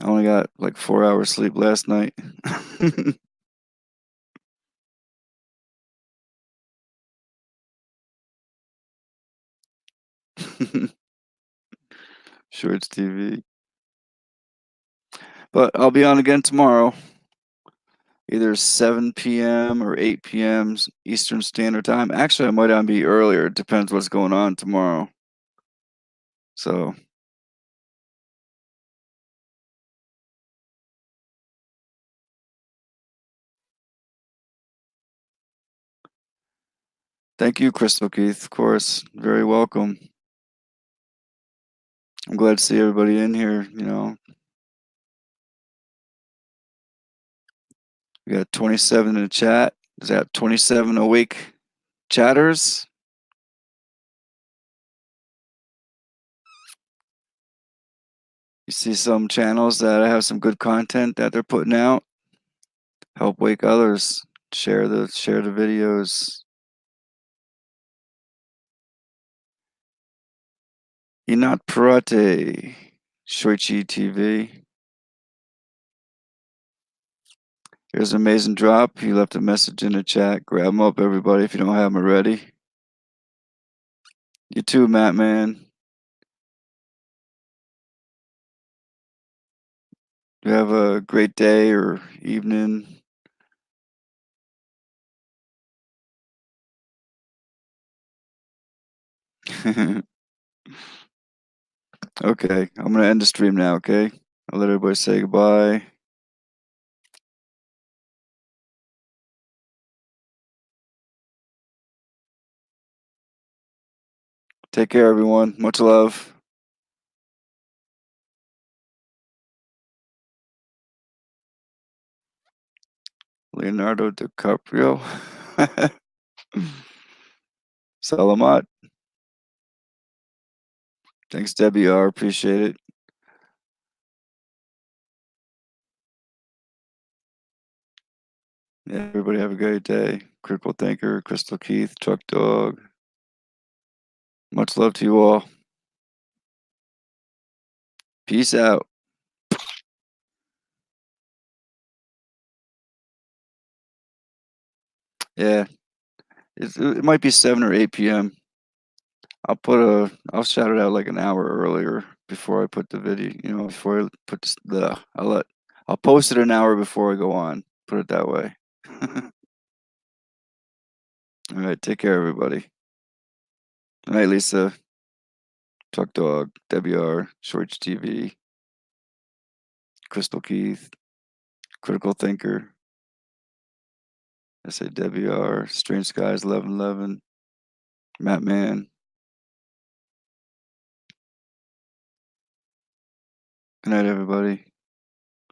I only got like 4 hours sleep last night. Shorts TV. But I'll be on again tomorrow. Either 7 p.m. or 8 p.m. Eastern Standard Time. Actually, I might even be earlier. It depends what's going on tomorrow. So thank you, Crystal Keith, of course. Very welcome. I'm glad to see everybody in here, you know. We got 27 in the chat. Is that 27 awake chatters? You see some channels that have some good content that they're putting out. Help wake others. Share the videos. Inat Parate, Shoichi TV. Here's an amazing drop. He left a message in the chat. Grab them up, everybody, if you don't have them already. You too, Matt, man. You have a great day or evening. Okay, I'm going to end the stream now, okay? I'll let everybody say goodbye. Take care, everyone. Much love. Leonardo DiCaprio. Salamat. Thanks, Debbie R. Appreciate it. Yeah, everybody have a great day. Critical Thinker, Crystal Keith, Truck Dog. Much love to you all. Peace out. Yeah, it might be 7 or 8 p.m. I'll shout it out like an hour earlier before I put the video. You know, before I put I'll post it an hour before I go on. Put it that way. All right, take care, everybody. Good night, Lisa. Truck Dog, WR, Shorts TV, Crystal Keith, Critical Thinker. I say WR, Strange Skies 1111, Matt Man. Good night, everybody.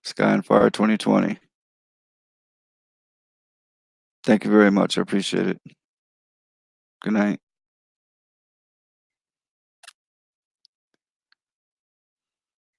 Sky and Fire 2020. Thank you very much. I appreciate it. Good night.